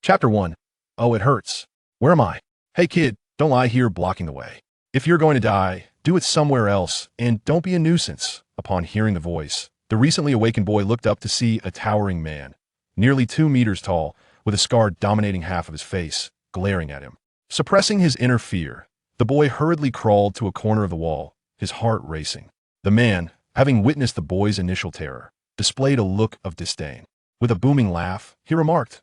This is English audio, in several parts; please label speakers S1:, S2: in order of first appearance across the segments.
S1: Chapter 1. Oh, it hurts. Where am I? Hey kid, don't lie here blocking the way. If you're going to die, do it somewhere else, and don't be a nuisance. Upon hearing the voice, the recently awakened boy looked up to see a towering man, nearly 2 meters tall, with a scar dominating half of his face, glaring at him. Suppressing his inner fear, the boy hurriedly crawled to a corner of the wall, his heart racing. The man, having witnessed the boy's initial terror, displayed a look of disdain. With a booming laugh, he remarked,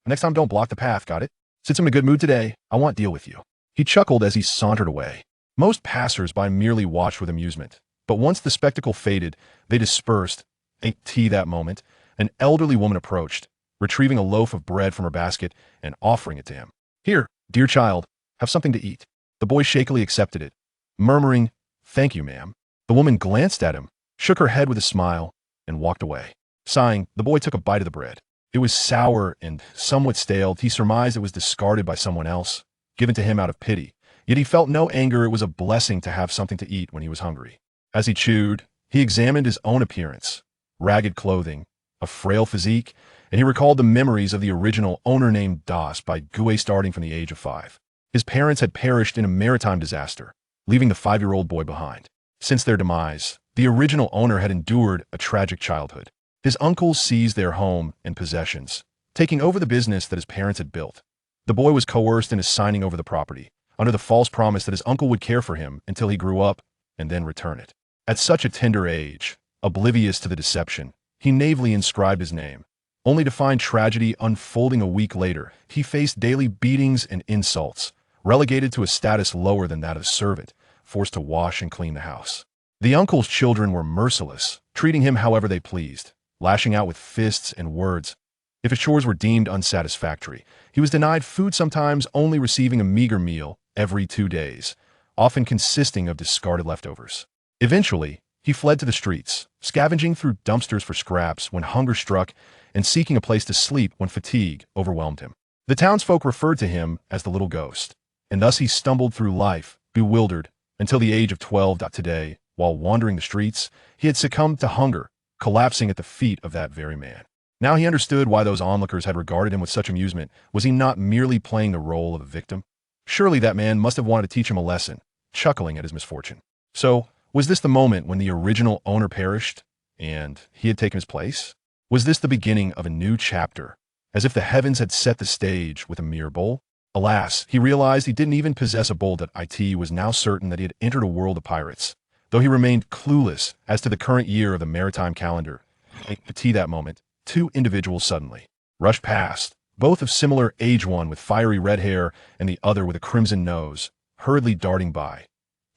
S1: next time don't block the path, got it? Since I'm in a good mood today, I want to deal with you. He chuckled as he sauntered away. Most passers-by merely watched with amusement, but once the spectacle faded, they dispersed. Ate tea that moment, an elderly woman approached, retrieving a loaf of bread from her basket and offering it to him. Here, dear child, have something to eat. The boy shakily accepted it, murmuring, "Thank you, ma'am." The woman glanced at him, shook her head with a smile, and walked away. Sighing, the boy took a bite of the bread. It was sour and somewhat stale. He surmised it was discarded by someone else, given to him out of pity. Yet he felt no anger. It was a blessing to have something to eat when he was hungry. As he chewed, he examined his own appearance, ragged clothing, a frail physique, and he recalled the memories of the original owner named Das by Gue starting from the age of 5. His parents had perished in a maritime disaster, leaving the 5-year-old boy behind. Since their demise, the original owner had endured a tragic childhood. His uncles seized their home and possessions, taking over the business that his parents had built. The boy was coerced into signing over the property, under the false promise that his uncle would care for him until he grew up and then return it. At such a tender age, oblivious to the deception, he naively inscribed his name, only to find tragedy unfolding a week later. He faced daily beatings and insults, relegated to a status lower than that of servant, forced to wash and clean the house. The uncle's children were merciless, treating him however they pleased, lashing out with fists and words. If his chores were deemed unsatisfactory, he was denied food, sometimes only receiving a meager meal every 2 days, often consisting of discarded leftovers. Eventually, he fled to the streets, scavenging through dumpsters for scraps when hunger struck and seeking a place to sleep when fatigue overwhelmed him. The townsfolk referred to him as the little ghost, and thus he stumbled through life, bewildered, until the age of 12. Today, while wandering the streets, he had succumbed to hunger, collapsing at the feet of that very man. Now he understood why those onlookers had regarded him with such amusement. Was he not merely playing the role of a victim? Surely that man must have wanted to teach him a lesson, chuckling at his misfortune. So, was this the moment when the original owner perished, and he had taken his place? Was this the beginning of a new chapter, as if the heavens had set the stage with a mere bowl? Alas, he realized he didn't even possess a bowl. It was now certain that he had entered a world of pirates, though he remained clueless as to the current year of the maritime calendar. That moment, 2 individuals suddenly rushed past, both of similar age, one with fiery red hair and the other with a crimson nose, hurriedly darting by.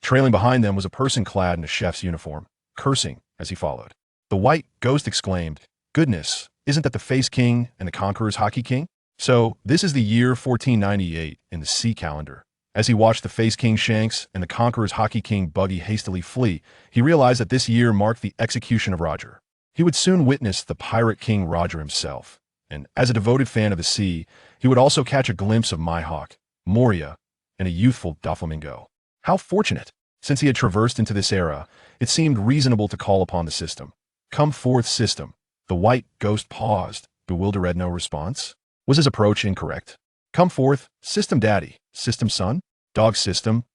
S1: Trailing behind them was a person clad in a chef's uniform, cursing as he followed. The white ghost exclaimed, "Goodness, isn't that the Face King and the Conqueror's Hockey King?" So, this is the year 1498 in the sea calendar. As he watched the Face King Shanks and the Conqueror's Hockey King Buggy hastily flee, he realized that this year marked the execution of Roger. He would soon witness the Pirate King Roger himself, and as a devoted fan of the sea, he would also catch a glimpse of Mihawk, Moria, and a youthful Doflamingo. How fortunate! Since he had traversed into this era, it seemed reasonable to call upon the system. "Come forth, system." The white ghost paused, bewildered at no response. Was his approach incorrect? "Come forth, system daddy, system son, dog system."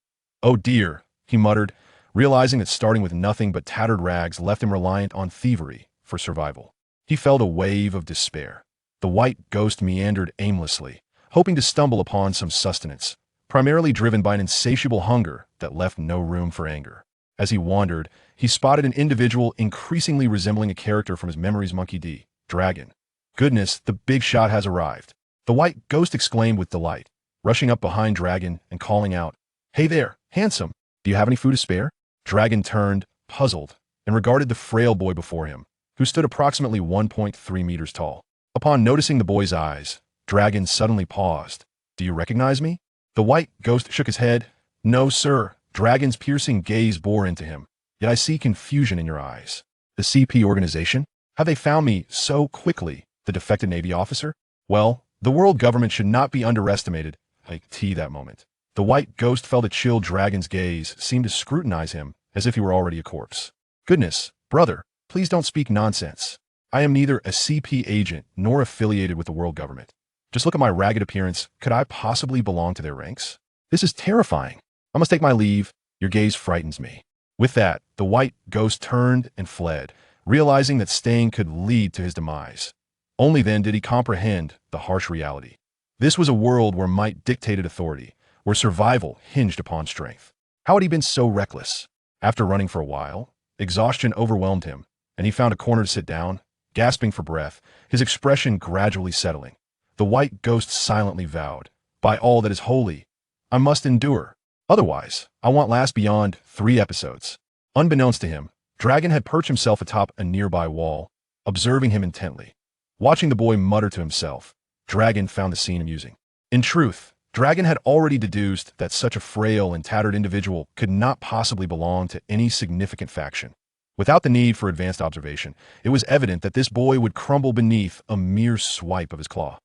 S1: "Oh dear," he muttered, realizing that starting with nothing but tattered rags left him reliant on thievery for survival. He felt a wave of despair. The white ghost meandered aimlessly, hoping to stumble upon some sustenance, primarily driven by an insatiable hunger that left no room for anger. As he wandered, he spotted an individual increasingly resembling a character from his memories, Monkey D. Dragon. "Goodness, the big shot has arrived," the white ghost exclaimed with delight, rushing up behind Dragon and calling out, "Hey there, handsome, do you have any food to spare?" Dragon turned, puzzled, and regarded the frail boy before him, who stood approximately 1.3 meters tall. Upon noticing the boy's eyes, Dragon suddenly paused. "Do you recognize me?" The white ghost shook his head. "No, sir." Dragon's piercing gaze bore into him. "Yet I see confusion in your eyes. The CP organization? Have they found me so quickly, the defected Navy officer? Well, the world government should not be underestimated." That moment, the white ghost felt a chill. Dragon's gaze seemed to scrutinize him as if he were already a corpse. "Goodness, brother, please don't speak nonsense. I am neither a CP agent nor affiliated with the world government. Just look at my ragged appearance. Could I possibly belong to their ranks? This is terrifying. I must take my leave. Your gaze frightens me. With that, the white ghost turned and fled, realizing that staying could lead to his demise. Only then did he comprehend the harsh reality. This was a world where might dictated authority, where survival hinged upon strength. How had he been so reckless? After running for a while, exhaustion overwhelmed him, and he found a corner to sit down, gasping for breath, his expression gradually settling. The white ghost silently vowed, "By all that is holy, I must endure. Otherwise, I won't last beyond 3 episodes." Unbeknownst to him, Dragon had perched himself atop a nearby wall, observing him intently. Watching the boy mutter to himself, Dragon found the scene amusing. In truth, Dragon had already deduced that such a frail and tattered individual could not possibly belong to any significant faction. Without the need for advanced observation, it was evident that this boy would crumble beneath a mere swipe of his claw.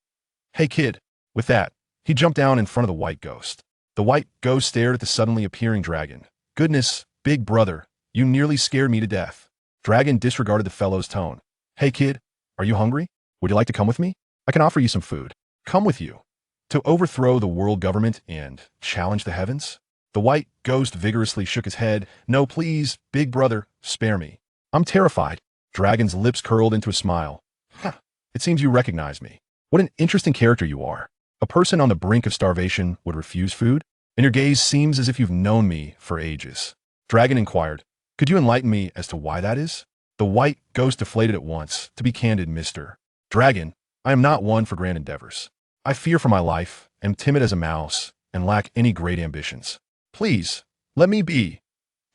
S1: "Hey, kid." With that, he jumped down in front of the white ghost. The white ghost stared at the suddenly appearing Dragon. "Goodness, big brother, you nearly scared me to death." Dragon disregarded the fellow's tone. "Hey, kid, are you hungry? Would you like to come with me? I can offer you some food." "Come with you? To overthrow the world government and challenge the heavens?" The white ghost vigorously shook his head. "No, please, big brother, spare me. I'm terrified." Dragon's lips curled into a smile. "Huh, it seems you recognize me. What an interesting character you are. A person on the brink of starvation would refuse food? And your gaze seems as if you've known me for ages." Dragon inquired, "Could you enlighten me as to why that is?" The white ghost deflated at once. "To be candid, Mr. Dragon, I am not one for grand endeavors. I fear for my life, am timid as a mouse, and lack any great ambitions. Please, let me be."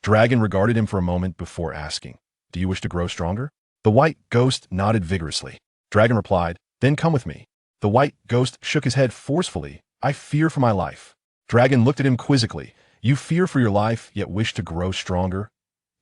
S1: Dragon regarded him for a moment before asking, "Do you wish to grow stronger?" The white ghost nodded vigorously. Dragon replied, "Then come with me." The white ghost shook his head forcefully. "I fear for my life." Dragon looked at him quizzically. "You fear for your life, yet wish to grow stronger?"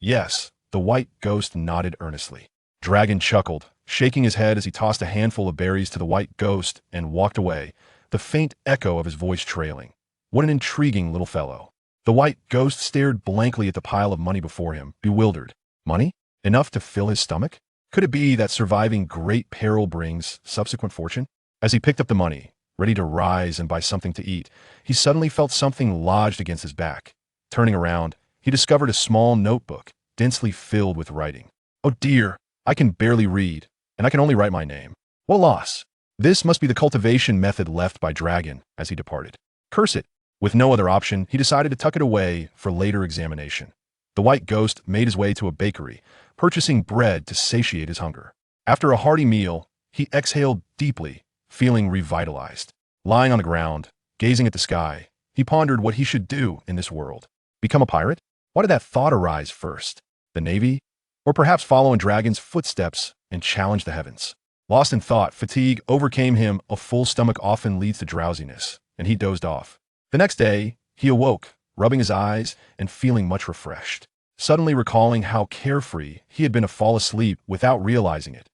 S1: "Yes." The white ghost nodded earnestly. Dragon chuckled, shaking his head as he tossed a handful of berries to the white ghost and walked away, the faint echo of his voice trailing. What an intriguing little fellow. The white ghost stared blankly at the pile of money before him, bewildered. Money? Enough to fill his stomach? Could it be that surviving great peril brings subsequent fortune? As he picked up the money, ready to rise and buy something to eat, he suddenly felt something lodged against his back. Turning around, he discovered a small notebook, densely filled with writing. "Oh dear, I can barely read, and I can only write my name. What a loss." This must be the cultivation method left by Dragon as he departed. Curse it. With no other option, he decided to tuck it away for later examination. The white ghost made his way to a bakery, purchasing bread to satiate his hunger. After a hearty meal, he exhaled deeply, feeling revitalized. Lying on the ground, gazing at the sky, he pondered what he should do in this world. Become a pirate? Why did that thought arise first? The Navy? Or perhaps follow in Dragon's footsteps and challenge the heavens? Lost in thought, fatigue overcame him. A full stomach often leads to drowsiness, and he dozed off. The next day, he awoke, rubbing his eyes and feeling much refreshed, suddenly recalling how carefree he had been to fall asleep without realizing it.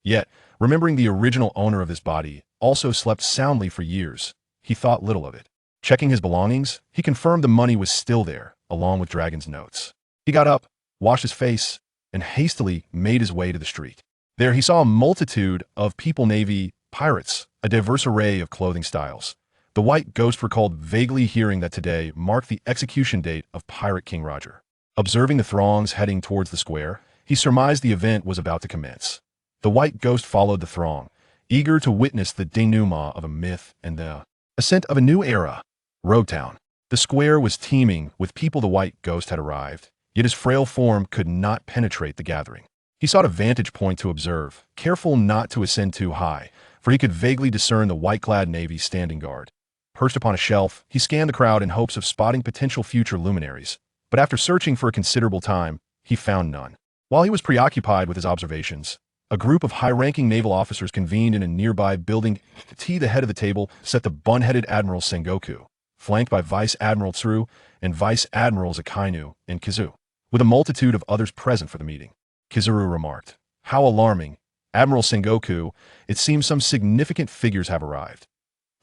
S1: Yet, remembering the original owner of this body also slept soundly for years, he thought little of it. Checking his belongings, he confirmed the money was still there, along with Dragon's notes. He got up, washed his face, and hastily made his way to the street. There he saw a multitude of people, navy, pirates, a diverse array of clothing styles. The white ghost recalled vaguely hearing that today marked the execution date of Pirate King Roger. Observing the throngs heading towards the square, he surmised the event was about to commence. The white ghost followed the throng, eager to witness the denouement of a myth and the ascent of a new era. Road Town. The square was teeming with people. The white ghost had arrived, yet his frail form could not penetrate the gathering. He sought a vantage point to observe, careful not to ascend too high, for he could vaguely discern the white-clad navy standing guard. Perched upon a shelf, he scanned the crowd in hopes of spotting potential future luminaries, but after searching for a considerable time, he found none. While he was preoccupied with his observations, a group of high-ranking naval officers convened in a nearby building. At the head of the table sat the bun-headed Admiral Sengoku, flanked by Vice Admiral Tsuru and Vice Admirals Akainu and Kizu, with a multitude of others present for the meeting. Kizuru remarked, "How alarming. Admiral Sengoku, it seems some significant figures have arrived."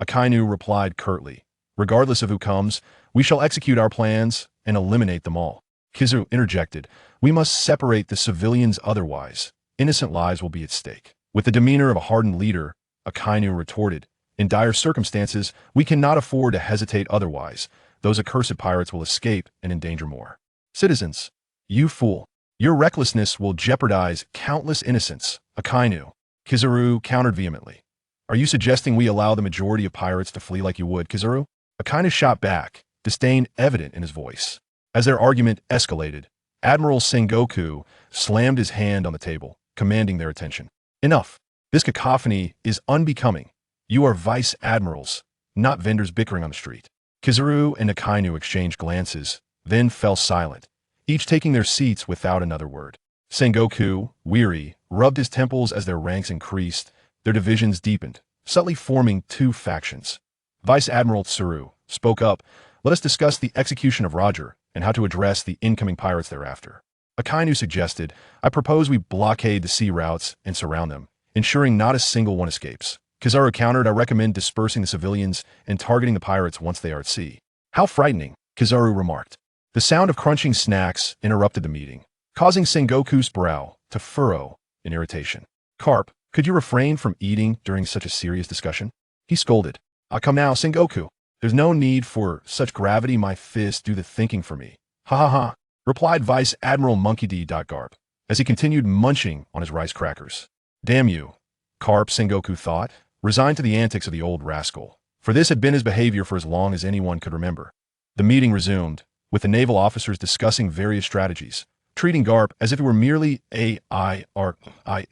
S1: Akainu replied curtly, "Regardless of who comes, we shall execute our plans and eliminate them all." Kizu interjected, "We must separate the civilians, otherwise innocent lives will be at stake." With the demeanor of a hardened leader, Akainu retorted, In dire circumstances, we cannot afford to hesitate otherwise. Those accursed pirates will escape and endanger more. Citizens, you fool. Your recklessness will jeopardize countless innocents. Akainu. Kizaru countered vehemently. Are you suggesting we allow the majority of pirates to flee like you would, Kizaru? Akainu shot back, disdain evident in his voice. As their argument escalated, Admiral Sengoku slammed his hand on the table, commanding their attention. Enough. This cacophony is unbecoming. You are vice admirals, not vendors bickering on the street. Kizaru and Akainu exchanged glances, then fell silent, each taking their seats without another word. Sengoku, weary, rubbed his temples as their ranks increased, their divisions deepened, subtly forming two factions. Vice Admiral Tsuru spoke up. Let us discuss the execution of Roger and how to address the incoming pirates thereafter. Akainu suggested, I propose we blockade the sea routes and surround them, ensuring not a single one escapes. Kizaru countered, I recommend dispersing the civilians and targeting the pirates once they are at sea. How frightening, Kizaru remarked. The sound of crunching snacks interrupted the meeting, causing Sengoku's brow to furrow in irritation. Carp, could you refrain from eating during such a serious discussion? He scolded. Come now, Sengoku. There's no need for such gravity. My fists do the thinking for me. Ha ha ha, replied Vice Admiral Monkey D. Garp, as he continued munching on his rice crackers. Damn you, Carp, Sengoku thought, resigned to the antics of the old rascal, for this had been his behavior for as long as anyone could remember. The meeting resumed, with the naval officers discussing various strategies, treating Garp as if he were merely a I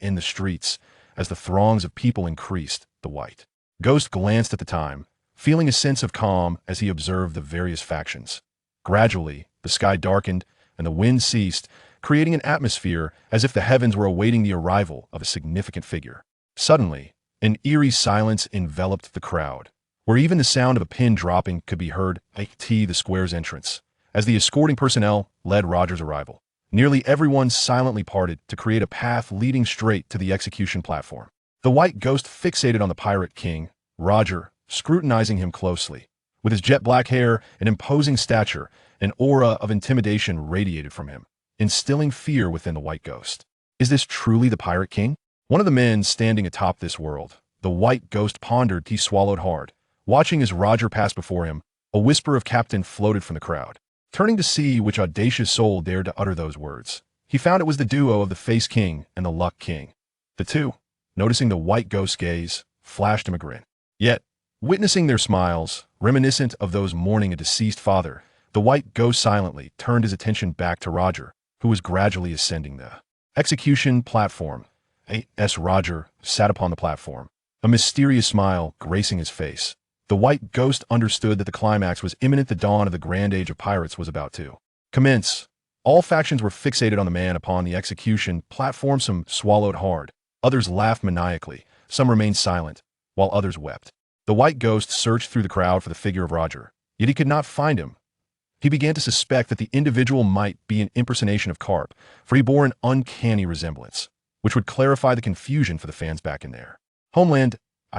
S1: in the streets. As the throngs of people increased, the White Ghost glanced at the time, feeling a sense of calm as he observed the various factions. Gradually, the sky darkened and the wind ceased, creating an atmosphere as if the heavens were awaiting the arrival of a significant figure. Suddenly, an eerie silence enveloped the crowd, where even the sound of a pin dropping could be heard at the square's entrance, as the escorting personnel led Roger's arrival. Nearly everyone silently parted to create a path leading straight to the execution platform. The White Ghost fixated on the Pirate King, Roger, scrutinizing him closely. With his jet black hair and imposing stature, an aura of intimidation radiated from him, instilling fear within the White Ghost. Is this truly the Pirate King? One of the men standing atop this world, the White Ghost pondered. He swallowed hard, watching as Roger passed before him. A whisper of captain floated from the crowd. Turning to see which audacious soul dared to utter those words, he found it was the duo of the Face King and the Luck King. The two, noticing the White Ghost's gaze, flashed him a grin. Yet, witnessing their smiles, reminiscent of those mourning a deceased father, the White Ghost silently turned his attention back to Roger, who was gradually ascending the execution platform. A.S. Roger sat upon the platform, a mysterious smile gracing his face. The White Ghost understood that the climax was imminent. The dawn of the grand age of pirates was about to commence. All factions were fixated on the man upon the execution platform. Some swallowed hard, others laughed maniacally, some remained silent, while others wept. The White Ghost searched through the crowd for the figure of Roger, yet he could not find him. He began to suspect that the individual might be an impersonation of Carp, for he bore an uncanny resemblance, which would clarify the confusion for the fans back in their homeland.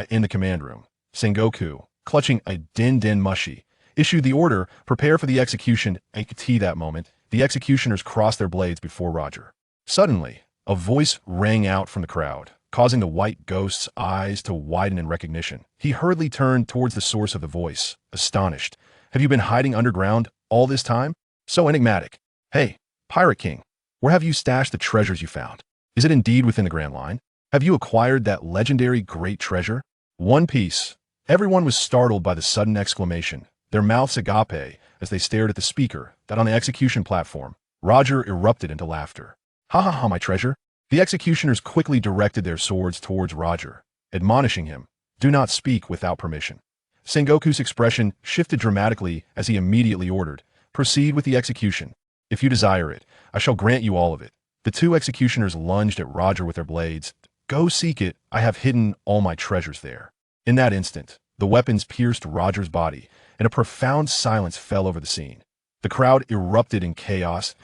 S1: In the command room, Sengoku, clutching a din mushy, issued the order, prepare for the execution. That moment, the executioners crossed their blades before Roger. Suddenly, a voice rang out from the crowd, causing the White Ghost's eyes to widen in recognition. He hurriedly turned towards the source of the voice, astonished. Have you been hiding underground all this time? So enigmatic. Hey, Pirate King, where have you stashed the treasures you found? Is it indeed within the Grand Line? Have you acquired that legendary great treasure? One Piece. Everyone was startled by the sudden exclamation, their mouths agape as they stared at the speaker that on the execution platform. Roger erupted into laughter. Ha ha ha, my treasure. The executioners quickly directed their swords towards Roger, admonishing him, do not speak without permission. Sengoku's expression shifted dramatically as he immediately ordered, proceed with the execution. If you desire it, I shall grant you all of it. The two executioners lunged at Roger with their blades. Go seek it, I have hidden all my treasures there. In that instant, the weapons pierced Roger's body, and a profound silence fell over the scene. The crowd erupted in chaos.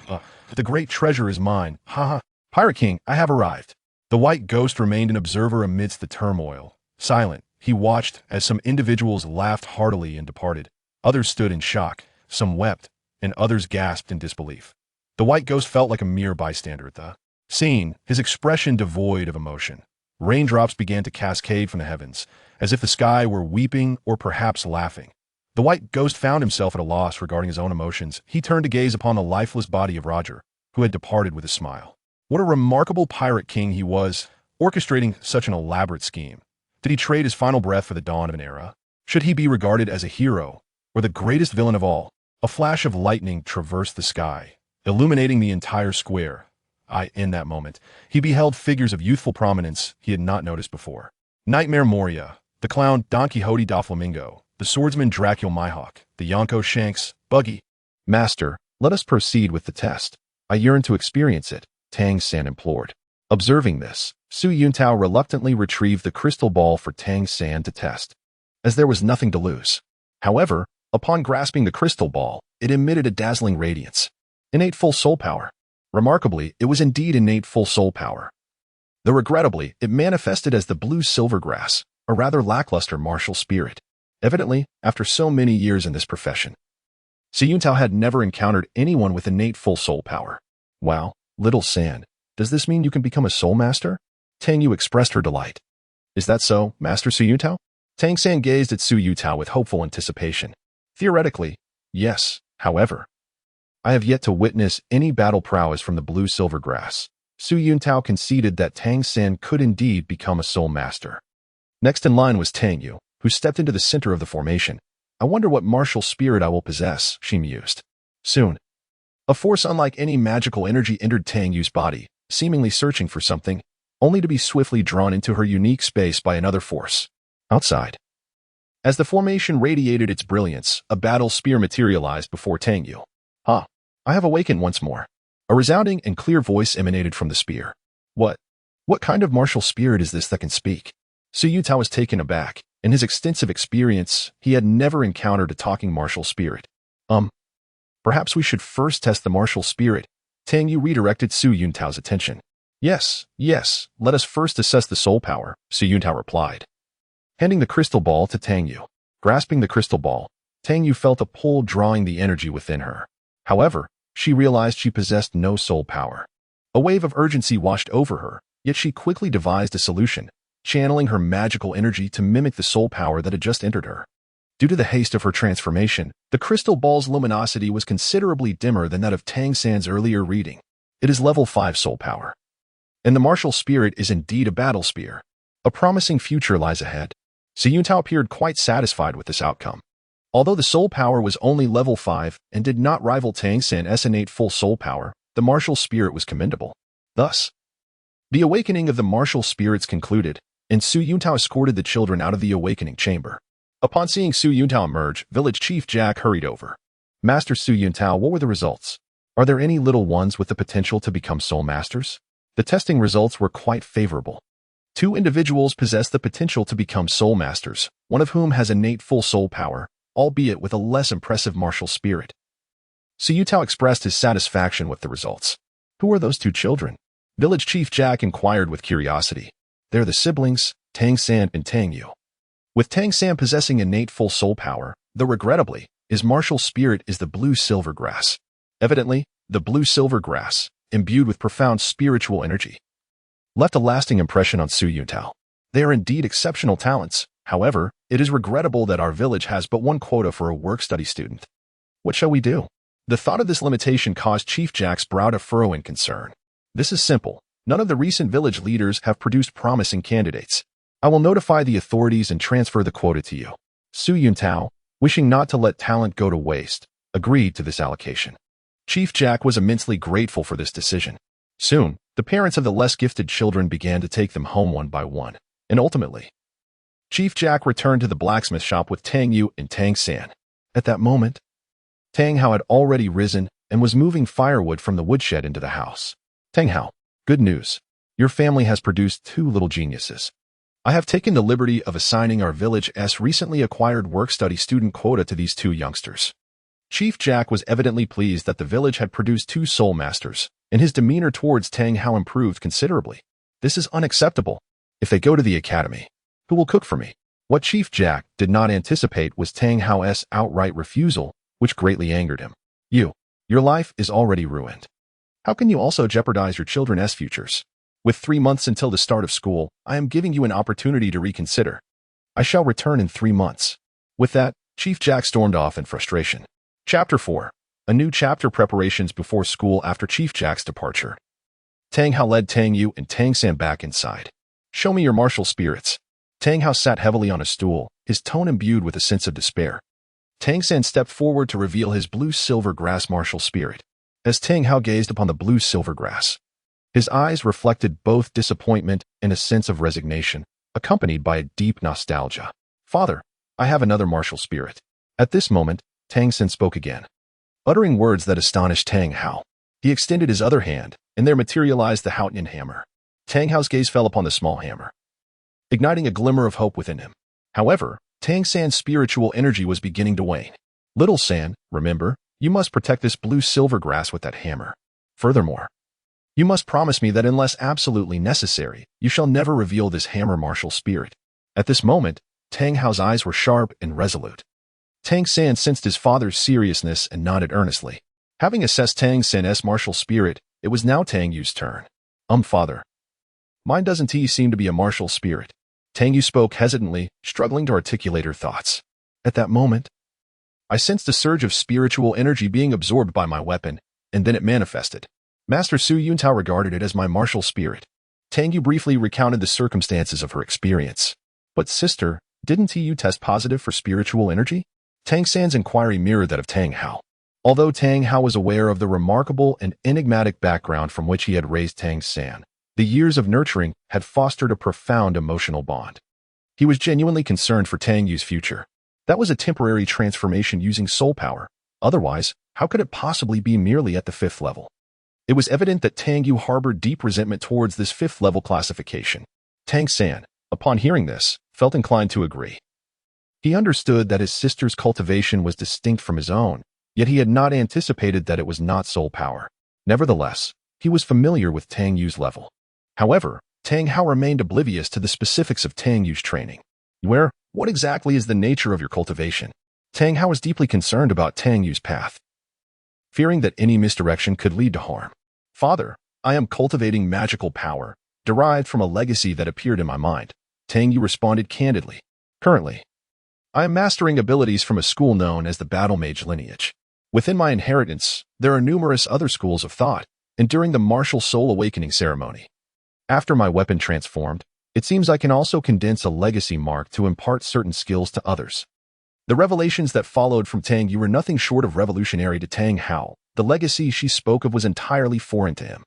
S1: The great treasure is mine. Ha ha. Pirate King, I have arrived. The White Ghost remained an observer amidst the turmoil. Silent, he watched as some individuals laughed heartily and departed. Others stood in shock, some wept, and others gasped in disbelief. The White Ghost felt like a mere bystander at the scene, his expression devoid of emotion. Raindrops began to cascade from the heavens, as if the sky were weeping or perhaps laughing. The white ghost found himself at a loss regarding his own emotions. He turned to gaze upon the lifeless body of Roger, who had departed with a smile. What a remarkable pirate king he was, orchestrating such an elaborate scheme. Did he trade his final breath for the dawn of an era? Should he be regarded as a hero, or the greatest villain of all? A flash of lightning traversed the sky, illuminating the entire square. In that moment, he beheld figures of youthful prominence he had not noticed before. Nightmare Moria, the clown Don Quixote da Flamingo, the swordsman Dracula Mihawk, the Yonko Shanks, Buggy. Master, let us proceed with the test. I yearn to experience it, Tang San implored. Observing this, Su Yuntao reluctantly retrieved the crystal ball for Tang San to test, as there was nothing to lose. However, upon grasping the crystal ball, it emitted a dazzling radiance. Innate full soul power. Remarkably, it was indeed innate full soul power. Though regrettably, it manifested as the blue silver grass, a rather lackluster martial spirit. Evidently, after so many years in this profession, Su Yuntao had never encountered anyone with innate full soul power. Wow, little San, does this mean you can become a soul master? Tang Yu expressed her delight. Is that so, Master Su Yuntao? Tang San gazed at Su Yuntao with hopeful anticipation. Theoretically, yes. However, I have yet to witness any battle prowess from the blue silver grass. Su Yuntao conceded that Tang San could indeed become a soul master. Next in line was Tang Yu, who stepped into the center of the formation. I wonder what martial spirit I will possess, she mused. Soon, a force unlike any magical energy entered Tang Yu's body, seemingly searching for something, only to be swiftly drawn into her unique space by another force. Outside. As the formation radiated its brilliance, a battle spear materialized before Tang Yu. I have awakened once more. A resounding and clear voice emanated from the spear. What kind of martial spirit is this that can speak? Su Yuntao was taken aback. In his extensive experience, he had never encountered a talking martial spirit. Perhaps we should first test the martial spirit. Tang Yu redirected Su Yuntao's attention. Yes, let us first assess the soul power, Su Yuntao replied. Handing the crystal ball to Tang Yu. Grasping the crystal ball, Tang Yu felt a pull drawing the energy within her. However, she realized she possessed no soul power. A wave of urgency washed over her, yet she quickly devised a solution, channeling her magical energy to mimic the soul power that had just entered her. Due to the haste of her transformation, the crystal ball's luminosity was considerably dimmer than that of Tang San's earlier reading. It is level 5 soul power. And the martial spirit is indeed a battle spear. A promising future lies ahead. Su Yuntao appeared quite satisfied with this outcome. Although the soul power was only level 5 and did not rival Tang San's innate full soul power, the martial spirit was commendable. Thus, the awakening of the martial spirits concluded, and Su Yuntao escorted the children out of the awakening chamber. Upon seeing Su Yuntao emerge, village chief Jack hurried over. Master Su Yuntao, what were the results? Are there any little ones with the potential to become soul masters? The testing results were quite favorable. 2 individuals possess the potential to become soul masters, one of whom has innate full soul power, albeit with a less impressive martial spirit. Su Yuntao expressed his satisfaction with the results. Who are those 2 children? Village Chief Jack inquired with curiosity. They're the siblings, Tang San and Tang Yu. With Tang San possessing innate full soul power, though regrettably, his martial spirit is the blue silver grass. Evidently, the blue silver grass, imbued with profound spiritual energy, left a lasting impression on Su Yuntao. They are indeed exceptional talents. However, it is regrettable that our village has but 1 quota for a work-study student. What shall we do? The thought of this limitation caused Chief Jack's brow to furrow in concern. This is simple. None of the recent village leaders have produced promising candidates. I will notify the authorities and transfer the quota to you. Su Yuntao, wishing not to let talent go to waste, agreed to this allocation. Chief Jack was immensely grateful for this decision. Soon, the parents of the less gifted children began to take them home one by one, and ultimately, Chief Jack returned to the blacksmith shop with Tang Yu and Tang San. At that moment, Tang Hao had already risen and was moving firewood from the woodshed into the house. Tang Hao, good news. Your family has produced 2 little geniuses. I have taken the liberty of assigning our village's recently acquired work-study student quota to these 2 youngsters. Chief Jack was evidently pleased that the village had produced 2 soul masters, and his demeanor towards Tang Hao improved considerably. This is unacceptable. If they go to the academy, who will cook for me? What Chief Jack did not anticipate was Tang Hao's outright refusal, which greatly angered him. Your life is already ruined. How can you also jeopardize your children's futures? With 3 months until the start of school, I am giving you an opportunity to reconsider. I shall return in 3 months. With that, Chief Jack stormed off in frustration. Chapter 4. A new chapter: preparations before school after Chief Jack's departure. Tang Hao led Tang Yu and Tang San back inside. Show me your martial spirits. Tang Hao sat heavily on a stool, his tone imbued with a sense of despair. Tang San stepped forward to reveal his blue-silver grass martial spirit. As Tang Hao gazed upon the blue-silver grass, his eyes reflected both disappointment and a sense of resignation, accompanied by a deep nostalgia. Father, I have another martial spirit. At this moment, Tang San spoke again, uttering words that astonished Tang Hao. He extended his other hand, and there materialized the Haotian hammer. Tang Hao's gaze fell upon the small hammer, igniting a glimmer of hope within him. However, Tang San's spiritual energy was beginning to wane. Little San, remember, you must protect this blue-silver grass with that hammer. Furthermore, you must promise me that unless absolutely necessary, you shall never reveal this hammer martial spirit. At this moment, Tang Hao's eyes were sharp and resolute. Tang San sensed his father's seriousness and nodded earnestly. Having assessed Tang San's martial spirit, it was now Tang Yu's turn. Father. Mine doesn't seem to be a martial spirit. Tang Yu spoke hesitantly, struggling to articulate her thoughts. At that moment, I sensed a surge of spiritual energy being absorbed by my weapon, and then it manifested. Master Su Yuntao regarded it as my martial spirit. Tang Yu briefly recounted the circumstances of her experience. But sister, didn't you test positive for spiritual energy? Tang San's inquiry mirrored that of Tang Hao. Although Tang Hao was aware of the remarkable and enigmatic background from which he had raised Tang San, the years of nurturing had fostered a profound emotional bond. He was genuinely concerned for Tang Yu's future. That was a temporary transformation using soul power. Otherwise, how could it possibly be merely at the 5th level? It was evident that Tang Yu harbored deep resentment towards this 5th level classification. Tang San, upon hearing this, felt inclined to agree. He understood that his sister's cultivation was distinct from his own, yet he had not anticipated that it was not soul power. Nevertheless, he was familiar with Tang Yu's level. However, Tang Hao remained oblivious to the specifics of Tang Yu's training. What exactly is the nature of your cultivation? Tang Hao was deeply concerned about Tang Yu's path, fearing that any misdirection could lead to harm. Father, I am cultivating magical power, derived from a legacy that appeared in my mind. Tang Yu responded candidly. Currently, I am mastering abilities from a school known as the Battle Mage lineage. Within my inheritance, there are numerous other schools of thought, and during the martial soul awakening ceremony, after my weapon transformed, it seems I can also condense a legacy mark to impart certain skills to others. The revelations that followed from Tang Yu were nothing short of revolutionary to Tang Hao. The legacy she spoke of was entirely foreign to him.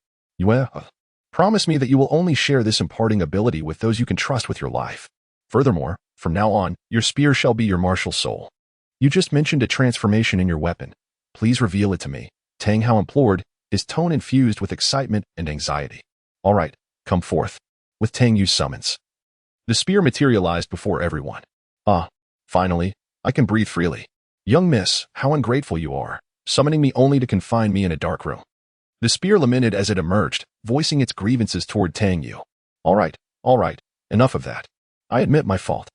S1: Promise me that you will only share this imparting ability with those you can trust with your life. Furthermore, from now on, your spear shall be your martial soul. You just mentioned a transformation in your weapon. Please reveal it to me, Tang Hao implored, his tone infused with excitement and anxiety. All right, come forth. With Tang Yu's summons, the spear materialized before everyone. Finally, I can breathe freely. Young miss, how ungrateful you are, summoning me only to confine me in a dark room. The spear lamented as it emerged, voicing its grievances toward Tang Yu. All right, enough of that. I admit my fault.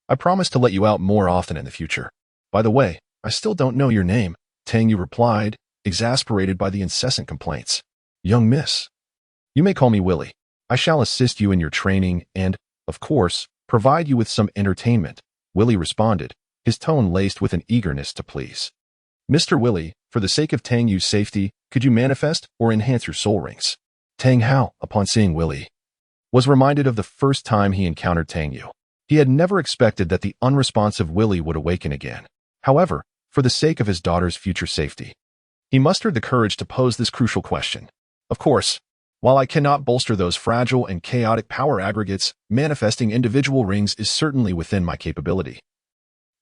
S1: I promise to let you out more often in the future. By the way, I still don't know your name, Tang Yu replied, exasperated by the incessant complaints. Young miss. You may call me Willie. I shall assist you in your training and, of course, provide you with some entertainment, Willie responded, his tone laced with an eagerness to please. Mr. Willie, for the sake of Tang Yu's safety, could you manifest or enhance your soul rings? Tang Hao, upon seeing Willie, was reminded of the first time he encountered Tang Yu. He had never expected that the unresponsive Willie would awaken again. However, for the sake of his daughter's future safety, he mustered the courage to pose this crucial question. Of course, while I cannot bolster those fragile and chaotic power aggregates, manifesting individual rings is certainly within my capability.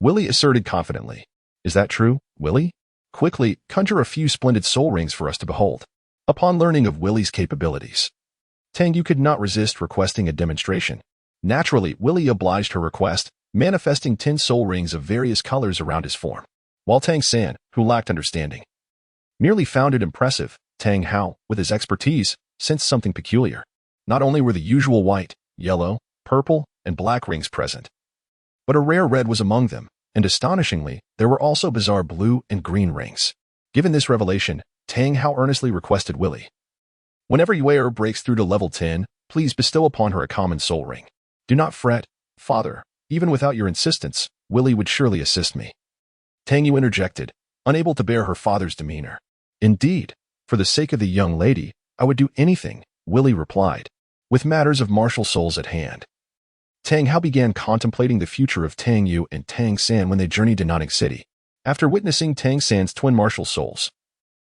S1: Willie asserted confidently. Is that true, Willie? Quickly, conjure a few splendid soul rings for us to behold. Upon learning of Willie's capabilities, Tang Yu could not resist requesting a demonstration. Naturally, Willie obliged her request, manifesting 10 soul rings of various colors around his form. While Tang San, who lacked understanding, merely found it impressive, Tang Hao, with his expertise, sensed something peculiar. Not only were the usual white, yellow, purple, and black rings present, but a rare red was among them, and astonishingly, there were also bizarre blue and green rings. Given this revelation, Tang Hao earnestly requested Willie. Whenever your breaks through to level 10, Please bestow upon her a common soul ring. Do not fret, father. Even without your insistence, Willie would surely assist me. Tang Yu interjected, unable to bear her father's demeanor. Indeed, for the sake of the young lady, I would do anything, Willie replied, with matters of martial souls at hand. Tang Hao began contemplating the future of Tang Yu and Tang San when they journeyed to Notting City. After witnessing Tang San's twin martial souls,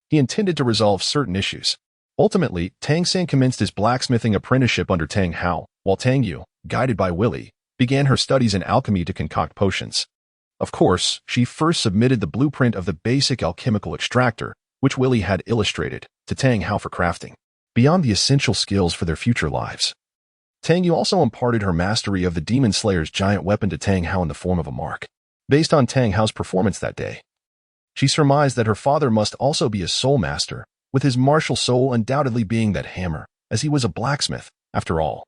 S1: he intended to resolve certain issues. Ultimately, Tang San commenced his blacksmithing apprenticeship under Tang Hao, while Tang Yu, guided by Willie, began her studies in alchemy to concoct potions. Of course, she first submitted the blueprint of the basic alchemical extractor, which Willie had illustrated, to Tang Hao for crafting. Beyond the essential skills for their future lives, Tang Yu also imparted her mastery of the Demon Slayer's giant weapon to Tang Hao in the form of a mark. Based on Tang Hao's performance that day, she surmised that her father must also be a soul master, with his martial soul undoubtedly being that hammer, as he was a blacksmith, after all.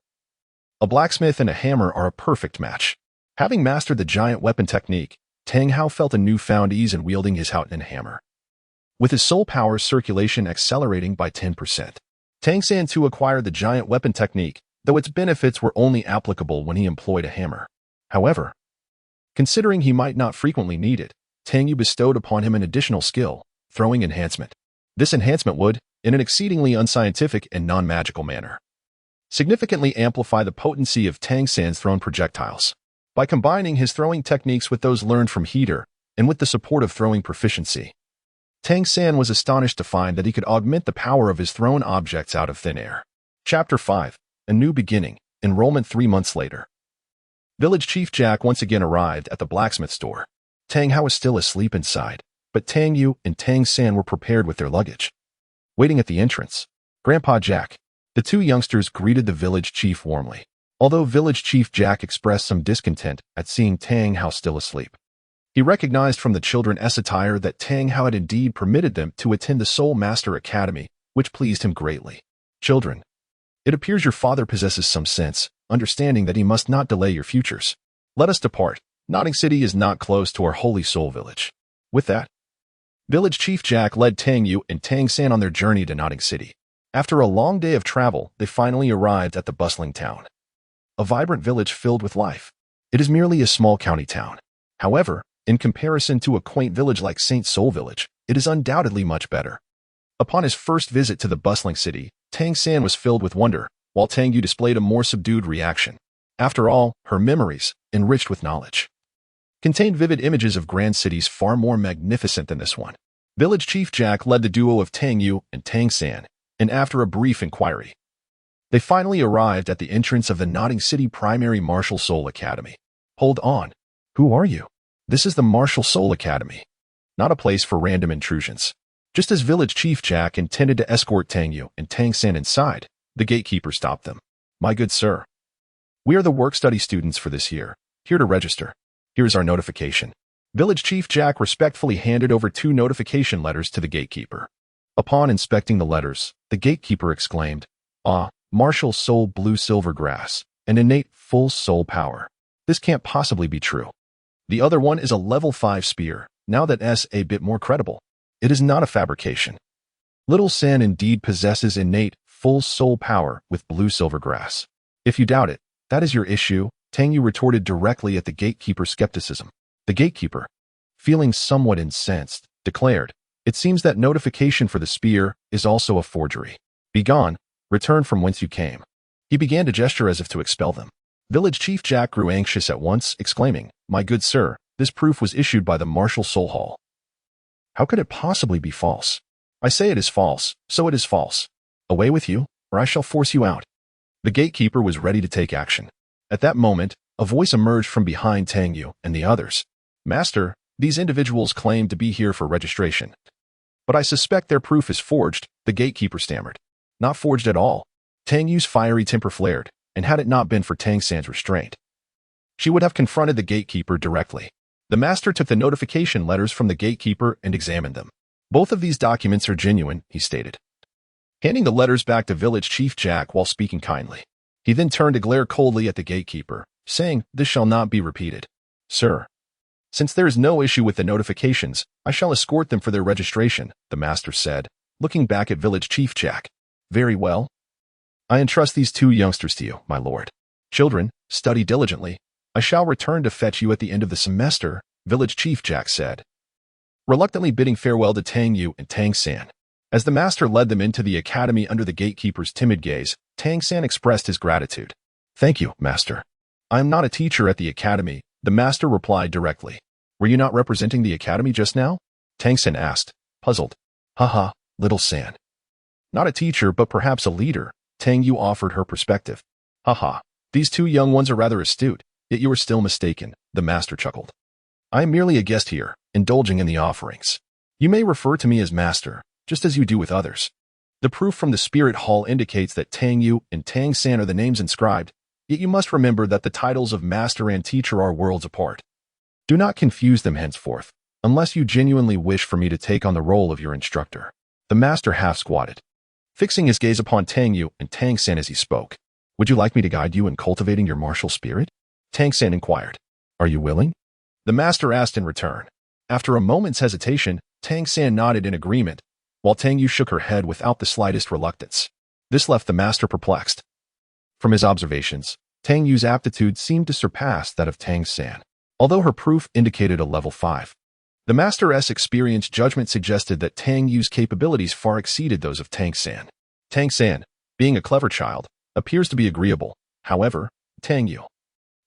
S1: A blacksmith and a hammer are a perfect match. Having mastered the giant weapon technique, Tang Hao felt a newfound ease in wielding his Houten hammer. With his soul power circulation accelerating by 10%, Tang San too acquired the giant weapon technique, though its benefits were only applicable when he employed a hammer. However, considering he might not frequently need it, Tang Yu bestowed upon him an additional skill, throwing enhancement. This enhancement would, in an exceedingly unscientific and non-magical manner, significantly amplify the potency of Tang San's thrown projectiles. By combining his throwing techniques with those learned from Heater, and with the support of throwing proficiency, Tang San was astonished to find that he could augment the power of his thrown objects out of thin air. Chapter 5. A New Beginning. Enrollment 3 months later. Village Chief Jack once again arrived at the blacksmith store. Tang Hao was still asleep inside, but Tang Yu and Tang San were prepared with their luggage. Waiting at the entrance, Grandpa Jack, the two youngsters greeted the village chief warmly, although Village Chief Jack expressed some discontent at seeing Tang Hao still asleep. He recognized from the children's attire that Tang Hao had indeed permitted them to attend the Soul Master Academy, which pleased him greatly. Children, it appears your father possesses some sense, understanding that he must not delay your futures. Let us depart. Notting City is not close to our Holy Soul Village. With that, Village Chief Jack led Tang Yu and Tang San on their journey to Notting City. After a long day of travel, they finally arrived at the bustling town. A vibrant village filled with life. It is merely a small county town. However, in comparison to a quaint village like St. Soul Village, it is undoubtedly much better. Upon his first visit to the bustling city, Tang San was filled with wonder, while Tang Yu displayed a more subdued reaction. After all, her memories, enriched with knowledge, contained vivid images of grand cities far more magnificent than this one. Village Chief Jack led the duo of Tang Yu and Tang San, and after a brief inquiry, they finally arrived at the entrance of the Notting City Primary Martial Soul Academy. Hold on. Who are you? This is the Martial Soul Academy, not a place for random intrusions. Just as Village Chief Jack intended to escort Tang Yu and Tang San inside, the gatekeeper stopped them. My good sir, we are the work-study students for this year, here to register. Here is our notification. Village Chief Jack respectfully handed over 2 notification letters to the gatekeeper. Upon inspecting the letters, the gatekeeper exclaimed, "Ah, Martial Soul Blue Silver Grass, an innate full soul power. This can't possibly be true. The other one is a level 5 spear, now that's a bit more credible. It is not a fabrication. Little San indeed possesses innate full soul power with blue silver grass. If you doubt it, that is your issue," Tang Yu retorted directly at the gatekeeper's skepticism. The gatekeeper, feeling somewhat incensed, declared, "It seems that notification for the spear is also a forgery. Begone, return from whence you came." He began to gesture as if to expel them. Village Chief Jack grew anxious at once, exclaiming, "My good sir, this proof was issued by the Martial Soul Hall. How could it possibly be false? I say it is false, so it is false. Away with you, or I shall force you out." The gatekeeper was ready to take action. At that moment, a voice emerged from behind Tang Yu and the others. "Master, these individuals claim to be here for registration. But I suspect their proof is forged," the gatekeeper stammered. "Not forged at all." Tang Yu's fiery temper flared, and had it not been for Tang San's restraint, she would have confronted the gatekeeper directly. The master took the notification letters from the gatekeeper and examined them. "Both of these documents are genuine," he stated, handing the letters back to Village Chief Jack while speaking kindly. He then turned to glare coldly at the gatekeeper, saying, "This shall not be repeated. Sir, since there is no issue with the notifications, I shall escort them for their registration," the master said, looking back at Village Chief Jack. "Very well. I entrust these two youngsters to you, my lord. Children, study diligently. I shall return to fetch you at the end of the semester, village chief Jack said, reluctantly bidding farewell to Tang Yu and Tang San. As the master led them into the academy under the gatekeeper's timid gaze, Tang San expressed his gratitude. Thank you, master. I am not a teacher at the academy, the master replied directly. Were you not representing the academy just now? Tang San asked, puzzled. Haha, little San. Not a teacher, but perhaps a leader, Tang Yu offered her perspective. Haha, these two young ones are rather astute, yet you are still mistaken, the master chuckled. I am merely a guest here, indulging in the offerings. You may refer to me as master, just as you do with others. The proof from the spirit hall indicates that Tang Yu and Tang San are the names inscribed, yet you must remember that the titles of master and teacher are worlds apart. Do not confuse them henceforth, unless you genuinely wish for me to take on the role of your instructor. The master half squatted, fixing his gaze upon Tang Yu and Tang San as he spoke. Would you like me to guide you in cultivating your martial spirit? Tang San inquired. Are you willing? The master asked in return. After a moment's hesitation, Tang San nodded in agreement, while Tang Yu shook her head without the slightest reluctance. This left the master perplexed. From his observations, Tang Yu's aptitude seemed to surpass that of Tang San, although her proof indicated a level 5. The master's experienced judgment suggested that Tang Yu's capabilities far exceeded those of Tang San. Tang San, being a clever child, appears to be agreeable. However, Tang Yu.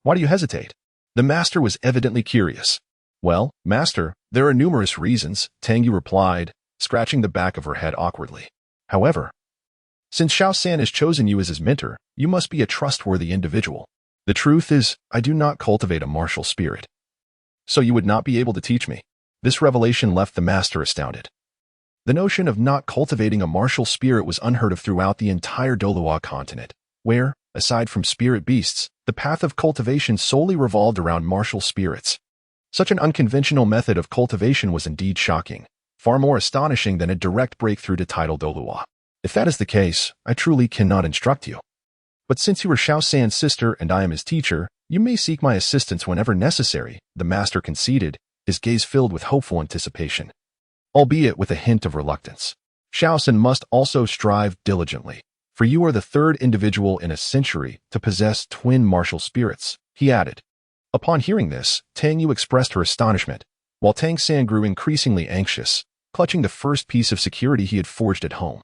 S1: Why do you hesitate? The master was evidently curious. Well, master, there are numerous reasons, Tang Yu replied, scratching the back of her head awkwardly. However, since Xiao San has chosen you as his mentor, you must be a trustworthy individual. The truth is, I do not cultivate a martial spirit. So you would not be able to teach me. This revelation left the master astounded. The notion of not cultivating a martial spirit was unheard of throughout the entire Douluo continent, where, aside from spirit beasts, the path of cultivation solely revolved around martial spirits. Such an unconventional method of cultivation was indeed shocking, far more astonishing than a direct breakthrough to title Douluo. If that is the case, I truly cannot instruct you. But since you are Xiao San's sister and I am his teacher, you may seek my assistance whenever necessary, the master conceded, his gaze filled with hopeful anticipation, albeit with a hint of reluctance. Xiao San must also strive diligently, for you are the third individual in a century to possess twin martial spirits, he added. Upon hearing this, Tang Yu expressed her astonishment, while Tang San grew increasingly anxious, clutching the first piece of security he had forged at home.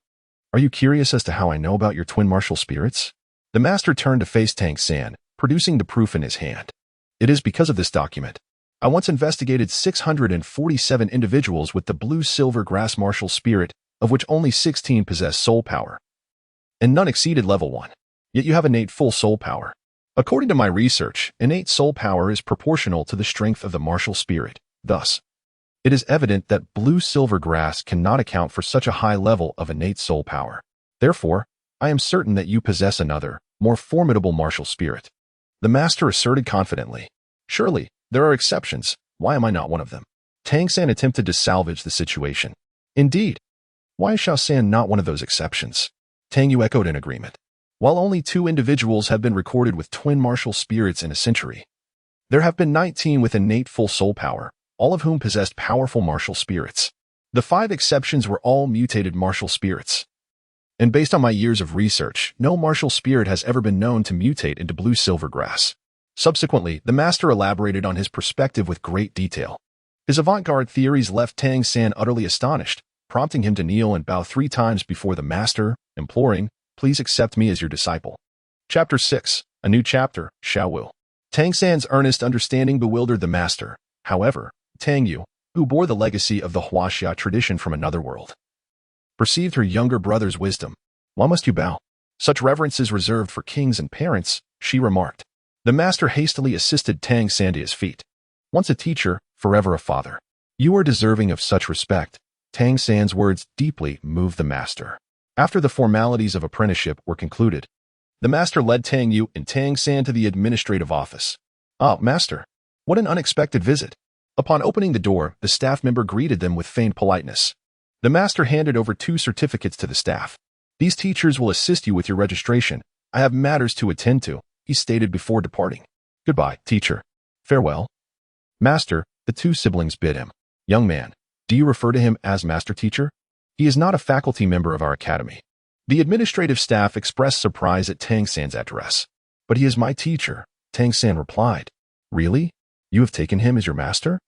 S1: Are you curious as to how I know about your twin martial spirits? The master turned to face Tang San, producing the proof in his hand. It is because of this document. I once investigated 647 individuals with the blue-silver grass martial spirit, of which only 16 possess soul power, and none exceeded level 1. Yet you have innate full soul power. According to my research, innate soul power is proportional to the strength of the martial spirit. Thus, it is evident that blue-silver grass cannot account for such a high level of innate soul power. Therefore, I am certain that you possess another, more formidable martial spirit. The master asserted confidently. Surely, there are exceptions. Why am I not one of them? Tang San attempted to salvage the situation. Indeed. Why is Xiao San not one of those exceptions? Tang Yu echoed in agreement. While only 2 individuals have been recorded with twin martial spirits in a century, there have been 19 with innate full soul power, all of whom possessed powerful martial spirits. The 5 exceptions were all mutated martial spirits. And based on my years of research, no martial spirit has ever been known to mutate into blue-silver grass. Subsequently, the master elaborated on his perspective with great detail. His avant-garde theories left Tang San utterly astonished, prompting him to kneel and bow 3 times before the master, imploring, "Please accept me as your disciple." Chapter 6, a new chapter, Xiaowu. Tang San's earnest understanding bewildered the master. However, Tang Yu, who bore the legacy of the Huaxia tradition from another world, perceived her younger brother's wisdom. Why must you bow? Such reverence is reserved for kings and parents, she remarked. The master hastily assisted Tang San to his feet. Once a teacher, forever a father. You are deserving of such respect. Tang San's words deeply moved the master. After the formalities of apprenticeship were concluded, the master led Tang Yu and Tang San to the administrative office. Ah, master. What an unexpected visit. Upon opening the door, the staff member greeted them with feigned politeness. The master handed over 2 certificates to the staff. These teachers will assist you with your registration. I have matters to attend to, he stated before departing. Goodbye, teacher. Farewell. Master, the 2 siblings bid him. Young man, do you refer to him as master teacher? He is not a faculty member of our academy. The administrative staff expressed surprise at Tang San's address. But he is my teacher, Tang San replied. Really? You have taken him as your master?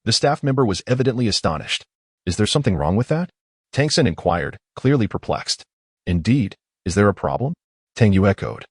S1: The staff member was evidently astonished. Is there something wrong with that? Tang San inquired, clearly perplexed. Indeed, is there a problem? Tang Yu echoed.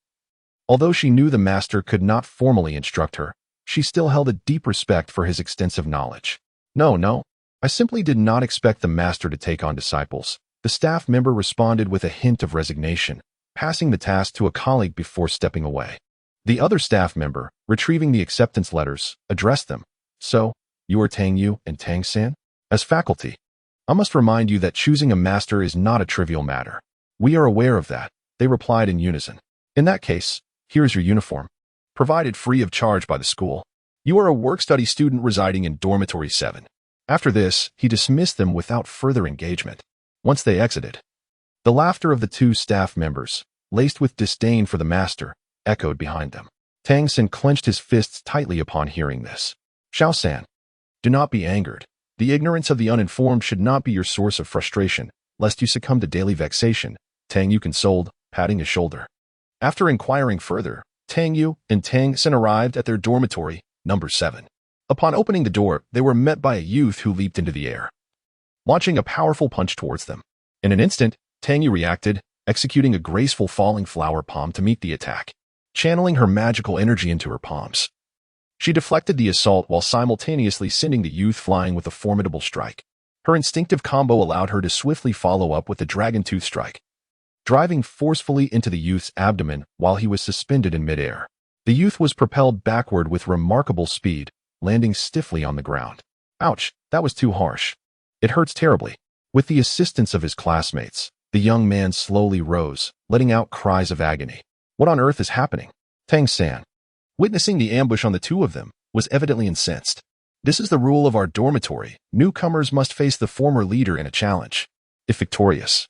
S1: Although she knew the master could not formally instruct her, she still held a deep respect for his extensive knowledge. No, I simply did not expect the master to take on disciples. The staff member responded with a hint of resignation, passing the task to a colleague before stepping away. The other staff member, retrieving the acceptance letters, addressed them. So, you are Tang Yu and Tang San? As faculty, I must remind you that choosing a master is not a trivial matter. We are aware of that, they replied in unison. In that case, here is your uniform, provided free of charge by the school. You are a work-study student residing in Dormitory 7. After this, he dismissed them without further engagement. Once they exited, the laughter of the two staff members, laced with disdain for the master, echoed behind them. Tang San clenched his fists tightly upon hearing this. Xiao San, do not be angered. The ignorance of the uninformed should not be your source of frustration, lest you succumb to daily vexation, Tang Yu consoled, patting his shoulder. After inquiring further, Tang Yu and Tang San arrived at their dormitory, number 7. Upon opening the door, they were met by a youth who leaped into the air, launching a powerful punch towards them. In an instant, Tang Yu reacted, executing a graceful falling flower palm to meet the attack, channeling her magical energy into her palms. She deflected the assault while simultaneously sending the youth flying with a formidable strike. Her instinctive combo allowed her to swiftly follow up with the dragon tooth strike, driving forcefully into the youth's abdomen while he was suspended in midair. The youth was propelled backward with remarkable speed, landing stiffly on the ground. Ouch, that was too harsh. It hurts terribly. With the assistance of his classmates, the young man slowly rose, letting out cries of agony. What on earth is happening? Tang San, witnessing the ambush on the two of them, was evidently incensed. This is the rule of our dormitory. Newcomers must face the former leader in a challenge. If victorious,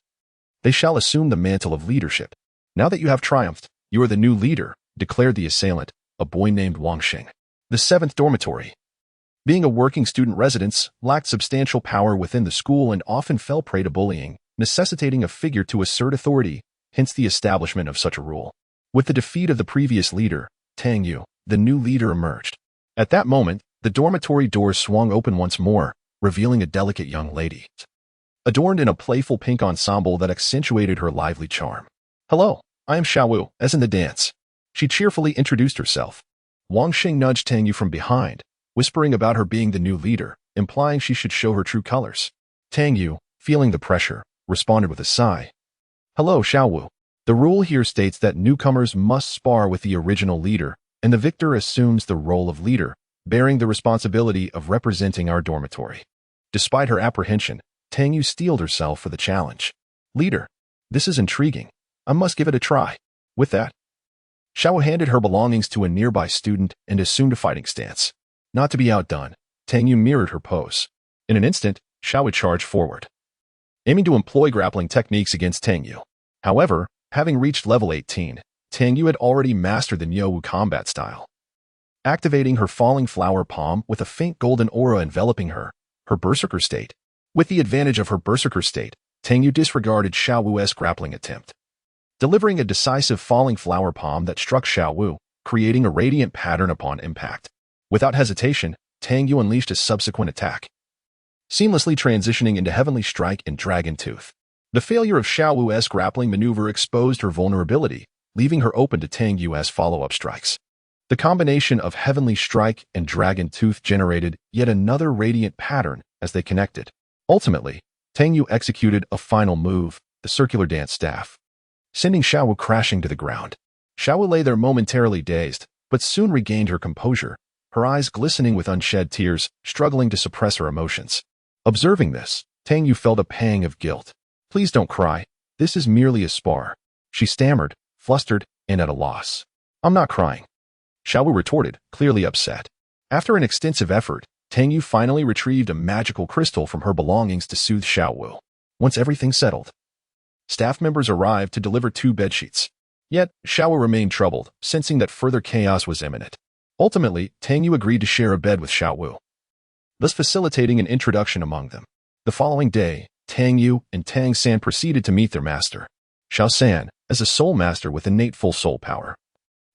S1: they shall assume the mantle of leadership. Now that you have triumphed, you are the new leader, declared the assailant, a boy named Wang Xing. The 7th dormitory, being a working student residence, lacked substantial power within the school and often fell prey to bullying, necessitating a figure to assert authority, hence the establishment of such a rule. With the defeat of the previous leader, Tang Yu, the new leader emerged. At that moment, the dormitory doors swung open once more, revealing a delicate young lady, adorned in a playful pink ensemble that accentuated her lively charm. Hello, I am Xiaowu, as in the dance. She cheerfully introduced herself. Wang Xing nudged Tang Yu from behind, whispering about her being the new leader, implying she should show her true colors. Tang Yu, feeling the pressure, responded with a sigh. Hello, Xiaowu. The rule here states that newcomers must spar with the original leader, and the victor assumes the role of leader, bearing the responsibility of representing our dormitory. Despite her apprehension, Tang Yu steeled herself for the challenge. Leader, this is intriguing. I must give it a try. With that, Xiaowu handed her belongings to a nearby student and assumed a fighting stance. Not to be outdone, Tang Yu mirrored her pose. In an instant, Xiaowu charged forward, aiming to employ grappling techniques against Tang Yu. However, having reached level 18, Tang Yu had already mastered the Nyowu combat style. Activating her falling flower palm with a faint golden aura enveloping her berserker state. With the advantage of her berserker state, Tang Yu disregarded Xiaowu's grappling attempt, delivering a decisive falling flower palm that struck Xiaowu, creating a radiant pattern upon impact. Without hesitation, Tang Yu unleashed a subsequent attack, seamlessly transitioning into Heavenly Strike and Dragon Tooth. The failure of Xiaowu's grappling maneuver exposed her vulnerability, leaving her open to Tang Yu's follow-up strikes. The combination of Heavenly Strike and Dragon Tooth generated yet another radiant pattern as they connected. Ultimately, Tang Yu executed a final move, the circular dance staff, sending Xiaowu crashing to the ground. Xiaowu lay there momentarily dazed, but soon regained her composure, her eyes glistening with unshed tears, struggling to suppress her emotions. Observing this, Tang Yu felt a pang of guilt. Please don't cry. This is merely a spar. She stammered, flustered, and at a loss. I'm not crying, Xiaowu retorted, clearly upset. After an extensive effort, Tang Yu finally retrieved a magical crystal from her belongings to soothe Xiaowu. Once everything settled, staff members arrived to deliver 2 bedsheets. Yet, Xiaowu remained troubled, sensing that further chaos was imminent. Ultimately, Tang Yu agreed to share a bed with Xiaowu, thus facilitating an introduction among them. The following day, Tang Yu and Tang San proceeded to meet their master. Xiao San, as a soul master with innate full soul power.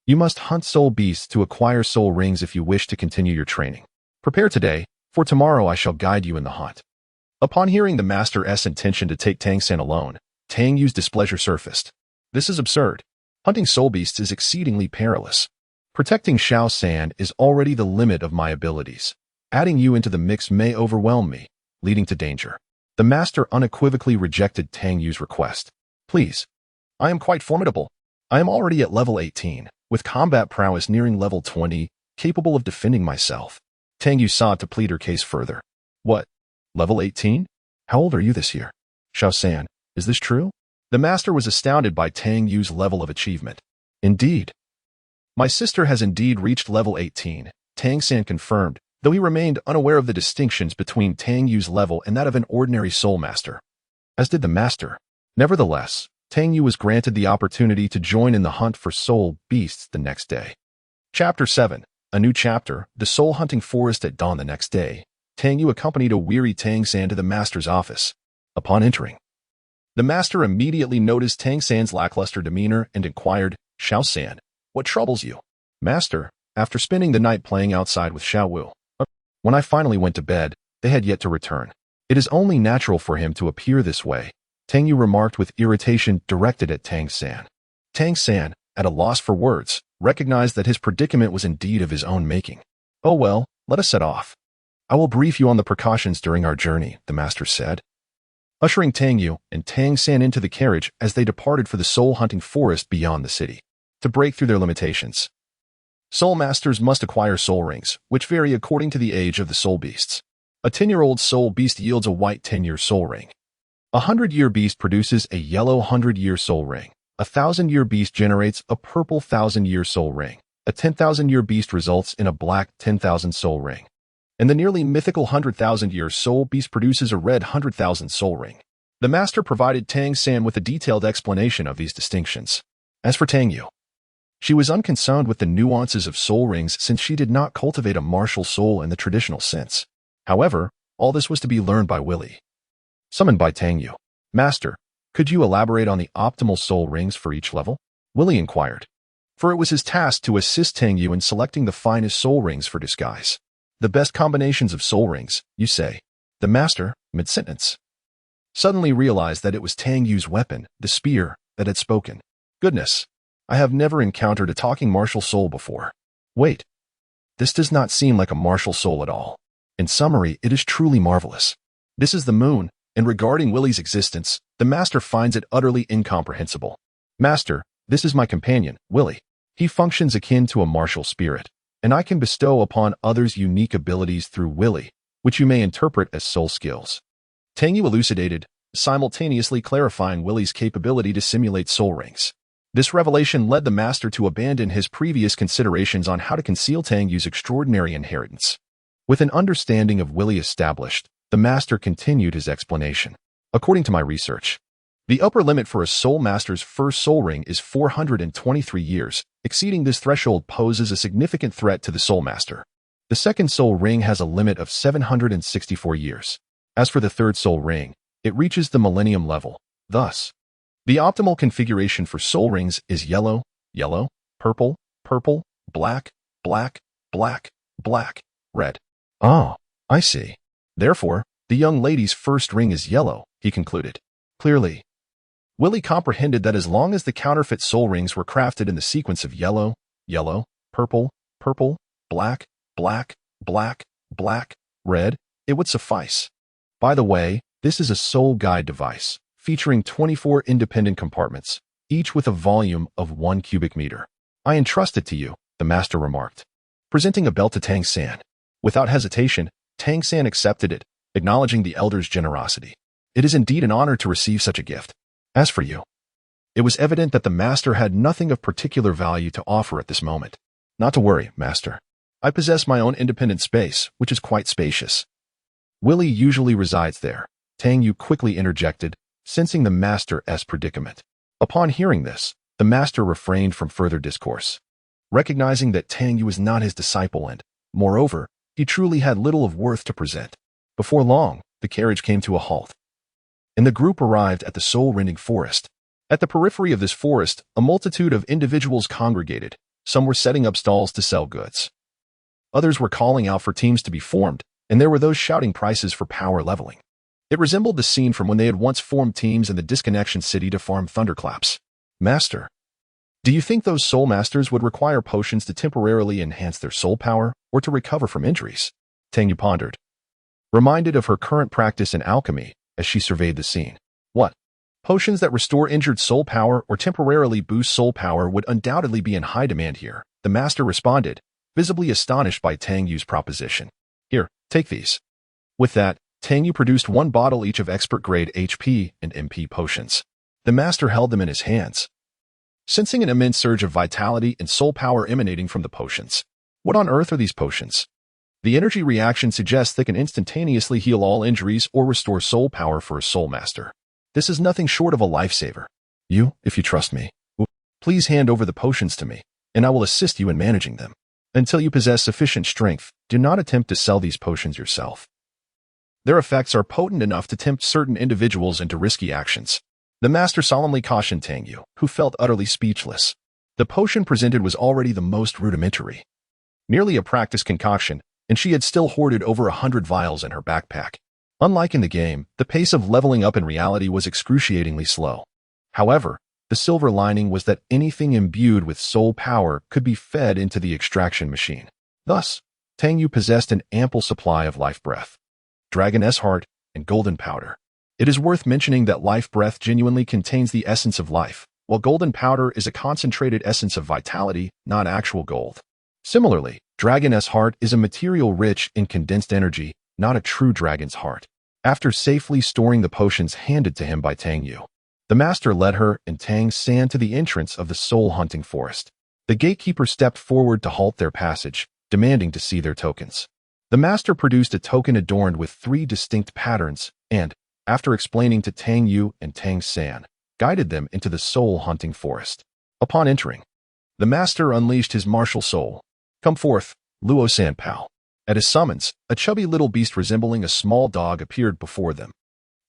S1: You must hunt soul beasts to acquire soul rings if you wish to continue your training. Prepare today, for tomorrow I shall guide you in the hunt. Upon hearing the master's intention to take Tang San alone, Tang Yu's displeasure surfaced. This is absurd. Hunting soul beasts is exceedingly perilous. Protecting Xiao San is already the limit of my abilities. Adding you into the mix may overwhelm me, leading to danger. The master unequivocally rejected Tang Yu's request. Please. I am quite formidable. I am already at level 18, with combat prowess nearing level 20, capable of defending myself. Tang Yu sought to plead her case further. What? Level 18? How old are you this year? Xiao San, is this true? The master was astounded by Tang Yu's level of achievement. Indeed. My sister has indeed reached level 18, Tang San confirmed, though he remained unaware of the distinctions between Tang Yu's level and that of an ordinary soul master. As did the master. Nevertheless, Tang Yu was granted the opportunity to join in the hunt for soul beasts the next day. Chapter 7. A new chapter, the soul hunting forest at dawn the next day. Tang Yu accompanied a weary Tang San to the master's office. Upon entering, the master immediately noticed Tang San's lackluster demeanor and inquired, Xiao San, what troubles you? Master, after spending the night playing outside with Xiao Wu, when I finally went to bed, they had yet to return. It is only natural for him to appear this way, Tang Yu remarked with irritation directed at Tang San. Tang San, at a loss for words, recognized that his predicament was indeed of his own making. Oh well, let us set off. I will brief you on the precautions during our journey, the master said, ushering Tang Yu and Tang San into the carriage as they departed for the soul-hunting forest beyond the city. To break through their limitations, soul masters must acquire soul rings, which vary according to the age of the soul beasts. A 10-year-old soul beast yields a white 10-year soul ring. A 100-year beast produces a yellow 100-year soul ring. A 1,000-year beast generates a purple 1,000-year soul ring. A 10,000-year beast results in a black 10,000 soul ring. And the nearly mythical 100,000-year soul beast produces a red 100,000 soul ring. The master provided Tang San with a detailed explanation of these distinctions. As for Tang Yu, she was unconcerned with the nuances of soul rings since she did not cultivate a martial soul in the traditional sense. However, all this was to be learned by Willie. Summoned by Tang Yu. Master, could you elaborate on the optimal soul rings for each level? Willie inquired. For it was his task to assist Tang Yu in selecting the finest soul rings for disguise. The best combinations of soul rings, you say. The master, mid-sentence, suddenly realized that it was Tang Yu's weapon, the spear, that had spoken. Goodness, I have never encountered a talking martial soul before. Wait, this does not seem like a martial soul at all. In summary, it is truly marvelous. This is the moon, and regarding Willie's existence, the master finds it utterly incomprehensible. Master, this is my companion, Willie. He functions akin to a martial spirit, and I can bestow upon others unique abilities through Willie, which you may interpret as soul skills. Tang Yu elucidated, simultaneously clarifying Willie's capability to simulate soul rings. This revelation led the master to abandon his previous considerations on how to conceal Tang Yu's extraordinary inheritance. With an understanding of Willie established, the master continued his explanation. According to my research, the upper limit for a soul master's first soul ring is 423 years. Exceeding this threshold poses a significant threat to the soul master. The second soul ring has a limit of 764 years. As for the third soul ring, it reaches the millennium level. Thus, the optimal configuration for soul rings is yellow, yellow, purple, purple, black, black, black, black, red. Ah, I see. Therefore, the young lady's first ring is yellow, he concluded. Clearly, Willie comprehended that as long as the counterfeit soul rings were crafted in the sequence of yellow, yellow, purple, purple, black, black, black, black, red, it would suffice. By the way, this is a soul guide device, featuring 24 independent compartments, each with a volume of 1 cubic meter. I entrust it to you, the master remarked, presenting a belt to Tang San. Without hesitation, Tang San accepted it, acknowledging the elder's generosity. It is indeed an honor to receive such a gift. As for you, it was evident that the master had nothing of particular value to offer at this moment. Not to worry, master. I possess my own independent space, which is quite spacious. Willie usually resides there, Tang Yu quickly interjected, sensing the master's predicament. Upon hearing this, the master refrained from further discourse, recognizing that Tang Yu was not his disciple and, moreover, he truly had little of worth to present. Before long, the carriage came to a halt, and the group arrived at the soul-rending forest. At the periphery of this forest, a multitude of individuals congregated. Some were setting up stalls to sell goods. Others were calling out for teams to be formed, and there were those shouting prices for power leveling. It resembled the scene from when they had once formed teams in the Disconnection City to farm thunderclaps. Master, do you think those soul masters would require potions to temporarily enhance their soul power or to recover from injuries? Tang Yu pondered, reminded of her current practice in alchemy as she surveyed the scene. What? Potions that restore injured soul power or temporarily boost soul power would undoubtedly be in high demand here, the master responded, visibly astonished by Tang Yu's proposition. Here, take these. With that, Tang Yu produced 1 bottle each of expert-grade HP and MP potions. The master held them in his hands, sensing an immense surge of vitality and soul power emanating from the potions. What on earth are these potions? The energy reaction suggests they can instantaneously heal all injuries or restore soul power for a soul master. This is nothing short of a lifesaver. You, if you trust me, please hand over the potions to me, and I will assist you in managing them. Until you possess sufficient strength, do not attempt to sell these potions yourself. Their effects are potent enough to tempt certain individuals into risky actions. The master solemnly cautioned Tang Yu, who felt utterly speechless. The potion presented was already the most rudimentary, merely a practice concoction, and she had still hoarded over 100 vials in her backpack. Unlike in the game, the pace of leveling up in reality was excruciatingly slow. However, the silver lining was that anything imbued with soul power could be fed into the extraction machine. Thus, Tang Yu possessed an ample supply of life breath, dragon's heart, and golden powder. It is worth mentioning that life breath genuinely contains the essence of life, while golden powder is a concentrated essence of vitality, not actual gold. Similarly, dragon's heart is a material rich in condensed energy, not a true dragon's heart. After safely storing the potions handed to him by Tang Yu, the master led her and Tang San to the entrance of the soul-hunting forest. The gatekeeper stepped forward to halt their passage, demanding to see their tokens. The master produced a token adorned with 3 distinct patterns and, after explaining to Tang Yu and Tang San, guided them into the soul-hunting forest. Upon entering, the master unleashed his martial soul. Come forth, Luo Sanpao. At his summons, a chubby little beast resembling a small dog appeared before them.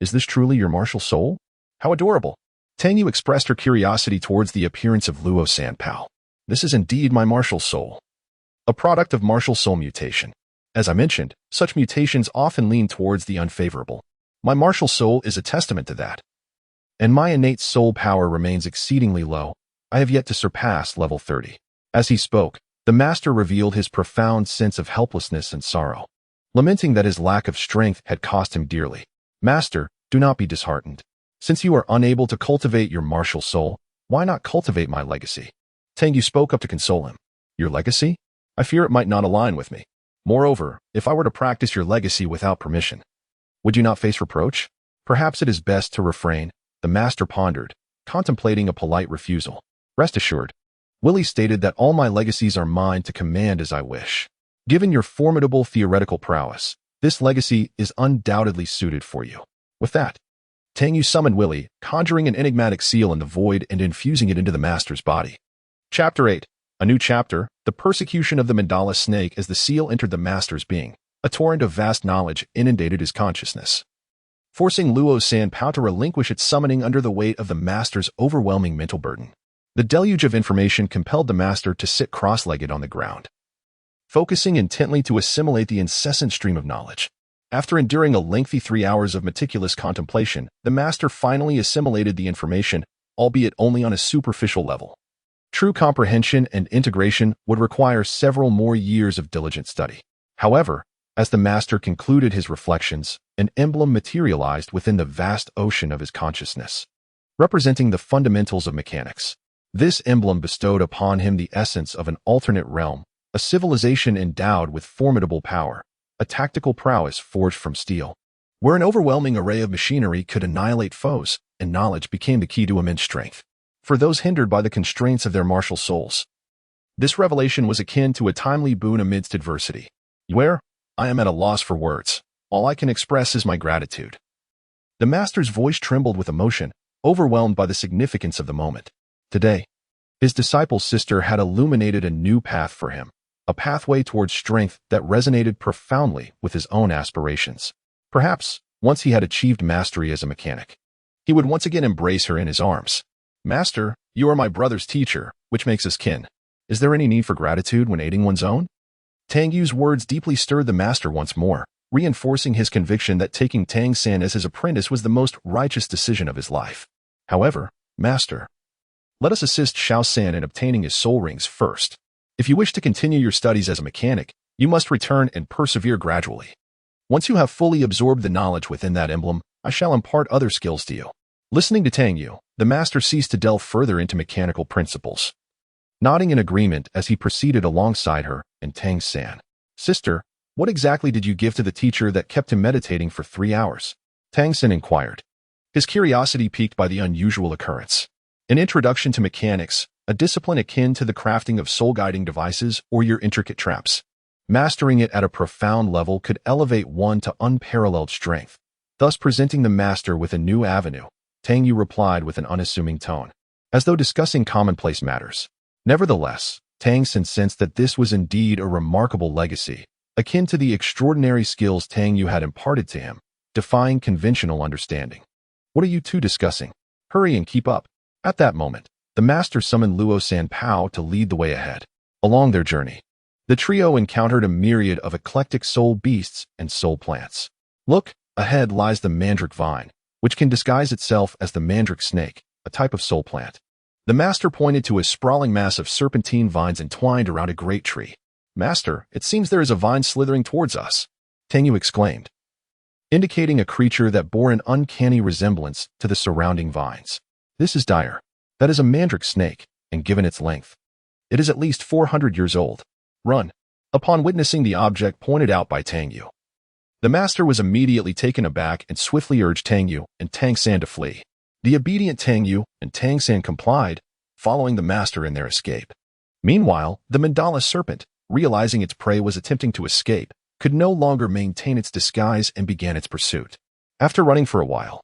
S1: Is this truly your martial soul? How adorable! Tang Yu expressed her curiosity towards the appearance of Luo Sanpao. This is indeed my martial soul, a product of martial soul mutation. As I mentioned, such mutations often lean towards the unfavorable. My martial soul is a testament to that. And my innate soul power remains exceedingly low. I have yet to surpass level 30. As he spoke, the master revealed his profound sense of helplessness and sorrow, lamenting that his lack of strength had cost him dearly. Master, do not be disheartened. Since you are unable to cultivate your martial soul, why not cultivate my legacy? Tang Yu spoke up to console him. Your legacy? I fear it might not align with me. Moreover, if I were to practice your legacy without permission, would you not face reproach? Perhaps it is best to refrain, the master pondered, contemplating a polite refusal. Rest assured, Willie stated that all my legacies are mine to command as I wish. Given your formidable theoretical prowess, this legacy is undoubtedly suited for you. With that, Tang Yu summoned Willie, conjuring an enigmatic seal in the void and infusing it into the master's body. Chapter 8. A new chapter, the persecution of the mandala snake. As the seal entered the master's being, a torrent of vast knowledge inundated his consciousness, forcing Luo Sanpao to relinquish its summoning under the weight of the master's overwhelming mental burden. The deluge of information compelled the master to sit cross-legged on the ground, focusing intently to assimilate the incessant stream of knowledge. After enduring a lengthy 3 hours of meticulous contemplation, the master finally assimilated the information, albeit only on a superficial level. True comprehension and integration would require several more years of diligent study. However, as the master concluded his reflections, an emblem materialized within the vast ocean of his consciousness, representing the fundamentals of mechanics. This emblem bestowed upon him the essence of an alternate realm, a civilization endowed with formidable power, a tactical prowess forged from steel, where an overwhelming array of machinery could annihilate foes, and knowledge became the key to immense strength. For those hindered by the constraints of their martial souls, this revelation was akin to a timely boon amidst adversity. Where I am at a loss for words. All I can express is my gratitude. The master's voice trembled with emotion, overwhelmed by the significance of the moment. Today, his disciple's sister had illuminated a new path for him, a pathway towards strength that resonated profoundly with his own aspirations. Perhaps, once he had achieved mastery as a mechanic, he would once again embrace her in his arms. Master, you are my brother's teacher, which makes us kin. Is there any need for gratitude when aiding one's own? Tang Yu's words deeply stirred the master once more, reinforcing his conviction that taking Tang San as his apprentice was the most righteous decision of his life. However, Master, let us assist Xiao San in obtaining his soul rings first. If you wish to continue your studies as a mechanic, you must return and persevere gradually. Once you have fully absorbed the knowledge within that emblem, I shall impart other skills to you. Listening to Tang Yu, the master ceased to delve further into mechanical principles, nodding in agreement as he proceeded alongside her and Tang San. Sister, what exactly did you give to the teacher that kept him meditating for 3 hours? Tang San inquired, his curiosity piqued by the unusual occurrence. An introduction to mechanics, a discipline akin to the crafting of soul-guiding devices or your intricate traps. Mastering it at a profound level could elevate one to unparalleled strength, thus presenting the master with a new avenue. Tang Yu replied with an unassuming tone, as though discussing commonplace matters. Nevertheless, Tang San sensed that this was indeed a remarkable legacy, akin to the extraordinary skills Tang Yu had imparted to him, defying conventional understanding. What are you two discussing? Hurry and keep up. At that moment, the master summoned Luo Sanpao to lead the way ahead. Along their journey, the trio encountered a myriad of eclectic soul beasts and soul plants. Look, ahead lies the mandrake vine, which can disguise itself as the mandrake snake, a type of soul plant. The master pointed to a sprawling mass of serpentine vines entwined around a great tree. Master, it seems there is a vine slithering towards us, Tang Yu exclaimed, indicating a creature that bore an uncanny resemblance to the surrounding vines. This is dire. That is a mandrake snake, and given its length, it is at least 400 years old. Run. Upon witnessing the object pointed out by Tang Yu, the master was immediately taken aback and swiftly urged Tang Yu and Tang San to flee. The obedient Tang Yu and Tang San complied, following the master in their escape. Meanwhile, the mandala serpent, realizing its prey was attempting to escape, could no longer maintain its disguise and began its pursuit. After running for a while,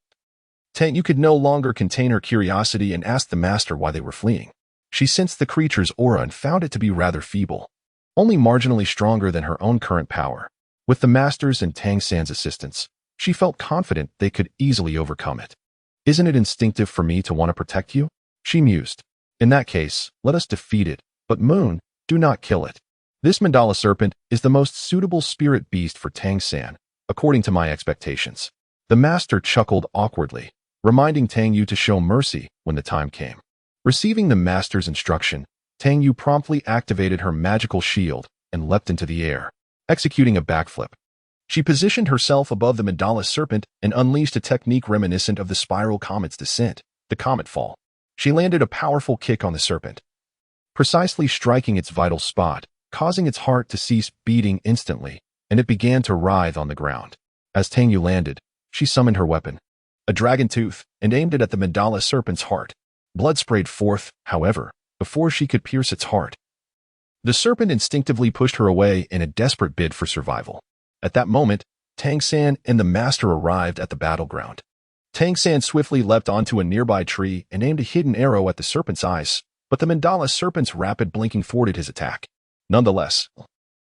S1: Tang Yu could no longer contain her curiosity and asked the master why they were fleeing. She sensed the creature's aura and found it to be rather feeble, only marginally stronger than her own current power. With the master's and Tang San's assistance, she felt confident they could easily overcome it. Isn't it instinctive for me to want to protect you? She mused. In that case, let us defeat it, but Moon, do not kill it. This mandala serpent is the most suitable spirit beast for Tang San, according to my expectations. The master chuckled awkwardly, reminding Tang Yu to show mercy when the time came. Receiving the master's instruction, Tang Yu promptly activated her magical shield and leapt into the air, executing a backflip. She positioned herself above the mandala serpent and unleashed a technique reminiscent of the spiral comet's descent, the comet fall. She landed a powerful kick on the serpent, precisely striking its vital spot, causing its heart to cease beating instantly, and it began to writhe on the ground. As Tang Yu landed, she summoned her weapon, a dragon tooth, and aimed it at the mandala serpent's heart. Blood sprayed forth, however, before she could pierce its heart. The serpent instinctively pushed her away in a desperate bid for survival. At that moment, Tang San and the master arrived at the battleground. Tang San swiftly leapt onto a nearby tree and aimed a hidden arrow at the serpent's eyes, but the mandala serpent's rapid blinking thwarted his attack. Nonetheless,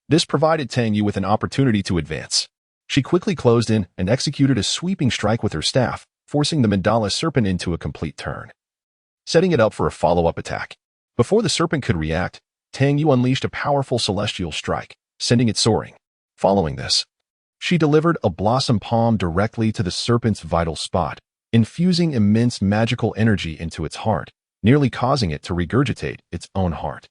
S1: this provided Tang Yu with an opportunity to advance. She quickly closed in and executed a sweeping strike with her staff, forcing the mandala serpent into a complete turn, setting it up for a follow-up attack. Before the serpent could react, Tang Yu unleashed a powerful celestial strike, sending it soaring. Following this, she delivered a blossom palm directly to the serpent's vital spot, infusing immense magical energy into its heart, nearly causing it to regurgitate its own heart.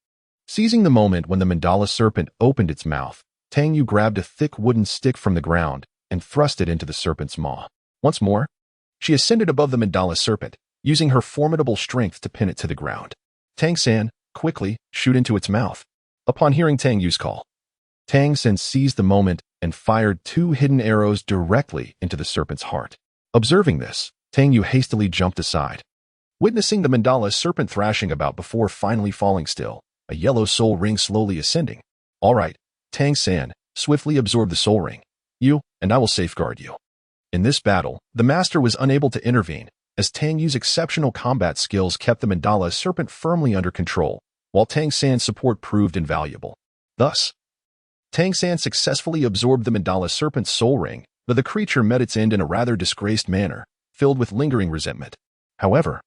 S1: Seizing the moment when the mandala serpent opened its mouth, Tang Yu grabbed a thick wooden stick from the ground and thrust it into the serpent's maw. Once more, she ascended above the mandala serpent, using her formidable strength to pin it to the ground. Tang San, quickly, shoot into its mouth. Upon hearing Tang Yu's call, Tang San seized the moment and fired 2 hidden arrows directly into the serpent's heart. Observing this, Tang Yu hastily jumped aside. Witnessing the mandala serpent thrashing about before finally falling still, a yellow soul ring slowly ascending. All right, Tang San, swiftly absorb the soul ring. You, and I will safeguard you. In this battle, the master was unable to intervene, as Tang Yu's exceptional combat skills kept the mandala serpent firmly under control, while Tang San's support proved invaluable. Thus, Tang San successfully absorbed the mandala serpent's soul ring, but the creature met its end in a rather disgraced manner, filled with lingering resentment. However,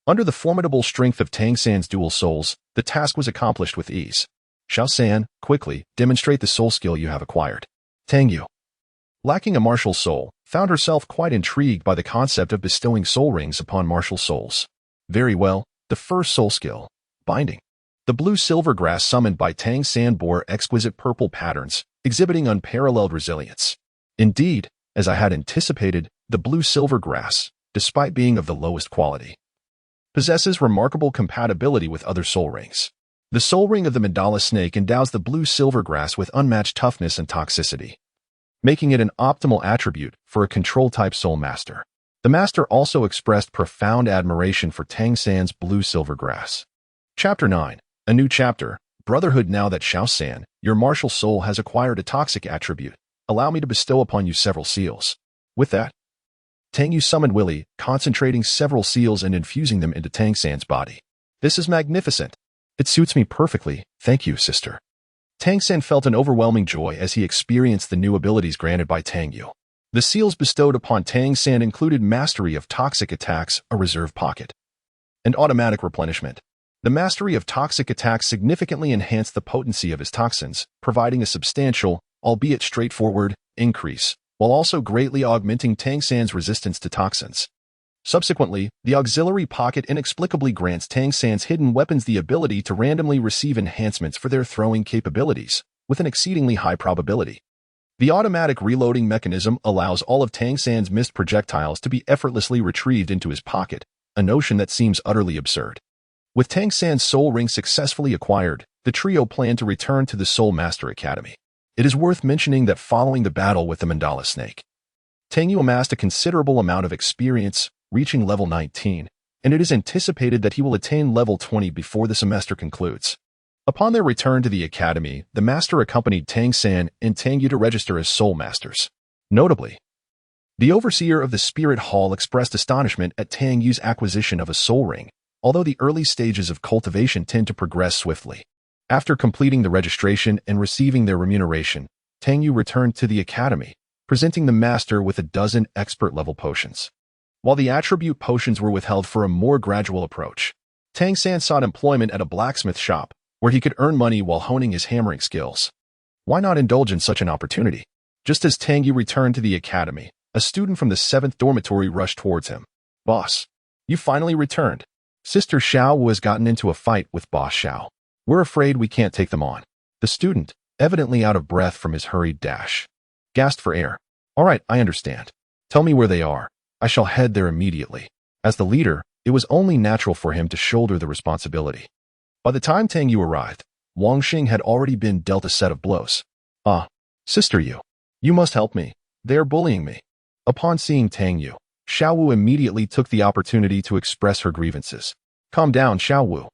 S1: Under the formidable strength of Tang San's dual souls, the task was accomplished with ease. Xiao San, quickly, demonstrate the soul skill you have acquired. Tang Yu, lacking a martial soul, found herself quite intrigued by the concept of bestowing soul rings upon martial souls. Very well, the first soul skill, binding. The blue-silver grass summoned by Tang San bore exquisite purple patterns, exhibiting unparalleled resilience. Indeed, as I had anticipated, the blue-silver grass, despite being of the lowest quality, possesses remarkable compatibility with other soul rings. The soul ring of the mandala snake endows the blue-silver grass with unmatched toughness and toxicity, making it an optimal attribute for a control-type soul master. The master also expressed profound admiration for Tang San's blue-silver grass. Chapter 9. A new chapter. Brotherhood. Now that Xiao San, your martial soul has acquired a toxic attribute, allow me to bestow upon you several seals. With that, Tang Yu summoned Willy, concentrating several seals and infusing them into Tang San's body. This is magnificent. It suits me perfectly, thank you, sister. Tang San felt an overwhelming joy as he experienced the new abilities granted by Tang Yu. The seals bestowed upon Tang San included mastery of toxic attacks, a reserve pocket, and automatic replenishment. The mastery of toxic attacks significantly enhanced the potency of his toxins, providing a substantial, albeit straightforward, increase, while also greatly augmenting Tang San's resistance to toxins. Subsequently, the auxiliary pocket inexplicably grants Tang San's hidden weapons the ability to randomly receive enhancements for their throwing capabilities, with an exceedingly high probability. The automatic reloading mechanism allows all of Tang San's missed projectiles to be effortlessly retrieved into his pocket, a notion that seems utterly absurd. With Tang San's soul ring successfully acquired, the trio planned to return to the Soul Master Academy. It is worth mentioning that following the battle with the mandala snake, Tang Yu amassed a considerable amount of experience, reaching level 19, and it is anticipated that he will attain level 20 before the semester concludes. Upon their return to the academy, the master accompanied Tang San and Tang Yu to register as soul masters. Notably, the overseer of the Spirit Hall expressed astonishment at Tang Yu's acquisition of a soul ring, although the early stages of cultivation tend to progress swiftly. After completing the registration and receiving their remuneration, Tang Yu returned to the academy, presenting the master with a dozen expert-level potions. While the attribute potions were withheld for a more gradual approach, Tang San sought employment at a blacksmith shop, where he could earn money while honing his hammering skills. Why not indulge in such an opportunity? Just as Tang Yu returned to the academy, a student from the 7th dormitory rushed towards him. Boss, you finally returned. Sister Xiao Wu has gotten into a fight with Boss Xiao. We're afraid we can't take them on. The student, evidently out of breath from his hurried dash, gasped for air. All right, I understand. Tell me where they are. I shall head there immediately. As the leader, it was only natural for him to shoulder the responsibility. By the time Tang Yu arrived, Wang Xing had already been dealt a set of blows. Ah, Sister Yu, you must help me. They are bullying me. Upon seeing Tang Yu, Xiao Wu immediately took the opportunity to express her grievances. Calm down, Xiao Wu.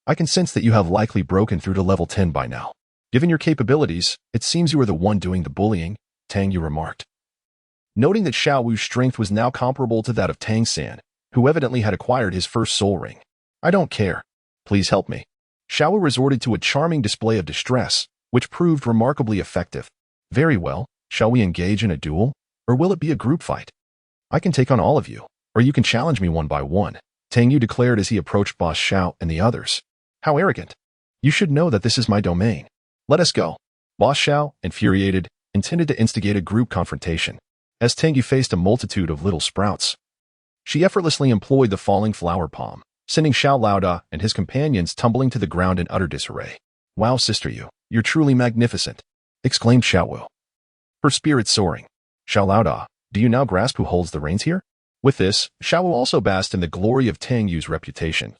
S1: I can sense that you have likely broken through to level 10 by now. Given your capabilities, it seems you are the one doing the bullying, Tang Yu remarked. Noting that Xiao Wu's strength was now comparable to that of Tang San, who evidently had acquired his first soul ring. I don't care. Please help me. Xiao Wu resorted to a charming display of distress, which proved remarkably effective. Very well, shall we engage in a duel, or will it be a group fight? I can take on all of you, or you can challenge me one by one, Tang Yu declared as he approached Boss Xiao and the others. How arrogant. You should know that this is my domain. Let us go. Boss Xiao, infuriated, intended to instigate a group confrontation. As Tang Yu faced a multitude of little sprouts, she effortlessly employed the falling flower palm, sending Xiao Laoda and his companions tumbling to the ground in utter disarray. Wow, Sister Yu, you're truly magnificent, exclaimed Xiao Wu, her spirit soaring. Xiao Laoda, do you now grasp who holds the reins here? With this, Xiao Wu also basked in the glory of Tang Yu's reputation,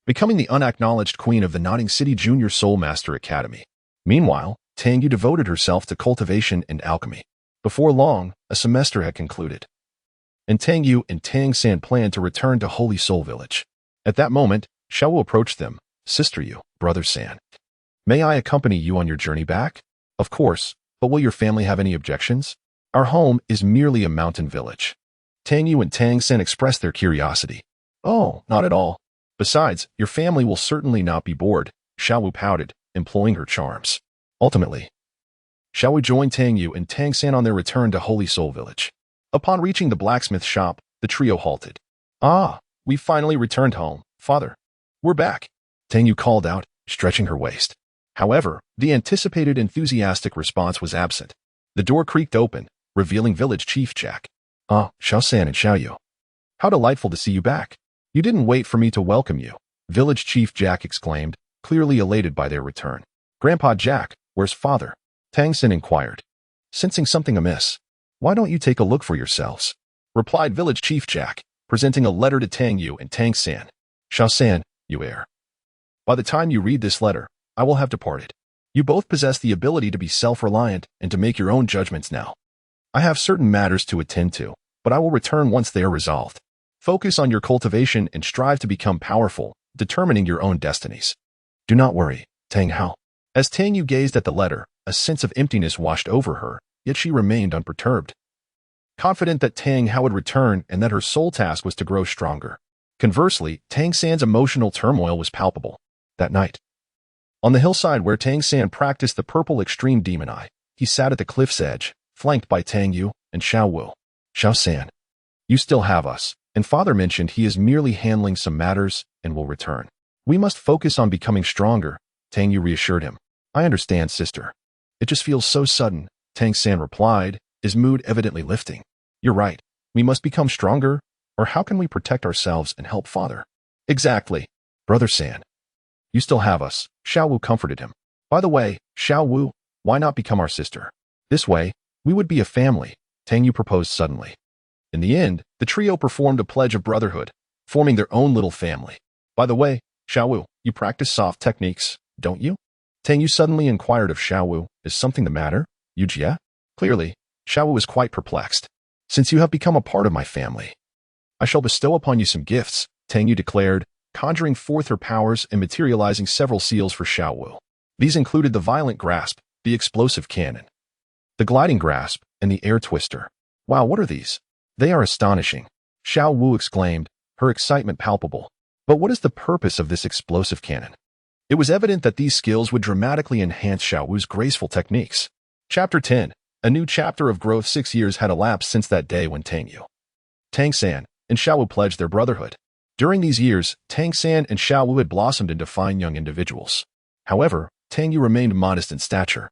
S1: becoming the unacknowledged queen of the Nodding City Junior Soul Master Academy. Meanwhile, Tang Yu devoted herself to cultivation and alchemy. Before long, a semester had concluded, and Tang Yu and Tang San planned to return to Holy Soul Village. At that moment, Xiao Wu approached them. Sister Yu, Brother San, may I accompany you on your journey back? Of course, but will your family have any objections? Our home is merely a mountain village. Tang Yu and Tang San expressed their curiosity. Oh, not at all. Besides, your family will certainly not be bored, Xiao Wu pouted, employing her charms. Ultimately, Xiao Wu joined Tang Yu and Tang San on their return to Holy Soul Village. Upon reaching the blacksmith shop, the trio halted. Ah, We finally returned home, father. We're back, Tang Yu called out, stretching her waist. However, the anticipated enthusiastic response was absent. The door creaked open, revealing Village Chief Jack. Ah, Xiao-san and Xiao-yu. How delightful to see you back. You didn't wait for me to welcome you, Village Chief Jack exclaimed, clearly elated by their return. Grandpa Jack, where's father? Tang Sin inquired. Sensing something amiss. Why don't you take a look for yourselves? Replied Village Chief Jack, presenting a letter to Tang Yu and Tang San. Xiao-san, you heir. By the time you read this letter, I will have departed. You both possess the ability to be self-reliant and to make your own judgments now. I have certain matters to attend to, but I will return once they are resolved. Focus on your cultivation and strive to become powerful, determining your own destinies. Do not worry, Tang Hao. As Tang Yu gazed at the letter, a sense of emptiness washed over her, yet she remained unperturbed. Confident that Tang Hao would return and that her sole task was to grow stronger. Conversely, Tang San's emotional turmoil was palpable. That night, on the hillside where Tang San practiced the purple extreme demon eye, he sat at the cliff's edge, flanked by Tang Yu and Xiao Wu. Xiao-san, you still have us, and father mentioned he is merely handling some matters and will return. We must focus on becoming stronger, Tang Yu reassured him. I understand, sister. It just feels so sudden, Tang San replied, his mood evidently lifting. You're right. We must become stronger, or how can we protect ourselves and help father? Exactly. Brother San. You still have us, Xiao Wu comforted him. By the way, Xiao Wu, why not become our sister? This way, we would be a family, Tang Yu proposed suddenly. In the end, the trio performed a pledge of brotherhood, forming their own little family. By the way, Xiao Wu, you practice soft techniques, don't you? Tang Yu suddenly inquired of Xiao Wu, is something the matter, Yu Jia? Clearly, Xiao Wu was quite perplexed. Since you have become a part of my family, I shall bestow upon you some gifts, Tang Yu declared, conjuring forth her powers and materializing several seals for Xiao Wu. These included the violent grasp, the explosive cannon, the gliding grasp, and the air twister. Wow, what are these? They are astonishing, Xiao Wu exclaimed, her excitement palpable. But what is the purpose of this explosive cannon? It was evident that these skills would dramatically enhance Xiao Wu's graceful techniques. Chapter 10. A new chapter of growth. 6 years had elapsed since that day when Tang Yu, Tang San, and Xiao Wu pledged their brotherhood. During these years, Tang San and Xiao Wu had blossomed into fine young individuals. However, Tang Yu remained modest in stature.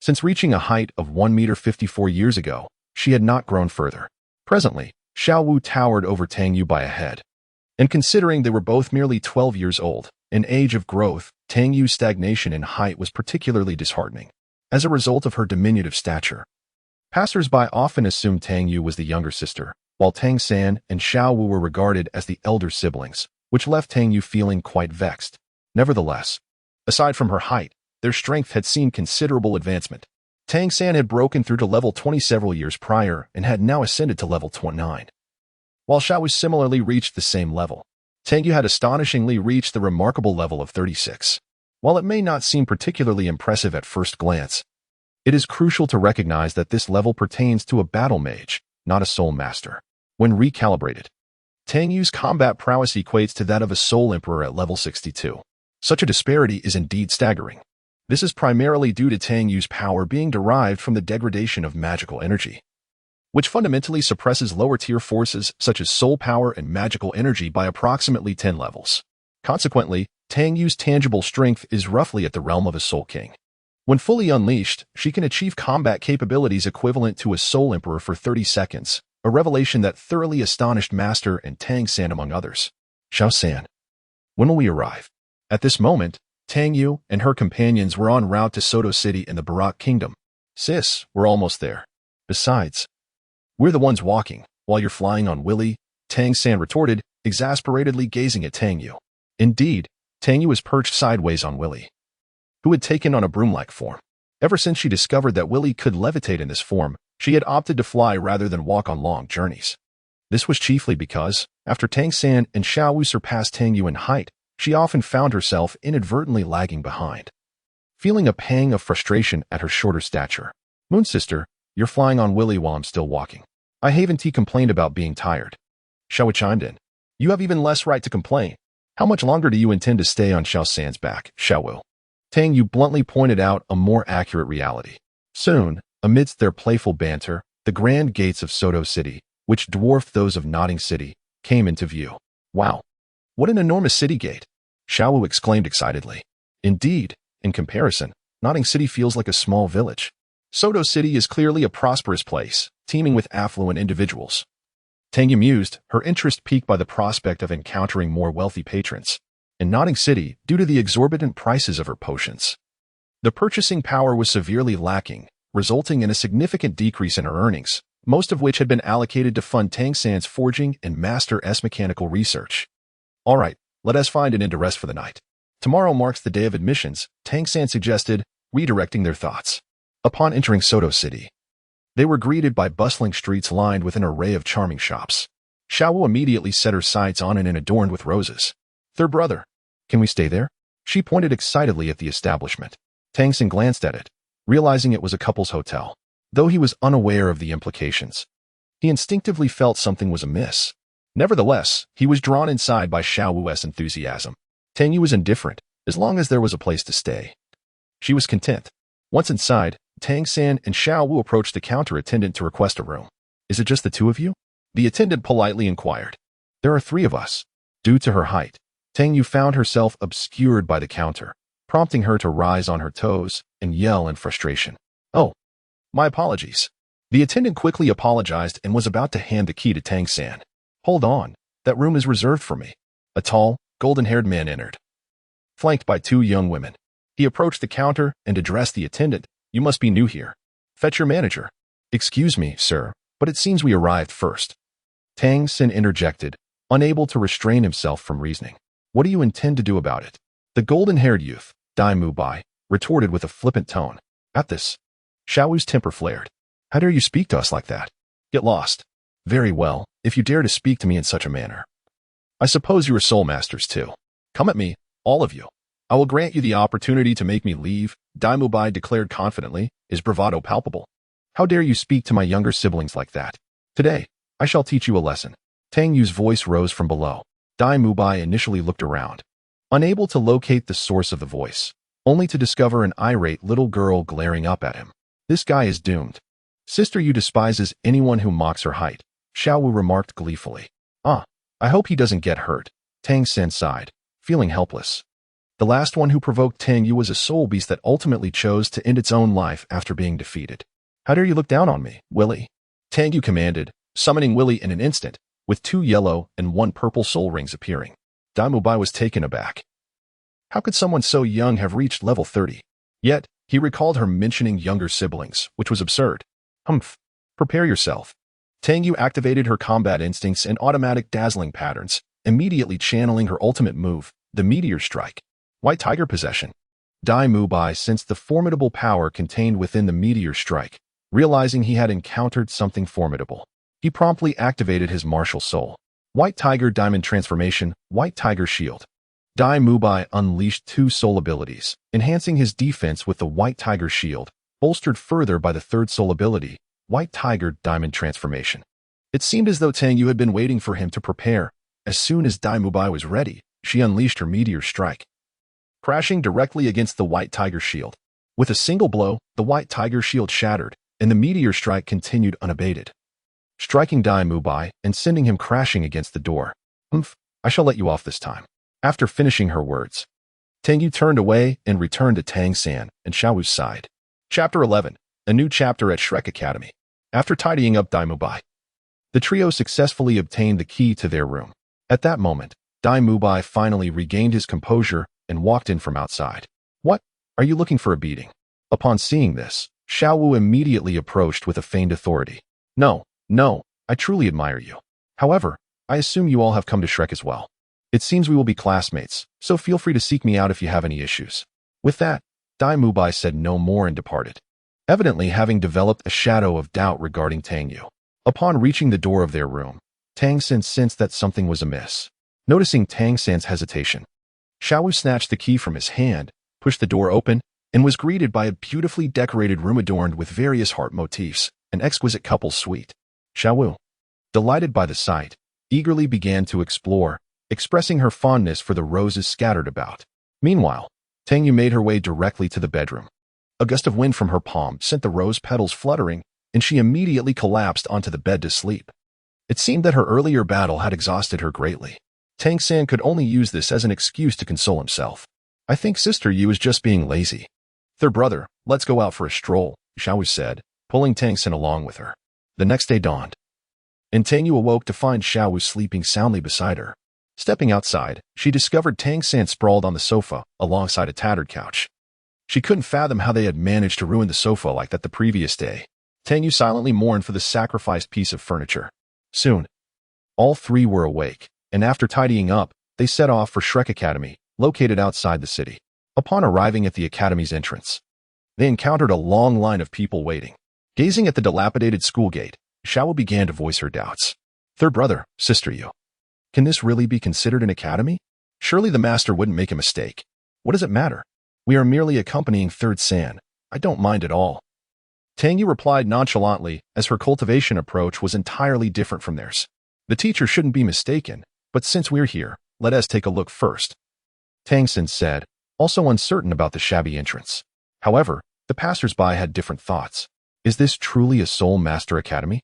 S1: Since reaching a height of 1 meter 54 years ago, she had not grown further. Presently, Xiao Wu towered over Tang Yu by a head. And considering they were both merely 12 years old, an age of growth, Tang Yu's stagnation in height was particularly disheartening. As a result of her diminutive stature, passers-by often assumed Tang Yu was the younger sister, while Tang San and Xiao Wu were regarded as the elder siblings, which left Tang Yu feeling quite vexed. Nevertheless, aside from her height, their strength had seen considerable advancement. Tang San had broken through to level 20 several years prior and had now ascended to level 29. While Xiao Wu similarly reached the same level, Tang Yu had astonishingly reached the remarkable level of 36. While it may not seem particularly impressive at first glance, it is crucial to recognize that this level pertains to a battle mage, not a soul master. When recalibrated, Tang Yu's combat prowess equates to that of a soul emperor at level 62. Such a disparity is indeed staggering. This is primarily due to Tang Yu's power being derived from the degradation of magical energy, which fundamentally suppresses lower-tier forces such as soul power and magical energy by approximately 10 levels. Consequently, Tang Yu's tangible strength is roughly at the realm of a Soul King. When fully unleashed, she can achieve combat capabilities equivalent to a Soul Emperor for 30 seconds, a revelation that thoroughly astonished Master and Tang San among others. Xiao-san, when will we arrive? At this moment, Tang Yu and her companions were en route to Soto City in the Barak Kingdom. Sis, we're almost there. Besides, we're the ones walking, while you're flying on Willy, Tang San retorted, exasperatedly gazing at Tang Yu. Indeed, Tang Yu was perched sideways on Willy, who had taken on a broom-like form. Ever since she discovered that Willy could levitate in this form, she had opted to fly rather than walk on long journeys. This was chiefly because, after Tang San and Xiao Wu surpassed Tang Yu in height, she often found herself inadvertently lagging behind, feeling a pang of frustration at her shorter stature. Moon Sister, you're flying on Willy while I'm still walking. I haven't complained about being tired. Xiao Wu chimed in. You have even less right to complain. How much longer do you intend to stay on Xiao San's back, Xiao Wu? Tang Yu bluntly pointed out a more accurate reality. Soon, amidst their playful banter, the grand gates of Soto City, which dwarfed those of Notting City, came into view. Wow, what an enormous city gate! Xiaowu exclaimed excitedly. Indeed, in comparison, Notting City feels like a small village. Soto City is clearly a prosperous place, teeming with affluent individuals. Tangyu mused, her interest piqued by the prospect of encountering more wealthy patrons in Notting City due to the exorbitant prices of her potions. The purchasing power was severely lacking, resulting in a significant decrease in her earnings, most of which had been allocated to fund Tang San's forging and Master S mechanical research. All right, let us find an inn to rest for the night. Tomorrow marks the day of admissions, Tang San suggested, redirecting their thoughts. Upon entering Soto City, they were greeted by bustling streets lined with an array of charming shops. Xiaowu immediately set her sights on an inn adorned with roses. Their brother. Can we stay there? She pointed excitedly at the establishment. Tang San glanced at it, realizing it was a couple's hotel. Though he was unaware of the implications, he instinctively felt something was amiss. Nevertheless, he was drawn inside by Xiaowu's enthusiasm. Tangyu was indifferent, as long as there was a place to stay. She was content. Once inside, Tang San and Xiaowu approached the counter attendant to request a room. Is it just the two of you? The attendant politely inquired. There are 3 of us. Due to her height, Tangyu found herself obscured by the counter, prompting her to rise on her toes and yell in frustration. Oh, my apologies. The attendant quickly apologized and was about to hand the key to Tang San. Hold on, that room is reserved for me. A tall, golden-haired man entered, flanked by 2 young women. He approached the counter and addressed the attendant. You must be new here. Fetch your manager. Excuse me, sir, but it seems we arrived first. Tang San interjected, unable to restrain himself from reasoning. What do you intend to do about it? The golden-haired youth, Dai Mubai, retorted with a flippant tone. At this, Xiaowu's temper flared. How dare you speak to us like that? Get lost. Very well, if you dare to speak to me in such a manner. I suppose you are soul masters too. Come at me, all of you. I will grant you the opportunity to make me leave, Dai Mubai declared confidently, his bravado palpable. How dare you speak to my younger siblings like that? Today, I shall teach you a lesson. Tang Yu's voice rose from below. Dai Mubai initially looked around, unable to locate the source of the voice, only to discover an irate little girl glaring up at him. This guy is doomed. Sister Yu despises anyone who mocks her height, Xiaowu remarked gleefully. I hope he doesn't get hurt. Tang San sighed, feeling helpless. The last one who provoked Tang Yu was a soul beast that ultimately chose to end its own life after being defeated. How dare you look down on me, Willy? Tang Yu commanded, summoning Willy in an instant, with 2 yellow and 1 purple soul rings appearing. Dai Mubai was taken aback. How could someone so young have reached level 30? Yet, he recalled her mentioning younger siblings, which was absurd. Humph. Prepare yourself. Tang Yu activated her combat instincts and automatic dazzling patterns, immediately channeling her ultimate move, the Meteor Strike. White Tiger Possession. Dai Mubai sensed the formidable power contained within the Meteor Strike, realizing he had encountered something formidable. He promptly activated his martial soul. White Tiger Diamond Transformation, White Tiger Shield. Dai Mubai unleashed 2 soul abilities, enhancing his defense with the White Tiger Shield, bolstered further by the 3rd soul ability, White Tiger Diamond Transformation. It seemed as though Tang Yu had been waiting for him to prepare. As soon as Dai Mubai was ready, she unleashed her Meteor Strike, crashing directly against the White Tiger Shield. With a single blow, the White Tiger Shield shattered, and the Meteor Strike continued unabated, striking Dai Mubai and sending him crashing against the door. Humph, I shall let you off this time. After finishing her words, Tang Yu turned away and returned to Tang San and Xiaowu's side. Chapter 11. A new chapter at Shrek Academy. After tidying up Dai Mubai, the trio successfully obtained the key to their room. At that moment, Dai Mubai finally regained his composure and walked in from outside. What? Are you looking for a beating? Upon seeing this, Xiaowu immediately approached with a feigned authority. No, I truly admire you. However, I assume you all have come to Shrek as well. It seems we will be classmates, so feel free to seek me out if you have any issues. With that, Dai Mubai said no more and departed, evidently having developed a shadow of doubt regarding Tang Yu. Upon reaching the door of their room, Tang San sensed that something was amiss. Noticing Tang San's hesitation, Xiaowu snatched the key from his hand, pushed the door open, and was greeted by a beautifully decorated room adorned with various heart motifs, an exquisite couple's suite. Xiaowu, delighted by the sight, eagerly began to explore, expressing her fondness for the roses scattered about. Meanwhile, Tang Yu made her way directly to the bedroom. A gust of wind from her palm sent the rose petals fluttering, and she immediately collapsed onto the bed to sleep. It seemed that her earlier battle had exhausted her greatly. Tang San could only use this as an excuse to console himself. I think Sister Yu is just being lazy. Third brother, let's go out for a stroll, Xiaowu said, pulling Tang San along with her. The next day dawned, and Tang Yu awoke to find Xiaowu sleeping soundly beside her. Stepping outside, she discovered Tang San sprawled on the sofa alongside a tattered couch. She couldn't fathom how they had managed to ruin the sofa like that the previous day. Tang Yu silently mourned for the sacrificed piece of furniture. Soon, all three were awake, and after tidying up, they set off for Shrek Academy, located outside the city. Upon arriving at the academy's entrance, they encountered a long line of people waiting. Gazing at the dilapidated school gate, Xiaowu began to voice her doubts. Third brother, Sister Yu, can this really be considered an academy? Surely the master wouldn't make a mistake. What does it matter? We are merely accompanying Third San. I don't mind at all. Tang Yu replied nonchalantly, as her cultivation approach was entirely different from theirs. The teacher shouldn't be mistaken, but since we're here, let us take a look first, Tang San said, also uncertain about the shabby entrance. However, the passers-by had different thoughts. Is this truly a Soul Master Academy?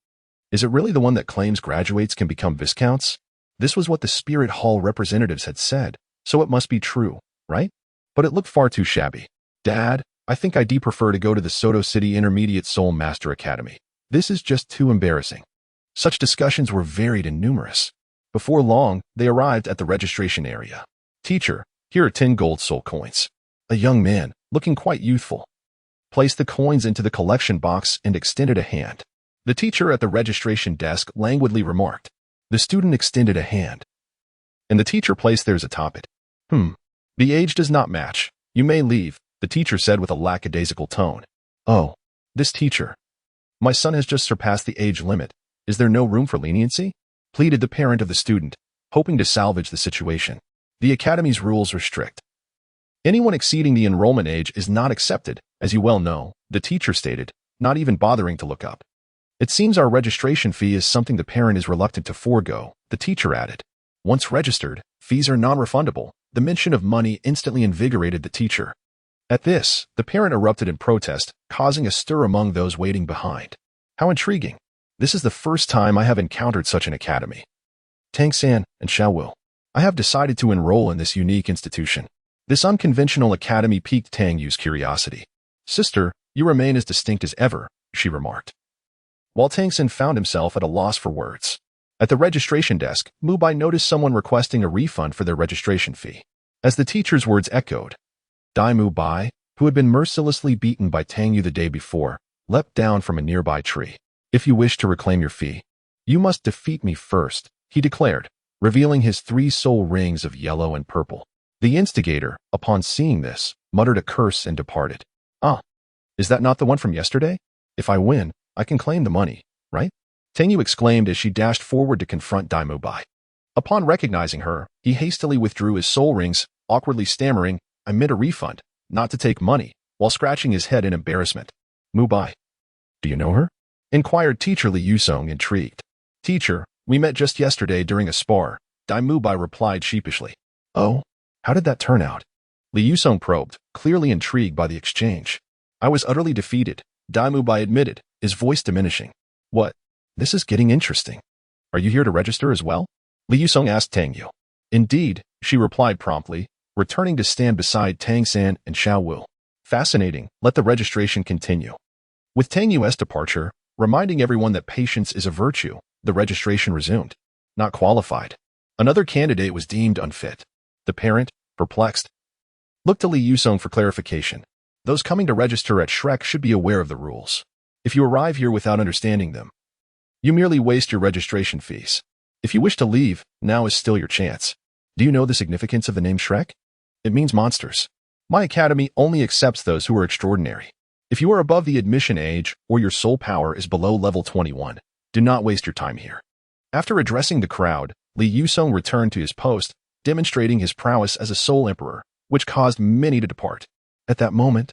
S1: Is it really the one that claims graduates can become viscounts? This was what the Spirit Hall representatives had said, so it must be true, right? But it looked far too shabby. Dad, I think I'd prefer to go to the Soto City Intermediate Soul Master Academy. This is just too embarrassing. Such discussions were varied and numerous. Before long, they arrived at the registration area. Teacher, here are 10 gold soul coins. A young man, looking quite youthful, placed the coins into the collection box and extended a hand. The teacher at the registration desk languidly remarked. The student extended a hand, and the teacher placed theirs atop it. The age does not match. You may leave, the teacher said with a lackadaisical tone. Oh, this teacher. My son has just surpassed the age limit. Is there no room for leniency? Pleaded the parent of the student, hoping to salvage the situation. The academy's rules are strict. Anyone exceeding the enrollment age is not accepted, as you well know, the teacher stated, not even bothering to look up. It seems our registration fee is something the parent is reluctant to forego, the teacher added. Once registered, fees are non-refundable. The mention of money instantly invigorated the teacher. At this, the parent erupted in protest, causing a stir among those waiting behind. How intriguing. This is the first time I have encountered such an academy. Tang San and Xiaowu, I have decided to enroll in this unique institution. This unconventional academy piqued Tang Yu's curiosity. Sister, you remain as distinct as ever, she remarked. While Tang San found himself at a loss for words. At the registration desk, Mu Bai noticed someone requesting a refund for their registration fee. As the teacher's words echoed, Dai Mu Bai, who had been mercilessly beaten by Tang Yu the day before, leapt down from a nearby tree. If you wish to reclaim your fee, you must defeat me first, he declared, revealing his 3 soul rings of yellow and purple. The instigator, upon seeing this, muttered a curse and departed. Ah, is that not the one from yesterday? If I win, I can claim the money, right? Tang Yu exclaimed as she dashed forward to confront Dai Mu Bai. Upon recognizing her, he hastily withdrew his soul rings, awkwardly stammering, I meant a refund, not to take money, while scratching his head in embarrassment. Mu Bai. Do you know her? Inquired Teacher Li Yusong, intrigued. Teacher, we met just yesterday during a spar, Dai Mu Bai replied sheepishly. Oh, how did that turn out? Li Yusong probed, clearly intrigued by the exchange. I was utterly defeated, Dai Mu Bai admitted, his voice diminishing. What? This is getting interesting. Are you here to register as well? Li Yusong asked Tang Yu. Indeed, she replied promptly, returning to stand beside Tang San and Xiaowu. Fascinating, let the registration continue. With Tang Yu's departure, reminding everyone that patience is a virtue, the registration resumed. Not qualified. Another candidate was deemed unfit. The parent, perplexed, looked to Li Yusong for clarification. Those coming to register at Shrek should be aware of the rules. If you arrive here without understanding them, you merely waste your registration fees. If you wish to leave, now is still your chance. Do you know the significance of the name Shrek? It means monsters. My academy only accepts those who are extraordinary. If you are above the admission age or your soul power is below level 21, do not waste your time here. After addressing the crowd, Li Yusong returned to his post, demonstrating his prowess as a soul emperor, which caused many to depart. At that moment,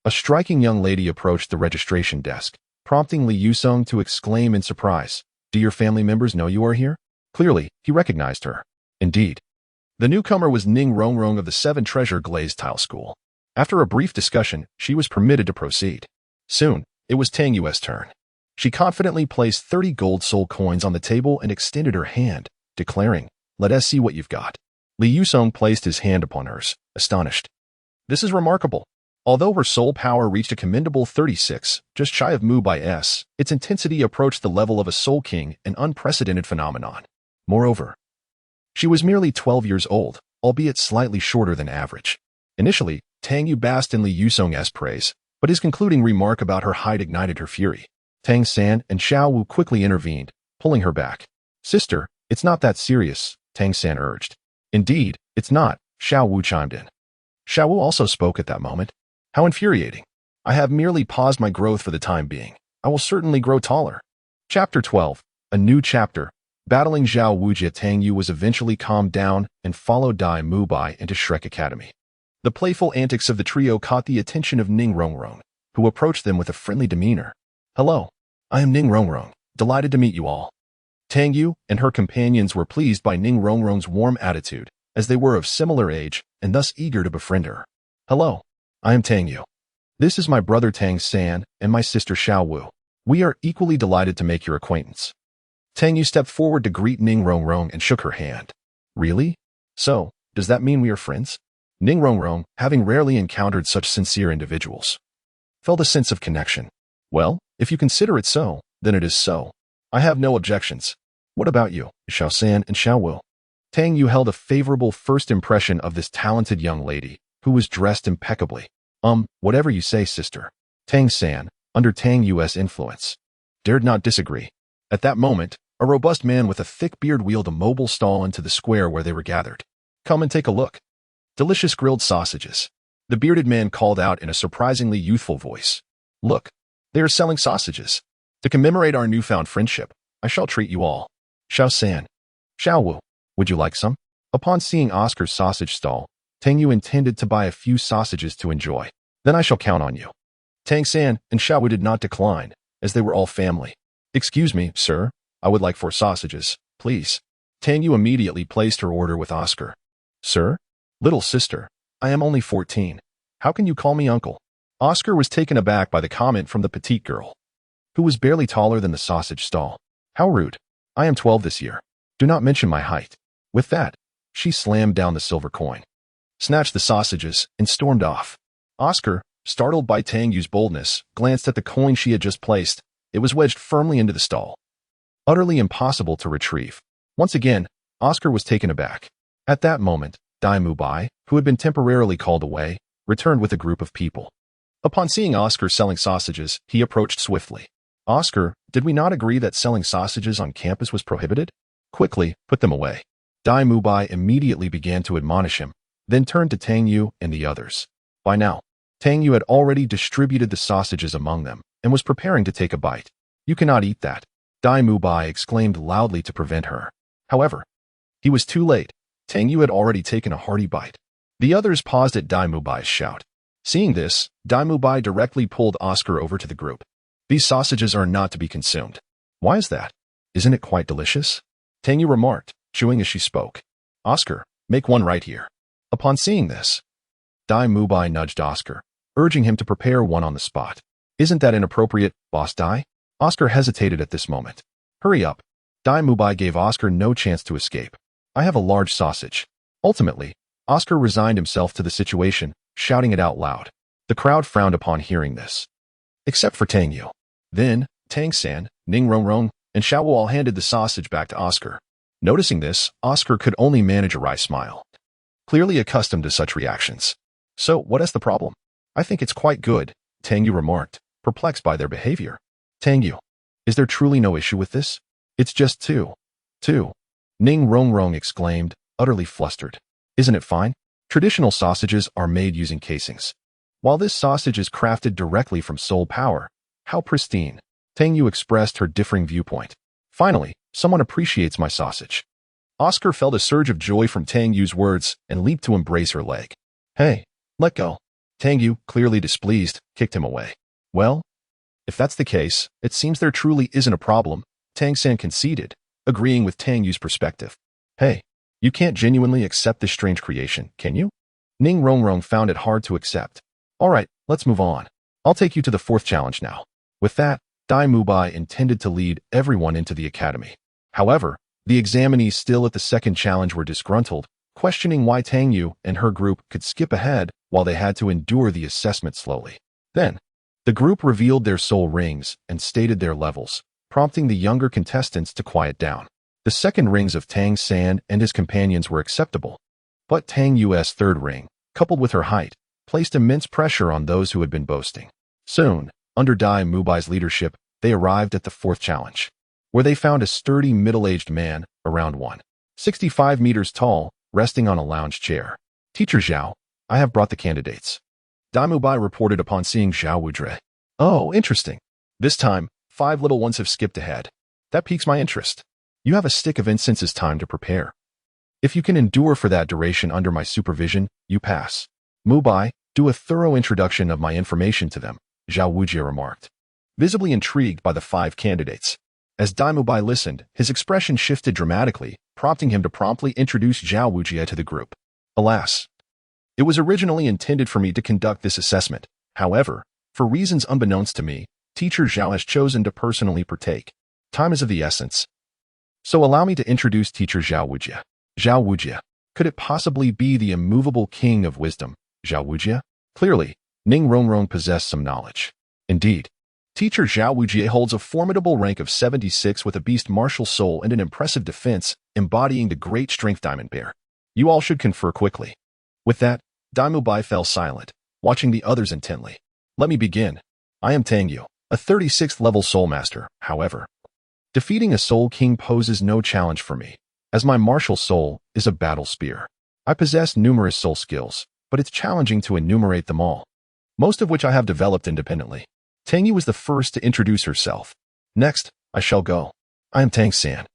S1: a striking young lady approached the registration desk, prompting Li Yusong to exclaim in surprise, Do your family members know you are here? Clearly, he recognized her. Indeed. The newcomer was Ning Rongrong of the 7 Treasure Glazed Tile School. After a brief discussion, she was permitted to proceed. Soon, it was Tang Yu's turn. She confidently placed 30 gold soul coins on the table and extended her hand, declaring, let us see what you've got. Li Yusong placed his hand upon hers, astonished. This is remarkable. Although her soul power reached a commendable 36, just shy of Mu by S, its intensity approached the level of a Soul King, an unprecedented phenomenon. Moreover, she was merely 12 years old, albeit slightly shorter than average. Initially, Tang Yu basked in Li Yusong's praise, but his concluding remark about her height ignited her fury. Tang San and Xiao Wu quickly intervened, pulling her back. Sister, it's not that serious, Tang San urged. Indeed, it's not, Xiao Wu chimed in. Xiao Wu also spoke at that moment. How infuriating. I have merely paused my growth for the time being. I will certainly grow taller. Chapter 12. A new chapter. Battling Zhao Wujia Tang Yu was eventually calmed down and followed Dai Mubai into Shrek Academy. The playful antics of the trio caught the attention of Ning Rongrong, who approached them with a friendly demeanor. Hello, I am Ning Rongrong, delighted to meet you all. Tang Yu and her companions were pleased by Ning Rongrong's warm attitude, as they were of similar age and thus eager to befriend her. Hello, I am Tang Yu. This is my brother Tang San and my sister Xiao Wu. We are equally delighted to make your acquaintance. Tang Yu stepped forward to greet Ning Rongrong and shook her hand. Really? So, does that mean we are friends? Ning Rongrong, having rarely encountered such sincere individuals, felt a sense of connection. Well, if you consider it so, then it is so. I have no objections. What about you, Xiao San and Xiao Wu? Tang Yu held a favorable first impression of this talented young lady, who was dressed impeccably. Whatever you say, sister. Tang San, under Tang Yu's influence, dared not disagree. At that moment, a robust man with a thick beard wheeled a mobile stall into the square where they were gathered. Come and take a look. Delicious grilled sausages. The bearded man called out in a surprisingly youthful voice. Look, they are selling sausages. To commemorate our newfound friendship, I shall treat you all. Xiao San. Xiao Wu, would you like some? Upon seeing Oscar's sausage stall, Tang Yu intended to buy a few sausages to enjoy. Then I shall count on you. Tang San and Xiao Wu did not decline, as they were all family. Excuse me, sir. I would like 4 sausages, please. Tang Yu immediately placed her order with Oscar. Sir? Little sister, I am only 14. How can you call me uncle? Oscar was taken aback by the comment from the petite girl, who was barely taller than the sausage stall. How rude. I am 12 this year. Do not mention my height. With that, she slammed down the silver coin, snatched the sausages, and stormed off. Oscar, startled by Tang Yu's boldness, glanced at the coin she had just placed. It was wedged firmly into the stall, utterly impossible to retrieve. Once again, Oscar was taken aback. At that moment, Dai Mubai, who had been temporarily called away, returned with a group of people. Upon seeing Oscar selling sausages, he approached swiftly. Oscar, did we not agree that selling sausages on campus was prohibited? Quickly, put them away. Dai Mubai immediately began to admonish him, then turned to Tang Yu and the others. By now, Tang Yu had already distributed the sausages among them and was preparing to take a bite. You cannot eat that, Dai Mubai exclaimed loudly to prevent her. However, he was too late. Tang Yu had already taken a hearty bite. The others paused at Dai Mubai's shout. Seeing this, Dai Mubai directly pulled Oscar over to the group. These sausages are not to be consumed. Why is that? Isn't it quite delicious? Tang Yu remarked, chewing as she spoke. Oscar, make one right here. Upon seeing this, Dai Mubai nudged Oscar, urging him to prepare one on the spot. Isn't that inappropriate, Boss Dai? Oscar hesitated at this moment. Hurry up. Dai Mubai gave Oscar no chance to escape. I have a large sausage. Ultimately, Oscar resigned himself to the situation, shouting it out loud. The crowd frowned upon hearing this, except for Tang Yu. Then, Tang San, Ning Rongrong, and Xiao Wu all handed the sausage back to Oscar. Noticing this, Oscar could only manage a wry smile, clearly accustomed to such reactions. So, what is the problem? I think it's quite good, Tang Yu remarked, perplexed by their behavior. Tang Yu, is there truly no issue with this? It's just two. Ning Rongrong exclaimed, utterly flustered. Isn't it fine? Traditional sausages are made using casings, while this sausage is crafted directly from soul power. How pristine. Tang Yu expressed her differing viewpoint. Finally, someone appreciates my sausage. Oscar felt a surge of joy from Tang Yu's words and leaped to embrace her leg. Hey, let go. Tang Yu, clearly displeased, kicked him away. Well, if that's the case, it seems there truly isn't a problem, Tang San conceded, agreeing with Tang Yu's perspective. Hey, you can't genuinely accept this strange creation, can you? Ning Rongrong found it hard to accept. All right, let's move on. I'll take you to the 4th challenge now. With that, Dai Mubai intended to lead everyone into the academy. However, The examinees still at the second challenge were disgruntled, questioning why Tang Yu and her group could skip ahead while they had to endure the assessment slowly. Then, the group revealed their soul rings and stated their levels, prompting the younger contestants to quiet down. The second rings of Tang San and his companions were acceptable, but Tang Yu's third ring, coupled with her height, placed immense pressure on those who had been boasting. Soon, under Dai Mubai's leadership, they arrived at the fourth challenge, where they found a sturdy middle-aged man, around 165 meters tall, resting on a lounge chair. "Teacher Zhao, I have brought the candidates," Dai Mubai reported upon seeing Zhao Wuzhe. "Oh, interesting. This time, 5 little ones have skipped ahead. That piques my interest. You have a stick of incenses time to prepare. If you can endure for that duration under my supervision, you pass. Mubai, do a thorough introduction of my information to them," Zhao Wuzhe remarked, visibly intrigued by the 5 candidates. As Dai Mubai listened, his expression shifted dramatically, prompting him to promptly introduce Zhao Wuzhe to the group. "Alas, it was originally intended for me to conduct this assessment. However, for reasons unbeknownst to me, Teacher Zhao has chosen to personally partake. Time is of the essence. So allow me to introduce Teacher Zhao Wuzhe." Zhao Wuzhe. Could it possibly be the immovable king of wisdom, Zhao Wuzhe? Clearly, Ning Rongrong possessed some knowledge. Indeed, Teacher Zhao Wuzhe holds a formidable rank of 76 with a beast martial soul and an impressive defense, embodying the great strength diamond bear. You all should confer quickly. With that, Dai Mubai fell silent, watching the others intently. "Let me begin. I am Tang Yu, a 36th level soul master. However, defeating a soul king poses no challenge for me, as my martial soul is a battle spear. I possess numerous soul skills, but it's challenging to enumerate them all, most of which I have developed independently." Tang Yu was the first to introduce herself. "Next, I shall go. I am Tang San,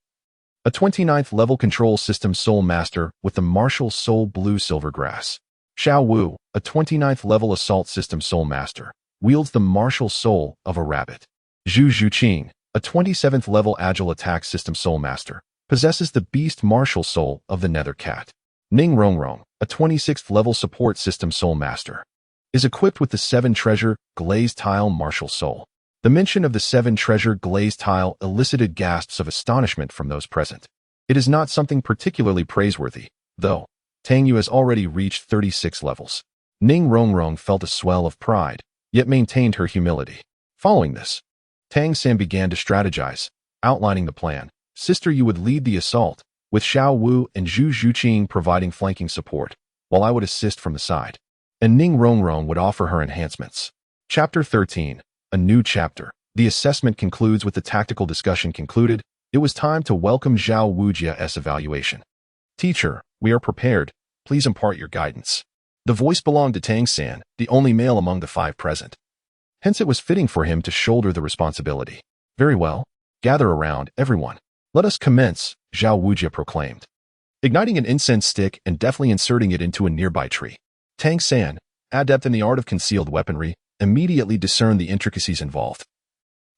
S1: a 29th level control system soul master with the martial soul blue silver grass. Xiao Wu, a 29th level assault system soul master, wields the martial soul of a rabbit. Zhu Zhuqing, a 27th level agile attack system soul master, possesses the beast martial soul of the nether cat. Ning Rongrong, a 26th level support system soul master, is equipped with the 7 treasure glazed tile martial soul. The mention of the 7 treasure glazed tile elicited gasps of astonishment from those present. It is not something particularly praiseworthy, though. Tang Yu has already reached 36 levels. Ning Rongrong felt a swell of pride, yet maintained her humility. Following this, Tang San began to strategize, outlining the plan. Sister Yu would lead the assault, with Xiao Wu and Zhu Zhuqing providing flanking support, while I would assist from the side, and Ning Rongrong would offer her enhancements. Chapter 13. A new chapter. The assessment concludes with the tactical discussion concluded. It was time to welcome Zhao Wuzhe's evaluation. "Teacher, we are prepared. Please impart your guidance." The voice belonged to Tang San, the only male among the 5 present. Hence it was fitting for him to shoulder the responsibility. "Very well. Gather around, everyone. Let us commence," Zhao Wuzhe proclaimed, igniting an incense stick and deftly inserting it into a nearby tree. Tang San, adept in the art of concealed weaponry, immediately discerned the intricacies involved,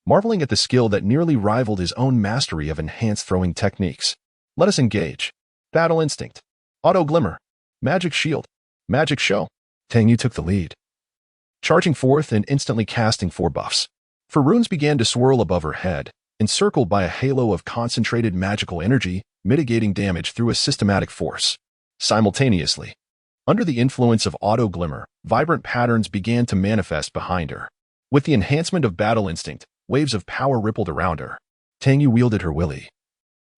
S1: marveling at the skill that nearly rivaled his own mastery of enhanced throwing techniques. "Let us engage. Battle instinct. Auto glimmer. Magic shield. Magic show." Tang Yu took the lead, charging forth and instantly casting 4 buffs. 4 runes began to swirl above her head, encircled by a halo of concentrated magical energy, mitigating damage through a systematic force. Simultaneously, under the influence of auto glimmer, vibrant patterns began to manifest behind her. With the enhancement of battle instinct, waves of power rippled around her. Tang Yu wielded her willy,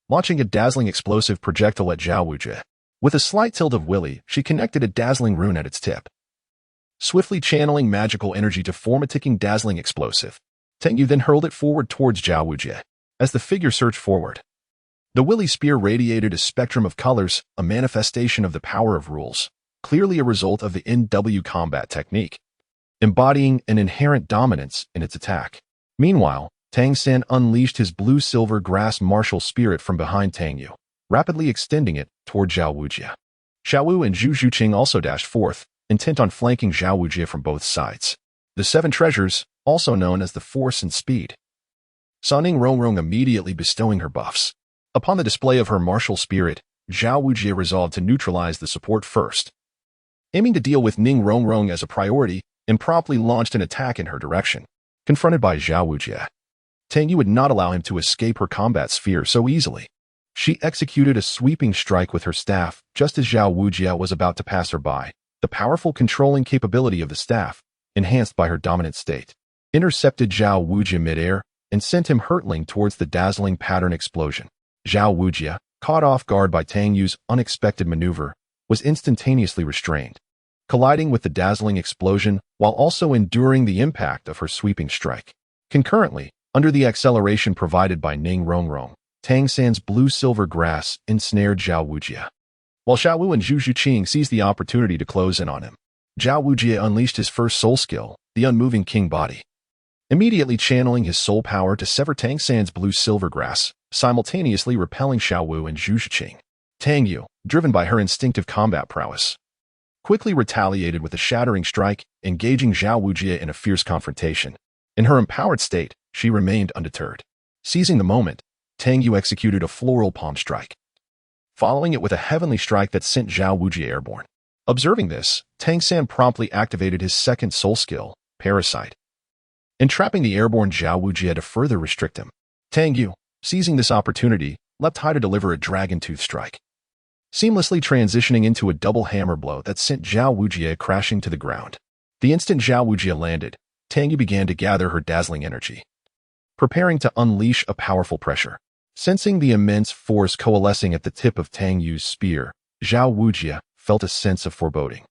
S1: launching a dazzling explosive projectile at Zhao Wuzhe. With a slight tilt of willy, she connected a dazzling rune at its tip, swiftly channeling magical energy to form a ticking dazzling explosive. Tang Yu then hurled it forward towards Zhao Wuzhe. As the figure surged forward, the willy spear radiated a spectrum of colors, a manifestation of the power of rules, clearly a result of the NW combat technique, embodying an inherent dominance in its attack. Meanwhile, Tang San unleashed his blue-silver grass martial spirit from behind Tang Yu, rapidly extending it toward Zhao Wuzhe. Xiao Wu and Zhu Zhuqing also dashed forth, intent on flanking Zhao Wuzhe from both sides. The 7 treasures, also known as the Force and Speed, saw Ning Rongrong immediately bestowing her buffs. Upon the display of her martial spirit, Zhao Wuzhe resolved to neutralize the support first, aiming to deal with Ning Rongrong as a priority, and promptly launched an attack in her direction. Confronted by Zhao Wuzhe, Tang Yu would not allow him to escape her combat sphere so easily. She executed a sweeping strike with her staff just as Zhao Wujia was about to pass her by. The powerful controlling capability of the staff, enhanced by her dominant state, intercepted Zhao Wujia midair and sent him hurtling towards the dazzling pattern explosion. Zhao Wujia, caught off guard by Tang Yu's unexpected maneuver, was instantaneously restrained, colliding with the dazzling explosion while also enduring the impact of her sweeping strike. Concurrently, under the acceleration provided by Ning Rongrong, Tang San's blue-silver grass ensnared Zhao Wujia. While Xiao Wu and Zhu Zhuqing seized the opportunity to close in on him, Zhao Wujia unleashed his first soul skill, the unmoving king body, immediately channeling his soul power to sever Tang San's blue-silver grass, simultaneously repelling Xiao Wu and Zhu Zhuqing. Tang Yu, driven by her instinctive combat prowess, quickly retaliated with a shattering strike, engaging Zhao Wujia in a fierce confrontation. In her empowered state, she remained undeterred. Seizing the moment, Tang Yu executed a floral palm strike, following it with a heavenly strike that sent Zhao Wujia airborne. Observing this, Tang San promptly activated his second soul skill, Parasite, entrapping the airborne Zhao Wujia to further restrict him. Tang Yu, seizing this opportunity, leapt high to deliver a dragon tooth strike, seamlessly transitioning into a double hammer blow that sent Zhao Wujia crashing to the ground. The instant Zhao Wujia landed, Tang Yu began to gather her dazzling energy, preparing to unleash a powerful pressure. Sensing the immense force coalescing at the tip of Tang Yu's spear, Zhao Wujia felt a sense of foreboding.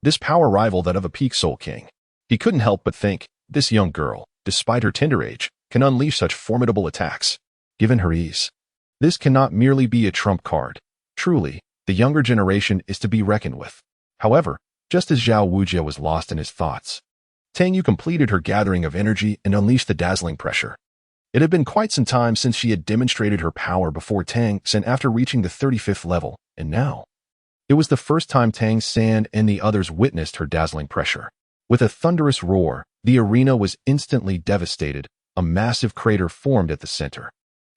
S1: This power rivaled that of a peak soul king. He couldn't help but think, this young girl, despite her tender age, can unleash such formidable attacks. Given her ease, this cannot merely be a trump card. Truly, the younger generation is to be reckoned with. However, just as Zhao Wujia was lost in his thoughts, Tang Yu completed her gathering of energy and unleashed the dazzling pressure. It had been quite some time since she had demonstrated her power before Tang San after reaching the 35th level, and now it was the first time Tang San and the others witnessed her dazzling pressure. With a thunderous roar, the arena was instantly devastated. A massive crater formed at the center.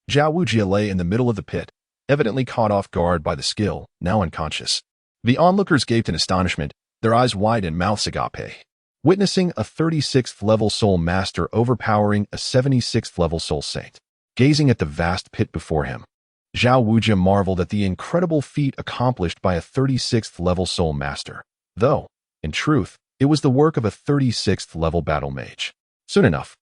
S1: Zhao Wujia lay in the middle of the pit, evidently caught off guard by the skill, now unconscious. The onlookers gaped in astonishment, their eyes wide and mouths agape, witnessing a 36th level soul master overpowering a 76th level soul saint. Gazing at the vast pit before him, Zhao Wujia marveled at the incredible feat accomplished by a 36th level soul master, though, in truth, it was the work of a 36th level battle mage. Soon enough,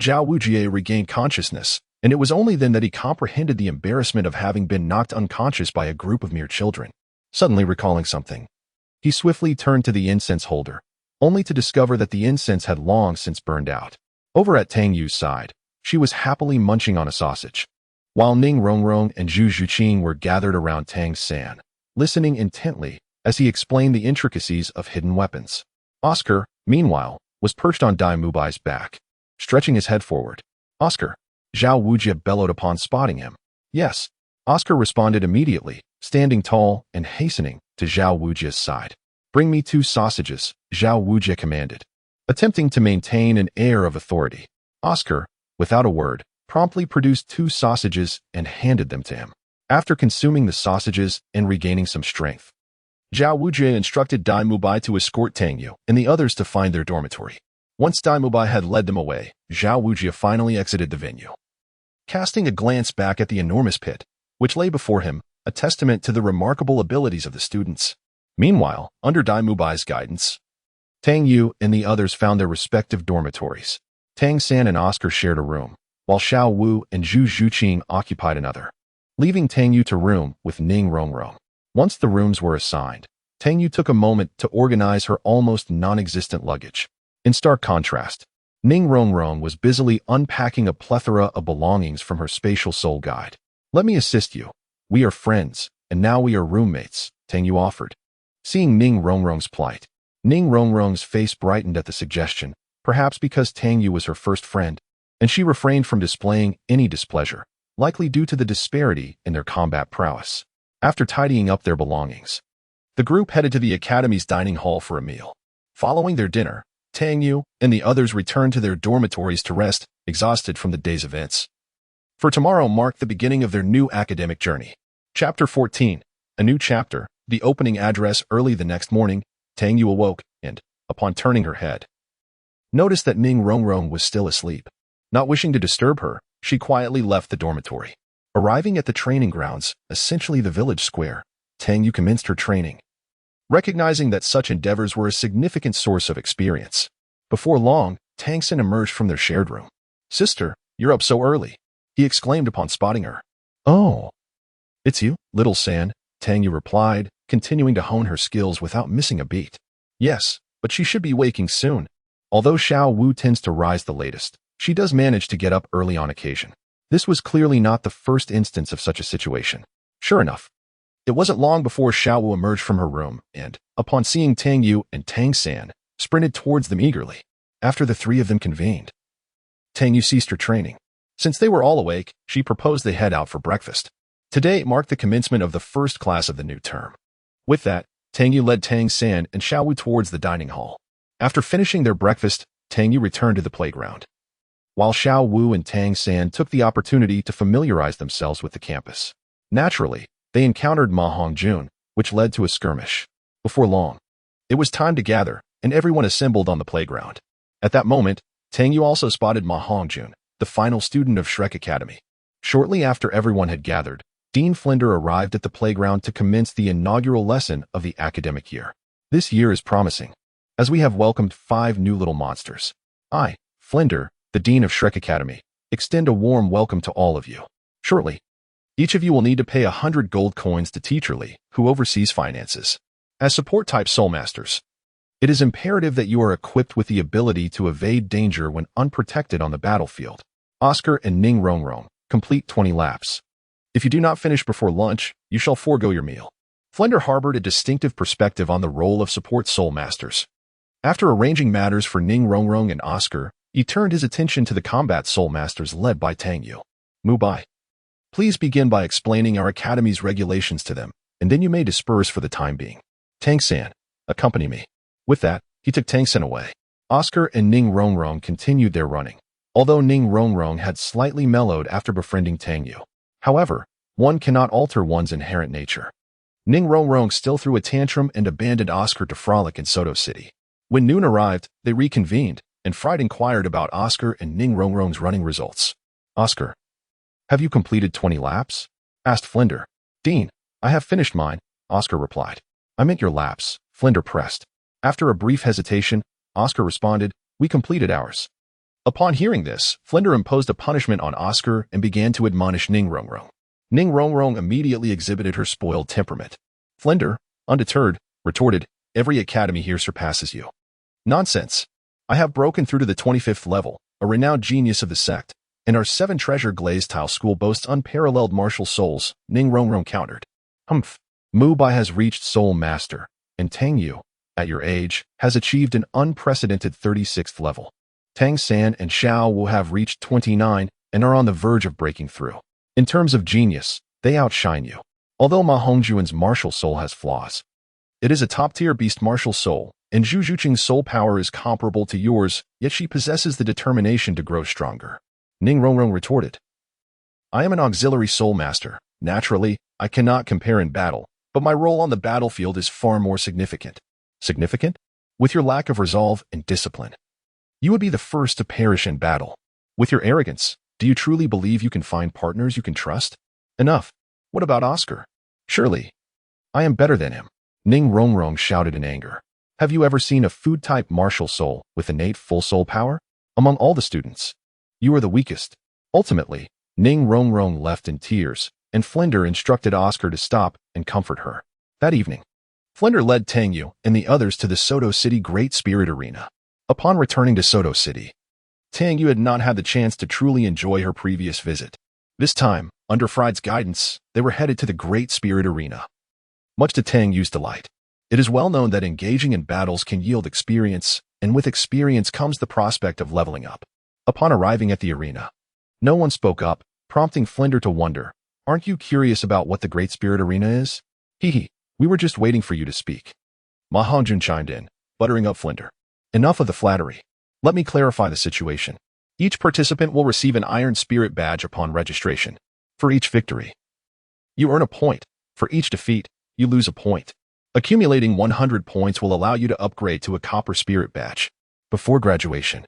S1: Zhao Wujia regained consciousness, and it was only then that he comprehended the embarrassment of having been knocked unconscious by a group of mere children. Suddenly recalling something, he swiftly turned to the incense holder, only to discover that the incense had long since burned out. Over at Tang Yu's side, she was happily munching on a sausage, while Ning Rongrong and Zhu Zhuqing were gathered around Tang San, listening intently as he explained the intricacies of hidden weapons. Oscar, meanwhile, was perched on Dai Mubai's back, stretching his head forward. "Oscar," Zhao Wujia bellowed upon spotting him. "Yes." Oscar responded immediately, standing tall and hastening to Zhao Wujia's side. "Bring me 2 sausages," Zhao Wujia commanded, attempting to maintain an air of authority. Oscar, without a word, promptly produced 2 sausages and handed them to him. After consuming the sausages and regaining some strength, Zhao Wujia instructed Dai Mubai to escort Tang Yu and the others to find their dormitory. Once Dai Mubai had led them away, Zhao Wujia finally exited the venue. Casting a glance back at the enormous pit, which lay before him, a testament to the remarkable abilities of the students. Meanwhile, under Dai Mubai's guidance, Tang Yu and the others found their respective dormitories. Tang San and Oscar shared a room, while Xiao Wu and Zhu Zhuqing occupied another, leaving Tang Yu to room with Ning Rongrong. Once the rooms were assigned, Tang Yu took a moment to organize her almost non-existent luggage. In stark contrast, Ning Rongrong was busily unpacking a plethora of belongings from her spatial soul guide. "Let me assist you. We are friends, and now we are roommates," Tang Yu offered. Seeing Ning Rongrong's plight, Ning Rongrong's face brightened at the suggestion, perhaps because Tang Yu was her first friend, and she refrained from displaying any displeasure, likely due to the disparity in their combat prowess. After tidying up their belongings, the group headed to the Academy's dining hall for a meal. Following their dinner, Tang Yu and the others returned to their dormitories to rest, exhausted from the day's events. For tomorrow marked the beginning of their new academic journey. Chapter 14, a new chapter. The opening address. Early the next morning, Tang Yu awoke and, upon turning her head, noticed that Ning Rongrong was still asleep. Not wishing to disturb her, she quietly left the dormitory. Arriving at the training grounds, essentially the village square, Tang Yu commenced her training, recognizing that such endeavors were a significant source of experience. Before long, Tang San emerged from their shared room. "Sister, you're up so early," he exclaimed upon spotting her. "Oh, it's you, little San," Tang Yu replied, continuing to hone her skills without missing a beat. "Yes, but she should be waking soon." Although Xiao Wu tends to rise the latest, she does manage to get up early on occasion. This was clearly not the first instance of such a situation. Sure enough, it wasn't long before Xiao Wu emerged from her room and, upon seeing Tang Yu and Tang San, sprinted towards them eagerly. After the three of them convened, Tang Yu ceased her training. Since they were all awake, she proposed they head out for breakfast. Today marked the commencement of the first class of the new term. With that, Tang Yu led Tang San and Xiao Wu towards the dining hall. After finishing their breakfast, Tang Yu returned to the playground, while Xiao Wu and Tang San took the opportunity to familiarize themselves with the campus. Naturally, they encountered Ma Hongjun, which led to a skirmish. Before long, it was time to gather, and everyone assembled on the playground. At that moment, Tang Yu also spotted Ma Hongjun, the final student of Shrek Academy. Shortly after everyone had gathered, Dean Flinder arrived at the playground to commence the inaugural lesson of the academic year. "This year is promising, as we have welcomed 5 new little monsters. I, Flinder, the Dean of Shrek Academy, extend a warm welcome to all of you. Shortly, each of you will need to pay 100 gold coins to Teacher Lee, who oversees finances. As support-type soul masters, it is imperative that you are equipped with the ability to evade danger when unprotected on the battlefield. Oscar and Ning Rongrong, complete 20 laps. If you do not finish before lunch, you shall forego your meal." Flinder harbored a distinctive perspective on the role of support soul masters. After arranging matters for Ning Rongrong and Oscar, he turned his attention to the combat soul masters led by Tang Yu. "Mubai, please begin by explaining our academy's regulations to them, and then you may disperse for the time being. Tang San, accompany me." With that, he took Tang San away. Oscar and Ning Rongrong continued their running, although Ning Rongrong had slightly mellowed after befriending Tang Yu. However, one cannot alter one's inherent nature. Ning Rongrong still threw a tantrum and abandoned Oscar to frolic in Soto City. When noon arrived, they reconvened, and Fried inquired about Oscar and Ning Rongrong's running results. "Oscar, have you completed 20 laps?" asked Flinder. "Dean, I have finished mine," Oscar replied. "I meant your laps," Flinder pressed. After a brief hesitation, Oscar responded, "We completed ours." Upon hearing this, Flinder imposed a punishment on Oscar and began to admonish Ning Rongrong. Ning Rongrong immediately exhibited her spoiled temperament. Flinder, undeterred, retorted, "Every academy here surpasses you." "Nonsense. I have broken through to the 25th level, a renowned genius of the sect, and our 7-treasure glazed tile school boasts unparalleled martial souls," Ning Rongrong countered. "Humph. Mubai has reached Soul Master, and Tang Yu, at your age, has achieved an unprecedented 36th level. Tang San and Xiao will have reached 29 and are on the verge of breaking through. In terms of genius, they outshine you. Although Ma Hongjuan's martial soul has flaws, it is a top-tier beast martial soul, and Zhu Zhuqing's soul power is comparable to yours, yet she possesses the determination to grow stronger." Ning Rongrong retorted, "I am an auxiliary soul master. Naturally, I cannot compare in battle, but my role on the battlefield is far more significant." "Significant? With your lack of resolve and discipline, you would be the first to perish in battle. With your arrogance, do you truly believe you can find partners you can trust? Enough. What about Oscar? Surely, I am better than him." Ning Rongrong shouted in anger. "Have you ever seen a food-type martial soul with innate full soul power? Among all the students, you are the weakest." Ultimately, Ning Rongrong left in tears, and Flinder instructed Oscar to stop and comfort her. That evening, Flinder led Tang Yu and the others to the Soto City Great Spirit Arena. Upon returning to Soto City, Tang Yu had not had the chance to truly enjoy her previous visit. This time, under Fried's guidance, they were headed to the Great Spirit Arena. Much to Tang Yu's delight, it is well known that engaging in battles can yield experience, and with experience comes the prospect of leveling up. Upon arriving at the arena, no one spoke up, prompting Flinder to wonder, "Aren't you curious about what the Great Spirit Arena is?" "Hee, we were just waiting for you to speak." Ma Hongjun chimed in, buttering up Flinder. "Enough of the flattery. Let me clarify the situation. Each participant will receive an Iron Spirit badge upon registration. For each victory, you earn a point. For each defeat, you lose a point. Accumulating 100 points will allow you to upgrade to a Copper Spirit badge. Before graduation,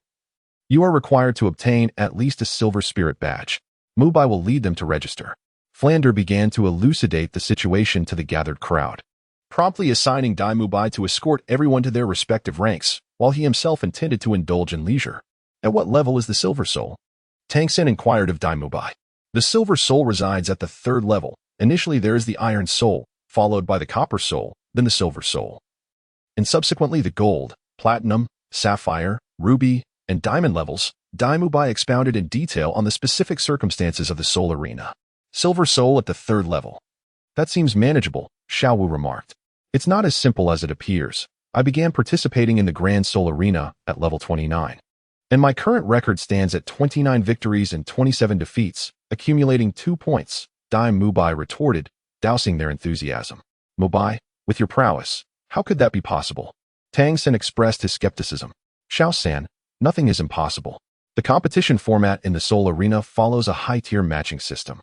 S1: you are required to obtain at least a Silver Spirit badge. Mubai will lead them to register." Flander began to elucidate the situation to the gathered crowd, promptly assigning Dai Mubai to escort everyone to their respective ranks, while he himself intended to indulge in leisure. At what level is the Silver Soul? Tang Sen inquired of Dai Mubai. The Silver Soul resides at the 3rd level. Initially there is the Iron Soul, followed by the Copper Soul, then the Silver Soul, and subsequently the Gold, Platinum, Sapphire, Ruby, and Diamond levels. Dai Mubai expounded in detail on the specific circumstances of the Soul Arena. Silver Soul at the 3rd level. That seems manageable, Xiao Wu remarked. It's not as simple as it appears. I began participating in the Grand Soul Arena at level 29. And my current record stands at 29 victories and 27 defeats, accumulating 2 points, Dai Mubai retorted, dousing their enthusiasm. Mubai, with your prowess, how could that be possible? Tang Sen expressed his skepticism. Xiao San, nothing is impossible. The competition format in the Soul Arena follows a high-tier matching system.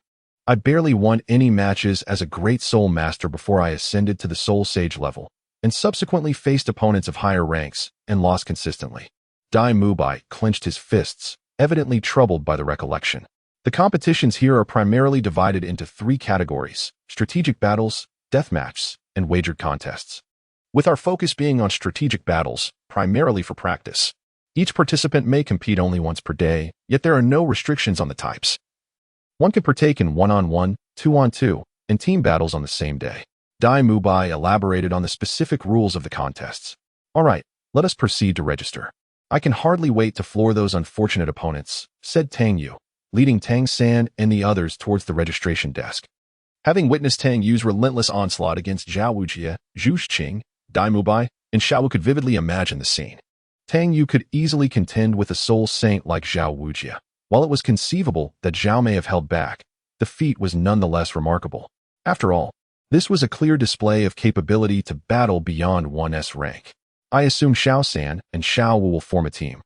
S1: I barely won any matches as a Great Soul Master before I ascended to the Soul Sage level, and subsequently faced opponents of higher ranks and lost consistently. Dai Mubai clenched his fists, evidently troubled by the recollection. The competitions here are primarily divided into 3 categories: strategic battles, deathmatches, and wagered contests. With our focus being on strategic battles, primarily for practice. Each participant may compete only once per day, yet there are no restrictions on the types. One can partake in 1-on-1, 2-on-2, and team battles on the same day. Dai Mubai elaborated on the specific rules of the contests. All right, let us proceed to register. I can hardly wait to floor those unfortunate opponents, said Tang Yu, leading Tang San and the others towards the registration desk. Having witnessed Tang Yu's relentless onslaught against Zhao Wujie, Zhu Xing, Dai Mubai, and Xiao Wu could vividly imagine the scene. Tang Yu could easily contend with a soul saint like Zhao Wujie. While it was conceivable that Zhao may have held back, the feat was nonetheless remarkable. After all, this was a clear display of capability to battle beyond 1's rank. I assume Xiao San and Xiao Wu will form a team.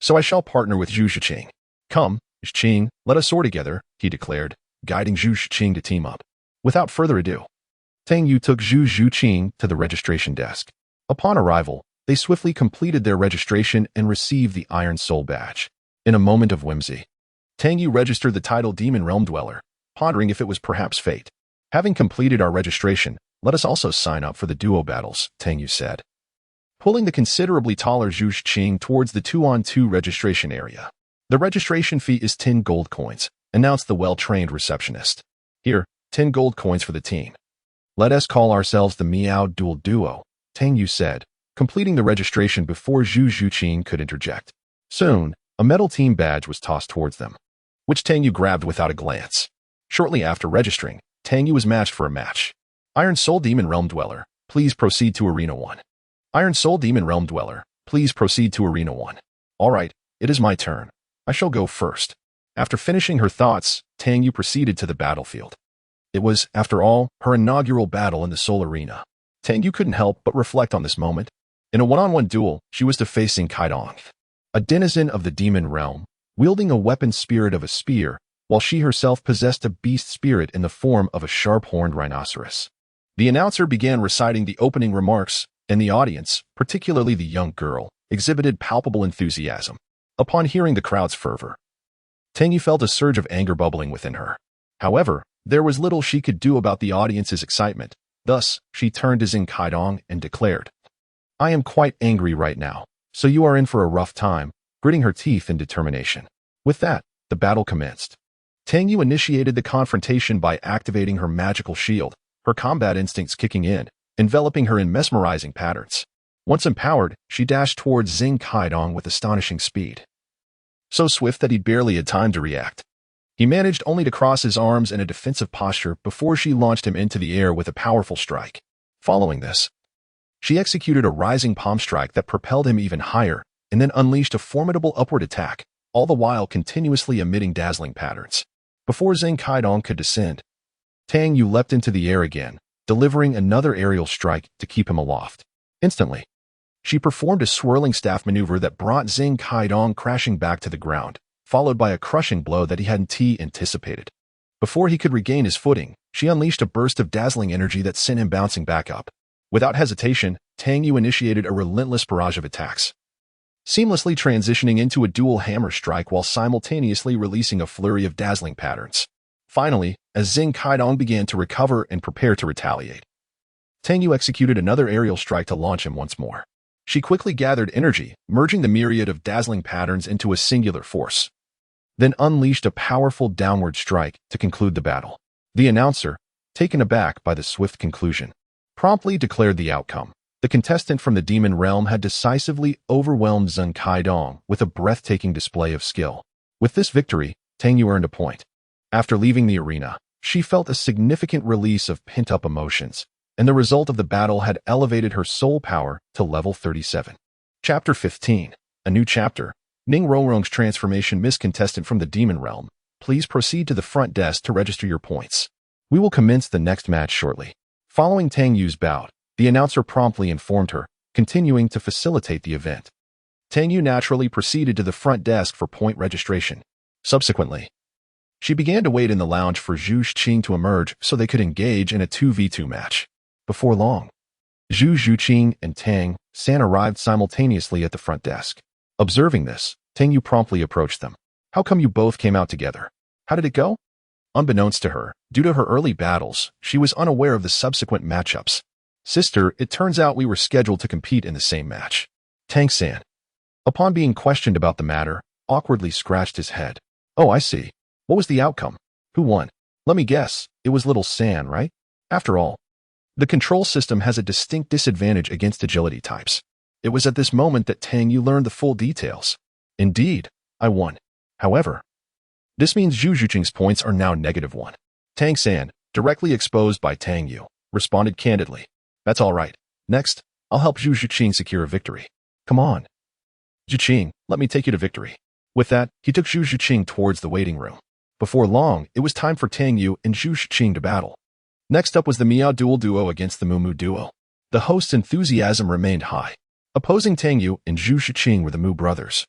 S1: So I shall partner with Zhu Shiqing. Come, Shiqing, let us soar together, he declared, guiding Zhu Shiqing to team up. Without further ado, Tang Yu took Zhu Shiqing to the registration desk. Upon arrival, they swiftly completed their registration and received the Iron Soul badge. In a moment of whimsy, Tang Yu registered the title Demon Realm Dweller, pondering if it was perhaps fate. Having completed our registration, let us also sign up for the duo battles, Tang Yu said, pulling the considerably taller Zhu Shiqing towards the 2-on-2 registration area. The registration fee is 10 gold coins, announced the well-trained receptionist. Here, 10 gold coins for the team. Let us call ourselves the Miao Dual Duo, Tang Yu said, completing the registration before Zhu Shiqing could interject. Soon, a metal team badge was tossed towards them, which Tang Yu grabbed without a glance. Shortly after registering, Tang Yu was matched for a match. Iron Soul Demon Realm Dweller, please proceed to Arena 1. Iron Soul Demon Realm Dweller, please proceed to Arena 1. All right, it is my turn. I shall go first. After finishing her thoughts, Tang Yu proceeded to the battlefield. It was, after all, her inaugural battle in the Soul Arena. Tang Yu couldn't help but reflect on this moment. In a 1-on-1 duel, she was to face Zing Kaidong, a denizen of the demon realm, wielding a weapon spirit of a spear, while she herself possessed a beast spirit in the form of a sharp-horned rhinoceros. The announcer began reciting the opening remarks, and the audience, particularly the young girl, exhibited palpable enthusiasm. Upon hearing the crowd's fervor, Tang Yu felt a surge of anger bubbling within her. However, there was little she could do about the audience's excitement. Thus, she turned to Zing Kaidong and declared, I am quite angry right now, so you are in for a rough time, gritting her teeth in determination. With that, the battle commenced. Tang Yu initiated the confrontation by activating her magical shield, her combat instincts kicking in, enveloping her in mesmerizing patterns. Once empowered, she dashed towards Zing Kaidong with astonishing speed. So swift that he barely had time to react. He managed only to cross his arms in a defensive posture before she launched him into the air with a powerful strike. Following this, she executed a rising palm strike that propelled him even higher, and then unleashed a formidable upward attack, all the while continuously emitting dazzling patterns. Before Zing Kaidong could descend, Tang Yu leapt into the air again, delivering another aerial strike to keep him aloft. Instantly, she performed a swirling staff maneuver that brought Zing Kaidong crashing back to the ground, followed by a crushing blow that he hadn't anticipated. Before he could regain his footing, she unleashed a burst of dazzling energy that sent him bouncing back up. Without hesitation, Tang Yu initiated a relentless barrage of attacks, seamlessly transitioning into a dual hammer strike while simultaneously releasing a flurry of dazzling patterns. Finally, as Xing Kaidong began to recover and prepare to retaliate, Tang Yu executed another aerial strike to launch him once more. She quickly gathered energy, merging the myriad of dazzling patterns into a singular force, then unleashed a powerful downward strike to conclude the battle. The announcer, taken aback by the swift conclusion, promptly declared the outcome. The contestant from the demon realm had decisively overwhelmed Xing Kaidong with a breathtaking display of skill. With this victory, Tang Yu earned a point. After leaving the arena, she felt a significant release of pent-up emotions, and the result of the battle had elevated her soul power to level 37. Chapter 15. A new chapter. Ning Rorong's transformation. Miss contestant from the demon realm, please proceed to the front desk to register your points. We will commence the next match shortly. Following Tang Yu's bout, the announcer promptly informed her, continuing to facilitate the event. Tang Yu naturally proceeded to the front desk for point registration. Subsequently, she began to wait in the lounge for Zhu Zhuqing to emerge so they could engage in a 2v2 match. Before long, Zhu Zhuqing and Tang San arrived simultaneously at the front desk. Observing this, Tang Yu promptly approached them. How come you both came out together? How did it go? Unbeknownst to her, due to her early battles, she was unaware of the subsequent matchups. Sister, it turns out we were scheduled to compete in the same match. Tang San, upon being questioned about the matter, awkwardly scratched his head. Oh, I see. What was the outcome? Who won? Let me guess, it was little San, right? After all, the control system has a distinct disadvantage against agility types. It was at this moment that Tang Yu learned the full details. Indeed, I won. However, this means Zhu Zhuqing's points are now -1. Tang San, directly exposed by Tang Yu, responded candidly. That's all right. Next, I'll help Zhu Zhuqing secure a victory. Come on. Zhuqing, let me take you to victory. With that, he took Zhu Zhuqing towards the waiting room. Before long, it was time for Tang Yu and Zhu Zhuqing to battle. Next up was the Miao Duo against the Mu duo. The host's enthusiasm remained high. Opposing Tang Yu and Zhu Zhuqing were the Mu brothers,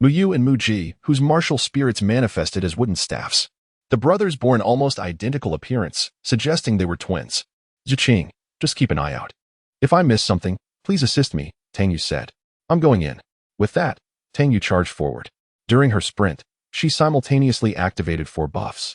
S1: Mu Yu and Mu Ji, whose martial spirits manifested as wooden staffs. The brothers bore an almost identical appearance, suggesting they were twins. Zhuqing, just keep an eye out. If I miss something, please assist me, Tang Yu said. I'm going in. With that, Tang Yu charged forward. During her sprint, she simultaneously activated 4 buffs,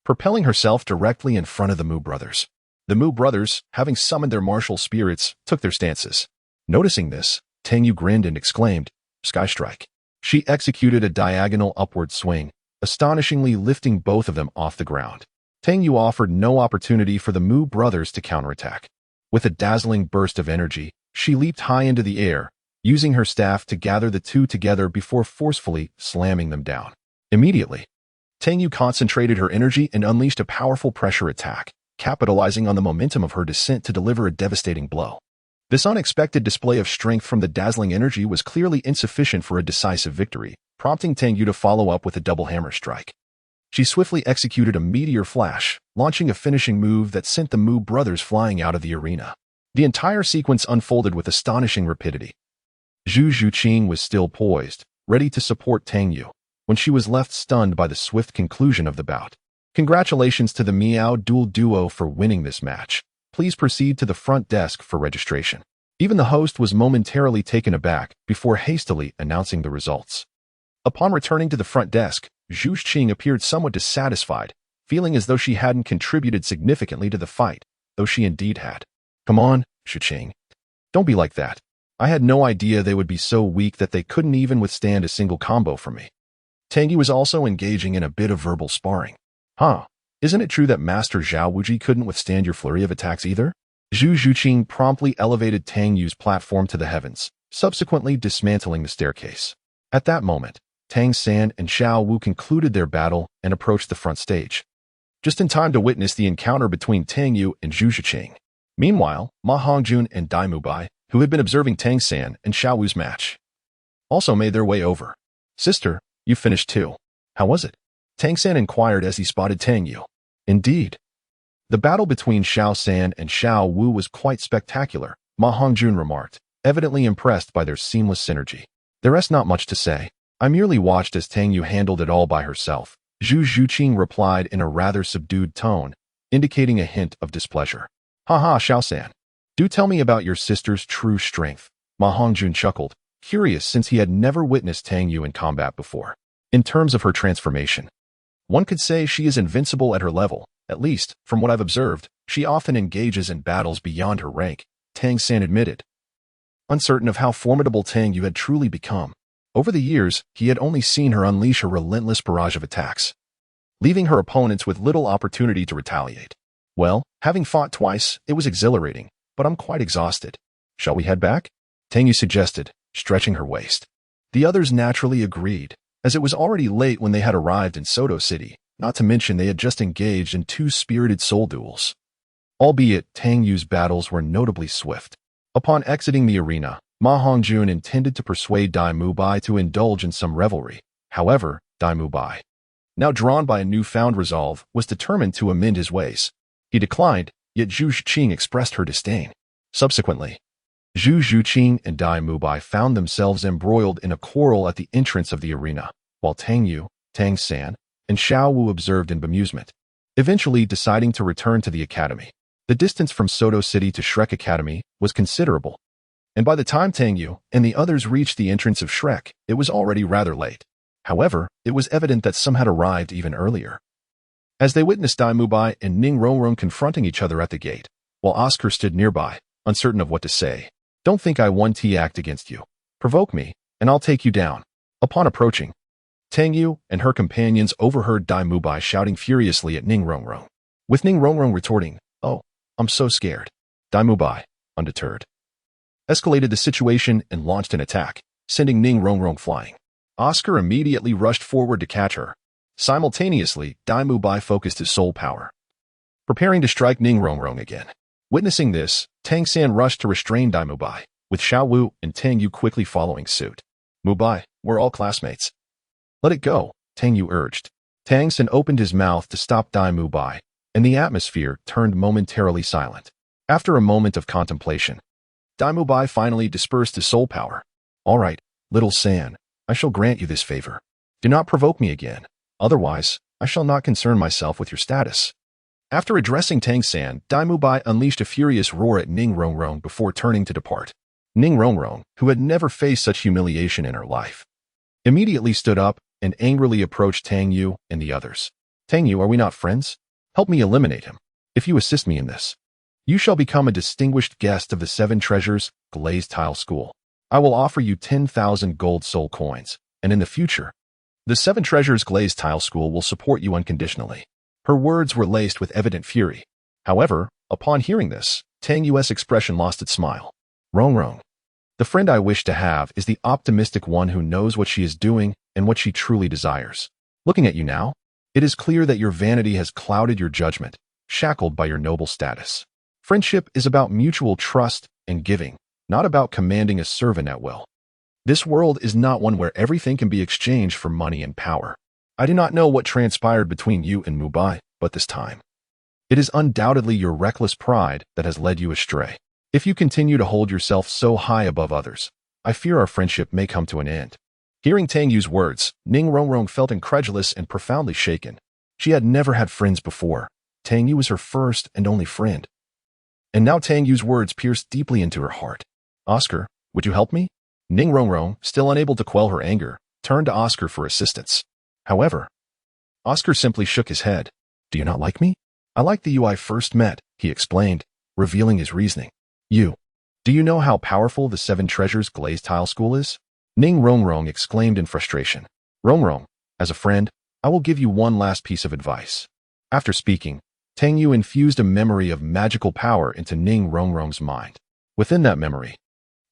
S1: propelling herself directly in front of the Mu brothers. The Mu brothers, having summoned their martial spirits, took their stances. Noticing this, Tang Yu grinned and exclaimed, Sky Strike. She executed a diagonal upward swing, astonishingly lifting both of them off the ground. Tang Yu offered no opportunity for the Mu brothers to counterattack. With a dazzling burst of energy, she leaped high into the air, using her staff to gather the two together before forcefully slamming them down. Immediately, Tang Yu concentrated her energy and unleashed a powerful pressure attack, capitalizing on the momentum of her descent to deliver a devastating blow. This unexpected display of strength from the dazzling energy was clearly insufficient for a decisive victory, prompting Tang Yu to follow up with a double hammer strike. She swiftly executed a meteor flash, launching a finishing move that sent the Mu brothers flying out of the arena. The entire sequence unfolded with astonishing rapidity. Zhu Zhuqing was still poised, ready to support Tang Yu, when she was left stunned by the swift conclusion of the bout. Congratulations to the Miao Duo for winning this match. Please proceed to the front desk for registration. Even the host was momentarily taken aback before hastily announcing the results. Upon returning to the front desk, Zhu Zhuqing appeared somewhat dissatisfied, feeling as though she hadn't contributed significantly to the fight, though she indeed had. Come on, Zhuqing. Don't be like that. I had no idea they would be so weak that they couldn't even withstand a single combo from me. Tang Yu was also engaging in a bit of verbal sparring. Huh? Isn't it true that Master Zhao Wuji couldn't withstand your flurry of attacks either? Zhu Zhuqing promptly elevated Tang Yu's platform to the heavens, subsequently dismantling the staircase. At that moment, Tang San and Xiao Wu concluded their battle and approached the front stage, just in time to witness the encounter between Tang Yu and Zhu Zhuqing. Meanwhile, Ma Hongjun and Dai Mubai, who had been observing Tang San and Xiao Wu's match, also made their way over. Sister, you finished too. How was it? Tang San inquired as he spotted Tang Yu. Indeed. The battle between Xiao San and Xiao Wu was quite spectacular, Ma Hongjun remarked, evidently impressed by their seamless synergy. The rest not much to say. I merely watched as Tang Yu handled it all by herself, Zhu Zhuqing replied in a rather subdued tone, indicating a hint of displeasure. Haha, Xiao San. Do tell me about your sister's true strength. Ma Hongjun chuckled, curious since he had never witnessed Tang Yu in combat before. In terms of her transformation, One could say she is invincible at her level. At least, from what I've observed, she often engages in battles beyond her rank, Tang San admitted. Uncertain of how formidable Tang Yu had truly become. Over the years, he had only seen her unleash a relentless barrage of attacks, leaving her opponents with little opportunity to retaliate. Well, having fought twice, it was exhilarating, but I'm quite exhausted. Shall we head back? Tang Yu suggested, stretching her waist. The others naturally agreed, as it was already late when they had arrived in Soto City, not to mention they had just engaged in 2 spirited soul duels. Albeit, Tang Yu's battles were notably swift. Upon exiting the arena, Ma Hongjun intended to persuade Dai Mubai to indulge in some revelry. However, Dai Mubai, now drawn by a newfound resolve, was determined to amend his ways. He declined, yet Zhu Zhiqing expressed her disdain. Subsequently, Zhu Zhiqing and Dai Mubai found themselves embroiled in a quarrel at the entrance of the arena, while Tang Yu, Tang San, and Xiao Wu observed in bemusement, eventually deciding to return to the academy. The distance from Soto City to Shrek Academy was considerable, and by the time Tang Yu and the others reached the entrance of Shrek, it was already rather late. However, it was evident that some had arrived even earlier. As they witnessed Dai Mubai and Ning Rongrong confronting each other at the gate, while Oscar stood nearby, uncertain of what to say. Don't think I won T-act against you. Provoke me, and I'll take you down. Upon approaching, Tang Yu and her companions overheard Dai Mubai shouting furiously at Ning Rongrong, with Ning Rongrong retorting, "Oh, I'm so scared." Dai Mubai, undeterred, escalated the situation and launched an attack, sending Ning Rongrong flying. Oscar immediately rushed forward to catch her. Simultaneously, Dai Mubai focused his soul power, preparing to strike Ning Rongrong again. Witnessing this, Tang San rushed to restrain Dai Mubai, with Xiao Wu and Tang Yu quickly following suit. "Mubai, we're all classmates." "Let it go," Tang Yu urged. Tang San opened his mouth to stop Dai Mubai, and the atmosphere turned momentarily silent. After a moment of contemplation, Dai Mubai finally dispersed his soul power. "All right, little San, I shall grant you this favor. Do not provoke me again. Otherwise, I shall not concern myself with your status." After addressing Tang San, Dai Mubai unleashed a furious roar at Ning Rongrong before turning to depart. Ning Rongrong, who had never faced such humiliation in her life, immediately stood up and angrily approached Tang Yu and the others. "Tang Yu, are we not friends? Help me eliminate him. If you assist me in this, you shall become a distinguished guest of the 7 Treasures Glazed Tile School. I will offer you 10,000 gold soul coins, and in the future, the 7 Treasures Glazed Tile School will support you unconditionally." Her words were laced with evident fury. However, upon hearing this, Tang Yu's expression lost its smile. "Rongrong, the friend I wish to have is the optimistic one who knows what she is doing and what she truly desires. Looking at you now, it is clear that your vanity has clouded your judgment, shackled by your noble status. Friendship is about mutual trust and giving, not about commanding a servant at will. This world is not one where everything can be exchanged for money and power. I do not know what transpired between you and Mubai, but this time, it is undoubtedly your reckless pride that has led you astray. If you continue to hold yourself so high above others, I fear our friendship may come to an end." Hearing Tang Yu's words, Ning Rongrong felt incredulous and profoundly shaken. She had never had friends before. Tang Yu was her first and only friend. And now Tang Yu's words pierced deeply into her heart. "Oscar, would you help me?" Ning Rongrong, still unable to quell her anger, turned to Oscar for assistance. However, Oscar simply shook his head. "Do you not like me?" "I like the you I first met," he explained, revealing his reasoning. "You. Do you know how powerful the 7 Treasures Glazed Tile School is?" Ning Rongrong exclaimed in frustration. "Rongrong, as a friend, I will give you one last piece of advice." After speaking, Tang Yu infused a memory of magical power into Ning Rongrong's mind. Within that memory,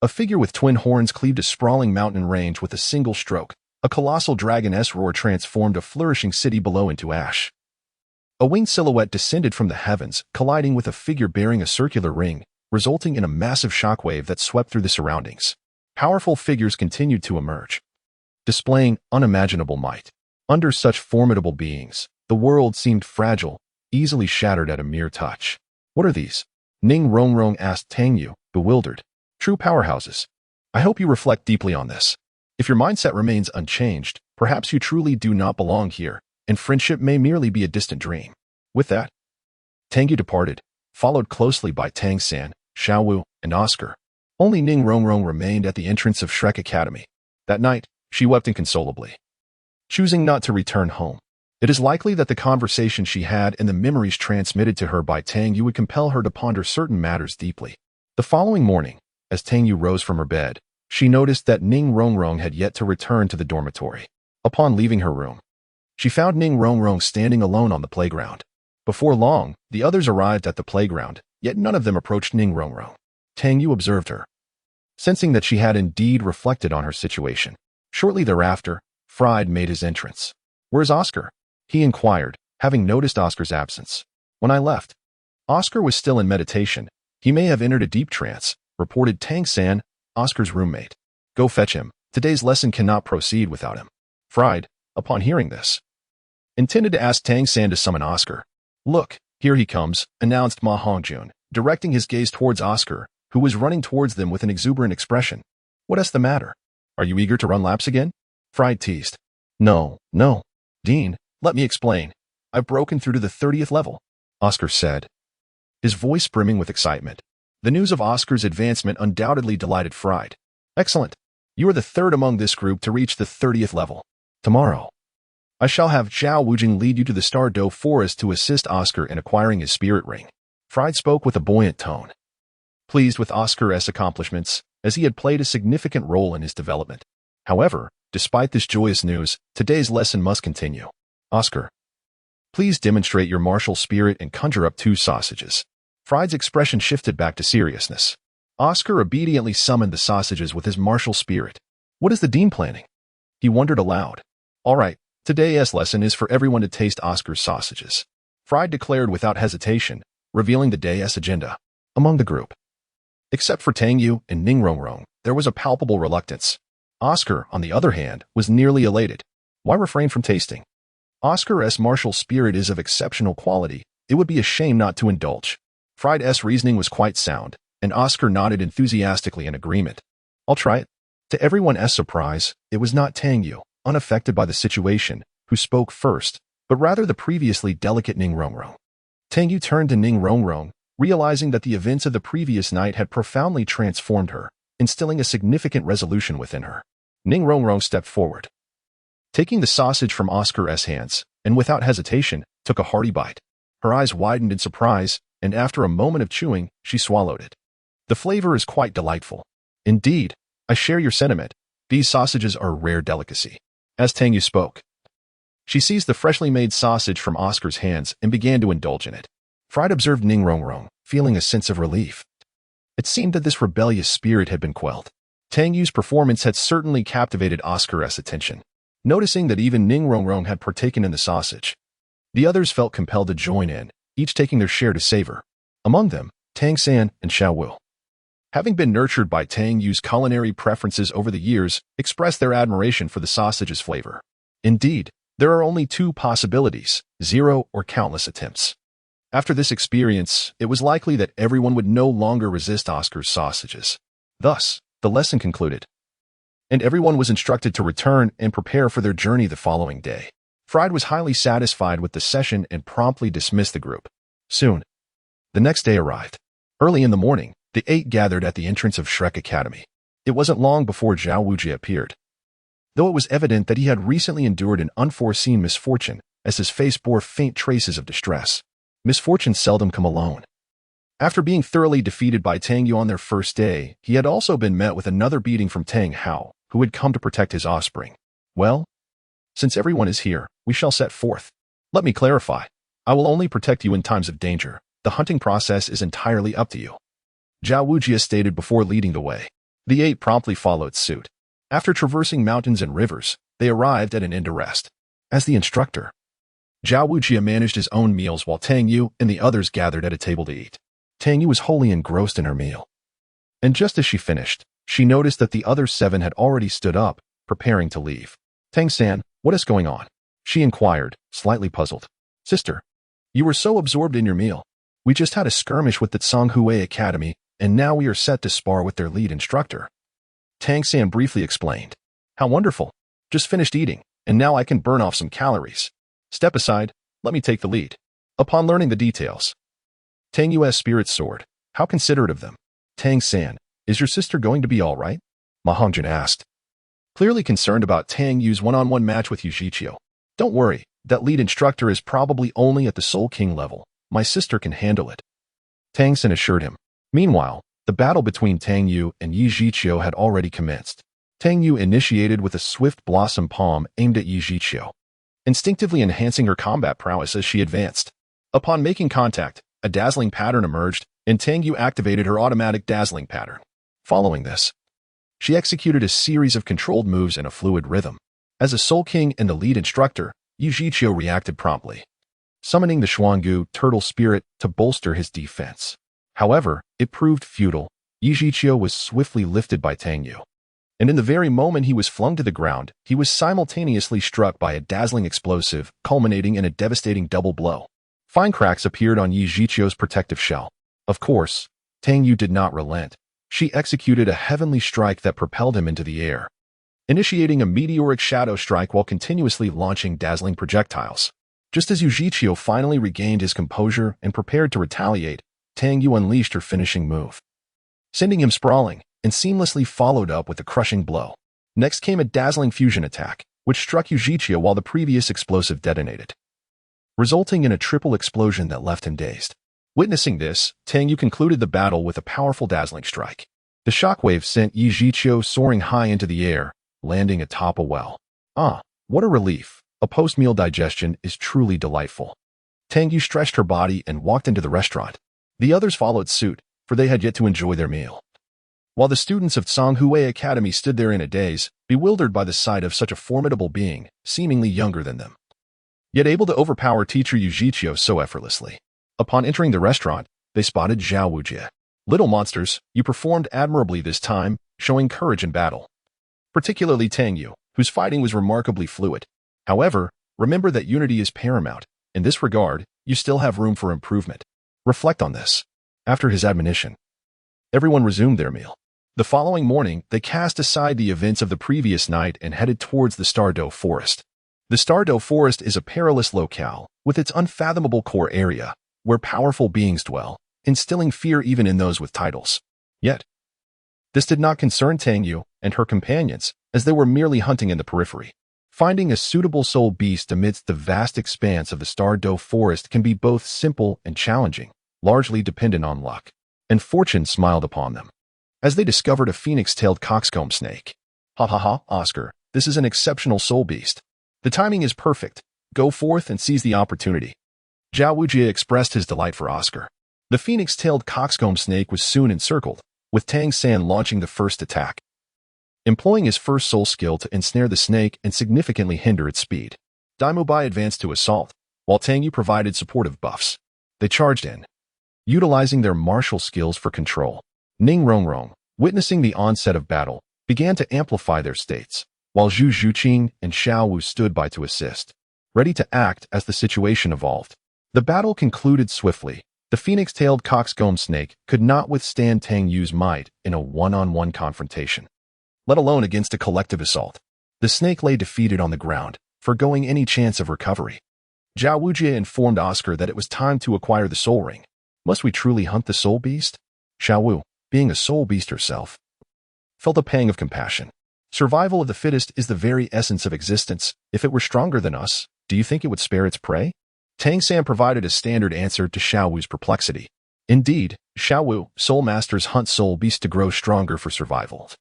S1: a figure with twin horns cleaved a sprawling mountain range with a single stroke. A colossal dragon's roar transformed a flourishing city below into ash. A winged silhouette descended from the heavens, colliding with a figure bearing a circular ring, resulting in a massive shockwave that swept through the surroundings. Powerful figures continued to emerge, displaying unimaginable might. Under such formidable beings, the world seemed fragile, easily shattered at a mere touch. "What are these?" Ning Rongrong asked Tang Yu, bewildered. "True powerhouses. I hope you reflect deeply on this. If your mindset remains unchanged, perhaps you truly do not belong here, and friendship may merely be a distant dream." With that, Tang Yu departed, followed closely by Tang San, Xiao Wu, and Oscar. Only Ning Rongrong remained at the entrance of Shrek Academy. That night, she wept inconsolably, choosing not to return home. It is likely that the conversation she had and the memories transmitted to her by Tang Yu would compel her to ponder certain matters deeply. The following morning, as Tang Yu rose from her bed, she noticed that Ning Rongrong had yet to return to the dormitory. Upon leaving her room, she found Ning Rongrong standing alone on the playground. Before long, the others arrived at the playground, yet none of them approached Ning Rongrong. Tang Yu observed her, sensing that she had indeed reflected on her situation. Shortly thereafter, Fried made his entrance. "Where's Oscar?" he inquired, having noticed Oscar's absence. "When I left, Oscar was still in meditation. He may have entered a deep trance," reported Tang San, Oscar's roommate. "Go fetch him. Today's lesson cannot proceed without him." Fried, upon hearing this, intended to ask Tang San to summon Oscar. "Look, here he comes," announced Ma Hongjun, directing his gaze towards Oscar, who was running towards them with an exuberant expression. "What's the matter? Are you eager to run laps again?" Fried teased. No, Dean, let me explain. I've broken through to the 30th level," Oscar said, his voice brimming with excitement. The news of Oscar's advancement undoubtedly delighted Fried. "Excellent. You are the third among this group to reach the 30th level. Tomorrow, I shall have Zhao Wujing lead you to the Star-Do Forest to assist Oscar in acquiring his spirit ring." Fried spoke with a buoyant tone, pleased with Oscar's accomplishments, as he had played a significant role in his development. However, despite this joyous news, today's lesson must continue. "Oscar, please demonstrate your martial spirit and conjure up 2 sausages." Fried's expression shifted back to seriousness. Oscar obediently summoned the sausages with his martial spirit. "What is the dean planning?" he wondered aloud. "All right, today's lesson is for everyone to taste Oscar's sausages," Fried declared without hesitation, revealing the day's agenda. Among the group, except for Tang Yu and Ning Rongrong, there was a palpable reluctance. Oscar, on the other hand, was nearly elated. Why refrain from tasting? Oscar's martial spirit is of exceptional quality. It would be a shame not to indulge. Fried's reasoning was quite sound, and Oscar nodded enthusiastically in agreement. "I'll try it." To everyone's surprise, it was not Tang Yu, unaffected by the situation, who spoke first, but rather the previously delicate Ning Rongrong. Tang Yu turned to Ning Rongrong, realizing that the events of the previous night had profoundly transformed her, instilling a significant resolution within her. Ning Rongrong stepped forward, taking the sausage from Oscar's hands, and without hesitation, took a hearty bite. Her eyes widened in surprise, and after a moment of chewing, she swallowed it. "The flavor is quite delightful. Indeed, I share your sentiment. These sausages are a rare delicacy." As Tang Yu spoke, she seized the freshly made sausage from Oscar's hands and began to indulge in it. Fried observed Ning Rongrong, feeling a sense of relief. It seemed that this rebellious spirit had been quelled. Tang Yu's performance had certainly captivated Oscar's attention. Noticing that even Ning Rongrong had partaken in the sausage, the others felt compelled to join in, each taking their share to savor. Among them, Tang San and Xiao Wu, having been nurtured by Tang Yu's culinary preferences over the years, expressed their admiration for the sausage's flavor. Indeed, there are only 2 possibilities, 0 or countless attempts. After this experience, it was likely that everyone would no longer resist Oscar's sausages. Thus, the lesson concluded, and everyone was instructed to return and prepare for their journey the following day. Fried was highly satisfied with the session and promptly dismissed the group. Soon, the next day arrived. Early in the morning, the 8 gathered at the entrance of Shrek Academy. It wasn't long before Zhao Wuji appeared, though it was evident that he had recently endured an unforeseen misfortune, as his face bore faint traces of distress. Misfortunes seldom come alone. After being thoroughly defeated by Tang Yu on their first day, he had also been met with another beating from Tang Hao, who had come to protect his offspring. "Well, since everyone is here, we shall set forth. Let me clarify. I will only protect you in times of danger. The hunting process is entirely up to you," Zhao Wujia stated before leading the way. The 8 promptly followed suit. After traversing mountains and rivers, they arrived at an inn to rest. As the instructor, Zhao Wujia managed his own meals while Tang Yu and the others gathered at a table to eat. Tang Yu was wholly engrossed in her meal, and just as she finished, she noticed that the other 7 had already stood up, preparing to leave. "Tang San, what is going on?" she inquired, slightly puzzled. "Sister, you were so absorbed in your meal. We just had a skirmish with the Tsanghui Academy, and now we are set to spar with their lead instructor," Tang San briefly explained. "How wonderful. Just finished eating, and now I can burn off some calories. Step aside, let me take the lead." Upon learning the details, Tang Yu's spirits soared. "How considerate of them. Tang San, is your sister going to be all right?" Ma Hongjun asked, clearly concerned about Tang Yu's one-on-one match with Yu Zhiqiu. "Don't worry, That lead instructor is probably only at the Soul King level. My sister can handle it, Tang Xin assured him. Meanwhile, the battle between Tang Yu and Yi Zhiqiu had already commenced. Tang Yu initiated with a swift blossom palm aimed at Yi Zhiqiu, instinctively enhancing her combat prowess as she advanced. Upon making contact, a dazzling pattern emerged, and Tang Yu activated her automatic dazzling pattern. Following this, she executed a series of controlled moves in a fluid rhythm. As a Soul King and the lead instructor, Yi Zhiqiu reacted promptly, summoning the Xuangu turtle spirit to bolster his defense. However, it proved futile. Yi Zhiqiu was swiftly lifted by Tang Yu, and in the very moment he was flung to the ground, he was simultaneously struck by a dazzling explosive, culminating in a devastating double blow. Fine cracks appeared on Yi Zhiqiu's protective shell. Of course, Tang Yu did not relent. She executed a heavenly strike that propelled him into the air, initiating a meteoric shadow strike while continuously launching dazzling projectiles. Just as Yi Zhiqiu finally regained his composure and prepared to retaliate, Tang Yu unleashed her finishing move, sending him sprawling, and seamlessly followed up with a crushing blow. Next came a dazzling fusion attack, which struck Yi Zhiqiu while the previous explosive detonated, resulting in a triple explosion that left him dazed. Witnessing this, Tang Yu concluded the battle with a powerful dazzling strike. The shockwave sent Yi Zhiqiu soaring high into the air, landing atop a well. Ah, what a relief. A post-meal digestion is truly delightful. Tang Yu stretched her body and walked into the restaurant. The others followed suit, for they had yet to enjoy their meal, while the students of Tsanghui Academy stood there in a daze, bewildered by the sight of such a formidable being, seemingly younger than them, yet able to overpower teacher Yi Zhiqiu so effortlessly. Upon entering the restaurant, they spotted Zhao Wujie. Little monsters, you performed admirably this time, showing courage in battle. Particularly Tang Yu, whose fighting was remarkably fluid. However, remember that unity is paramount. In this regard, you still have room for improvement. Reflect on this. After his admonition, everyone resumed their meal. The following morning, they cast aside the events of the previous night and headed towards the StarDo Forest. The StarDo Forest is a perilous locale, with its unfathomable core area, where powerful beings dwell, instilling fear even in those with titles. Yet, this did not concern Tang Yu and her companions, as they were merely hunting in the periphery. Finding a suitable soul beast amidst the vast expanse of the StarDo Forest can be both simple and challenging, largely dependent on luck. And fortune smiled upon them, as they discovered a phoenix-tailed coxcomb snake. Ha ha ha, Oscar, this is an exceptional soul beast. The timing is perfect. Go forth and seize the opportunity. Zhao Wujie expressed his delight for Oscar. The phoenix-tailed coxcomb snake was soon encircled, with Tang San launching the first attack, employing his first soul skill to ensnare the snake and significantly hinder its speed. Daimu Bai advanced to assault, while Tang Yu provided supportive buffs. They charged in, utilizing their martial skills for control. Ning Rongrong, witnessing the onset of battle, began to amplify their states, while Zhu Zhuqing and Xiao Wu stood by to assist, ready to act as the situation evolved. The battle concluded swiftly. The phoenix-tailed coxcomb snake could not withstand Tang Yu's might in a one-on-one confrontation, let alone against a collective assault. The snake lay defeated on the ground, forgoing any chance of recovery. Zhao Wujie informed Oscar that it was time to acquire the soul ring. Must we truly hunt the soul beast? Xiao Wu, being a soul beast herself, felt a pang of compassion. Survival of the fittest is the very essence of existence. If it were stronger than us, do you think it would spare its prey? Tang San provided a standard answer to Xiao Wu's perplexity. Indeed, Xiao Wu, soul masters hunt soul beasts to grow stronger for survival.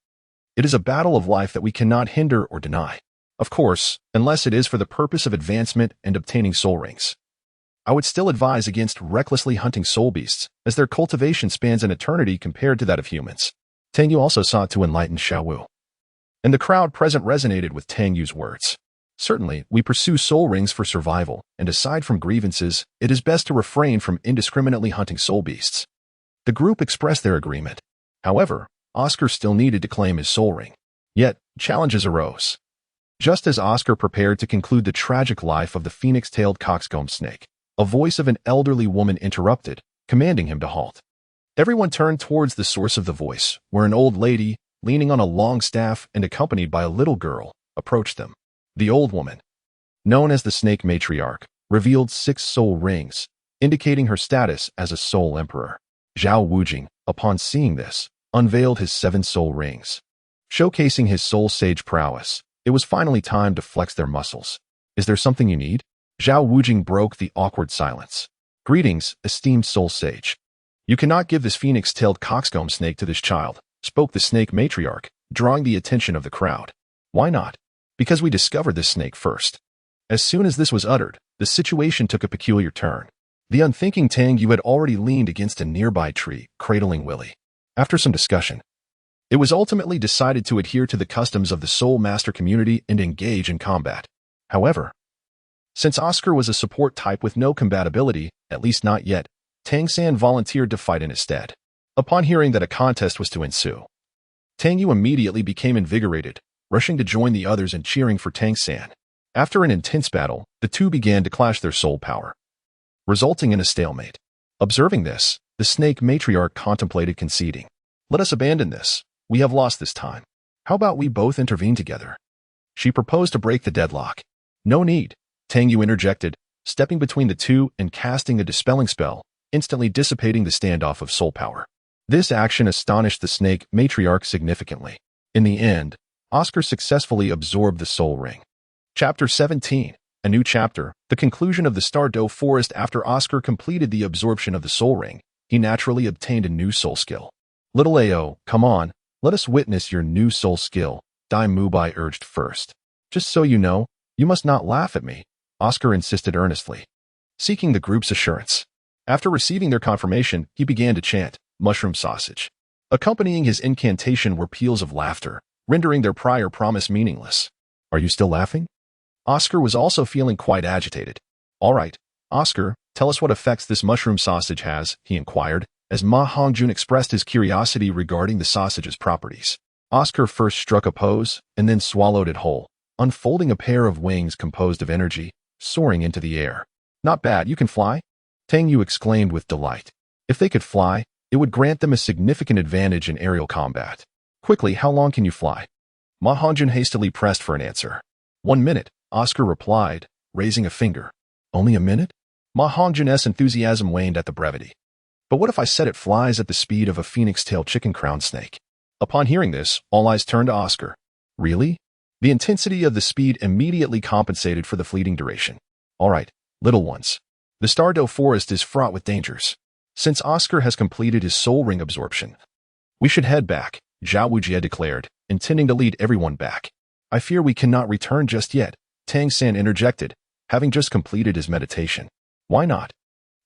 S1: It is a battle of life that we cannot hinder or deny. Of course, unless it is for the purpose of advancement and obtaining soul rings. I would still advise against recklessly hunting soul beasts, as their cultivation spans an eternity compared to that of humans. Tang Yu also sought to enlighten Xiao Wu, and the crowd present resonated with Tang Yu's words. Certainly, we pursue soul rings for survival, and aside from grievances, it is best to refrain from indiscriminately hunting soul beasts. The group expressed their agreement. However, Oscar still needed to claim his soul ring. Yet, challenges arose. Just as Oscar prepared to conclude the tragic life of the phoenix-tailed coxcomb snake, a voice of an elderly woman interrupted, commanding him to halt. Everyone turned towards the source of the voice, where an old lady, leaning on a long staff and accompanied by a little girl, approached them. The old woman, known as the Snake Matriarch, revealed 6 soul rings, indicating her status as a soul emperor. Zhao Wujing, upon seeing this, unveiled his 7 soul rings, showcasing his soul sage prowess. It was finally time to flex their muscles. Is there something you need? Zhao Wujing broke the awkward silence. Greetings, esteemed soul sage. You cannot give this phoenix-tailed coxcomb snake to this child, spoke the snake matriarch, drawing the attention of the crowd. Why not? Because we discovered this snake first. As soon as this was uttered, the situation took a peculiar turn. The unthinking Tang Yu had already leaned against a nearby tree, cradling Willie. After some discussion, it was ultimately decided to adhere to the customs of the Soul Master community and engage in combat. However, since Oscar was a support type with no compatibility, at least not yet, Tang San volunteered to fight in his stead. Upon hearing that a contest was to ensue, Tang Yu immediately became invigorated, rushing to join the others and cheering for Tang San. After an intense battle, the two began to clash their soul power, resulting in a stalemate. Observing this, the snake matriarch contemplated conceding. Let us abandon this. We have lost this time. How about we both intervene together? She proposed to break the deadlock. No need, Tang Yu interjected, stepping between the two and casting a dispelling spell, instantly dissipating the standoff of soul power. This action astonished the snake matriarch significantly. In the end, Oscar successfully absorbed the soul ring. Chapter 17. A new chapter, the conclusion of the StarCraft forest. After Oscar completed the absorption of the soul ring, he naturally obtained a new soul skill. Little Ao, come on, let us witness your new soul skill, Dai Mubai urged first. Just so you know, you must not laugh at me, Oscar insisted earnestly, seeking the group's assurance. After receiving their confirmation, he began to chant, mushroom sausage. Accompanying his incantation were peals of laughter, rendering their prior promise meaningless. Are you still laughing? Oscar was also feeling quite agitated. All right, Oscar, tell us what effects this mushroom sausage has, he inquired, as Ma Hongjun expressed his curiosity regarding the sausage's properties. Oscar first struck a pose, and then swallowed it whole, unfolding a pair of wings composed of energy, soaring into the air. Not bad, you can fly? Tang Yu exclaimed with delight. If they could fly, it would grant them a significant advantage in aerial combat. Quickly, how long can you fly? Ma Hongjun hastily pressed for an answer. 1 minute, Oscar replied, raising a finger. Only a minute? Ma Hongjun's enthusiasm waned at the brevity. But what if I said it flies at the speed of a phoenix-tailed chicken-crowned snake? Upon hearing this, all eyes turned to Oscar. Really? The intensity of the speed immediately compensated for the fleeting duration. All right, little ones. The StarCraft forest is fraught with dangers. Since Oscar has completed his soul ring absorption, we should head back, Zhao Wujie declared, intending to lead everyone back. I fear we cannot return just yet, Tang San interjected, having just completed his meditation. Why not?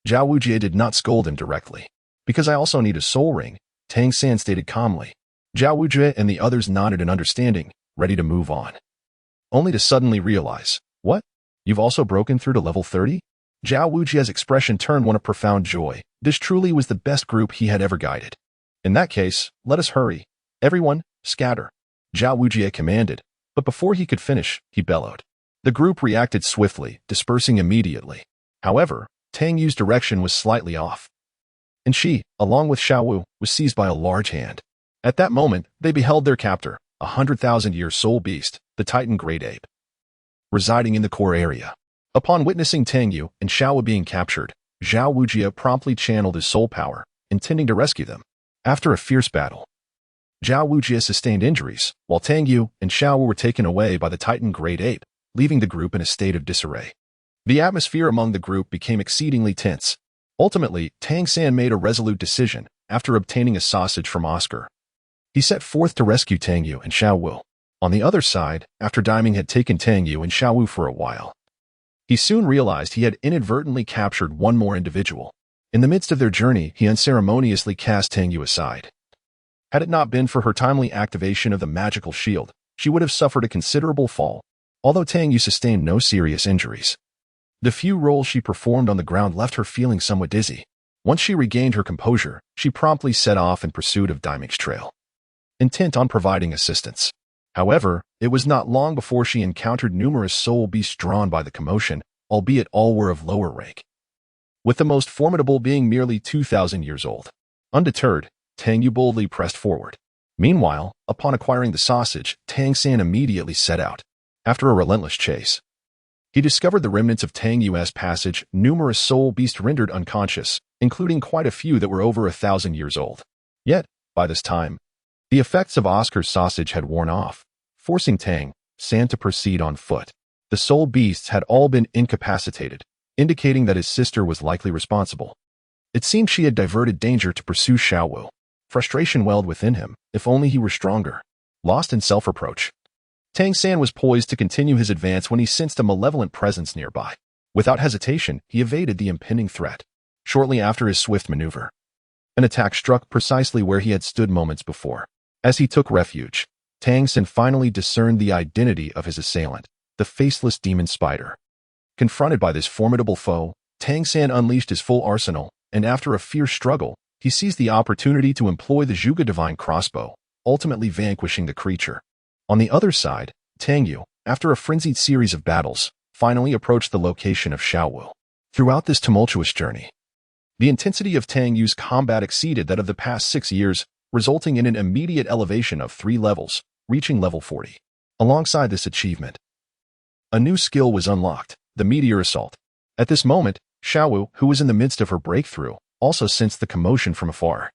S1: Zhao Wujie did not scold him directly. Because I also need a soul ring, Tang San stated calmly. Zhao Wujie and the others nodded in understanding, ready to move on. Only to suddenly realize, what? You've also broken through to level 30? Zhao Wujie's expression turned one of profound joy. This truly was the best group he had ever guided. In that case, let us hurry. Everyone, scatter. Zhao Wujie commanded, but before he could finish, he bellowed. The group reacted swiftly, dispersing immediately. However, Tang Yu's direction was slightly off, and she, along with Xiao Wu, was seized by a large hand. At that moment, they beheld their captor, a 100,000-year soul beast, the Titan Great Ape, residing in the core area. Upon witnessing Tang Yu and Xiao Wu being captured, Zhao Wujie promptly channeled his soul power, intending to rescue them. After a fierce battle, Zhao Wujie sustained injuries, while Tang Yu and Xiao Wu were taken away by the Titan Great Ape, leaving the group in a state of disarray. The atmosphere among the group became exceedingly tense. Ultimately, Tang San made a resolute decision after obtaining a sausage from Oscar. He set forth to rescue Tang Yu and Xiao Wu. On the other side, after Daiming had taken Tang Yu and Xiao Wu for a while, he soon realized he had inadvertently captured one more individual. In the midst of their journey, he unceremoniously cast Tang Yu aside. Had it not been for her timely activation of the magical shield, she would have suffered a considerable fall, although Tang Yu sustained no serious injuries. The few rolls she performed on the ground left her feeling somewhat dizzy. Once she regained her composure, she promptly set off in pursuit of Daiming's trail, intent on providing assistance. However, it was not long before she encountered numerous soul beasts drawn by the commotion, albeit all were of lower rank, with the most formidable being merely 2,000 years old. Undeterred, Tang Yu boldly pressed forward. Meanwhile, upon acquiring the sausage, Tang San immediately set out. After a relentless chase, he discovered the remnants of Tang Yu's passage, numerous soul beasts rendered unconscious, including quite a few that were over 1,000 years old. Yet, by this time, the effects of Oscar's sausage had worn off, forcing Tang San to proceed on foot. The soul beasts had all been incapacitated, indicating that his sister was likely responsible. It seemed she had diverted danger to pursue Xiaowu. Frustration welled within him, if only he were stronger. Lost in self-reproach, Tang San was poised to continue his advance when he sensed a malevolent presence nearby. Without hesitation, he evaded the impending threat. Shortly after his swift maneuver, an attack struck precisely where he had stood moments before. As he took refuge, Tang San finally discerned the identity of his assailant, the faceless demon spider. Confronted by this formidable foe, Tang San unleashed his full arsenal, and after a fierce struggle, he seized the opportunity to employ the Zhuge Divine Crossbow, ultimately vanquishing the creature. On the other side, Tang Yu, after a frenzied series of battles, finally approached the location of Xiaowu. Throughout this tumultuous journey, the intensity of Tang Yu's combat exceeded that of the past 6 years, resulting in an immediate elevation of 3 levels, reaching level 40. Alongside this achievement, a new skill was unlocked, the Meteor Assault. At this moment, Xiaowu, who was in the midst of her breakthrough, also sensed the commotion from afar.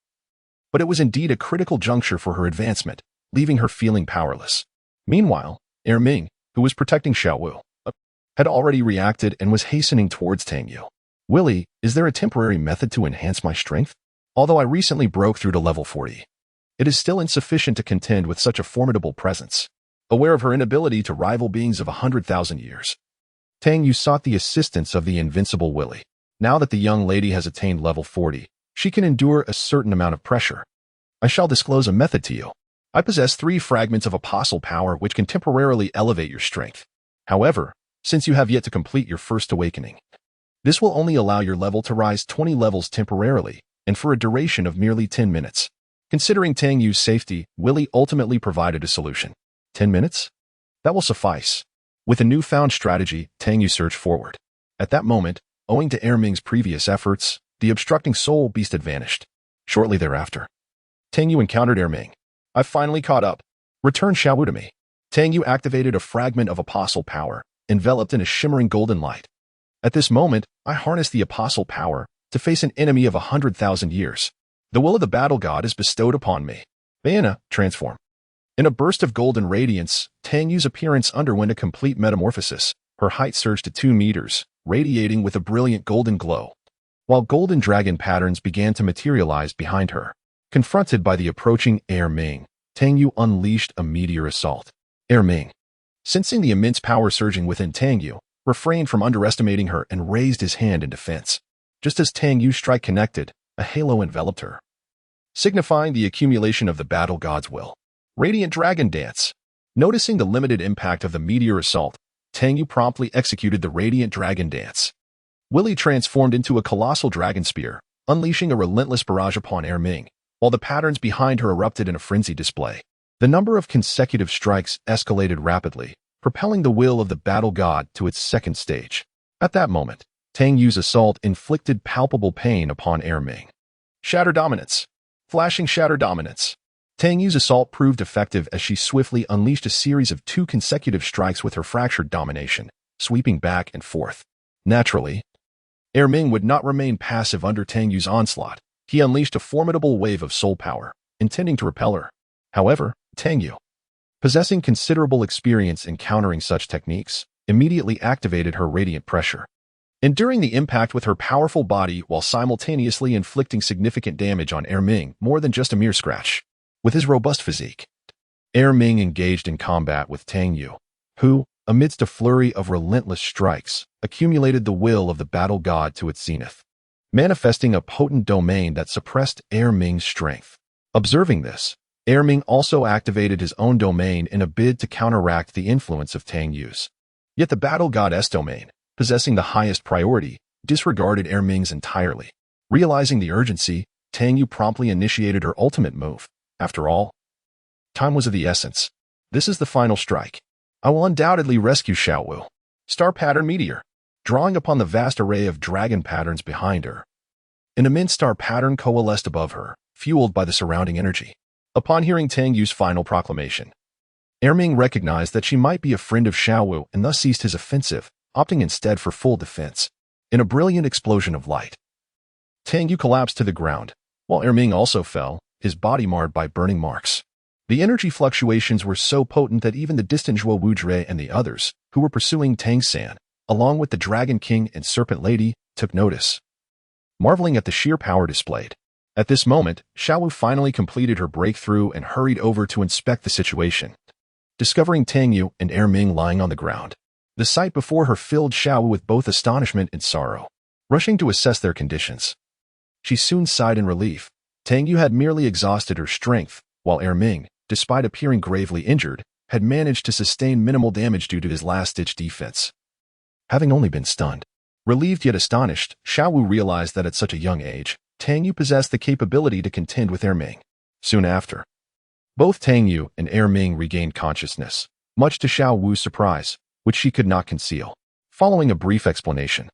S1: But it was indeed a critical juncture for her advancement, leaving her feeling powerless. Meanwhile, Ming, who was protecting Xiaowu, had already reacted and was hastening towards Tang Yu. Willie, is there a temporary method to enhance my strength? Although I recently broke through to level 40, it is still insufficient to contend with such a formidable presence. Aware of her inability to rival beings of 100,000 years, Tang Yu sought the assistance of the invincible Willie. Now that the young lady has attained level 40, she can endure a certain amount of pressure. I shall disclose a method to you. I possess 3 fragments of apostle power which can temporarily elevate your strength. However, since you have yet to complete your first awakening, this will only allow your level to rise 20 levels temporarily, and for a duration of merely 10 minutes. Considering Tang Yu's safety, Willie ultimately provided a solution. 10 minutes? That will suffice. With a newfound strategy, Tang Yu surged forward. At that moment, owing to Ming's previous efforts, the obstructing soul beast had vanished. Shortly thereafter, Tang Yu encountered Ming. I've finally caught up. Return Xiaowu to me. Tang Yu activated a fragment of apostle power, enveloped in a shimmering golden light. At this moment, I harnessed the apostle power to face an enemy of 100,000 years. The will of the battle god is bestowed upon me. Beiyana, transform. In a burst of golden radiance, Tang Yu's appearance underwent a complete metamorphosis. Her height surged to 2 meters, radiating with a brilliant golden glow, while golden dragon patterns began to materialize behind her. Confronted by the approaching Ming, Tang Yu unleashed a meteor assault. Ming, sensing the immense power surging within Tang Yu, refrained from underestimating her and raised his hand in defense. Just as Tang Yu's strike connected, a halo enveloped her, signifying the accumulation of the battle god's will. Radiant Dragon Dance. Noticing the limited impact of the meteor assault, Tang Yu promptly executed the Radiant Dragon Dance. Willie transformed into a colossal dragon spear, unleashing a relentless barrage upon Ming, while the patterns behind her erupted in a frenzied display. The number of consecutive strikes escalated rapidly, propelling the will of the battle god to its second stage. At that moment, Tang Yu's assault inflicted palpable pain upon Ming. Shatter Dominance. Flashing Shatter Dominance. Tang Yu's assault proved effective as she swiftly unleashed a series of 2 consecutive strikes with her fractured domination, sweeping back and forth. Naturally, Ming would not remain passive under Tang Yu's onslaught. He unleashed a formidable wave of soul power, intending to repel her. However, Tang Yu, possessing considerable experience in countering such techniques, immediately activated her radiant pressure, enduring the impact with her powerful body while simultaneously inflicting significant damage on Ming, more than just a mere scratch. With his robust physique, Ming engaged in combat with Tang Yu, who, amidst a flurry of relentless strikes, accumulated the will of the battle god to its zenith, manifesting a potent domain that suppressed Ming's strength. Observing this, Ming also activated his own domain in a bid to counteract the influence of Tang Yu's. Yet the battle god's domain, possessing the highest priority, disregarded Ming's entirely. Realizing the urgency, Tang Yu promptly initiated her ultimate move. After all, time was of the essence. This is the final strike. I will undoubtedly rescue Xiaowu. Star Pattern Meteor. Drawing upon the vast array of dragon patterns behind her, an immense star pattern coalesced above her, fueled by the surrounding energy. Upon hearing Tang Yu's final proclamation, Ming recognized that she might be a friend of Xiaowu and thus ceased his offensive, opting instead for full defense. In a brilliant explosion of light, Tang Yu collapsed to the ground, while Ming also fell, his body marred by burning marks. The energy fluctuations were so potent that even the distant Zhuo Wuzhui and the others, who were pursuing Tang San, along with the Dragon King and Serpent Lady, took notice, marveling at the sheer power displayed. At this moment, Xiaowu finally completed her breakthrough and hurried over to inspect the situation, discovering Tang Yu and Ming lying on the ground. The sight before her filled Xiaowu with both astonishment and sorrow. Rushing to assess their conditions, she soon sighed in relief. Tang Yu had merely exhausted her strength, while Ming, despite appearing gravely injured, had managed to sustain minimal damage due to his last-ditch defense. Having only been stunned, relieved yet astonished, Xiaowu realized that at such a young age, Tang Yu possessed the capability to contend with Ming. Soon after, both Tang Yu and Ming regained consciousness, much to Xiaowu's surprise, which she could not conceal. Following a brief explanation,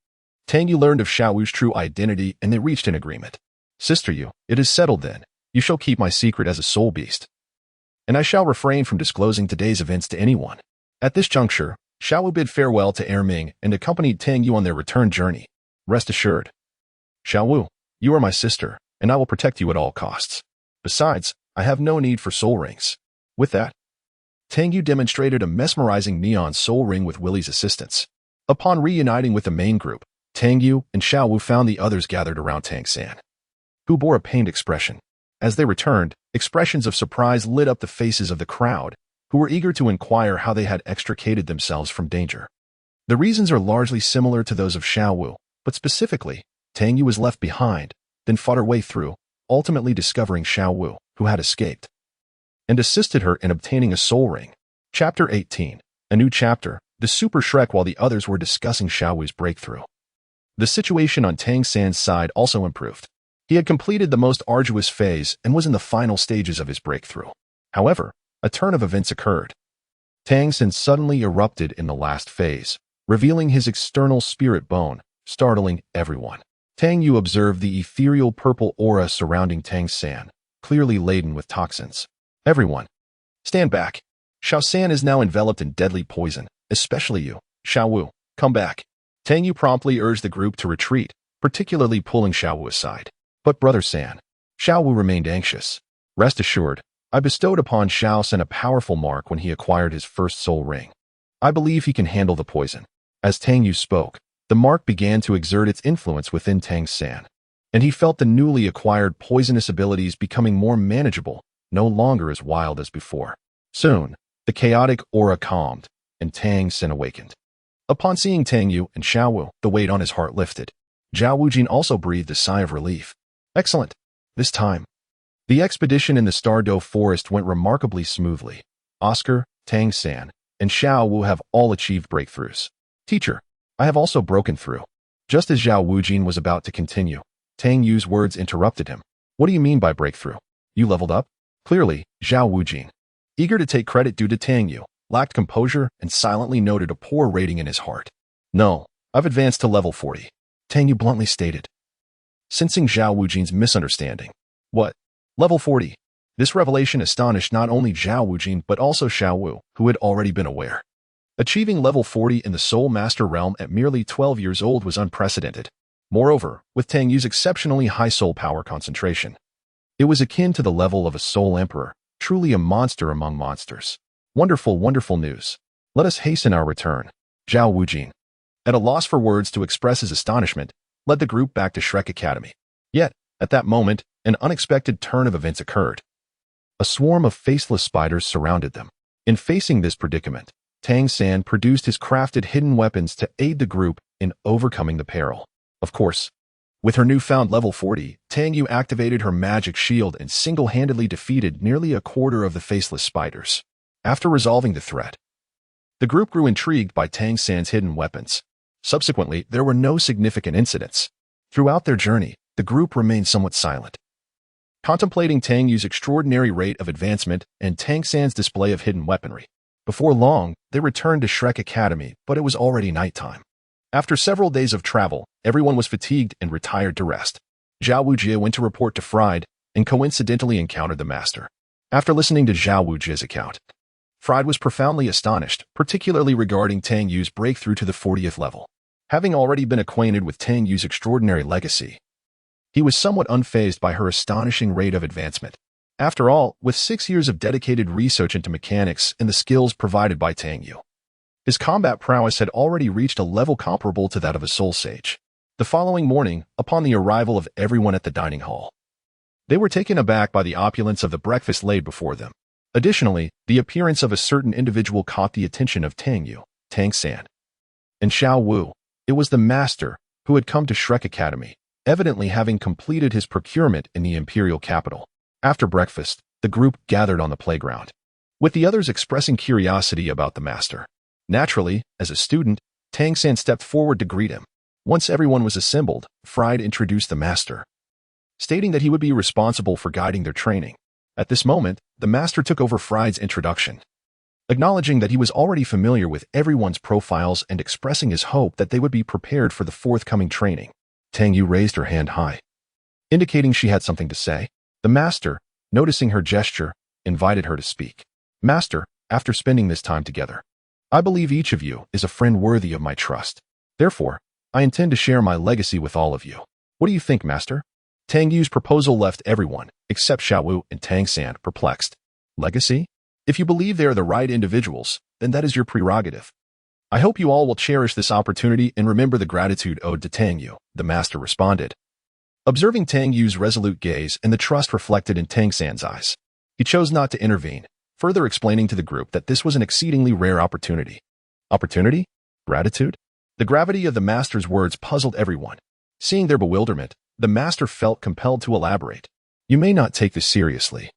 S1: Tang Yu learned of Xiaowu's true identity and they reached an agreement. Sister Yu, it is settled then. You shall keep my secret as a soul beast, and I shall refrain from disclosing today's events to anyone. At this juncture, Xiaowu bid farewell to Ming and accompanied Tang Yu on their return journey. Rest assured, Xiaowu, you are my sister, and I will protect you at all costs. Besides, I have no need for soul rings. With that, Tang Yu demonstrated a mesmerizing neon soul ring with Willie's assistance. Upon reuniting with the main group, Tang Yu and Xiaowu found the others gathered around Tang San, who bore a pained expression. As they returned, expressions of surprise lit up the faces of the crowd, who were eager to inquire how they had extricated themselves from danger. The reasons are largely similar to those of Xiaowu, but specifically, Tang Yu was left behind, then fought her way through, ultimately discovering Xiaowu, who had escaped, and assisted her in obtaining a soul ring. Chapter 18. A new chapter, the Super Shrek. While the others were discussing Xiaowu's breakthrough, the situation on Tang San's side also improved. He had completed the most arduous phase and was in the final stages of his breakthrough. However, a turn of events occurred. Tang San suddenly erupted in the last phase, revealing his external spirit bone, startling everyone. Tang Yu observed the ethereal purple aura surrounding Tang San, clearly laden with toxins. Everyone, stand back. Xiao San is now enveloped in deadly poison, especially you, Xiaowu, come back. Tang Yu promptly urged the group to retreat, particularly pulling Xiaowu aside. But Brother San, Xiaowu remained anxious. Rest assured, I bestowed upon Xiao San a powerful mark when he acquired his first soul ring. I believe he can handle the poison. As Tang Yu spoke, the mark began to exert its influence within Tang San, and he felt the newly acquired poisonous abilities becoming more manageable, no longer as wild as before. Soon, the chaotic aura calmed, and Tang San awakened. Upon seeing Tang Yu and Xiaowu, the weight on his heart lifted. Zhao Wujin also breathed a sigh of relief. Excellent. This time, the expedition in the Stardew Forest went remarkably smoothly. Oscar, Tang San, and Xiaowu have all achieved breakthroughs. Teacher, I have also broken through. Just as Zhao Wujin was about to continue, Tang Yu's words interrupted him. What do you mean by breakthrough? You leveled up? Clearly, Zhao Wujin, eager to take credit due to Tang Yu, lacked composure and silently noted a poor rating in his heart. No, I've advanced to level 40. Tang Yu bluntly stated, sensing Zhao Wujin's misunderstanding. What? Level 40? This revelation astonished not only Zhao Wujin but also Xiaowu, who had already been aware. Achieving level 40 in the Soul Master realm at merely 12 years old was unprecedented. Moreover, with Tang Yu's exceptionally high soul power concentration, it was akin to the level of a soul emperor, truly a monster among monsters. Wonderful, wonderful news. Let us hasten our return. Zhao Wujin, at a loss for words to express his astonishment, led the group back to Shrek Academy. Yet, at that moment, an unexpected turn of events occurred. A swarm of faceless spiders surrounded them. In facing this predicament, Tang San produced his crafted hidden weapons to aid the group in overcoming the peril. Of course, with her newfound level 40, Tang Yu activated her magic shield and single-handedly defeated nearly a quarter of the faceless spiders. After resolving the threat, the group grew intrigued by Tang San's hidden weapons. Subsequently, there were no significant incidents. Throughout their journey, the group remained somewhat silent, contemplating Tang Yu's extraordinary rate of advancement and Tang San's display of hidden weaponry. Before long, they returned to Shrek Academy, but it was already nighttime. After several days of travel, everyone was fatigued and retired to rest. Zhao Wujie went to report to Fried and coincidentally encountered the master. After listening to Zhao Wujie's account, Fried was profoundly astonished, particularly regarding Tang Yu's breakthrough to the 40th level. Having already been acquainted with Tang Yu's extraordinary legacy, he was somewhat unfazed by her astonishing rate of advancement. After all, with 6 years of dedicated research into mechanics and the skills provided by Tang Yu, his combat prowess had already reached a level comparable to that of a soul sage. The following morning, upon the arrival of everyone at the dining hall, they were taken aback by the opulence of the breakfast laid before them. Additionally, the appearance of a certain individual caught the attention of Tang Yu, Tang San, and Xiao Wu. It was the master who had come to Shrek Academy, evidently having completed his procurement in the imperial capital. After breakfast, the group gathered on the playground, with the others expressing curiosity about the master. Naturally, as a student, Tang San stepped forward to greet him. Once everyone was assembled, Fried introduced the master, stating that he would be responsible for guiding their training. At this moment, the master took over Fried's introduction, acknowledging that he was already familiar with everyone's profiles and expressing his hope that they would be prepared for the forthcoming training. Tang Yu raised her hand high, indicating she had something to say. The master, noticing her gesture, invited her to speak. Master, after spending this time together, I believe each of you is a friend worthy of my trust. Therefore, I intend to share my legacy with all of you. What do you think, Master? Tang Yu's proposal left everyone, except Xiao Wu and Tang San, perplexed. Legacy? If you believe they are the right individuals, then that is your prerogative. I hope you all will cherish this opportunity and remember the gratitude owed to Tang Yu, the master responded. Observing Tang Yu's resolute gaze and the trust reflected in Tang San's eyes, he chose not to intervene, further explaining to the group that this was an exceedingly rare opportunity. Opportunity? Gratitude? The gravity of the master's words puzzled everyone. Seeing their bewilderment, the master felt compelled to elaborate. You may not take this seriously,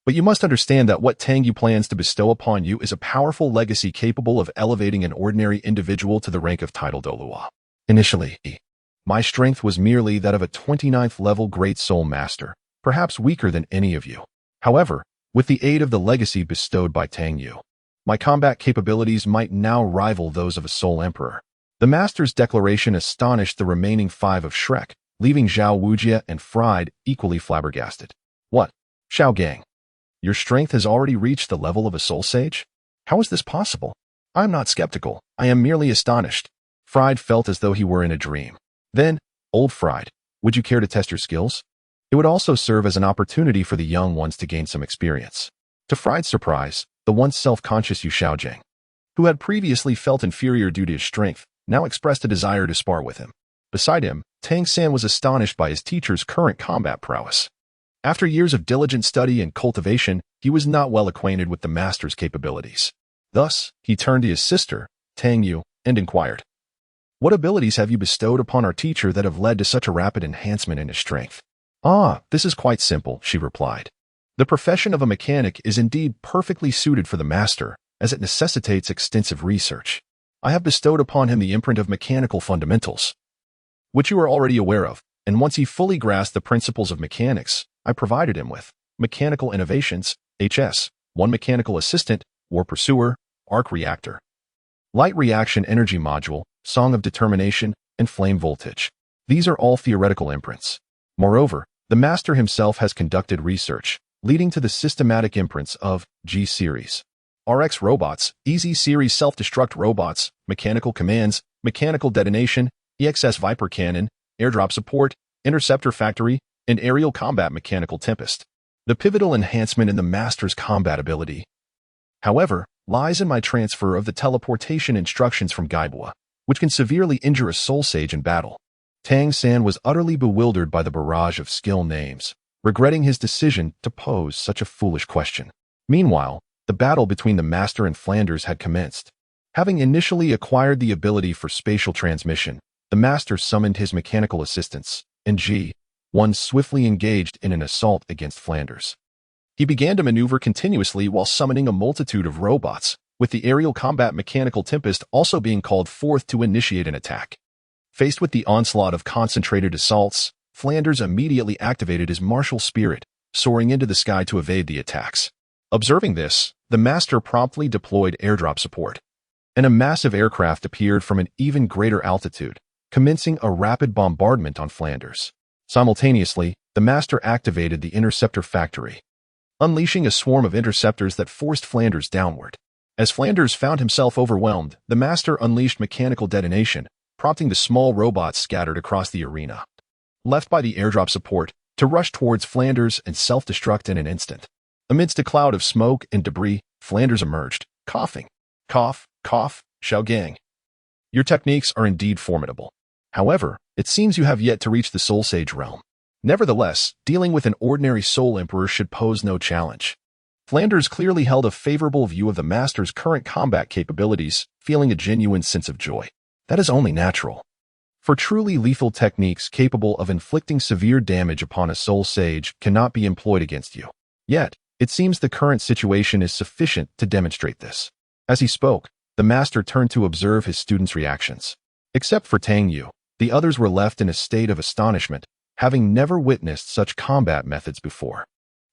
S1: but you must understand that what Tang Yu plans to bestow upon you is a powerful legacy capable of elevating an ordinary individual to the rank of title Douluo. Initially, my strength was merely that of a 29th level Great Soul Master, perhaps weaker than any of you. However, with the aid of the legacy bestowed by Tang Yu, my combat capabilities might now rival those of a Soul Emperor. The master's declaration astonished the remaining 5 of Shrek, leaving Zhao Wujia and Fried equally flabbergasted. What? Xiao Gang, your strength has already reached the level of a soul sage? How is this possible? I am not skeptical, I am merely astonished. Fried felt as though he were in a dream. Then, old Fried, would you care to test your skills? It would also serve as an opportunity for the young ones to gain some experience. To Fried's surprise, the once self-conscious Yu Xiaojiang, who had previously felt inferior due to his strength, now expressed a desire to spar with him. Beside him, Tang San was astonished by his teacher's current combat prowess. After years of diligent study and cultivation, he was not well acquainted with the master's capabilities. Thus, he turned to his sister, Tang Yu, and inquired, what abilities have you bestowed upon our teacher that have led to such a rapid enhancement in his strength? Ah, this is quite simple, she replied. The profession of a mechanic is indeed perfectly suited for the master, as it necessitates extensive research. I have bestowed upon him the imprint of mechanical fundamentals, which you are already aware of, and once he fully grasped the principles of mechanics, I provided him with Mechanical Innovations, HS, 1 Mechanical Assistant, War Pursuer, Arc Reactor, Light Reaction Energy Module, Song of Determination, and Flame Voltage. These are all theoretical imprints. Moreover, the master himself has conducted research, leading to the systematic imprints of G-Series, RX Robots, Easy Series Self-Destruct Robots, Mechanical Commands, Mechanical Detonation, EXS Viper Cannon, Airdrop Support, Interceptor Factory, and Aerial Combat Mechanical Tempest. The pivotal enhancement in the master's combat ability, however, lies in my transfer of the teleportation instructions from Gaibua, which can severely injure a soul sage in battle. Tang San was utterly bewildered by the barrage of skill names, regretting his decision to pose such a foolish question. Meanwhile, the battle between the master and Flanders had commenced. Having initially acquired the ability for spatial transmission, the master summoned his mechanical assistants, and G1 swiftly engaged in an assault against Flanders. He began to maneuver continuously while summoning a multitude of robots, with the aerial combat mechanical tempest also being called forth to initiate an attack. Faced with the onslaught of concentrated assaults, Flanders immediately activated his martial spirit, soaring into the sky to evade the attacks. Observing this, the master promptly deployed airdrop support, and a massive aircraft appeared from an even greater altitude, commencing a rapid bombardment on Flanders. Simultaneously, the master activated the interceptor factory, unleashing a swarm of interceptors that forced Flanders downward. As Flanders found himself overwhelmed, the master unleashed mechanical detonation, prompting the small robots scattered across the arena. Left by the airdrop support, to rush towards Flanders and self-destruct in an instant. Amidst a cloud of smoke and debris, Flanders emerged, coughing. Cough, cough, Xiao Gang. Your techniques are indeed formidable. However, it seems you have yet to reach the Soul Sage realm. Nevertheless, dealing with an ordinary Soul Emperor should pose no challenge. Flanders clearly held a favorable view of the Master's current combat capabilities, feeling a genuine sense of joy. That is only natural. For truly lethal techniques capable of inflicting severe damage upon a Soul Sage cannot be employed against you. Yet, it seems the current situation is sufficient to demonstrate this. As he spoke, the Master turned to observe his students' reactions. Except for Tang Yu, the others were left in a state of astonishment, having never witnessed such combat methods before.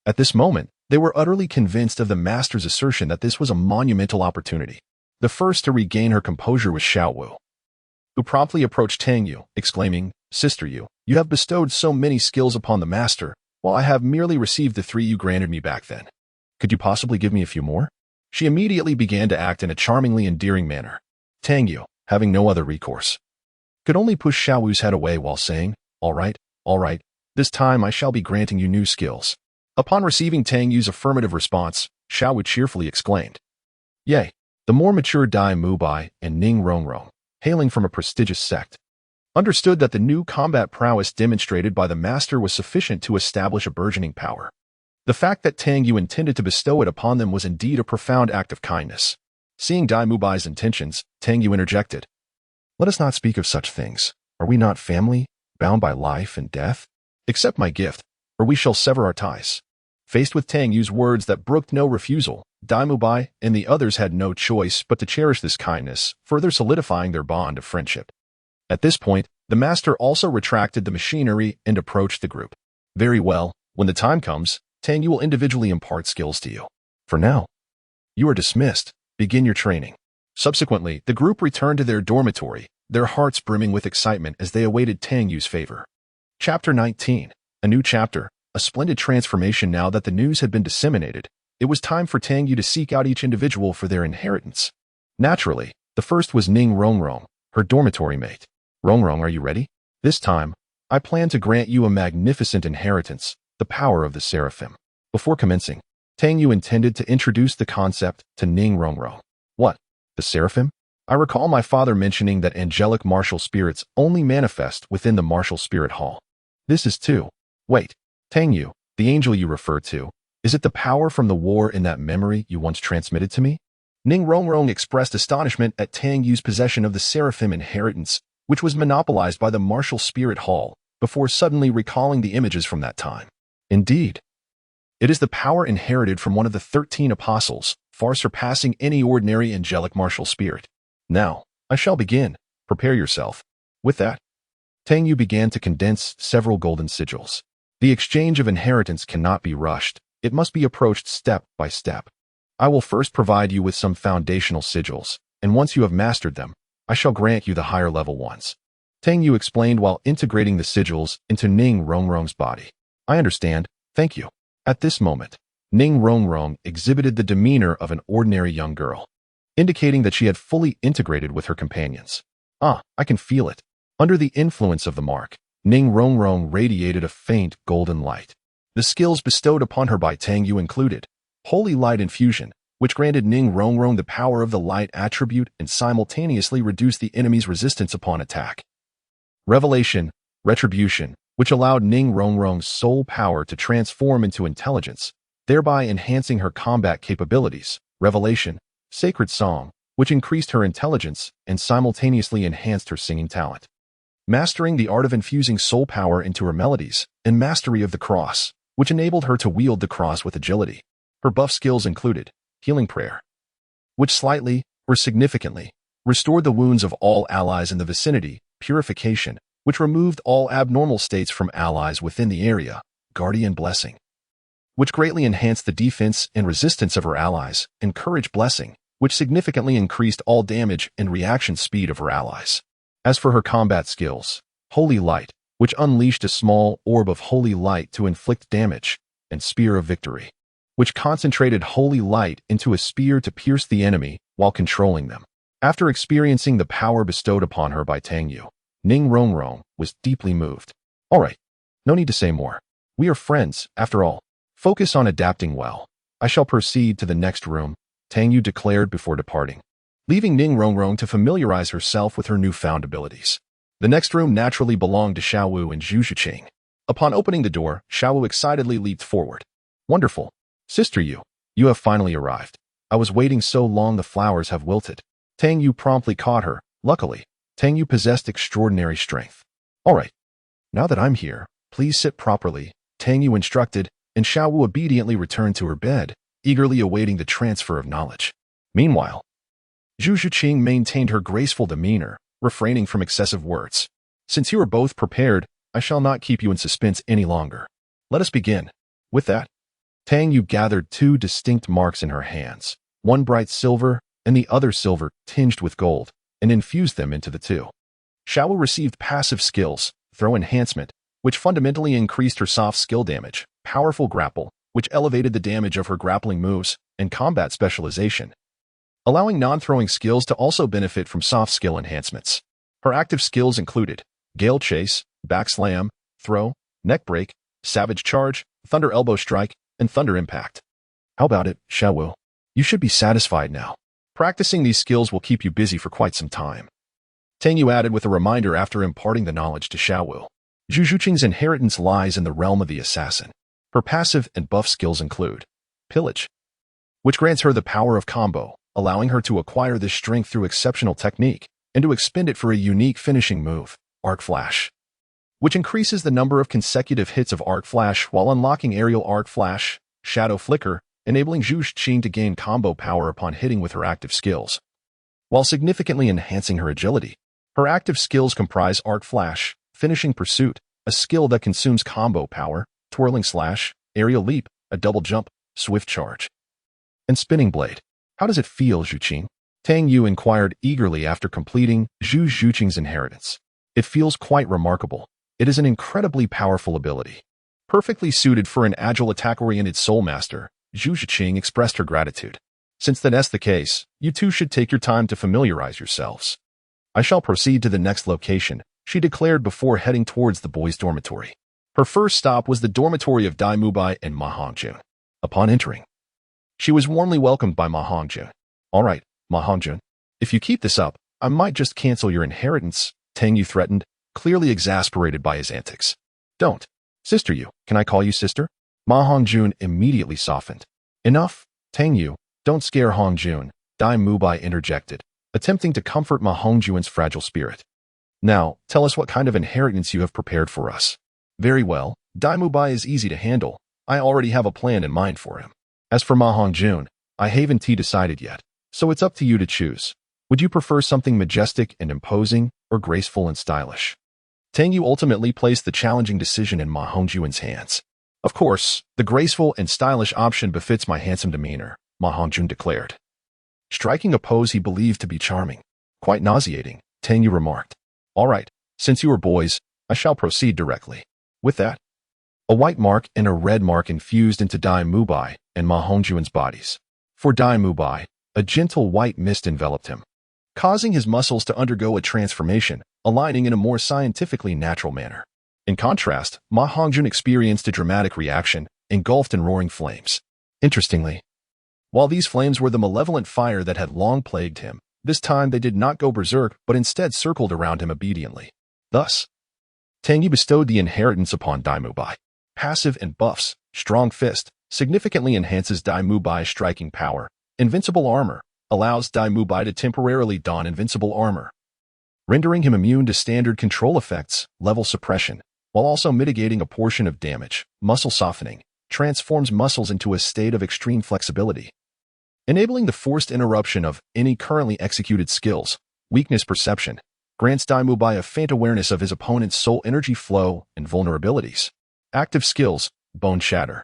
S1: At this moment, they were utterly convinced of the Master's assertion that this was a monumental opportunity. The first to regain her composure was Xiaowu, who promptly approached Tang Yu, exclaiming, "Sister Yu, you have bestowed so many skills upon the Master, while I have merely received the 3 you granted me back then. Could you possibly give me a few more?" She immediately began to act in a charmingly endearing manner. Tang Yu, having no other recourse, could only push Xiaowu's head away while saying, all right, this time I shall be granting you new skills." Upon receiving Tang Yu's affirmative response, Xiaowu cheerfully exclaimed, "Yay!" The more mature Dai Mubai and Ning Rongrong, hailing from a prestigious sect, understood that the new combat prowess demonstrated by the Master was sufficient to establish a burgeoning power. The fact that Tang Yu intended to bestow it upon them was indeed a profound act of kindness. Seeing Dai Mubai's intentions, Tang Yu interjected, "Let us not speak of such things. Are we not family, bound by life and death? Accept my gift, or we shall sever our ties." Faced with Tang Yu's words that brooked no refusal, Dai Mubai and the others had no choice but to cherish this kindness, further solidifying their bond of friendship. At this point, the Master also retracted the machinery and approached the group. "Very well, when the time comes, Tang Yu will individually impart skills to you. For now, you are dismissed. Begin your training." Subsequently, the group returned to their dormitory, their hearts brimming with excitement as they awaited Tang Yu's favor. Chapter 19. A new chapter, a splendid transformation. Now that the news had been disseminated, it was time for Tang Yu to seek out each individual for their inheritance. Naturally, the first was Ning Rongrong, her dormitory mate. "Rongrong, are you ready? This time, I plan to grant you a magnificent inheritance, the power of the Seraphim." Before commencing, Tang Yu intended to introduce the concept to Ning Rongrong. "What? The Seraphim? I recall my father mentioning that angelic martial spirits only manifest within the martial spirit hall. This is too. Wait, Tang Yu, the angel you refer to, is it the power from the war in that memory you once transmitted to me?" Ning Rongrong expressed astonishment at Tang Yu's possession of the Seraphim inheritance, which was monopolized by the martial spirit hall, before suddenly recalling the images from that time. "Indeed. It is the power inherited from one of the 13 apostles, far surpassing any ordinary angelic martial spirit. Now, I shall begin. Prepare yourself." With that, Tang Yu began to condense several golden sigils. The exchange of inheritance cannot be rushed. It must be approached step by step. I will first provide you with some foundational sigils, and once you have mastered them, I shall grant you the higher level ones. Tang Yu explained while integrating the sigils into Ning Rongrong's body. "I understand, thank you." At this moment, Ning Rongrong exhibited the demeanor of an ordinary young girl, indicating that she had fully integrated with her companions. "Ah, I can feel it." Under the influence of the mark, Ning Rongrong radiated a faint golden light. The skills bestowed upon her by Tang Yu included Holy Light Infusion, which granted Ning Rongrong the power of the light attribute and simultaneously reduced the enemy's resistance upon attack. Revelation, Retribution, which allowed Ning Rongrong's soul power to transform into intelligence, thereby enhancing her combat capabilities. Revelation, Sacred Song, which increased her intelligence and simultaneously enhanced her singing talent. Mastering the art of infusing soul power into her melodies, and Mastery of the Cross, which enabled her to wield the cross with agility. Her buff skills included Healing Prayer, which slightly, or significantly, restored the wounds of all allies in the vicinity. Purification, which removed all abnormal states from allies within the area. Guardian Blessing, which greatly enhanced the defense and resistance of her allies. And Courage Blessing, which significantly increased all damage and reaction speed of her allies. As for her combat skills, Holy Light, which unleashed a small orb of holy light to inflict damage, and Spear of Victory, which concentrated holy light into a spear to pierce the enemy while controlling them. After experiencing the power bestowed upon her by Tang Yu, Ning Rongrong was deeply moved. "All right, no need to say more. We are friends, after all. Focus on adapting well. I shall proceed to the next room, Tang Yu declared before departing, leaving Ning Rongrong to familiarize herself with her newfound abilities. The next room naturally belonged to Xiaowu and Zhu Zhiqing. Upon opening the door, Xiaowu excitedly leaped forward. Wonderful. Sister Yu, you have finally arrived. I was waiting so long the flowers have wilted. Tang Yu promptly caught her. Luckily, Tang Yu possessed extraordinary strength. All right. Now that I'm here, please sit properly, Tang Yu instructed, and Xiaowu obediently returned to her bed, eagerly awaiting the transfer of knowledge. Meanwhile, Zhu Zhiqing maintained her graceful demeanor, refraining from excessive words. Since you are both prepared, I shall not keep you in suspense any longer. Let us begin. With that, Tang Yu gathered two distinct marks in her hands, one bright silver and the other silver tinged with gold, and infused them into the two. Xiaowu received passive skills, throw enhancement, which fundamentally increased her soft skill damage, powerful grapple, which elevated the damage of her grappling moves, and combat specialization, allowing non-throwing skills to also benefit from soft skill enhancements. Her active skills included Gale Chase, Back Slam, Throw, Neck Break, Savage Charge, Thunder Elbow Strike, and Thunder Impact. How about it, Xiaowu? You should be satisfied now. Practicing these skills will keep you busy for quite some time. Tang Yu added with a reminder after imparting the knowledge to Xiaowu. Zhu Zhiqing's inheritance lies in the realm of the assassin. Her passive and buff skills include Pillage, which grants her the power of combo, allowing her to acquire this strength through exceptional technique, and to expend it for a unique finishing move, Arc Flash, which increases the number of consecutive hits of Arc Flash while unlocking Aerial Arc Flash, Shadow Flicker, enabling Zhu Zhiqing to gain combo power upon hitting with her active skills, while significantly enhancing her agility. Her active skills comprise Arc Flash, Finishing Pursuit, a skill that consumes combo power, Twirling Slash, Aerial Leap, a double jump, Swift Charge, and Spinning Blade. How does it feel, Zhiqing? Tang Yu inquired eagerly after completing Zhu Zhiqing's inheritance. It feels quite remarkable. It is an incredibly powerful ability. Perfectly suited for an agile attack-oriented soul master, Zhu Zhiqing expressed her gratitude. Since that's the case, you two should take your time to familiarize yourselves. I shall proceed to the next location, she declared before heading towards the boys' dormitory. Her first stop was the dormitory of Dai Mubai and Ma Hongjun. Upon entering, she was warmly welcomed by Ma Hongjun. All right, Ma Hongjun, if you keep this up, I might just cancel your inheritance, Tang Yu threatened, clearly exasperated by his antics. Don't. Sister Yu, can I call you sister? Ma Hongjun immediately softened. Enough, Tang Yu, don't scare Hongjun, Dai Mubai interjected, attempting to comfort Ma Hongjun's fragile spirit. Now, tell us what kind of inheritance you have prepared for us. Very well, Dai Mubai is easy to handle. I already have a plan in mind for him. As for Ma Hongjun, I haven't decided yet, so it's up to you to choose. Would you prefer something majestic and imposing, or graceful and stylish? Tang Yu ultimately placed the challenging decision in Ma Hongjun's hands. Of course, the graceful and stylish option befits my handsome demeanor, Ma Hongjun declared, striking a pose he believed to be charming. Quite nauseating, Tang Yu remarked. All right, since you are boys, I shall proceed directly. With that, a white mark and a red mark infused into Dai Mubai and Ma Hongjun's bodies. For Dai Mubai, a gentle white mist enveloped him, causing his muscles to undergo a transformation, aligning in a more scientifically natural manner. In contrast, Ma Hongjun experienced a dramatic reaction, engulfed in roaring flames. Interestingly, while these flames were the malevolent fire that had long plagued him, this time they did not go berserk but instead circled around him obediently. Thus, Tang Yu bestowed the inheritance upon Dai Mubai. Passive and buffs, Strong Fist, significantly enhances Dai Mubai's striking power. Invincible Armor allows Dai Mubai to temporarily don invincible armor, rendering him immune to standard control effects, level suppression, while also mitigating a portion of damage. Muscle Softening transforms muscles into a state of extreme flexibility, enabling the forced interruption of any currently executed skills. Weakness Perception grants Dai Mubai a faint awareness of his opponent's soul energy flow and vulnerabilities. Active skills, Bone Shatter,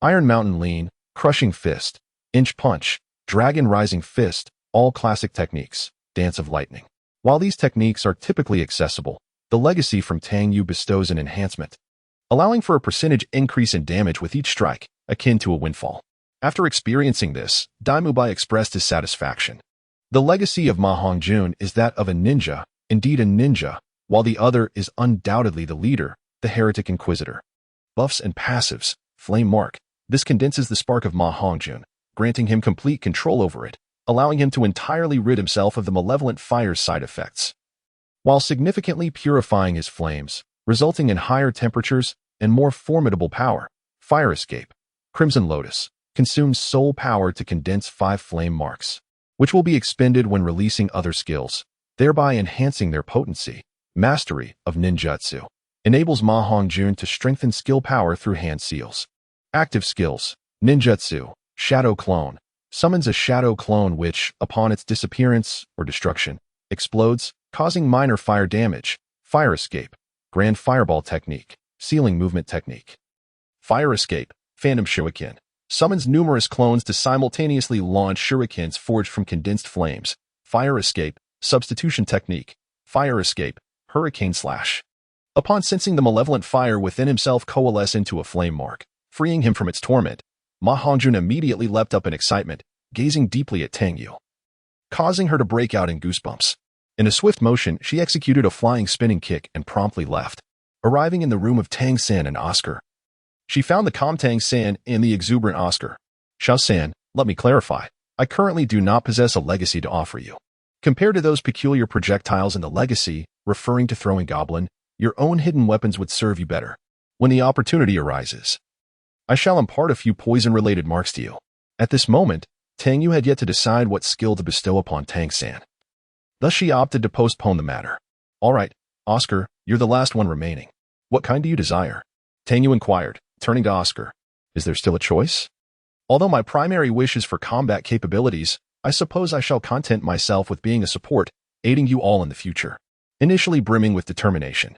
S1: Iron Mountain Lean, Crushing Fist, Inch Punch, Dragon Rising Fist, all classic techniques. Dance of Lightning. While these techniques are typically accessible, the legacy from Tang Yu bestows an enhancement, allowing for a percentage increase in damage with each strike, akin to a windfall. After experiencing this, Dai Mubai expressed his satisfaction. The legacy of Ma Hongjun is that of a ninja, indeed a ninja, while the other is undoubtedly the leader, the Heretic Inquisitor. Buffs and passives. Flame Mark. This condenses the spark of Ma Hongjun, granting him complete control over it, allowing him to entirely rid himself of the malevolent fire's side effects, while significantly purifying his flames, resulting in higher temperatures and more formidable power. Fire Escape. Crimson Lotus consumes soul power to condense 5 flame marks, which will be expended when releasing other skills, thereby enhancing their potency. Mastery of Ninjutsu enables Ma Hongjun to strengthen skill power through hand seals. Active skills. Ninjutsu. Shadow Clone summons a shadow clone which, upon its disappearance or destruction, explodes, causing minor fire damage. Fire Escape. Grand Fireball Technique. Sealing Movement Technique. Fire Escape. Phantom Shuriken summons numerous clones to simultaneously launch shurikens forged from condensed flames. Fire Escape. Substitution Technique. Fire Escape. Hurricane Slash. Upon sensing the malevolent fire within himself coalesce into a flame mark, freeing him from its torment, Ma Hongjun immediately leapt up in excitement, gazing deeply at Tang Yu, causing her to break out in goosebumps. In a swift motion, she executed a flying spinning kick and promptly left, arriving in the room of Tang San and Oscar. She found the calm Tang San and the exuberant Oscar. Xiao San, let me clarify. I currently do not possess a legacy to offer you. Compared to those peculiar projectiles in the legacy, referring to throwing goblin, your own hidden weapons would serve you better. When the opportunity arises, I shall impart a few poison-related marks to you. At this moment, Tang Yu had yet to decide what skill to bestow upon Tang San. Thus she opted to postpone the matter. All right, Oscar, you're the last one remaining. What kind do you desire? Tang Yu inquired, turning to Oscar. Is there still a choice? Although my primary wish is for combat capabilities, I suppose I shall content myself with being a support, aiding you all in the future. Initially brimming with determination,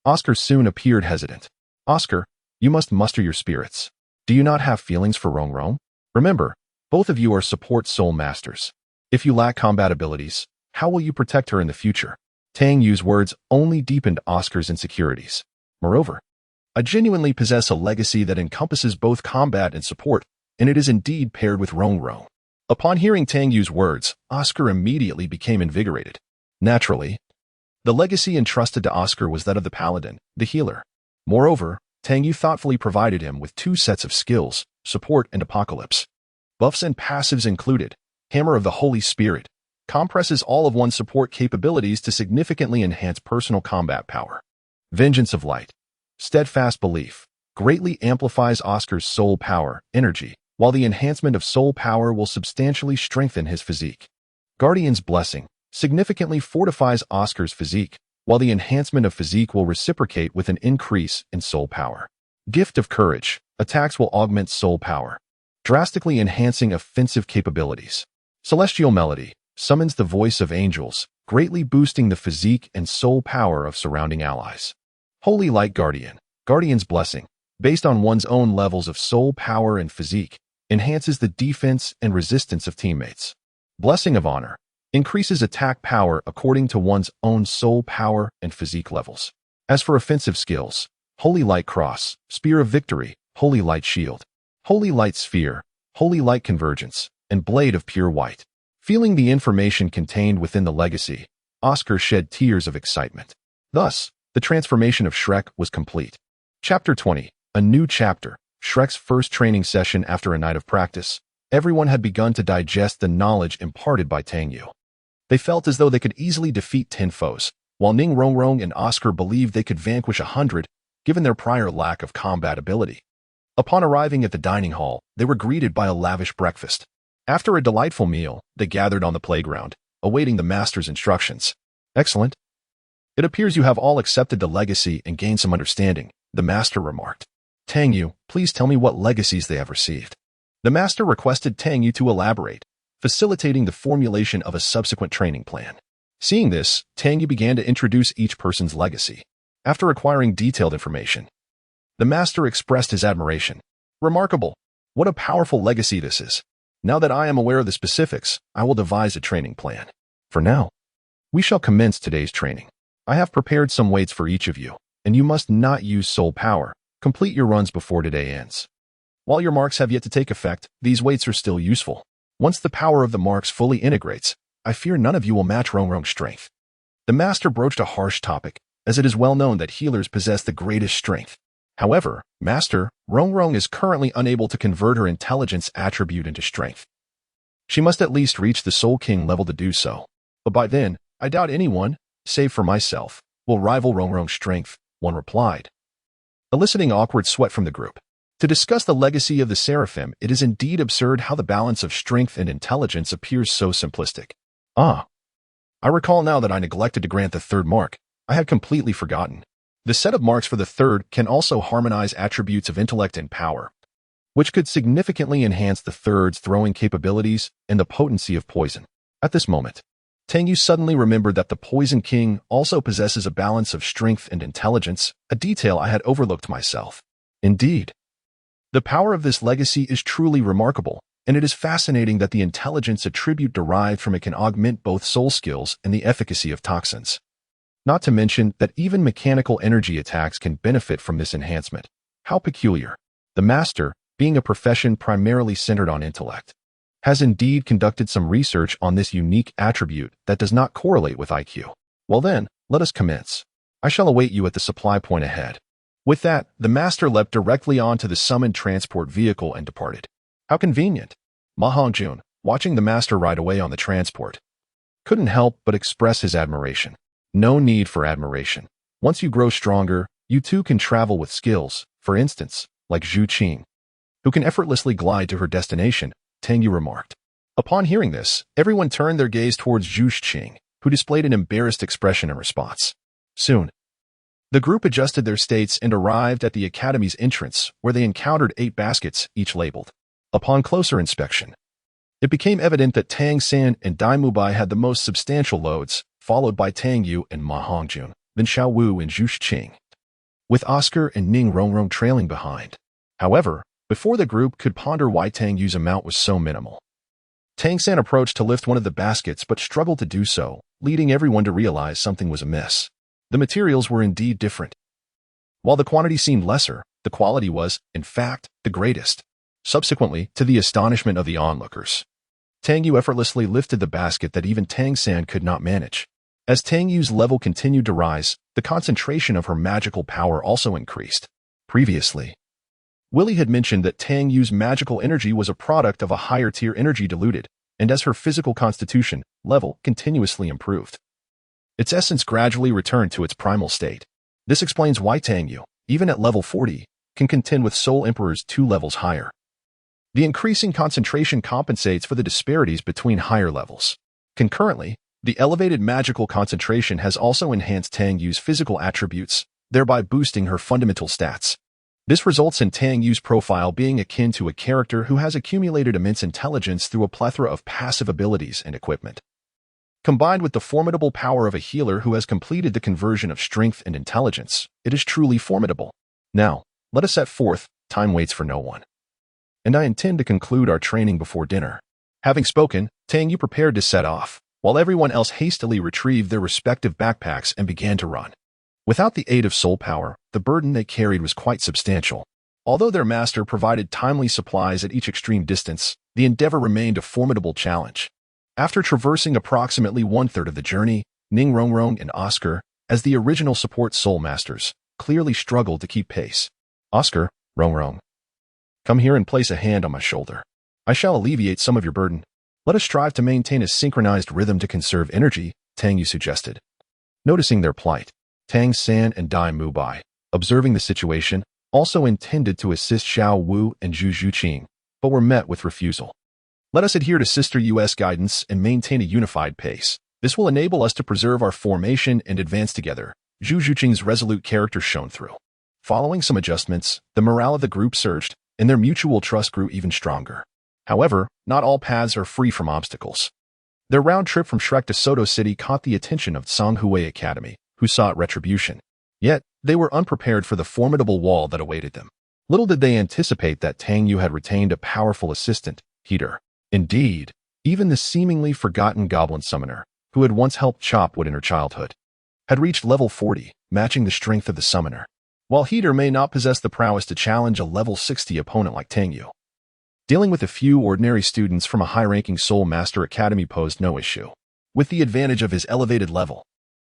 S1: Oscar soon appeared hesitant. Oscar, you must muster your spirits. Do you not have feelings for Rongrong? Remember, both of you are support soul masters. If you lack combat abilities, how will you protect her in the future? Tang Yu's words only deepened Oscar's insecurities. Moreover, I genuinely possess a legacy that encompasses both combat and support, and it is indeed paired with Rongrong. Upon hearing Tang Yu's words, Oscar immediately became invigorated. Naturally, the legacy entrusted to Oscar was that of the paladin, the healer. Moreover, Tang Yu thoughtfully provided him with 2 sets of skills, support and apocalypse. Buffs and passives included. Hammer of the Holy Spirit compresses all of one's support capabilities to significantly enhance personal combat power. Vengeance of Light. Steadfast Belief greatly amplifies Oscar's soul power, energy, while the enhancement of soul power will substantially strengthen his physique. Guardian's Blessing significantly fortifies Oscar's physique, while the enhancement of physique will reciprocate with an increase in soul power. Gift of Courage. Attacks will augment soul power, drastically enhancing offensive capabilities. Celestial Melody summons the voice of angels, greatly boosting the physique and soul power of surrounding allies. Holy Light Guardian. Guardian's Blessing, based on one's own levels of soul power and physique, enhances the defense and resistance of teammates. Blessing of Honor increases attack power according to one's own soul power and physique levels. As for offensive skills, Holy Light Cross, Spear of Victory, Holy Light Shield, Holy Light Sphere, Holy Light Convergence, and Blade of Pure White. Feeling the information contained within the legacy, Oscar shed tears of excitement. Thus, the transformation of Shrek was complete. Chapter 20. A new chapter. Shrek's first training session after a night of practice. Everyone had begun to digest the knowledge imparted by Tang Yu. They felt as though they could easily defeat 10 foes, while Ning Rongrong and Oscar believed they could vanquish 100, given their prior lack of combat ability. Upon arriving at the dining hall, they were greeted by a lavish breakfast. After a delightful meal, they gathered on the playground, awaiting the master's instructions. Excellent. It appears you have all accepted the legacy and gained some understanding, the master remarked. Tang Yu, please tell me what legacies they have received. The master requested Tang Yu to elaborate, facilitating the formulation of a subsequent training plan. Seeing this, Tang Yu began to introduce each person's legacy. After acquiring detailed information, the master expressed his admiration. Remarkable! What a powerful legacy this is. Now that I am aware of the specifics, I will devise a training plan. For now, we shall commence today's training. I have prepared some weights for each of you, and you must not use soul power. Complete your runs before today ends. While your marks have yet to take effect, these weights are still useful. Once the power of the marks fully integrates, I fear none of you will match Rongrong's strength. The master broached a harsh topic, as it is well known that healers possess the greatest strength. However, Master Rongrong is currently unable to convert her intelligence attribute into strength. She must at least reach the Soul King level to do so. But by then, I doubt anyone, save for myself, will rival Rongrong's strength, one replied, eliciting awkward sweat from the group. To discuss the legacy of the Seraphim, it is indeed absurd how the balance of strength and intelligence appears so simplistic. Ah, I recall now that I neglected to grant the third mark. I had completely forgotten. The set of marks for the third can also harmonize attributes of intellect and power, which could significantly enhance the third's throwing capabilities and the potency of poison. At this moment, Tang Yu suddenly remembered that the Poison King also possesses a balance of strength and intelligence, a detail I had overlooked myself. Indeed, the power of this legacy is truly remarkable, and it is fascinating that the intelligence attribute derived from it can augment both soul skills and the efficacy of toxins. Not to mention that even mechanical energy attacks can benefit from this enhancement. How peculiar. The Master, being a profession primarily centered on intellect, has indeed conducted some research on this unique attribute that does not correlate with IQ. Well then, let us commence. I shall await you at the supply point ahead. With that, the Master leapt directly onto the summoned transport vehicle and departed. How convenient. Ma Hongjun, watching the Master ride away on the transport, couldn't help but express his admiration. No need for admiration. Once you grow stronger, you too can travel with skills, for instance, like Zhu Qing, who can effortlessly glide to her destination, Tang Yu remarked. Upon hearing this, everyone turned their gaze towards Zhu Qing, who displayed an embarrassed expression in response. Soon, the group adjusted their states and arrived at the academy's entrance, where they encountered 8 baskets, each labeled. Upon closer inspection, it became evident that Tang San and Dai Mubai had the most substantial loads, followed by Tang Yu and Ma Hongjun, then Xiao Wu and Zhu Qing, with Oscar and Ning Rongrong trailing behind. However, before the group could ponder why Tang Yu's amount was so minimal, Tang San approached to lift one of the baskets but struggled to do so, leading everyone to realize something was amiss. The materials were indeed different. While the quantity seemed lesser, the quality was, in fact, the greatest. Subsequently, to the astonishment of the onlookers, Tang Yu effortlessly lifted the basket that even Tang San could not manage. As Tang Yu's level continued to rise, the concentration of her magical power also increased. Previously, Willie had mentioned that Tang Yu's magical energy was a product of a higher-tier energy diluted, and as her physical constitution level continuously improved, its essence gradually returned to its primal state. This explains why Tang Yu, even at level 40, can contend with Soul Emperors 2 levels higher. The increasing concentration compensates for the disparities between higher levels. Concurrently, the elevated magical concentration has also enhanced Tang Yu's physical attributes, thereby boosting her fundamental stats. This results in Tang Yu's profile being akin to a character who has accumulated immense intelligence through a plethora of passive abilities and equipment. Combined with the formidable power of a healer who has completed the conversion of strength and intelligence, it is truly formidable. Now, let us set forth, time waits for no one. And I intend to conclude our training before dinner. Having spoken, Tang Yu prepared to set off, while everyone else hastily retrieved their respective backpacks and began to run. Without the aid of soul power, the burden they carried was quite substantial. Although their master provided timely supplies at each extreme distance, the endeavor remained a formidable challenge. After traversing approximately 1/3 of the journey, Ning Rongrong and Oscar, as the original support soul masters, clearly struggled to keep pace. Oscar, Rongrong, come here and place a hand on my shoulder. I shall alleviate some of your burden. Let us strive to maintain a synchronized rhythm to conserve energy, Tang Yu suggested. Noticing their plight, Tang San and Dai Mubai, observing the situation, also intended to assist Xiao Wu and Zhu Qing, but were met with refusal. Let us adhere to Sister US guidance and maintain a unified pace. This will enable us to preserve our formation and advance together. Zhu Qing's resolute character shone through. Following some adjustments, the morale of the group surged, and their mutual trust grew even stronger. However, not all paths are free from obstacles. Their round trip from Shrek to Soto City caught the attention of Songhui Academy, who sought retribution. Yet, they were unprepared for the formidable wall that awaited them. Little did they anticipate that Tang Yu had retained a powerful assistant, Heater. Indeed, even the seemingly forgotten goblin summoner, who had once helped chop wood in her childhood, had reached level 40, matching the strength of the summoner. While Heater may not possess the prowess to challenge a level 60 opponent like Tang Yu, dealing with a few ordinary students from a high-ranking Soul Master Academy posed no issue. With the advantage of his elevated level,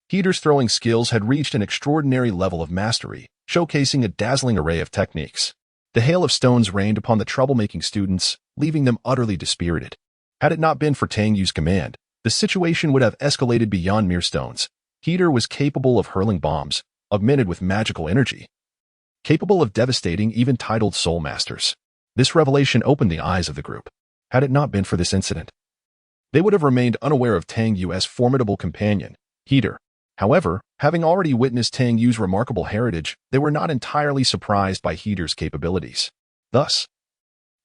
S1: Heater's throwing skills had reached an extraordinary level of mastery, showcasing a dazzling array of techniques. The hail of stones rained upon the troublemaking students, leaving them utterly dispirited. Had it not been for Tang Yu's command, the situation would have escalated beyond mere stones. Heater was capable of hurling bombs, augmented with magical energy, capable of devastating even titled soul masters. This revelation opened the eyes of the group. Had it not been for this incident, they would have remained unaware of Tang Yu's formidable companion, Heater. However, having already witnessed Tang Yu's remarkable heritage, they were not entirely surprised by Heater's capabilities. Thus,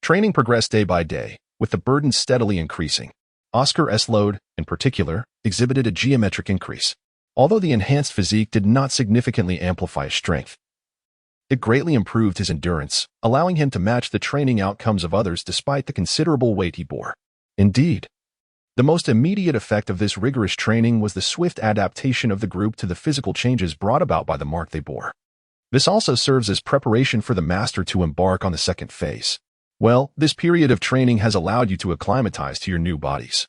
S1: training progressed day by day, with the burden steadily increasing. Oscar's load, in particular, exhibited a geometric increase. Although the enhanced physique did not significantly amplify his strength, it greatly improved his endurance, allowing him to match the training outcomes of others despite the considerable weight he bore. Indeed, the most immediate effect of this rigorous training was the swift adaptation of the group to the physical changes brought about by the mark they bore. This also serves as preparation for the master to embark on the second phase. Well, this period of training has allowed you to acclimatize to your new bodies.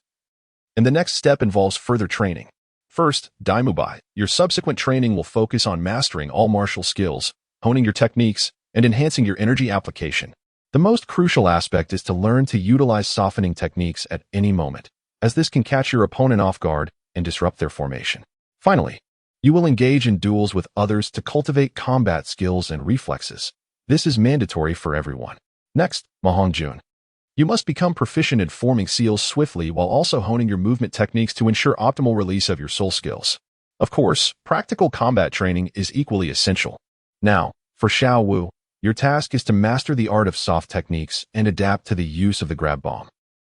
S1: And the next step involves further training. First, Daimubai. Your subsequent training will focus on mastering all martial skills, honing your techniques, and enhancing your energy application. The most crucial aspect is to learn to utilize softening techniques at any moment, as this can catch your opponent off guard and disrupt their formation. Finally, you will engage in duels with others to cultivate combat skills and reflexes. This is mandatory for everyone. Next, Mahongjun. You must become proficient in forming seals swiftly while also honing your movement techniques to ensure optimal release of your soul skills. Of course, practical combat training is equally essential. Now, for Xiao Wu, your task is to master the art of soft techniques and adapt to the use of the grab bomb,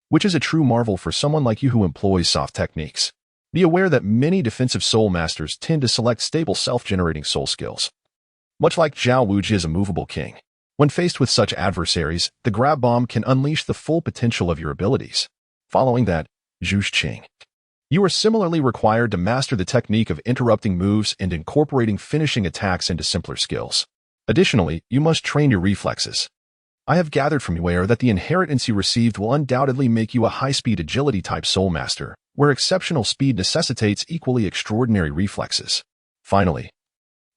S1: which is a true marvel for someone like you who employs soft techniques. Be aware that many defensive soul masters tend to select stable self-generating soul skills. Much like Zhao Wuji's immovable king, when faced with such adversaries, the grab bomb can unleash the full potential of your abilities. Following that, Zhu Qing. You are similarly required to master the technique of interrupting moves and incorporating finishing attacks into simpler skills. Additionally, you must train your reflexes. I have gathered from Yuer that the inheritance you received will undoubtedly make you a high-speed agility-type soul master, where exceptional speed necessitates equally extraordinary reflexes. Finally,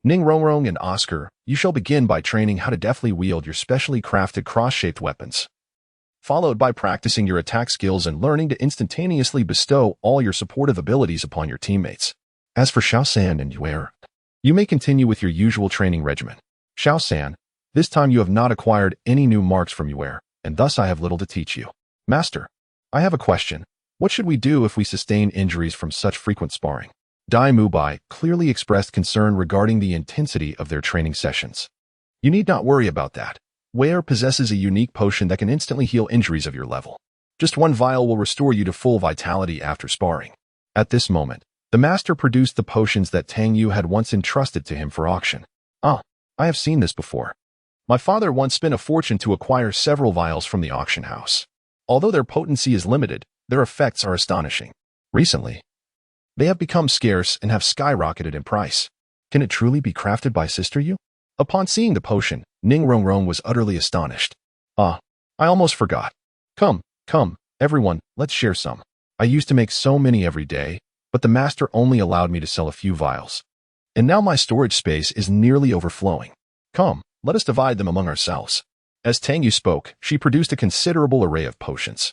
S1: Ning Rongrong and Oscar, you shall begin by training how to deftly wield your specially crafted cross-shaped weapons, followed by practicing your attack skills and learning to instantaneously bestow all your supportive abilities upon your teammates. As for Xiaosan and Yuer, you may continue with your usual training regimen. Xiaosan, this time you have not acquired any new marks from Yuer, and thus I have little to teach you. Master, I have a question. What should we do if we sustain injuries from such frequent sparring? Dai Mubai clearly expressed concern regarding the intensity of their training sessions. You need not worry about that. Wei possesses a unique potion that can instantly heal injuries of your level. Just one vial will restore you to full vitality after sparring. At this moment, the master produced the potions that Tang Yu had once entrusted to him for auction. Ah, I have seen this before. My father once spent a fortune to acquire several vials from the auction house. Although their potency is limited, their effects are astonishing. Recently, they have become scarce and have skyrocketed in price. Can it truly be crafted by Sister Yu? Upon seeing the potion, Ning Rongrong was utterly astonished. Ah, I almost forgot. Come, everyone, let's share some. I used to make so many every day, but the master only allowed me to sell a few vials. And now my storage space is nearly overflowing. Come, let us divide them among ourselves. As Tang Yu spoke, she produced a considerable array of potions,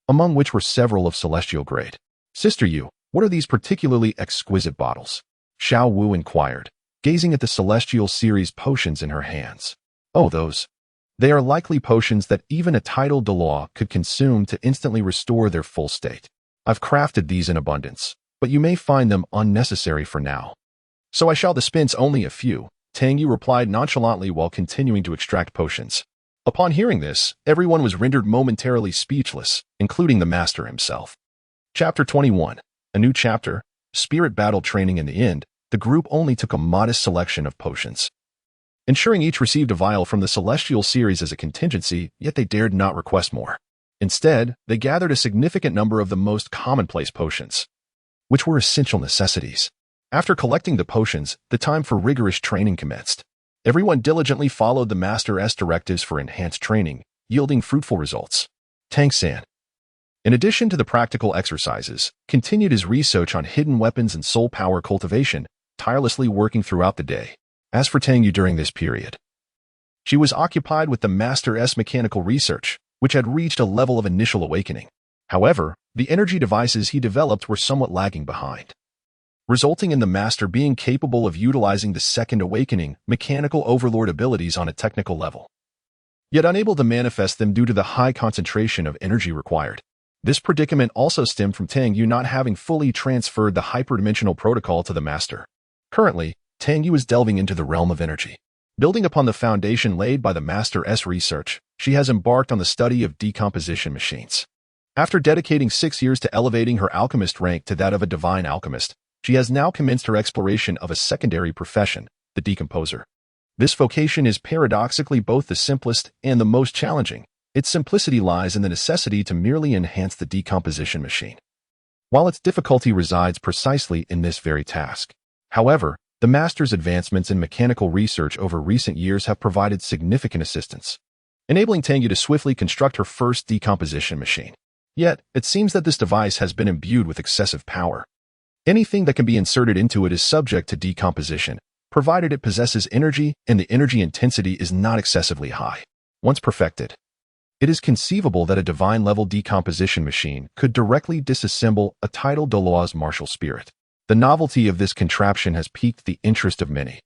S1: among which were several of celestial grade. Sister Yu, what are these particularly exquisite bottles? Xiao Wu inquired, gazing at the celestial series potions in her hands. Oh, those. They are likely potions that even a titled Douluo could consume to instantly restore their full state. I've crafted these in abundance, but you may find them unnecessary for now. So I shall dispense only a few, Tang Yu replied nonchalantly while continuing to extract potions. Upon hearing this, everyone was rendered momentarily speechless, including the master himself. Chapter 21. A new chapter, Spirit Battle Training. In the end, the group only took a modest selection of potions, ensuring each received a vial from the Celestial series as a contingency, yet they dared not request more. Instead, they gathered a significant number of the most commonplace potions, which were essential necessities. After collecting the potions, the time for rigorous training commenced. Everyone diligently followed the Master's directives for enhanced training, yielding fruitful results. Tang San, in addition to the practical exercises, continued his research on hidden weapons and soul power cultivation, tirelessly working throughout the day. As for Tang Yu during this period, she was occupied with the Master's mechanical research, which had reached a level of initial awakening. However, the energy devices he developed were somewhat lagging behind, resulting in the Master being capable of utilizing the second awakening mechanical overlord abilities on a technical level, yet unable to manifest them due to the high concentration of energy required. This predicament also stemmed from Tang Yu not having fully transferred the hyperdimensional protocol to the Master. Currently, Tang Yu is delving into the realm of energy. Building upon the foundation laid by the Master's research, she has embarked on the study of decomposition machines. After dedicating 6 years to elevating her alchemist rank to that of a divine alchemist, she has now commenced her exploration of a secondary profession, the decomposer. This vocation is paradoxically both the simplest and the most challenging. Its simplicity lies in the necessity to merely enhance the decomposition machine, while its difficulty resides precisely in this very task. However, the Master's advancements in mechanical research over recent years have provided significant assistance, enabling Tang Yu to swiftly construct her first decomposition machine. Yet, it seems that this device has been imbued with excessive power. Anything that can be inserted into it is subject to decomposition, provided it possesses energy and the energy intensity is not excessively high. Once perfected, it is conceivable that a divine-level decomposition machine could directly disassemble a titled Douluo's martial spirit. The novelty of this contraption has piqued the interest of many,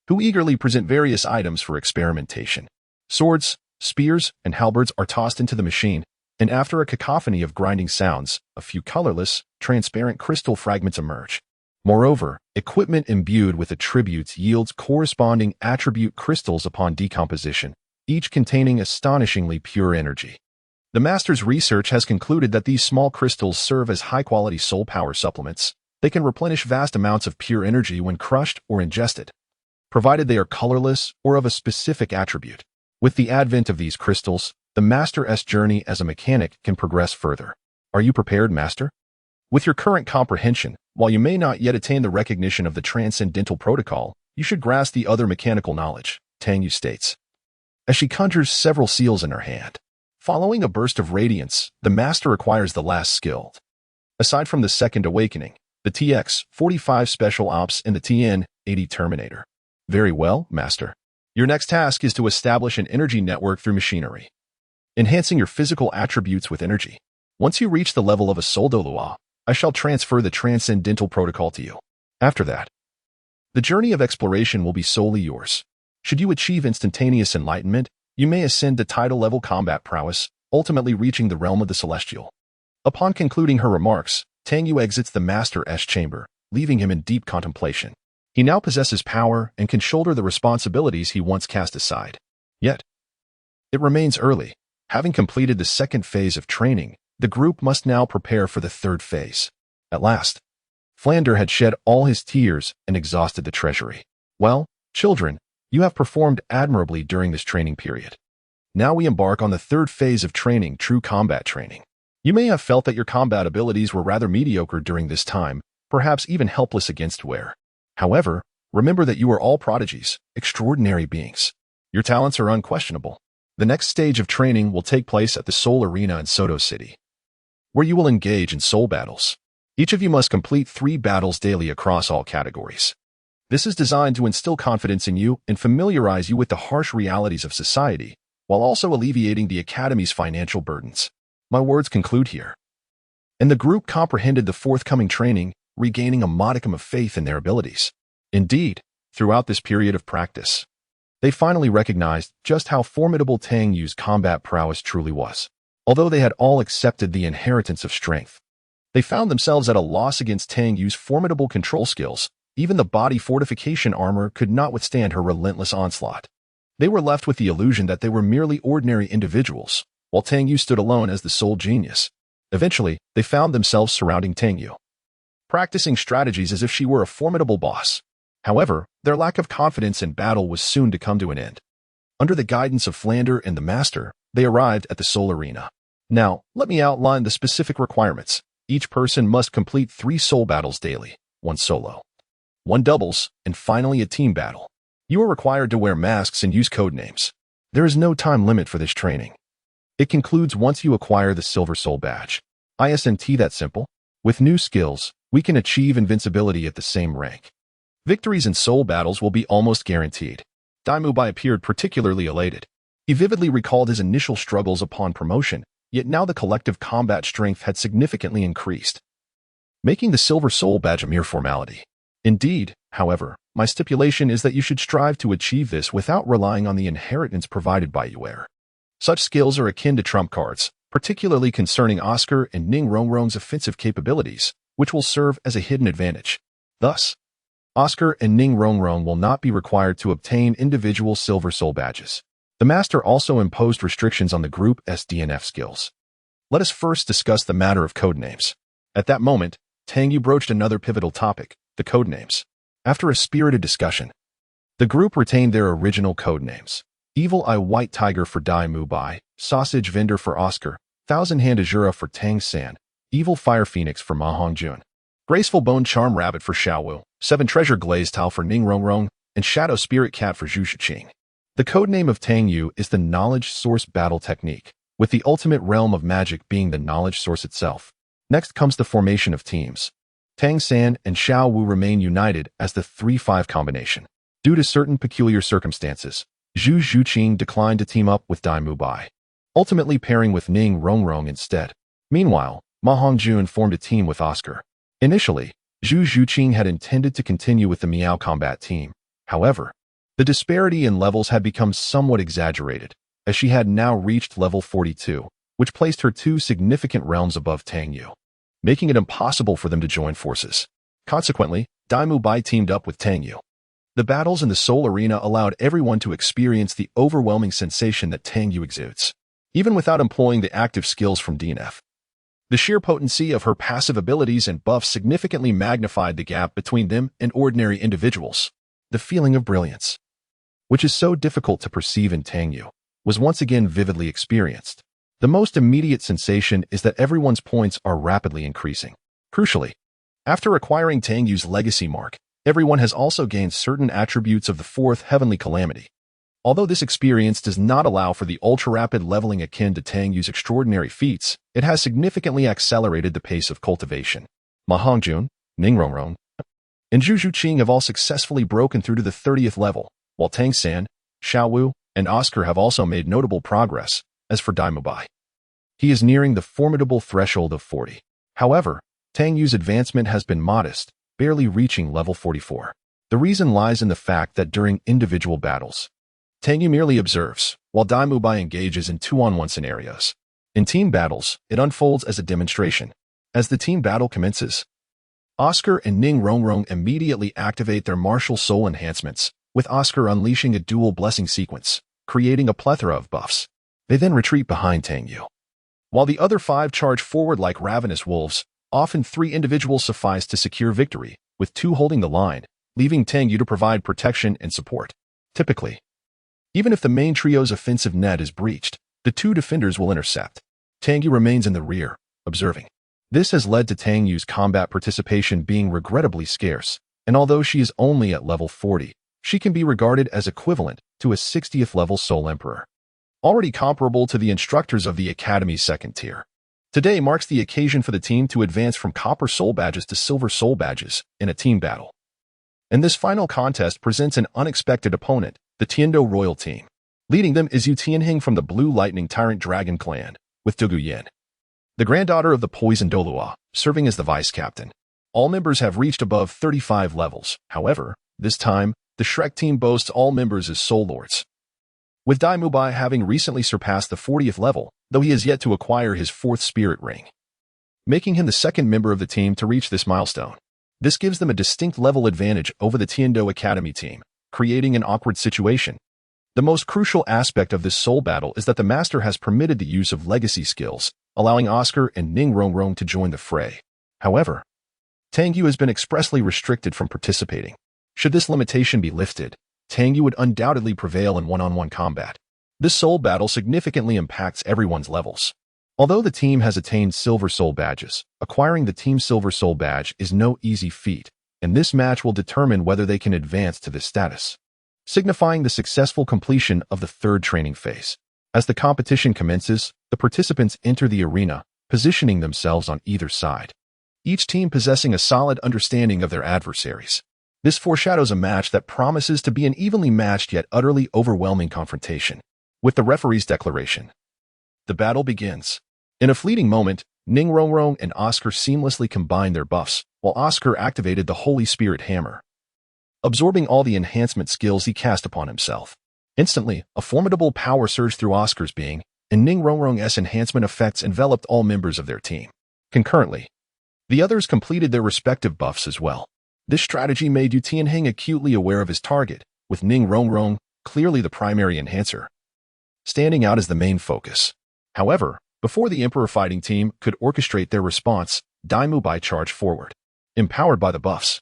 S1: who eagerly present various items for experimentation. Swords, spears, and halberds are tossed into the machine, and after a cacophony of grinding sounds, a few colorless, transparent crystal fragments emerge. Moreover, equipment imbued with attributes yields corresponding attribute crystals upon decomposition, each containing astonishingly pure energy. The Master's research has concluded that these small crystals serve as high-quality soul power supplements. They can replenish vast amounts of pure energy when crushed or ingested, provided they are colorless or of a specific attribute. With the advent of these crystals, the Master's journey as a mechanic can progress further. Are you prepared, Master? With your current comprehension, while you may not yet attain the recognition of the transcendental protocol, you should grasp the other mechanical knowledge, Tang Yu states, as she conjures several seals in her hand. Following a burst of radiance, the Master acquires the last skill. Aside from the second awakening, the TX-45 Special Ops and the TN-80 Terminator. Very well, Master. Your next task is to establish an energy network through machinery, enhancing your physical attributes with energy. Once you reach the level of a Soul Douluo, I shall transfer the Transcendental Protocol to you. After that, the journey of exploration will be solely yours. Should you achieve instantaneous enlightenment, you may ascend to title-level combat prowess, ultimately reaching the realm of the Celestial. Upon concluding her remarks, Tang Yu exits the Master's chamber, leaving him in deep contemplation. He now possesses power and can shoulder the responsibilities he once cast aside. Yet, it remains early. Having completed the second phase of training, the group must now prepare for the third phase. At last, Flander had shed all his tears and exhausted the treasury. Well, children, you have performed admirably during this training period. Now we embark on the third phase of training, true combat training. You may have felt that your combat abilities were rather mediocre during this time, perhaps even helpless against wear. However, remember that you are all prodigies, extraordinary beings. Your talents are unquestionable. The next stage of training will take place at the Soul Arena in Soto City, where you will engage in soul battles. Each of you must complete 3 battles daily across all categories. This is designed to instill confidence in you and familiarize you with the harsh realities of society, while also alleviating the Academy's financial burdens. My words conclude here. And the group comprehended the forthcoming training, regaining a modicum of faith in their abilities. Indeed, throughout this period of practice, they finally recognized just how formidable Tang Yu's combat prowess truly was. Although they had all accepted the inheritance of strength, they found themselves at a loss against Tang Yu's formidable control skills. Even the body fortification armor could not withstand her relentless onslaught. They were left with the illusion that they were merely ordinary individuals, while Tang Yu stood alone as the sole genius. Eventually, they found themselves surrounding Tang Yu, practicing strategies as if she were a formidable boss. However, their lack of confidence in battle was soon to come to an end. Under the guidance of Flander and the Master, they arrived at the Soul Arena. Now, let me outline the specific requirements. Each person must complete 3 soul battles daily, 1 solo, 1 doubles, and finally a team battle. You are required to wear masks and use code names. There is no time limit for this training. It concludes once you acquire the Silver Soul Badge. Isn't that simple? With new skills, we can achieve invincibility at the same rank. Victories in soul battles will be almost guaranteed. Douluo appeared particularly elated. He vividly recalled his initial struggles upon promotion, yet now the collective combat strength had significantly increased, making the Silver Soul Badge a mere formality. Indeed, however, my stipulation is that you should strive to achieve this without relying on the inheritance provided by you. Such skills are akin to trump cards, particularly concerning Oscar and Ning Rongrong's offensive capabilities, which will serve as a hidden advantage. Thus, Oscar and Ning Rongrong will not be required to obtain individual Silver Soul Badges. The Master also imposed restrictions on the Group SDNF skills. Let us first discuss the matter of codenames. At that moment, Tang Yu broached another pivotal topic, the codenames. After a spirited discussion, the group retained their original codenames. Evil Eye White Tiger for Dai Mubai, Sausage Vendor for Oscar, Thousand Hand Azura for Tang San, Evil Fire Phoenix for Ma Hongjun, Graceful Bone Charm Rabbit for Xiaowu, Seven Treasure Glazed Tao for Ning Rongrong, and Shadow Spirit Cat for Zhu Shiqing. The codename of Tang Yu is the Knowledge Source Battle Technique, with the ultimate realm of magic being the knowledge source itself. Next comes the formation of teams. Tang San and Xiaowu remain united as the 3-5 combination. Due to certain peculiar circumstances, Zhu Shiqing declined to team up with Dai Mubai, ultimately pairing with Ning Rongrong instead. Meanwhile, Ma Hongjun formed a team with Oscar. Initially, Zhu Shiqing had intended to continue with the Miao combat team. However, the disparity in levels had become somewhat exaggerated, as she had now reached level 42, which placed her 2 significant realms above Tang Yu, making it impossible for them to join forces. Consequently, Dai Mubai teamed up with Tang Yu. The battles in the Soul Arena allowed everyone to experience the overwhelming sensation that Tang Yu exudes, even without employing the active skills from DNF. The sheer potency of her passive abilities and buffs significantly magnified the gap between them and ordinary individuals. The feeling of brilliance, which is so difficult to perceive in Tang Yu, was once again vividly experienced. The most immediate sensation is that everyone's points are rapidly increasing. Crucially, after acquiring Tang Yu's legacy mark, everyone has also gained certain attributes of the 4th heavenly calamity. Although this experience does not allow for the ultra-rapid leveling akin to Tang Yu's extraordinary feats, it has significantly accelerated the pace of cultivation. Ma Hongjun, Ning Rongrong, and Zhu Shiqing have all successfully broken through to the 30th level, while Tang San, Xiaowu, and Oscar have also made notable progress. As for Dai Mubai, he is nearing the formidable threshold of 40. However, Tang Yu's advancement has been modest, barely reaching level 44. The reason lies in the fact that during individual battles, Tang Yu merely observes, while Dai Mubai engages in 2-on-1 scenarios. In team battles, it unfolds as a demonstration. As the team battle commences, Oscar and Ning Rongrong immediately activate their martial soul enhancements, with Oscar unleashing a dual blessing sequence, creating a plethora of buffs. They then retreat behind Tang Yu, while the other 5 charge forward like ravenous wolves. Often 3 individuals suffice to secure victory, with 2 holding the line, leaving Tang Yu to provide protection and support. Typically, even if the main trio's offensive net is breached, the 2 defenders will intercept. Tang Yu remains in the rear, observing. This has led to Tang Yu's combat participation being regrettably scarce, and although she is only at level 40, she can be regarded as equivalent to a 60th level Soul Emperor, already comparable to the instructors of the Academy's 2nd tier. Today marks the occasion for the team to advance from Copper Soul Badges to Silver Soul Badges in a team battle. And this final contest presents an unexpected opponent, the Tiando Royal Team. Leading them is Yu Tianhing from the Blue Lightning Tyrant Dragon Clan, with Dugu Yin, the granddaughter of the Poison Douluo, serving as the vice-captain. All members have reached above 35 levels. However, this time, the Shrek team boasts all members as Soul Lords, with Dai Mubai having recently surpassed the 40th level, though he has yet to acquire his 4th spirit ring, making him the 2nd member of the team to reach this milestone. This gives them a distinct level advantage over the Tiando Academy team, creating an awkward situation. The most crucial aspect of this soul battle is that the Master has permitted the use of legacy skills, allowing Oscar and Ning Rongrong to join the fray. However, Tang Yu has been expressly restricted from participating. Should this limitation be lifted, Tang Yu would undoubtedly prevail in 1-on-1 combat. This soul battle significantly impacts everyone's levels. Although the team has attained Silver Soul Badges, acquiring the Team Silver Soul Badge is no easy feat, and this match will determine whether they can advance to this status, signifying the successful completion of the 3rd training phase. As the competition commences, the participants enter the arena, positioning themselves on either side, each team possessing a solid understanding of their adversaries. This foreshadows a match that promises to be an evenly matched yet utterly overwhelming confrontation. With the referee's declaration, the battle begins. In a fleeting moment, Ning Rongrong and Oscar seamlessly combined their buffs, while Oscar activated the Holy Spirit Hammer, absorbing all the enhancement skills he cast upon himself. Instantly, a formidable power surged through Oscar's being, and Ning Rongrong's enhancement effects enveloped all members of their team. Concurrently, the others completed their respective buffs as well. This strategy made Yu Tianheng acutely aware of his target, with Ning Rongrong, clearly the primary enhancer, standing out as the main focus. However, before the Emperor fighting team could orchestrate their response, Dai Mubai charged forward. Empowered by the buffs,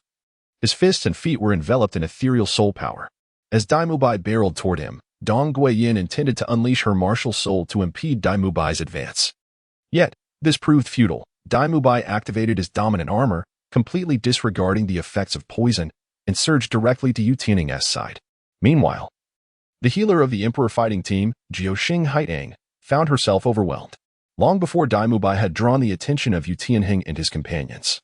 S1: his fists and feet were enveloped in ethereal soul power. As Dai Mubai barreled toward him, Dong Guiyin intended to unleash her martial soul to impede Dai Mubai's advance. Yet, this proved futile. Dai Mubai activated his dominant armor, completely disregarding the effects of poison, and surged directly to Yu Tianheng's side. Meanwhile, the healer of the Emperor fighting team, Jiuxing Haitang, found herself overwhelmed. Long before Dai Mubai had drawn the attention of Yu Tianheng and his companions,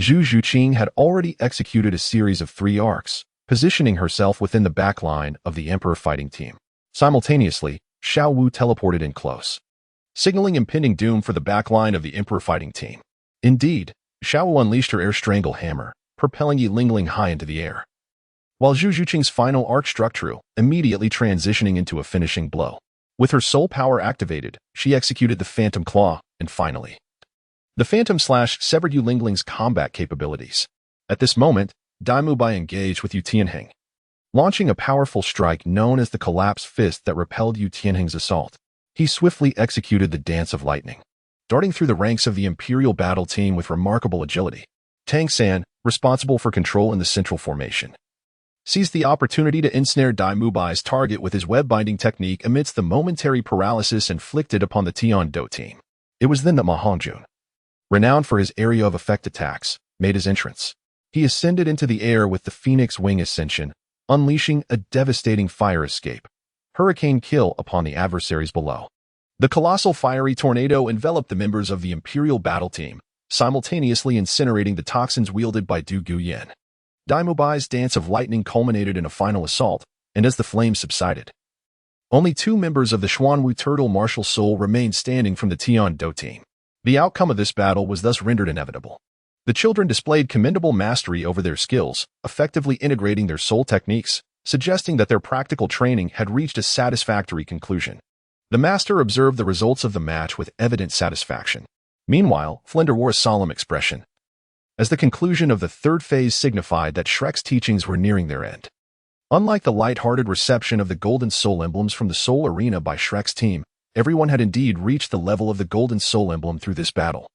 S1: Zhu Zhuqing had already executed a series of 3 arcs, positioning herself within the back line of the Emperor fighting team. Simultaneously, Xiao Wu teleported in close, signaling impending doom for the back line of the Emperor fighting team. Indeed, Xiao Wu unleashed her air strangle hammer, propelling Yi Lingling high into the air, while Zhu Zhuqing's final arc struck true, immediately transitioning into a finishing blow. With her soul power activated, she executed the Phantom Claw, and finally, the Phantom Slash severed Yu Lingling's combat capabilities. At this moment, Dai Mubai engaged with Yu Tianheng, launching a powerful strike known as the Collapse Fist that repelled Yu Tianheng's assault. He swiftly executed the Dance of Lightning, darting through the ranks of the Imperial battle team with remarkable agility. Tang San, responsible for control in the central formation, seized the opportunity to ensnare Dai Mubai's target with his web-binding technique amidst the momentary paralysis inflicted upon the Tian-Do team. It was then that Ma Hongjun, renowned for his area of effect attacks, made his entrance. He ascended into the air with the Phoenix Wing Ascension, unleashing a devastating fire escape, hurricane kill upon the adversaries below. The colossal fiery tornado enveloped the members of the Imperial battle team, simultaneously incinerating the toxins wielded by Du Guyan. Dai Mubai's Dance of Lightning culminated in a final assault, and as the flames subsided, only 2 members of the Xuanwu Turtle Martial Soul remained standing from the Tian-Do team. The outcome of this battle was thus rendered inevitable. The children displayed commendable mastery over their skills, effectively integrating their soul techniques, suggesting that their practical training had reached a satisfactory conclusion. The master observed the results of the match with evident satisfaction. Meanwhile, Flender wore a solemn expression, as the conclusion of the 3rd phase signified that Shrek's teachings were nearing their end. Unlike the light-hearted reception of the Golden Soul Emblems from the Soul Arena by Shrek's team, everyone had indeed reached the level of the Golden Soul Emblem through this battle,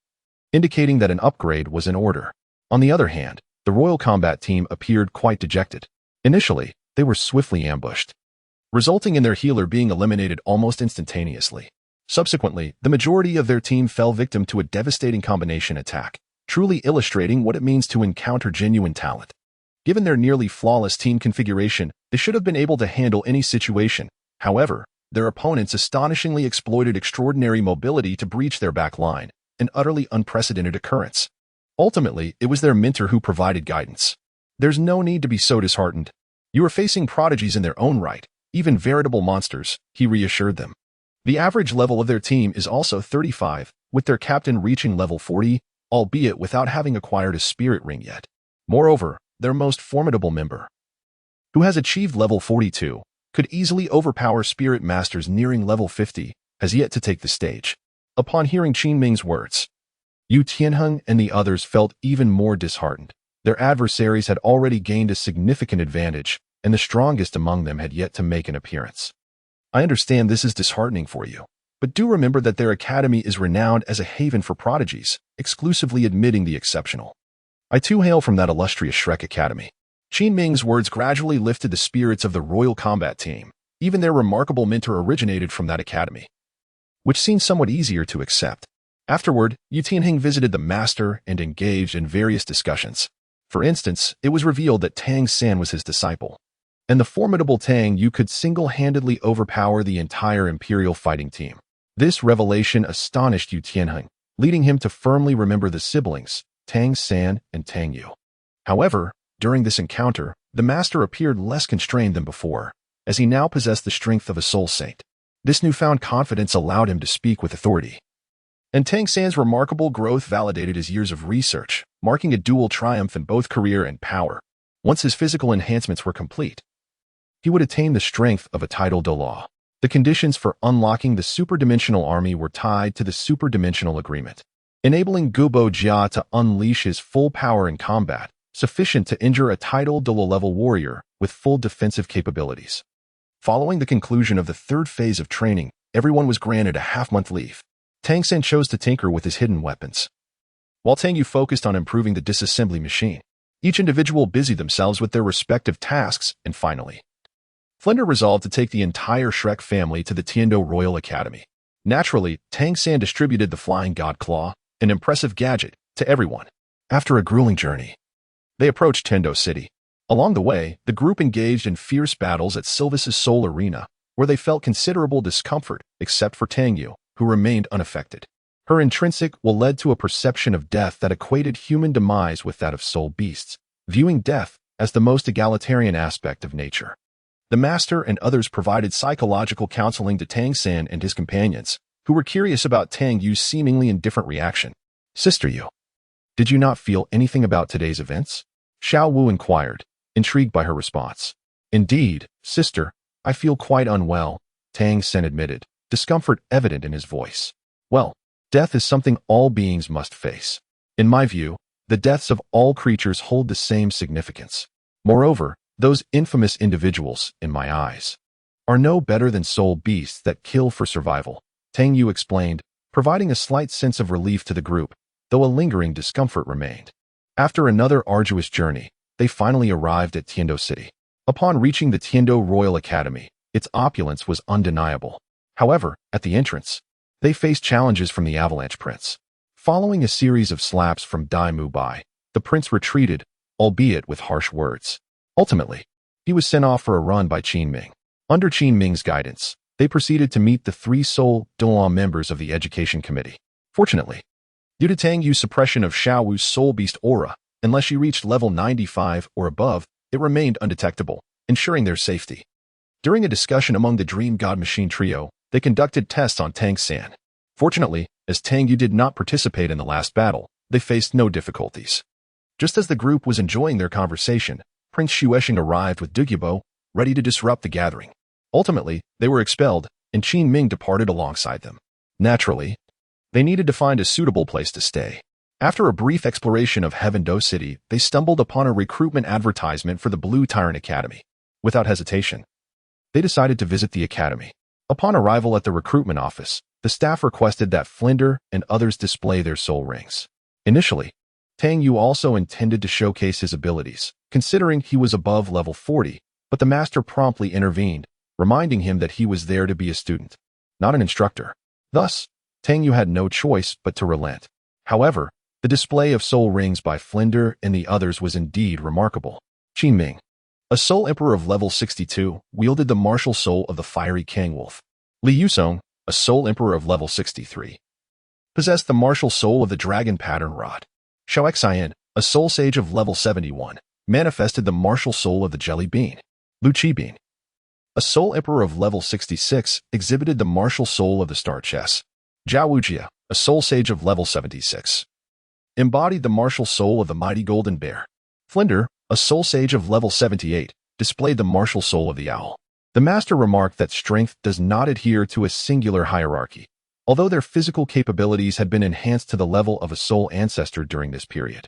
S1: indicating that an upgrade was in order. On the other hand, the Royal Combat team appeared quite dejected. Initially, they were swiftly ambushed, resulting in their healer being eliminated almost instantaneously. Subsequently, the majority of their team fell victim to a devastating combination attack, truly illustrating what it means to encounter genuine talent. Given their nearly flawless team configuration, they should have been able to handle any situation. However, their opponents astonishingly exploited extraordinary mobility to breach their back line, an utterly unprecedented occurrence. Ultimately, it was their mentor who provided guidance. There's no need to be so disheartened. You are facing prodigies in their own right, even veritable monsters, he reassured them. The average level of their team is also 35, with their captain reaching level 40, albeit without having acquired a spirit ring yet. Moreover, their most formidable member, who has achieved level 42, could easily overpower spirit masters nearing level 50, has yet to take the stage. Upon hearing Qin Ming's words, Yu Tianheng and the others felt even more disheartened. Their adversaries had already gained a significant advantage, and the strongest among them had yet to make an appearance. I understand this is disheartening for you, but do remember that their academy is renowned as a haven for prodigies, exclusively admitting the exceptional. I too hail from that illustrious Shrek Academy. Qin Ming's words gradually lifted the spirits of the Royal Combat team. Even their remarkable mentor originated from that academy, which seemed somewhat easier to accept. Afterward, Yu Tianheng visited the master and engaged in various discussions. For instance, it was revealed that Tang San was his disciple, and the formidable Tang Yu could single-handedly overpower the entire Imperial fighting team. This revelation astonished Yu Tianheng, leading him to firmly remember the siblings, Tang San and Tang Yu. However, During this encounter, the master appeared less constrained than before, as he now possessed the strength of a soul saint. This newfound confidence allowed him to speak with authority. And Tang San's remarkable growth validated his years of research, marking a dual triumph in both career and power. Once his physical enhancements were complete, he would attain the strength of a titled Douluo. The conditions for unlocking the superdimensional army were tied to the superdimensional agreement, enabling Gubo Jia to unleash his full power in combat, sufficient to injure a titled Douluo-level warrior with full defensive capabilities. Following the conclusion of the third phase of training, everyone was granted a half-month leave. Tang San chose to tinker with his hidden weapons, while Tang Yu focused on improving the disassembly machine. Each individual busied themselves with their respective tasks, and finally, Flinder resolved to take the entire Shrek family to the Tiando Royal Academy. Naturally, Tang San distributed the Flying God Claw, an impressive gadget, to everyone. After a grueling journey, they approached Tiando City. Along the way, the group engaged in fierce battles at Sylvis's Soul Arena, where they felt considerable discomfort, except for Tang Yu, who remained unaffected. Her intrinsic will led to a perception of death that equated human demise with that of soul beasts, viewing death as the most egalitarian aspect of nature. The master and others provided psychological counseling to Tang San and his companions, who were curious about Tang Yu's seemingly indifferent reaction. Sister Yu, did you not feel anything about today's events? Xiao Wu inquired, intrigued by her response. Indeed, sister, I feel quite unwell, Tang San admitted, discomfort evident in his voice. Well, death is something all beings must face. In my view, the deaths of all creatures hold the same significance. Moreover, those infamous individuals, in my eyes, are no better than soul beasts that kill for survival, Tang Yu explained, providing a slight sense of relief to the group, though a lingering discomfort remained. After another arduous journey, they finally arrived at Tiando City. Upon reaching the Tiando Royal Academy, its opulence was undeniable. However, at the entrance, they faced challenges from the Avalanche Prince. Following a series of slaps from Dai Mu Bai, the prince retreated, albeit with harsh words. Ultimately, he was sent off for a run by Qin Ming. Under Qin Ming's guidance, they proceeded to meet the three Soul Douluo members of the Education Committee. Fortunately, due to Tang Yu's suppression of Xiao Wu's soul beast aura, unless she reached level 95 or above, it remained undetectable, ensuring their safety. During a discussion among the Dream God Machine trio, they conducted tests on Tang San. Fortunately, as Tang Yu did not participate in the last battle, they faced no difficulties. Just as the group was enjoying their conversation, Prince Xuesheng arrived with Dugyubo, ready to disrupt the gathering. Ultimately, they were expelled, and Qin Ming departed alongside them. Naturally, they needed to find a suitable place to stay. After a brief exploration of Heaven-Do City, they stumbled upon a recruitment advertisement for the Blue Tyrant Academy. Without hesitation, they decided to visit the academy. Upon arrival at the recruitment office, the staff requested that Flinder and others display their soul rings. Initially, Tang Yu also intended to showcase his abilities, considering he was above level 40, but the master promptly intervened, reminding him that he was there to be a student, not an instructor. Thus, Tang Yu had no choice but to relent. However, the display of soul rings by Flinder and the others was indeed remarkable. Qin Ming, a soul emperor of level 62, wielded the martial soul of the fiery Kang Wolf. Li Yusong, a soul emperor of level 63, possessed the martial soul of the dragon pattern rod. Xiao Xian, a soul sage of level 71, manifested the martial soul of the jelly bean. Lu Qibin, a soul emperor of level 66, exhibited the martial soul of the star chess. Zhao Wujia, a soul sage of level 76, embodied the martial soul of the mighty golden bear. Flinder, a soul sage of level 78, displayed the martial soul of the owl. The master remarked that strength does not adhere to a singular hierarchy, although their physical capabilities had been enhanced to the level of a soul ancestor during this period.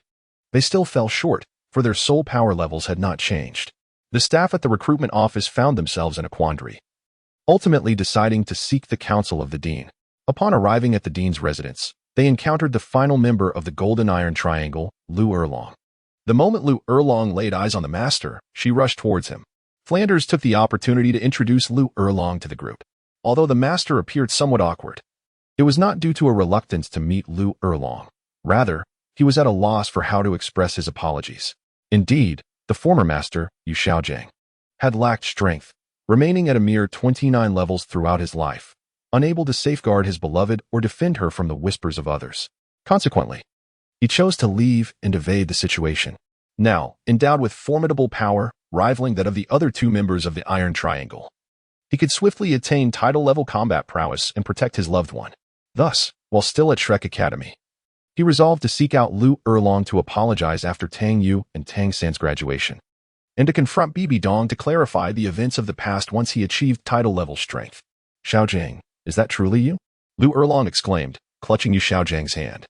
S1: They still fell short, for their soul power levels had not changed. The staff at the recruitment office found themselves in a quandary, ultimately deciding to seek the counsel of the dean. Upon arriving at the dean's residence, they encountered the final member of the Golden Iron Triangle, Lu Erlong. The moment Lu Erlong laid eyes on the master, she rushed towards him. Flanders took the opportunity to introduce Lu Erlong to the group. Although the master appeared somewhat awkward, it was not due to a reluctance to meet Lu Erlong. Rather, he was at a loss for how to express his apologies. Indeed, the former master, Yu Xiaojiang, had lacked strength, remaining at a mere 29 levels throughout his life, unable to safeguard his beloved or defend her from the whispers of others. Consequently, he chose to leave and evade the situation. now endowed with formidable power, rivaling that of the other two members of the Iron Triangle. He could swiftly attain title-level combat prowess and protect his loved one. Thus, while still at Shrek Academy, he resolved to seek out Lu Erlong to apologize after Tang Yu and Tang San's graduation, and to confront Bibi Dong to clarify the events of the past once he achieved title-level strength. Xiaojing, is that truly you? Lu Erlong exclaimed, clutching Yu Xiaojing's hand,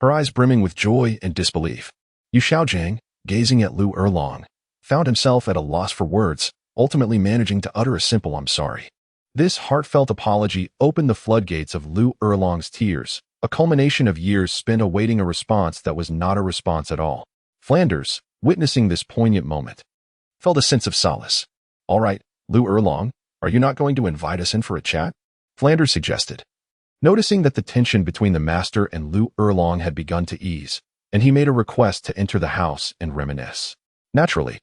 S1: her eyes brimming with joy and disbelief. Yu Xiaojing, gazing at Lu Erlong, found himself at a loss for words, ultimately managing to utter a simple "I'm sorry." This heartfelt apology opened the floodgates of Lu Erlong's tears, a culmination of years spent awaiting a response that was not a response at all. Flanders, witnessing this poignant moment, felt a sense of solace. "All right, Lu Erlong, are you not going to invite us in for a chat?" Flanders suggested, noticing that the tension between the master and Lu Erlong had begun to ease, and he made a request to enter the house and reminisce. Naturally,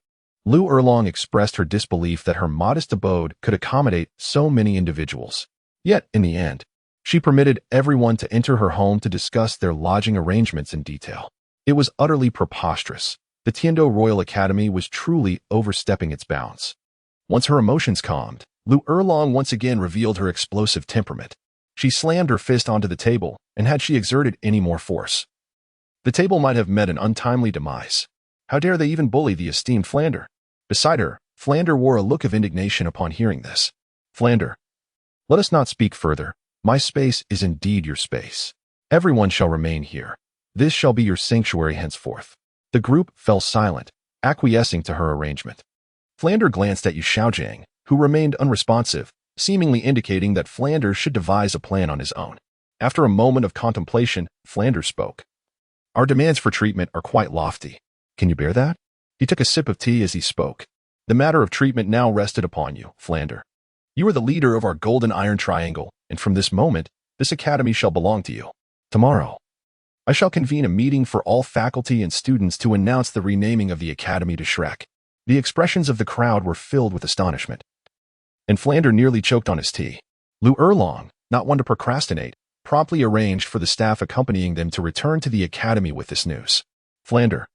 S1: Lu Erlong expressed her disbelief that her modest abode could accommodate so many individuals. Yet, in the end, she permitted everyone to enter her home to discuss their lodging arrangements in detail. It was utterly preposterous. The Tiando Royal Academy was truly overstepping its bounds. Once her emotions calmed, Lu Erlong once again revealed her explosive temperament. She slammed her fist onto the table, and had she exerted any more force, the table might have met an untimely demise. How dare they even bully the esteemed Flander? Beside her, Flander wore a look of indignation upon hearing this. "Flander, let us not speak further. My space is indeed your space. Everyone shall remain here. This shall be your sanctuary henceforth." The group fell silent, acquiescing to her arrangement. Flander glanced at Yu Xiaojing, who remained unresponsive, seemingly indicating that Flander should devise a plan on his own. After a moment of contemplation, Flander spoke. "Our demands for treatment are quite lofty. Can you bear that?" He took a sip of tea as he spoke. "The matter of treatment now rested upon you, Flander. You are the leader of our Golden Iron Triangle, and from this moment, this academy shall belong to you. Tomorrow, I shall convene a meeting for all faculty and students to announce the renaming of the academy to Shrek." The expressions of the crowd were filled with astonishment, and Flander nearly choked on his tea. Lu Erlong, not one to procrastinate, promptly arranged for the staff accompanying them to return to the academy with this news. Flander,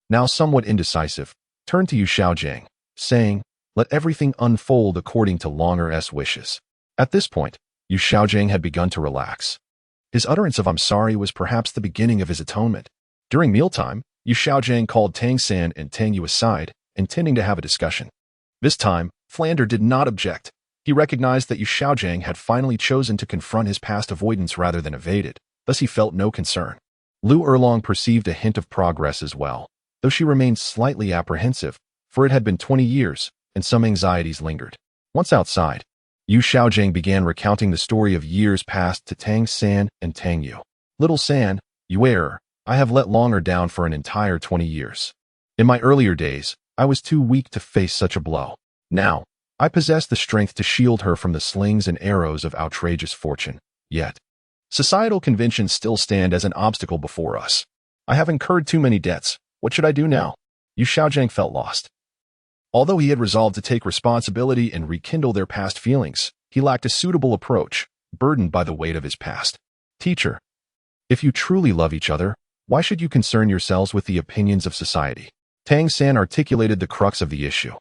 S1: now somewhat indecisive, turned to Yu Xiaojing, saying, "Let everything unfold according to Longer's wishes." At this point, Yu Xiaojing had begun to relax. His utterance of "I'm sorry" was perhaps the beginning of his atonement. During mealtime, Yu Xiaojing called Tang San and Tang Yu aside, intending to have a discussion. This time, Flander did not object. He recognized that Yu Xiaojing had finally chosen to confront his past avoidance rather than evade it, thus he felt no concern. Lu Erlong perceived a hint of progress as well, though she remained slightly apprehensive, for it had been 20 years, and some anxieties lingered. Once outside, Yu Xiaojing began recounting the story of years past to Tang San and Tang Yu. "Little San, you error, I have let Longer down for an entire 20 years. In my earlier days, I was too weak to face such a blow. Now, I possess the strength to shield her from the slings and arrows of outrageous fortune. Yet, societal conventions still stand as an obstacle before us. I have incurred too many debts. What should I do now?" Yu Xiaojing felt lost. Although he had resolved to take responsibility and rekindle their past feelings, he lacked a suitable approach, burdened by the weight of his past. "Teacher, if you truly love each other, why should you concern yourselves with the opinions of society?" Tang San articulated the crux of the issue,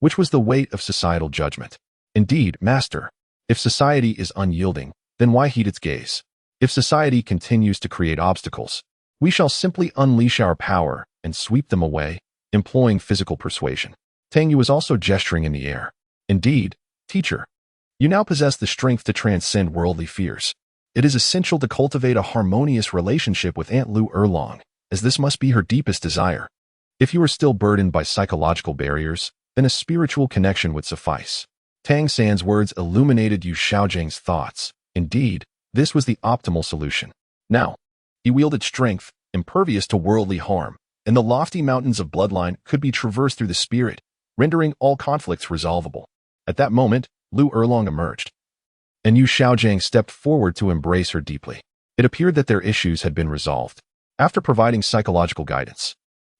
S1: which was the weight of societal judgment. "Indeed, master, if society is unyielding, then why heed its gaze? If society continues to create obstacles, we shall simply unleash our power and sweep them away, employing physical persuasion." Tang Yu was also gesturing in the air. "Indeed, teacher, you now possess the strength to transcend worldly fears. It is essential to cultivate a harmonious relationship with Aunt Lu Erlong, as this must be her deepest desire. If you are still burdened by psychological barriers, then a spiritual connection would suffice." Tang San's words illuminated Yu Xiaojing's thoughts. Indeed, this was the optimal solution. Now, he wielded strength, impervious to worldly harm, and the lofty mountains of bloodline could be traversed through the spirit, rendering all conflicts resolvable. At that moment, Lu Erlong emerged, and Yu Xiaojing stepped forward to embrace her deeply. It appeared that their issues had been resolved. After providing psychological guidance,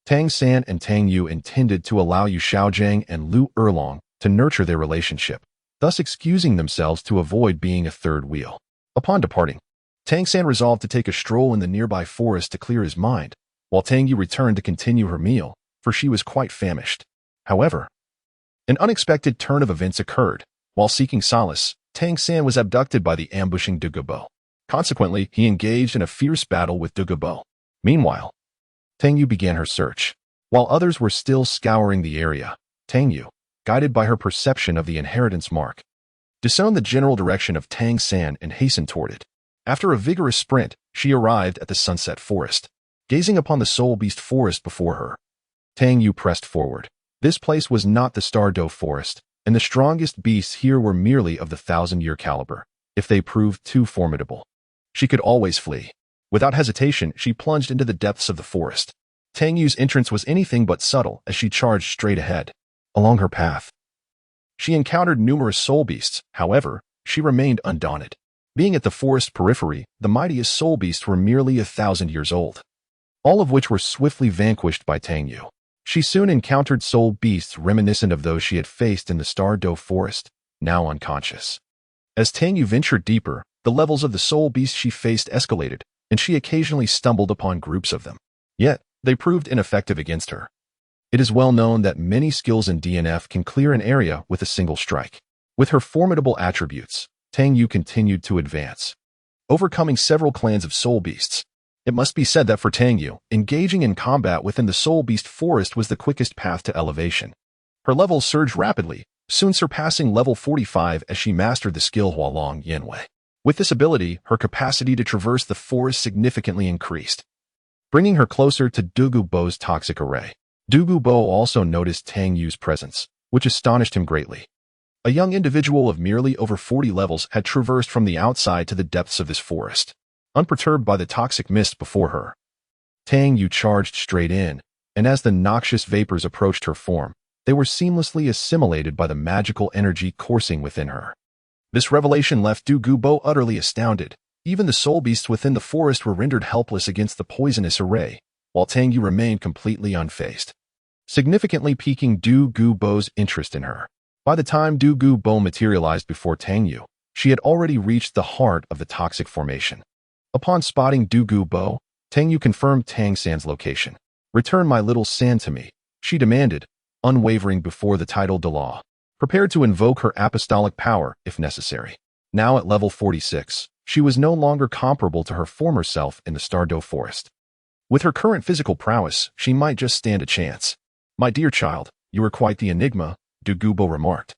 S1: Tang San and Tang Yu intended to allow Yu Xiaojing and Lu Erlong to nurture their relationship, thus excusing themselves to avoid being a third wheel. Upon departing, Tang San resolved to take a stroll in the nearby forest to clear his mind, while Tang Yu returned to continue her meal, for she was quite famished. However, an unexpected turn of events occurred. While seeking solace, Tang San was abducted by the ambushing Douluo. Consequently, he engaged in a fierce battle with Douluo. Meanwhile, Tang Yu began her search. While others were still scouring the area, Tang Yu, guided by her perception of the inheritance mark, discerned the general direction of Tang San and hastened toward it. After a vigorous sprint, she arrived at the Sunset Forest. Gazing upon the Soul Beast Forest before her, Tang Yu pressed forward. This place was not the StarCraft Forest, and the strongest beasts here were merely of the 1,000-year caliber. If they proved too formidable, she could always flee. Without hesitation, she plunged into the depths of the forest. Tang Yu's entrance was anything but subtle as she charged straight ahead. Along her path, she encountered numerous soul beasts. However, she remained undaunted. Being at the forest periphery, the mightiest soul beasts were merely 1,000 years old, all of which were swiftly vanquished by Tang Yu. She soon encountered soul beasts reminiscent of those she had faced in the StarCraft Forest, now unconscious. As Tang Yu ventured deeper, the levels of the soul beasts she faced escalated, and she occasionally stumbled upon groups of them. Yet, they proved ineffective against her. It is well known that many skills in DNF can clear an area with a single strike. With her formidable attributes, Tang Yu continued to advance, overcoming several clans of soul beasts. It must be said that for Tang Yu, engaging in combat within the Soul Beast Forest was the quickest path to elevation. Her levels surged rapidly, soon surpassing level 45 as she mastered the skill Hualong Yanwei. With this ability, her capacity to traverse the forest significantly increased, bringing her closer to Douluo's toxic array. Douluo also noticed Tang Yu's presence, which astonished him greatly. A young individual of merely over 40 levels had traversed from the outside to the depths of this forest, unperturbed by the toxic mist before her. Tang Yu charged straight in, and as the noxious vapors approached her form, they were seamlessly assimilated by the magical energy coursing within her. This revelation left Douluo utterly astounded. Even the soul beasts within the forest were rendered helpless against the poisonous array, while Tang Yu remained completely unfazed, significantly piquing Douluo's interest in her. By the time Douluo materialized before Tang Yu, she had already reached the heart of the toxic formation. Upon spotting Douluo, Tang Yu confirmed Tang San's location. "Return my little San to me," she demanded, unwavering before the title Douluo, prepared to invoke her apostolic power if necessary. Now at level 46, she was no longer comparable to her former self in the StarCraft Forest. With her current physical prowess, she might just stand a chance. "My dear child, you are quite the enigma," Douluo remarked,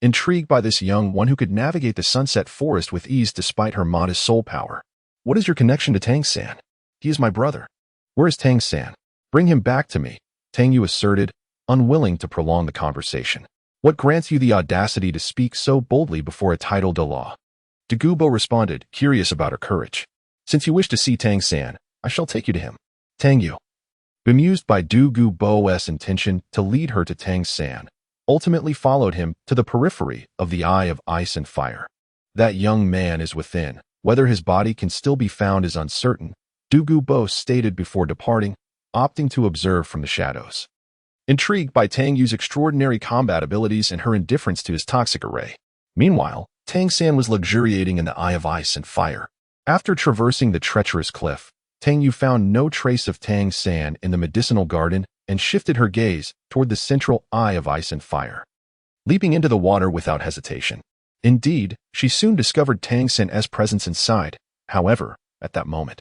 S1: intrigued by this young one who could navigate the Sunset Forest with ease despite her modest soul power. "What is your connection to Tang San?" "He is my brother." "Where is Tang San?" "Bring him back to me," Tang Yu asserted, unwilling to prolong the conversation. "What grants you the audacity to speak so boldly before a title Douluo?" Douluo responded, curious about her courage. "Since you wish to see Tang San, I shall take you to him." Tang Yu, bemused by Douluo's intention to lead her to Tang San, ultimately followed him to the periphery of the Eye of Ice and Fire. "That young man is within. Whether his body can still be found is uncertain," Douluo stated before departing, opting to observe from the shadows. Intrigued by Tang Yu's extraordinary combat abilities and her indifference to his toxic array. Meanwhile, Tang San was luxuriating in the Eye of Ice and Fire. After traversing the treacherous cliff, Tang Yu found no trace of Tang San in the medicinal garden and shifted her gaze toward the central Eye of Ice and Fire, leaping into the water without hesitation. Indeed, she soon discovered Tang San's presence inside. However, at that moment,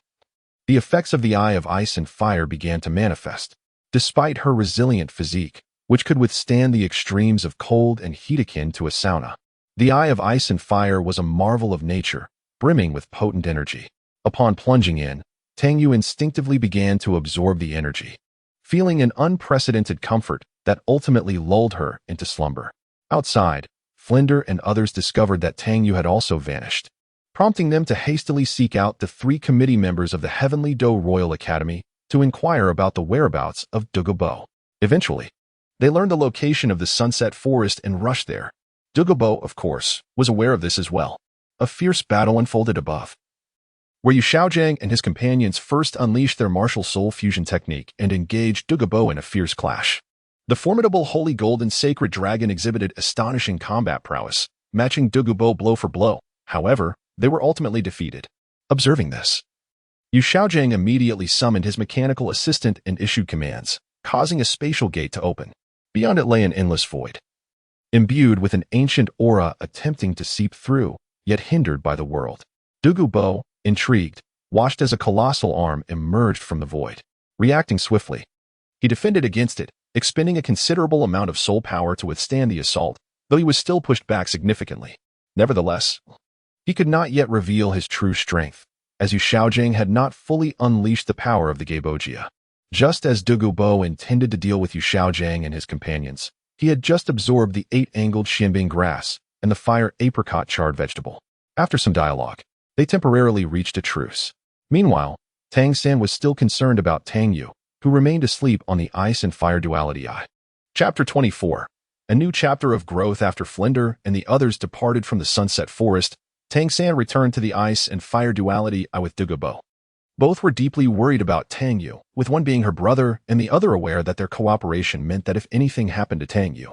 S1: the effects of the Eye of Ice and Fire began to manifest. Despite her resilient physique, which could withstand the extremes of cold and heat akin to a sauna, the Eye of Ice and Fire was a marvel of nature, brimming with potent energy. Upon plunging in, Tang Yu instinctively began to absorb the energy, feeling an unprecedented comfort that ultimately lulled her into slumber. Outside, Flinder and others discovered that Tang Yu had also vanished, prompting them to hastily seek out the 3 committee members of the Heavenly Do Royal Academy to inquire about the whereabouts of Douluo. Eventually, they learned the location of the Sunset Forest and rushed there. Douluo, of course, was aware of this as well. A fierce battle unfolded above, where Yu Xiaojiang and his companions first unleashed their martial soul fusion technique and engaged Douluo in a fierce clash. The formidable Holy Golden Sacred Dragon exhibited astonishing combat prowess, matching Douluo blow for blow. However, they were ultimately defeated. Observing this, Yu Xiaojiang immediately summoned his mechanical assistant and issued commands. causing a spatial gate to open. Beyond it lay an endless void, imbued with an ancient aura attempting to seep through, yet hindered by the world. Douluo, intrigued, watched as a colossal arm emerged from the void. Reacting swiftly, he defended against it, expending a considerable amount of soul power to withstand the assault, though he was still pushed back significantly. Nevertheless, he could not yet reveal his true strength, as Yu Xiaojing had not fully unleashed the power of the Gebogia. Just as Douluo intended to deal with Yu Xiaojing and his companions, he had just absorbed the 8-angled Xianbing grass and the fire apricot charred vegetable. After some dialogue, they temporarily reached a truce. Meanwhile, Tang San was still concerned about Tang Yu, who remained asleep on the ice and fire duality eye. Chapter 24. A new chapter of growth after Flinder and the others departed from the Sunset Forest. Tang San returned to the ice and fire duality eye with Douluo. Both were deeply worried about Tang Yu, with one being her brother and the other aware that their cooperation meant that if anything happened to Tang Yu,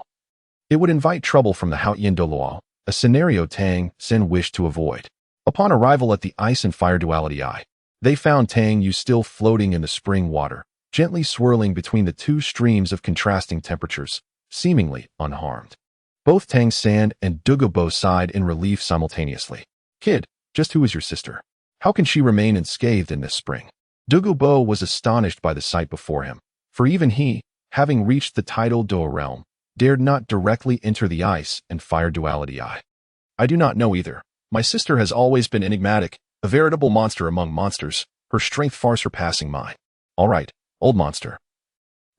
S1: it would invite trouble from the Haotian Douluo, a scenario Tang San wished to avoid. Upon arrival at the ice and fire duality eye, they found Tang Yu still floating in the spring water, gently swirling between the two streams of contrasting temperatures, seemingly unharmed. Both Tang San and Douluo sighed in relief simultaneously. Kid, just who is your sister? How can she remain unscathed in this spring? Douluo was astonished by the sight before him, for even he, having reached the tidal Do realm, dared not directly enter the ice and fire duality eye. I do not know either. My sister has always been enigmatic, a veritable monster among monsters, her strength far surpassing mine. All right, old monster.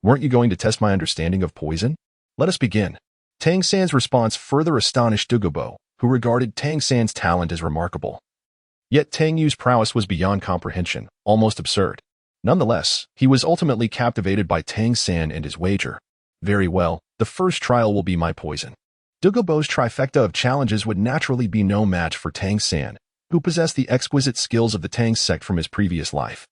S1: Weren't you going to test my understanding of poison? Let us begin. Tang San's response further astonished Douluo, who regarded Tang San's talent as remarkable. Yet Tang Yu's prowess was beyond comprehension, almost absurd. Nonetheless, he was ultimately captivated by Tang San and his wager. Very well, the first trial will be my poison. Douluo's trifecta of challenges would naturally be no match for Tang San, who possessed the exquisite skills of the Tang sect from his previous life,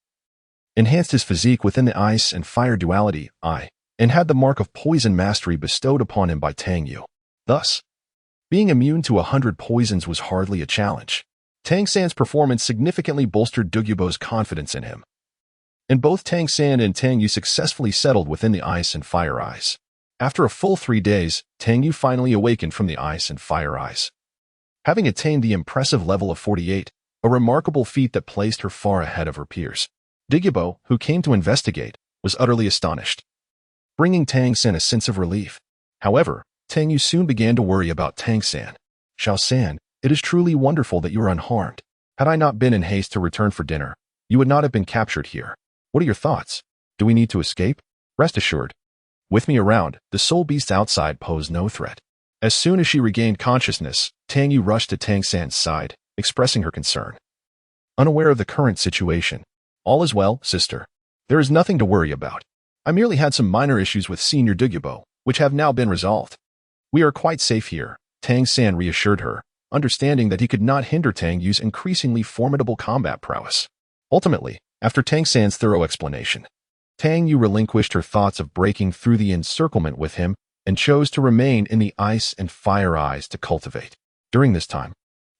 S1: enhanced his physique within the ice and fire duality eye, and had the mark of poison mastery bestowed upon him by Tang Yu. Thus, being immune to 100 poisons was hardly a challenge. Tang San's performance significantly bolstered Douluo's confidence in him, and both Tang San and Tang Yu successfully settled within the ice and fire eyes. After a full 3 days, Tang Yu finally awakened from the ice and fire eyes, having attained the impressive level of 48, a remarkable feat that placed her far ahead of her peers. Douluo, who came to investigate, was utterly astonished, bringing Tang San a sense of relief. However, Tang Yu soon began to worry about Tang San. Xiao San, it is truly wonderful that you are unharmed. Had I not been in haste to return for dinner, you would not have been captured here. What are your thoughts? Do we need to escape? Rest assured, with me around, the soul beasts outside pose no threat. As soon as she regained consciousness, Tang Yu rushed to Tang San's side, expressing her concern. Unaware of the current situation, all is well, sister. There is nothing to worry about. I merely had some minor issues with Senior Douluo, which have now been resolved. We are quite safe here, Tang San reassured her, understanding that he could not hinder Tang Yu's increasingly formidable combat prowess. Ultimately, after Tang San's thorough explanation, Tang Yu relinquished her thoughts of breaking through the encirclement with him and chose to remain in the ice and fire eyes to cultivate. During this time,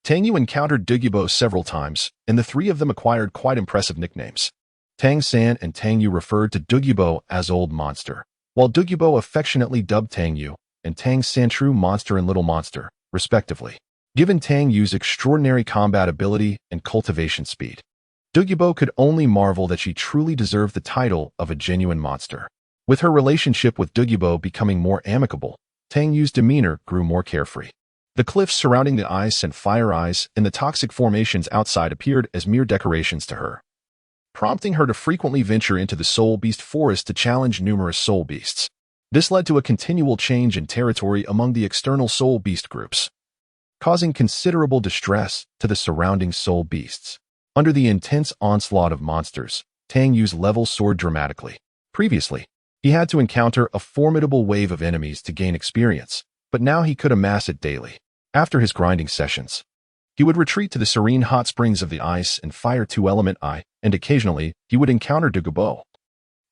S1: Tang Yu encountered Douluo several times, and the three of them acquired quite impressive nicknames. Tang San and Tang Yu referred to Douluo as Old Monster, while Douluo affectionately dubbed Tang Yu and Tang San True Monster and Little Monster, respectively. Given Tang Yu's extraordinary combat ability and cultivation speed, Douluo could only marvel that she truly deserved the title of a genuine monster. With her relationship with Douluo becoming more amicable, Tang Yu's demeanor grew more carefree. The cliffs surrounding the ice and fire eyes and the toxic formations outside appeared as mere decorations to her, prompting her to frequently venture into the soul beast forest to challenge numerous soul beasts. This led to a continual change in territory among the external soul beast groups, causing considerable distress to the surrounding soul beasts. Under the intense onslaught of monsters, Tang Yu's level soared dramatically. Previously, he had to encounter a formidable wave of enemies to gain experience, but now he could amass it daily. After his grinding sessions, he would retreat to the serene hot springs of the ice and fire two-element eye, and occasionally he would encounter Douluo,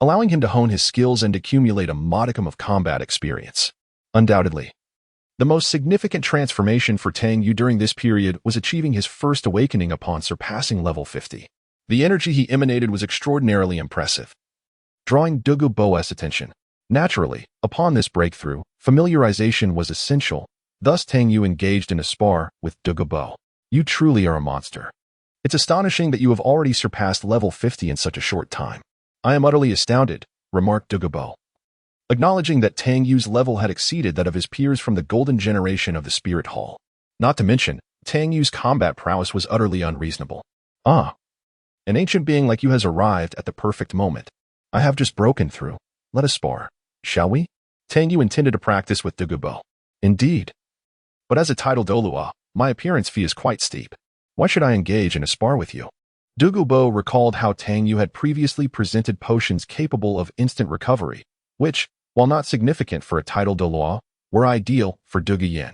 S1: allowing him to hone his skills and accumulate a modicum of combat experience. Undoubtedly, the most significant transformation for Tang Yu during this period was achieving his first awakening upon surpassing level 50. The energy he emanated was extraordinarily impressive, drawing Douluo's attention. Naturally, upon this breakthrough, familiarization was essential. Thus Tang Yu engaged in a spar with Douluo. You truly are a monster. It's astonishing that you have already surpassed level 50 in such a short time. I am utterly astounded, remarked Douluo, acknowledging that Tang Yu's level had exceeded that of his peers from the golden generation of the Spirit Hall. Not to mention, Tang Yu's combat prowess was utterly unreasonable. Ah, an ancient being like you has arrived at the perfect moment. I have just broken through. Let us spar, shall we? Tang Yu intended to practice with Douluo. Indeed. But as a title Douluo, my appearance fee is quite steep. Why should I engage in a spar with you? Douluo recalled how Tang Yu had previously presented potions capable of instant recovery, which, while not significant for a title Douluo, were ideal for Douluo.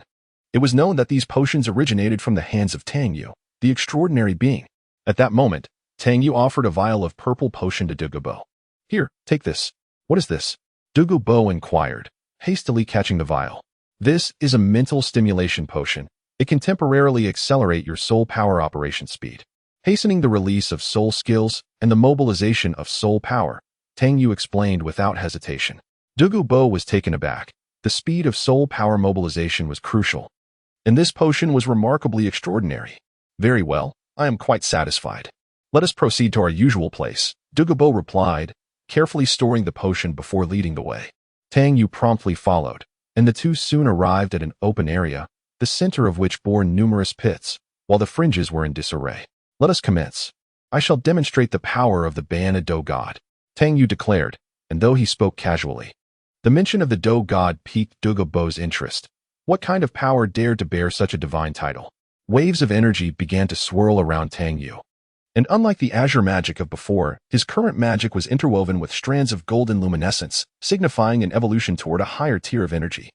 S1: It was known that these potions originated from the hands of Tang Yu, the extraordinary being. At that moment, Tang Yu offered a vial of purple potion to Douluo. Here, take this. What is this? Douluo inquired, hastily catching the vial. This is a mental stimulation potion. It can temporarily accelerate your soul power operation speed, hastening the release of soul skills and the mobilization of soul power, Tang Yu explained without hesitation. Douluo was taken aback. The speed of soul power mobilization was crucial, and this potion was remarkably extraordinary. Very well, I am quite satisfied. Let us proceed to our usual place, Douluo replied, carefully storing the potion before leading the way. Tang Yu promptly followed, and the two soon arrived at an open area, the center of which bore numerous pits, while the fringes were in disarray. Let us commence. I shall demonstrate the power of the Beiyana Do God, Tang Yu declared, and though he spoke casually, the mention of the Do God piqued Douluo's interest. What kind of power dared to bear such a divine title? Waves of energy began to swirl around Tang Yu. And unlike the azure magic of before, his current magic was interwoven with strands of golden luminescence, signifying an evolution toward a higher tier of energy.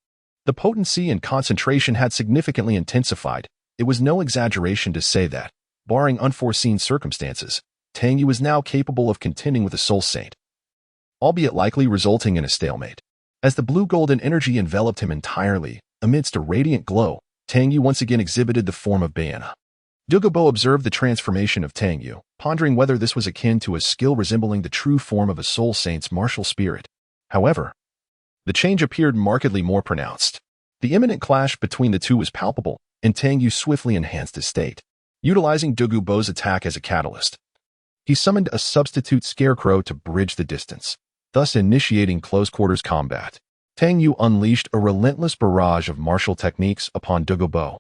S1: The potency and concentration had significantly intensified. It was no exaggeration to say that, barring unforeseen circumstances, Tang Yu was now capable of contending with a soul saint, albeit likely resulting in a stalemate. As the blue-golden energy enveloped him entirely, amidst a radiant glow, Tang Yu once again exhibited the form of Beiyana. Douluo observed the transformation of Tang Yu, pondering whether this was akin to a skill resembling the true form of a soul saint's martial spirit. However, the change appeared markedly more pronounced. The imminent clash between the two was palpable, and Tang Yu swiftly enhanced his state, utilizing Douluo's attack as a catalyst. He summoned a substitute scarecrow to bridge the distance, thus initiating close-quarters combat. Tang Yu unleashed a relentless barrage of martial techniques upon Douluo,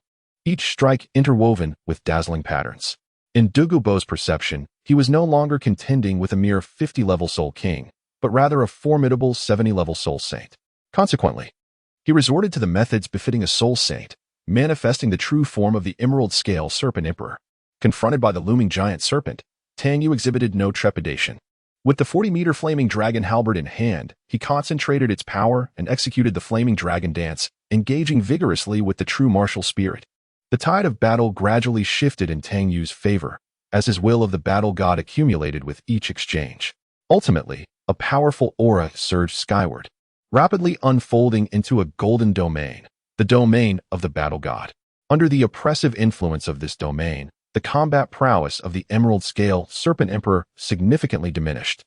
S1: each strike interwoven with dazzling patterns. In Douluo's perception, he was no longer contending with a mere 50-level Soul King, but rather a formidable 70-level Soul Saint. Consequently, he resorted to the methods befitting a Soul Saint, manifesting the true form of the Emerald Scale Serpent Emperor. Confronted by the looming giant serpent, Tang Yu exhibited no trepidation. With the 40-meter flaming dragon halberd in hand, he concentrated its power and executed the flaming dragon dance, engaging vigorously with the true martial spirit. The tide of battle gradually shifted in Tang Yu's favor, as his will of the battle god accumulated with each exchange. Ultimately, a powerful aura surged skyward, rapidly unfolding into a golden domain, the domain of the battle god. Under the oppressive influence of this domain, the combat prowess of the Emerald Scale Serpent Emperor significantly diminished.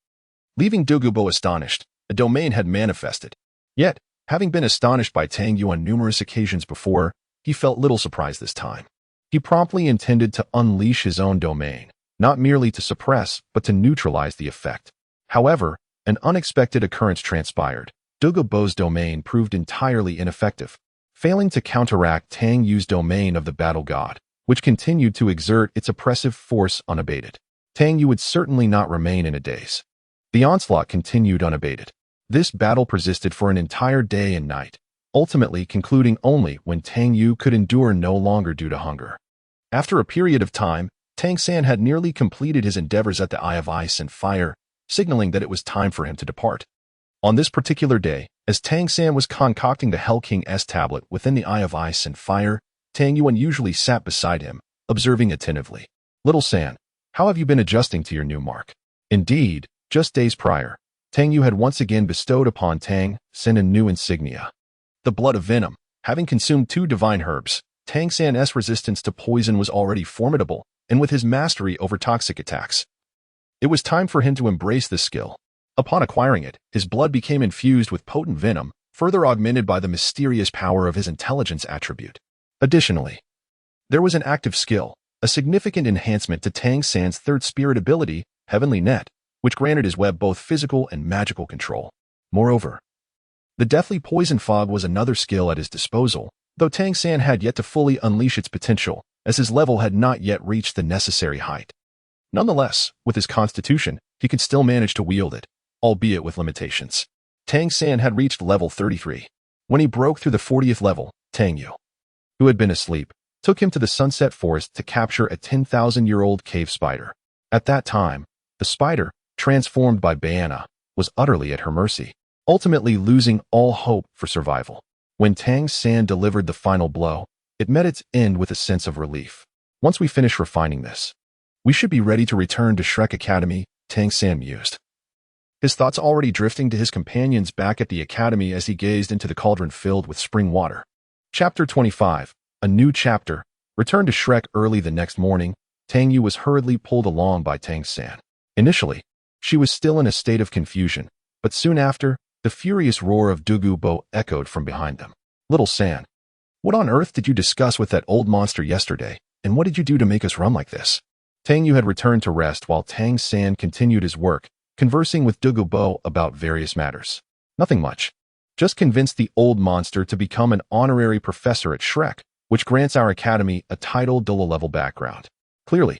S1: Leaving Douluo astonished, a domain had manifested. Yet, having been astonished by Tang Yu on numerous occasions before, he felt little surprise this time. He promptly intended to unleash his own domain, not merely to suppress, but to neutralize the effect. However, an unexpected occurrence transpired. Douluo's domain proved entirely ineffective, failing to counteract Tang Yu's domain of the battle god, which continued to exert its oppressive force unabated. Tang Yu would certainly not remain in a daze. The onslaught continued unabated. This battle persisted for an entire day and night, ultimately concluding only when Tang Yu could endure no longer due to hunger. After a period of time, Tang San had nearly completed his endeavors at the Eye of Ice and Fire, signaling that it was time for him to depart. On this particular day, as Tang San was concocting the Hell King's tablet within the Eye of Ice and Fire, Tang Yu unusually sat beside him, observing attentively. Little San, how have you been adjusting to your new mark? Indeed, just days prior, Tang Yu had once again bestowed upon Tang San a new insignia. The Blood of Venom. Having consumed 2 divine herbs, Tang San's resistance to poison was already formidable, and with his mastery over toxic attacks, it was time for him to embrace this skill. Upon acquiring it, his blood became infused with potent venom, further augmented by the mysterious power of his intelligence attribute. Additionally, there was an active skill, a significant enhancement to Tang San's third spirit ability, Heavenly Net, which granted his web both physical and magical control. Moreover, the deathly poison fog was another skill at his disposal, though Tang San had yet to fully unleash its potential, as his level had not yet reached the necessary height. Nonetheless, with his constitution, he could still manage to wield it, albeit with limitations. Tang San had reached level 33. When he broke through the 40th level, Tang Yu, who had been asleep, took him to the Sunset Forest to capture a 10,000-year-old cave spider. At that time, the spider, transformed by Beiyana, was utterly at her mercy, ultimately losing all hope for survival. When Tang San delivered the final blow, it met its end with a sense of relief. Once we finish refining this, we should be ready to return to Shrek Academy, Tang San mused, his thoughts already drifting to his companions back at the academy as he gazed into the cauldron filled with spring water. Chapter 25, a new chapter. Returned to Shrek early the next morning, Tang Yu was hurriedly pulled along by Tang San. Initially, she was still in a state of confusion, but soon after, the furious roar of Douluo echoed from behind them. Little San, what on earth did you discuss with that old monster yesterday, and what did you do to make us run like this? Tang Yu had returned to rest while Tang San continued his work, conversing with Douluo about various matters. Nothing much. Just convinced the old monster to become an honorary professor at Shrek, which grants our academy a title Douluo level background. Clearly,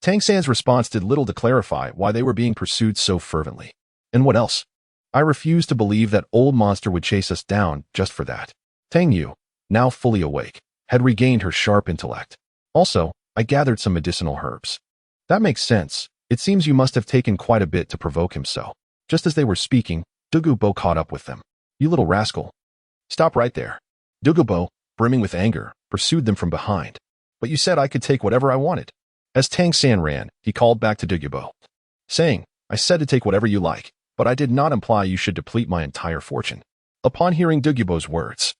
S1: Tang San's response did little to clarify why they were being pursued so fervently. And what else? I refused to believe that old monster would chase us down just for that. Tang Yu, now fully awake, had regained her sharp intellect. Also, I gathered some medicinal herbs. That makes sense. It seems you must have taken quite a bit to provoke him so. Just as they were speaking, Douluo caught up with them. You little rascal. Stop right there. Douluo, brimming with anger, pursued them from behind. But you said I could take whatever I wanted. As Tang San ran, he called back to Douluo, saying, I said to take whatever you like, but I did not imply you should deplete my entire fortune. Upon hearing Douluo's words,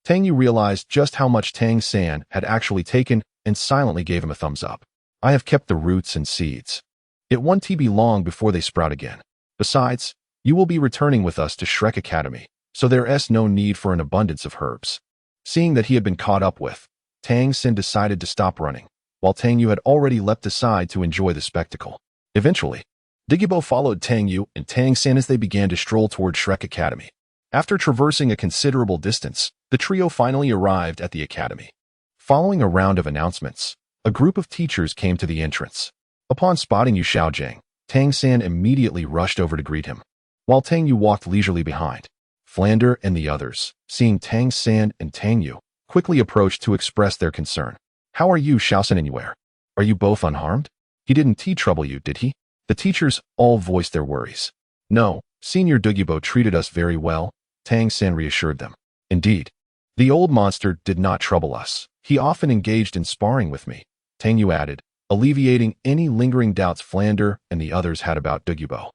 S1: Tang Yu realized just how much Tang San had actually taken and silently gave him a thumbs up. I have kept the roots and seeds. It won't be long before they sprout again. Besides, you will be returning with us to Shrek Academy, so there is no need for an abundance of herbs. Seeing that he had been caught up with, Tang San decided to stop running, while Tang Yu had already leapt aside to enjoy the spectacle. Eventually, Douluo followed Tang Yu and Tang San as they began to stroll toward Shrek Academy. After traversing a considerable distance, the trio finally arrived at the academy. Following a round of announcements, a group of teachers came to the entrance. Upon spotting Yu Xiaojiang, Tang San immediately rushed over to greet him, while Tang Yu walked leisurely behind. Flander and the others, seeing Tang San and Tang Yu, quickly approached to express their concern. How are you, Xiaosan anywhere? Are you both unharmed? He didn't trouble you, did he? The teachers all voiced their worries. No, Senior Douluo treated us very well, Tang San reassured them. Indeed, the old monster did not trouble us. He often engaged in sparring with me, Tang Yu added, alleviating any lingering doubts Flander and the others had about Douluo.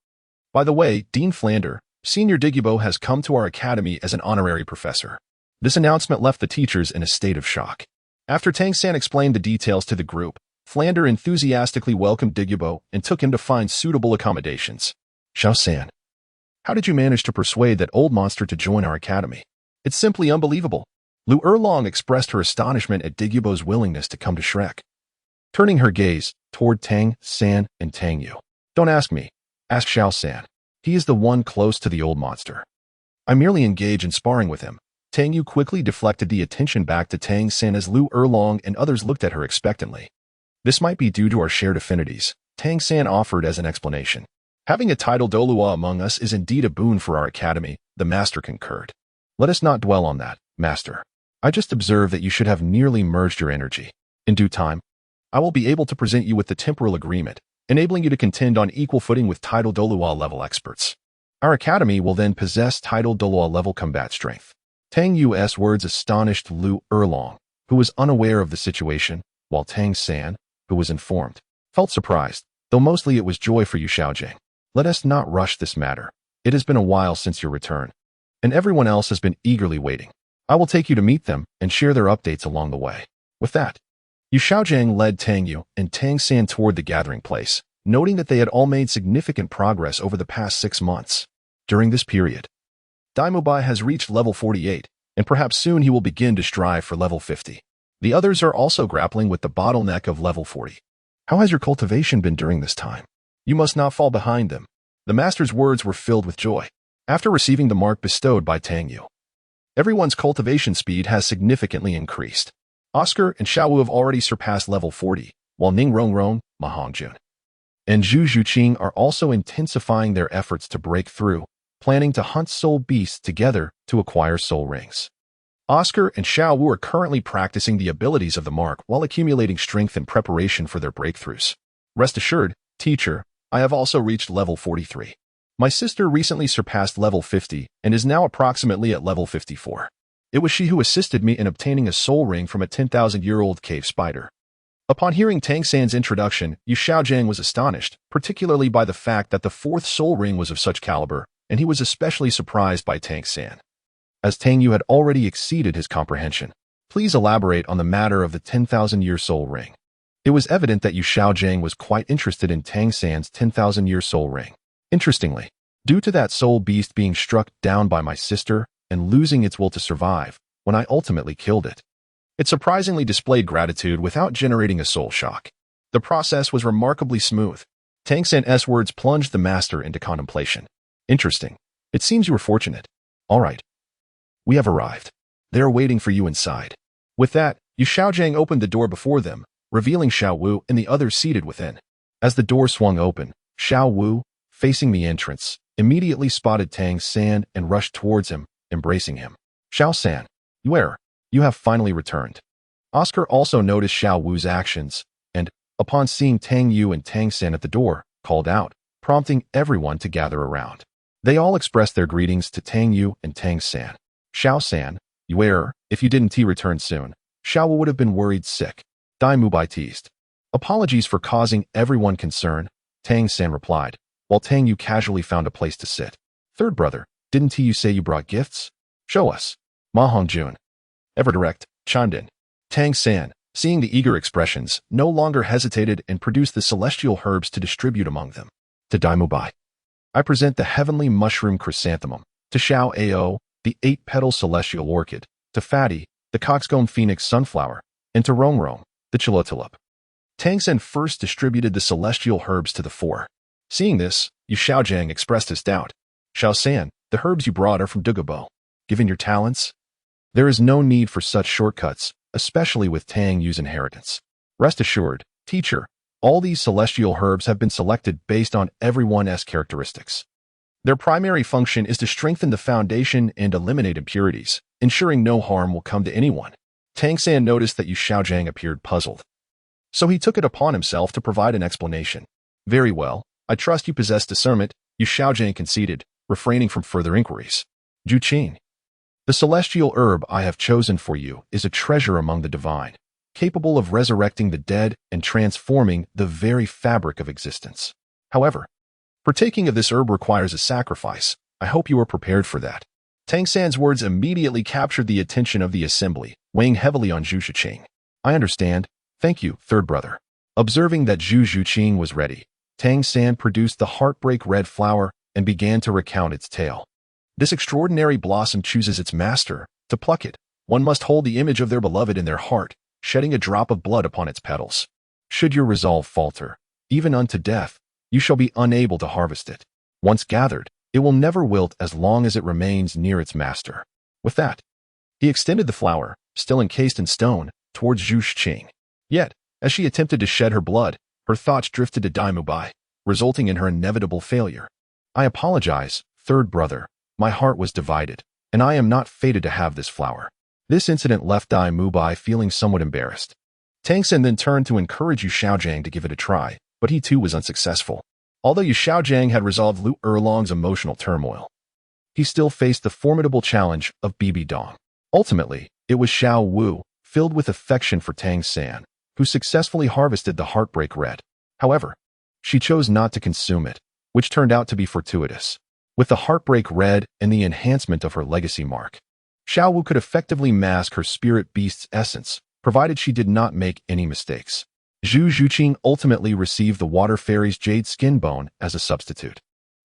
S1: By the way, Dean Flander, Senior Douluo has come to our academy as an honorary professor. This announcement left the teachers in a state of shock. After Tang San explained the details to the group, Flander enthusiastically welcomed Douluo and took him to find suitable accommodations. Xiao San, how did you manage to persuade that old monster to join our academy? It's simply unbelievable. Lu Erlong expressed her astonishment at Douluo's willingness to come to Shrek, turning her gaze toward Tang San and Tang Yu. Don't ask me. Ask Xiao San. He is the one close to the old monster. I merely engage in sparring with him. Tang Yu quickly deflected the attention back to Tang San as Lu Erlong and others looked at her expectantly. This might be due to our shared affinities, Tang San offered as an explanation. Having a title Douluo among us is indeed a boon for our academy, the master concurred. Let us not dwell on that, master. I just observe that you should have nearly merged your energy. In due time, I will be able to present you with the temporal agreement, enabling you to contend on equal footing with title Douluo level experts. Our academy will then possess title Douluo level combat strength. Tang Yu's words astonished Lu Erlong, who was unaware of the situation, while Tang San, who was informed, felt surprised, though mostly it was joy for Yu Xiaojiang. Let us not rush this matter. It has been a while since your return, and everyone else has been eagerly waiting. I will take you to meet them and share their updates along the way. With that, Yu Xiaojiang led Tang Yu and Tang San toward the gathering place, noting that they had all made significant progress over the past 6 months. During this period, Daimubai has reached level 48, and perhaps soon he will begin to strive for level 50. The others are also grappling with the bottleneck of level 40. How has your cultivation been during this time? You must not fall behind them. The master's words were filled with joy. After receiving the mark bestowed by Tang Yu, everyone's cultivation speed has significantly increased. Oscar and Xiaowu have already surpassed level 40, while Ning Rongrong, Ma Hongjun, and Zhu Zhuqing are also intensifying their efforts to break through, planning to hunt soul beasts together to acquire soul rings. Oscar and Xiaowu are currently practicing the abilities of the mark while accumulating strength in preparation for their breakthroughs. Rest assured, teacher, I have also reached level 43. My sister recently surpassed level 50 and is now approximately at level 54. It was she who assisted me in obtaining a soul ring from a 10,000-year-old cave spider. Upon hearing Tang San's introduction, Yu Xiaojiang was astonished, particularly by the fact that the 4th soul ring was of such caliber, and he was especially surprised by Tang San, as Tang Yu had already exceeded his comprehension. Please elaborate on the matter of the 10,000-year soul ring. It was evident that Yu Xiaojiang was quite interested in Tang San's 10,000-year soul ring. Interestingly, due to that soul beast being struck down by my sister and losing its will to survive when I ultimately killed it, it surprisingly displayed gratitude without generating a soul shock. The process was remarkably smooth. Tang San's words plunged the master into contemplation. Interesting. It seems you were fortunate. All right. We have arrived. They are waiting for you inside. With that, Yu Xiaojiang opened the door before them, revealing Xiaowu and the others seated within. As the door swung open, Xiaowu, facing the entrance, immediately spotted Tang San and rushed towards him, embracing him. Xiao San, you have finally returned. Oscar also noticed Xiaowu's actions, and, upon seeing Tang Yu and Tang San at the door, called out, prompting everyone to gather around. They all expressed their greetings to Tang Yu and Tang San. Xiao San, if you didn't return soon, Xiaowu would have been worried sick. Dai Mubai teased. Apologies for causing everyone concern, Tang San replied, while Tang Yu casually found a place to sit. Third brother, didn't you say you brought gifts? Show us. Ma Hongjun, ever direct, chimed in. Tang San, seeing the eager expressions, no longer hesitated and produced the celestial herbs to distribute among them. To Dai Mubai, I present the heavenly mushroom chrysanthemum. To Xiao Ao, the 8-petal celestial orchid. To Fatty, the coxcomb phoenix sunflower. And to Rongrong, the chilotulip. Tang San first distributed the celestial herbs to the 4. Seeing this, Yu Xiaojiang expressed his doubt. Xiao San, the herbs you brought are from Douluo. Given your talents, there is no need for such shortcuts, especially with Tang Yu's inheritance. Rest assured, teacher, all these celestial herbs have been selected based on everyone's characteristics. Their primary function is to strengthen the foundation and eliminate impurities, ensuring no harm will come to anyone. Tang San noticed that Yu Xiaojiang appeared puzzled, so he took it upon himself to provide an explanation. Very well, I trust you possess discernment, Yu Xiaojiang conceded, refraining from further inquiries. Zhuqing, the celestial herb I have chosen for you is a treasure among the divine, capable of resurrecting the dead and transforming the very fabric of existence. However, partaking of this herb requires a sacrifice. I hope you are prepared for that. Tang San's words immediately captured the attention of the assembly, weighing heavily on Zhu Zhuqing. I understand. Thank you, third brother. Observing that Zhu Zhuqing was ready, Tang San produced the heartbreak red flower and began to recount its tale. This extraordinary blossom chooses its master. To pluck it, one must hold the image of their beloved in their heart, shedding a drop of blood upon its petals. Should your resolve falter, even unto death, you shall be unable to harvest it. Once gathered, it will never wilt as long as it remains near its master. With that, he extended the flower, still encased in stone, towards Zhu Zhuqing. Yet, as she attempted to shed her blood, her thoughts drifted to Dai Mubai, resulting in her inevitable failure. I apologize, third brother. My heart was divided, and I am not fated to have this flower. This incident left Dai Mubai feeling somewhat embarrassed. Tang San then turned to encourage Yu Xiaojiang to give it a try, but he too was unsuccessful. Although Yu Xiaojiang had resolved Lu Erlong's emotional turmoil, he still faced the formidable challenge of Bibi Dong. Ultimately, it was Xiao Wu, filled with affection for Tang San, who successfully harvested the heartbreak red. However, she chose not to consume it, which turned out to be fortuitous. With the heartbreak red and the enhancement of her legacy mark, Xiao Wu could effectively mask her spirit beast's essence, provided she did not make any mistakes. Zhu Zhuqing ultimately received the Water Fairy's Jade Skin Bone as a substitute,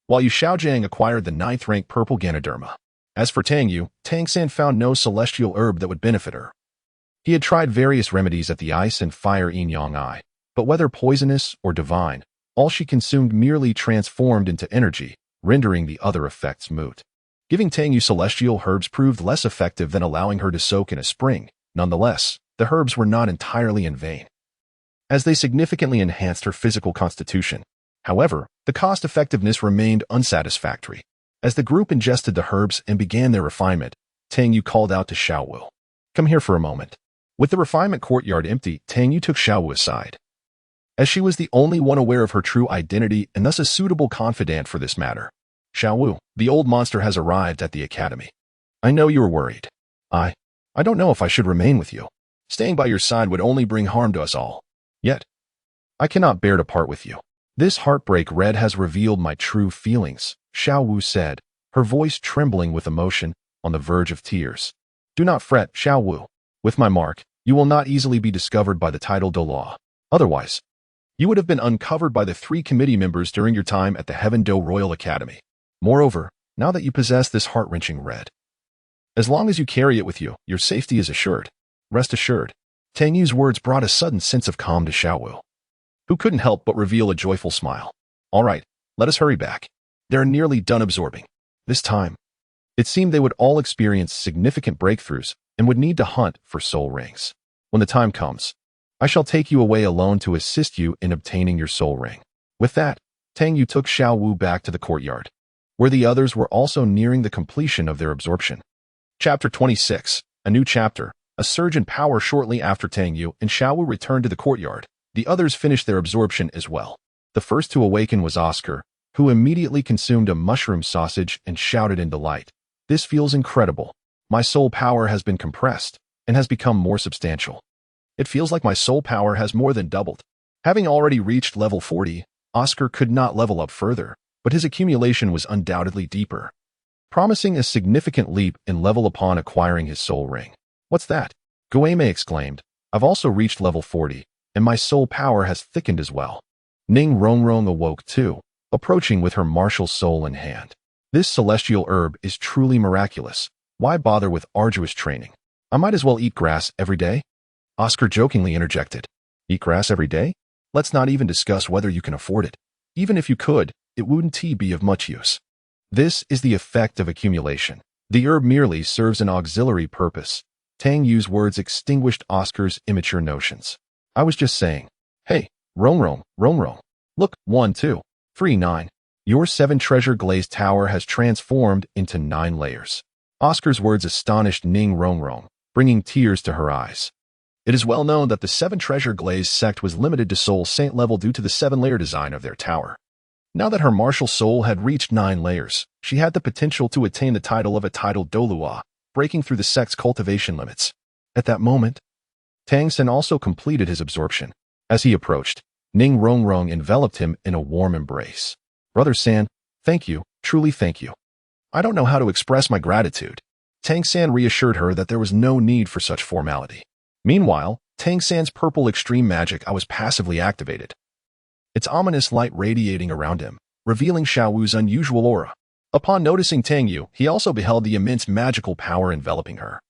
S1: while Yu Xiaojiang acquired the 9th rank Purple Ganoderma. As for Tang Yu, Tang San found no celestial herb that would benefit her. He had tried various remedies at the Ice and Fire Yin Yang Eye, but whether poisonous or divine, all she consumed merely transformed into energy, rendering the other effects moot. Giving Tang Yu celestial herbs proved less effective than allowing her to soak in a spring. Nonetheless, the herbs were not entirely in vain, as they significantly enhanced her physical constitution. However, the cost-effectiveness remained unsatisfactory. As the group ingested the herbs and began their refinement, Tang Yu called out to Xiaowu, "Come here for a moment." With the refinement courtyard empty, Tang Yu took Xiaowu aside, as she was the only one aware of her true identity and thus a suitable confidant for this matter. "Xiaowu, the old monster has arrived at the academy. I know you are worried. I don't know if I should remain with you. Staying by your side would only bring harm to us all. Yet, I cannot bear to part with you. This heartbreak red has revealed my true feelings," Xiaowu said, her voice trembling with emotion, on the verge of tears. "Do not fret, Xiaowu. With my mark, you will not easily be discovered by the title Douluo. Otherwise, you would have been uncovered by the 3 committee members during your time at the Heaven Do Royal Academy. Moreover, now that you possess this heart-wrenching red, as long as you carry it with you, your safety is assured. Rest assured." Tang Yu's words brought a sudden sense of calm to Xiaowu, who couldn't help but reveal a joyful smile. "All right, let us hurry back. They're nearly done absorbing." This time, it seemed they would all experience significant breakthroughs and would need to hunt for soul rings. "When the time comes, I shall take you away alone to assist you in obtaining your soul ring." With that, Tang Yu took Xiaowu back to the courtyard, where the others were also nearing the completion of their absorption. Chapter 26, a new chapter. A surge in power shortly after Tang Yu and Xiaowu returned to the courtyard. The others finished their absorption as well. The first to awaken was Oscar, who immediately consumed a mushroom sausage and shouted in delight, "This feels incredible. My soul power has been compressed and has become more substantial. It feels like my soul power has more than doubled." Having already reached level 40, Oscar could not level up further, but his accumulation was undoubtedly deeper, promising a significant leap in level upon acquiring his soul ring. "What's that?" Guame exclaimed. "I've also reached level 40, and my soul power has thickened as well." Ning Rongrong awoke too, approaching with her martial soul in hand. "This celestial herb is truly miraculous. Why bother with arduous training? I might as well eat grass every day." Oscar jokingly interjected. "Eat grass every day? Let's not even discuss whether you can afford it. Even if you could, it wouldn't be of much use. This is the effect of accumulation. The herb merely serves an auxiliary purpose." Tang Yu's words extinguished Oscar's immature notions. "I was just saying. Hey, Rongrong. Look, 1, 2, 3, 9. Your 7 treasure glazed tower has transformed into 9 layers." Oscar's words astonished Ning Rongrong, bringing tears to her eyes. It is well known that the 7 treasure glazed sect was limited to soul saint level due to the 7-layer design of their tower. Now that her martial soul had reached 9 layers, she had the potential to attain the title of a title Douluo, breaking through the sect's cultivation limits. At that moment, Tang San also completed his absorption. As he approached, Ning Rongrong enveloped him in a warm embrace. "Brother San, thank you, truly thank you. I don't know how to express my gratitude." Tang San reassured her that there was no need for such formality. Meanwhile, Tang San's purple extreme magic was passively activated, its ominous light radiating around him, revealing Xiaowu's unusual aura. Upon noticing Tang Yu, he also beheld the immense magical power enveloping her,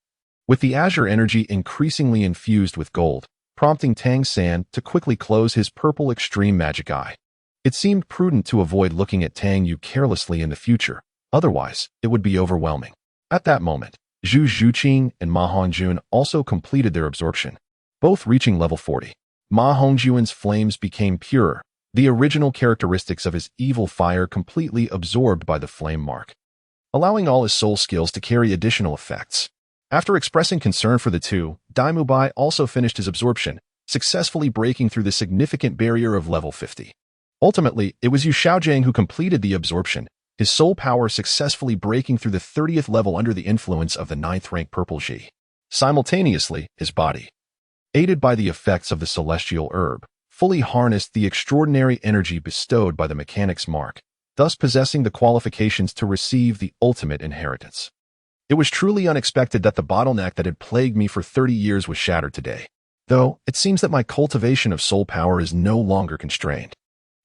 S1: with the azure energy increasingly infused with gold, prompting Tang San to quickly close his purple extreme magic eye. It seemed prudent to avoid looking at Tang Yu carelessly in the future, otherwise it would be overwhelming. At that moment, Zhu Zhuqing and Ma Hongjun also completed their absorption, both reaching level 40. Ma Hongjuan's flames became purer, the original characteristics of his evil fire completely absorbed by the flame mark, allowing all his soul skills to carry additional effects. After expressing concern for the two, Daimu Bai also finished his absorption, successfully breaking through the significant barrier of level 50. Ultimately, it was Yu Xiaojiang who completed the absorption, his soul power successfully breaking through the 30th level under the influence of the 9th rank Purple Ji. Simultaneously, his body, aided by the effects of the celestial herb, fully harnessed the extraordinary energy bestowed by the mechanic's mark, thus possessing the qualifications to receive the ultimate inheritance. It was truly unexpected that the bottleneck that had plagued me for 30 years was shattered today. though it seems that my cultivation of soul power is no longer constrained.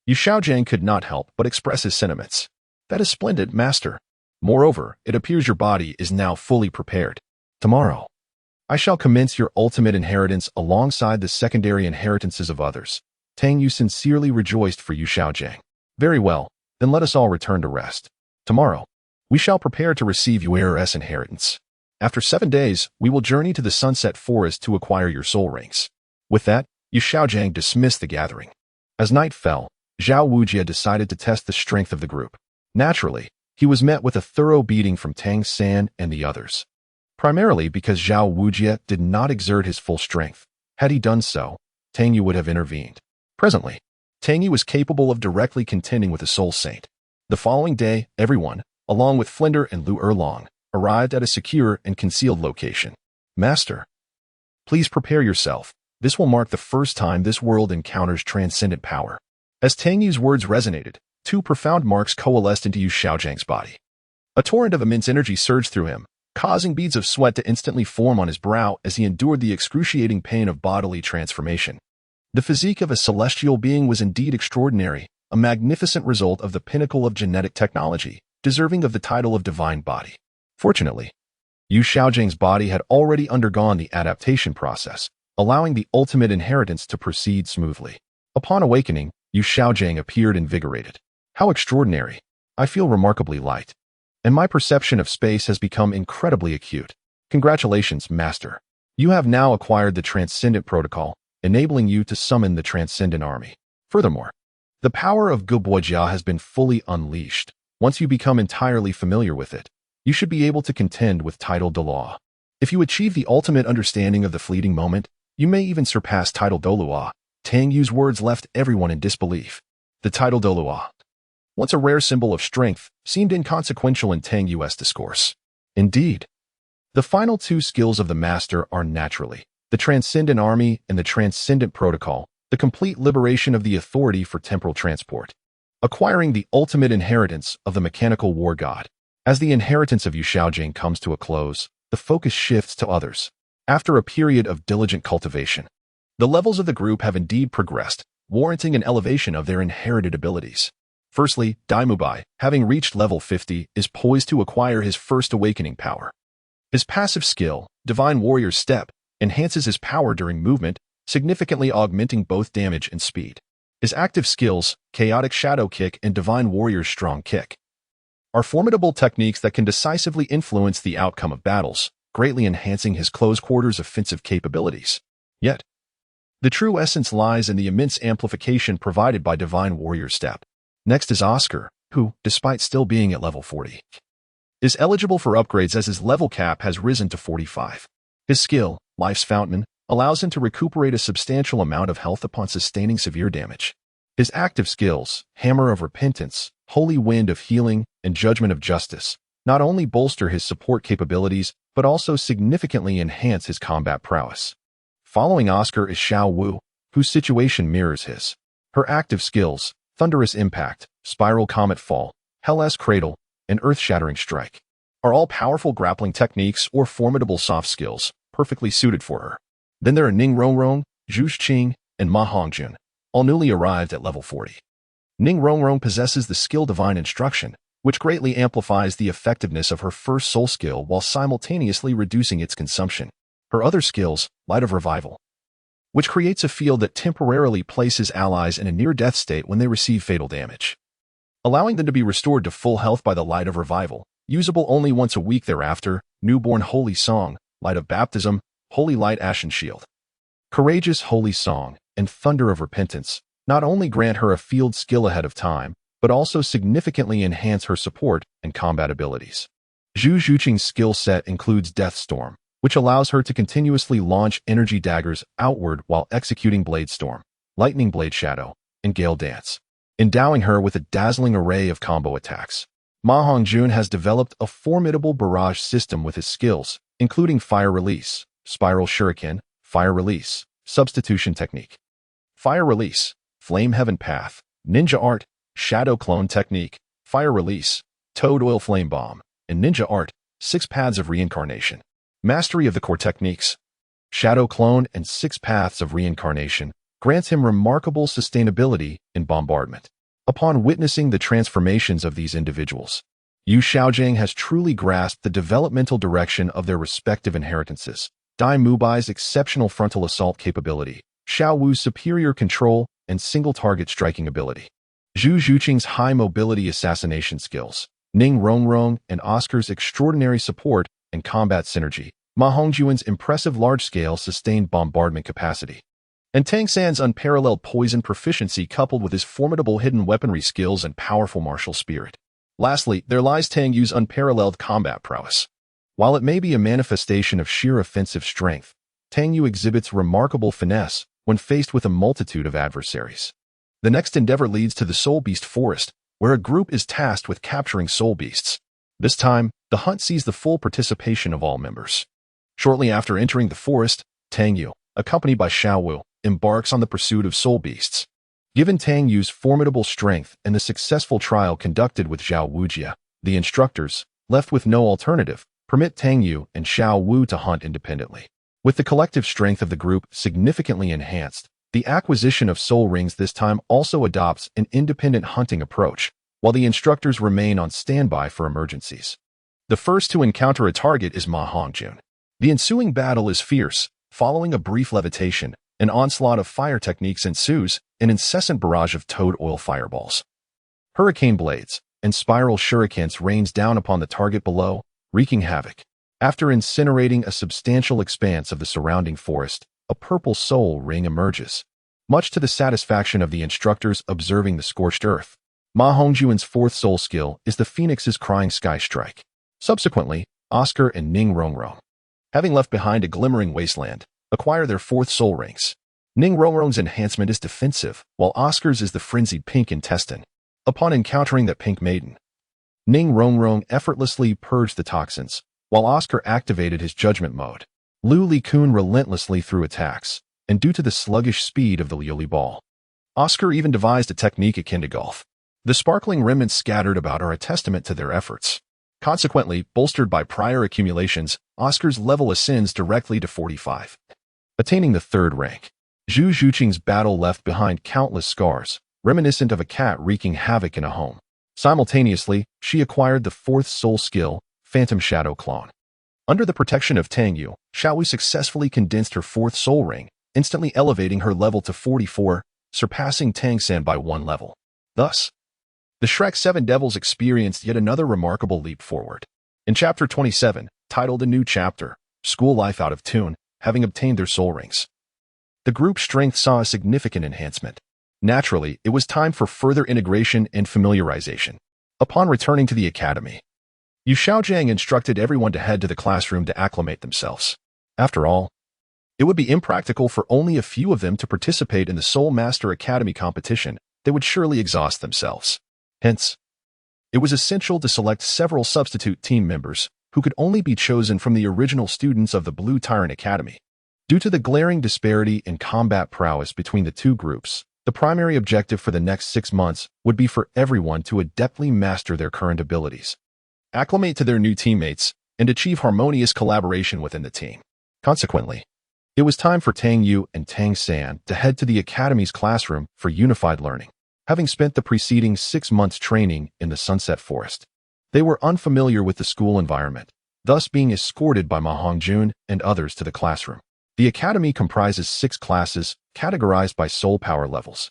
S1: Yu Xiaojiang could not help but express his sentiments. That is splendid, master. Moreover, it appears your body is now fully prepared. Tomorrow, I shall commence your ultimate inheritance alongside the secondary inheritances of others. Tang Yu sincerely rejoiced for Yu Xiaojiang. Very well, then let us all return to rest. Tomorrow, we shall prepare to receive Yuer's inheritance. After 7 days, we will journey to the Sunset Forest to acquire your soul rings. With that, Yu Xiaojiang dismissed the gathering. As night fell, Zhao Wujie decided to test the strength of the group. Naturally, he was met with a thorough beating from Tang San and the others. Primarily because Zhao Wujie did not exert his full strength. Had he done so, Tang Yu would have intervened. Presently, Tang Yu was capable of directly contending with the Soul Saint. The following day, everyone, along with Flinder and Lu Erlong, arrived at a secure and concealed location. Master, please prepare yourself. This will mark the first time this world encounters transcendent power. As Tang Yu's words resonated, 2 profound marks coalesced into Yu Xiaojiang's body. A torrent of immense energy surged through him, causing beads of sweat to instantly form on his brow as he endured the excruciating pain of bodily transformation. The physique of a celestial being was indeed extraordinary, a magnificent result of the pinnacle of genetic technology, deserving of the title of divine body. Fortunately, Yu Xiaojiang's body had already undergone the adaptation process, allowing the ultimate inheritance to proceed smoothly. Upon awakening, Yu Xiaojiang appeared invigorated. How extraordinary! I feel remarkably light, and my perception of space has become incredibly acute. Congratulations, Master. You have now acquired the Transcendent Protocol, enabling you to summon the Transcendent Army. Furthermore, the power of Guboijia has been fully unleashed. Once you become entirely familiar with it, you should be able to contend with title Douluo. If you achieve the ultimate understanding of the fleeting moment, you may even surpass title Douluo. Tang Yu's words left everyone in disbelief. The title Douluo, once a rare symbol of strength, seemed inconsequential in Tang Yu's discourse. Indeed, the final 2 skills of the Master are naturally the Transcendent Army and the Transcendent Protocol, the complete liberation of the authority for temporal transport, acquiring the ultimate inheritance of the mechanical war god. As the inheritance of Yu Xiaojiang comes to a close, the focus shifts to others. After a period of diligent cultivation, the levels of the group have indeed progressed, warranting an elevation of their inherited abilities. Firstly, Daimubai, having reached level 50, is poised to acquire his first awakening power. His passive skill, Divine Warrior's Step, enhances his power during movement, significantly augmenting both damage and speed. His active skills, Chaotic Shadow Kick and Divine Warrior's Strong Kick, are formidable techniques that can decisively influence the outcome of battles, greatly enhancing his close-quarters offensive capabilities. Yet, the true essence lies in the immense amplification provided by Divine Warrior's Step. Next is Oscar, who, despite still being at level 40, is eligible for upgrades as his level cap has risen to 45. His skill, Life's Fountain, allows him to recuperate a substantial amount of health upon sustaining severe damage. His active skills, Hammer of Repentance, Holy Wind of Healing, and Judgment of Justice, not only bolster his support capabilities, but also significantly enhance his combat prowess. Following Oscar is Xiao Wu, whose situation mirrors his. Her active skills, Thunderous Impact, Spiral Comet Fall, Hell's Cradle, and Earth-Shattering Strike, are all powerful grappling techniques or formidable soft skills, perfectly suited for her. Then there are Ning Rongrong, Zhu Qing, and Ma Hongjun, all newly arrived at level 40. Ning Rongrong possesses the skill Divine Instruction, which greatly amplifies the effectiveness of her first soul skill while simultaneously reducing its consumption. Her other skills, Light of Revival, which creates a field that temporarily places allies in a near-death state when they receive fatal damage, allowing them to be restored to full health by the Light of Revival, usable only once a week thereafter. Newborn Holy Song, Light of Baptism, Holy Light Ashen Shield, Courageous Holy Song, and Thunder of Repentance not only grant her a field skill ahead of time, but also significantly enhance her support and combat abilities. Zhu Zhuqing's skill set includes Death Storm, which allows her to continuously launch energy daggers outward while executing Blade Storm, Lightning Blade Shadow, and Gale Dance, endowing her with a dazzling array of combo attacks. Ma Hongjun has developed a formidable barrage system with his skills, including Fire Release, Spiral Shuriken, Fire Release, Substitution Technique, Fire Release, Flame Heaven Path, Ninja Art, Shadow Clone Technique, Fire Release, Toad Oil Flame Bomb, and Ninja Art, 6 Paths of Reincarnation. Mastery of the core techniques. shadow clone, and 6 paths of reincarnation, grants him remarkable sustainability in bombardment. Upon witnessing the transformations of these individuals, Yu Xiaojiang has truly grasped the developmental direction of their respective inheritances. Dai Mubai's exceptional frontal assault capability, Xiao Wu's superior control and single-target striking ability, Zhu Zhuqing's high-mobility assassination skills, Ning Rongrong and Oscar's extraordinary support and combat synergy, Ma Hongjuan's impressive large-scale sustained bombardment capacity, and Tang San's unparalleled poison proficiency coupled with his formidable hidden weaponry skills and powerful martial spirit. Lastly, there lies Tang Yu's unparalleled combat prowess. While it may be a manifestation of sheer offensive strength, Tang Yu exhibits remarkable finesse when faced with a multitude of adversaries. The next endeavor leads to the Soul Beast Forest, where a group is tasked with capturing soul beasts. This time, the hunt sees the full participation of all members. Shortly after entering the forest, Tang Yu, accompanied by Xiao Wu, embarks on the pursuit of soul beasts. Given Tang Yu's formidable strength and the successful trial conducted with Zhao Wujia, the instructors, left with no alternative, permit Tang Yu and Xiao Wu to hunt independently. With the collective strength of the group significantly enhanced, the acquisition of soul rings this time also adopts an independent hunting approach, while the instructors remain on standby for emergencies. The first to encounter a target is Ma Hongjun. The ensuing battle is fierce. Following a brief levitation, an onslaught of fire techniques ensues, an incessant barrage of toad oil fireballs, hurricane blades, and spiral shurikens rains down upon the target below, wreaking havoc. After incinerating a substantial expanse of the surrounding forest, a purple soul ring emerges. Much to the satisfaction of the instructors observing the scorched earth, Ma Hongjuan's 4th soul skill is the Phoenix's Crying Sky Strike. Subsequently, Oscar and Ning Rongrong, having left behind a glimmering wasteland, acquire their 4th soul rings. Ning Rongrong's enhancement is defensive, while Oscar's is the frenzied pink intestine. Upon encountering that pink maiden, Ning Rongrong effortlessly purged the toxins, while Oscar activated his judgment mode. Liu Likun relentlessly threw attacks, and due to the sluggish speed of the Liuli ball, Oscar even devised a technique akin to golf. The sparkling remnants scattered about are a testament to their efforts. Consequently, bolstered by prior accumulations, Oscar's level ascends directly to 45, attaining the 3rd rank. Zhu Zhuqing's battle left behind countless scars, reminiscent of a cat wreaking havoc in a home. Simultaneously, she acquired the 4th soul skill, Phantom Shadow Clone. Under the protection of Tang Yu, Xiao Wu successfully condensed her 4th soul ring, instantly elevating her level to 44, surpassing Tang San by 1 level. Thus, the Shrek 7 Devils experienced yet another remarkable leap forward. In Chapter 27, titled A New Chapter, School Life Out of Tune, having obtained their soul rings, the group's strength saw a significant enhancement. Naturally, it was time for further integration and familiarization. Upon returning to the academy, Yu Xiaojiang instructed everyone to head to the classroom to acclimate themselves. After all, it would be impractical for only a few of them to participate in the Soul Master Academy competition. They would surely exhaust themselves. Hence, it was essential to select several substitute team members who could only be chosen from the original students of the Blue Tyrant Academy. Due to the glaring disparity in combat prowess between the two groups, the primary objective for the next 6 months would be for everyone to adeptly master their current abilities, acclimate to their new teammates, and achieve harmonious collaboration within the team. Consequently, it was time for Tang Yu and Tang San to head to the Academy's classroom for unified learning. Having spent the preceding 6 months training in the Sunset Forest, they were unfamiliar with the school environment, thus being escorted by Ma Hongjun and others to the classroom. The Academy comprises 6 classes, categorized by soul power levels.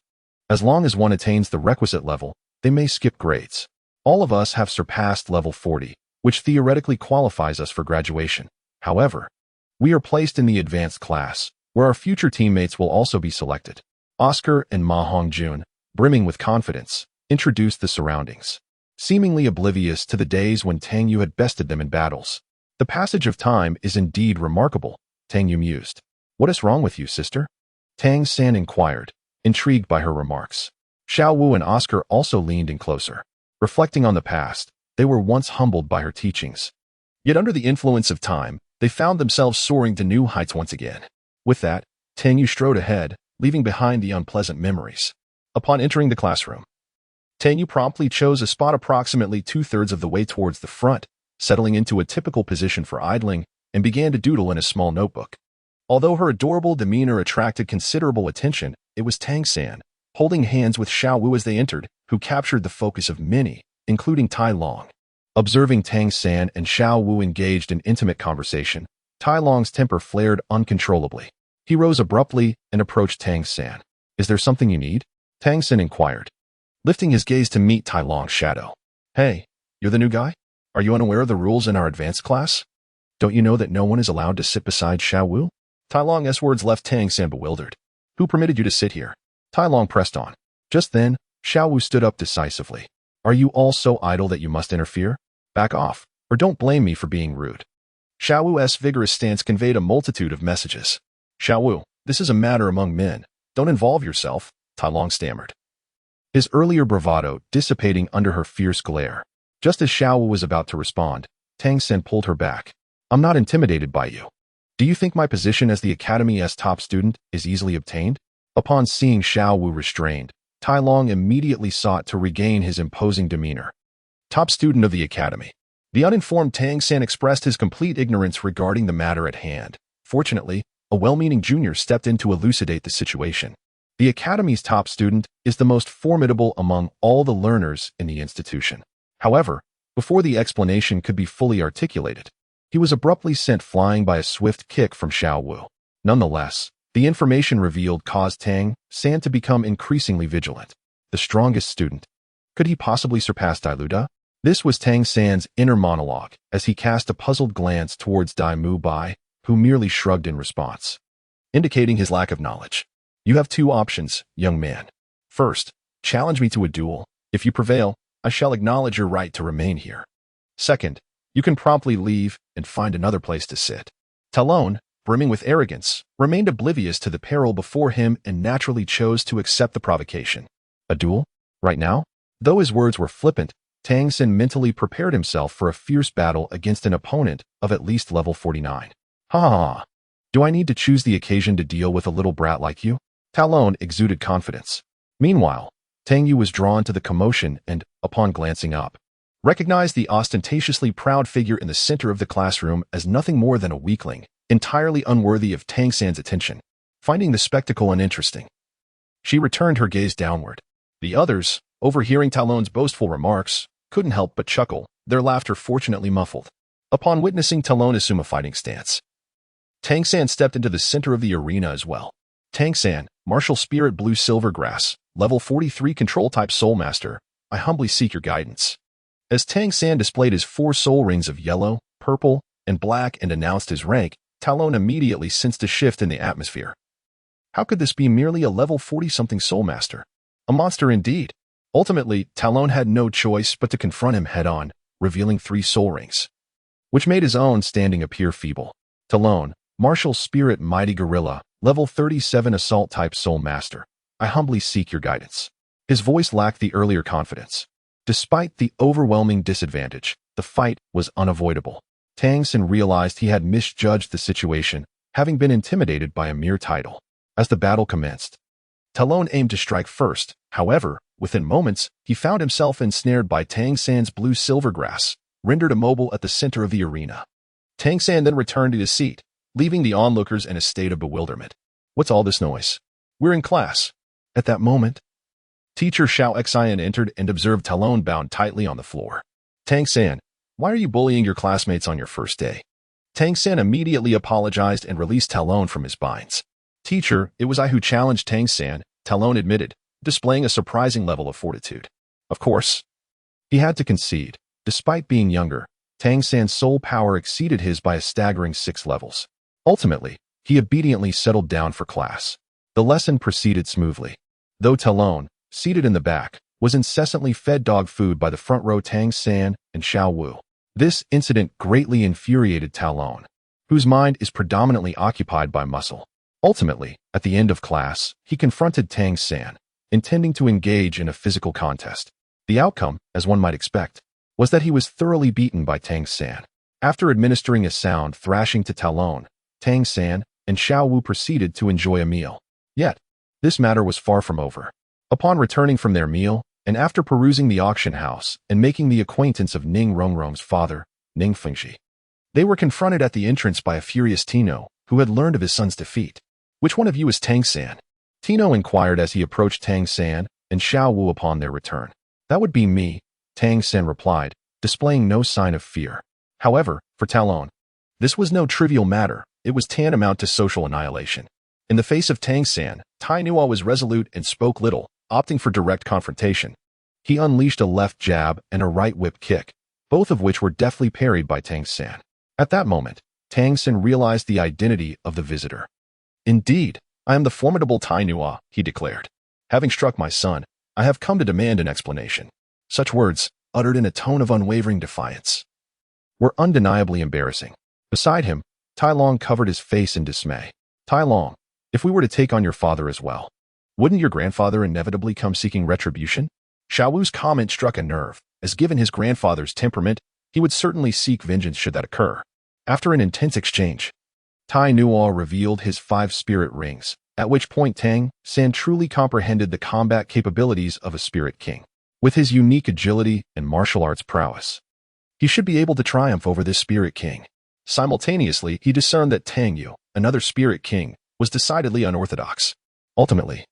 S1: As long as one attains the requisite level, they may skip grades. All of us have surpassed level 40, which theoretically qualifies us for graduation. However, we are placed in the advanced class, where our future teammates will also be selected. Oscar and Ma Hongjun, brimming with confidence, introduced the surroundings, seemingly oblivious to the days when Tang Yu had bested them in battles. The passage of time is indeed remarkable, Tang Yu mused. What is wrong with you, sister? Tang San inquired, intrigued by her remarks. Xiao Wu and Oscar also leaned in closer. Reflecting on the past, they were once humbled by her teachings. Yet under the influence of time, they found themselves soaring to new heights once again. With that, Tang Yu strode ahead, leaving behind the unpleasant memories. Upon entering the classroom, Tang Yu promptly chose a spot approximately 2/3 of the way towards the front, settling into a typical position for idling, and began to doodle in a small notebook. Although her adorable demeanor attracted considerable attention, it was Tang San, holding hands with Xiao Wu as they entered, who captured the focus of many, including Tai Long. Observing Tang San and Xiao Wu engaged in intimate conversation, Tai Long's temper flared uncontrollably. He rose abruptly and approached Tang San. "Is there something you need?" Tang San inquired, lifting his gaze to meet Tai Long's shadow. "Hey, you're the new guy? Are you unaware of the rules in our advanced class? Don't you know that no one is allowed to sit beside Xiao Wu?" Tai Long's words left Tang San bewildered. "Who permitted you to sit here?" Tai Long pressed on. Just then, Xiao Wu stood up decisively. "Are you all so idle that you must interfere? Back off, or don't blame me for being rude." Xiao Wu's vigorous stance conveyed a multitude of messages. "Xiao Wu, this is a matter among men. Don't involve yourself," Tai Long stammered, his earlier bravado dissipating under her fierce glare. Just as Xiao Wu was about to respond, Tang San pulled her back. "I'm not intimidated by you. Do you think my position as the Academy's top student is easily obtained?" Upon seeing Xiao Wu restrained, Tai Long immediately sought to regain his imposing demeanor. "Top student of the Academy." The uninformed Tang San expressed his complete ignorance regarding the matter at hand. Fortunately, a well-meaning junior stepped in to elucidate the situation. The Academy's top student is the most formidable among all the learners in the institution. However, before the explanation could be fully articulated, he was abruptly sent flying by a swift kick from Xiao Wu. Nonetheless, the information revealed caused Tang San to become increasingly vigilant. The strongest student. Could he possibly surpass Douluo? This was Tang San's inner monologue as he cast a puzzled glance towards Dai Mu Bai, who merely shrugged in response, indicating his lack of knowledge. "You have two options, young man. First, challenge me to a duel. If you prevail, I shall acknowledge your right to remain here. Second, you can promptly leave and find another place to sit." Talon, brimming with arrogance, remained oblivious to the peril before him and naturally chose to accept the provocation. A duel? Right now? Though his words were flippant, Tang San mentally prepared himself for a fierce battle against an opponent of at least level 49. "Ha ha ha. Do I need to choose the occasion to deal with a little brat like you?" Talon exuded confidence. Meanwhile, Tang Yu was drawn to the commotion and, upon glancing up, recognized the ostentatiously proud figure in the center of the classroom as nothing more than a weakling, entirely unworthy of Tang San's attention. Finding the spectacle uninteresting, she returned her gaze downward. The others, overhearing Talon's boastful remarks, couldn't help but chuckle, their laughter fortunately muffled. Upon witnessing Talon assume a fighting stance, Tang San stepped into the center of the arena as well. "Tang San, Martial Spirit Blue Silvergrass, level 43 Control Type Soul Master, I humbly seek your guidance." As Tang San displayed his 4 soul rings of yellow, purple, and black and announced his rank, Talon immediately sensed a shift in the atmosphere. How could this be merely a level 40-something Soul Master? A monster indeed. Ultimately, Talon had no choice but to confront him head-on, revealing 3 soul rings, which made his own standing appear feeble. Talon, Martial Spirit Mighty Gorilla, level 37 Assault Type Soul Master, I humbly seek your guidance. His voice lacked the earlier confidence. Despite the overwhelming disadvantage, the fight was unavoidable. Tang San realized he had misjudged the situation, having been intimidated by a mere title. As the battle commenced, Talon aimed to strike first. However, within moments, he found himself ensnared by Tang San's blue silvergrass, rendered immobile at the center of the arena. Tang San then returned to his seat, leaving the onlookers in a state of bewilderment. "What's all this noise? We're in class." At that moment, Teacher Xiao Xian entered and observed Talon bound tightly on the floor. "Tang San, why are you bullying your classmates on your first day?" Tang San immediately apologized and released Talon from his binds. "Teacher, it was I who challenged Tang San," Talon admitted, displaying a surprising level of fortitude. Of course, he had to concede. Despite being younger, Tang San's soul power exceeded his by a staggering 6 levels. Ultimately, he obediently settled down for class. The lesson proceeded smoothly. Though Talon, seated in the back, was incessantly fed dog food by the front row Tang San and Xiao Wu. This incident greatly infuriated Talon, whose mind is predominantly occupied by muscle. Ultimately, at the end of class, he confronted Tang San, intending to engage in a physical contest. The outcome, as one might expect, was that he was thoroughly beaten by Tang San. After administering a sound thrashing to Talon, Tang San and Xiao Wu proceeded to enjoy a meal. Yet, this matter was far from over. Upon returning from their meal, and after perusing the auction house and making the acquaintance of Ning Rongrong's father, Ning Fengxi, they were confronted at the entrance by a furious Tino, who had learned of his son's defeat. "Which one of you is Tang San?" Tino inquired as he approached Tang San and Xiao Wu upon their return. "That would be me," Tang San replied, displaying no sign of fear. However, for Talon, this was no trivial matter. It was tantamount to social annihilation. In the face of Tang San, Tai Nua was resolute and spoke little, opting for direct confrontation. He unleashed a left jab and a right whip kick, both of which were deftly parried by Tang San. At that moment, Tang San realized the identity of the visitor. "Indeed, I am the formidable Tai Nua," he declared. "Having struck my son, I have come to demand an explanation." Such words, uttered in a tone of unwavering defiance, were undeniably embarrassing. Beside him, Tai Long covered his face in dismay. "Tai Long, if we were to take on your father as well, wouldn't your grandfather inevitably come seeking retribution?" Xiao Wu's comment struck a nerve, as given his grandfather's temperament, he would certainly seek vengeance should that occur. After an intense exchange, Tai Nua revealed his 5 spirit rings, at which point Tang San truly comprehended the combat capabilities of a spirit king. With his unique agility and martial arts prowess, he should be able to triumph over this spirit king. Simultaneously, he discerned that Tang Yu, another spirit king, was decidedly unorthodox. Ultimately,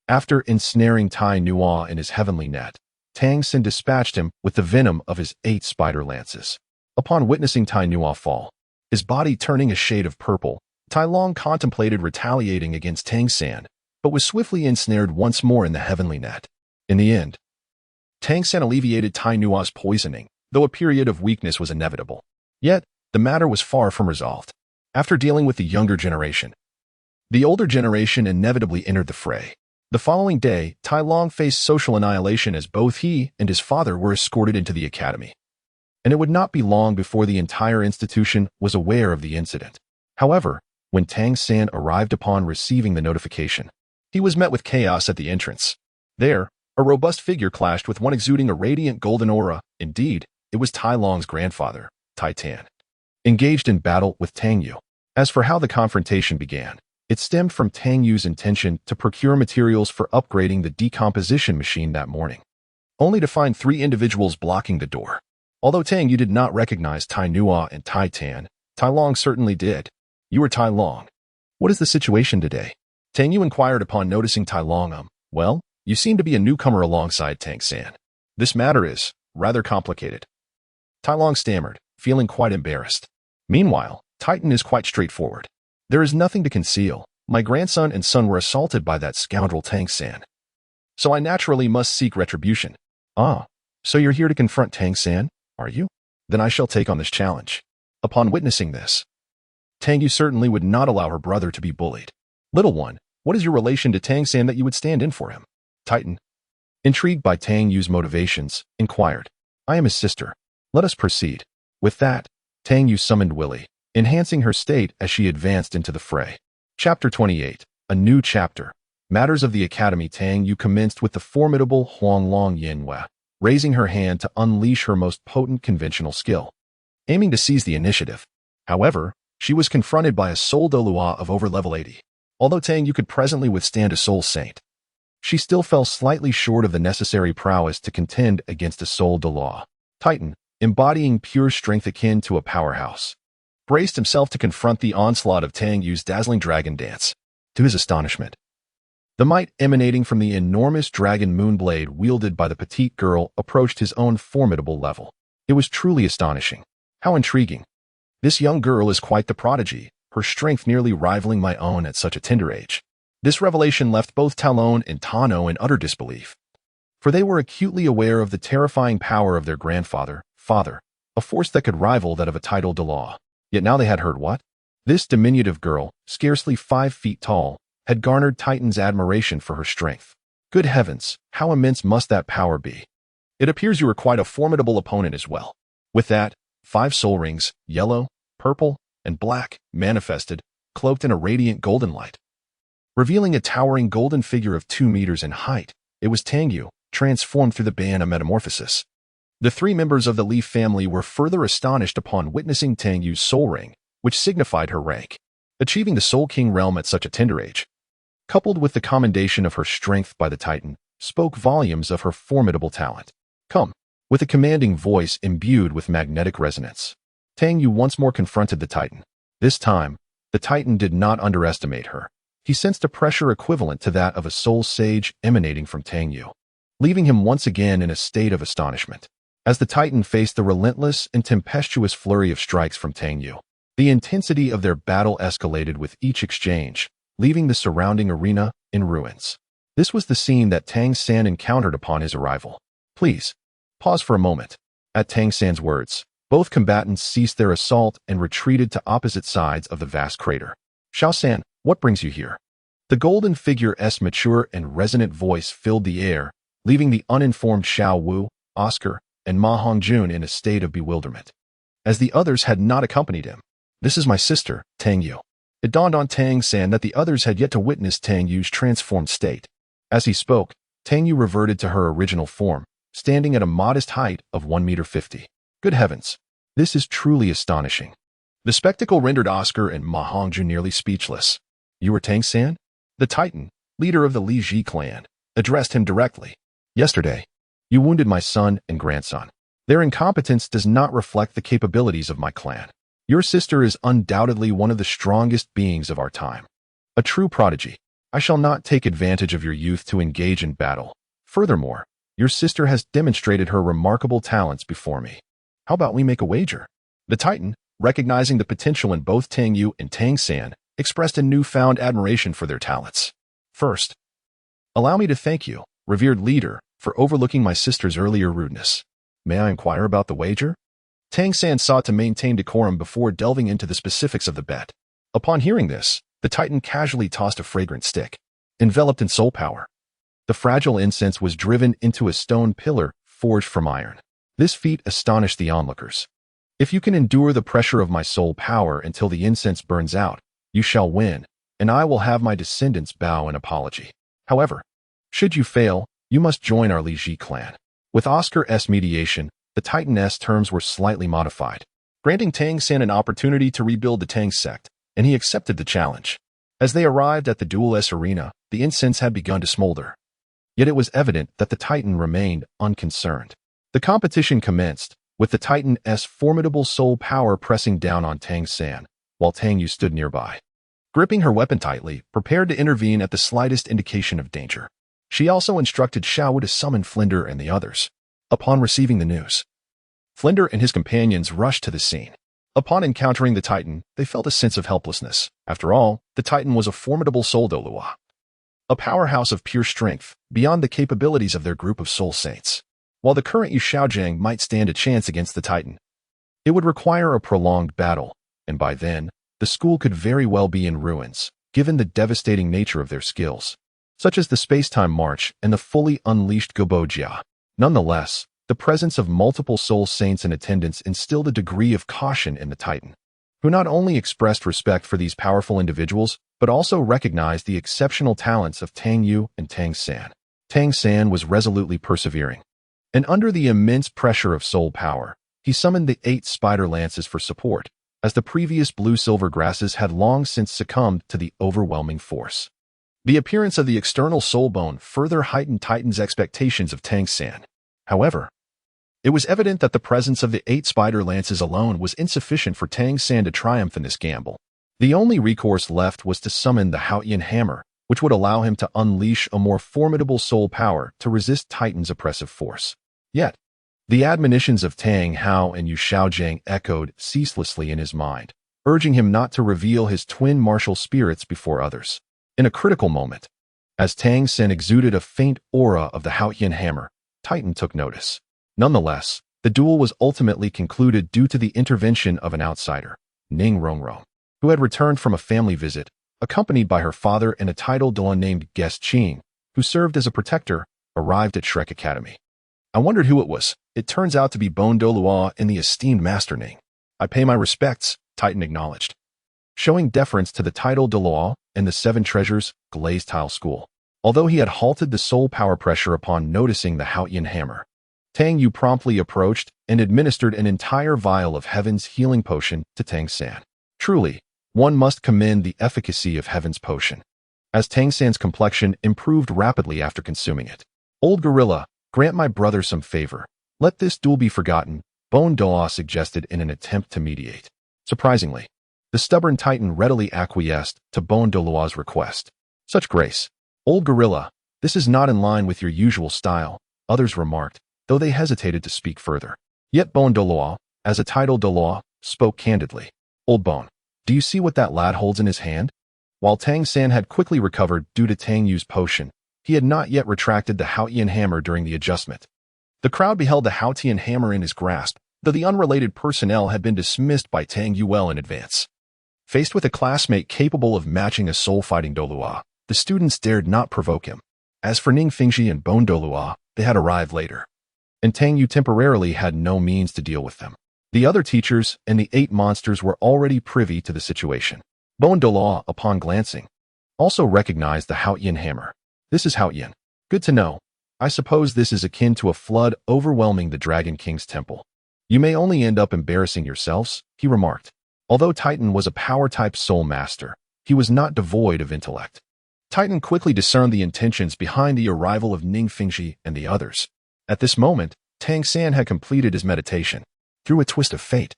S1: after ensnaring Tai Nua in his heavenly net, Tang San dispatched him with the venom of his 8 spider lances. Upon witnessing Tai Nua fall, his body turning a shade of purple, Tai Long contemplated retaliating against Tang San, but was swiftly ensnared once more in the heavenly net. In the end, Tang San alleviated Tai Nua's poisoning, though a period of weakness was inevitable. Yet, the matter was far from resolved. After dealing with the younger generation, the older generation inevitably entered the fray. The following day, Tai Long faced social annihilation as both he and his father were escorted into the academy. And it would not be long before the entire institution was aware of the incident. However, when Tang San arrived upon receiving the notification, he was met with chaos at the entrance. There, a robust figure clashed with one exuding a radiant golden aura. Indeed, it was Tai Long's grandfather, Tai Tan, engaged in battle with Tang Yu. As for how the confrontation began, it stemmed from Tang Yu's intention to procure materials for upgrading the decomposition machine that morning, only to find 3 individuals blocking the door. Although Tang Yu did not recognize Tai Nua and Tai Tan, Tai Long certainly did. "You are Tai Long. What is the situation today?" Tang Yu inquired upon noticing Tai Long. "Well, you seem to be a newcomer alongside Tang San. This matter is rather complicated." Tai Long stammered, feeling quite embarrassed. Meanwhile, Titan is quite straightforward. "There is nothing to conceal. My grandson and son were assaulted by that scoundrel Tang San. So I naturally must seek retribution." "Ah, so you're here to confront Tang San, are you? Then I shall take on this challenge." Upon witnessing this, Tang Yu certainly would not allow her brother to be bullied. "Little one, what is your relation to Tang San that you would stand in for him?" Titan, intrigued by Tang Yu's motivations, inquired. "I am his sister. Let us proceed." With that, Tang Yu summoned Willie, enhancing her state as she advanced into the fray. Chapter 28, a new chapter. Matters of the Academy. Tang Yu commenced with the formidable Huang Long Yanhua, raising her hand to unleash her most potent conventional skill, aiming to seize the initiative. However, she was confronted by a soul Douluo of over level 80. Although Tang Yu could presently withstand a soul saint, she still fell slightly short of the necessary prowess to contend against a soul Douluo. Titan, embodying pure strength akin to a powerhouse, braced himself to confront the onslaught of Tang Yu's dazzling dragon dance. To his astonishment, the might emanating from the enormous dragon moonblade wielded by the petite girl approached his own formidable level. It was truly astonishing. How intriguing. This young girl is quite the prodigy, her strength nearly rivaling my own at such a tender age. This revelation left both Talon and Tano in utter disbelief, for they were acutely aware of the terrifying power of their grandfather, a force that could rival that of a title Douluo. Yet now they had heard what? This diminutive girl, scarcely 5 feet tall, had garnered Titan's admiration for her strength. Good heavens, how immense must that power be? "It appears you are quite a formidable opponent as well." With that, 5 soul rings, yellow, purple, and black, manifested, cloaked in a radiant golden light, revealing a towering golden figure of 2 meters in height. It was Tang Yu, transformed through the Beiyana metamorphosis. The 3 members of the Leaf family were further astonished upon witnessing Tang Yu's soul ring, which signified her rank. Achieving the Soul King realm at such a tender age, coupled with the commendation of her strength by the Titan, spoke volumes of her formidable talent. "Come." With a commanding voice imbued with magnetic resonance, Tang Yu once more confronted the Titan. This time, The Titan did not underestimate her. He sensed a pressure equivalent to that of a soul sage emanating from Tang Yu, leaving him once again in a state of astonishment. As the Titan faced the relentless and tempestuous flurry of strikes from Tang Yu, the intensity of their battle escalated with each exchange, leaving the surrounding arena in ruins. This was the scene that Tang San encountered upon his arrival. Please, pause for a moment. At Tang San's words, both combatants ceased their assault and retreated to opposite sides of the vast crater. Xiao San, what brings you here? The golden figure's mature and resonant voice filled the air, leaving the uninformed Xiao Wu, Oscar, and Ma Hongjun in a state of bewilderment, as the others had not accompanied him. This is my sister, Tang Yu. It dawned on Tang San that the others had yet to witness Tang Yu's transformed state. As he spoke, Tang Yu reverted to her original form, standing at a modest height of 1.50 meters. Good heavens, this is truly astonishing. The spectacle rendered Oscar and Ma Hongjun nearly speechless. You are Tang San? The Titan, leader of the Li Ji clan, addressed him directly. Yesterday, you wounded my son and grandson. Their incompetence does not reflect the capabilities of my clan. Your sister is undoubtedly one of the strongest beings of our time. A true prodigy. I shall not take advantage of your youth to engage in battle. Furthermore, your sister has demonstrated her remarkable talents before me. How about we make a wager? The Titan, recognizing the potential in both Tang Yu and Tang San, expressed a newfound admiration for their talents. First, allow me to thank you, revered leader, for overlooking my sister's earlier rudeness. May I inquire about the wager? Tang San sought to maintain decorum before delving into the specifics of the bet. Upon hearing this, the Titan casually tossed a fragrant stick, enveloped in soul power. The fragile incense was driven into a stone pillar forged from iron. This feat astonished the onlookers. If you can endure the pressure of my soul power until the incense burns out, you shall win, and I will have my descendants bow in apology. However, should you fail, you must join our Li Ji clan. With Oscar's mediation, the Titan's terms were slightly modified, granting Tang San an opportunity to rebuild the Tang sect, and he accepted the challenge. As they arrived at the duel's arena, the incense had begun to smolder. Yet it was evident that the Titan remained unconcerned. The competition commenced, with the Titan's formidable soul power pressing down on Tang San, while Tang Yu stood nearby, gripping her weapon tightly, prepared to intervene at the slightest indication of danger. She also instructed Xiao Wu to summon Flinder and the others. Upon receiving the news, Flinder and his companions rushed to the scene. Upon encountering the Titan, they felt a sense of helplessness. After all, the Titan was a formidable soul Douluo, a powerhouse of pure strength, beyond the capabilities of their group of soul saints. While the current Yu Xiaojiang might stand a chance against the Titan, it would require a prolonged battle, and by then, the school could very well be in ruins, given the devastating nature of their skills, such as the space-time march and the fully unleashed Gobojia. Nonetheless, the presence of multiple soul saints in attendance instilled a degree of caution in the Titan, who not only expressed respect for these powerful individuals, but also recognized the exceptional talents of Tang Yu and Tang San. Tang San was resolutely persevering, and under the immense pressure of soul power, he summoned the 8 spider lances for support, as the previous blue-silver grasses had long since succumbed to the overwhelming force. The appearance of the external soul bone further heightened Titan's expectations of Tang San. However, it was evident that the presence of the 8 spider lances alone was insufficient for Tang San to triumph in this gamble. The only recourse left was to summon the Haotian hammer, which would allow him to unleash a more formidable soul power to resist Titan's oppressive force. Yet, the admonitions of Tang Hao and Yu Xiaojiang echoed ceaselessly in his mind, urging him not to reveal his twin martial spirits before others. In a critical moment, as Tang San exuded a faint aura of the Haotian hammer, Titan took notice. Nonetheless, the duel was ultimately concluded due to the intervention of an outsider, Ning Rongrong, who had returned from a family visit, accompanied by her father and a titled Douluo named Guest Qing, who served as a protector, arrived at Shrek Academy. I wondered who it was. It turns out to be Bone Douluo and the esteemed Master Ning. I pay my respects, Titan acknowledged, showing deference to the title Douluo and the 7 Treasures Glazed Tile School. Although he had halted the soul power pressure upon noticing the Haotian hammer, Tang Yu promptly approached and administered an entire vial of Heaven's healing potion to Tang San. Truly, one must commend the efficacy of Heaven's potion, as Tang San's complexion improved rapidly after consuming it. Old gorilla, grant my brother some favor. Let this duel be forgotten, Bone Douluo suggested in an attempt to mediate. Surprisingly, the The stubborn Titan readily acquiesced to Douluo's request. Such grace. Old gorilla, this is not in line with your usual style, others remarked, though they hesitated to speak further. Yet Douluo, as a title Douluo, spoke candidly. Old Bone, do you see what that lad holds in his hand? While Tang San had quickly recovered due to Tang Yu's potion, he had not yet retracted the Haotian hammer during the adjustment. The crowd beheld the Haotian hammer in his grasp, though the unrelated personnel had been dismissed by Tang Yu well in advance. Faced with a classmate capable of matching a soul-fighting Douluo, the students dared not provoke him. As for Ning Fingxi and Douluo, they had arrived later, and Tang Yu temporarily had no means to deal with them. The other teachers and the 8 monsters were already privy to the situation. Douluo, upon glancing, also recognized the Haotian hammer. This is Haotian. Good to know. I suppose this is akin to a flood overwhelming the Dragon King's temple. You may only end up embarrassing yourselves, he remarked. Although Titan was a power-type soul master, he was not devoid of intellect. Titan quickly discerned the intentions behind the arrival of Ning Fingxi and the others. At this moment, Tang San had completed his meditation. Through a twist of fate,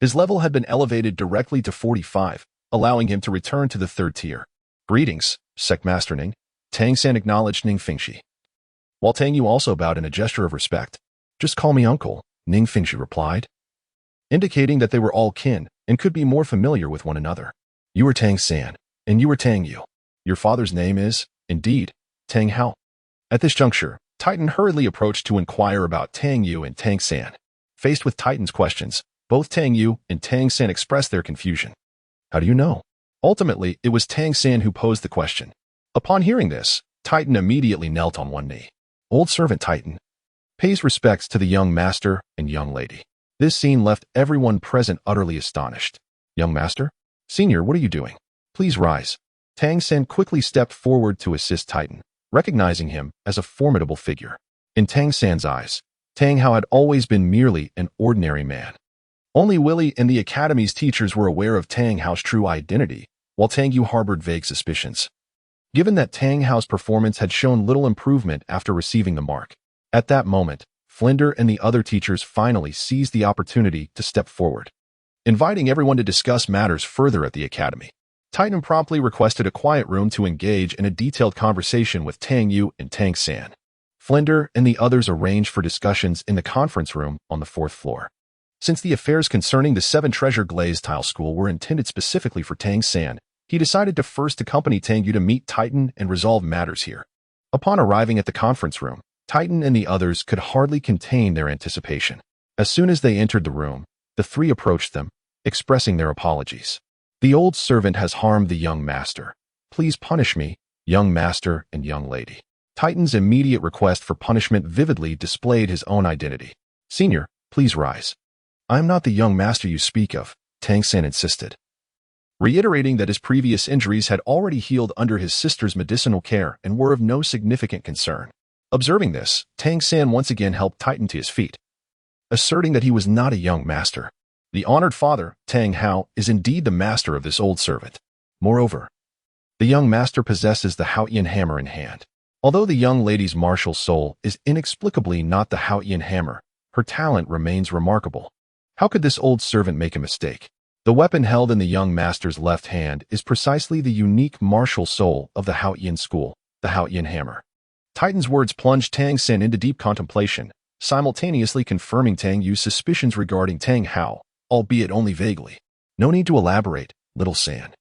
S1: his level had been elevated directly to 45, allowing him to return to the 3rd tier. Greetings, Sect Master Ning. Tang San acknowledged Ning Fingxi, while Tang Yu also bowed in a gesture of respect. Just call me uncle, Ning Fingxi replied, indicating that they were all kin and could be more familiar with one another. You are Tang San, and you are Tang Yu. Your father's name is, indeed, Tang Hao. At this juncture, Titan hurriedly approached to inquire about Tang Yu and Tang San. Faced with Titan's questions, both Tang Yu and Tang San expressed their confusion. How do you know? Ultimately, it was Tang San who posed the question. Upon hearing this, Titan immediately knelt on one knee. Old servant Titan pays respects to the young master and young lady. This scene left everyone present utterly astonished. Young master? Senior, what are you doing? Please rise. Tang San quickly stepped forward to assist Titan, recognizing him as a formidable figure. In Tang San's eyes, Tang Hao had always been merely an ordinary man. Only Willie and the Academy's teachers were aware of Tang Hao's true identity, while Tang Yu harbored vague suspicions. Given that Tang Hao's performance had shown little improvement after receiving the mark, at that moment, Flinder and the other teachers finally seized the opportunity to step forward, inviting everyone to discuss matters further at the Academy. Titan promptly requested a quiet room to engage in a detailed conversation with Tang Yu and Tang San. Flinder and the others arranged for discussions in the conference room on the 4th floor. Since the affairs concerning the 7 Treasure Glazed Tile School were intended specifically for Tang San, he decided to first accompany Tang Yu to meet Titan and resolve matters here. Upon arriving at the conference room, Titan and the others could hardly contain their anticipation. As soon as they entered the room, the 3 approached them, expressing their apologies. The old servant has harmed the young master. Please punish me, young master and young lady. Titan's immediate request for punishment vividly displayed his own identity. Senior, please rise. I am not the young master you speak of, Tang San insisted, reiterating that his previous injuries had already healed under his sister's medicinal care and were of no significant concern. Observing this, Tang San once again helped Titan to his feet, asserting that he was not a young master. The honored father, Tang Hao, is indeed the master of this old servant. Moreover, the young master possesses the Haotian hammer in hand. Although the young lady's martial soul is inexplicably not the Haotian hammer, her talent remains remarkable. How could this old servant make a mistake? The weapon held in the young master's left hand is precisely the unique martial soul of the Haotian school, the Haotian hammer. Titan's words plunged Tang San into deep contemplation, simultaneously confirming Tang Yu's suspicions regarding Tang Hao, albeit only vaguely. No need to elaborate, little San.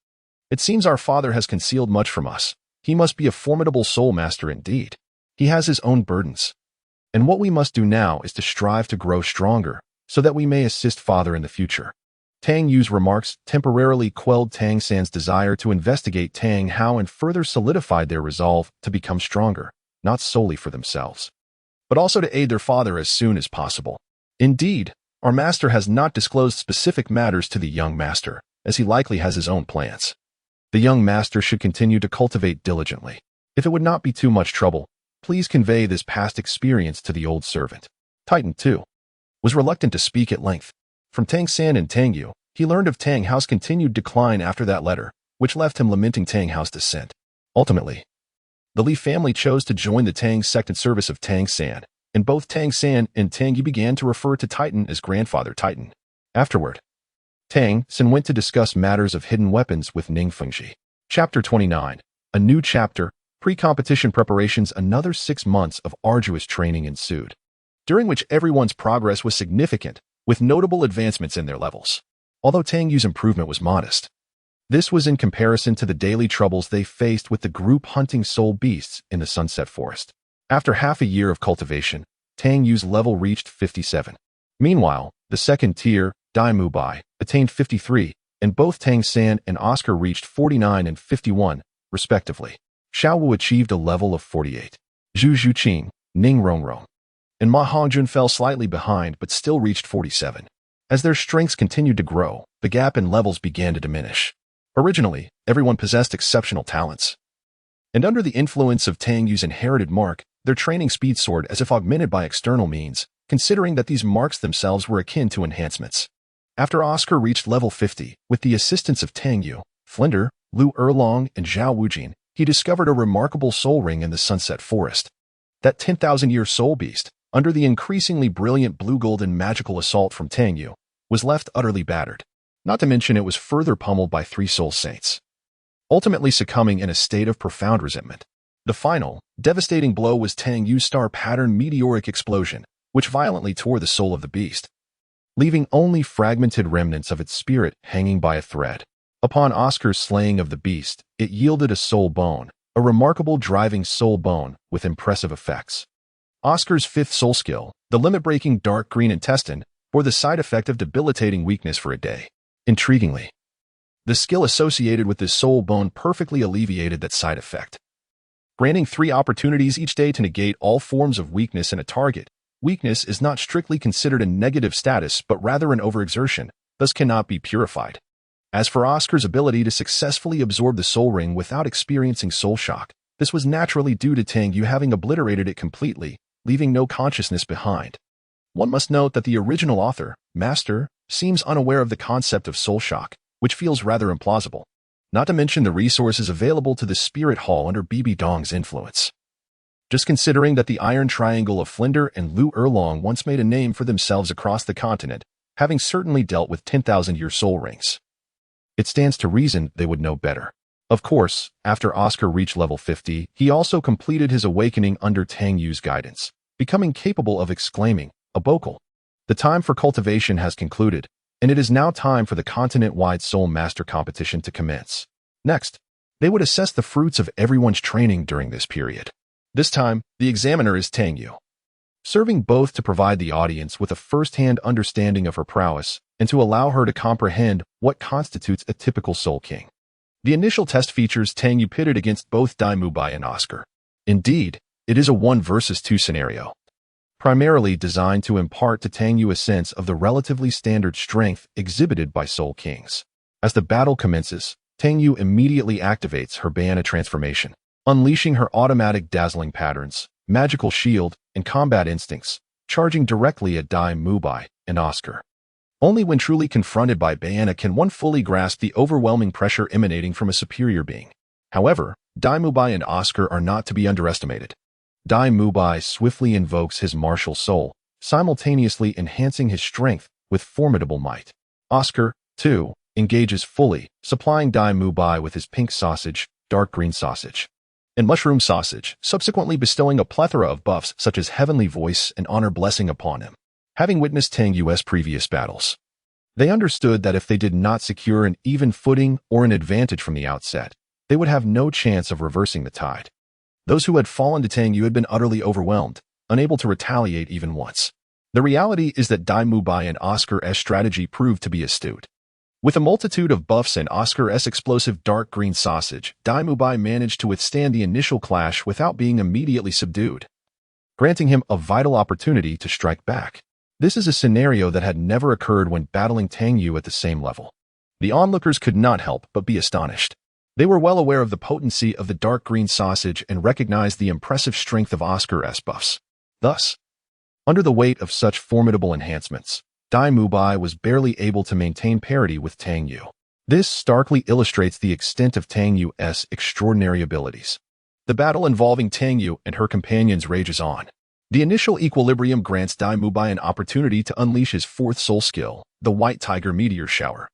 S1: It seems our father has concealed much from us. He must be a formidable soul master indeed. He has his own burdens. And what we must do now is to strive to grow stronger, so that we may assist father in the future. Tang Yu's remarks temporarily quelled Tang San's desire to investigate Tang Hao and further solidified their resolve to become stronger, not solely for themselves, but also to aid their father as soon as possible. Indeed, our master has not disclosed specific matters to the young master, as he likely has his own plans. The young master should continue to cultivate diligently. If it would not be too much trouble, please convey this past experience to the old servant. Titan, too, was reluctant to speak at length. From Tang San and Tang Yu, he learned of Tang Hao's continued decline after that letter, which left him lamenting Tang Hao's descent. Ultimately, the Li family chose to join the Tang sect in service of Tang San, and both Tang San and Tang Yu began to refer to Titan as Grandfather Titan. Afterward, Tang Xin went to discuss matters of hidden weapons with Ning Fengji. Chapter 29. A new chapter. Pre-competition preparations. Another 6 months of arduous training ensued, during which everyone's progress was significant, with notable advancements in their levels. Although Tang Yu's improvement was modest, this was in comparison to the daily troubles they faced with the group hunting soul beasts in the Sunset Forest. After half a year of cultivation, Tang Yu's level reached 57. Meanwhile, the second tier, Dai Mubai, attained 53, and both Tang San and Oscar reached 49 and 51, respectively. Xiao Wu achieved a level of 48. Zhu Zhuqing, Ning Rongrong, and Ma Hongjun fell slightly behind but still reached 47. As their strengths continued to grow, the gap in levels began to diminish. Originally, everyone possessed exceptional talents, and under the influence of Tang Yu's inherited mark, their training speed soared as if augmented by external means, considering that these marks themselves were akin to enhancements. After Oscar reached level 50, with the assistance of Tang Yu, Flinder, Lu Erlong, and Zhao Wujin, he discovered a remarkable soul ring in the Sunset Forest. That 10,000-year soul beast, under the increasingly brilliant blue-golden magical assault from Tang Yu, was left utterly battered. Not to mention it was further pummeled by 3 soul saints, ultimately succumbing in a state of profound resentment. The final, devastating blow was Tang Yu's star-pattern meteoric explosion, which violently tore the soul of the beast, leaving only fragmented remnants of its spirit hanging by a thread. Upon Oscar's slaying of the beast, it yielded a soul bone, a remarkable driving soul bone with impressive effects. Oscar's 5th soul skill, the limit-breaking dark green intestine, bore the side effect of debilitating weakness for a day. Intriguingly, the skill associated with this soul bone perfectly alleviated that side effect, granting 3 opportunities each day to negate all forms of weakness in a target. Weakness is not strictly considered a negative status but rather an overexertion, thus cannot be purified. As for Oscar's ability to successfully absorb the soul ring without experiencing soul shock, this was naturally due to Tang Yu having obliterated it completely, leaving no consciousness behind. One must note that the original author, Master, seems unaware of the concept of soul shock, which feels rather implausible, not to mention the resources available to the Spirit Hall under Bibi Dong's influence. Just considering that the Iron Triangle of Flinder and Lu Erlong once made a name for themselves across the continent, having certainly dealt with 10,000-year soul rings, it stands to reason they would know better. Of course, after Oscar reached level 50, he also completed his awakening under Tang Yu's guidance, becoming capable of exclaiming, "A bocal." The time for cultivation has concluded, and it is now time for the continent-wide Soul Master competition to commence. Next, they would assess the fruits of everyone's training during this period. This time, the examiner is Tang Yu, serving both to provide the audience with a first-hand understanding of her prowess and to allow her to comprehend what constitutes a typical Soul King. The initial test features Tang Yu pitted against both Dai Mubai and Oscar. Indeed, it is a 1 versus 2 scenario, primarily designed to impart to Tang Yu a sense of the relatively standard strength exhibited by Soul Kings. As the battle commences, Tang Yu immediately activates her Beiyana transformation, unleashing her automatic dazzling patterns, magical shield, and combat instincts, charging directly at Dai Mubai and Oscar. Only when truly confronted by Beiyana can one fully grasp the overwhelming pressure emanating from a superior being. However, Dai Mubai and Oscar are not to be underestimated. Dai Mubai swiftly invokes his martial soul, simultaneously enhancing his strength with formidable might. Oscar, too, engages fully, supplying Dai Mubai with his pink sausage, dark green sausage, and mushroom sausage, subsequently bestowing a plethora of buffs such as heavenly voice and honor blessing upon him. Having witnessed Tang Yu's previous battles, they understood that if they did not secure an even footing or an advantage from the outset, they would have no chance of reversing the tide. Those who had fallen to Tang Yu had been utterly overwhelmed, unable to retaliate even once. The reality is that Dai Mubai and Oscar's strategy proved to be astute. With a multitude of buffs and Oscar's explosive dark green sausage, Dai Mubai managed to withstand the initial clash without being immediately subdued, granting him a vital opportunity to strike back. This is a scenario that had never occurred when battling Tang Yu at the same level. The onlookers could not help but be astonished. They were well aware of the potency of the dark green sausage and recognized the impressive strength of Oscar's buffs. Thus, under the weight of such formidable enhancements, Dai Mubai was barely able to maintain parity with Tang Yu. This starkly illustrates the extent of Tang Yu's extraordinary abilities. The battle involving Tang Yu and her companions rages on. The initial equilibrium grants Dai Mubai an opportunity to unleash his 4th soul skill, the White Tiger Meteor Shower.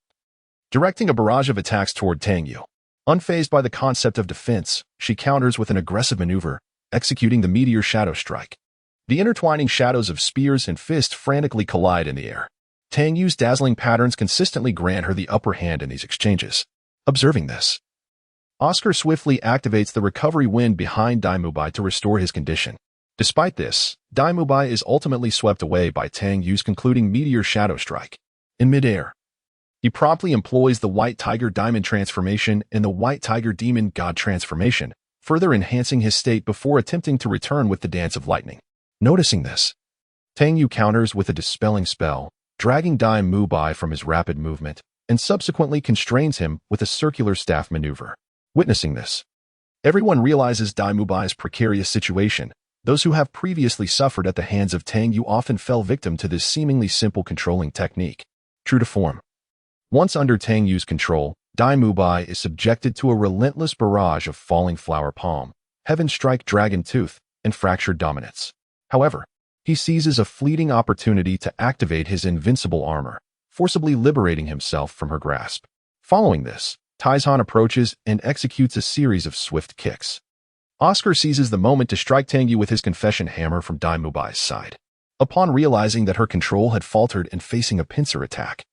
S1: directing a barrage of attacks toward Tang Yu. Unfazed by the concept of defense, she counters with an aggressive maneuver, executing the Meteor Shadow Strike. The intertwining shadows of spears and fists frantically collide in the air. Tang Yu's dazzling patterns consistently grant her the upper hand in these exchanges. Observing this, Oscar swiftly activates the recovery wind behind Dai Mubai to restore his condition. Despite this, Dai Mubai is ultimately swept away by Tang Yu's concluding Meteor Shadow Strike. In midair, he promptly employs the White Tiger Diamond transformation and the White Tiger Demon God transformation, further enhancing his state before attempting to return with the Dance of Lightning. Noticing this, Tang Yu counters with a dispelling spell, dragging Dai Mubai from his rapid movement, and subsequently constrains him with a circular staff maneuver. Witnessing this, everyone realizes Dai Mubai's precarious situation. Those who have previously suffered at the hands of Tang Yu often fell victim to this seemingly simple controlling technique. True to form, once under Tang Yu's control, Dai Mubai is subjected to a relentless barrage of falling flower palm, heaven strike dragon tooth, and fractured dominance. However, he seizes a fleeting opportunity to activate his invincible armor, forcibly liberating himself from her grasp. Following this, Taizhan approaches and executes a series of swift kicks. Oscar seizes the moment to strike Tang Yu with his confession hammer from Dai Mubai's side. Upon realizing that her control had faltered and facing a pincer attack,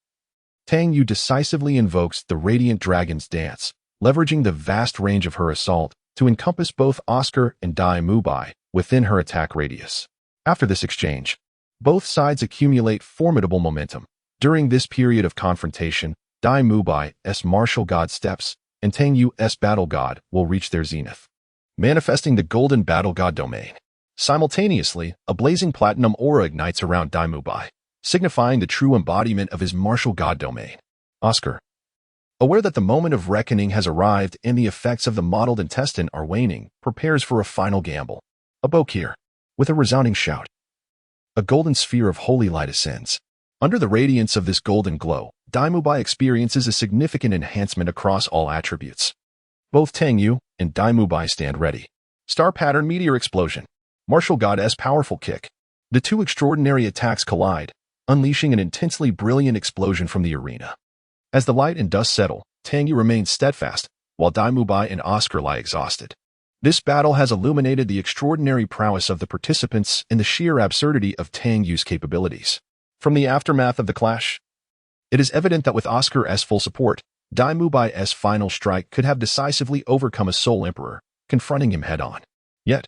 S1: Tang Yu decisively invokes the Radiant Dragon's Dance, leveraging the vast range of her assault to encompass both Oscar and Dai Mubai within her attack radius. After this exchange, both sides accumulate formidable momentum. During this period of confrontation, Dai Mubai's martial god steps and Tang Yu's battle god will reach their zenith, manifesting the golden battle god domain. Simultaneously, a blazing platinum aura ignites around Dai Mubai, signifying the true embodiment of his martial god domain. Oscar, aware that the moment of reckoning has arrived and the effects of the mottled intestine are waning, prepares for a final gamble. Abokir, with a resounding shout, a golden sphere of holy light ascends. Under the radiance of this golden glow, Dai Mubai experiences a significant enhancement across all attributes. Both Tang Yu and Dai Mubai stand ready. Star Pattern Meteor Explosion, Martial God's powerful kick. The two extraordinary attacks collide, unleashing an intensely brilliant explosion from the arena. As the light and dust settle, Tang Yu remains steadfast, while Dai Mubai and Oscar lie exhausted. This battle has illuminated the extraordinary prowess of the participants and the sheer absurdity of Tang Yu's capabilities. From the aftermath of the clash, it is evident that with Oscar's full support, Dai Mubai's final strike could have decisively overcome a Soul Emperor, confronting him head-on. Yet,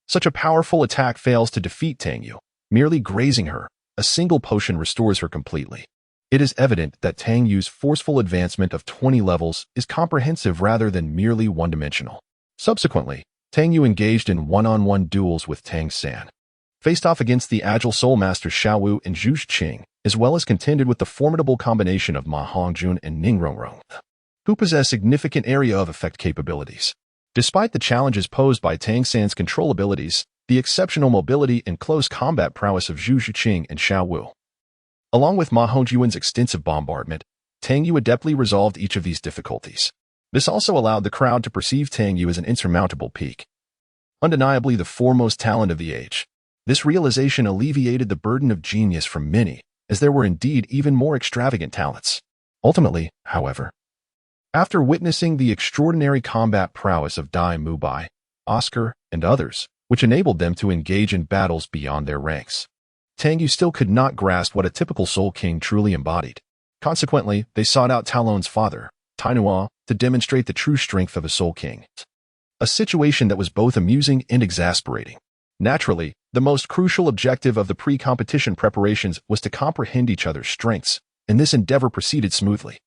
S1: such a powerful attack fails to defeat Tang Yu, merely grazing her. A single potion restores her completely. It is evident that Tang Yu's forceful advancement of 20 levels is comprehensive rather than merely one-dimensional. Subsequently, Tang Yu engaged in one-on-one duels with Tang San, faced off against the agile soul masters Xiao Wu and Zhu Qing, as well as contended with the formidable combination of Ma Hongjun and Ning Rongrong, who possess significant area of effect capabilities. Despite the challenges posed by Tang San's control abilities, the exceptional mobility and close combat prowess of Zhu Qing and Xiao Wu, along with Ma Hongjun's extensive bombardment, Tang Yu adeptly resolved each of these difficulties. This also allowed the crowd to perceive Tang Yu as an insurmountable peak, undeniably the foremost talent of the age. This realization alleviated the burden of genius from many, as there were indeed even more extravagant talents. Ultimately, however, after witnessing the extraordinary combat prowess of Dai Mubai, Oscar, and others, which enabled them to engage in battles beyond their ranks, Tang Yu still could not grasp what a typical Soul King truly embodied. Consequently, they sought out Talon's father, Tainua, to demonstrate the true strength of a Soul King. A situation that was both amusing and exasperating. Naturally, the most crucial objective of the pre-competition preparations was to comprehend each other's strengths, and this endeavor proceeded smoothly.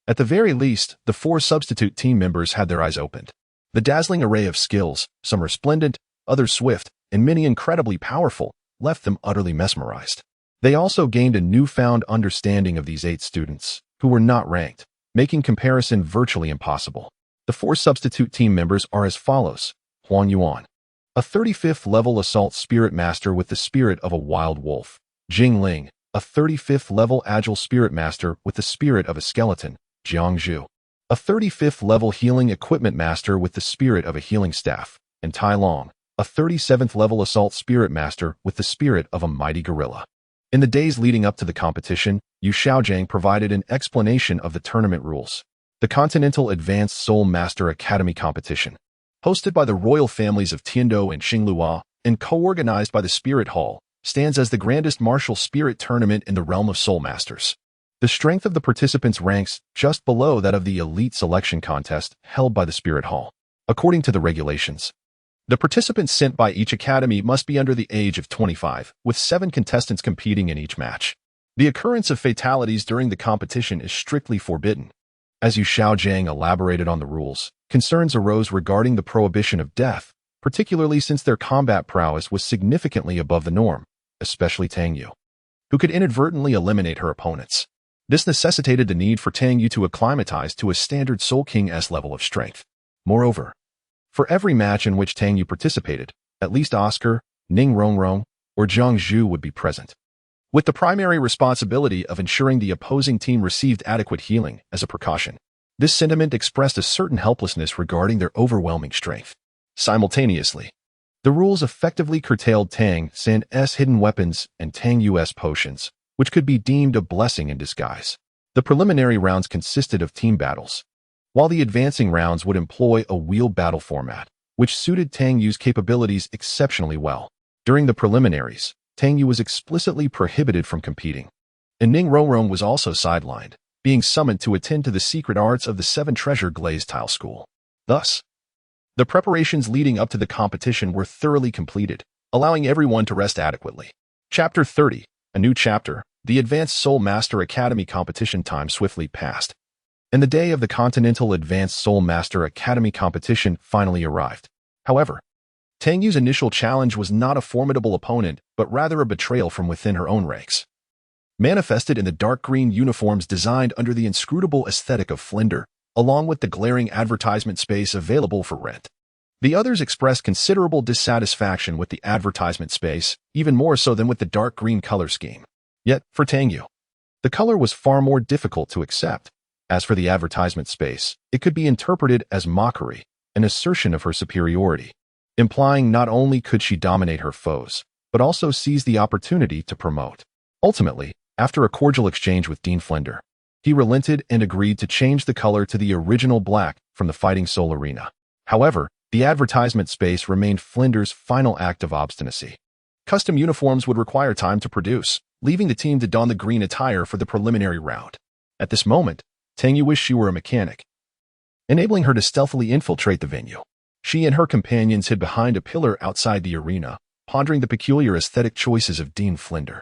S1: At the very least, the 4 substitute team members had their eyes opened. The dazzling array of skills, some resplendent, others swift, and many incredibly powerful, left them utterly mesmerized. They also gained a newfound understanding of these 8 students, who were not ranked, making comparison virtually impossible. The 4 substitute team members are as follows: Huan Yuan, a 35th level assault spirit master with the spirit of a wild wolf; Jing Ling, a 35th level agile spirit master with the spirit of a skeleton; Jiang Zhu, a 35th level healing equipment master with the spirit of a healing staff; and Tai Long, a 37th level assault spirit master with the spirit of a mighty gorilla. In the days leading up to the competition, Yu Xiaojiang provided an explanation of the tournament rules. The Continental Advanced Soul Master Academy competition, hosted by the royal families of Tiandou and Xinglua and co-organized by the Spirit Hall, stands as the grandest martial spirit tournament in the realm of Soul Masters. The strength of the participants ranks just below that of the elite selection contest held by the Spirit Hall. According to the regulations, the participants sent by each academy must be under the age of 25, with 7 contestants competing in each match. The occurrence of fatalities during the competition is strictly forbidden. As Yu Xiaojiang elaborated on the rules, concerns arose regarding the prohibition of death, particularly since their combat prowess was significantly above the norm, especially Tang Yu, who could inadvertently eliminate her opponents. This necessitated the need for Tang Yu to acclimatize to a standard Soul King-S level of strength. Moreover, for every match in which Tang Yu participated, at least Oscar, Ning Rongrong, or Zhang Zhu would be present, with the primary responsibility of ensuring the opposing team received adequate healing as a precaution. This sentiment expressed a certain helplessness regarding their overwhelming strength. Simultaneously, the rules effectively curtailed Tang San's hidden weapons and Tang Yu's potions, which could be deemed a blessing in disguise. The preliminary rounds consisted of team battles, while the advancing rounds would employ a wheel battle format, which suited Tang Yu's capabilities exceptionally well. During the preliminaries, Tang Yu was explicitly prohibited from competing, and Ning Rongrong was also sidelined, being summoned to attend to the secret arts of the 7 Treasure Glazed Tile School. Thus, the preparations leading up to the competition were thoroughly completed, allowing everyone to rest adequately. Chapter 30, a new chapter. The Advanced Soul Master Academy competition time swiftly passed, and the day of the Continental Advanced Soul Master Academy competition finally arrived. However, Tang Yu's initial challenge was not a formidable opponent, but rather a betrayal from within her own ranks. Manifested in the dark green uniforms designed under the inscrutable aesthetic of Flinder, along with the glaring advertisement space available for rent. The others expressed considerable dissatisfaction with the advertisement space, even more so than with the dark green color scheme. Yet, for Tang Yu, the color was far more difficult to accept. As for the advertisement space, it could be interpreted as mockery, an assertion of her superiority, implying not only could she dominate her foes, but also seize the opportunity to promote. Ultimately, after a cordial exchange with Dean Flinder, he relented and agreed to change the color to the original black from the Fighting Soul Arena. However, the advertisement space remained Flinder's final act of obstinacy. Custom uniforms would require time to produce, leaving the team to don the green attire for the preliminary round. At this moment, Tang Yu wished she were a mechanic, enabling her to stealthily infiltrate the venue. She and her companions hid behind a pillar outside the arena, pondering the peculiar aesthetic choices of Dean Flinder.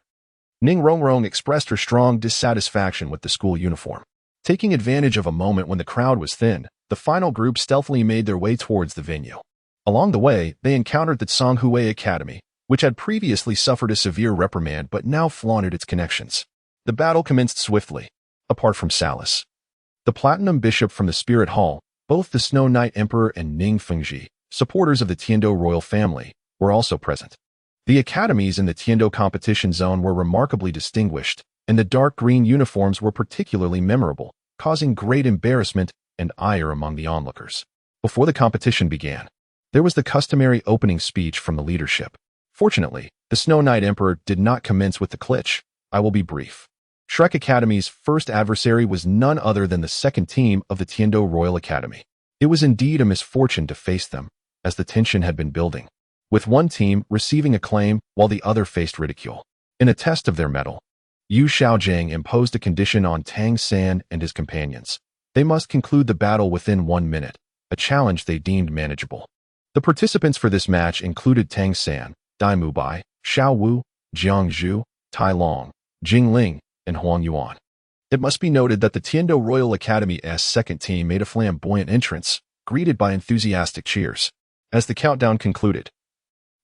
S1: Ning Rongrong expressed her strong dissatisfaction with the school uniform. Taking advantage of a moment when the crowd was thin, the final group stealthily made their way towards the venue. Along the way, they encountered the Tsonghui Academy, which had previously suffered a severe reprimand but now flaunted its connections. The battle commenced swiftly. Apart from Salus, the Platinum Bishop from the Spirit Hall, both the Snow Knight Emperor and Ning Fengji, supporters of the Tiandou royal family, were also present. The academies in the Tiandou competition zone were remarkably distinguished, and the dark green uniforms were particularly memorable, causing great embarrassment and ire among the onlookers. Before the competition began, there was the customary opening speech from the leadership. Fortunately, the Snow Knight Emperor did not commence with the cliché. I will be brief. Shrek Academy's first adversary was none other than the second team of the Tiandou Royal Academy. It was indeed a misfortune to face them, as the tension had been building, with one team receiving acclaim while the other faced ridicule. In a test of their mettle, Yu Xiaojiang imposed a condition on Tang San and his companions. They must conclude the battle within 1 minute, a challenge they deemed manageable. The participants for this match included Tang San, Dai Mubai, Xiao Wu, Jiang Zhu, Tai Long, Jing Ling, and Huang Yuan. It must be noted that the Tiandou Royal Academy's second team made a flamboyant entrance, greeted by enthusiastic cheers. As the countdown concluded,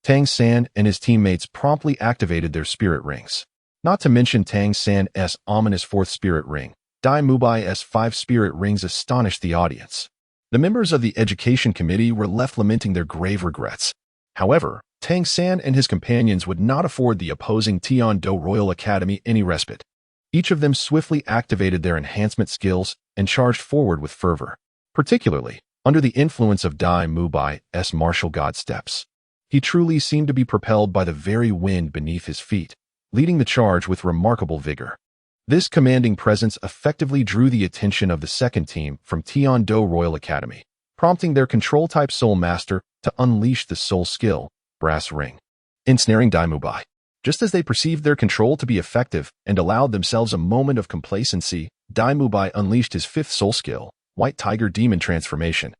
S1: Tang San and his teammates promptly activated their spirit rings. Not to mention Tang San's ominous 4th spirit ring, Dai Mubai's 5 spirit rings astonished the audience. The members of the education committee were left lamenting their grave regrets. However, Tang San and his companions would not afford the opposing Tiandou Royal Academy any respite. Each of them swiftly activated their enhancement skills and charged forward with fervor, particularly under the influence of Dai Mubai's martial god steps. He truly seemed to be propelled by the very wind beneath his feet, leading the charge with remarkable vigor. This commanding presence effectively drew the attention of the second team from Tian-Do Royal Academy, prompting their control-type Soul Master to unleash the Soul skill, Brass Ring, ensnaring Dai Mubai. Just as they perceived their control to be effective and allowed themselves a moment of complacency, Dai Mubai unleashed his fifth Soul skill, White Tiger Demon Transformation,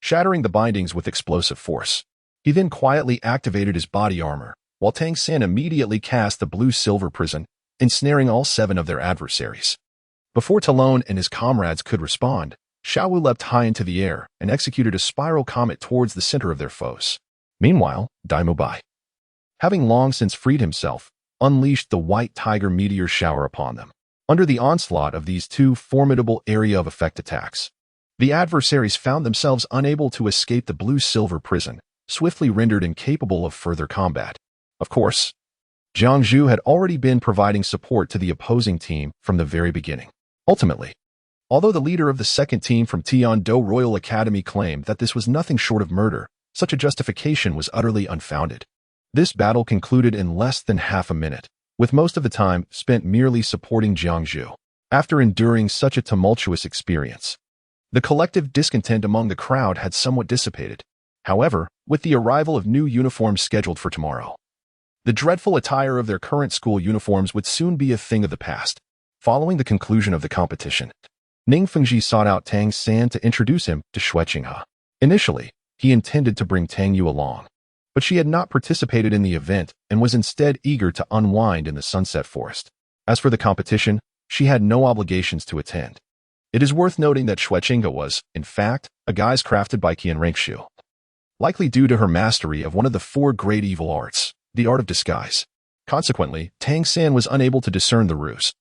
S1: shattering the bindings with explosive force. He then quietly activated his body armor, while Tang San immediately cast the Blue-Silver Prison, ensnaring all 7 of their adversaries. Before Talon and his comrades could respond, Xiao Wu leapt high into the air and executed a spiral comet towards the center of their foes. Meanwhile, Dai Mubai, having long since freed himself, unleashed the White Tiger Meteor Shower upon them. Under the onslaught of these 2 formidable area of effect attacks, the adversaries found themselves unable to escape the Blue-Silver Prison, swiftly rendered incapable of further combat. Of course, Jiang Zhu had already been providing support to the opposing team from the very beginning. Ultimately, although the leader of the second team from Tian-Do Royal Academy claimed that this was nothing short of murder, such a justification was utterly unfounded. This battle concluded in less than half a minute, with most of the time spent merely supporting Jiang Zhu. After enduring such a tumultuous experience, the collective discontent among the crowd had somewhat dissipated. However, with the arrival of new uniforms scheduled for tomorrow, the dreadful attire of their current school uniforms would soon be a thing of the past. Following the conclusion of the competition, Ning Fengji sought out Tang San to introduce him to Xue Qinghe. Initially, he intended to bring Tang Yu along, but she had not participated in the event and was instead eager to unwind in the Sunset Forest. As for the competition, she had no obligations to attend. It is worth noting that Xue Qinghe was, in fact, a guise crafted by Qian Rengshu, likely due to her mastery of one of the 4 great evil arts, the art of disguise. Consequently, Tang San was unable to discern the ruse,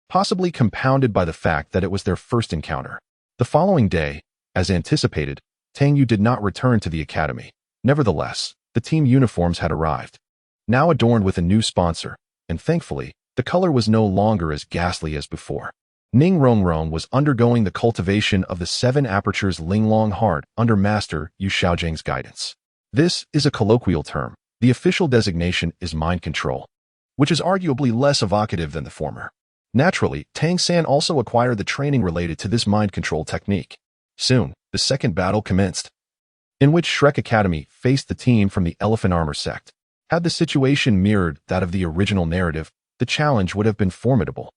S1: possibly compounded by the fact that it was their first encounter. The following day, as anticipated, Tang Yu did not return to the academy. Nevertheless, the team uniforms had arrived, now adorned with a new sponsor, and thankfully, the color was no longer as ghastly as before. Ning Rongrong was undergoing the cultivation of the 7 apertures Linglong Heart under Master Yu Xiaozhang's guidance. This is a colloquial term. The official designation is mind control, which is arguably less evocative than the former. Naturally, Tang San also acquired the training related to this mind control technique. Soon, the second battle commenced, in which Shrek Academy faced the team from the Elephant Armor sect. Had the situation mirrored that of the original narrative, the challenge would have been formidable,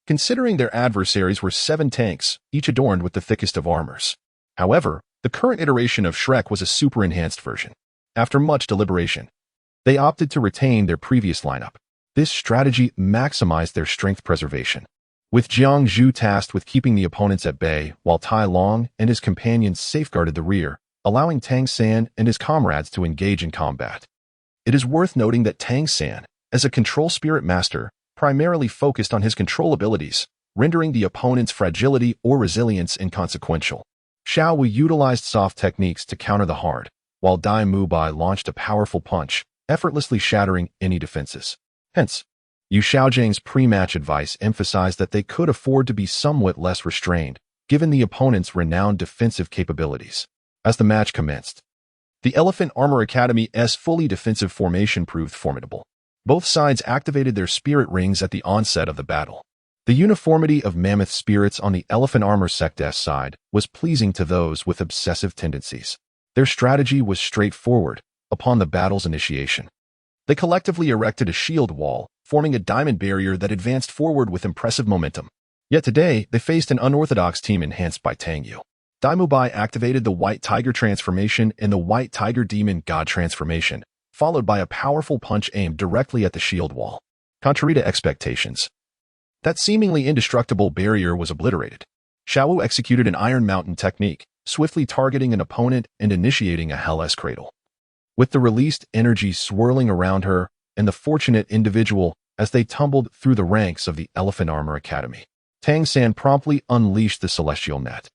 S1: considering their adversaries were 7 tanks, each adorned with the thickest of armors. However, the current iteration of Shrek was a super-enhanced version. After much deliberation, they opted to retain their previous lineup. This strategy maximized their strength preservation, with Jiang Zhu tasked with keeping the opponents at bay while Tai Long and his companions safeguarded the rear, allowing Tang San and his comrades to engage in combat. It is worth noting that Tang San, as a control spirit master, primarily focused on his control abilities, rendering the opponent's fragility or resilience inconsequential. Xiao Wu utilized soft techniques to counter the hard, while Dai Mubai launched a powerful punch, effortlessly shattering any defenses. Hence, Yu Xiaozhang's pre-match advice emphasized that they could afford to be somewhat less restrained, given the opponent's renowned defensive capabilities. As the match commenced, the Elephant Armor Academy's fully defensive formation proved formidable. Both sides activated their spirit rings at the onset of the battle. The uniformity of mammoth spirits on the Elephant Armor sect's side was pleasing to those with obsessive tendencies. Their strategy was straightforward. Upon the battle's initiation, they collectively erected a shield wall, forming a diamond barrier that advanced forward with impressive momentum. Yet today, they faced an unorthodox team enhanced by Tang Yu. Dai Mubai activated the White Tiger Transformation and the White Tiger Demon God Transformation, followed by a powerful punch aimed directly at the shield wall. Contrary to expectations, that seemingly indestructible barrier was obliterated. Xiao Wu executed an Iron Mountain technique, swiftly targeting an opponent and initiating a Hell's Cradle, with the released energy swirling around her and the fortunate individual as they tumbled through the ranks of the Elephant Armor Academy. Tang San promptly unleashed the Celestial Net,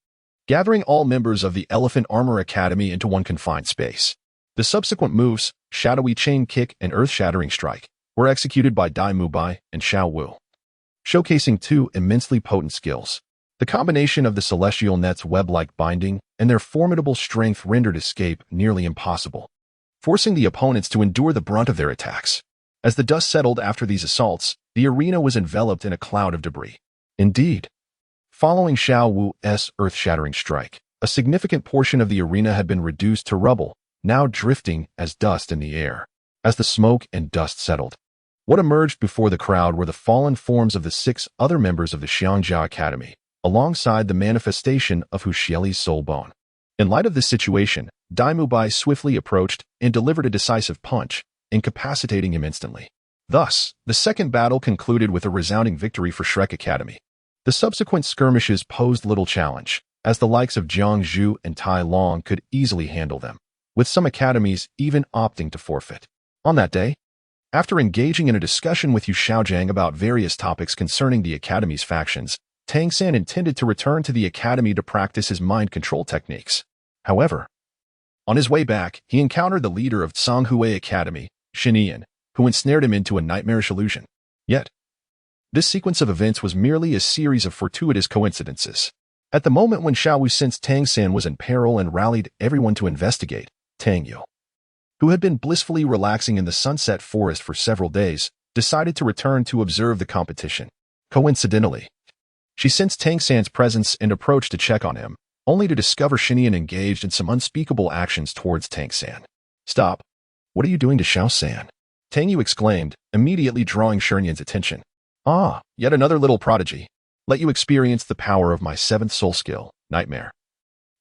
S1: gathering all members of the Elephant Armor Academy into one confined space. The subsequent moves, Shadowy Chain Kick and Earth-Shattering Strike, were executed by Dai Mubai and Xiao Wu, showcasing 2 immensely potent skills. The combination of the Celestial Net's web-like binding and their formidable strength rendered escape nearly impossible, forcing the opponents to endure the brunt of their attacks. As the dust settled after these assaults, the arena was enveloped in a cloud of debris. Indeed, following Xiao Wu's earth-shattering strike, a significant portion of the arena had been reduced to rubble, now drifting as dust in the air. As the smoke and dust settled, what emerged before the crowd were the fallen forms of the 6 other members of the Xiangjia Academy, alongside the manifestation of Hu Xieli's soul bone. In light of this situation, Dai Mubai swiftly approached and delivered a decisive punch, incapacitating him instantly. Thus, the second battle concluded with a resounding victory for Shrek Academy. The subsequent skirmishes posed little challenge, as the likes of Jiang Zhu and Tai Long could easily handle them, with some academies even opting to forfeit. On that day, after engaging in a discussion with Yu Xiaojiang about various topics concerning the academy's factions, Tang San intended to return to the academy to practice his mind control techniques. However, on his way back, he encountered the leader of Tsanghui Academy, Shinian, who ensnared him into a nightmarish illusion. Yet, this sequence of events was merely a series of fortuitous coincidences. At the moment when Xiao Wu sensed Tang San was in peril and rallied everyone to investigate, Tang Yu, who had been blissfully relaxing in the Sunset Forest for several days, decided to return to observe the competition. Coincidentally, she sensed Tang San's presence and approached to check on him, only to discover Shinian engaged in some unspeakable actions towards Tang San. "Stop! What are you doing to Xiao San?" Tang Yu exclaimed, immediately drawing Shinian's attention. "Ah, yet another little prodigy. Let you experience the power of my 7th soul skill, Nightmare,"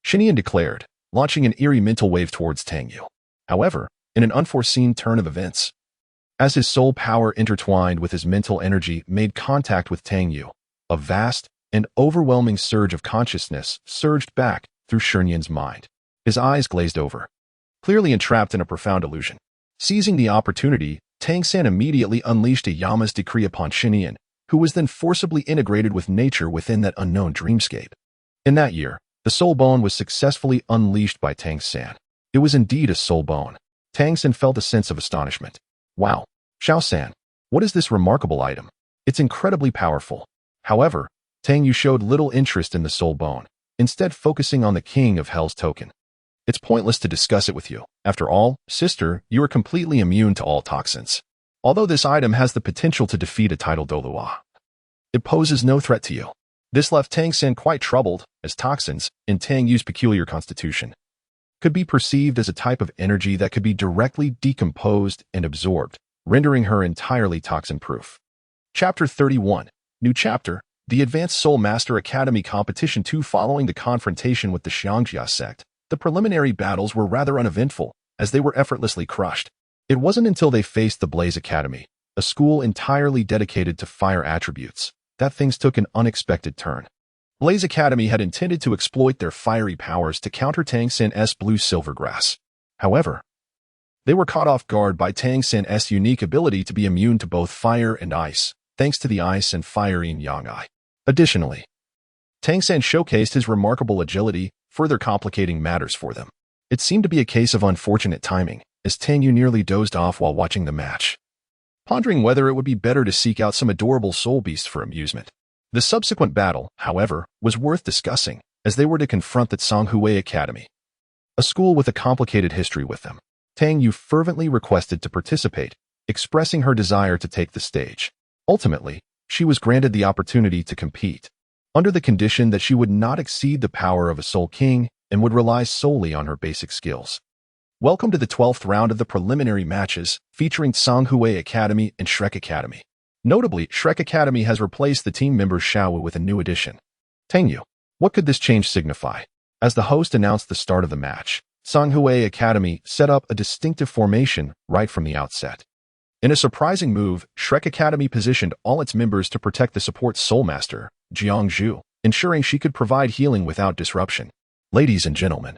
S1: Shinian declared, launching an eerie mental wave towards Tang Yu. However, in an unforeseen turn of events, as his soul power intertwined with his mental energy made contact with Tang Yu, a vast and overwhelming surge of consciousness surged back through Shinian's mind. His eyes glazed over, clearly entrapped in a profound illusion. Seizing the opportunity, Tang San immediately unleashed a Yama's decree upon Shinian, who was then forcibly integrated with nature within that unknown dreamscape. In that year, the soul bone was successfully unleashed by Tang San. It was indeed a soul bone. Tang San felt a sense of astonishment. "Wow, Xiao San, what is this remarkable item? It's incredibly powerful." However, Tang Yu showed little interest in the soul bone, instead focusing on the King of Hell's token. "It's pointless to discuss it with you. After all, sister, you are completely immune to all toxins. Although this item has the potential to defeat a title Douluo, it poses no threat to you." This left Tang San quite troubled, as toxins, in Tang Yu's peculiar constitution, could be perceived as a type of energy that could be directly decomposed and absorbed, rendering her entirely toxin-proof. Chapter 31. New Chapter, The Advanced Soul Master Academy Competition 2. Following the confrontation with the Xiangjia sect, the preliminary battles were rather uneventful, as they were effortlessly crushed. It wasn't until they faced the Blaze Academy, a school entirely dedicated to fire attributes, that things took an unexpected turn. Blaze Academy had intended to exploit their fiery powers to counter Tang San's blue silvergrass. However, they were caught off guard by Tang San's unique ability to be immune to both fire and ice, thanks to the ice and fire yin-yang eye. Additionally, Tang San showcased his remarkable agility, further complicating matters for them. It seemed to be a case of unfortunate timing, as Tang Yu nearly dozed off while watching the match, pondering whether it would be better to seek out some adorable soul beasts for amusement. The subsequent battle, however, was worth discussing, as they were to confront the Tsanghui Academy, a school with a complicated history with them. Tang Yu fervently requested to participate, expressing her desire to take the stage. Ultimately, she was granted the opportunity to compete, under the condition that she would not exceed the power of a Soul King and would rely solely on her basic skills. Welcome to the 12th round of the preliminary matches, featuring Tsanghui Academy and Shrek Academy. Notably, Shrek Academy has replaced the team members Xiao Wu with a new addition, Tang Yu. What could this change signify? As the host announced the start of the match, Tsanghui Academy set up a distinctive formation right from the outset. In a surprising move, Shrek Academy positioned all its members to protect the support Soul Master, Jiang Zhu, ensuring she could provide healing without disruption. Ladies and gentlemen,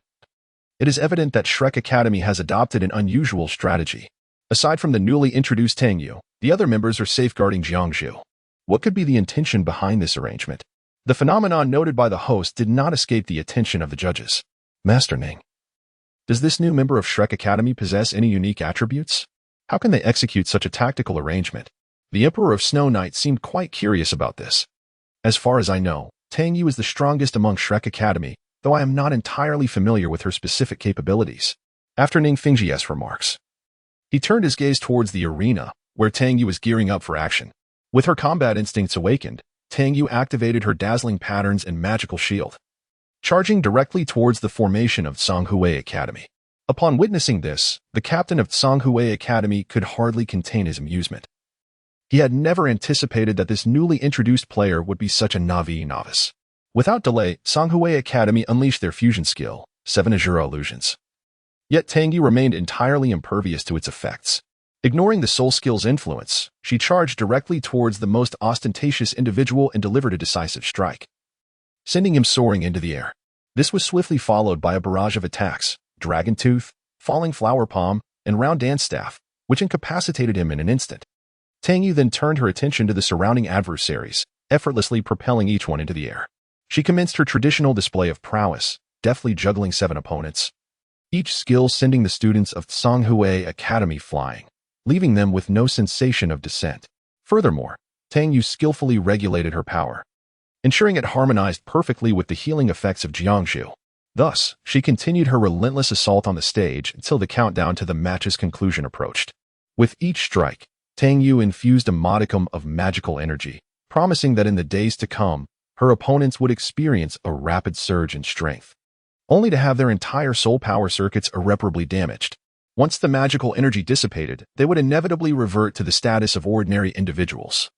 S1: it is evident that Shrek Academy has adopted an unusual strategy. Aside from the newly introduced Tang Yu, the other members are safeguarding Jiang Zhu. What could be the intention behind this arrangement? The phenomenon noted by the host did not escape the attention of the judges. Master Ning, does this new member of Shrek Academy possess any unique attributes? How can they execute such a tactical arrangement? The Emperor of Snow Knight seemed quite curious about this. As far as I know, Tang Yu is the strongest among Shrek Academy, though I am not entirely familiar with her specific capabilities. After Ning Fingji's remarks, he turned his gaze towards the arena, where Tang Yu was gearing up for action. With her combat instincts awakened, Tang Yu activated her dazzling patterns and magical shield, charging directly towards the formation of Songhui Academy. Upon witnessing this, the captain of Songhui Academy could hardly contain his amusement. He had never anticipated that this newly introduced player would be such a Na'vi novice. Without delay, Songhui Academy unleashed their fusion skill, 7 Azura Illusions. Yet Tang Yu remained entirely impervious to its effects. Ignoring the soul skill's influence, she charged directly towards the most ostentatious individual and delivered a decisive strike, sending him soaring into the air. This was swiftly followed by a barrage of attacks, Dragon Tooth, Falling Flower Palm, and Round Dance Staff, which incapacitated him in an instant. Tang Yu then turned her attention to the surrounding adversaries, effortlessly propelling each one into the air. She commenced her traditional display of prowess, deftly juggling 7 opponents, each skill sending the students of Songhui Academy flying, leaving them with no sensation of descent. Furthermore, Tang Yu skillfully regulated her power, ensuring it harmonized perfectly with the healing effects of Jiangzhu. Thus, she continued her relentless assault on the stage until the countdown to the match's conclusion approached. With each strike, Tang Yu infused a modicum of magical energy, promising that in the days to come, her opponents would experience a rapid surge in strength, only to have their entire soul power circuits irreparably damaged. Once the magical energy dissipated, they would inevitably revert to the status of ordinary individuals.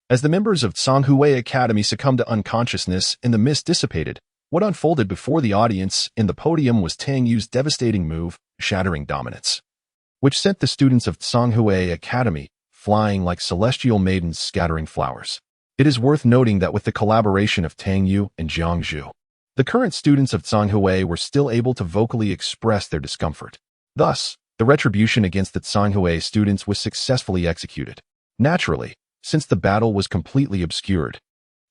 S1: As the members of Songhui Academy succumbed to unconsciousness and the mist dissipated, what unfolded before the audience in the podium was Tang Yu's devastating move, Shattering Dominance, which sent the students of Songhui Academy flying like celestial maidens scattering flowers. It is worth noting that with the collaboration of Tang Yu and Jiangzhu, the current students of Songhui were still able to vocally express their discomfort. Thus, the retribution against the Songhui students was successfully executed. Naturally, since the battle was completely obscured,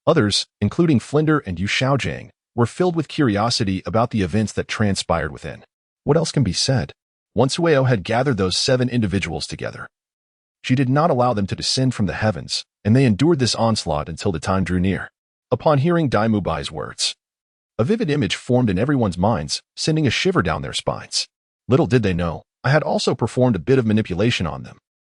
S1: others, including Flinder and Yu Shaojiang, were filled with curiosity about the events that transpired within. What else can be said? Once Huio had gathered those 7 individuals together, she did not allow them to descend from the heavens, and they endured this onslaught until the time drew near. Upon hearing Dai Mubai's words, a vivid image formed in everyone's minds, sending a shiver down their spines. Little did they know, I had also performed a bit of manipulation on them.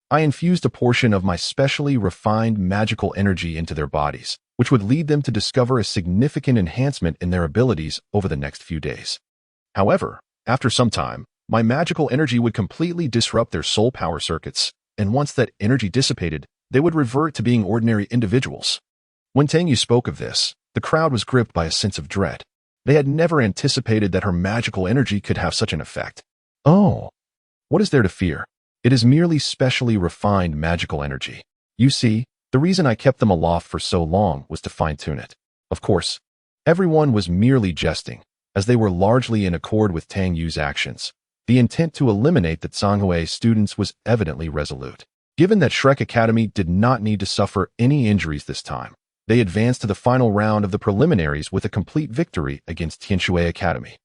S1: I infused a portion of my specially refined magical energy into their bodies, which would lead them to discover a significant enhancement in their abilities over the next few days. However, after some time, my magical energy would completely disrupt their soul power circuits, and once that energy dissipated, they would revert to being ordinary individuals. When Tang Yu spoke of this, the crowd was gripped by a sense of dread. They had never anticipated that her magical energy could have such an effect. Oh, what is there to fear? It is merely specially refined magical energy. You see, the reason I kept them aloft for so long was to fine-tune it. Of course, everyone was merely jesting, as they were largely in accord with Tang Yu's actions. The intent to eliminate the Songhui students was evidently resolute. Given that Shrek Academy did not need to suffer any injuries this time, they advanced to the final round of the preliminaries with a complete victory against Tianshui Academy.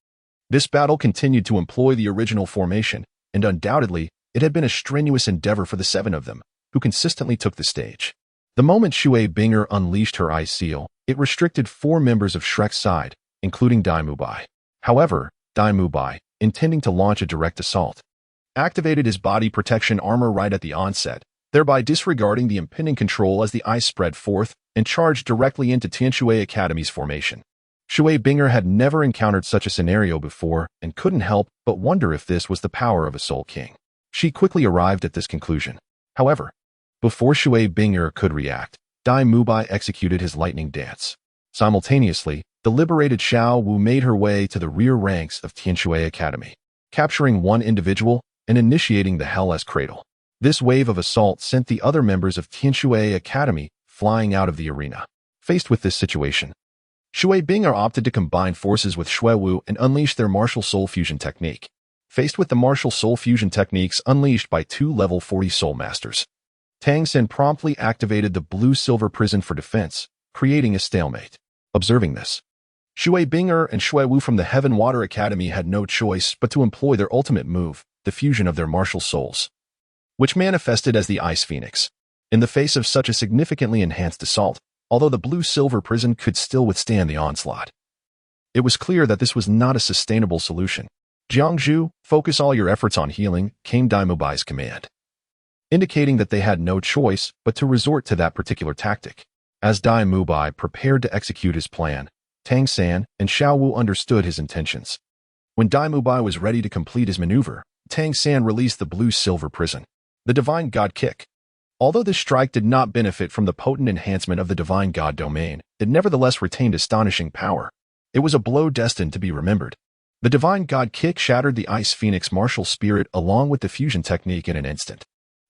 S1: This battle continued to employ the original formation, and undoubtedly, it had been a strenuous endeavor for the 7 of them, who consistently took the stage. The moment Shui Binger unleashed her Ice Seal, it restricted 4 members of Shrek's side, including Dai Mubai. However, Dai Mubai, intending to launch a direct assault, activated his body protection armor right at the onset, thereby disregarding the impending control as the ice spread forth and charged directly into Tianshui Academy's formation. Shui Binger had never encountered such a scenario before and couldn't help but wonder if this was the power of a Soul King. She quickly arrived at this conclusion. However, before Shui Binger could react, Dai Mubai executed his lightning dance. Simultaneously, the liberated Xiao Wu made her way to the rear ranks of Tianshui Academy, capturing 1 individual and initiating the Hell's Cradle. This wave of assault sent the other members of Tianshui Academy flying out of the arena. Faced with this situation, Shui Binger opted to combine forces with Shui Wu and unleash their martial soul fusion technique. Faced with the martial soul fusion techniques unleashed by 2 level 40 soul masters, Tang Sen promptly activated the blue-silver prison for defense, creating a stalemate. Observing this, Shui Binger and Shui Wu from the Heaven Water Academy had no choice but to employ their ultimate move, the fusion of their martial souls, which manifested as the Ice Phoenix. In the face of such a significantly enhanced assault, although the blue-silver prison could still withstand the onslaught, it was clear that this was not a sustainable solution. Jiangzhu, focus all your efforts on healing, came Dai Mubai's command. indicating that they had no choice but to resort to that particular tactic. As Dai Mubai prepared to execute his plan, Tang San and Xiao Wu understood his intentions. When Dai Mubai was ready to complete his maneuver, Tang San released the blue-silver prison, the Divine God Kick. Although this strike did not benefit from the potent enhancement of the Divine God domain, it nevertheless retained astonishing power. It was a blow destined to be remembered. The Divine God Kick shattered the Ice Phoenix martial spirit along with the fusion technique in an instant.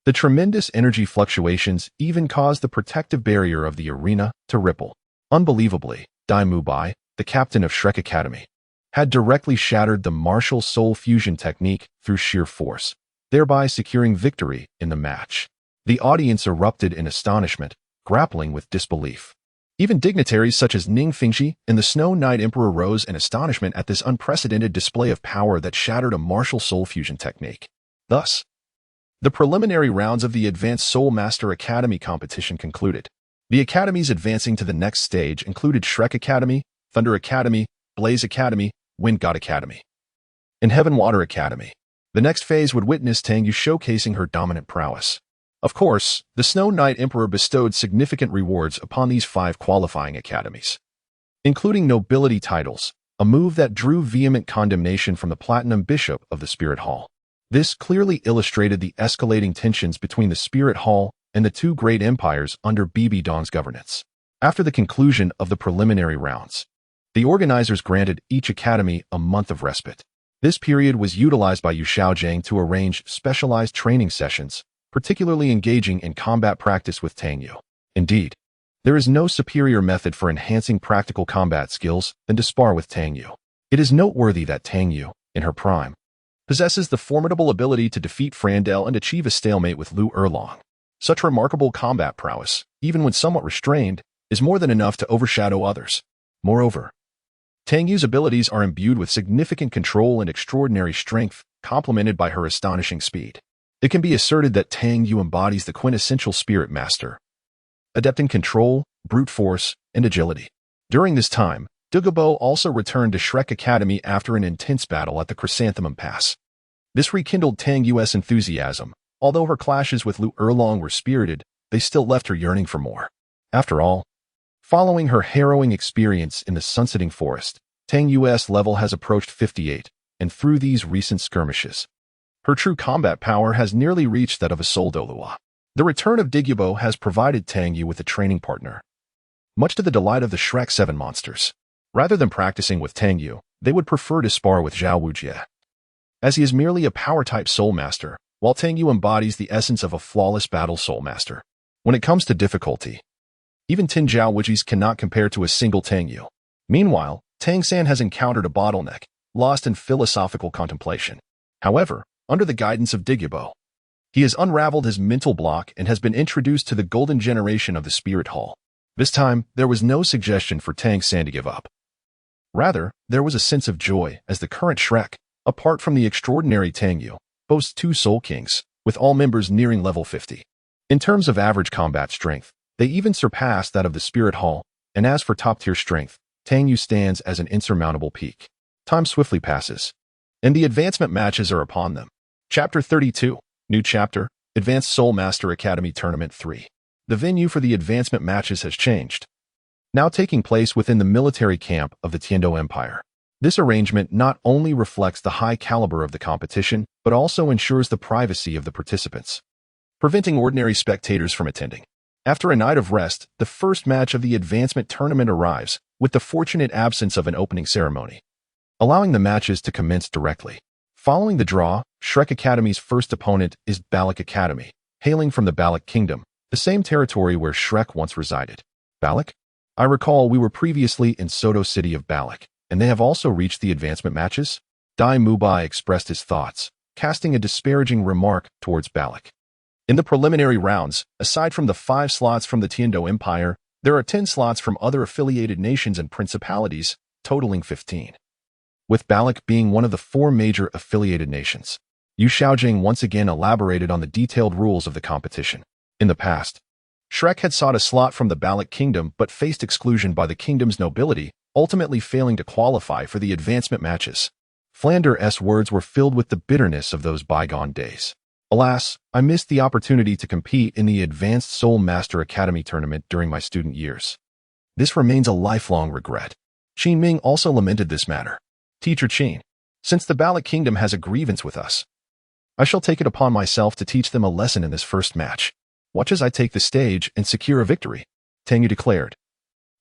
S1: The tremendous energy fluctuations even caused the protective barrier of the arena to ripple. Unbelievably, Dai Mubai, the captain of Shrek Academy, had directly shattered the martial soul fusion technique through sheer force, thereby securing victory in the match. The audience erupted in astonishment, grappling with disbelief. Even dignitaries such as Ning Fingxi and the Snow Knight Emperor rose in astonishment at this unprecedented display of power that shattered a martial soul fusion technique. Thus, the preliminary rounds of the Advanced Soul Master Academy competition concluded. The academies advancing to the next stage included Shrek Academy, Thunder Academy, Blaze Academy, Wind God Academy, and Heaven Water Academy. The next phase would witness Tang Yu showcasing her dominant prowess. Of course, the Snow Knight Emperor bestowed significant rewards upon these 5 qualifying academies, including nobility titles, a move that drew vehement condemnation from the Platinum Bishop of the Spirit Hall. This clearly illustrated the escalating tensions between the Spirit Hall and the 2 great empires under Bibi Dong's governance. After the conclusion of the preliminary rounds, the organizers granted each academy a month of respite. This period was utilized by Yu Xiaojiang to arrange specialized training sessions, particularly engaging in combat practice with Tang Yu. Indeed, there is no superior method for enhancing practical combat skills than to spar with Tang Yu. It is noteworthy that Tang Yu, in her prime, possesses the formidable ability to defeat Frandel and achieve a stalemate with Lu Erlong. Such remarkable combat prowess, even when somewhat restrained, is more than enough to overshadow others. Moreover, Tang Yu's abilities are imbued with significant control and extraordinary strength, complemented by her astonishing speed. It can be asserted that Tang Yu embodies the quintessential spirit master, adept in control, brute force, and agility. During this time, Douluo also returned to Shrek Academy after an intense battle at the Chrysanthemum Pass. This rekindled Tang Yu's enthusiasm. Although her clashes with Lu Erlong were spirited, they still left her yearning for more. After all, following her harrowing experience in the Sunsetting Forest, Tang Yu's level has approached 58, and through these recent skirmishes, her true combat power has nearly reached that of a Soul Douluo. The return of Douluo has provided Tang Yu with a training partner, much to the delight of the Shrek 7 monsters. Rather than practicing with Tang Yu, they would prefer to spar with Zhao Wujie, as he is merely a power-type Soul Master, while Tang Yu embodies the essence of a flawless battle Soul Master. When it comes to difficulty, even 10 Zhao Wujies cannot compare to a single Tang Yu. Meanwhile, Tang San has encountered a bottleneck, lost in philosophical contemplation. However, under the guidance of Douluo, he has unraveled his mental block and has been introduced to the golden generation of the Spirit Hall. This time, there was no suggestion for Tang San to give up. Rather, there was a sense of joy as the current Shrek, apart from the extraordinary Tang Yu, boasts 2 Soul Kings, with all members nearing level 50. In terms of average combat strength, they even surpass that of the Spirit Hall, and as for top-tier strength, Tang Yu stands as an insurmountable peak. Time swiftly passes, and the advancement matches are upon them. Chapter 32, New Chapter, Advanced Soul Master Academy Tournament 3. The venue for the advancement matches has changed, now taking place within the military camp of the Tiando Empire. This arrangement not only reflects the high caliber of the competition, but also ensures the privacy of the participants, preventing ordinary spectators from attending. After a night of rest, the first match of the advancement tournament arrives, with the fortunate absence of an opening ceremony, allowing the matches to commence directly. Following the draw, Shrek Academy's first opponent is Balak Academy, hailing from the Balak Kingdom, the same territory where Shrek once resided. Balak? I recall we were previously in Soto City of Balak, and they have also reached the advancement matches? Dai Mubai expressed his thoughts, casting a disparaging remark towards Balak. In the preliminary rounds, aside from the 5 slots from the Tiando Empire, there are 10 slots from other affiliated nations and principalities, totaling 15. With Balak being one of the 4 major affiliated nations. Yu Xiaojing once again elaborated on the detailed rules of the competition. In the past, Shrek had sought a slot from the Balak Kingdom but faced exclusion by the kingdom's nobility, ultimately failing to qualify for the advancement matches. Flander's words were filled with the bitterness of those bygone days. Alas, I missed the opportunity to compete in the Advanced Soul Master Academy tournament during my student years. This remains a lifelong regret. Qin Ming also lamented this matter. Teacher Qin, since the Baloch Kingdom has a grievance with us, I shall take it upon myself to teach them a lesson in this first match. Watch as I take the stage and secure a victory, Tang Yu declared,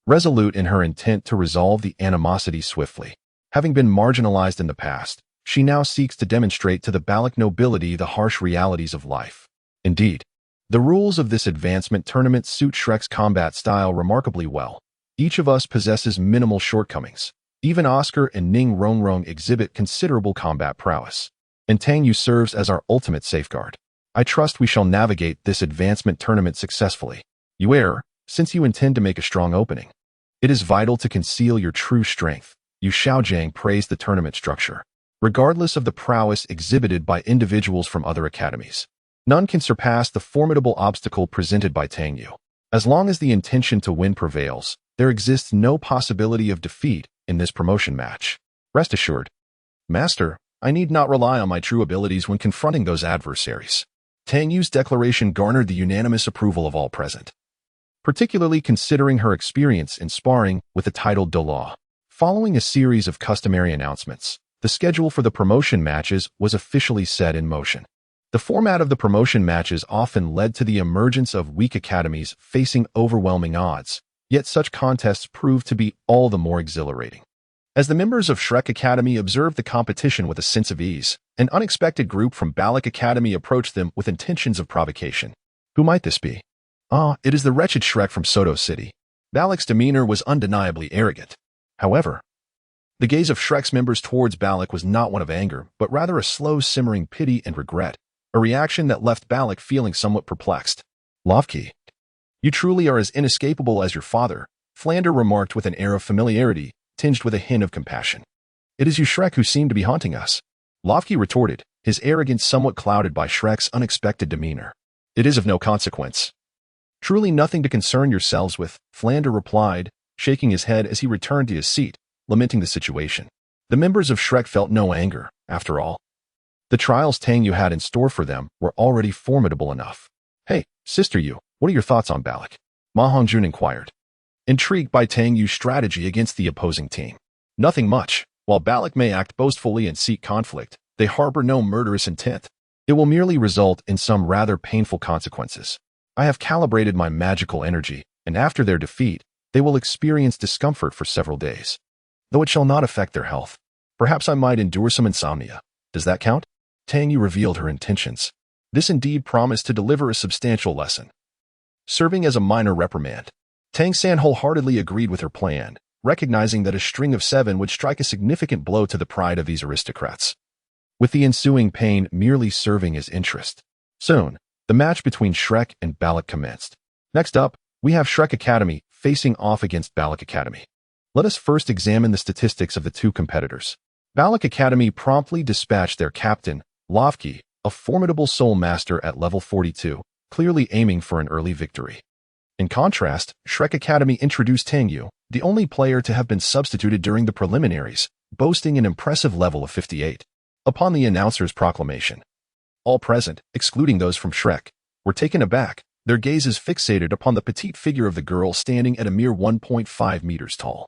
S1: resolute in her intent to resolve the animosity swiftly. Having been marginalized in the past, she now seeks to demonstrate to the Baloch nobility the harsh realities of life. Indeed, the rules of this advancement tournament suit Shrek's combat style remarkably well. Each of us possesses minimal shortcomings. Even Oscar and Ning Rongrong exhibit considerable combat prowess, and Tang Yu serves as our ultimate safeguard. I trust we shall navigate this advancement tournament successfully. You err, since you intend to make a strong opening. It is vital to conceal your true strength. Yu Xiaojiang praised the tournament structure. Regardless of the prowess exhibited by individuals from other academies, none can surpass the formidable obstacle presented by Tang Yu. As long as the intention to win prevails, there exists no possibility of defeat in this promotion match. Rest assured, Master, I need not rely on my true abilities when confronting those adversaries. Tang Yu's declaration garnered the unanimous approval of all present, particularly considering her experience in sparring with the titled Douluo. Following a series of customary announcements, the schedule for the promotion matches was officially set in motion. The format of the promotion matches often led to the emergence of weak academies facing overwhelming odds, yet such contests proved to be all the more exhilarating. As the members of Shrek Academy observed the competition with a sense of ease, an unexpected group from Baloch Academy approached them with intentions of provocation. Who might this be? It is the wretched Shrek from Soto City. Baloch's demeanor was undeniably arrogant. However, the gaze of Shrek's members towards Baloch was not one of anger, but rather a slow simmering pity and regret, a reaction that left Baloch feeling somewhat perplexed. Lovki, you truly are as inescapable as your father, Flander remarked with an air of familiarity, tinged with a hint of compassion. It is you, Shrek, who seem to be haunting us. Lovki retorted, his arrogance somewhat clouded by Shrek's unexpected demeanor. It is of no consequence. Truly nothing to concern yourselves with, Flander replied, shaking his head as he returned to his seat, lamenting the situation. The members of Shrek felt no anger, after all. The trials Tang Yu had in store for them were already formidable enough. Hey, Sister Yu, what are your thoughts on Baloch? Ma Hongjun inquired, intrigued by Tang Yu's strategy against the opposing team. Nothing much. While Baloch may act boastfully and seek conflict, they harbor no murderous intent. It will merely result in some rather painful consequences. I have calibrated my magical energy, and after their defeat, they will experience discomfort for several days. Though it shall not affect their health. Perhaps I might endure some insomnia. Does that count? Tang Yu revealed her intentions. This indeed promised to deliver a substantial lesson. Serving as a minor reprimand, Tang San wholeheartedly agreed with her plan, recognizing that a string of 7 would strike a significant blow to the pride of these aristocrats, with the ensuing pain merely serving as interest. Soon, the match between Shrek and Baloch commenced. Next up, we have Shrek Academy facing off against Baloch Academy. Let us first examine the statistics of the two competitors. Baloch Academy promptly dispatched their captain, Lovki, a formidable soul master at level 42, clearly aiming for an early victory. In contrast, Shrek Academy introduced Tang Yu, the only player to have been substituted during the preliminaries, boasting an impressive level of 58. Upon the announcer's proclamation, all present, excluding those from Shrek, were taken aback, their gazes fixated upon the petite figure of the girl standing at a mere 1.5 meters tall.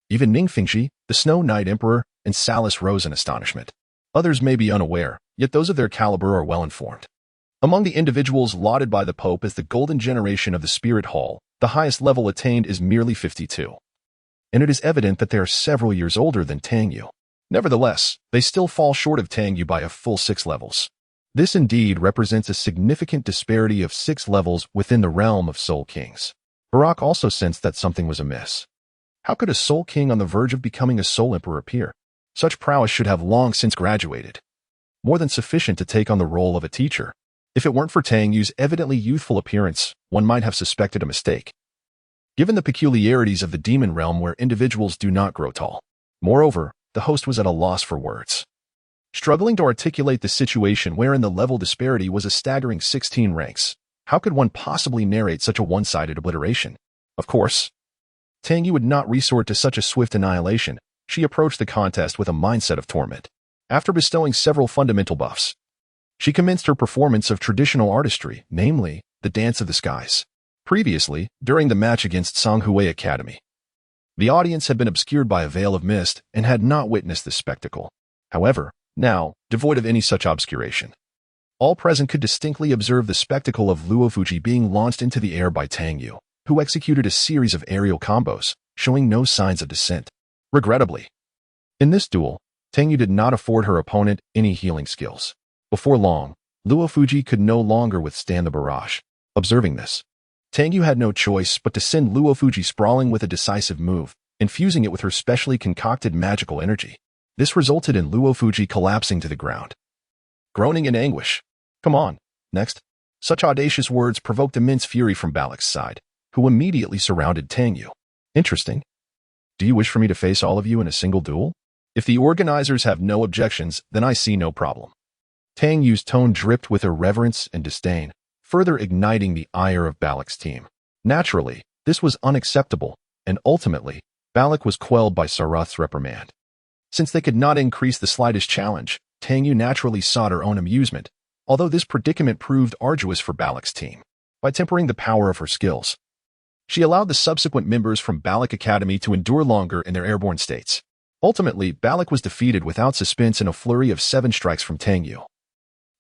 S1: Even Ning Fingxi, the Snow Knight Emperor, and Salus rose in astonishment. Others may be unaware, yet those of their caliber are well informed. Among the individuals lauded by the Pope as the golden generation of the Spirit Hall, the highest level attained is merely 52. And it is evident that they are several years older than Tang Yu. Nevertheless, they still fall short of Tang Yu by a full 6 levels. This indeed represents a significant disparity of 6 levels within the realm of Soul Kings. Barak also sensed that something was amiss. How could a Soul King on the verge of becoming a Soul Emperor appear? Such prowess should have long since graduated. More than sufficient to take on the role of a teacher. If it weren't for Tang Yu's evidently youthful appearance, one might have suspected a mistake. Given the peculiarities of the demon realm where individuals do not grow tall. Moreover, the host was at a loss for words. Struggling to articulate the situation wherein the level disparity was a staggering 16 ranks, how could one possibly narrate such a one-sided obliteration? Of course, Tang Yu would not resort to such a swift annihilation. She approached the contest with a mindset of torment. After bestowing several fundamental buffs, She commenced her performance of traditional artistry, namely, the Dance of the Skies. Previously, during the match against Songhui Academy, the audience had been obscured by a veil of mist and had not witnessed this spectacle. However, now, devoid of any such obscuration, all present could distinctly observe the spectacle of Luo Fuji being launched into the air by Tang Yu, who executed a series of aerial combos, showing no signs of descent. Regrettably, in this duel, Tang Yu did not afford her opponent any healing skills. Before long, Luo Fuji could no longer withstand the barrage. Observing this, Tang Yu had no choice but to send Luo Fuji sprawling with a decisive move, infusing it with her specially concocted magical energy. This resulted in Luo Fuji collapsing to the ground, groaning in anguish. "Come on, next." Such audacious words provoked immense fury from Balak's side, who immediately surrounded Tang Yu. "Interesting. Do you wish for me to face all of you in a single duel? If the organizers have no objections, then I see no problem." Tang Yu's tone dripped with irreverence and disdain, further igniting the ire of Balak's team. Naturally, this was unacceptable, and ultimately, Balak was quelled by Sarath's reprimand. Since they could not increase the slightest challenge, Tang Yu naturally sought her own amusement, although this predicament proved arduous for Balak's team. By tempering the power of her skills, she allowed the subsequent members from Balak Academy to endure longer in their airborne states. Ultimately, Balak was defeated without suspense in a flurry of 7 strikes from Tang Yu,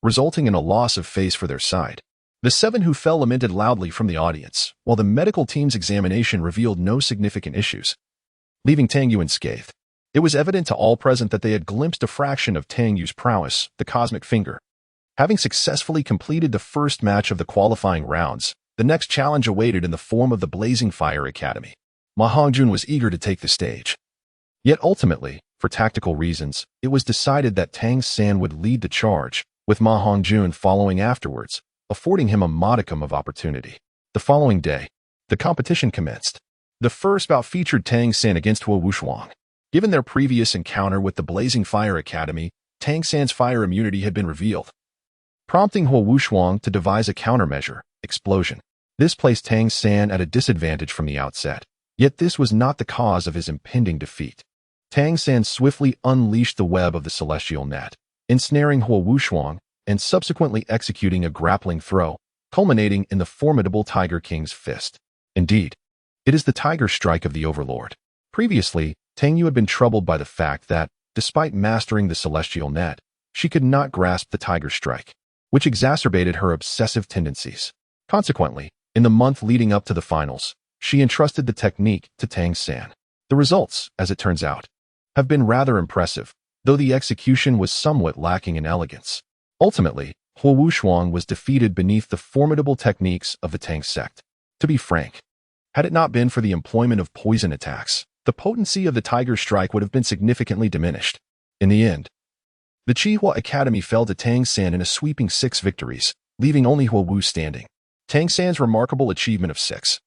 S1: resulting in a loss of face for their side. The 7 who fell lamented loudly from the audience, while the medical team's examination revealed no significant issues, leaving Tang Yu unscathed. It was evident to all present that they had glimpsed a fraction of Tang Yu's prowess, the Cosmic Finger. Having successfully completed the first match of the qualifying rounds, the next challenge awaited in the form of the Blazing Fire Academy. Ma Hongjun was eager to take the stage. Yet ultimately, for tactical reasons, it was decided that Tang San would lead the charge, with Ma Hongjun following afterwards, affording him a modicum of opportunity. The following day, the competition commenced. The first bout featured Tang San against Huo Wushuang. Given their previous encounter with the Blazing Fire Academy, Tang San's fire immunity had been revealed, prompting Huo Wushuang to devise a countermeasure, explosion. This placed Tang San at a disadvantage from the outset. Yet this was not the cause of his impending defeat. Tang San swiftly unleashed the web of the celestial net, ensnaring Huo Wushuang and subsequently executing a grappling throw, culminating in the formidable Tiger King's fist. Indeed, it is the Tiger Strike of the Overlord. Previously, Tang Yu had been troubled by the fact that, despite mastering the celestial net, she could not grasp the Tiger Strike, which exacerbated her obsessive tendencies. Consequently, in the month leading up to the finals, she entrusted the technique to Tang San. The results, as it turns out, have been rather impressive, though the execution was somewhat lacking in elegance. Ultimately, Huo Wushuang was defeated beneath the formidable techniques of the Tang sect. To be frank, had it not been for the employment of poison attacks, the potency of the Tiger Strike would have been significantly diminished. In the end, the Qihua Academy fell to Tang San in a sweeping 6 victories, leaving only Huo Wu standing. Tang San's remarkable achievement of 6,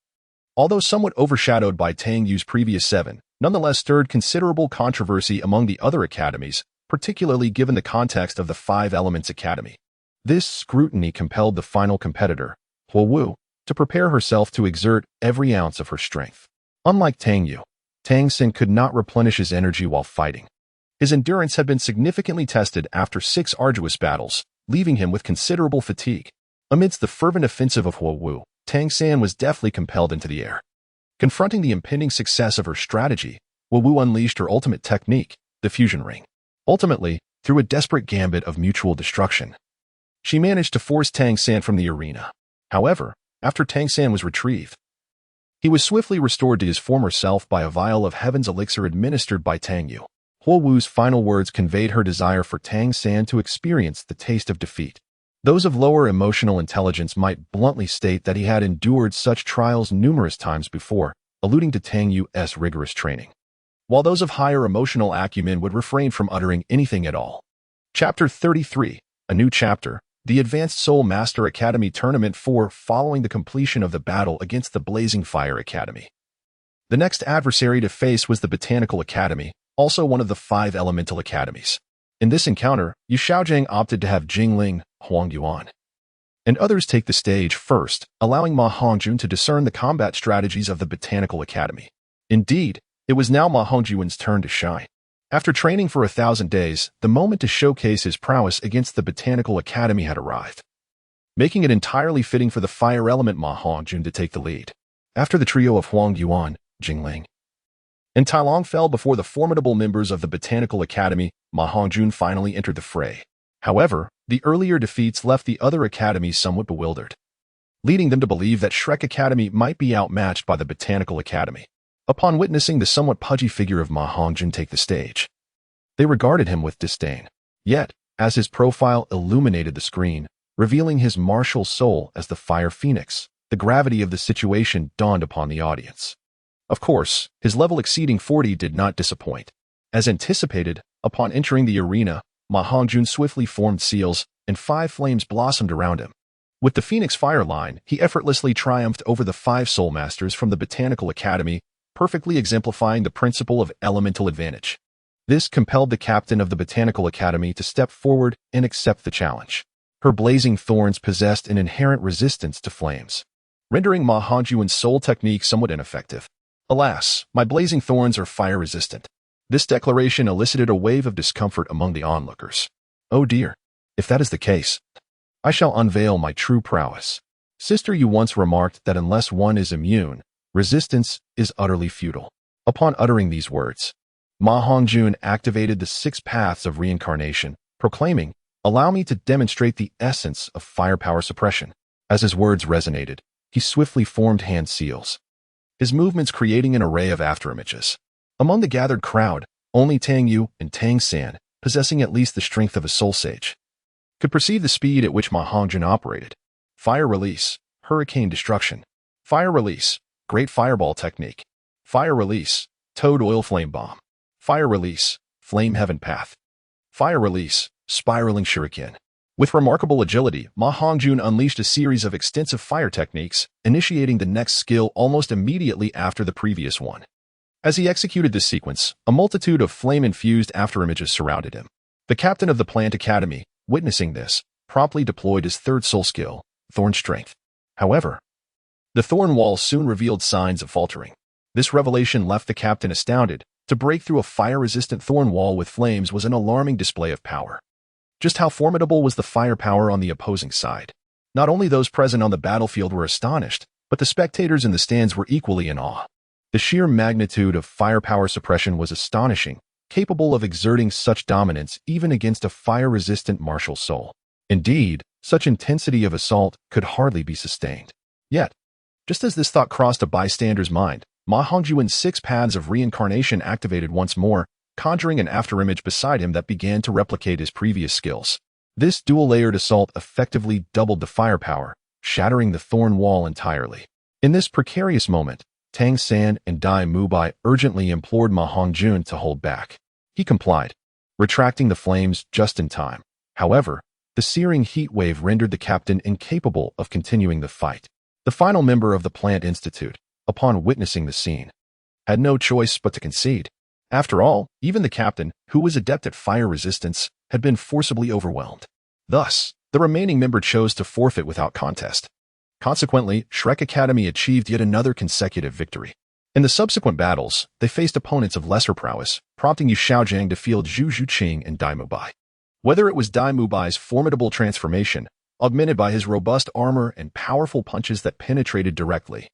S1: although somewhat overshadowed by Tang Yu's previous 7, nonetheless stirred considerable controversy among the other academies, particularly given the context of the 5 Elements Academy. This scrutiny compelled the final competitor, Huo Wu, to prepare herself to exert every ounce of her strength. Unlike Tang Yu, Tang San could not replenish his energy while fighting. His endurance had been significantly tested after 6 arduous battles, leaving him with considerable fatigue. Amidst the fervent offensive of Huo Wu, Tang San was deftly compelled into the air. Confronting the impending success of her strategy, Huo Wu unleashed her ultimate technique, the Fusion Ring. Ultimately, through a desperate gambit of mutual destruction, she managed to force Tang San from the arena. However, after Tang San was retrieved, he was swiftly restored to his former self by a vial of Heaven's Elixir administered by Tang Yu. Huo Wu's final words conveyed her desire for Tang San to experience the taste of defeat. Those of lower emotional intelligence might bluntly state that he had endured such trials numerous times before, alluding to Tang Yu's rigorous training, while those of higher emotional acumen would refrain from uttering anything at all. Chapter 33, a new chapter, the Advanced Soul Master Academy Tournament 4 following the completion of the battle against the Blazing Fire Academy. The next adversary to face was the Botanical Academy, also one of the 5 Elemental Academies. In this encounter, Yu Xiaojiang opted to have Jingling, Huang Yuan, and others take the stage first, allowing Ma Hongjun to discern the combat strategies of the Botanical Academy. Indeed, it was now Ma Hongjun's turn to shine. After training for 1,000 days, the moment to showcase his prowess against the Botanical Academy had arrived, making it entirely fitting for the fire element Ma Hongjun to take the lead. After the trio of Huang Yuan, Jingling, and Tai Long fell before the formidable members of the Botanical Academy, Ma Hongjun finally entered the fray. However, the earlier defeats left the other academies somewhat bewildered, leading them to believe that Shrek Academy might be outmatched by the Botanical Academy. Upon witnessing the somewhat pudgy figure of Ma Hongjun take the stage, they regarded him with disdain. Yet, as his profile illuminated the screen, revealing his martial soul as the Fire Phoenix, the gravity of the situation dawned upon the audience. Of course, his level exceeding 40 did not disappoint. As anticipated, upon entering the arena, Ma Hongjun swiftly formed seals, and 5 flames blossomed around him. With the Phoenix Fire line, he effortlessly triumphed over the 5 Soul Masters from the Botanical Academy, perfectly exemplifying the principle of elemental advantage. This compelled the captain of the Botanical Academy to step forward and accept the challenge. Her blazing thorns possessed an inherent resistance to flames, rendering Ma Hongjun's soul technique somewhat ineffective. Alas, my blazing thorns are fire-resistant. This declaration elicited a wave of discomfort among the onlookers. Oh dear, if that is the case, I shall unveil my true prowess. Sister, you once remarked that unless one is immune, resistance is utterly futile. Upon uttering these words, Ma Hongjun activated the 6 paths of reincarnation, proclaiming, "Allow me to demonstrate the essence of firepower suppression." As his words resonated, he swiftly formed hand seals, his movements creating an array of afterimages. Among the gathered crowd, only Tang Yu and Tang San, possessing at least the strength of a soul sage, could perceive the speed at which Ma Hongjun operated. Fire release, hurricane destruction. Fire release, great fireball technique. Fire release, toad oil flame bomb. Fire release, flame heaven path. Fire release, spiraling shuriken. With remarkable agility, Ma Hongjun unleashed a series of extensive fire techniques, initiating the next skill almost immediately after the previous one. As he executed this sequence, a multitude of flame-infused afterimages surrounded him. The captain of the Plant Academy, witnessing this, promptly deployed his 3rd soul skill, Thorn Strength. However, the Thorn Wall soon revealed signs of faltering. This revelation left the captain astounded. To break through a fire-resistant Thorn Wall with flames was an alarming display of power. Just how formidable was the firepower on the opposing side? Not only those present on the battlefield were astonished, but the spectators in the stands were equally in awe. The sheer magnitude of firepower suppression was astonishing, capable of exerting such dominance even against a fire-resistant martial soul. Indeed, such intensity of assault could hardly be sustained. Yet, just as this thought crossed a bystander's mind, Ma Hongjun's 6 paths of reincarnation activated once more, conjuring an afterimage beside him that began to replicate his previous skills. This dual-layered assault effectively doubled the firepower, shattering the Thorn Wall entirely. In this precarious moment, Tang San and Dai Mubai urgently implored Ma Hongjun to hold back. He complied, retracting the flames just in time. However, the searing heat wave rendered the captain incapable of continuing the fight. The final member of the Plant Institute, upon witnessing the scene, had no choice but to concede. After all, even the captain, who was adept at fire resistance, had been forcibly overwhelmed. Thus, the remaining member chose to forfeit without contest. Consequently, Shrek Academy achieved yet another consecutive victory. In the subsequent battles, they faced opponents of lesser prowess, prompting Yu Xiaojiang to field Zhu Zhuqing and Dai Mubai. Whether it was Dai Mubai's formidable transformation, augmented by his robust armor and powerful punches that penetrated directly,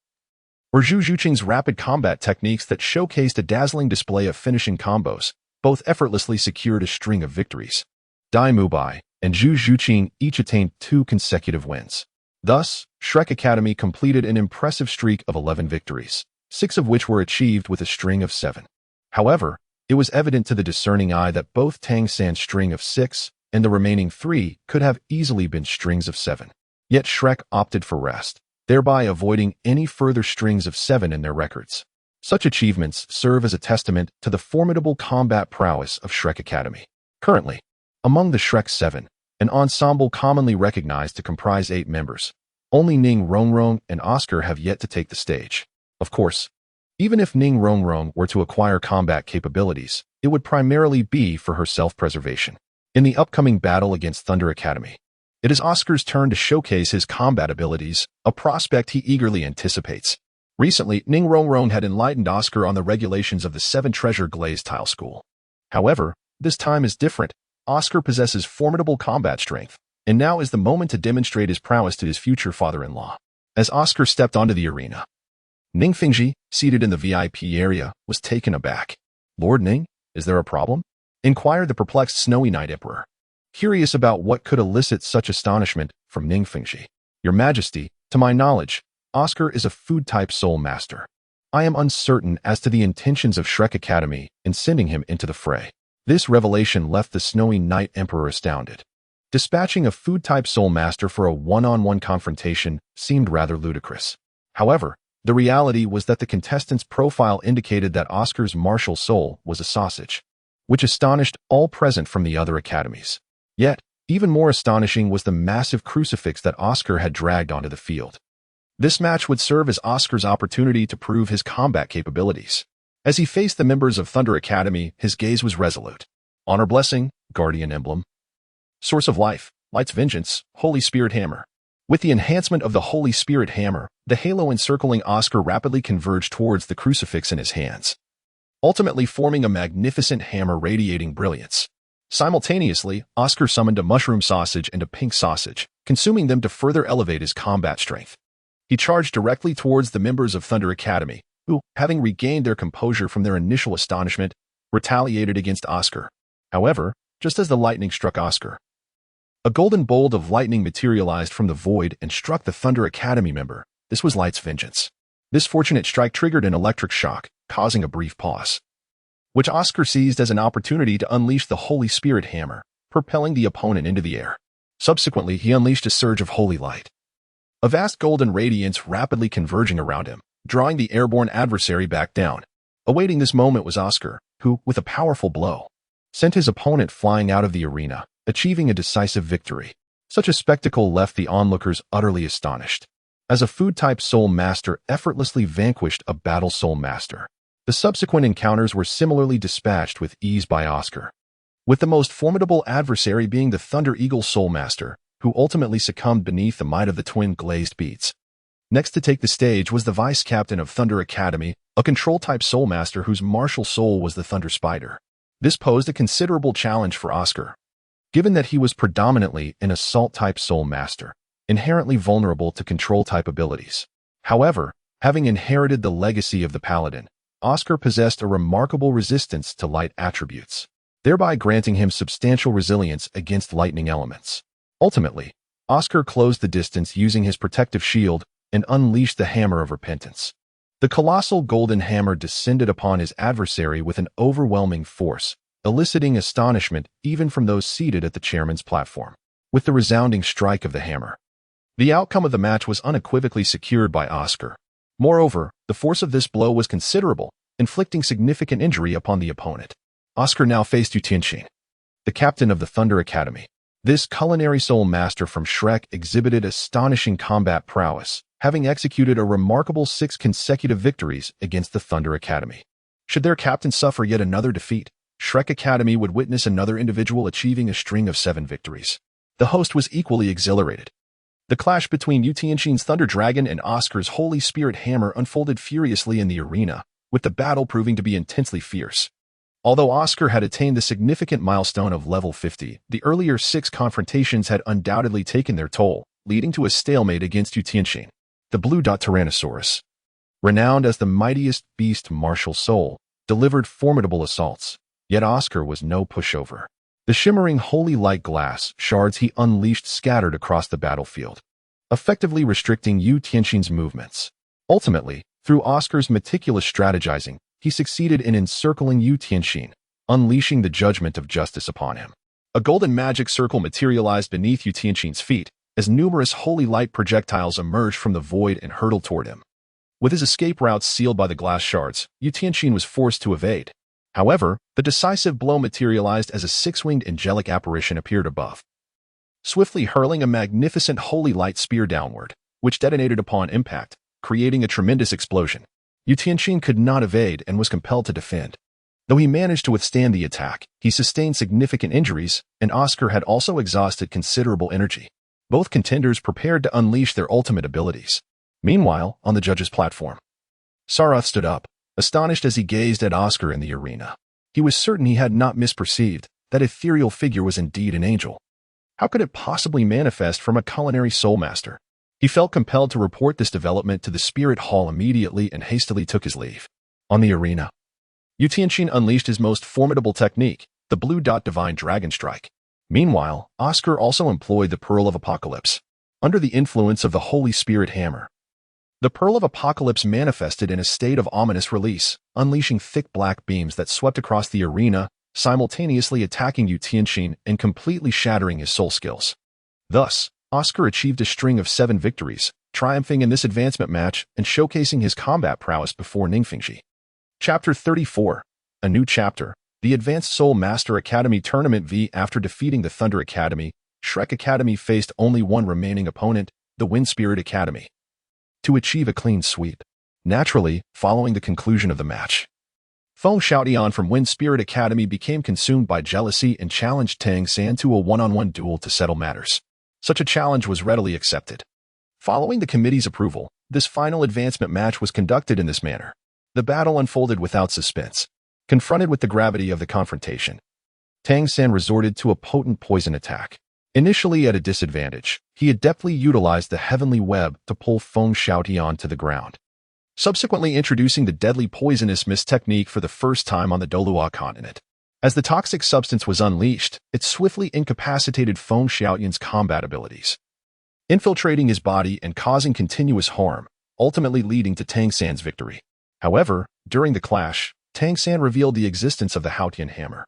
S1: or Zhu Zhuqing's rapid combat techniques that showcased a dazzling display of finishing combos, both effortlessly secured a string of victories. Dai Mubai and Zhu Zhuqing each attained 2 consecutive wins. Thus, Shrek Academy completed an impressive streak of 11 victories, 6 of which were achieved with a string of 7. However, it was evident to the discerning eye that both Tang San's string of 6 and the remaining 3 could have easily been strings of 7. Yet Shrek opted for rest, thereby avoiding any further strings of 7 in their records. Such achievements serve as a testament to the formidable combat prowess of Shrek Academy. Currently, among the Shrek 7, an ensemble commonly recognized to comprise 8 members, only Ning Rongrong and Oscar have yet to take the stage. Of course, even if Ning Rongrong were to acquire combat capabilities, it would primarily be for her self-preservation. In the upcoming battle against Thunder Academy, it is Oscar's turn to showcase his combat abilities, a prospect he eagerly anticipates. Recently, Ning Rongrong had enlightened Oscar on the regulations of the 7 Treasure Glaze Tile School. However, this time is different. Oscar possesses formidable combat strength, and now is the moment to demonstrate his prowess to his future father-in-law. As Oscar stepped onto the arena, Ning Fengji, seated in the VIP area, was taken aback. "Lord Ning, is there a problem?" inquired the perplexed Snowy Knight Emperor, curious about what could elicit such astonishment from Ning Fengji. "Your Majesty, to my knowledge, Oscar is a food-type soul master. I am uncertain as to the intentions of Shrek Academy in sending him into the fray." This revelation left the Snowy Knight Emperor astounded. Dispatching a food-type soul master for a one-on-one confrontation seemed rather ludicrous. However, the reality was that the contestant's profile indicated that Oscar's martial soul was a sausage, which astonished all present from the other academies. Yet, even more astonishing was the massive crucifix that Oscar had dragged onto the field. This match would serve as Oscar's opportunity to prove his combat capabilities. As he faced the members of Thunder Academy, his gaze was resolute. Honor Blessing, Guardian Emblem. Source of Life, Light's Vengeance, Holy Spirit Hammer. With the enhancement of the Holy Spirit Hammer, the halo encircling Oscar rapidly converged towards the crucifix in his hands, ultimately forming a magnificent hammer radiating brilliance. Simultaneously, Oscar summoned a mushroom sausage and a pink sausage, consuming them to further elevate his combat strength. He charged directly towards the members of Thunder Academy, who, having regained their composure from their initial astonishment, retaliated against Oscar. However, just as the lightning struck Oscar, a golden bolt of lightning materialized from the void and struck the Thunder Academy member. This was Light's Vengeance. This fortunate strike triggered an electric shock, causing a brief pause, which Oscar seized as an opportunity to unleash the Holy Spirit Hammer, propelling the opponent into the air. Subsequently, he unleashed a surge of holy light, a vast golden radiance rapidly converging around him, drawing the airborne adversary back down. Awaiting this moment was Oscar, who, with a powerful blow, sent his opponent flying out of the arena, achieving a decisive victory. Such a spectacle left the onlookers utterly astonished, as a food-type soul master effortlessly vanquished a battle soul master. The subsequent encounters were similarly dispatched with ease by Oscar, with the most formidable adversary being the Thunder Eagle soul master, who ultimately succumbed beneath the might of the twin glazed beads. Next to take the stage was the vice captain of Thunder Academy, a control-type soul master whose martial soul was the Thunder Spider. This posed a considerable challenge for Oscar, given that he was predominantly an assault-type soul master, inherently vulnerable to control-type abilities. However, having inherited the legacy of the Paladin, Oscar possessed a remarkable resistance to light attributes, thereby granting him substantial resilience against lightning elements. Ultimately, Oscar closed the distance using his protective shield and unleashed the Hammer of Repentance. The colossal golden hammer descended upon his adversary with an overwhelming force, eliciting astonishment even from those seated at the chairman's platform. With the resounding strike of the hammer, the outcome of the match was unequivocally secured by Oscar. Moreover, the force of this blow was considerable, inflicting significant injury upon the opponent. Oscar now faced Yu Tianxin, the captain of the Thunder Academy. This culinary soul master from Shrek exhibited astonishing combat prowess, having executed a remarkable 6 consecutive victories against the Thunder Academy. Should their captain suffer yet another defeat, Shrek Academy would witness another individual achieving a string of 7 victories. The host was equally exhilarated. The clash between Yu Tianxin's Thunder Dragon and Oscar's Holy Spirit Hammer unfolded furiously in the arena, with the battle proving to be intensely fierce. Although Oscar had attained the significant milestone of level 50, the earlier 6 confrontations had undoubtedly taken their toll, leading to a stalemate against Yu Tianxin. The Blue Dot Tyrannosaurus, renowned as the mightiest beast martial soul, delivered formidable assaults, yet Oscar was no pushover. The shimmering holy light glass shards he unleashed scattered across the battlefield, effectively restricting Yu Tianxin's movements. Ultimately, through Oscar's meticulous strategizing, he succeeded in encircling Yu Tianxin, unleashing the judgment of justice upon him. A golden magic circle materialized beneath Yu Tianxin's feet, as numerous holy light projectiles emerged from the void and hurtled toward him. With his escape routes sealed by the glass shards, Yu Tianxin was forced to evade. However, the decisive blow materialized as a 6-winged angelic apparition appeared above, swiftly hurling a magnificent holy light spear downward, which detonated upon impact, creating a tremendous explosion. Yu Tianxin could not evade and was compelled to defend. Though he managed to withstand the attack, he sustained significant injuries, and Oscar had also exhausted considerable energy. Both contenders prepared to unleash their ultimate abilities. Meanwhile, on the judges' platform, Sarath stood up, astonished as he gazed at Oscar in the arena. He was certain he had not misperceived that ethereal figure was indeed an angel. How could it possibly manifest from a culinary soul master? He felt compelled to report this development to the Spirit Hall immediately and hastily took his leave. On the arena, Yu Tianqin unleashed his most formidable technique, the blue dot divine dragon strike. Meanwhile, Oscar also employed the Pearl of Apocalypse, under the influence of the Holy Spirit hammer. The Pearl of Apocalypse manifested in a state of ominous release, unleashing thick black beams that swept across the arena, simultaneously attacking Yu Tianqin and completely shattering his soul skills. Thus, Oscar achieved a string of 7 victories, triumphing in this advancement match and showcasing his combat prowess before Ningfengji. Chapter 34. A new chapter. The Advanced Soul Master Academy Tournament V. After defeating the Thunder Academy, Shrek Academy faced only one remaining opponent, the Wind Spirit Academy, to achieve a clean sweep. Naturally, following the conclusion of the match, Feng Xiaotian from Wind Spirit Academy became consumed by jealousy and challenged Tang San to a one-on-one duel to settle matters. Such a challenge was readily accepted. Following the committee's approval, this final advancement match was conducted in this manner. The battle unfolded without suspense. Confronted with the gravity of the confrontation, Tang San resorted to a potent poison attack. Initially at a disadvantage, he adeptly utilized the heavenly web to pull Feng Xiaotian to the ground, subsequently introducing the deadly poisonous mist technique for the first time on the Douluo continent. As the toxic substance was unleashed, it swiftly incapacitated Feng Xiaotian's combat abilities, infiltrating his body and causing continuous harm, ultimately leading to Tang San's victory. However, during the clash, Tang San revealed the existence of the Haotian hammer,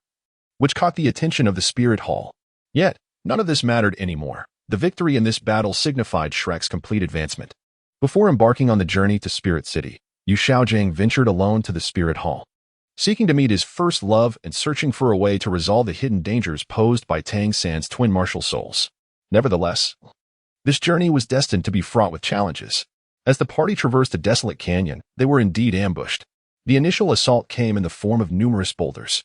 S1: which caught the attention of the Spirit Hall. Yet, none of this mattered anymore. The victory in this battle signified Shrek's complete advancement. Before embarking on the journey to Spirit City, Yu Xiaojiang ventured alone to the Spirit Hall, seeking to meet his first love and searching for a way to resolve the hidden dangers posed by Tang San's twin martial souls. Nevertheless, this journey was destined to be fraught with challenges. As the party traversed a desolate canyon, they were indeed ambushed. The initial assault came in the form of numerous boulders,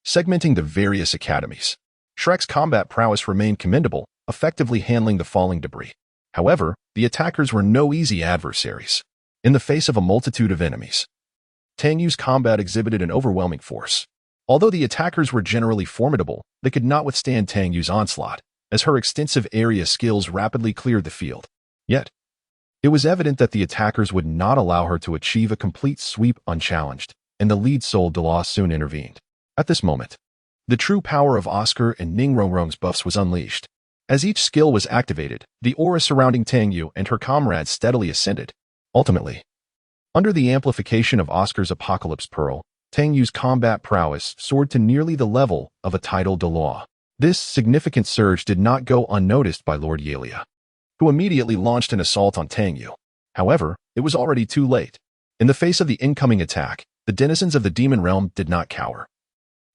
S1: segmenting the various academies. Shrek's combat prowess remained commendable, effectively handling the falling debris. However, the attackers were no easy adversaries. In the face of a multitude of enemies, Tang Yu's combat exhibited an overwhelming force. Although the attackers were generally formidable, they could not withstand Tang Yu's onslaught, as her extensive area skills rapidly cleared the field. Yet, it was evident that the attackers would not allow her to achieve a complete sweep unchallenged, and the lead soul Douluo soon intervened. At this moment, the true power of Oscar and Ning Rongrong's buffs was unleashed. As each skill was activated, the aura surrounding Tang Yu and her comrades steadily ascended. Ultimately, under the amplification of Oscar's Apocalypse Pearl, Tang Yu's combat prowess soared to nearly the level of a titled Douluo. This significant surge did not go unnoticed by Lord Yalia, who immediately launched an assault on Tang Yu. However, it was already too late. In the face of the incoming attack, the denizens of the demon realm did not cower.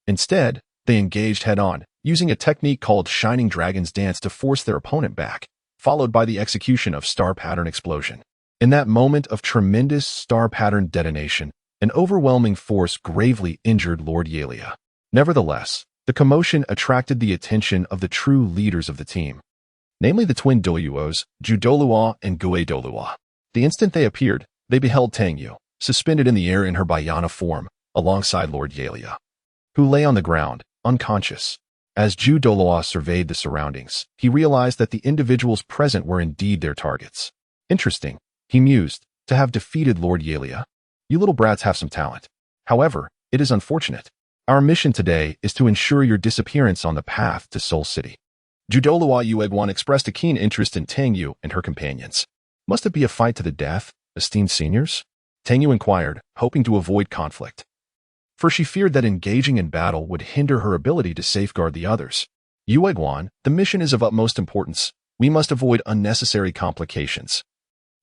S1: Instead, they engaged head-on, using a technique called Shining Dragon's Dance to force their opponent back, followed by the execution of Star Pattern Explosion. In that moment of tremendous Star Pattern detonation, an overwhelming force gravely injured Lord Yalia. Nevertheless, the commotion attracted the attention of the true leaders of the team, namely the twin Douluos, Douluo and Douluo. The instant they appeared, they beheld Tang Yu, suspended in the air in her Beiyana form, alongside Lord Yalia, who lay on the ground, unconscious. As Douluo surveyed the surroundings, he realized that the individuals present were indeed their targets. Interesting, he mused, to have defeated Lord Yalia. You little brats have some talent. However, it is unfortunate. Our mission today is to ensure your disappearance on the path to Soul City. Douluo Yueguan expressed a keen interest in Tang Yu and her companions. Must it be a fight to the death, esteemed seniors? Tang Yu inquired, hoping to avoid conflict, for she feared that engaging in battle would hinder her ability to safeguard the others. Yueguan, the mission is of utmost importance. We must avoid unnecessary complications.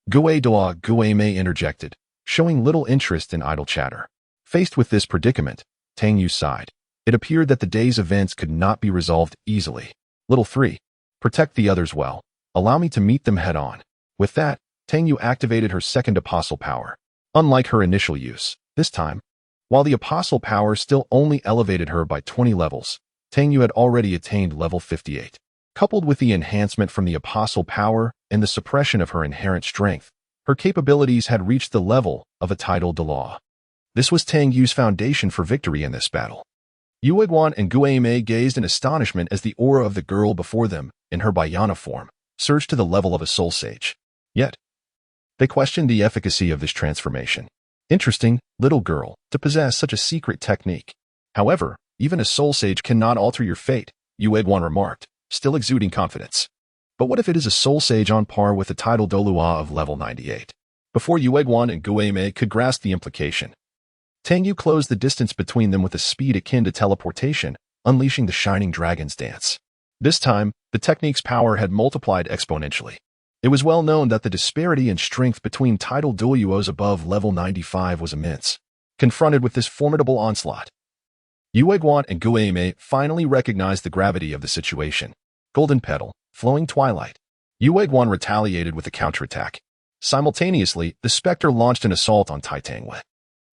S1: Guei interjected, showing little interest in idle chatter. Faced with this predicament, Tang Yu sighed. It appeared that the day's events could not be resolved easily. Little 3. Protect the others well. Allow me to meet them head-on. With that, Tang Yu activated her second apostle power. Unlike her initial use, this time, while the apostle power still only elevated her by 20 levels, Tang Yu had already attained level 58. Coupled with the enhancement from the apostle power and the suppression of her inherent strength, her capabilities had reached the level of a titled Douluo. This was Tang Yu's foundation for victory in this battle. Yueguan and Guame gazed in astonishment as the aura of the girl before them, in her Beiyana form, surged to the level of a soul sage. Yet, they questioned the efficacy of this transformation. Interesting, little girl, to possess such a secret technique. However, even a soul sage cannot alter your fate, Yueguan remarked, still exuding confidence. But what if it is a soul sage on par with the title Douluo of level 98? Before Yueguan and Guame could grasp the implication, Tangyu closed the distance between them with a speed akin to teleportation, unleashing the Shining Dragon's Dance. This time, the technique's power had multiplied exponentially. It was well known that the disparity in strength between title Douluos above level 95 was immense. Confronted with this formidable onslaught, Yueguan and Guame finally recognized the gravity of the situation. Golden Petal, Flowing Twilight. Yueguan retaliated with a counterattack. Simultaneously, the Spectre launched an assault on Tangwei.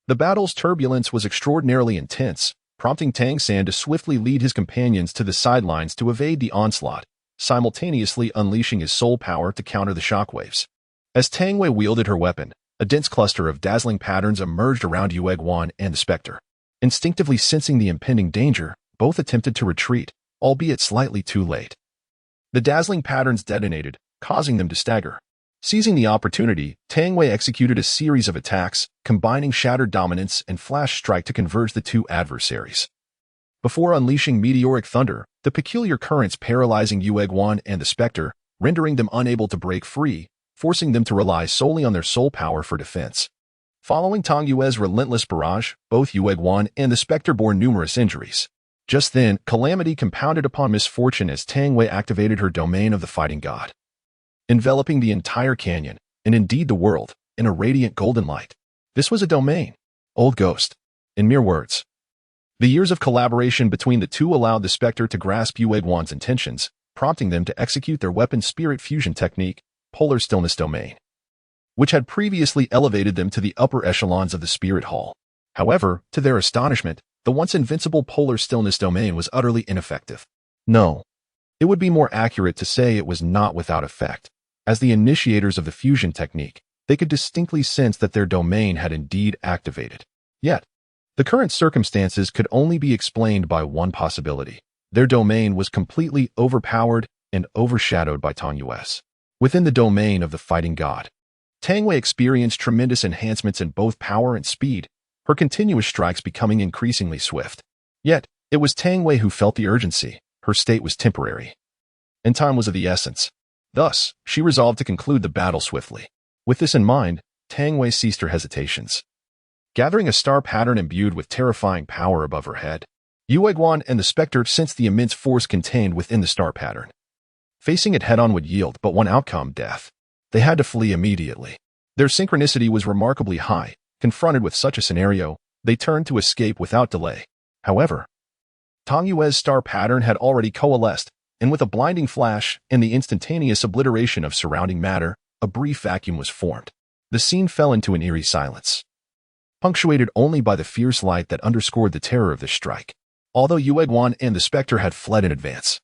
S1: The battle's turbulence was extraordinarily intense, prompting Tang San to swiftly lead his companions to the sidelines to evade the onslaught, simultaneously unleashing his soul power to counter the shockwaves. As Tangwei wielded her weapon, a dense cluster of dazzling patterns emerged around Yueguan and the Spectre. Instinctively sensing the impending danger, both attempted to retreat, albeit slightly too late. The dazzling patterns detonated, causing them to stagger. Seizing the opportunity, Tangwei executed a series of attacks, combining Shattered Dominance and Flash Strike to converge the two adversaries. Before unleashing meteoric thunder, the peculiar currents paralyzing Yueguan and the Spectre, rendering them unable to break free, forcing them to rely solely on their soul power for defense. Following Tangyue's relentless barrage, both Yueguan and the Spectre bore numerous injuries. Just then, calamity compounded upon misfortune as Tangwei activated her domain of the fighting god, enveloping the entire canyon, and indeed the world, in a radiant golden light. This was a domain. Old Ghost. In mere words. The years of collaboration between the two allowed the Spectre to grasp Yueguan's intentions, prompting them to execute their weapon spirit fusion technique, Polar Stillness Domain, which had previously elevated them to the upper echelons of the Spirit Hall. However, to their astonishment, the once invincible Polar Stillness Domain was utterly ineffective. No, it would be more accurate to say it was not without effect. As the initiators of the fusion technique, they could distinctly sense that their domain had indeed activated. Yet, the current circumstances could only be explained by one possibility. Their domain was completely overpowered and overshadowed by Tangyue's. Within the domain of the fighting god, Tangwei experienced tremendous enhancements in both power and speed, her continuous strikes becoming increasingly swift. Yet, it was Tangwei who felt the urgency. Her state was temporary, and time was of the essence. Thus, she resolved to conclude the battle swiftly. With this in mind, Tangwei ceased her hesitations. Gathering a star pattern imbued with terrifying power above her head, Yueguan and the Spectre sensed the immense force contained within the star pattern. Facing it head-on would yield but one outcome: death. They had to flee immediately. Their synchronicity was remarkably high. Confronted with such a scenario, they turned to escape without delay. However, Tangyue's star pattern had already coalesced, and with a blinding flash and the instantaneous obliteration of surrounding matter, a brief vacuum was formed. The scene fell into an eerie silence, punctuated only by the fierce light that underscored the terror of this strike. Although Yueguan and the Spectre had fled in advance,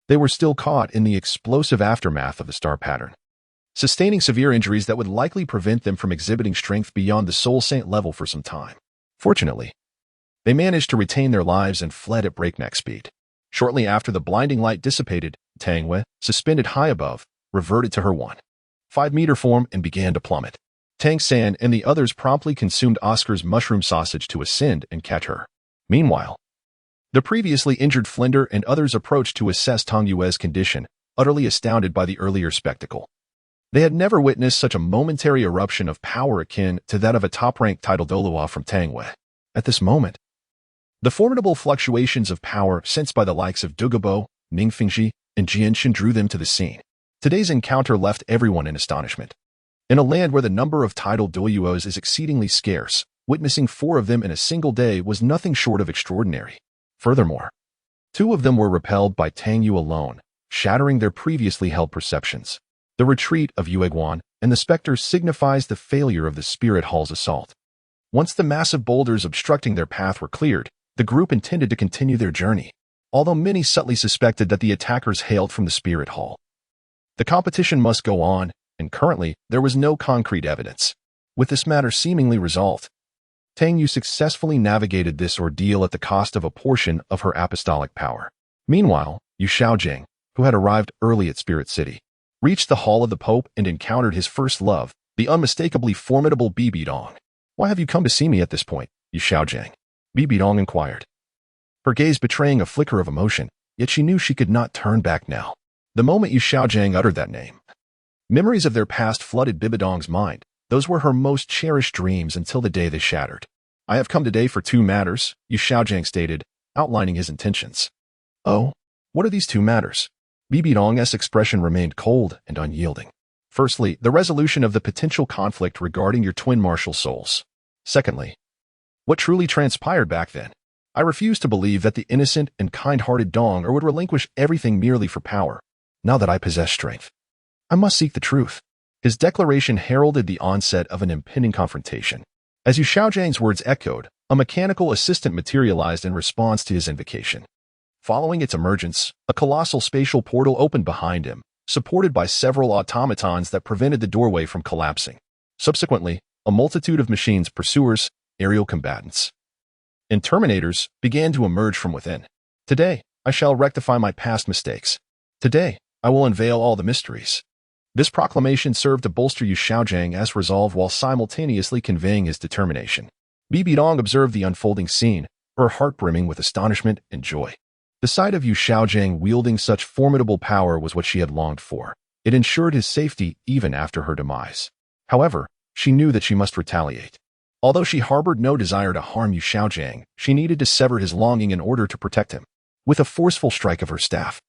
S1: they were still caught in the explosive aftermath of the star pattern, sustaining severe injuries that would likely prevent them from exhibiting strength beyond the Soul Saint level for some time. Fortunately, they managed to retain their lives and fled at breakneck speed. Shortly after the blinding light dissipated, Tangwei, suspended high above, reverted to her 1.5-meter form and began to plummet. Tang San and the others promptly consumed Oscar's mushroom sausage to ascend and catch her. Meanwhile, the previously injured Flender and others approached to assess Tangyue's condition, utterly astounded by the earlier spectacle. They had never witnessed such a momentary eruption of power akin to that of a top-ranked title Douluo from Tangwei. At this moment, the formidable fluctuations of power sensed by the likes of Dugabo, Ningfengji, and Jianshin drew them to the scene. Today's encounter left everyone in astonishment. In a land where the number of title Douluos is exceedingly scarce, witnessing 4 of them in a single day was nothing short of extraordinary. Furthermore, 2 of them were repelled by Tangyu alone, shattering their previously held perceptions. The retreat of Yueguan and the Spectre signifies the failure of the Spirit Hall's assault. Once the massive boulders obstructing their path were cleared, the group intended to continue their journey, although many subtly suspected that the attackers hailed from the Spirit Hall. The competition must go on, and currently there was no concrete evidence. With this matter seemingly resolved, Tang Yu successfully navigated this ordeal at the cost of a portion of her apostolic power. Meanwhile, Yu Xiaojing, who had arrived early at Spirit City, reached the Hall of the Pope and encountered his first love, the unmistakably formidable Bibi Dong. "Why have you come to see me at this point, Yu Xiaojing?" Bibi Dong inquired, her gaze betraying a flicker of emotion, yet she knew she could not turn back now. The moment Yu Xiaojing uttered that name, memories of their past flooded Bibi Dong's mind. Those were her most cherished dreams until the day they shattered. "I have come today for 2 matters, Yu Xiaojing stated, outlining his intentions. "Oh? What are these 2 matters?" Bibi Dong's expression remained cold and unyielding. "Firstly, the resolution of the potential conflict regarding your twin martial souls. Secondly, what truly transpired back then. I refuse to believe that the innocent and kind-hearted Dong would relinquish everything merely for power. Now that I possess strength, I must seek the truth." His declaration heralded the onset of an impending confrontation. As Yu Xiaojing's words echoed, a mechanical assistant materialized in response to his invocation. Following its emergence, a colossal spatial portal opened behind him, supported by several automatons that prevented the doorway from collapsing. Subsequently, a multitude of machines, pursuers, aerial combatants, and terminators began to emerge from within. "Today, I shall rectify my past mistakes. Today, I will unveil all the mysteries." This proclamation served to bolster Yu Xiaojing's resolve while simultaneously conveying his determination. Bibi Dong observed the unfolding scene, her heart brimming with astonishment and joy. The sight of Yu Xiaojing wielding such formidable power was what she had longed for. It ensured his safety even after her demise. However, she knew that she must retaliate. Although she harbored no desire to harm Yu Xiaojing, she needed to sever his longing in order to protect him. With a forceful strike of her staff,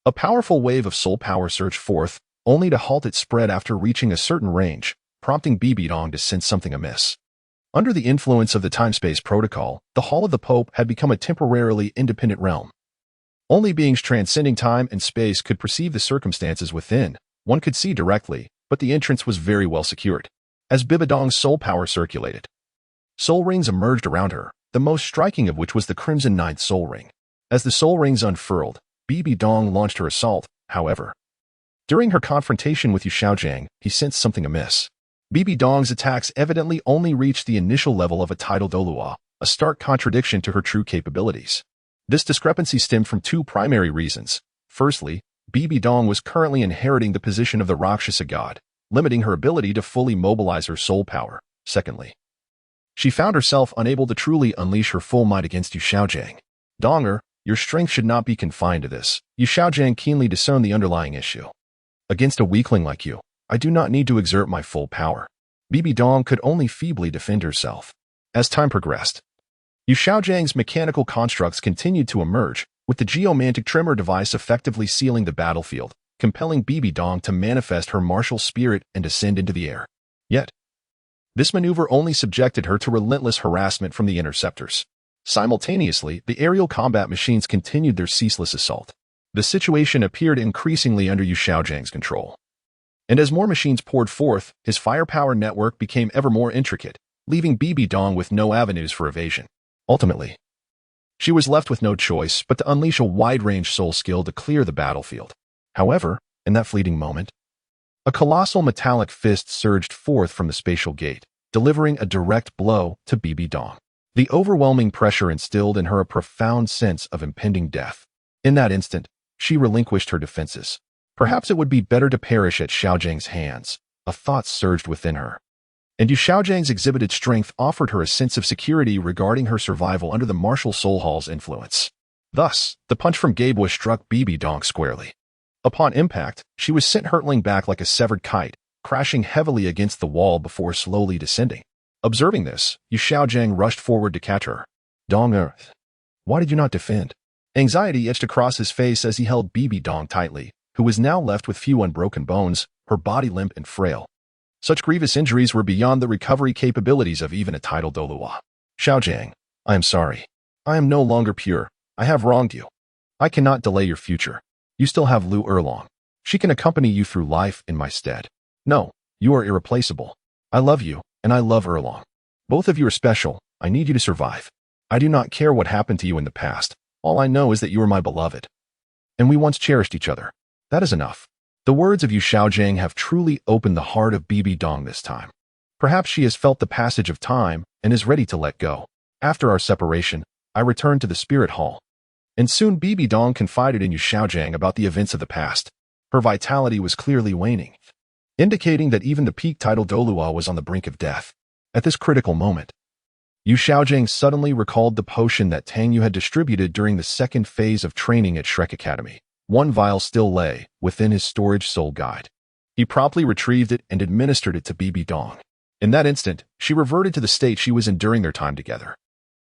S1: a powerful wave of soul power surged forth, only to halt its spread after reaching a certain range, prompting Bibi Dong to sense something amiss. Under the influence of the time-space protocol, the Hall of the Pope had become a temporarily independent realm. Only beings transcending time and space could perceive the circumstances within. One could see directly, but the entrance was very well secured. As Bibi Dong's soul power circulated, soul rings emerged around her, the most striking of which was the Crimson Ninth Soul Ring. As the soul rings unfurled, Bibi Dong launched her assault, however. During her confrontation with Yu Xiaojing, he sensed something amiss. Bibi Dong's attacks evidently only reached the initial level of a title Douluo, a stark contradiction to her true capabilities. This discrepancy stemmed from 2 primary reasons. Firstly, Bibi Dong was currently inheriting the position of the Rakshasa god, limiting her ability to fully mobilize her soul power. Secondly, she found herself unable to truly unleash her full might against Yu Xiaojing. "Donger, your strength should not be confined to this." Yu Xiaojing keenly discerned the underlying issue. "Against a weakling like you, I do not need to exert my full power." Bibi Dong could only feebly defend herself. As time progressed, Yu Xiaojing's mechanical constructs continued to emerge, with the geomantic tremor device effectively sealing the battlefield, compelling Bibi Dong to manifest her martial spirit and ascend into the air. Yet, this maneuver only subjected her to relentless harassment from the interceptors. Simultaneously, the aerial combat machines continued their ceaseless assault. The situation appeared increasingly under Yu Xiaojing's control. And as more machines poured forth, his firepower network became ever more intricate, leaving Bibi Dong with no avenues for evasion. Ultimately, she was left with no choice but to unleash a wide-range soul skill to clear the battlefield. However, in that fleeting moment, a colossal metallic fist surged forth from the spatial gate, delivering a direct blow to Bibi Dong. The overwhelming pressure instilled in her a profound sense of impending death. In that instant, she relinquished her defenses. Perhaps it would be better to perish at Xiaojing's hands. A thought surged within her. And Yu Xiaojing's exhibited strength offered her a sense of security regarding her survival under the martial soul hall's influence. Thus, the punch from Gaebwa struck Bibi Dong squarely. Upon impact, she was sent hurtling back like a severed kite, crashing heavily against the wall before slowly descending. Observing this, Yu Xiaojing rushed forward to catch her. "Dong, why did you not defend?" Anxiety etched across his face as he held Bibi Dong tightly, who was now left with few unbroken bones, her body limp and frail. Such grievous injuries were beyond the recovery capabilities of even a title Douluo. "Xiaojing, I am sorry. I am no longer pure. I have wronged you. I cannot delay your future. You still have Lu Erlong. She can accompany you through life in my stead. No, you are irreplaceable. I love you, and I love Erlong. Both of you are special. I need you to survive. I do not care what happened to you in the past. All I know is that you are my beloved. And we once cherished each other. That is enough." The words of Yu Xiaojing have truly opened the heart of Bibi Dong this time. Perhaps she has felt the passage of time and is ready to let go. After our separation, I returned to the Spirit Hall. And soon Bibi Dong confided in Yu Xiaojiang about the events of the past. Her vitality was clearly waning, indicating that even the peak title Douluo was on the brink of death. At this critical moment, Yu Xiaojiang suddenly recalled the potion that Tang Yu had distributed during the second phase of training at Shrek Academy. One vial still lay within his storage soul guide. He promptly retrieved it and administered it to Bibi Dong. In that instant, she reverted to the state she was in during their time together.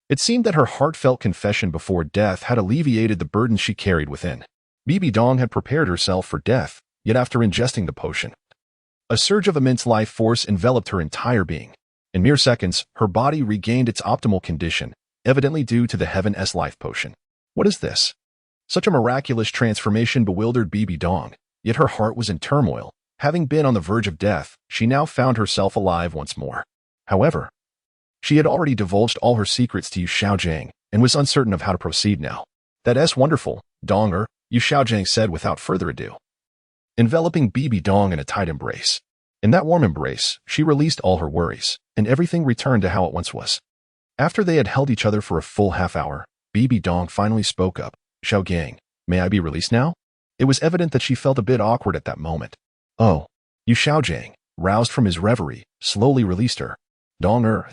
S1: It seemed that her heartfelt confession before death had alleviated the burden she carried within. Bibi Dong had prepared herself for death, yet after ingesting the potion, a surge of immense life force enveloped her entire being. In mere seconds, her body regained its optimal condition, evidently due to the Heaven S life potion. What is this? Such a miraculous transformation bewildered Bibi Dong, yet her heart was in turmoil. Having been on the verge of death, she now found herself alive once more. However, she had already divulged all her secrets to Yu Xiaojiang and was uncertain of how to proceed now. That's wonderful, Donger, Yu Xiaojiang said without further ado, enveloping Bibi Dong in a tight embrace. In that warm embrace, she released all her worries, and everything returned to how it once was. After they had held each other for a full half-hour, Bibi Dong finally spoke up. Xiaojiang, may I be released now? It was evident that she felt a bit awkward at that moment. Oh, Yu Xiaojiang, roused from his reverie, slowly released her. Donger,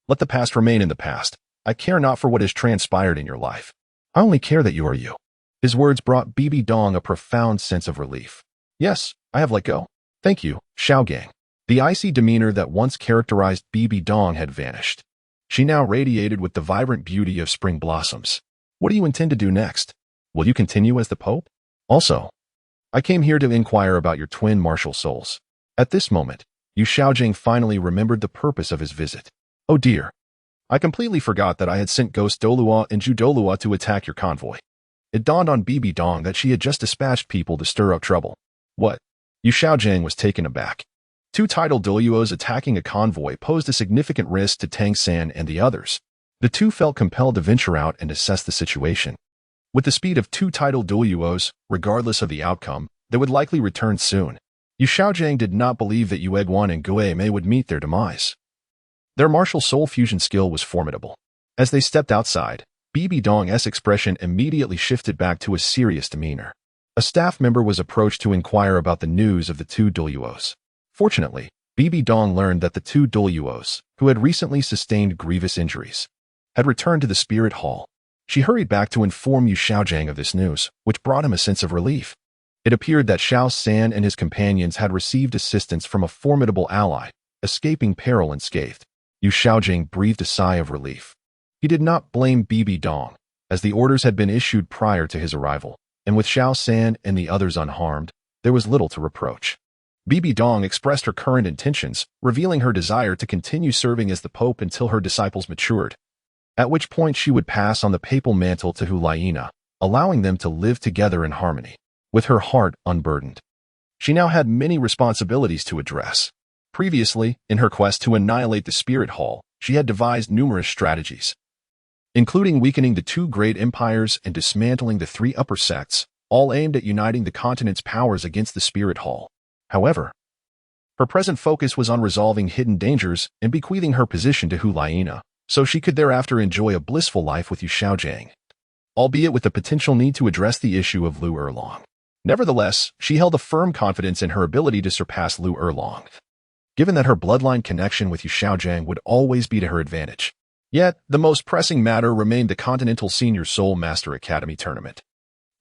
S1: let the past remain in the past. I care not for what has transpired in your life. I only care that you are you. His words brought Bibi Dong a profound sense of relief. Yes, I have let go. Thank you, Xiaojiang. The icy demeanor that once characterized Bibi Dong had vanished. She now radiated with the vibrant beauty of spring blossoms. What do you intend to do next? Will you continue as the Pope? Also, I came here to inquire about your twin martial souls. At this moment, Yu Xiaojiang finally remembered the purpose of his visit. Oh dear. I completely forgot that I had sent Ghost Douluo and Ju Douluo to attack your convoy. It dawned on Bibi Dong that she had just dispatched people to stir up trouble. What? Yu Xiaojiang was taken aback. Two title Douluos attacking a convoy posed a significant risk to Tang San and the others. The two felt compelled to venture out and assess the situation. With the speed of two title Douluos, regardless of the outcome, they would likely return soon. Yu Xiaojiang did not believe that Yue Guan and Gue Mei would meet their demise. Their martial soul fusion skill was formidable. As they stepped outside, Bibi Dong's expression immediately shifted back to a serious demeanor. A staff member was approached to inquire about the news of the two Douluos. Fortunately, Bibi Dong learned that the two Douluos, who had recently sustained grievous injuries, had returned to the Spirit Hall. She hurried back to inform Yu Xiaojiang of this news, which brought him a sense of relief. It appeared that Xiao San and his companions had received assistance from a formidable ally, escaping peril unscathed. Yu Xiaojiang breathed a sigh of relief. He did not blame Bibi Dong, as the orders had been issued prior to his arrival, and with Xiao San and the others unharmed, there was little to reproach. Bibi Dong expressed her current intentions, revealing her desire to continue serving as the Pope until her disciples matured, at which point she would pass on the papal mantle to Beiyana, allowing them to live together in harmony. With her heart unburdened, she now had many responsibilities to address. Previously, in her quest to annihilate the Spirit Hall, she had devised numerous strategies, including weakening the two great empires and dismantling the three upper sects, all aimed at uniting the continent's powers against the Spirit Hall. However, her present focus was on resolving hidden dangers and bequeathing her position to Beiyana, so she could thereafter enjoy a blissful life with Yu Xiaojiang, albeit with the potential need to address the issue of Lu Erlong. Nevertheless, she held a firm confidence in her ability to surpass Lu Erlong, given that her bloodline connection with Yu Xiaojiang would always be to her advantage. Yet, the most pressing matter remained the Continental Senior Soul Master Academy tournament.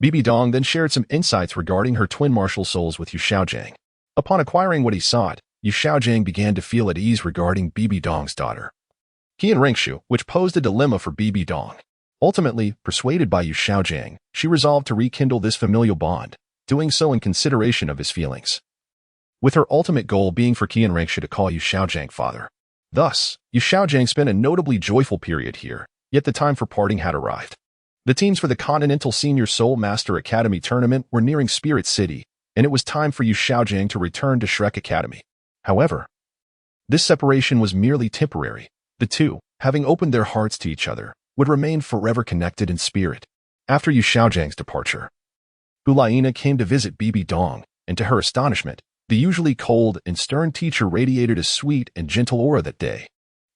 S1: Bibi Dong then shared some insights regarding her twin martial souls with Yu Xiaojiang. Upon acquiring what he sought, Yu Xiaojiang began to feel at ease regarding Bibi Dong's daughter, Qian Rengshu, which posed a dilemma for Bibi Dong. Ultimately, persuaded by Yu Xiaojiang, she resolved to rekindle this familial bond, doing so in consideration of his feelings, with her ultimate goal being for Qian Rengshu to call Yu Xiaojiang father. Thus, Yu Xiaojiang spent a notably joyful period here, yet the time for parting had arrived. The teams for the Continental Senior Soul Master Academy tournament were nearing Spirit City, and it was time for Yu Xiaojiang to return to Shrek Academy. However, this separation was merely temporary. The two, having opened their hearts to each other, would remain forever connected in spirit. After Yu Xiaojiang's departure, Beiyana came to visit Bibi Dong, and to her astonishment, The usually cold and stern teacher radiated a sweet and gentle aura that day.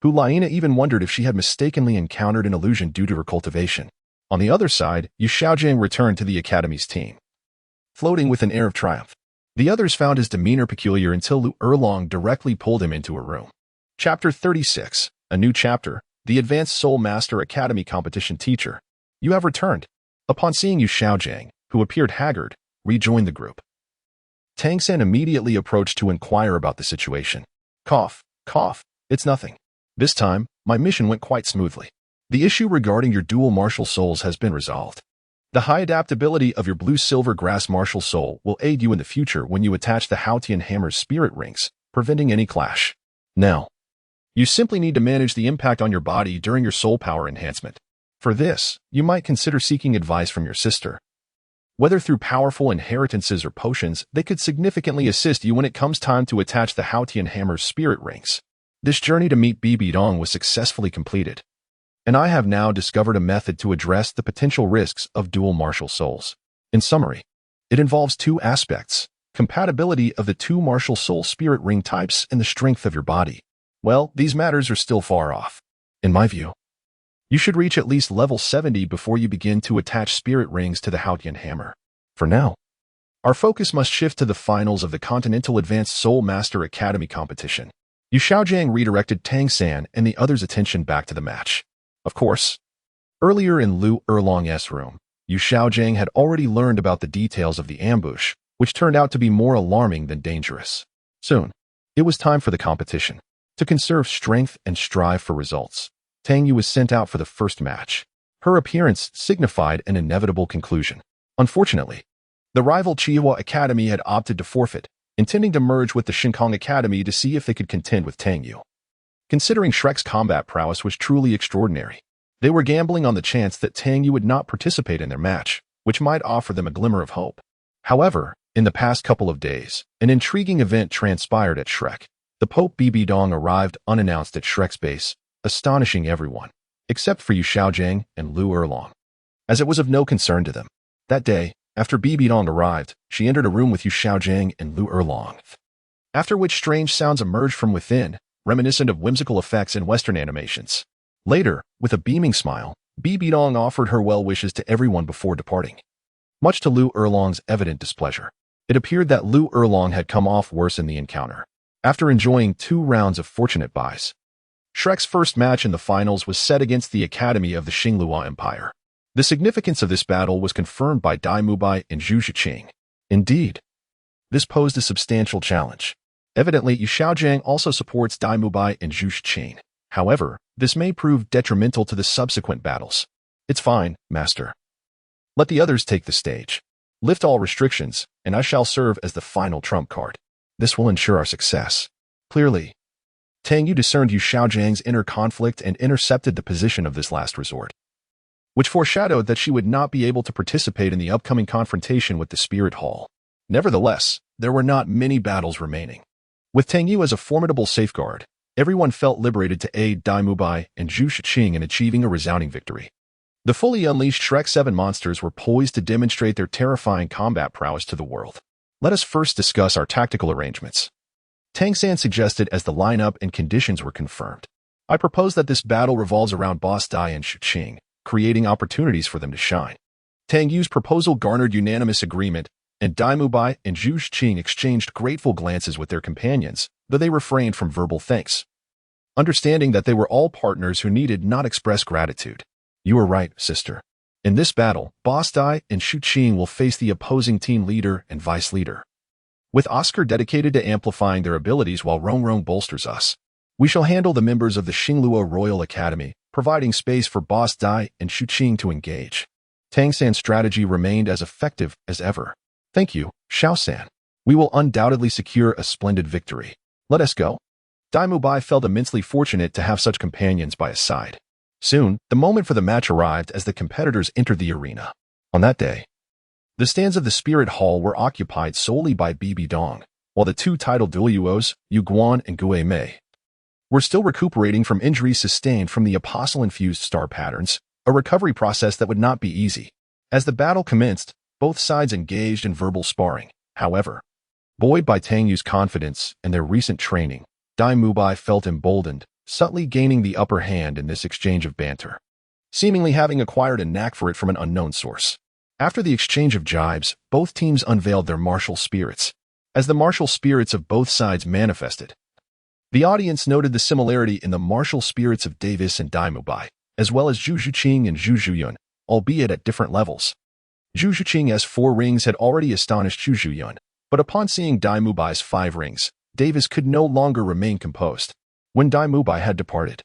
S1: Beiyana even wondered if she had mistakenly encountered an illusion due to her cultivation. On the other side, Yu Xiaojiang returned to the academy's team, floating with an air of triumph. The others found his demeanor peculiar until Lu Erlong directly pulled him into a room. Chapter 36, a new chapter, the Advanced Soul Master Academy Competition Teacher. You have returned. Upon seeing Yu Xiaojiang, who appeared haggard, rejoined the group. Tang San immediately approached to inquire about the situation. Cough, cough, it's nothing. This time, my mission went quite smoothly. The issue regarding your dual martial souls has been resolved. The high adaptability of your blue-silver grass martial soul will aid you in the future when you attach the Haotian Hammer's spirit rings, preventing any clash. Now, you simply need to manage the impact on your body during your soul power enhancement. For this, you might consider seeking advice from your sister. Whether through powerful inheritances or potions, they could significantly assist you when it comes time to attach the Haotian Hammer's spirit rings. This journey to meet Bi Bidong was successfully completed, and I have now discovered a method to address the potential risks of dual martial souls. In summary, it involves two aspects: compatibility of the two martial soul spirit ring types and the strength of your body. Well, these matters are still far off. In my view, you should reach at least level 70 before you begin to attach spirit rings to the Haotian Hammer. For now, our focus must shift to the finals of the Continental Advanced Soul Master Academy competition. Yu Xiaojiang redirected Tang San and the others' attention back to the match. Of course, earlier in Lu Erlong's room, Yu Xiaojiang had already learned about the details of the ambush, which turned out to be more alarming than dangerous. Soon, it was time for the competition. To conserve strength and strive for results, Tang Yu was sent out for the first match. Her appearance signified an inevitable conclusion. Unfortunately, the rival Chihuahua Academy had opted to forfeit, intending to merge with the Shinkong Academy to see if they could contend with Tang Yu. Considering Shrek's combat prowess was truly extraordinary, they were gambling on the chance that Tang Yu would not participate in their match, which might offer them a glimmer of hope. However, in the past couple of days, an intriguing event transpired at Shrek. The Pope Bi Bidong arrived unannounced at Shrek's base, astonishing everyone, except for Yu Xiaojiang and Lu Erlong, as it was of no concern to them. That day, after Bi Bidong arrived, she entered a room with Yu Xiaojiang and Lu Erlong, after which strange sounds emerged from within, reminiscent of whimsical effects in Western animations. Later, with a beaming smile, Bi Bidong offered her well wishes to everyone before departing. Much to Lu Erlong's evident displeasure, it appeared that Lu Erlong had come off worse in the encounter. After enjoying 2 rounds of fortunate buys, Shrek's first match in the finals was set against the Academy of the Xinglua Empire. The significance of this battle was confirmed by Dai Mubai and Zhu Shiqing. Indeed, this posed a substantial challenge. Evidently, Yu Xiaojiang also supports Dai Mubai and Zhu Shiqing. However, this may prove detrimental to the subsequent battles. It's fine, Master. Let the others take the stage. Lift all restrictions, and I shall serve as the final trump card. This will ensure our success. Clearly, Tang Yu discerned Yu Xiaojiang's inner conflict and intercepted the position of this last resort, which foreshadowed that she would not be able to participate in the upcoming confrontation with the Spirit Hall. Nevertheless, there were not many battles remaining. With Tang Yu as a formidable safeguard, everyone felt liberated to aid Dai Mubai and Zhu Shiqing in achieving a resounding victory. The fully unleashed Shrek 7 monsters were poised to demonstrate their terrifying combat prowess to the world. Let us first discuss our tactical arrangements. Tang San suggested as the lineup and conditions were confirmed. I propose that this battle revolves around Boss Dai and Shu Qing, creating opportunities for them to shine. Tang Yu's proposal garnered unanimous agreement, and Dai Mubai and Zhu Shiqing exchanged grateful glances with their companions, though they refrained from verbal thanks, understanding that they were all partners who needed not express gratitude. You are right, sister. In this battle, Boss Dai and Shu Qing will face the opposing team leader and vice leader. With Oscar dedicated to amplifying their abilities while Rong Rong bolsters us, we shall handle the members of the Xinglua Royal Academy, providing space for Boss Dai and Shu Qing to engage. Tang San's strategy remained as effective as ever. Thank you, Xiao San. We will undoubtedly secure a splendid victory. Let us go. Dai Mubai felt immensely fortunate to have such companions by his side. Soon, the moment for the match arrived as the competitors entered the arena. On that day, the stands of the Spirit Hall were occupied solely by Bi Bidong, while the 2 titled Douluos, Yu Guan and Gue Mei, were still recuperating from injuries sustained from the apostle-infused star patterns, a recovery process that would not be easy. As the battle commenced, both sides engaged in verbal sparring. However, Buoyed by Tang Yu's confidence and their recent training, Dai Mubai felt emboldened, subtly gaining the upper hand in this exchange of banter, seemingly having acquired a knack for it from an unknown source. After the exchange of jibes, both teams unveiled their martial spirits. As the martial spirits of both sides manifested, the audience noted the similarity in the martial spirits of Davis and Dai Mubai, as well as Zhu Zhuqing and Zhu Zhuyun, albeit at different levels. Zhu Zhuqing's 4 rings had already astonished Zhu Zhuyun, but upon seeing Dai Mubai's 5 rings, Davis could no longer remain composed. When Dai Mubai had departed,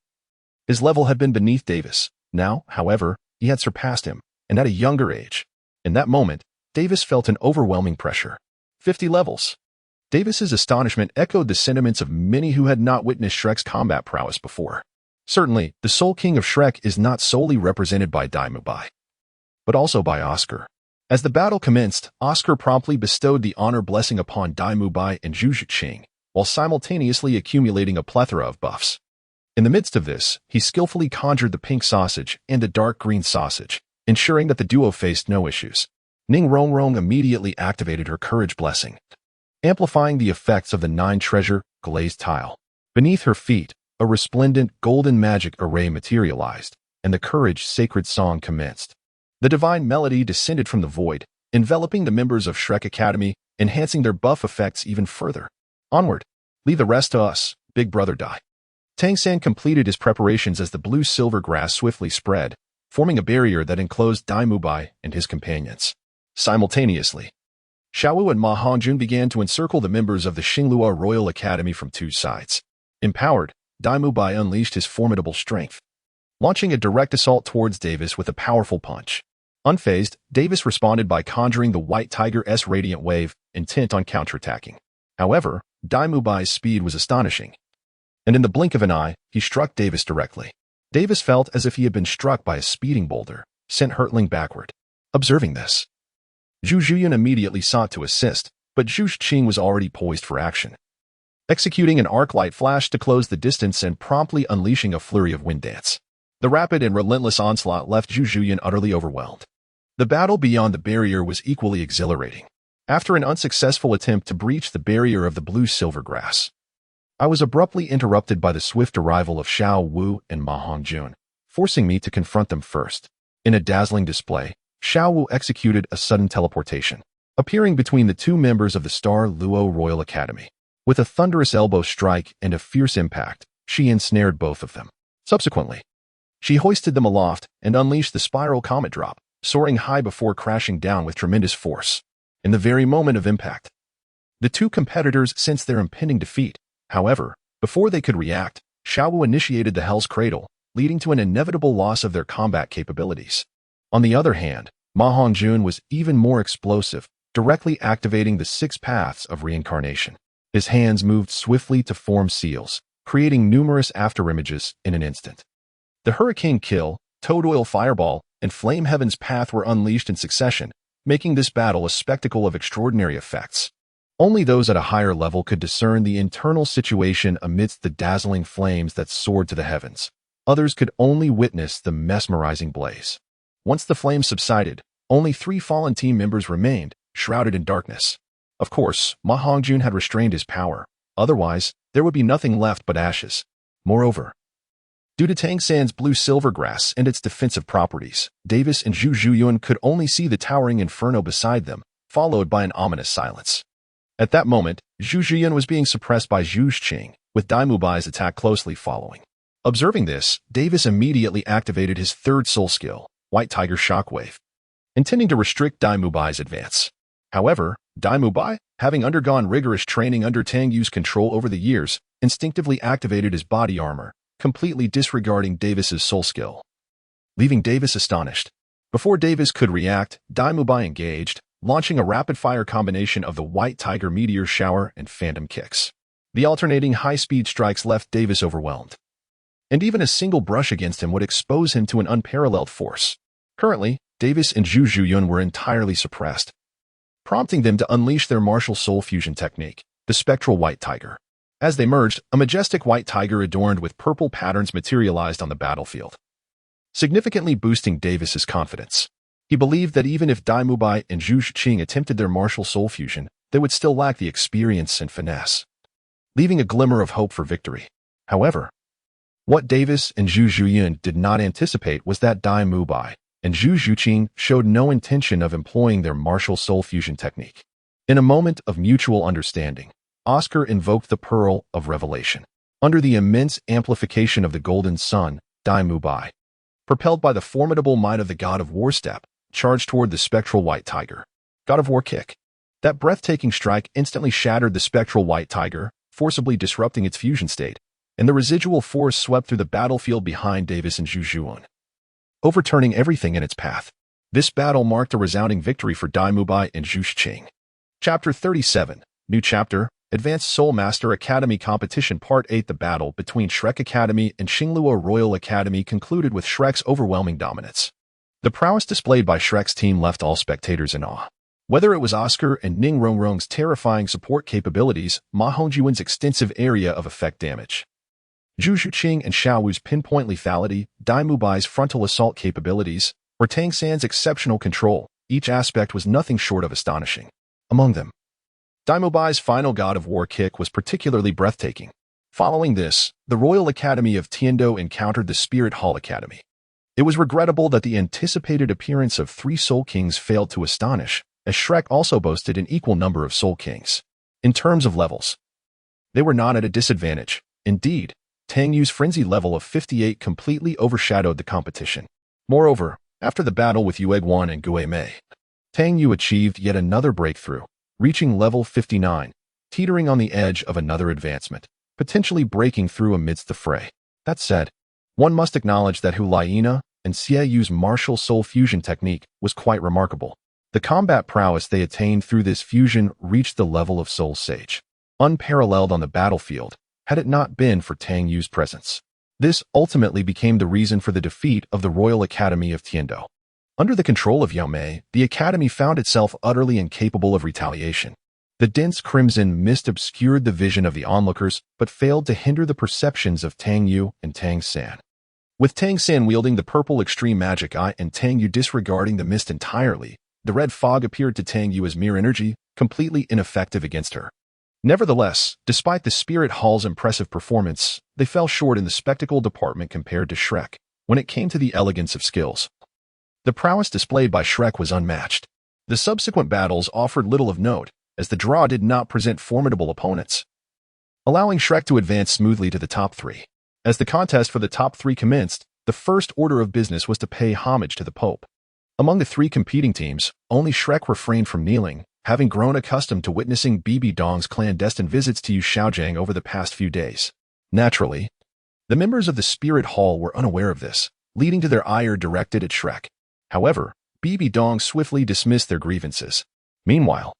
S1: his level had been beneath Davis. Now, however, he had surpassed him, and at a younger age. In that moment, Davis felt an overwhelming pressure. 50 levels. Davis's astonishment echoed the sentiments of many who had not witnessed Shrek's combat prowess before. Certainly, the Soul King of Shrek is not solely represented by Dai Mubai, but also by Oscar. As the battle commenced, Oscar promptly bestowed the honor blessing upon Dai Mubai and Zhu Zhuqing, while simultaneously accumulating a plethora of buffs. In the midst of this, he skillfully conjured the pink sausage and the dark green sausage, ensuring that the duo faced no issues. Ning Rongrong immediately activated her courage blessing, amplifying the effects of the 9-treasure glazed tile. Beneath her feet, a resplendent golden magic array materialized, and the courage sacred song commenced. The divine melody descended from the void, enveloping the members of Shrek Academy, enhancing their buff effects even further. Onward. Leave the rest to us, Big Brother Dai. Tang San completed his preparations as the blue-silver grass swiftly spread, forming a barrier that enclosed Dai Mubai and his companions. Simultaneously, Xiaowu and Ma Hongjun began to encircle the members of the Xinglua Royal Academy from 2 sides. Empowered, Dai Mubai unleashed his formidable strength, launching a direct assault towards Davis with a powerful punch. Unfazed, Davis responded by conjuring the White Tiger's Radiant Wave, intent on counterattacking. However, Dai Mubai's speed was astonishing, and in the blink of an eye, he struck Davis directly. Davis felt as if he had been struck by a speeding boulder, sent hurtling backward. Observing this, Zhu Zhuyun immediately sought to assist, but Zhu Zhuqing was already poised for action, executing an arc light flash to close the distance and promptly unleashing a flurry of wind dance. The rapid and relentless onslaught left Zhu Zhuyun utterly overwhelmed. The battle beyond the barrier was equally exhilarating. After an unsuccessful attempt to breach the barrier of the blue-silver grass, I was abruptly interrupted by the swift arrival of Xiao Wu and Ma Hongjun, forcing me to confront them first. In a dazzling display, Xiao Wu executed a sudden teleportation, appearing between the 2 members of the StarCraft Royal Academy. With a thunderous elbow strike and a fierce impact, she ensnared both of them. Subsequently, she hoisted them aloft and unleashed the spiral comet drop, soaring high before crashing down with tremendous force. In the very moment of impact, the 2 competitors sensed their impending defeat. However, before they could react, Xiao Wu initiated the Hell's Cradle, leading to an inevitable loss of their combat capabilities. On the other hand, Ma Hongjun was even more explosive, directly activating the 6 paths of reincarnation. His hands moved swiftly to form seals, creating numerous afterimages in an instant. The Hurricane Kill, Toad Oil Fireball, and Flame Heaven's Path were unleashed in succession, making this battle a spectacle of extraordinary effects. Only those at a higher level could discern the internal situation amidst the dazzling flames that soared to the heavens. Others could only witness the mesmerizing blaze. Once the flames subsided, only 3 fallen team members remained, shrouded in darkness. Of course, Ma Hongjun had restrained his power. Otherwise, there would be nothing left but ashes. Moreover, due to Tang San's blue-silver grass and its defensive properties, Davis and Zhu Zhuyun could only see the towering inferno beside them, followed by an ominous silence. At that moment, Zhu Zhuyun was being suppressed by Zhu Zhuqing, with Dai Mubai's attack closely following. Observing this, Davis immediately activated his 3rd soul skill, White Tiger Shockwave, intending to restrict Dai Mubai's advance. However, Dai Mubai, having undergone rigorous training under Tang Yu's control over the years, instinctively activated his body armor, completely disregarding Davis's soul skill, leaving Davis astonished. Before Davis could react, Dai Mubai engaged, launching a rapid-fire combination of the White Tiger Meteor Shower and Phantom Kicks. The alternating high-speed strikes left Davis overwhelmed, and even a single brush against him would expose him to an unparalleled force. Currently, Davis and Zhu Zhuyun were entirely suppressed, prompting them to unleash their martial soul fusion technique, the Spectral White Tiger. As they merged, a majestic white tiger adorned with purple patterns materialized on the battlefield, significantly boosting Davis's confidence. He believed that even if Dai Mubai and Zhu Zhuqing attempted their martial soul fusion, they would still lack the experience and finesse, leaving a glimmer of hope for victory. However, what Davis and Zhu Zhuyan did not anticipate was that Dai Mubai and Zhu Zhuqing showed no intention of employing their martial soul fusion technique. In a moment of mutual understanding, Oscar invoked the Pearl of Revelation. Under the immense amplification of the Golden Sun, Dai Mubai, propelled by the formidable might of the God of War step, charged toward the spectral white tiger. God of War kick. That breathtaking strike instantly shattered the spectral white tiger, forcibly disrupting its fusion state, and the residual force swept through the battlefield behind Davis and Zhu Zhuan, overturning everything in its path. This battle marked a resounding victory for Dai Mubai and Zhu Zhuqing. Chapter 37, New Chapter, Advanced Soul Master Academy Competition Part 8. The battle between Shrek Academy and Xingluo Royal Academy concluded with Shrek's overwhelming dominance. The prowess displayed by Shrek's team left all spectators in awe. Whether it was Oscar and Ning Rongrong's terrifying support capabilities, Ma Hongjuan's extensive area of effect damage, Zhu Zhuqing and Xiao Wu's pinpoint lethality, Dai Mubai's frontal assault capabilities, or Tang San's exceptional control, each aspect was nothing short of astonishing. Among them, Dai Mubai's final God of War kick was particularly breathtaking. Following this, the Royal Academy of Tiando encountered the Spirit Hall Academy. It was regrettable that the anticipated appearance of 3 Soul Kings failed to astonish, as Shrek also boasted an equal number of Soul Kings. In terms of levels, they were not at a disadvantage. Indeed, Tang Yu's frenzy level of 58 completely overshadowed the competition. Moreover, after the battle with Yue Guan and Gue Mei, Tang Yu achieved yet another breakthrough, reaching level 59, teetering on the edge of another advancement, potentially breaking through amidst the fray. That said, one must acknowledge that Hu Liena and Xie Yu's martial soul fusion technique was quite remarkable. The combat prowess they attained through this fusion reached the level of Soul Sage, unparalleled on the battlefield, had it not been for Tang Yu's presence. This ultimately became the reason for the defeat of the Royal Academy of Tiando. Under the control of Yao Mei, the academy found itself utterly incapable of retaliation. The dense crimson mist obscured the vision of the onlookers, but failed to hinder the perceptions of Tang Yu and Tang San. With Tang San wielding the purple extreme magic eye and Tang Yu disregarding the mist entirely, the red fog appeared to Tang Yu as mere energy, completely ineffective against her. Nevertheless, despite the Spirit Hall's impressive performance, they fell short in the spectacle department compared to Shrek, when it came to the elegance of skills. The prowess displayed by Shrek was unmatched. The subsequent battles offered little of note, as the draw did not present formidable opponents, allowing Shrek to advance smoothly to the top 3. As the contest for the top 3 commenced, the first order of business was to pay homage to the Pope. Among the 3 competing teams, only Shrek refrained from kneeling, having grown accustomed to witnessing Bibi Dong's clandestine visits to Yu Xiaojiang over the past few days. Naturally, the members of the Spirit Hall were unaware of this, leading to their ire directed at Shrek. However, Bibi Dong swiftly dismissed their grievances. Meanwhile,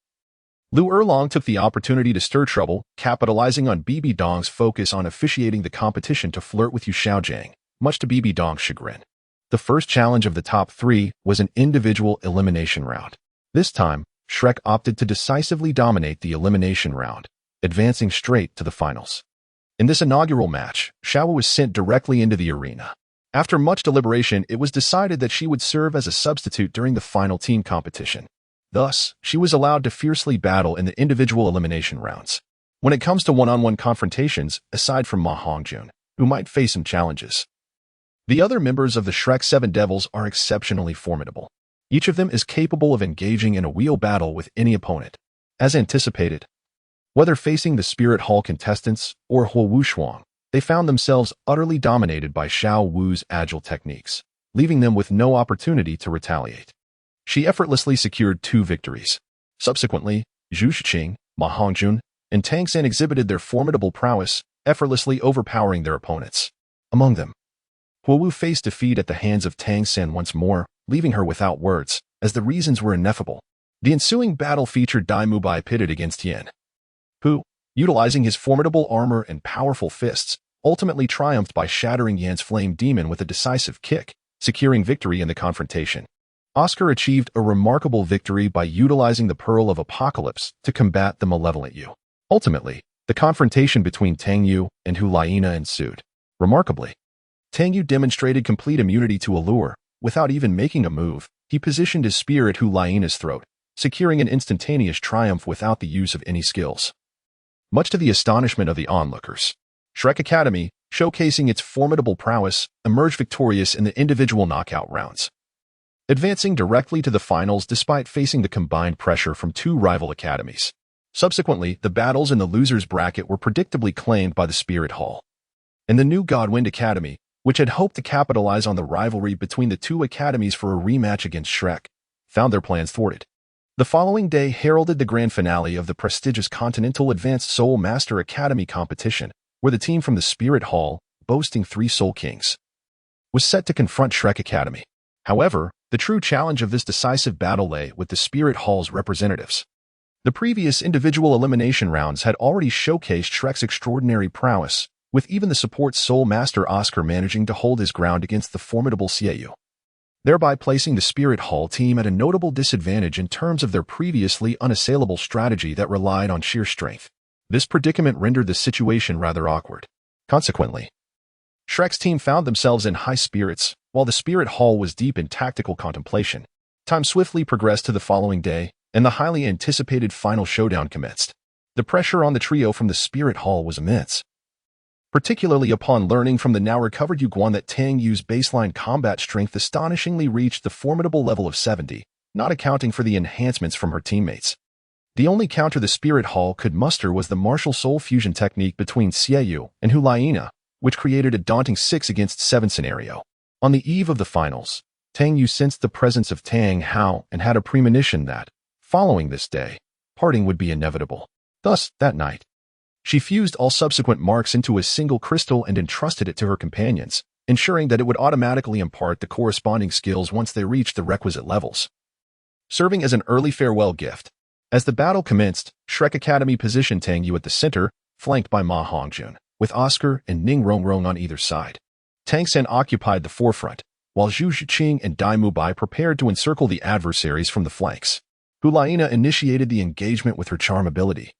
S1: Lu Erlong took the opportunity to stir trouble, capitalizing on Bibi Dong's focus on officiating the competition to flirt with Yu Xiaojiang, much to Bibi Dong's chagrin. The first challenge of the top 3 was an individual elimination round. This time, Shrek opted to decisively dominate the elimination round, advancing straight to the finals. In this inaugural match, Xiao was sent directly into the arena. After much deliberation, it was decided that she would serve as a substitute during the final team competition. Thus, she was allowed to fiercely battle in the individual elimination rounds. When it comes to one-on-one confrontations, aside from Ma Hongjun, who might face some challenges, the other members of the Shrek 7 Devils are exceptionally formidable. Each of them is capable of engaging in a wheel battle with any opponent. As anticipated, whether facing the Spirit Hall contestants or Huo Wushuang, they found themselves utterly dominated by Xiao Wu's agile techniques, leaving them with no opportunity to retaliate. She effortlessly secured 2 victories. Subsequently, Zhu Zhuqing, Ma Hongjun, and Tang San exhibited their formidable prowess, effortlessly overpowering their opponents. Among them, Huo Wu faced defeat at the hands of Tang San once more, leaving her without words, as the reasons were ineffable. The ensuing battle featured Dai Mubai pitted against Yan, who, utilizing his formidable armor and powerful fists, ultimately triumphed by shattering Yan's flame demon with a decisive kick, securing victory in the confrontation. Oscar achieved a remarkable victory by utilizing the Pearl of Apocalypse to combat the malevolent Yu. Ultimately, the confrontation between Tang Yu and Hu Liena ensued. Remarkably, Tang Yu demonstrated complete immunity to allure. Without even making a move, he positioned his spear at Hu Liena's throat, securing an instantaneous triumph without the use of any skills. Much to the astonishment of the onlookers, Shrek Academy, showcasing its formidable prowess, emerged victorious in the individual knockout rounds, advancing directly to the finals despite facing the combined pressure from two rival academies. Subsequently, the battles in the losers bracket were predictably claimed by the Spirit Hall, and the new Godwind Academy, which had hoped to capitalize on the rivalry between the two academies for a rematch against Shrek, found their plans thwarted. The following day heralded the grand finale of the prestigious Continental Advanced Soul Master Academy competition, where the team from the Spirit Hall, boasting 3 Soul Kings, was set to confront Shrek Academy. However, the true challenge of this decisive battle lay with the Spirit Hall's representatives. The previous individual elimination rounds had already showcased Shrek's extraordinary prowess, with even the support Soul Master Oscar managing to hold his ground against the formidable Xiaoyu, thereby placing the Spirit Hall team at a notable disadvantage in terms of their previously unassailable strategy that relied on sheer strength. This predicament rendered the situation rather awkward. Consequently, Shrek's team found themselves in high spirits, while the Spirit Hall was deep in tactical contemplation. Time swiftly progressed to the following day, and the highly anticipated final showdown commenced. The pressure on the trio from the Spirit Hall was immense, particularly upon learning from the now-recovered Yu Guan that Tang Yu's baseline combat strength astonishingly reached the formidable level of 70, not accounting for the enhancements from her teammates. The only counter the Spirit Hall could muster was the martial soul fusion technique between Xiaoyu and Beiyana, which created a daunting 6-against-7 scenario. On the eve of the finals, Tang Yu sensed the presence of Tang Hao and had a premonition that, following this day, parting would be inevitable. Thus, that night, she fused all subsequent marks into a single crystal and entrusted it to her companions, ensuring that it would automatically impart the corresponding skills once they reached the requisite levels, serving as an early farewell gift. As the battle commenced, Shrek Academy positioned Tang Yu at the center, flanked by Ma Hongjun, with Oscar and Ning Rongrong on either side. Tang San occupied the forefront, while Zhu Zhiqing and Dai Mubai prepared to encircle the adversaries from the flanks. Beiyana initiated the engagement with her charm ability.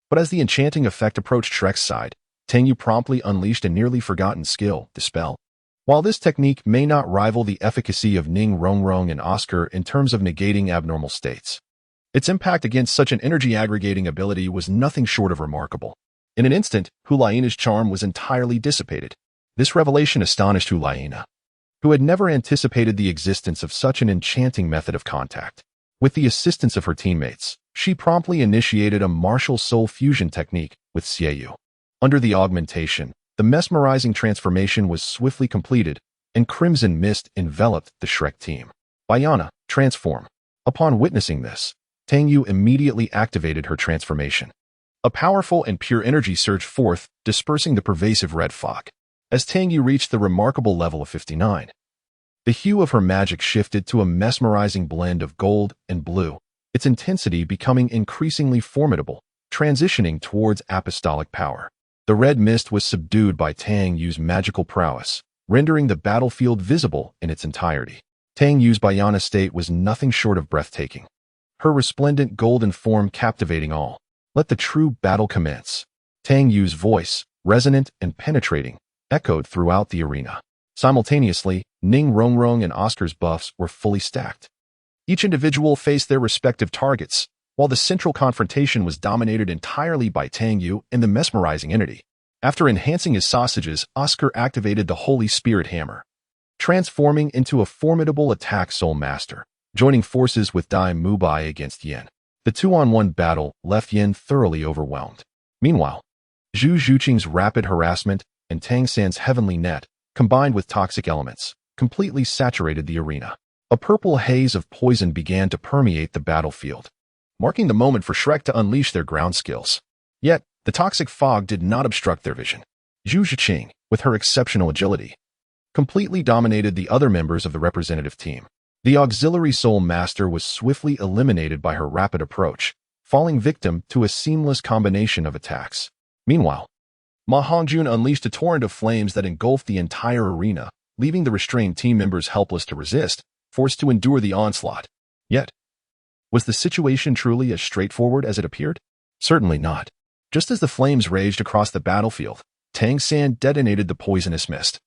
S1: But as the enchanting effect approached Shrek's side, Tang Yu promptly unleashed a nearly forgotten skill, Dispel. While this technique may not rival the efficacy of Ning Rongrong and Oscar in terms of negating abnormal states, its impact against such an energy-aggregating ability was nothing short of remarkable. In an instant, Beiyana's charm was entirely dissipated. This revelation astonished Beiyana, who had never anticipated the existence of such an enchanting method of contact. With the assistance of her teammates, she promptly initiated a martial soul fusion technique with Xiaoyu. Under the augmentation, the mesmerizing transformation was swiftly completed, and crimson mist enveloped the Shrek team. Beiyana, transform. Upon witnessing this, Tang Yu immediately activated her transformation. A powerful and pure energy surged forth, dispersing the pervasive red fog. As Tang Yu reached the remarkable level of 59, the hue of her magic shifted to a mesmerizing blend of gold and blue, its intensity becoming increasingly formidable, transitioning towards apostolic power. The red mist was subdued by Tang Yu's magical prowess, rendering the battlefield visible in its entirety. Tang Yu's Beiyana state was nothing short of breathtaking, her resplendent golden form captivating all. Let the true battle commence. Tang Yu's voice, resonant and penetrating, echoed throughout the arena. Simultaneously, Ning Rongrong and Oscar's buffs were fully stacked. Each individual faced their respective targets, while the central confrontation was dominated entirely by Tang Yu and the mesmerizing entity. After enhancing his sausages, Oscar activated the Holy Spirit Hammer, transforming into a formidable attack Soul Master, joining forces with Dai Mubai against Yin. The 2-on-1 battle left Yin thoroughly overwhelmed. Meanwhile, Zhu Zhiqing's rapid harassment and Tang San's heavenly net, combined with toxic elements, completely saturated the arena. A purple haze of poison began to permeate the battlefield, marking the moment for Shrek to unleash their ground skills. Yet, the toxic fog did not obstruct their vision. Zhu Zhiqing, with her exceptional agility, completely dominated the other members of the representative team. The auxiliary Soul Master was swiftly eliminated by her rapid approach, falling victim to a seamless combination of attacks. Meanwhile, Ma Hongjun unleashed a torrent of flames that engulfed the entire arena, leaving the restrained team members helpless to resist, forced to endure the onslaught. Yet, was the situation truly as straightforward as it appeared? Certainly not. Just as the flames raged across the battlefield, Tang San detonated the poisonous mist,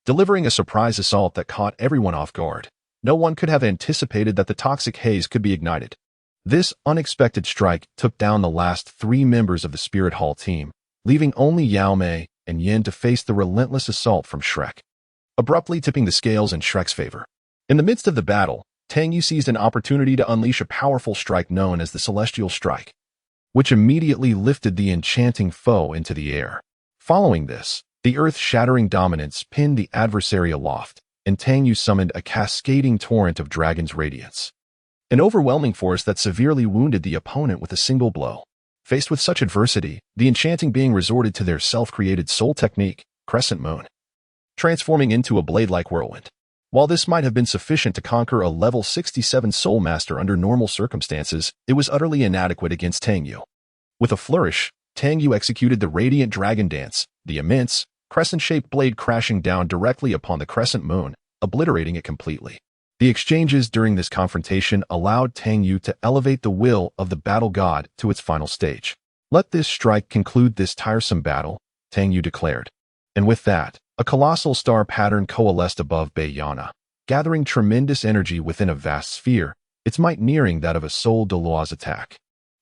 S1: delivering a surprise assault that caught everyone off guard. No one could have anticipated that the toxic haze could be ignited. This unexpected strike took down the last 3 members of the Spirit Hall team, leaving only Yao Mei and Yin to face the relentless assault from Shrek, abruptly tipping the scales in Shrek's favor. In the midst of the battle, Tang Yu seized an opportunity to unleash a powerful strike known as the Celestial Strike, which immediately lifted the enchanting foe into the air. Following this, the earth-shattering dominance pinned the adversary aloft, and Tang Yu summoned a cascading torrent of Dragon's Radiance, an overwhelming force that severely wounded the opponent with a single blow. Faced with such adversity, the enchanting being resorted to their self-created soul technique, Crescent Moon, transforming into a blade-like whirlwind. While this might have been sufficient to conquer a level 67 Soul Master under normal circumstances, it was utterly inadequate against Tang Yu. With a flourish, Tang Yu executed the Radiant Dragon Dance, the immense, crescent-shaped blade crashing down directly upon the Crescent Moon, obliterating it completely. The exchanges during this confrontation allowed Tang Yu to elevate the will of the battle god to its final stage. "Let this strike conclude this tiresome battle," Tang Yu declared. And with that, a colossal star pattern coalesced above Beiyana, gathering tremendous energy within a vast sphere, its might nearing that of a Soul Douluo's attack.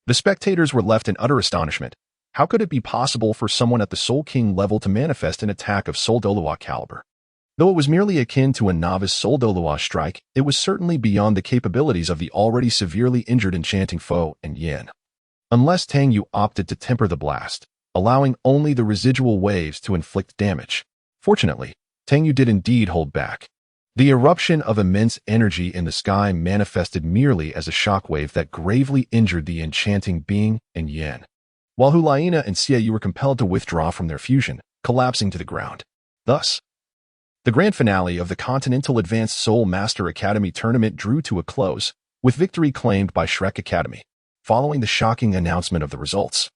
S1: The spectators were left in utter astonishment. How could it be possible for someone at the Soul King level to manifest an attack of Soul Douluo caliber? Though it was merely akin to a novice Soul Douluo strike, it was certainly beyond the capabilities of the already severely injured enchanting foe and Yin. Unless Tang Yu opted to temper the blast, allowing only the residual waves to inflict damage. Fortunately, Tang Yu did indeed hold back. The eruption of immense energy in the sky manifested merely as a shockwave that gravely injured the enchanting being and Yin, while Hulaina and Xie Yu were compelled to withdraw from their fusion, collapsing to the ground. Thus, the grand finale of the Continental Advanced Soul Master Academy tournament drew to a close, with victory claimed by Shrek Academy. Following the shocking announcement of the results,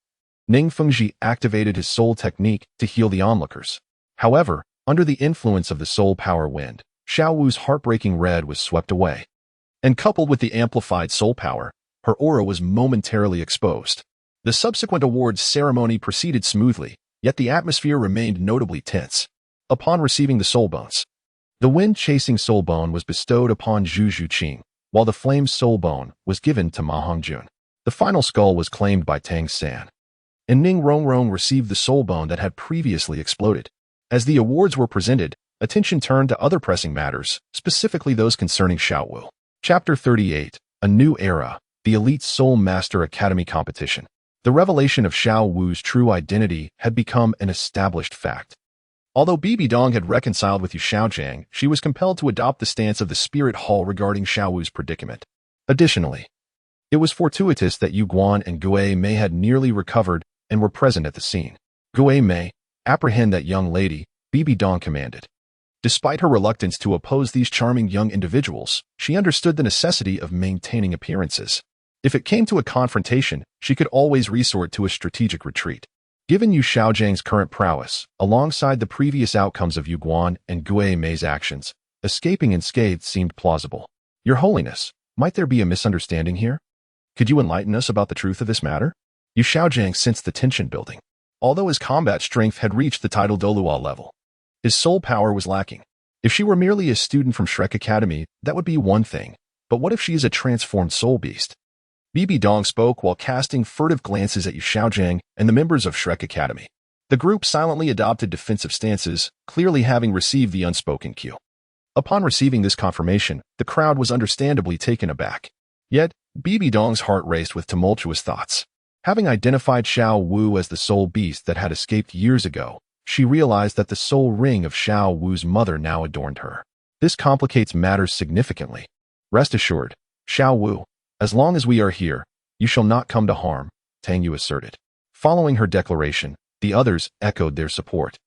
S1: Ning Fengji activated his soul technique to heal the onlookers. However, under the influence of the soul power wind, Xiao Wu's heartbreaking red was swept away. And coupled with the amplified soul power, her aura was momentarily exposed. The subsequent awards ceremony proceeded smoothly, yet the atmosphere remained notably tense. Upon receiving the soul bones, the wind-chasing soul bone was bestowed upon Zhu Zhuqing, while the flame soul bone was given to Ma Hongjun. The final skull was claimed by Tang San, and Ning Rongrong received the soul bone that had previously exploded. As the awards were presented, attention turned to other pressing matters, specifically those concerning Xiao Wu. Chapter 38, A New Era, the Elite Soul Master Academy Competition. The revelation of Xiao Wu's true identity had become an established fact. Although Bibi Dong had reconciled with Yu Xiaojiang, she was compelled to adopt the stance of the Spirit Hall regarding Xiao Wu's predicament. Additionally, it was fortuitous that Yu Guan and Gui Mei had nearly recovered and were present at the scene. Gui Mei, apprehend that young lady, Bibi Dong commanded. Despite her reluctance to oppose these charming young individuals, she understood the necessity of maintaining appearances. If it came to a confrontation, she could always resort to a strategic retreat. Given Yu Xiaojiang's current prowess, alongside the previous outcomes of Yu Guan and Gui Mei's actions, escaping unscathed seemed plausible. Your Holiness, might there be a misunderstanding here? Could you enlighten us about the truth of this matter? Yu Xiaojiang sensed the tension building. Although his combat strength had reached the title Douluo level, his soul power was lacking. If she were merely a student from Shrek Academy, that would be one thing. But what if she is a transformed soul beast? Bibi Dong spoke while casting furtive glances at Yu Xiaojiang and the members of Shrek Academy. The group silently adopted defensive stances, clearly having received the unspoken cue. Upon receiving this confirmation, the crowd was understandably taken aback. Yet, Bibi Dong's heart raced with tumultuous thoughts. Having identified Xiao Wu as the soul beast that had escaped years ago, she realized that the soul ring of Xiao Wu's mother now adorned her. This complicates matters significantly. Rest assured, Xiao Wu, as long as we are here, you shall not come to harm, Tang Yu asserted. Following her declaration, the others echoed their support.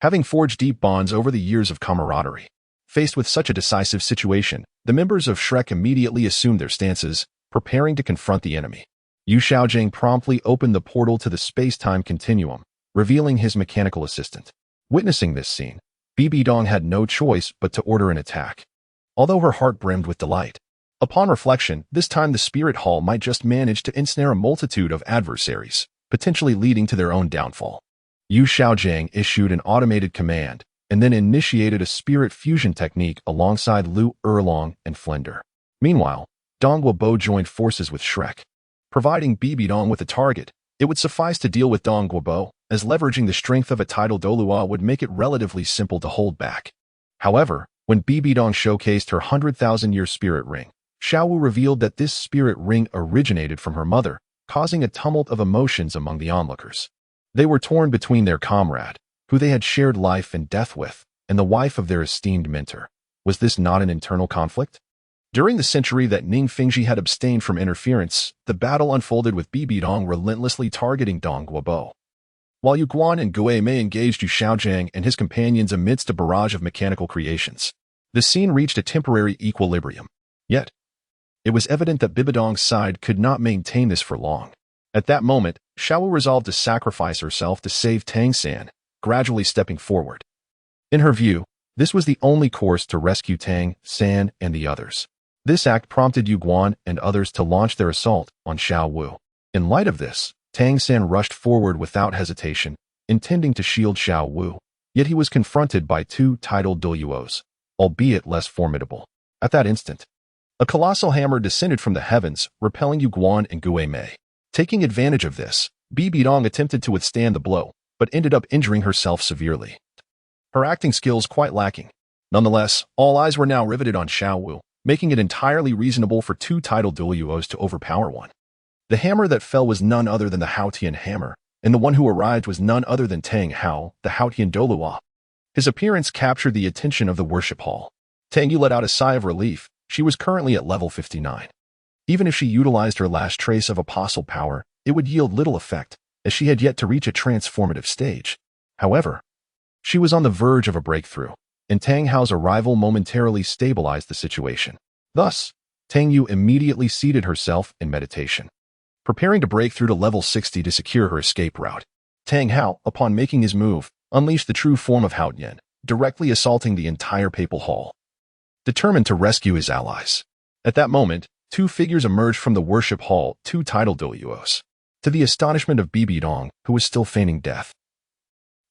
S1: Having forged deep bonds over the years of camaraderie, faced with such a decisive situation, the members of Shrek immediately assumed their stances, preparing to confront the enemy. Yu Xiaojiang promptly opened the portal to the space-time continuum, revealing his mechanical assistant. Witnessing this scene, Bibi Dong had no choice but to order an attack. Although her heart brimmed with delight, upon reflection, this time the Spirit Hall might just manage to ensnare a multitude of adversaries, potentially leading to their own downfall. Yu Xiaojiang issued an automated command, and then initiated a spirit fusion technique alongside Lu Erlong and Flender. Meanwhile, Douluo joined forces with Shrek. Providing Beiyana with a target, it would suffice to deal with Douluo, as leveraging the strength of a tidal Douluo would make it relatively simple to hold back. However, when Beiyana showcased her 100,000-year spirit ring, Xiaowu revealed that this spirit ring originated from her mother, causing a tumult of emotions among the onlookers. They were torn between their comrade, who they had shared life and death with, and the wife of their esteemed mentor. Was this not an internal conflict? During the century that Ning Fengji had abstained from interference, the battle unfolded with Beiyana relentlessly targeting Douluo. While Yu Guan and Gui Mei engaged Yu Xiaojiang and his companions amidst a barrage of mechanical creations, the scene reached a temporary equilibrium. Yet, it was evident that Beiyana's side could not maintain this for long. At that moment, Xiaowu resolved to sacrifice herself to save Tang San, gradually stepping forward. In her view, this was the only course to rescue Tang San and the others. This act prompted Yu Guan and others to launch their assault on Xiaowu. In light of this, Tang San rushed forward without hesitation, intending to shield Xiaowu, yet he was confronted by two tidal Douluos, albeit less formidable. At that instant, a colossal hammer descended from the heavens, repelling Yu Guan and Gui Mei. Taking advantage of this, Beiyana attempted to withstand the blow, but ended up injuring herself severely. Her acting skills quite lacking. Nonetheless, all eyes were now riveted on Xiaowu, making it entirely reasonable for two tidal Douluos to overpower one. The hammer that fell was none other than the Haotian hammer, and the one who arrived was none other than Tang Hao, the Haotian Douluo. His appearance captured the attention of the worship hall. Tang Yu let out a sigh of relief. She was currently at level 59. Even if she utilized her last trace of apostle power, it would yield little effect, as she had yet to reach a transformative stage. However, she was on the verge of a breakthrough, and Tang Hao's arrival momentarily stabilized the situation. Thus, Tang Yu immediately seated herself in meditation, preparing to break through to level 60 to secure her escape route. Tang Hao, upon making his move, unleashed the true form of Haotian, directly assaulting the entire papal hall, determined to rescue his allies. At that moment, two figures emerged from the worship hall, two tidal Douluos, to the astonishment of Beiyana, who was still feigning death.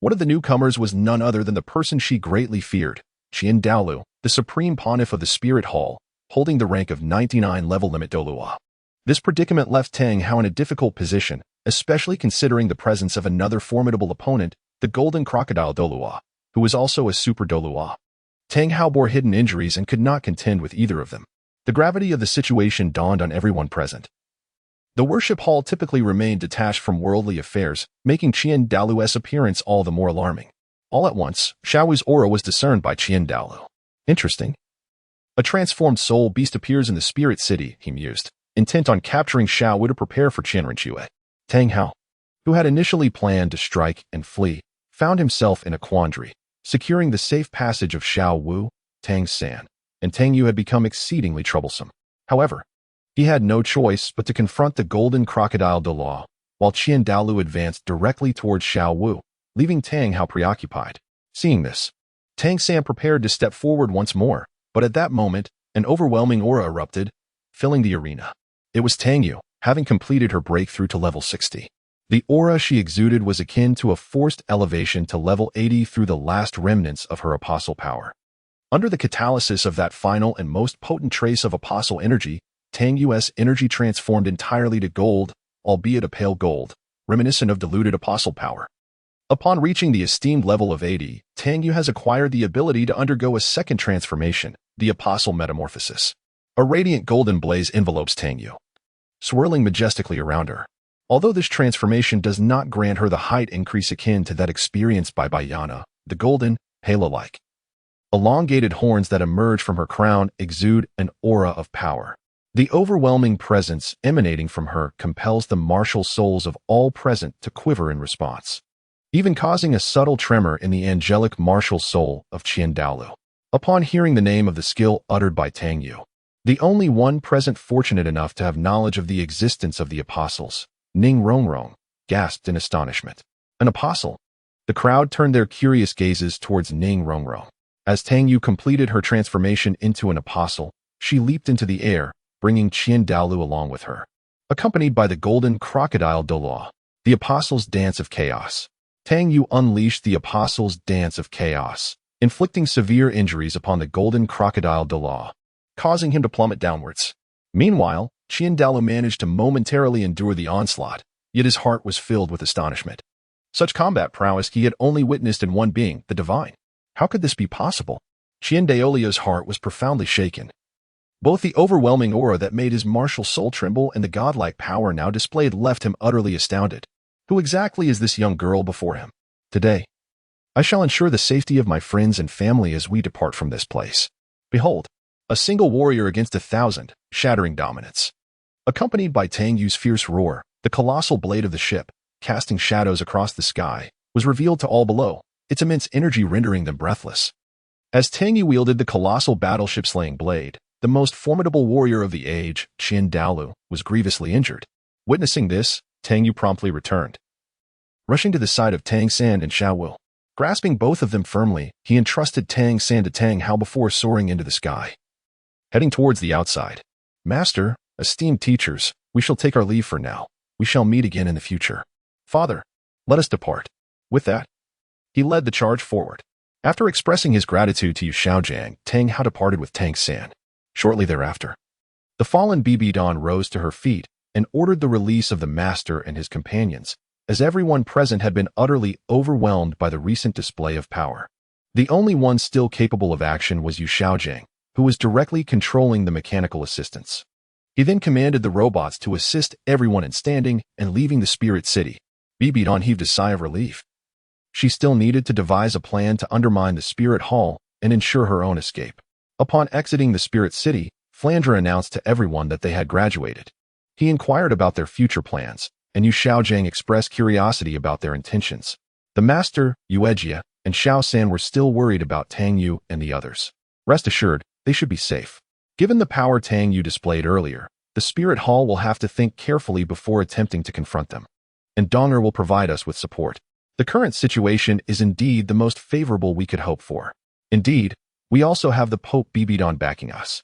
S1: One of the newcomers was none other than the person she greatly feared, Douluo, the supreme pontiff of the spirit hall, holding the rank of 99 level limit Douluo. This predicament left Tang Hao in a difficult position, especially considering the presence of another formidable opponent, the golden crocodile Douluo, who was also a super Douluo. Tang Hao bore hidden injuries and could not contend with either of them. The gravity of the situation dawned on everyone present. The worship hall typically remained detached from worldly affairs, making Douluo's appearance all the more alarming. All at once, Xiaowu's aura was discerned by Douluo. Interesting. A transformed soul beast appears in the spirit city, he mused, intent on capturing Xiaowu to prepare for Qianrenque. Tang Hao, who had initially planned to strike and flee, found himself in a quandary. Securing the safe passage of Xiaowu, Tang San, and Tang Yu had become exceedingly troublesome. However, he had no choice but to confront the golden crocodile Douluo, while Douluo advanced directly towards Xiaowu, leaving Tang Hao preoccupied. Seeing this, Tang San prepared to step forward once more, but at that moment, an overwhelming aura erupted, filling the arena. It was Tang Yu, having completed her breakthrough to level 60. The aura she exuded was akin to a forced elevation to level 80 through the last remnants of her apostle power. Under the catalysis of that final and most potent trace of apostle energy, Tang Yu's energy transformed entirely to gold, albeit a pale gold, reminiscent of diluted apostle power. Upon reaching the esteemed level of 80, Tang Yu has acquired the ability to undergo a second transformation, the apostle metamorphosis. A radiant golden blaze envelopes Tang Yu, swirling majestically around her. Although this transformation does not grant her the height increase akin to that experienced by Beiyana, the golden, halo-like, elongated horns that emerge from her crown exude an aura of power. The overwhelming presence emanating from her compels the martial souls of all present to quiver in response, even causing a subtle tremor in the angelic martial soul of Douluo. Upon hearing the name of the skill uttered by Tang Yu, the only one present fortunate enough to have knowledge of the existence of the apostles, Ning Rongrong, gasped in astonishment. An apostle? The crowd turned their curious gazes towards Ning Rongrong. As Tang Yu completed her transformation into an apostle, she leaped into the air, bringing Douluo along with her. Accompanied by the golden crocodile Douluo, the apostles' dance of chaos. Tang Yu unleashed the apostles' dance of chaos, inflicting severe injuries upon the golden crocodile Douluo, causing him to plummet downwards. Meanwhile, Douluo managed to momentarily endure the onslaught, yet his heart was filled with astonishment. Such combat prowess he had only witnessed in one being, the divine. How could this be possible? Douluo's heart was profoundly shaken. Both the overwhelming aura that made his martial soul tremble and the godlike power now displayed left him utterly astounded. Who exactly is this young girl before him? Today, I shall ensure the safety of my friends and family as we depart from this place. Behold, a single warrior against 1,000, shattering dominance. Accompanied by Tang Yu's fierce roar, the colossal blade of the ship, casting shadows across the sky, was revealed to all below, its immense energy rendering them breathless. As Tang Yu wielded the colossal battleship-slaying blade, the most formidable warrior of the age, Douluo, was grievously injured. Witnessing this, Tang Yu promptly returned. Rushing to the side of Tang San and Xiaowu, grasping both of them firmly, he entrusted Tang San to Tang Hao before soaring into the sky. Heading towards the outside. Master, esteemed teachers, we shall take our leave for now. We shall meet again in the future. Father, let us depart. With that, he led the charge forward. After expressing his gratitude to Yu Xiaojiang, Tang Hao departed with Tang San. Shortly thereafter, the fallen Beiyana rose to her feet and ordered the release of the master and his companions, as everyone present had been utterly overwhelmed by the recent display of power. The only one still capable of action was Yu Xiaojiang, who was directly controlling the mechanical assistants. He then commanded the robots to assist everyone in standing and leaving the spirit city. Beiyana heaved a sigh of relief. She still needed to devise a plan to undermine the spirit hall and ensure her own escape. Upon exiting the spirit city, Flandre announced to everyone that they had graduated. He inquired about their future plans, and Yu Xiaojiang expressed curiosity about their intentions. The master, Yuejia, and Xiao San were still worried about Tang Yu and the others. Rest assured, they should be safe. Given the power Tang Yu displayed earlier, the spirit hall will have to think carefully before attempting to confront them. And Donger will provide us with support. The current situation is indeed the most favorable we could hope for. Indeed, we also have the Pope Beiyana backing us.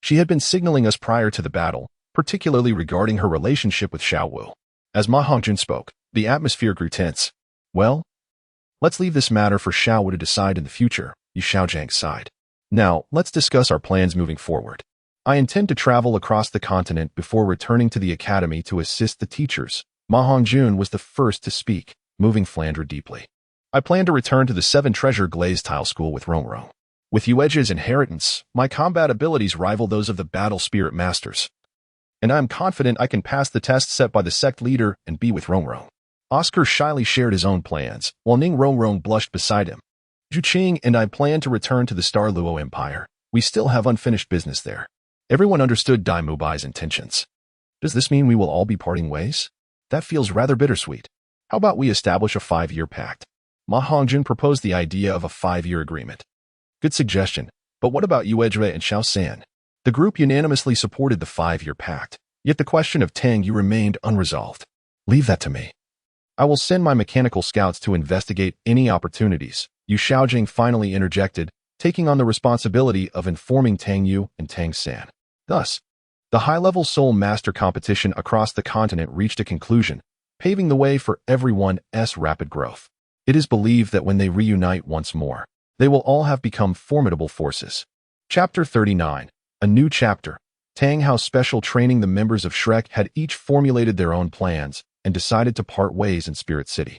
S1: She had been signaling us prior to the battle, particularly regarding her relationship with Xiaowu. As Ma Hongjun spoke, the atmosphere grew tense. Well, let's leave this matter for Xiaowu to decide in the future, Yu Xiaojiang sighed. Now, let's discuss our plans moving forward. I intend to travel across the continent before returning to the academy to assist the teachers. Ma Hongjun was the first to speak, moving Flandre deeply. I plan to return to the 7 Treasure Glaze Tile School with Rongrong. With Yuejia's inheritance, my combat abilities rival those of the Battle Spirit Masters. And I am confident I can pass the test set by the sect leader and be with Rongrong. Oscar shyly shared his own plans, while Ning Rongrong blushed beside him. Zhuqing and I plan to return to the Luo Empire. We still have unfinished business there. Everyone understood Dai Mubai's intentions. Does this mean we will all be parting ways? That feels rather bittersweet. How about we establish a 5-year pact? Ma Hongjun proposed the idea of a 5-year agreement. Good suggestion, but what about Yuejia and Xiao San? The group unanimously supported the 5-year pact, yet the question of Tang Yu remained unresolved. Leave that to me. I will send my mechanical scouts to investigate any opportunities. Yu Xiaojing finally interjected, taking on the responsibility of informing Tang Yu and Tang San. Thus, the high-level Soul Master competition across the continent reached a conclusion, paving the way for everyone's rapid growth. It is believed that when they reunite once more, they will all have become formidable forces. Chapter 39. A new chapter. Tang Hao Special Training. The members of Shrek had each formulated their own plans and decided to part ways in Spirit City,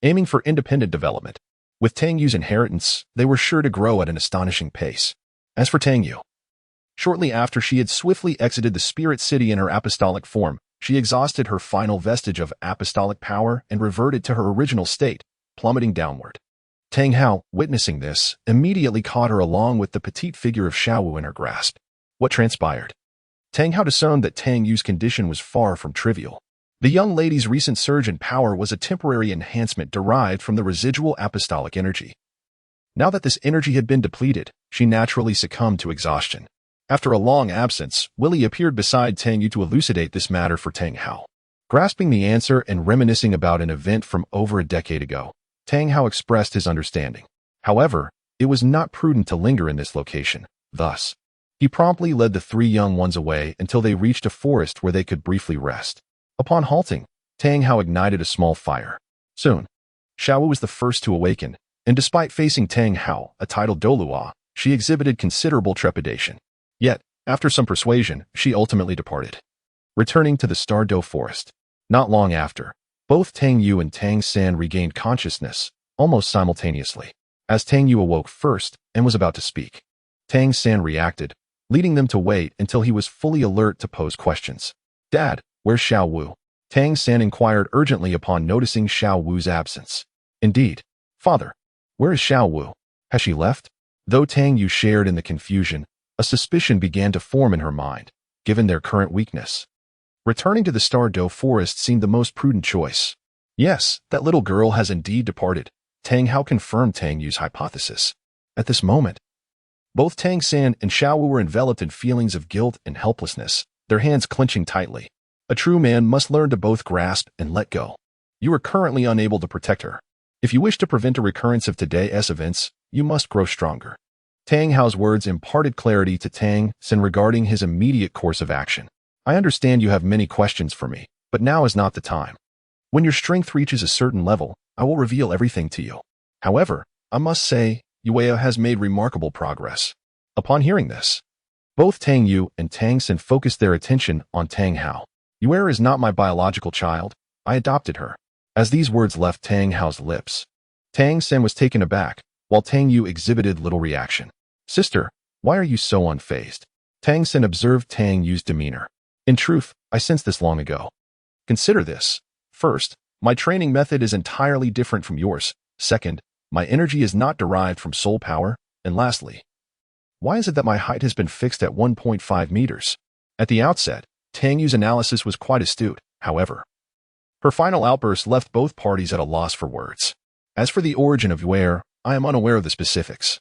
S1: aiming for independent development. With Tang Yu's inheritance, they were sure to grow at an astonishing pace. As for Tang Yu, shortly after she had swiftly exited the Spirit City in her apostolic form, she exhausted her final vestige of apostolic power and reverted to her original state, plummeting downward. Tang Hao, witnessing this, immediately caught her along with the petite figure of Xiaowu in her grasp. What transpired? Tang Hao discerned that Tang Yu's condition was far from trivial. The young lady's recent surge in power was a temporary enhancement derived from the residual apostolic energy. Now that this energy had been depleted, she naturally succumbed to exhaustion. After a long absence, Willie appeared beside Tang Yu to elucidate this matter for Tang Hao. Grasping the answer and reminiscing about an event from over a decade ago, Tang Hao expressed his understanding. However, it was not prudent to linger in this location. Thus, he promptly led the 3 young ones away until they reached a forest where they could briefly rest. Upon halting, Tang Hao ignited a small fire. Soon, Xiaowu was the first to awaken, and despite facing Tang Hao, a titled Douluo, she exhibited considerable trepidation. Yet, After some persuasion, she ultimately departed, returning to the StarCraft forest. Not long after, both Tang Yu and Tang San regained consciousness, almost simultaneously. As Tang Yu awoke first and was about to speak, Tang San reacted, leading them to wait until he was fully alert to pose questions. "Dad, where's Xiao Wu?" Tang San inquired urgently upon noticing Xiao Wu's absence. "Indeed. Father, where is Xiao Wu? Has she left?" Though Tang Yu shared in the confusion, a suspicion began to form in her mind, given their current weakness. Returning to the StarCraft forest seemed the most prudent choice. Yes, that little girl has indeed departed. Tang Hao confirmed Tang Yu's hypothesis. At this moment, both Tang San and Xiao Wu were enveloped in feelings of guilt and helplessness, their hands clenching tightly. A true man must learn to both grasp and let go. You are currently unable to protect her. If you wish to prevent a recurrence of today's events, you must grow stronger. Tang Hao's words imparted clarity to Tang San regarding his immediate course of action. I understand you have many questions for me, but now is not the time. When your strength reaches a certain level, I will reveal everything to you. However, I must say, Yue has made remarkable progress. Upon hearing this, both Tang Yu and Tang San focused their attention on Tang Hao. Yue is not my biological child. I adopted her. As these words left Tang Hao's lips, Tang San was taken aback, while Tang Yu exhibited little reaction. "Sister, why are you so unfazed?" Tang San observed Tang Yu's demeanor. "In truth, I sensed this long ago. Consider this. First, my training method is entirely different from yours. Second, my energy is not derived from soul power. And lastly, why is it that my height has been fixed at 1.5 meters? At the outset, Tang Yu's analysis was quite astute, however. Her final outburst left both parties at a loss for words. As for the origin of Yue, I am unaware of the specifics.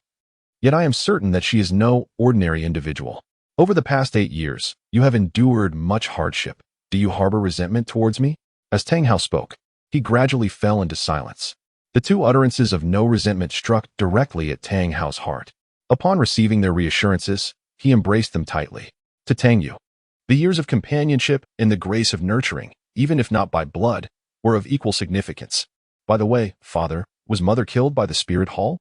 S1: Yet I am certain that she is no ordinary individual. Over the past 8 years, you have endured much hardship. Do you harbor resentment towards me?" As Tang Hao spoke, he gradually fell into silence. The two utterances of no resentment struck directly at Tang Hao's heart. Upon receiving their reassurances, he embraced them tightly. To Tang Yu, the years of companionship and the grace of nurturing, even if not by blood, were of equal significance. By the way, father, was mother killed by the spirit hall?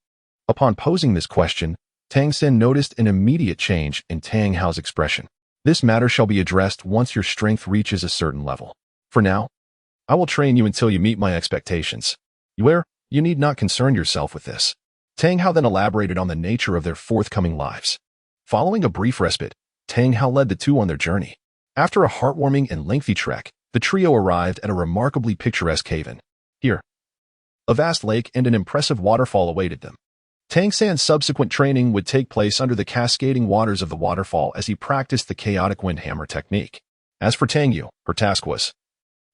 S1: Upon posing this question, Tang San noticed an immediate change in Tang Hao's expression. "This matter shall be addressed once your strength reaches a certain level. For now, I will train you until you meet my expectations. Yue, you need not concern yourself with this." Tang Hao then elaborated on the nature of their forthcoming lives. Following a brief respite, Tang Hao led the two on their journey. After a heartwarming and lengthy trek, the trio arrived at a remarkably picturesque haven. Here, a vast lake and an impressive waterfall awaited them. Tang San's subsequent training would take place under the cascading waters of the waterfall as he practiced the chaotic wind hammer technique. As for Tang Yu, her task was,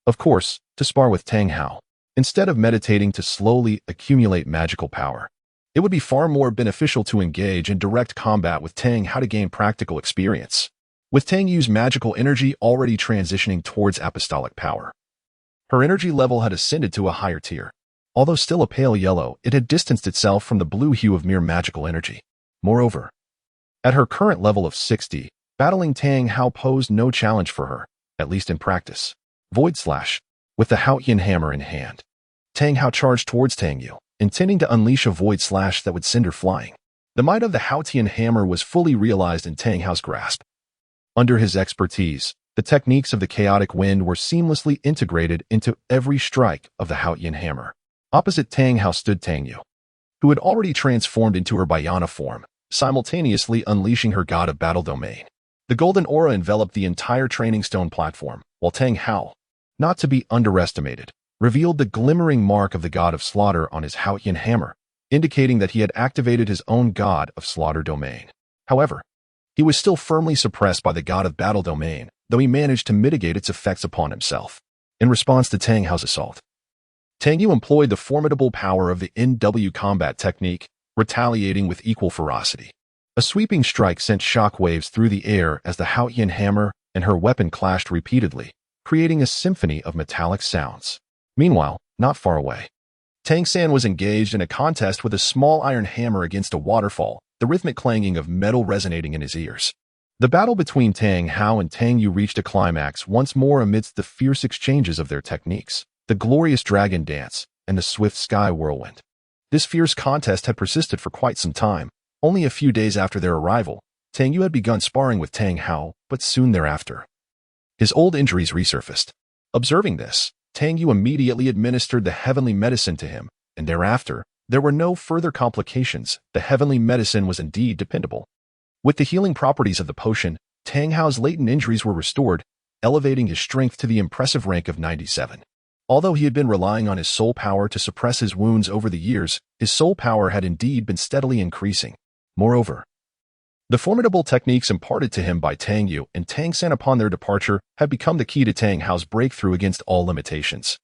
S1: of course, to spar with Tang Hao. Instead of meditating to slowly accumulate magical power, it would be far more beneficial to engage in direct combat with Tang Hao to gain practical experience. With Tang Yu's magical energy already transitioning towards apostolic power, her energy level had ascended to a higher tier. Although still a pale yellow, it had distanced itself from the blue hue of mere magical energy. Moreover, at her current level of 60, battling Tang Hao posed no challenge for her, at least in practice. Void Slash. With the Haotian hammer in hand, Tang Hao charged towards Tang Yu, intending to unleash a Void Slash that would send her flying. The might of the Haotian hammer was fully realized in Tang Hao's grasp. Under his expertise, the techniques of the chaotic wind were seamlessly integrated into every strike of the Haotian hammer. Opposite Tang Hao stood Tang Yu, who had already transformed into her Beiyana form, simultaneously unleashing her god of battle domain. The golden aura enveloped the entire training stone platform, while Tang Hao, not to be underestimated, revealed the glimmering mark of the god of slaughter on his Haotian hammer, indicating that he had activated his own god of slaughter domain. However, he was still firmly suppressed by the god of battle domain, though he managed to mitigate its effects upon himself. In response to Tang Hao's assault, Tang Yu employed the formidable power of the NW combat technique, retaliating with equal ferocity. A sweeping strike sent shockwaves through the air as the Haotian hammer and her weapon clashed repeatedly, creating a symphony of metallic sounds. Meanwhile, not far away, Tang San was engaged in a contest with a small iron hammer against a waterfall, the rhythmic clanging of metal resonating in his ears. The battle between Tang Hao and Tang Yu reached a climax once more amidst the fierce exchanges of their techniques, the glorious dragon dance, and the swift sky whirlwind. This fierce contest had persisted for quite some time. Only a few days after their arrival, Tang Yu had begun sparring with Tang Hao, but soon thereafter, his old injuries resurfaced. Observing this, Tang Yu immediately administered the heavenly medicine to him, and thereafter, there were no further complications. The heavenly medicine was indeed dependable. With the healing properties of the potion, Tang Hao's latent injuries were restored, elevating his strength to the impressive rank of 97. Although he had been relying on his soul power to suppress his wounds over the years, his soul power had indeed been steadily increasing. Moreover, the formidable techniques imparted to him by Tang Yu and Tang San upon their departure had become the key to Tang Hao's breakthrough against all limitations.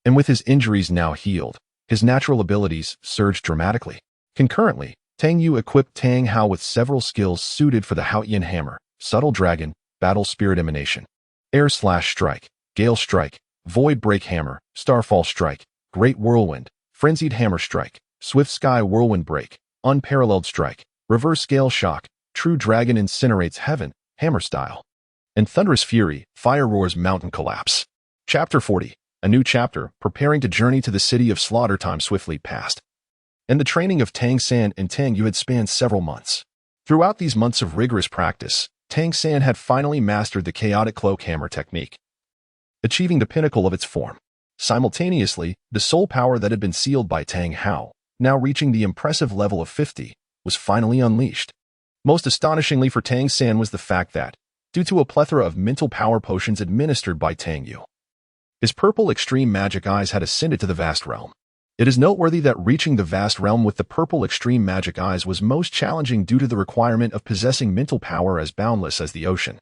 S1: And with his injuries now healed, his natural abilities surged dramatically. Concurrently, Tang Yu equipped Tang Hao with several skills suited for the Haotian Hammer, Subtle Dragon, Battle Spirit Emanation, Air Slash Strike, Gale Strike, Void Break Hammer, Starfall Strike, Great Whirlwind, Frenzied Hammer Strike, Swift Sky Whirlwind Break, Unparalleled Strike, Reverse Gale Shock, True Dragon Incinerates Heaven, Hammer Style, and Thunderous Fury, Fire Roars Mountain Collapse. Chapter 40. A new chapter, preparing to journey to the city of slaughter. Time swiftly passed, and the training of Tang San and Tang Yu had spanned several months. Throughout these months of rigorous practice, Tang San had finally mastered the chaotic cloak hammer technique, achieving the pinnacle of its form. Simultaneously, the soul power that had been sealed by Tang Hao, now reaching the impressive level of 50, was finally unleashed. Most astonishingly for Tang San was the fact that, due to a plethora of mental power potions administered by Tang Yu, his purple extreme magic eyes had ascended to the vast realm. It is noteworthy that reaching the vast realm with the purple extreme magic eyes was most challenging due to the requirement of possessing mental power as boundless as the ocean.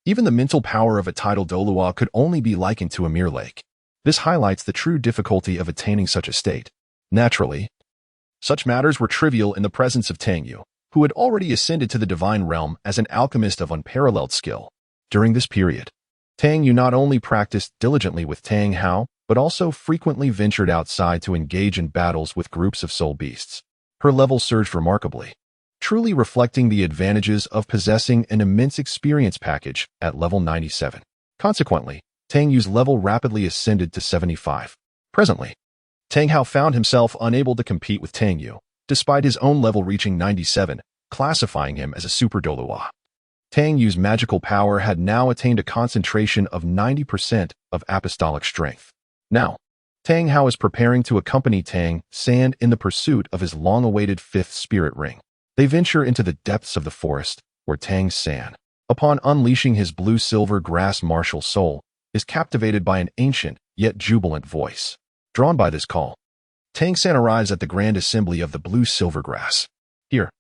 S1: Even the mental power of a tidal Douluo could only be likened to a mere lake. This highlights the true difficulty of attaining such a state. Naturally, such matters were trivial in the presence of Tang Yu, who had already ascended to the divine realm as an alchemist of unparalleled skill. During this period, Tang Yu not only practiced diligently with Tang Hao, but also frequently ventured outside to engage in battles with groups of soul beasts. Her level surged remarkably, truly reflecting the advantages of possessing an immense experience package at level 97. Consequently, Tang Yu's level rapidly ascended to 75. Presently, Tang Hao found himself unable to compete with Tang Yu, despite his own level reaching 97, classifying him as a super Douluo. Tang Yu's magical power had now attained a concentration of 90% of apostolic strength. Now, Tang Hao is preparing to accompany Tang San in the pursuit of his long-awaited fifth spirit ring. They venture into the depths of the forest, where Tang San, upon unleashing his blue-silver grass martial soul, is captivated by an ancient yet jubilant voice. Drawn by this call, Tang San arrives at the grand assembly of the blue-silver grass. Here,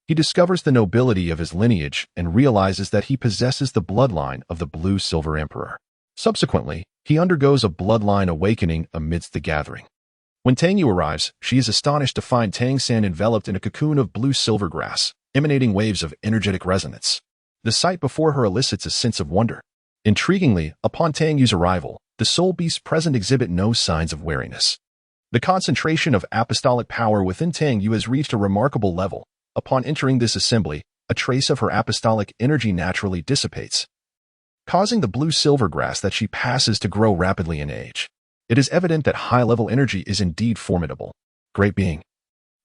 S1: he discovers the nobility of his lineage and realizes that he possesses the bloodline of the blue-silver emperor. Subsequently, he undergoes a bloodline awakening amidst the gathering. When Tang Yu arrives, she is astonished to find Tang San enveloped in a cocoon of blue-silver grass, emanating waves of energetic resonance. The sight before her elicits a sense of wonder. Intriguingly, upon Tang Yu's arrival, the soul beasts present exhibit no signs of wariness. The concentration of apostolic power within Tang Yu has reached a remarkable level. Upon entering this assembly, a trace of her apostolic energy naturally dissipates, causing the blue-silver grass that she passes to grow rapidly in age. It is evident that high-level energy is indeed formidable. Great being,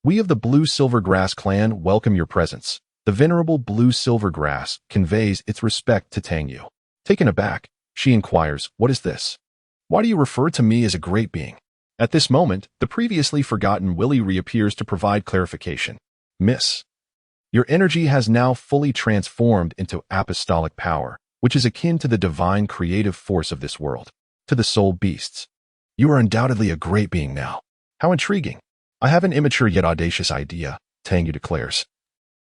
S1: we of the blue-silver grass clan welcome your presence. The venerable blue-silver grass conveys its respect to Tang Yu. Taken aback, she inquires, "What is this? Why do you refer to me as a great being?" At this moment, the previously forgotten Willie reappears to provide clarification. "Miss, your energy has now fully transformed into apostolic power, which is akin to the divine creative force of this world. To the soul beasts, you are undoubtedly a great being now." "How intriguing. I have an immature yet audacious idea," Tang Yu declares,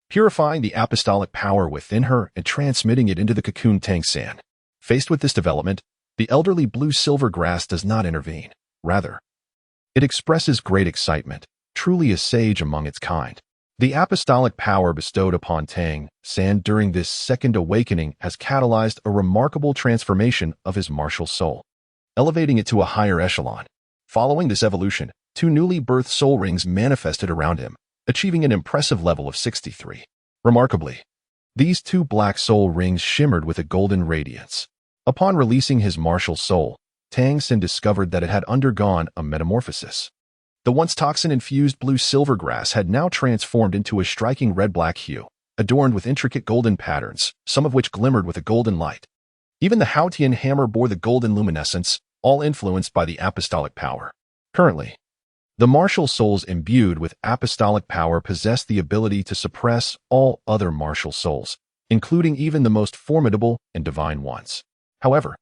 S1: purifying the apostolic power within her and transmitting it into the cocoon Tang San. Faced with this development, the elderly blue-silver grass does not intervene. Rather, it expresses great excitement, truly a sage among its kind. The apostolic power bestowed upon Tang San during this second awakening has catalyzed a remarkable transformation of his martial soul, elevating it to a higher echelon. Following this evolution, two newly birthed soul rings manifested around him, achieving an impressive level of 63. Remarkably, these two black soul rings shimmered with a golden radiance. Upon releasing his martial soul, Tang San discovered that it had undergone a metamorphosis. The once toxin-infused blue-silver grass had now transformed into a striking red-black hue, adorned with intricate golden patterns, some of which glimmered with a golden light. Even the Hautian hammer bore the golden luminescence, all influenced by the apostolic power. Currently, the martial souls imbued with apostolic power possess the ability to suppress all other martial souls, including even the most formidable and divine ones. However,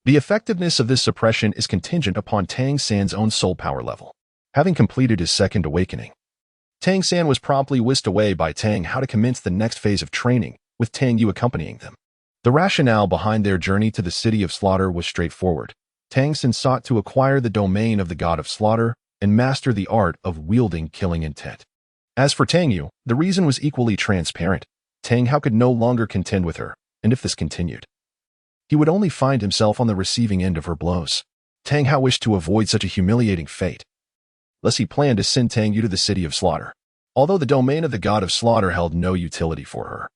S1: the effectiveness of this suppression is contingent upon Tang San's own soul power level. Having completed his second awakening, Tang San was promptly whisked away by Tang Hao to commence the next phase of training, with Tang Yu accompanying them. The rationale behind their journey to the City of Slaughter was straightforward. Tang San sought to acquire the domain of the God of Slaughter and master the art of wielding killing intent. As for Tang Yu, the reason was equally transparent. Tang Hao could no longer contend with her, and if this continued, he would only find himself on the receiving end of her blows. Tang Hao wished to avoid such a humiliating fate. Thus he planned to send Tang Yu to the City of Slaughter. Although the domain of the God of Slaughter held no utility for her,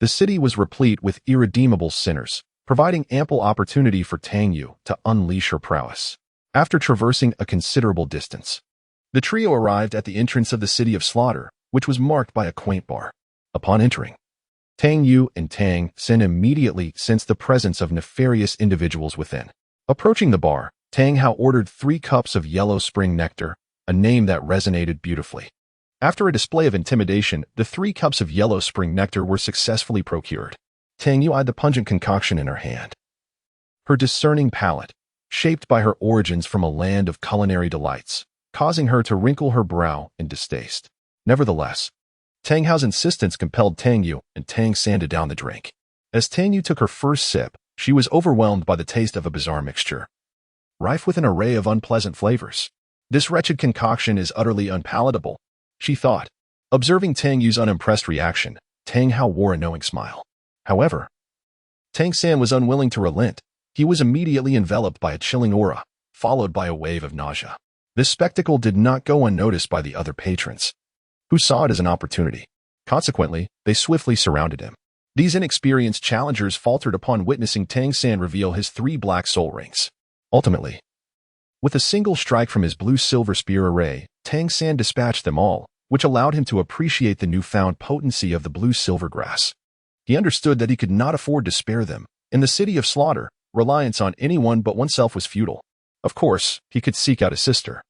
S1: the city was replete with irredeemable sinners, providing ample opportunity for Tang Yu to unleash her prowess. After traversing a considerable distance, the trio arrived at the entrance of the City of Slaughter, which was marked by a quaint bar. Upon entering, Tang Yu and Tang San immediately sensed the presence of nefarious individuals within. Approaching the bar, Tang Hao ordered 3 cups of yellow spring nectar, a name that resonated beautifully. After a display of intimidation, the 3 cups of yellow spring nectar were successfully procured. Tang Yu eyed the pungent concoction in her hand. Her discerning palate, shaped by her origins from a land of culinary delights, causing her to wrinkle her brow in distaste. Nevertheless, Tang Hao's insistence compelled Tang Yu and Tang San to down the drink. As Tang Yu took her first sip, she was overwhelmed by the taste of a bizarre mixture, rife with an array of unpleasant flavors. This wretched concoction is utterly unpalatable, she thought. Observing Tang Yu's unimpressed reaction, Tang Hao wore a knowing smile. However, Tang San was unwilling to relent. He was immediately enveloped by a chilling aura, followed by a wave of nausea. This spectacle did not go unnoticed by the other patrons, who saw it as an opportunity. Consequently, they swiftly surrounded him. These inexperienced challengers faltered upon witnessing Tang San reveal his 3 black soul rings. Ultimately, with a single strike from his blue-silver spear array, Tang San dispatched them all, which allowed him to appreciate the newfound potency of the blue-silver grass. He understood that he could not afford to spare them. In the City of Slaughter, reliance on anyone but oneself was futile. Of course, he could seek out a sister,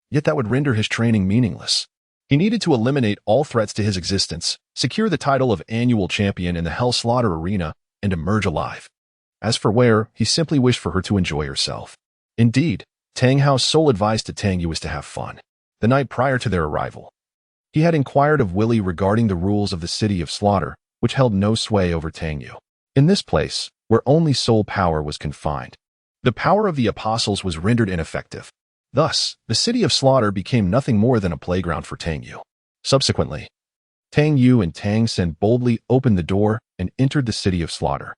S1: yet that would render his training meaningless. He needed to eliminate all threats to his existence, secure the title of annual champion in the Hell Slaughter arena, and emerge alive. As for Ware, he simply wished for her to enjoy herself. Indeed, Tang Hao's sole advice to Tang Yu was to have fun. The night prior to their arrival, he had inquired of Willie regarding the rules of the City of Slaughter, which held no sway over Tang Yu. In this place, where only soul power was confined, the power of the apostles was rendered ineffective. Thus, the City of Slaughter became nothing more than a playground for Tang Yu. Subsequently, Tang Yu and Tang San boldly opened the door and entered the City of Slaughter.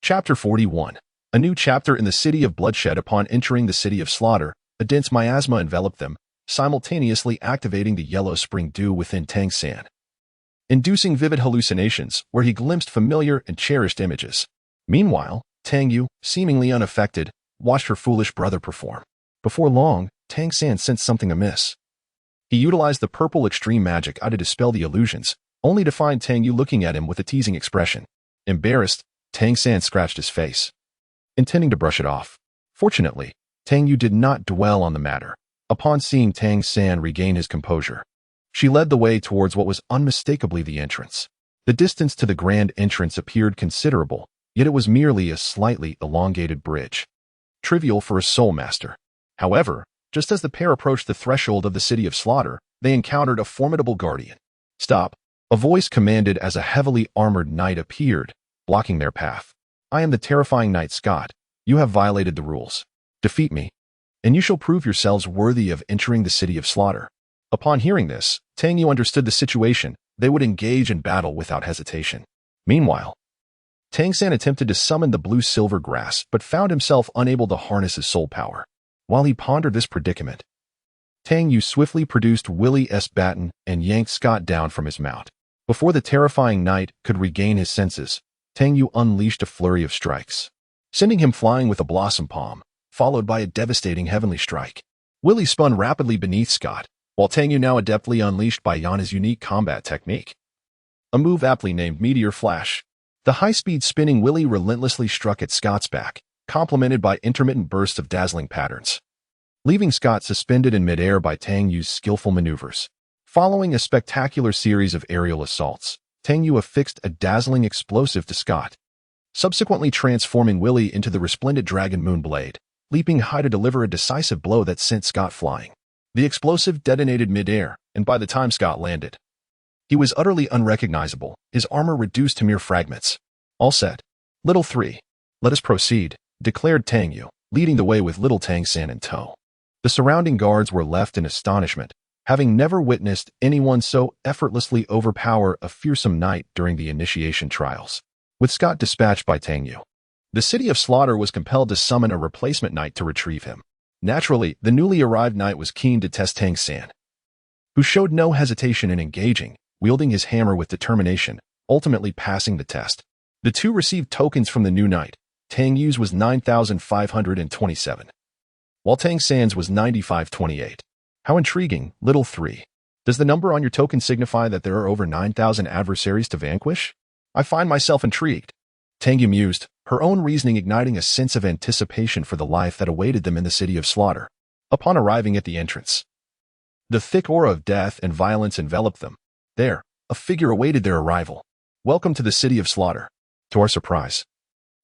S1: Chapter 41. A new chapter in the City of Bloodshed. Upon entering the City of Slaughter, a dense miasma enveloped them, simultaneously activating the yellow spring dew within Tang San, inducing vivid hallucinations where he glimpsed familiar and cherished images. Meanwhile, Tang Yu, seemingly unaffected, watched her foolish brother perform. Before long, Tang San sensed something amiss. He utilized the purple extreme magic to dispel the illusions, only to find Tang Yu looking at him with a teasing expression. Embarrassed, Tang San scratched his face, intending to brush it off. Fortunately, Tang Yu did not dwell on the matter. Upon seeing Tang San regain his composure, she led the way towards what was unmistakably the entrance. The distance to the grand entrance appeared considerable, yet it was merely a slightly elongated bridge, trivial for a soul master. However, just as the pair approached the threshold of the City of Slaughter, they encountered a formidable guardian. "Stop!" a voice commanded as a heavily armored knight appeared, blocking their path. "I am the terrifying Knight Scott. You have violated the rules. Defeat me, and you shall prove yourselves worthy of entering the City of Slaughter." Upon hearing this, Tang Yu understood the situation. They would engage in battle without hesitation. Meanwhile, Tang San attempted to summon the blue-silver grass, but found himself unable to harness his soul power. While he pondered this predicament, Tang Yu swiftly produced Willie S. Batten and yanked Scott down from his mount. Before the terrifying knight could regain his senses, Tang Yu unleashed a flurry of strikes, sending him flying with a blossom palm, followed by a devastating heavenly strike. Willie spun rapidly beneath Scott, while Tang Yu now adeptly unleashed Beiyana's unique combat technique. a move aptly named Meteor Flash. The high-speed spinning willy relentlessly struck at Scott's back, complemented by intermittent bursts of dazzling patterns, leaving Scott suspended in midair by Tang Yu's skillful maneuvers. Following a spectacular series of aerial assaults, Tang Yu affixed a dazzling explosive to Scott, subsequently transforming Willy into the resplendent Dragon Moon Blade, leaping high to deliver a decisive blow that sent Scott flying. The explosive detonated midair, and by the time Scott landed, he was utterly unrecognizable, his armor reduced to mere fragments. All set. Little 3. Let us proceed, declared Tang Yu, leading the way with little Tang San in tow. The surrounding guards were left in astonishment, having never witnessed anyone so effortlessly overpower a fearsome knight during the initiation trials. With Scott dispatched by Tang Yu, the city of Slaughter was compelled to summon a replacement knight to retrieve him. Naturally, the newly arrived knight was keen to test Tang San, who showed no hesitation in engaging, wielding his hammer with determination, ultimately passing the test. The two received tokens from the new knight. Tang Yu's was 9,527, while Tang San's was 9,528. How intriguing, little 3. Does the number on your token signify that there are over 9,000 adversaries to vanquish? I find myself intrigued. Tang Yu mused, her own reasoning igniting a sense of anticipation for the life that awaited them in the city of Slaughter. Upon arriving at the entrance, the thick aura of death and violence enveloped them. There, a figure awaited their arrival. Welcome to the city of Slaughter. To our surprise,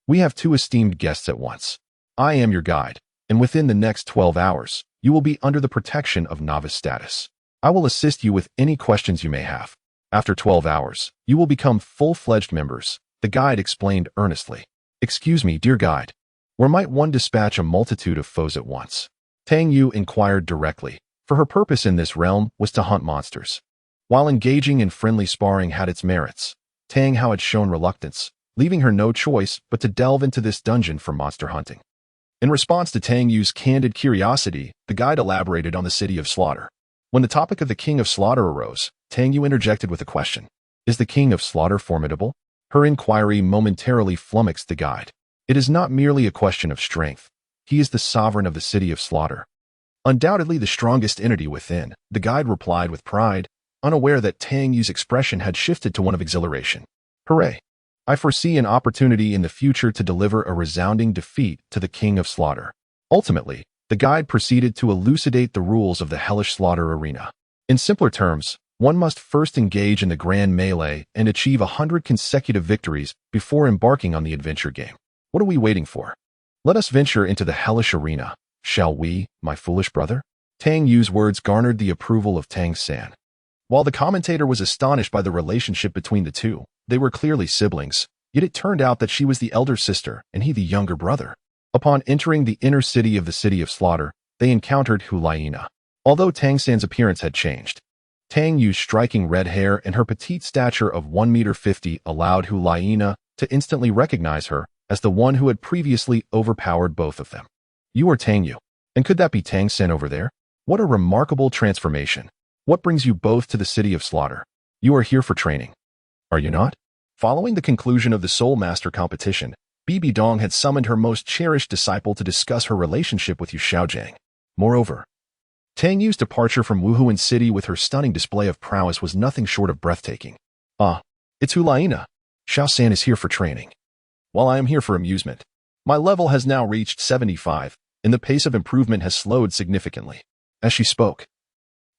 S1: we have 2 esteemed guests at once. I am your guide, and within the next 12 hours, you will be under the protection of novice status. I will assist you with any questions you may have. After 12 hours, you will become full-fledged members, the guide explained earnestly. Excuse me, dear guide, where might one dispatch a multitude of foes at once? Tang Yu inquired directly, for her purpose in this realm was to hunt monsters. While engaging in friendly sparring had its merits, Tang Hao had shown reluctance, leaving her no choice but to delve into this dungeon for monster hunting. In response to Tang Yu's candid curiosity, the guide elaborated on the city of Slaughter. When the topic of the King of Slaughter arose, Tang Yu interjected with a question. Is the King of Slaughter formidable? Her inquiry momentarily flummoxed the guide. It is not merely a question of strength. He is the sovereign of the city of Slaughter. Undoubtedly the strongest entity within, the guide replied with pride, unaware that Tang Yu's expression had shifted to one of exhilaration. Hooray! I foresee an opportunity in the future to deliver a resounding defeat to the King of Slaughter. Ultimately, the guide proceeded to elucidate the rules of the hellish slaughter arena. In simpler terms, one must first engage in the grand melee and achieve 100 consecutive victories before embarking on the adventure game. What are we waiting for? Let us venture into the hellish arena, shall we, my foolish brother? Tang Yu's words garnered the approval of Tang San. While the commentator was astonished by the relationship between the two, they were clearly siblings, yet it turned out that she was the elder sister and he the younger brother. Upon entering the inner city of the city of Slaughter, they encountered Beiyana. Although Tang San's appearance had changed, Tang Yu's striking red hair and her petite stature of 1.50 m allowed Beiyana to instantly recognize her as the one who had previously overpowered both of them. You are Tang Yu, and could that be Tang San over there? What a remarkable transformation. What brings you both to the city of Slaughter? You are here for training, are you not? Following the conclusion of the Soul Master competition, Bibi Dong had summoned her most cherished disciple to discuss her relationship with Yu Xiaojiang. Moreover, Tang Yu's departure from Wuhuan City with her stunning display of prowess was nothing short of breathtaking. Ah, it's Beiyana. Xiao San is here for training, while I am here for amusement. My level has now reached 75, and the pace of improvement has slowed significantly. As she spoke,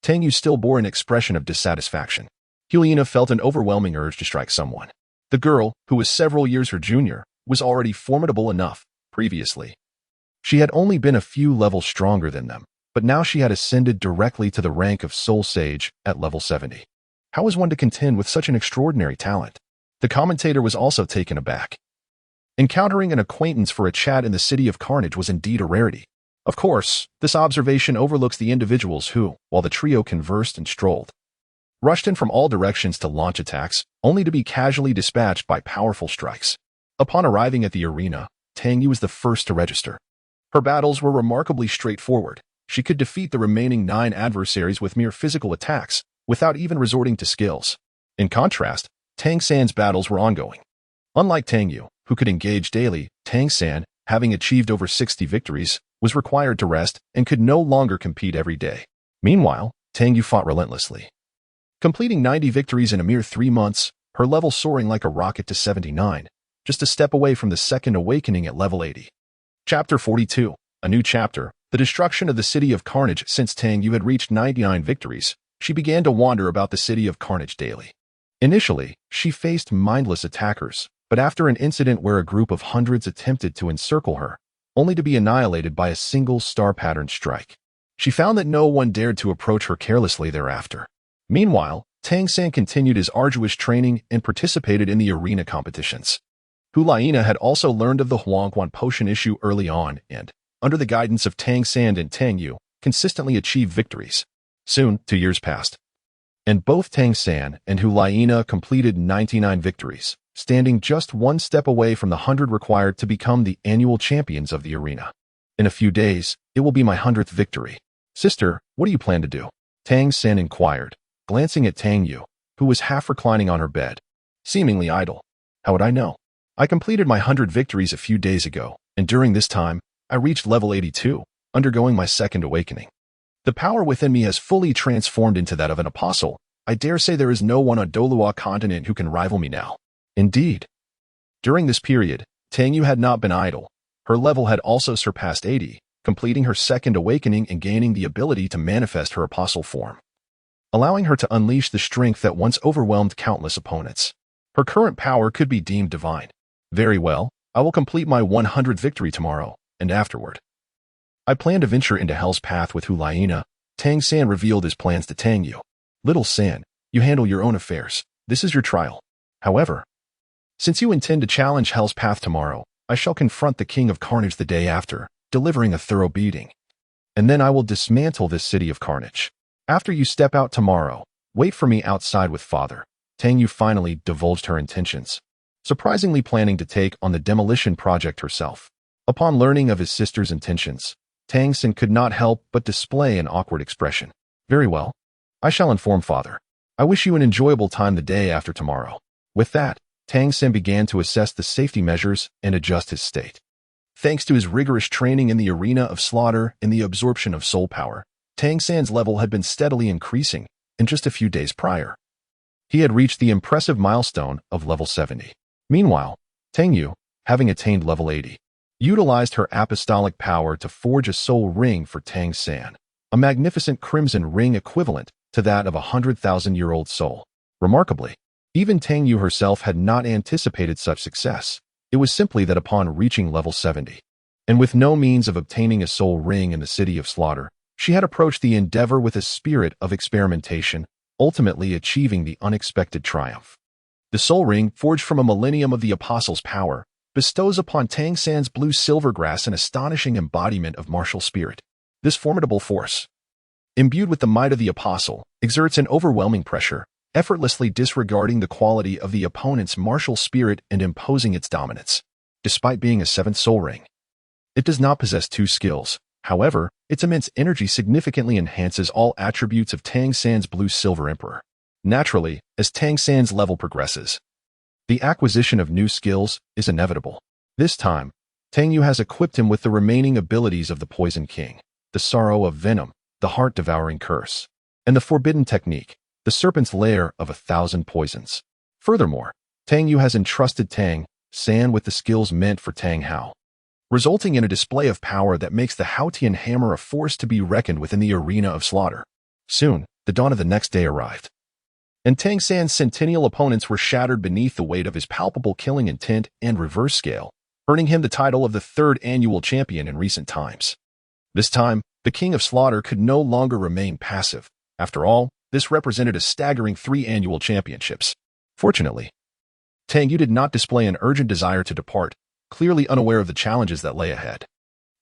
S1: Tang Yu still bore an expression of dissatisfaction. Beiyana felt an overwhelming urge to strike someone. The girl, who was several years her junior, was already formidable enough previously. She had only been a few levels stronger than them, but now she had ascended directly to the rank of Soul Sage at level 70. How is one to contend with such an extraordinary talent? The commentator was also taken aback. Encountering an acquaintance for a chat in the City of Carnage was indeed a rarity. Of course, this observation overlooks the individuals who, while the trio conversed and strolled, rushed in from all directions to launch attacks, only to be casually dispatched by powerful strikes. Upon arriving at the arena, Tang Yu was the first to register. Her battles were remarkably straightforward. She could defeat the remaining 9 adversaries with mere physical attacks, without even resorting to skills. In contrast, Tang San's battles were ongoing. Unlike Tang Yu, who could engage daily, Tang San, having achieved over 60 victories, was required to rest and could no longer compete every day. Meanwhile, Tang Yu fought relentlessly. Completing 90 victories in a mere 3 months, her level soaring like a rocket to 79, just a step away from the second awakening at level 80. Chapter 42, a new chapter, the destruction of the City of Carnage. Since Tang Yu had reached 99 victories, she began to wander about the City of Carnage daily. Initially, she faced mindless attackers, but after an incident where a group of hundreds attempted to encircle her, only to be annihilated by a single star-pattern strike, she found that no one dared to approach her carelessly thereafter. Meanwhile, Tang San continued his arduous training and participated in the arena competitions. Beiyana had also learned of the Huangquan potion issue early on and, under the guidance of Tang San and Tang Yu, consistently achieved victories. Soon, 2 years passed, and both Tang San and Beiyana completed 99 victories, standing just one step away from the 100 required to become the annual champions of the arena. In a few days, it will be my 100th victory. Sister, what do you plan to do? Tang San inquired, glancing at Tang Yu, who was half reclining on her bed, seemingly idle. How would I know? I completed my 100 victories a few days ago, and during this time, I reached level 82, undergoing my second awakening. The power within me has fully transformed into that of an apostle. I dare say there is no one on Douluo continent who can rival me now. Indeed. During this period, Tang Yu had not been idle. Her level had also surpassed 80, completing her second awakening and gaining the ability to manifest her apostle form, allowing her to unleash the strength that once overwhelmed countless opponents. Her current power could be deemed divine. Very well, I will complete my 100th victory tomorrow, and afterward, I plan to venture into Hell's Path with Beiyana. Tang San revealed his plans to Tang Yu. Little San, you handle your own affairs. This is your trial. However, since you intend to challenge Hell's Path tomorrow, I shall confront the King of Carnage the day after, delivering a thorough beating. And then I will dismantle this City of Carnage. After you step out tomorrow, wait for me outside with Father. Tang Yu finally divulged her intentions, surprisingly planning to take on the demolition project herself. Upon learning of his sister's intentions, Tang San could not help but display an awkward expression. Very well. I shall inform Father. I wish you an enjoyable time the day after tomorrow. With that, Tang San began to assess the safety measures and adjust his state. Thanks to his rigorous training in the arena of slaughter and the absorption of soul power, Tang San's level had been steadily increasing. In just a few days prior, he had reached the impressive milestone of level 70. Meanwhile, Tang Yu, having attained level 80, utilized her apostolic power to forge a soul ring for Tang San, a magnificent crimson ring equivalent to that of a 100,000-year-old soul. Remarkably, even Tang Yu herself had not anticipated such success. It was simply that upon reaching level 70, and with no means of obtaining a soul ring in the City of Slaughter, she had approached the endeavor with a spirit of experimentation, ultimately achieving the unexpected triumph. The soul ring, forged from a millennium of the Apostle's power, bestows upon Tang San's blue silvergrass an astonishing embodiment of martial spirit. This formidable force, imbued with the might of the Apostle, exerts an overwhelming pressure, effortlessly disregarding the quality of the opponent's martial spirit and imposing its dominance. Despite being a 7th soul ring, it does not possess 2 skills. However, its immense energy significantly enhances all attributes of Tang San's blue silver emperor. Naturally, as Tang San's level progresses, the acquisition of new skills is inevitable. This time, Tang Yu has equipped him with the remaining abilities of the Poison King, the Sorrow of Venom, the Heart-Devouring Curse, and the Forbidden Technique, the Serpent's Lair of 1,000 Poisons. Furthermore, Tang Yu has entrusted Tang San with the skills meant for Tang Hao, resulting in a display of power that makes the Haotian hammer a force to be reckoned with in the arena of slaughter. Soon, the dawn of the next day arrived, and Tang San's centennial opponents were shattered beneath the weight of his palpable killing intent and reverse scale, earning him the title of the 3rd annual champion in recent times. This time, the King of Slaughter could no longer remain passive. After all, this represented a staggering 3 annual championships. Fortunately, Tang Yu did not display an urgent desire to depart, clearly unaware of the challenges that lay ahead.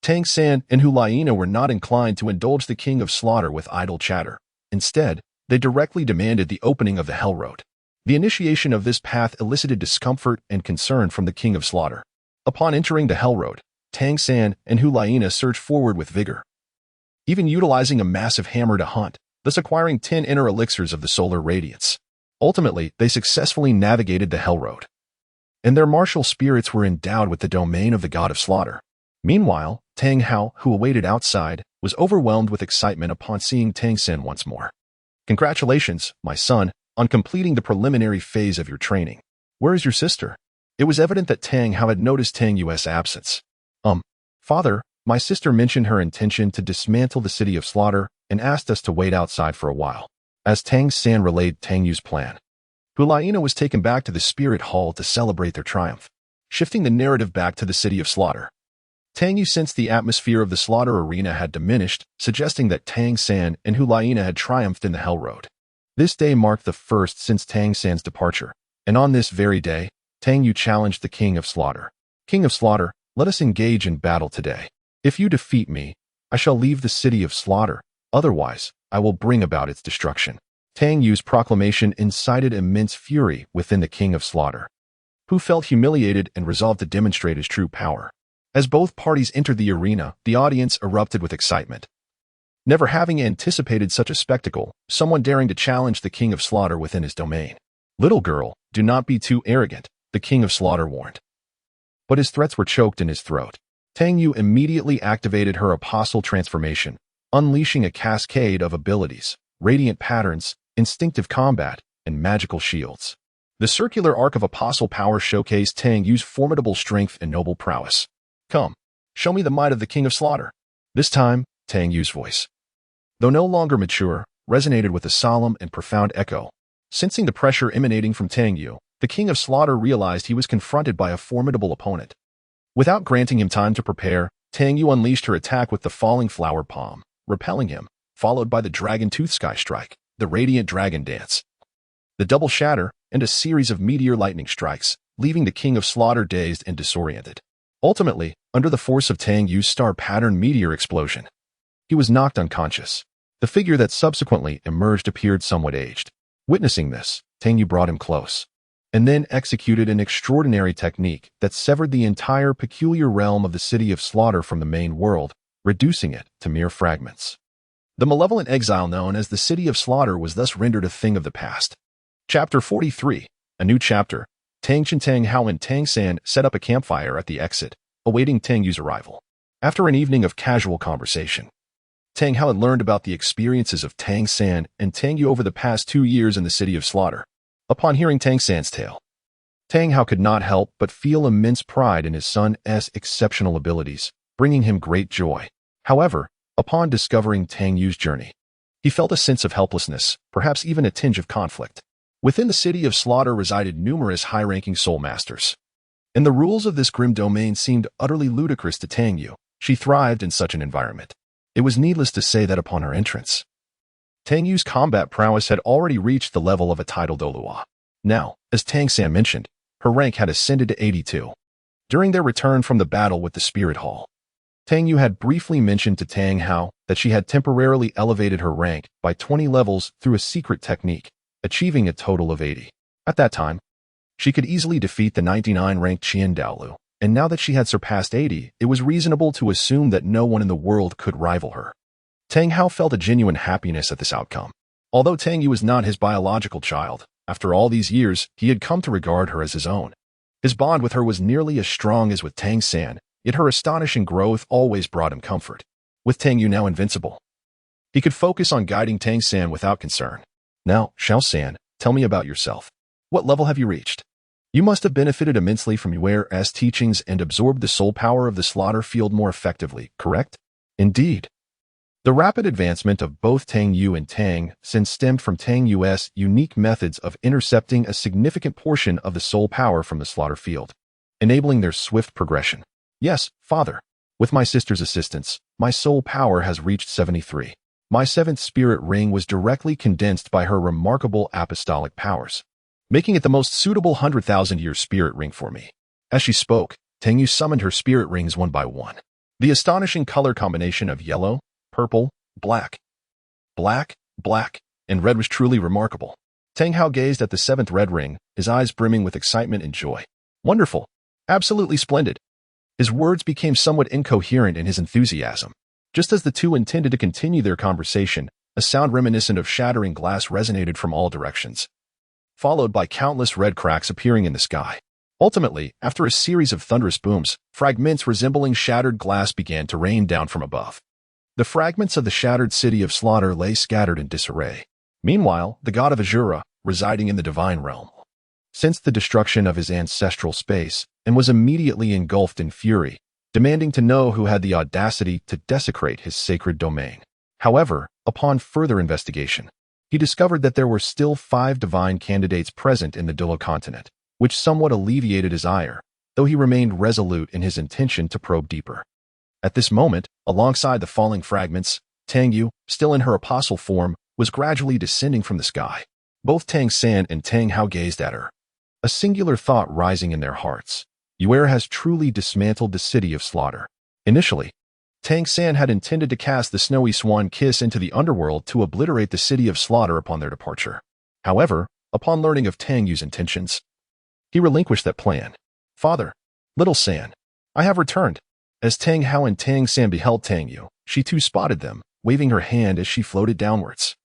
S1: Tang San and Beiyana were not inclined to indulge the King of Slaughter with idle chatter. Instead, they directly demanded the opening of the Hell Road. The initiation of this path elicited discomfort and concern from the King of Slaughter. Upon entering the Hell Road, Tang San and Beiyana surged forward with vigor, even utilizing a massive hammer to hunt, thus acquiring 10 inner elixirs of the solar radiance. Ultimately, they successfully navigated the Hell Road, and their martial spirits were endowed with the domain of the God of Slaughter. Meanwhile, Tang Hao, who awaited outside, was overwhelmed with excitement upon seeing Tang San once more. Congratulations, my son, on completing the preliminary phase of your training. Where is your sister? It was evident that Tang Hao had noticed Tang Yu's absence. Father, my sister mentioned her intention to dismantle the city of slaughter and asked us to wait outside for a while. As Tang San relayed Tang Yu's plan, Beiyana was taken back to the spirit hall to celebrate their triumph, shifting the narrative back to the city of slaughter. Tang Yu sensed the atmosphere of the slaughter arena had diminished, suggesting that Tang San and Beiyana had triumphed in the Hell Road. This day marked the first since Tang San's departure, and on this very day, Tang Yu challenged the King of Slaughter. King of Slaughter, let us engage in battle today. If you defeat me, I shall leave the city of slaughter. Otherwise, I will bring about its destruction. Tang Yu's proclamation incited immense fury within the King of Slaughter, who felt humiliated and resolved to demonstrate his true power. As both parties entered the arena, the audience erupted with excitement. Never having anticipated such a spectacle, someone daring to challenge the King of Slaughter within his domain. Little girl, do not be too arrogant, the King of Slaughter warned. But his threats were choked in his throat. Tang Yu immediately activated her apostle transformation, unleashing a cascade of abilities, radiant patterns, instinctive combat, and magical shields. The circular arc of apostle power showcased Tang Yu's formidable strength and noble prowess. Come, show me the might of the King of Slaughter. This time, Tang Yu's voice, though no longer mature, resonated with a solemn and profound echo. Sensing the pressure emanating from Tang Yu, the King of Slaughter realized he was confronted by a formidable opponent. Without granting him time to prepare, Tang Yu unleashed her attack with the falling flower palm, repelling him, followed by the dragon tooth sky strike, the radiant dragon dance, the double shatter, and a series of meteor lightning strikes, leaving the King of Slaughter dazed and disoriented. Ultimately, under the force of Tang Yu's star pattern meteor explosion, he was knocked unconscious. The figure that subsequently emerged appeared somewhat aged. Witnessing this, Tang Yu brought him close, and then executed an extraordinary technique that severed the entire peculiar realm of the city of slaughter from the main world, reducing it to mere fragments. The malevolent exile known as the city of slaughter was thus rendered a thing of the past. Chapter 43, a new chapter. Tang Hao and Tang San set up a campfire at the exit, awaiting Tang Yu's arrival. After an evening of casual conversation, Tang Hao had learned about the experiences of Tang San and Tang Yu over the past 2 years in the city of slaughter. Upon hearing Tang San's tale, Tang Hao could not help but feel immense pride in his son's exceptional abilities, bringing him great joy. However, upon discovering Tang Yu's journey, he felt a sense of helplessness, perhaps even a tinge of conflict. Within the city of slaughter resided numerous high-ranking soul masters, and the rules of this grim domain seemed utterly ludicrous to Tang Yu. She thrived in such an environment. It was needless to say that upon her entrance, Tang Yu's combat prowess had already reached the level of a titled Douluo. Now, as Tang San mentioned, her rank had ascended to 82. During their return from the battle with the Spirit Hall, Tang Yu had briefly mentioned to Tang Hao that she had temporarily elevated her rank by 20 levels through a secret technique, achieving a total of 80. At that time, she could easily defeat the 99-ranked Qian Douluo, and now that she had surpassed 80, it was reasonable to assume that no one in the world could rival her. Tang Hao felt a genuine happiness at this outcome. Although Tang Yu was not his biological child, after all these years, he had come to regard her as his own. His bond with her was nearly as strong as with Tang San, yet her astonishing growth always brought him comfort. With Tang Yu now invincible, he could focus on guiding Tang San without concern. Now, Xiao San, tell me about yourself. What level have you reached? You must have benefited immensely from Yu's teachings and absorbed the soul power of the slaughter field more effectively, correct? Indeed. The rapid advancement of both Tang Yu and Tang San stemmed from Tang Yu's unique methods of intercepting a significant portion of the soul power from the slaughter field, enabling their swift progression. Yes, father. With my sister's assistance, my soul power has reached 73. My 7th spirit ring was directly condensed by her remarkable apostolic powers, making it the most suitable 100,000-year spirit ring for me. As she spoke, Tang Yu summoned her spirit rings one by one. The astonishing color combination of yellow, purple, black, and red was truly remarkable. Tang Hao gazed at the 7th red ring, his eyes brimming with excitement and joy. Wonderful. Absolutely splendid. His words became somewhat incoherent in his enthusiasm. Just as the two intended to continue their conversation, a sound reminiscent of shattering glass resonated from all directions, followed by countless red cracks appearing in the sky. Ultimately, after a series of thunderous booms, fragments resembling shattered glass began to rain down from above. The fragments of the shattered city of slaughter lay scattered in disarray. Meanwhile, the god of Azura, residing in the divine realm. Sensed the destruction of his ancestral space and was immediately engulfed in fury, demanding to know who had the audacity to desecrate his sacred domain. However, upon further investigation, he discovered that there were still 5 divine candidates present in the Douluo continent, which somewhat alleviated his ire, though he remained resolute in his intention to probe deeper. At this moment, alongside the falling fragments, Tang Yu, still in her apostle form, was gradually descending from the sky. Both Tang San and Tang Hao gazed at her, a singular thought rising in their hearts. Yuer has truly dismantled the city of slaughter. Initially, Tang San had intended to cast the Snowy Swan Kiss into the underworld to obliterate the city of slaughter upon their departure. However, upon learning of Tang Yu's intentions, he relinquished that plan. "Father, little San, I have returned." As Tang Hao and Tang San beheld Tang Yu, she too spotted them, waving her hand as she floated downwards.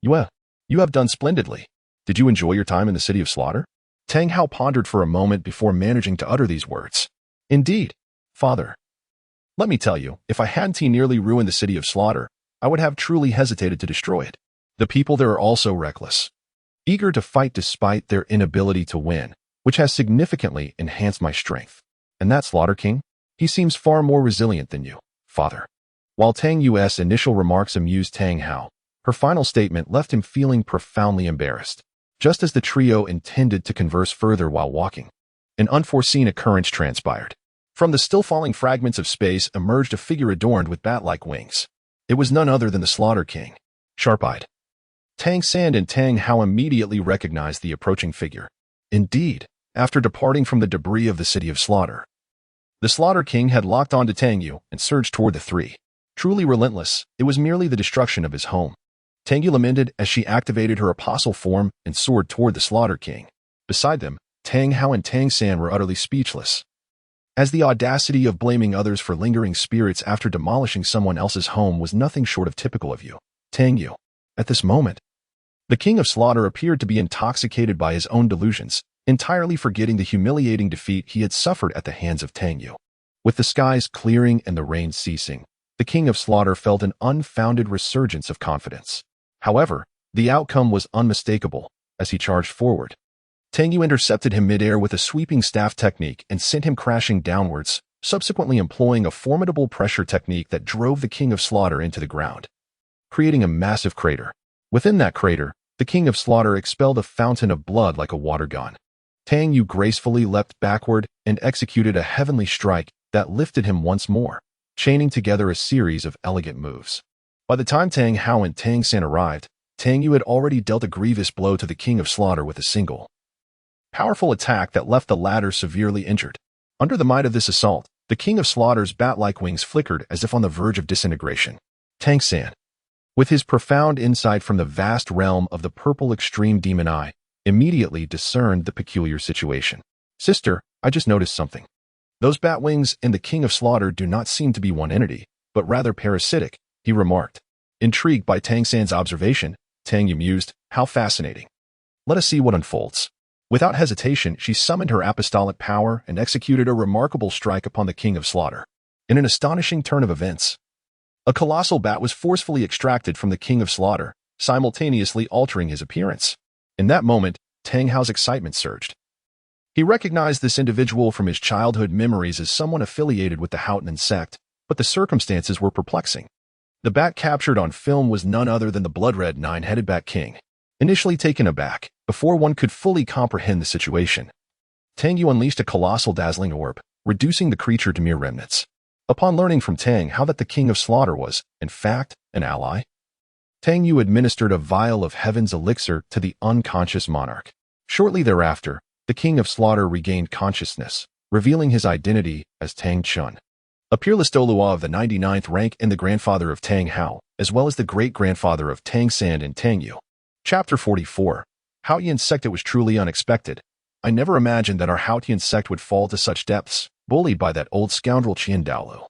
S1: "Yue, you have done splendidly. Did you enjoy your time in the city of slaughter?" Tang Hao pondered for a moment before managing to utter these words. "Indeed, father. Let me tell you, if I hadn't nearly ruined the city of slaughter, I would have truly hesitated to destroy it. The people there are also reckless, eager to fight despite their inability to win, which has significantly enhanced my strength. And that Slaughter King? He seems far more resilient than you, father." While Tang Yu's initial remarks amused Tang Hao, her final statement left him feeling profoundly embarrassed. Just as the trio intended to converse further while walking, an unforeseen occurrence transpired. From the still falling fragments of space emerged a figure adorned with bat-like wings. It was none other than the Slaughter King. Sharp-eyed, Tang San and Tang Hao immediately recognized the approaching figure. Indeed, after departing from the debris of the city of slaughter, the Slaughter King had locked onto Tang Yu and surged toward the three. Truly relentless, it was merely the destruction of his home. Tang Yu lamented as she activated her apostle form and soared toward the Slaughter King. Beside them, Tang Hao and Tang San were utterly speechless, as the audacity of blaming others for lingering spirits after demolishing someone else's home was nothing short of typical of you, Tang Yu. At this moment, the King of Slaughter appeared to be intoxicated by his own delusions, entirely forgetting the humiliating defeat he had suffered at the hands of Tang Yu. With the skies clearing and the rain ceasing, the King of Slaughter felt an unfounded resurgence of confidence. However, the outcome was unmistakable as he charged forward. Tang Yu intercepted him midair with a sweeping staff technique and sent him crashing downwards, subsequently employing a formidable pressure technique that drove the King of Slaughter into the ground, creating a massive crater. Within that crater, the King of Slaughter expelled a fountain of blood like a water gun. Tang Yu gracefully leapt backward and executed a heavenly strike that lifted him once more, chaining together a series of elegant moves. By the time Tang Hao and Tang San arrived, Tang Yu had already dealt a grievous blow to the King of Slaughter with a single, powerful attack that left the latter severely injured. Under the might of this assault, the King of Slaughter's bat-like wings flickered as if on the verge of disintegration. Tang San, with his profound insight from the vast realm of the purple extreme demon eye, immediately discerned the peculiar situation. "Sister, I just noticed something. Those bat wings and the King of Slaughter do not seem to be one entity, but rather parasitic," he remarked. Intrigued by Tang San's observation, Tang Yu mused, "How fascinating. Let us see what unfolds." Without hesitation, she summoned her apostolic power and executed a remarkable strike upon the King of Slaughter. In an astonishing turn of events, a colossal bat was forcefully extracted from the King of Slaughter, simultaneously altering his appearance. In that moment, Tang Hao's excitement surged. He recognized this individual from his childhood memories as someone affiliated with the Houghton sect, but the circumstances were perplexing. The bat captured on film was none other than the blood-red nine-headed Bat King. Initially taken aback, before one could fully comprehend the situation, Tang Yu unleashed a colossal dazzling orb, reducing the creature to mere remnants. Upon learning from Tang Hao that the King of Slaughter was, in fact, an ally, Tang Yu administered a vial of heaven's elixir to the unconscious monarch. Shortly thereafter, the King of Slaughter regained consciousness, revealing his identity as Tang Chun, a peerless Douluo of the 99th rank and the grandfather of Tang Hao, as well as the great-grandfather of Tang San and Tang Yu. Chapter 44. Haotian sect. It was truly unexpected. I never imagined that our Haotian sect would fall to such depths, bullied by that old scoundrel Qian Douluo.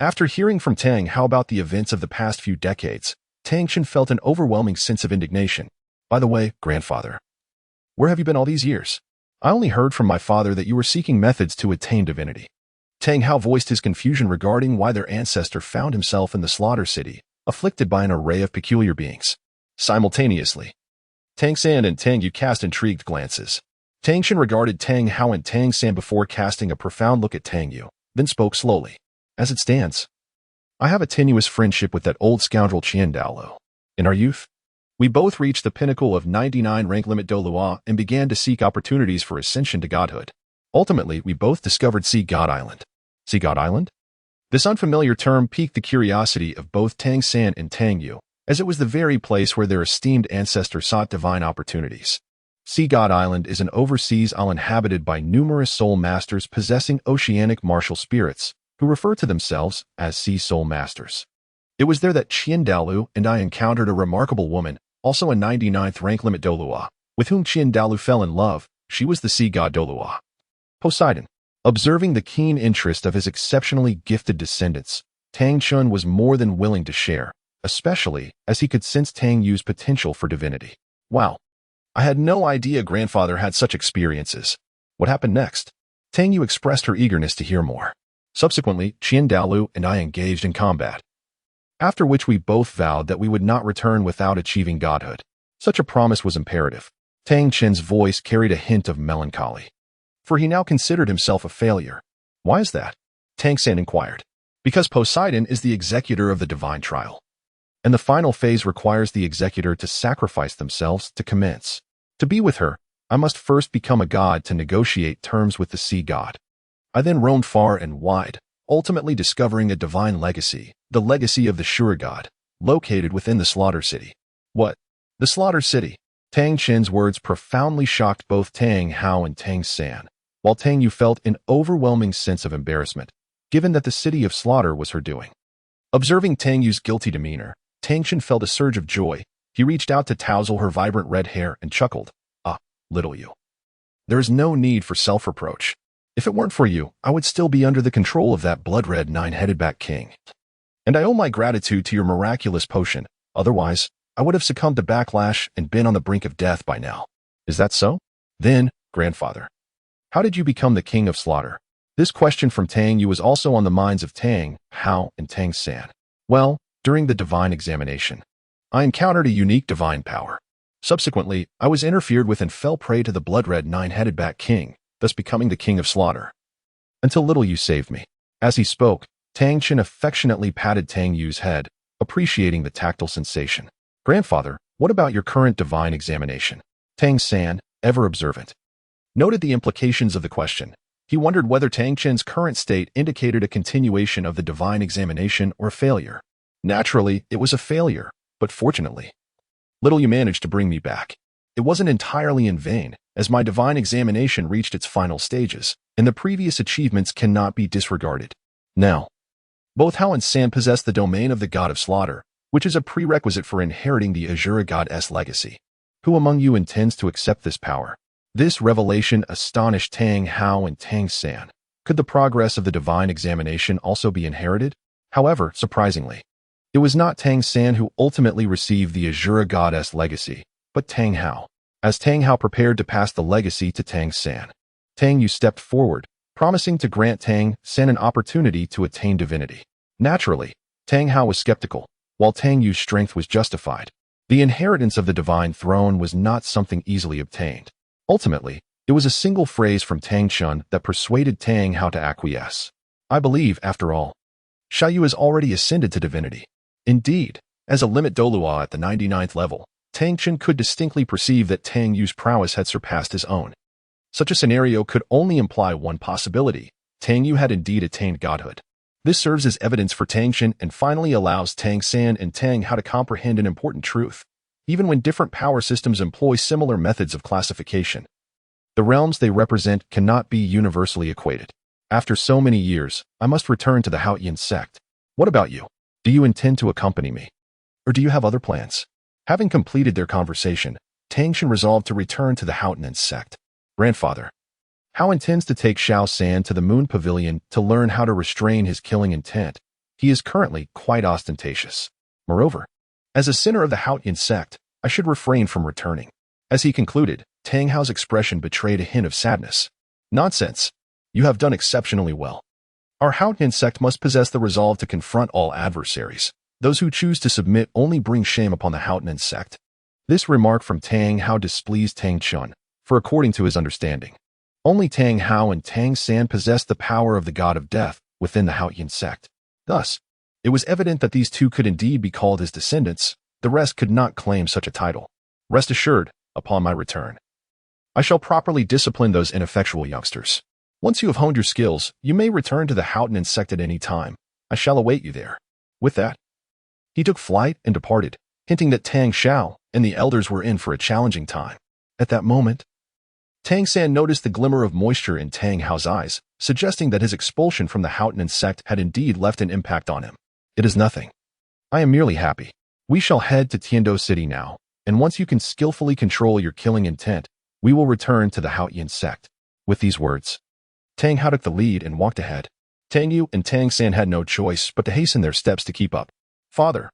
S1: After hearing from Tang Hao about the events of the past few decades, Tang Chen felt an overwhelming sense of indignation. "By the way, grandfather, where have you been all these years? I only heard from my father that you were seeking methods to attain divinity." Tang Hao voiced his confusion regarding why their ancestor found himself in the Slaughter City, afflicted by an array of peculiar beings. Simultaneously, Tang San and Tang Yu cast intrigued glances. Tang Shen regarded Tang Hao and Tang San before casting a profound look at Tang Yu, then spoke slowly. As it stands, I have a tenuous friendship with that old scoundrel Douluo. In our youth, we both reached the pinnacle of 99 rank limit Douluo and began to seek opportunities for ascension to godhood. Ultimately, we both discovered Sea God Island. Sea God Island? This unfamiliar term piqued the curiosity of both Tang San and Tang Yu, as it was the very place where their esteemed ancestors sought divine opportunities. Sea God Island is an overseas island inhabited by numerous soul masters possessing oceanic martial spirits, who refer to themselves as Sea Soul Masters. It was there that Douluo and I encountered a remarkable woman, also a 99th rank limit Douluo, with whom Douluo fell in love. She was the Sea God Douluo. Poseidon. Observing the keen interest of his exceptionally gifted descendants, Tang Chun was more than willing to share, especially as he could sense Tang Yu's potential for divinity. Wow. I had no idea grandfather had such experiences. What happened next? Tang Yu expressed her eagerness to hear more. Subsequently, Douluo and I engaged in combat, after which we both vowed that we would not return without achieving godhood. Such a promise was imperative. Tang Chen's voice carried a hint of melancholy, for he now considered himself a failure. Why is that? Tang San inquired. Because Poseidon is the executor of the divine trial, and the final phase requires the executor to sacrifice themselves to commence. To be with her, I must first become a god to negotiate terms with the sea god. I then roamed far and wide, ultimately discovering a divine legacy, the legacy of the Sure God, located within the Slaughter City. What? The Slaughter City? Tang Chen's words profoundly shocked both Tang Hao and Tang San, while Tang Yu felt an overwhelming sense of embarrassment, given that the city of slaughter was her doing. Observing Tang Yu's guilty demeanor, Tang Chen felt a surge of joy. He reached out to tousle her vibrant red hair and chuckled. Ah, little you. There is no need for self-reproach. If it weren't for you, I would still be under the control of that blood-red nine-headed bat king. And I owe my gratitude to your miraculous potion. Otherwise, I would have succumbed to backlash and been on the brink of death by now. Is that so? Then, grandfather, how did you become the king of slaughter? This question from Tang Yu was also on the minds of Tang Hao and Tang San. Well, during the divine examination, I encountered a unique divine power. Subsequently, I was interfered with and fell prey to the blood-red nine-headed bat king, thus becoming the king of slaughter. Until little you saved me. As he spoke, Tang Chen affectionately patted Tang Yu's head, appreciating the tactile sensation. Grandfather, what about your current divine examination? Tang San, ever observant, noted the implications of the question. He wondered whether Tang Chen's current state indicated a continuation of the divine examination or failure. Naturally, it was a failure, but fortunately, little you managed to bring me back. It wasn't entirely in vain, as my divine examination reached its final stages, and the previous achievements cannot be disregarded. Now, both Hao and San possess the domain of the god of slaughter, which is a prerequisite for inheriting the Azura goddess legacy. Who among you intends to accept this power? This revelation astonished Tang Hao and Tang San. Could the progress of the divine examination also be inherited? However, surprisingly, it was not Tang San who ultimately received the Azura goddess legacy, but Tang Hao. As Tang Hao prepared to pass the legacy to Tang San, Tang Yu stepped forward, promising to grant Tang San an opportunity to attain divinity. Naturally, Tang Hao was skeptical, while Tang Yu's strength was justified. The inheritance of the divine throne was not something easily obtained. Ultimately, it was a single phrase from Tang Chun that persuaded Tang Hao to acquiesce. I believe, after all, Xiaoyu has already ascended to divinity. Indeed, as a limit Douluo at the 99th level, Tang Chun could distinctly perceive that Tang Yu's prowess had surpassed his own. Such a scenario could only imply one possibility. Tang Yu had indeed attained godhood. This serves as evidence for Tang Chen and finally allows Tang San and Tang Hao to comprehend an important truth. Even when different power systems employ similar methods of classification, the realms they represent cannot be universally equated. After so many years, I must return to the Haotian sect. What about you? Do you intend to accompany me? Or do you have other plans? Having completed their conversation, Tang Chen resolved to return to the Haotian sect. Grandfather, Hao intends to take Xiao San to the Moon Pavilion to learn how to restrain his killing intent. He is currently quite ostentatious. Moreover, as a sinner of the Haotian sect, I should refrain from returning. As he concluded, Tang Hao's expression betrayed a hint of sadness. Nonsense. You have done exceptionally well. Our Haotian sect must possess the resolve to confront all adversaries. Those who choose to submit only bring shame upon the Haotian sect. This remark from Tang Hao displeased Tang Chun, for according to his understanding, only Tang Hao and Tang San possessed the power of the god of death within the Haotian sect. Thus, it was evident that these two could indeed be called his descendants. The rest could not claim such a title. Rest assured, upon my return, I shall properly discipline those ineffectual youngsters. Once you have honed your skills, you may return to the Haotian sect at any time. I shall await you there. With that, he took flight and departed, hinting that Tang Xiao and the elders were in for a challenging time. At that moment, Tang San noticed the glimmer of moisture in Tang Hao's eyes, suggesting that his expulsion from the Haotian sect had indeed left an impact on him. It is nothing. I am merely happy. We shall head to Tiando City now, and once you can skillfully control your killing intent, we will return to the Haotian sect. With these words, Tang Hao took the lead and walked ahead. Tang Yu and Tang San had no choice but to hasten their steps to keep up. Father,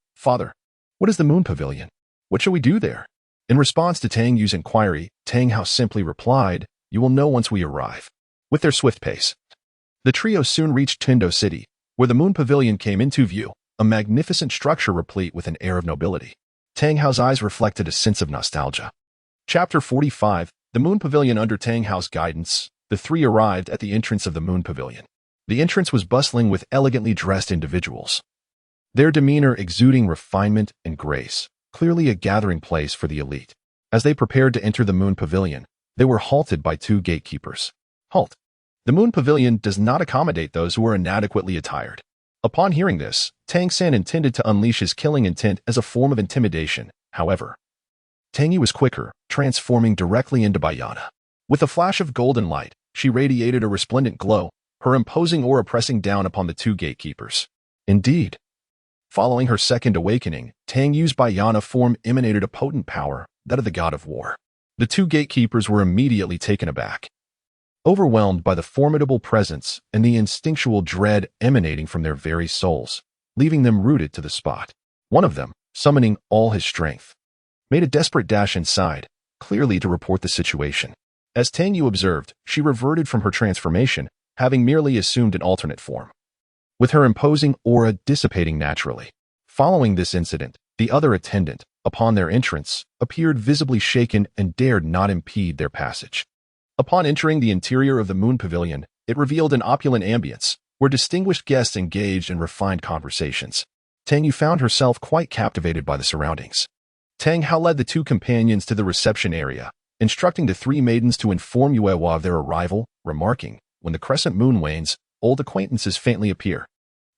S1: what is the Moon Pavilion? What shall we do there? In response to Tang Yu's inquiry, Tang Hao simply replied, you will know once we arrive. With their swift pace, the trio soon reached Tiando City, where the Moon Pavilion came into view, a magnificent structure replete with an air of nobility. Tang Hao's eyes reflected a sense of nostalgia. Chapter 45, The Moon Pavilion. Under Tang Hao's guidance, the three arrived at the entrance of the Moon Pavilion. The entrance was bustling with elegantly dressed individuals, their demeanor exuding refinement and grace, clearly a gathering place for the elite. As they prepared to enter the Moon Pavilion, they were halted by two gatekeepers. Halt! The Moon Pavilion does not accommodate those who are inadequately attired. Upon hearing this, Tang San intended to unleash his killing intent as a form of intimidation. However, Tang Yu was quicker, transforming directly into Beiyana. With a flash of golden light, she radiated a resplendent glow, her imposing aura pressing down upon the two gatekeepers. Indeed, following her second awakening, Tang Yu's Beiyana form emanated a potent power, that of the god of war. The two gatekeepers were immediately taken aback, overwhelmed by the formidable presence and the instinctual dread emanating from their very souls, leaving them rooted to the spot. One of them, summoning all his strength, made a desperate dash inside, clearly to report the situation. As Tang Yu observed, she reverted from her transformation, having merely assumed an alternate form, with her imposing aura dissipating naturally. Following this incident, the other attendant, upon their entrance, appeared visibly shaken and dared not impede their passage. Upon entering the interior of the Moon Pavilion, it revealed an opulent ambience, where distinguished guests engaged in refined conversations. Tang Yu found herself quite captivated by the surroundings. Tang Hao led the two companions to the reception area, instructing the three maidens to inform Yuewa of their arrival, remarking, when the crescent moon wanes, old acquaintances faintly appear.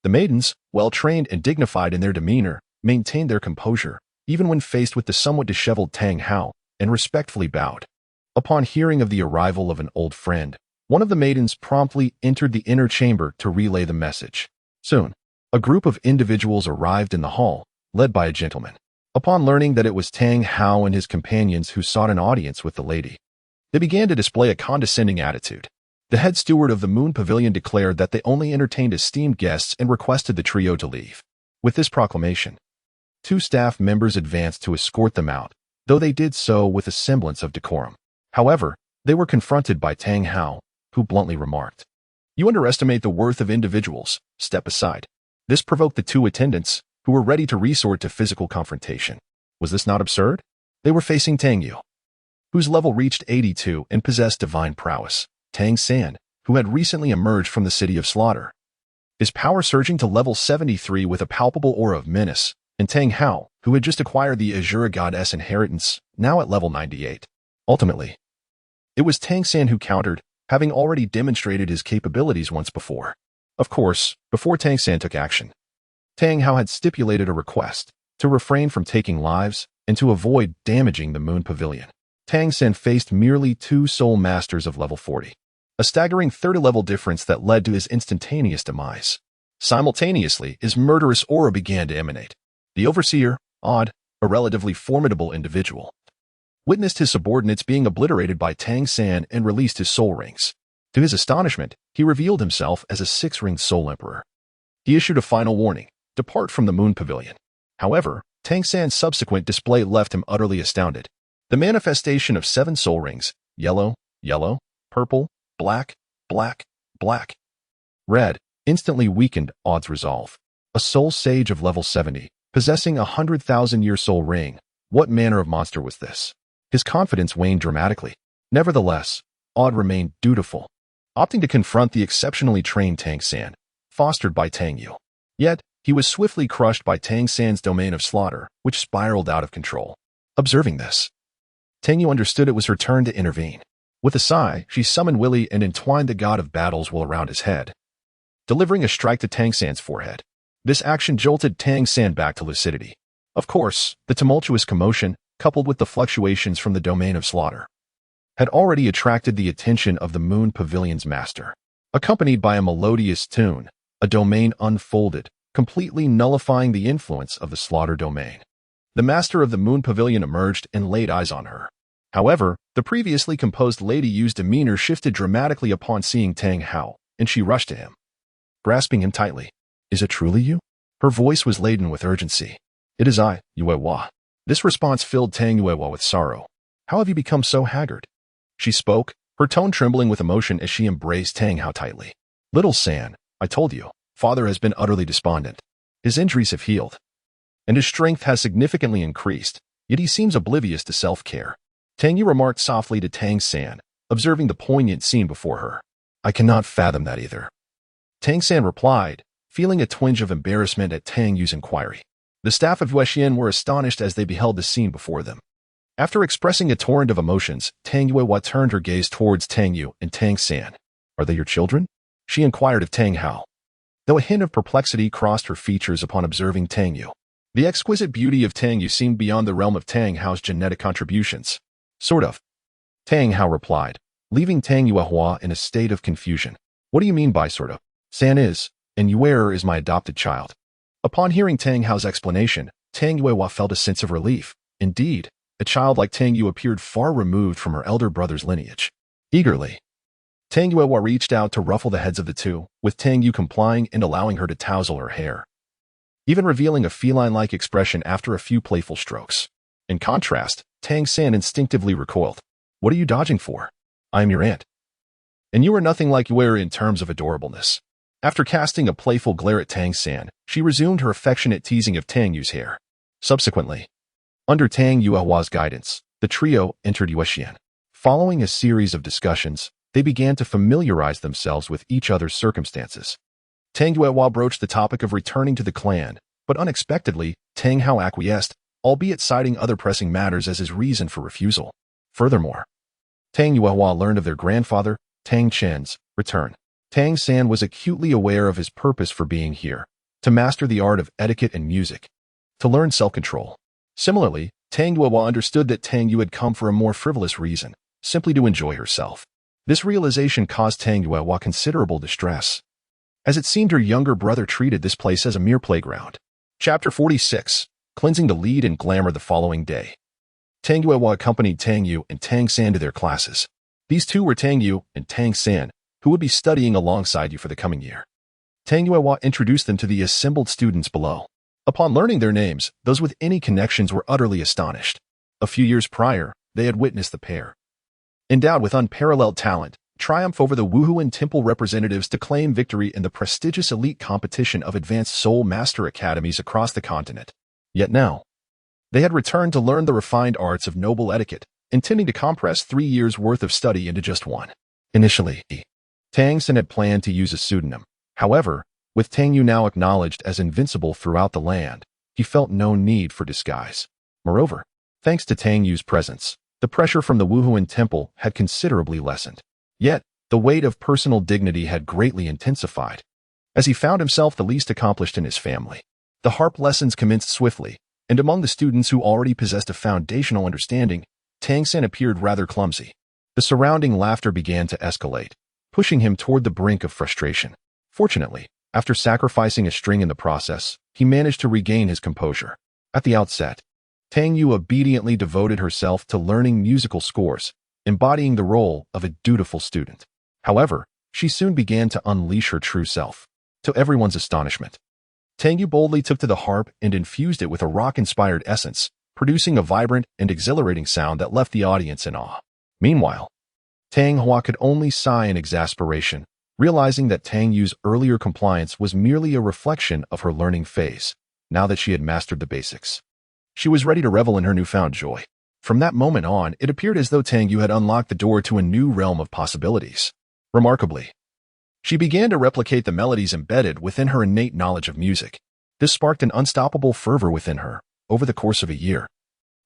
S1: The maidens, well-trained and dignified in their demeanor, maintained their composure, even when faced with the somewhat disheveled Tang Hao, and respectfully bowed. Upon hearing of the arrival of an old friend, one of the maidens promptly entered the inner chamber to relay the message. Soon, a group of individuals arrived in the hall, led by a gentleman. Upon learning that it was Tang Hao and his companions who sought an audience with the lady, they began to display a condescending attitude. The head steward of the Moon Pavilion declared that they only entertained esteemed guests and requested the trio to leave. With this proclamation, two staff members advanced to escort them out, though they did so with a semblance of decorum. However, they were confronted by Tang Hao, who bluntly remarked, "You underestimate the worth of individuals. Step aside." This provoked the two attendants, who were ready to resort to physical confrontation. Was this not absurd? They were facing Tang Yu, whose level reached 82 and possessed divine prowess. Tang San, who had recently emerged from the city of slaughter, his power surging to level 73 with a palpable aura of menace, and Tang Hao, who had just acquired the Azura Goddess inheritance, now at level 98. Ultimately, it was Tang San who countered, having already demonstrated his capabilities once before. Of course, before Tang San took action, Tang Hao had stipulated a request to refrain from taking lives and to avoid damaging the Moon Pavilion. Tang San faced merely two soul masters of level 40, a staggering 30-level difference that led to his instantaneous demise. Simultaneously, his murderous aura began to emanate. The overseer, Odd, a relatively formidable individual, witnessed his subordinates being obliterated by Tang San and released his soul rings. To his astonishment, he revealed himself as a six-ringed soul emperor. He issued a final warning: depart from the Moon Pavilion. However, Tang San's subsequent display left him utterly astounded. The manifestation of 7 soul rings, yellow, yellow, purple, black, black, black, red, instantly weakened Odd's resolve. A soul sage of level 70, possessing a 100,000-year soul ring, What manner of monster was this? His confidence waned dramatically. Nevertheless, Arad remained dutiful, opting to confront the exceptionally trained Tang San, fostered by Tang Yu. Yet, he was swiftly crushed by Tang San's domain of slaughter, which spiraled out of control. Observing this, Tang Yu understood it was her turn to intervene. With a sigh, she summoned Willy and entwined the god of battles wool around his head, delivering a strike to Tang San's forehead. This action jolted Tang San back to lucidity. Of course, the tumultuous commotion, coupled with the fluctuations from the domain of slaughter, had already attracted the attention of the Moon Pavilion's master. Accompanied by a melodious tune, a domain unfolded, completely nullifying the influence of the slaughter domain. The master of the Moon Pavilion emerged and laid eyes on her. However, the previously composed Lady Yu's demeanor shifted dramatically upon seeing Tang Hao, and she rushed to him, grasping him tightly. "Is it truly you?" Her voice was laden with urgency. "It is I, Yuehua." This response filled Tang Yuehua with sorrow. "How have you become so haggard?" She spoke, her tone trembling with emotion as she embraced Tang Hao tightly. "Little San, I told you, father has been utterly despondent. His injuries have healed, and his strength has significantly increased, yet he seems oblivious to self-care." Tang Yu remarked softly to Tang San, observing the poignant scene before her. "I cannot fathom that either." Tang San replied, feeling a twinge of embarrassment at Tang Yu's inquiry. The staff of Yuexian were astonished as they beheld the scene before them. After expressing a torrent of emotions, Tang Yuehua turned her gaze towards Tang Yu and Tang San. "Are they your children?" she inquired of Tang Hao, though a hint of perplexity crossed her features upon observing Tang Yu. The exquisite beauty of Tang Yu seemed beyond the realm of Tang Hao's genetic contributions. "Sort of," Tang Hao replied, leaving Tang Yuehua in a state of confusion. "What do you mean by sort of?" "San is, and Yuer is my adopted child." Upon hearing Tang Hao's explanation, Tang Yuehua felt a sense of relief. Indeed, a child like Tang Yu appeared far removed from her elder brother's lineage. Eagerly, Tang Yuehua reached out to ruffle the heads of the two, with Tang Yu complying and allowing her to tousle her hair, even revealing a feline-like expression after a few playful strokes. In contrast, Tang San instinctively recoiled. "What are you dodging for? I am your aunt. And you are nothing like Yuer in terms of adorableness." After casting a playful glare at Tang San, she resumed her affectionate teasing of Tang Yu's hair. Subsequently, under Tang Yuehua's guidance, the trio entered Yuexian. Following a series of discussions, they began to familiarize themselves with each other's circumstances. Tang Yuehua broached the topic of returning to the clan, but unexpectedly, Tang Hao acquiesced, albeit citing other pressing matters as his reason for refusal. Furthermore, Tang Yuehua learned of their grandfather, Tang Chen's, return. Tang San was acutely aware of his purpose for being here, to master the art of etiquette and music, to learn self-control. Similarly, Tang Yuehua understood that Tang Yu had come for a more frivolous reason, simply to enjoy herself. This realization caused Tang Yuehua considerable distress, as it seemed her younger brother treated this place as a mere playground. Chapter 46, Cleansing the Lead and Glamour. The following day, Tang Yuehua accompanied Tang Yu and Tang San to their classes. These two were Tang Yu and Tang San, who would be studying alongside you for the coming year. Tang Yuehua introduced them to the assembled students below. Upon learning their names, those with any connections were utterly astonished. A few years prior, they had witnessed the pair, endowed with unparalleled talent, triumph over the Wuhuan Temple representatives to claim victory in the prestigious elite competition of advanced soul master academies across the continent. Yet now, they had returned to learn the refined arts of noble etiquette, intending to compress 3 years' worth of study into just one. Initially, Tang San had planned to use a pseudonym. However, with Tang Yu now acknowledged as invincible throughout the land, he felt no need for disguise. Moreover, thanks to Tang Yu's presence, the pressure from the Wuhuan Temple had considerably lessened. Yet, the weight of personal dignity had greatly intensified, as he found himself the least accomplished in his family. The harp lessons commenced swiftly, and among the students who already possessed a foundational understanding, Tang San appeared rather clumsy. The surrounding laughter began to escalate, pushing him toward the brink of frustration. Fortunately, after sacrificing a string in the process, he managed to regain his composure. At the outset, Tang Yu obediently devoted herself to learning musical scores, embodying the role of a dutiful student. However, she soon began to unleash her true self. To everyone's astonishment, Tang Yu boldly took to the harp and infused it with a rock-inspired essence, producing a vibrant and exhilarating sound that left the audience in awe. Meanwhile, Tang Hua could only sigh in exasperation, realizing that Tang Yu's earlier compliance was merely a reflection of her learning phase, now that she had mastered the basics. She was ready to revel in her newfound joy. From that moment on, it appeared as though Tang Yu had unlocked the door to a new realm of possibilities. Remarkably, she began to replicate the melodies embedded within her innate knowledge of music. This sparked an unstoppable fervor within her. Over the course of a year,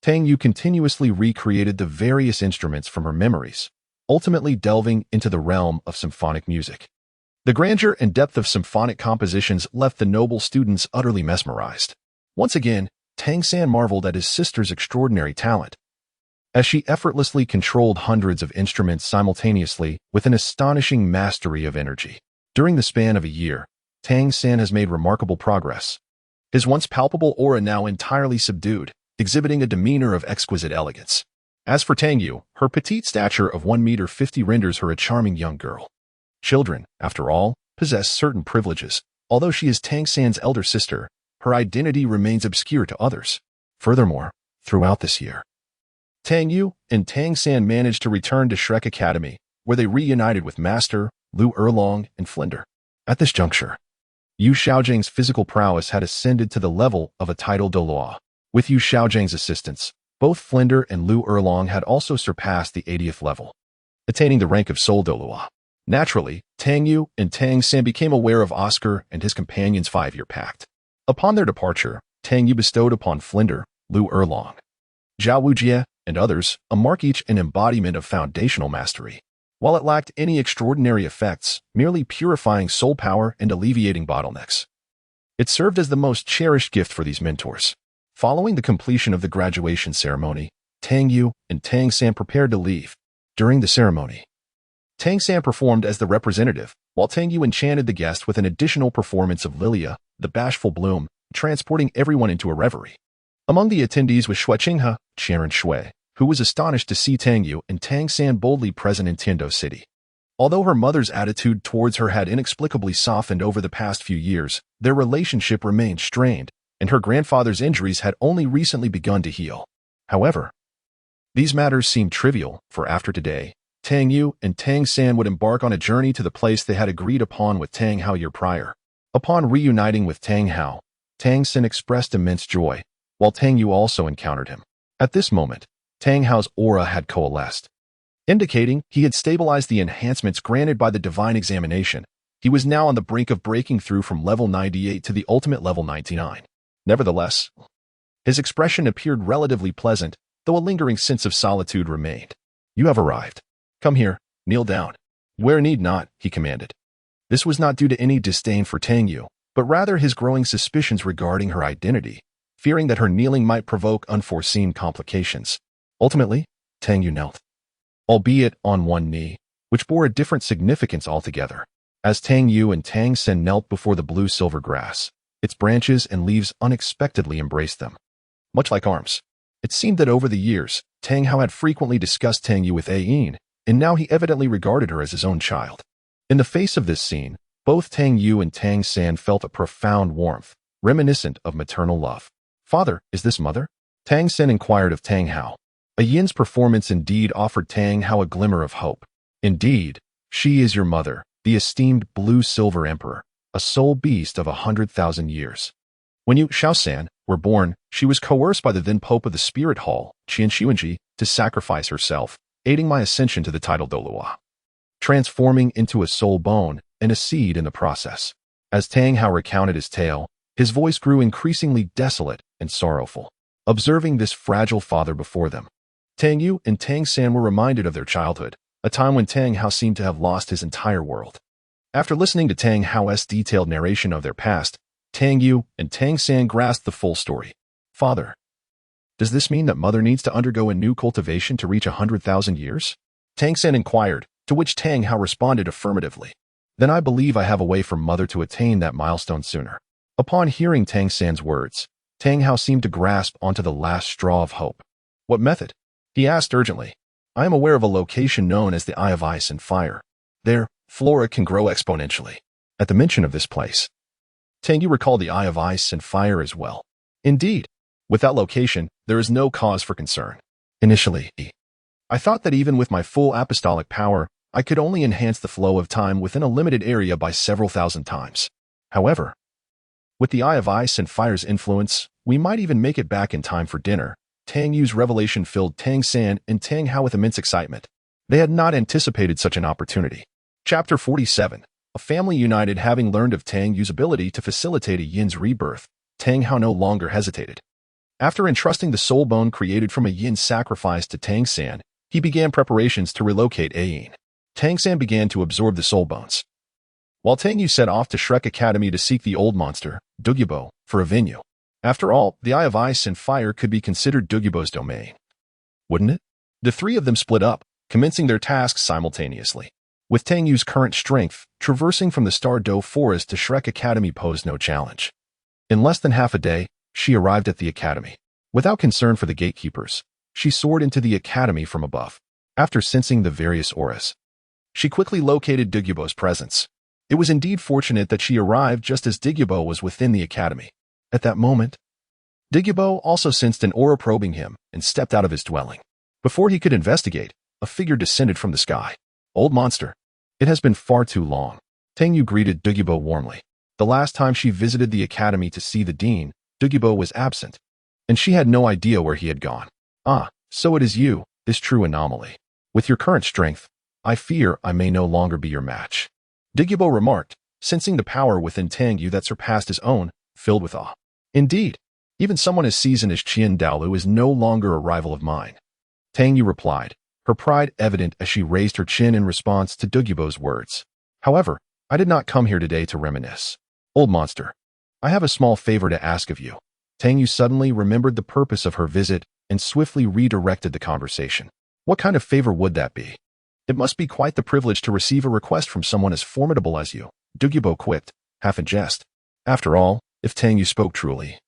S1: Tang Yu continuously recreated the various instruments from her memories, ultimately delving into the realm of symphonic music. The grandeur and depth of symphonic compositions left the noble students utterly mesmerized. Once again, Tang San marveled at his sister's extraordinary talent, as she effortlessly controlled hundreds of instruments simultaneously with an astonishing mastery of energy. During the span of a year, Tang San has made remarkable progress. His once palpable aura now entirely subdued, exhibiting a demeanor of exquisite elegance. As for Tang Yu, her petite stature of 1 meter 50 renders her a charming young girl. Children, after all, possess certain privileges. Although she is Tang San's elder sister, her identity remains obscure to others. Furthermore, throughout this year, Tang Yu and Tang San managed to return to Shrek Academy, where they reunited with Master, Lu Erlong, and Flinder. At this juncture, Yu Xiaojing's physical prowess had ascended to the level of a titled Douluo. With Yu Xiaojing's assistance, both Flinder and Lu Erlong had also surpassed the 80th level, attaining the rank of Soul Douluo. Naturally, Tang Yu and Tang San became aware of Oscar and his companion's 5-year pact. Upon their departure, Tang Yu bestowed upon Flinder, Lu Erlong, Zhao Wujie, and others a mark, each an embodiment of foundational mastery. While it lacked any extraordinary effects, merely purifying soul power and alleviating bottlenecks, it served as the most cherished gift for these mentors. Following the completion of the graduation ceremony, Tang Yu and Tang San prepared to leave. During the ceremony, Tang San performed as the representative, while Tang Yu enchanted the guest with an additional performance of Lilia, the bashful bloom, transporting everyone into a reverie. Among the attendees was Shui Qinghe, Charon Shui, who was astonished to see Tang Yu and Tang San boldly present in Tiando City. Although her mother's attitude towards her had inexplicably softened over the past few years, their relationship remained strained, and her grandfather's injuries had only recently begun to heal. However, these matters seemed trivial, for after today, Tang Yu and Tang San would embark on a journey to the place they had agreed upon with Tang Hao a year prior. Upon reuniting with Tang Hao, Tang San expressed immense joy, while Tang Yu also encountered him. At this moment, Tang Hao's aura had coalesced, indicating he had stabilized the enhancements granted by the divine examination. He was now on the brink of breaking through from level 98 to the ultimate level 99. Nevertheless, his expression appeared relatively pleasant, though a lingering sense of solitude remained. "You have arrived. Come here, kneel down." "Where need not," he commanded. This was not due to any disdain for Tang Yu, but rather his growing suspicions regarding her identity, fearing that her kneeling might provoke unforeseen complications. Ultimately, Tang Yu knelt, albeit on one knee, which bore a different significance altogether. As Tang Yu and Tang Sen knelt before the blue-silver grass, its branches and leaves unexpectedly embraced them. Much like arms, it seemed that over the years, Tang Hao had frequently discussed Tang Yu with Ayin, and now he evidently regarded her as his own child. In the face of this scene, both Tang Yu and Tang San felt a profound warmth, reminiscent of maternal love. "Father, is this mother?" Tang Sen inquired of Tang Hao. Ayin's performance indeed offered Tang Hao a glimmer of hope. "Indeed, she is your mother, the esteemed blue-silver emperor, a soul beast of 100,000 years. When you, Xiaosan, were born, she was coerced by the then Pope of the Spirit Hall, Qian Xuanji, to sacrifice herself, aiding my ascension to the title Douluo, transforming into a soul bone and a seed in the process." As Tang Hao recounted his tale, his voice grew increasingly desolate and sorrowful. Observing this fragile father before them, Tang Yu and Tang San were reminded of their childhood, a time when Tang Hao seemed to have lost his entire world. After listening to Tang Hao's detailed narration of their past, Tang Yu and Tang San grasped the full story. "Father, does this mean that mother needs to undergo a new cultivation to reach 100,000 years?" Tang San inquired, to which Tang Hao responded affirmatively. "Then I believe I have a way for mother to attain that milestone sooner." Upon hearing Tang San's words, Tang Hao seemed to grasp onto the last straw of hope. "What method?" he asked urgently. "I am aware of a location known as the Eye of Ice and Fire. There, flora can grow exponentially." At the mention of this place, Tang Yu recalled the Eye of Ice and Fire as well. "Indeed, with that location, there is no cause for concern. Initially, I thought that even with my full apostolic power, I could only enhance the flow of time within a limited area by several thousand times. However, With the Eye of Ice and Fire's influence, we might even make it back in time for dinner. Tang Yu's revelation filled Tang San and Tang Hao with immense excitement. They had not anticipated such an opportunity. Chapter 47. A family united. Having learned of Tang Yu's ability to facilitate a yin's rebirth, Tang Hao no longer hesitated. After entrusting the soul bone created from a yin's sacrifice to Tang San, he began preparations to relocate a yin. Tang San began to absorb the soul bones, while Tang Yu set off to Shrek Academy to seek the old monster, Douluo, for a venue. After all, the Eye of Ice and Fire could be considered Douluo's domain, wouldn't it? The three of them split up, commencing their tasks simultaneously. With Tang Yu's current strength, traversing from the Star-Do forest to Shrek Academy posed no challenge. In less than half a day, she arrived at the academy. Without concern for the gatekeepers, she soared into the academy from above. After sensing the various auras, she quickly located Douluo's presence. It was indeed fortunate that she arrived just as Douluo was within the academy. At that moment, Douluo also sensed an aura probing him and stepped out of his dwelling. Before he could investigate, a figure descended from the sky. Old monster. It has been far too long. Tang Yu greeted Douluo warmly. The last time she visited the academy to see the dean, Douluo was absent, and she had no idea where he had gone. Ah, so it is you, this true anomaly. With your current strength, I fear I may no longer be your match. Douluo remarked, sensing the power within Tang Yu that surpassed his own, filled with awe. Indeed, even someone as seasoned as Qian Douluo is no longer a rival of mine. Tang Yu replied, her pride evident as she raised her chin in response to Douluo's words. However, I did not come here today to reminisce. Old monster, I have a small favor to ask of you. Tang Yu suddenly remembered the purpose of her visit and swiftly redirected the conversation. What kind of favor would that be? It must be quite the privilege to receive a request from someone as formidable as you, Douluo quipped, half in jest. After all, if Tang Yu spoke truly,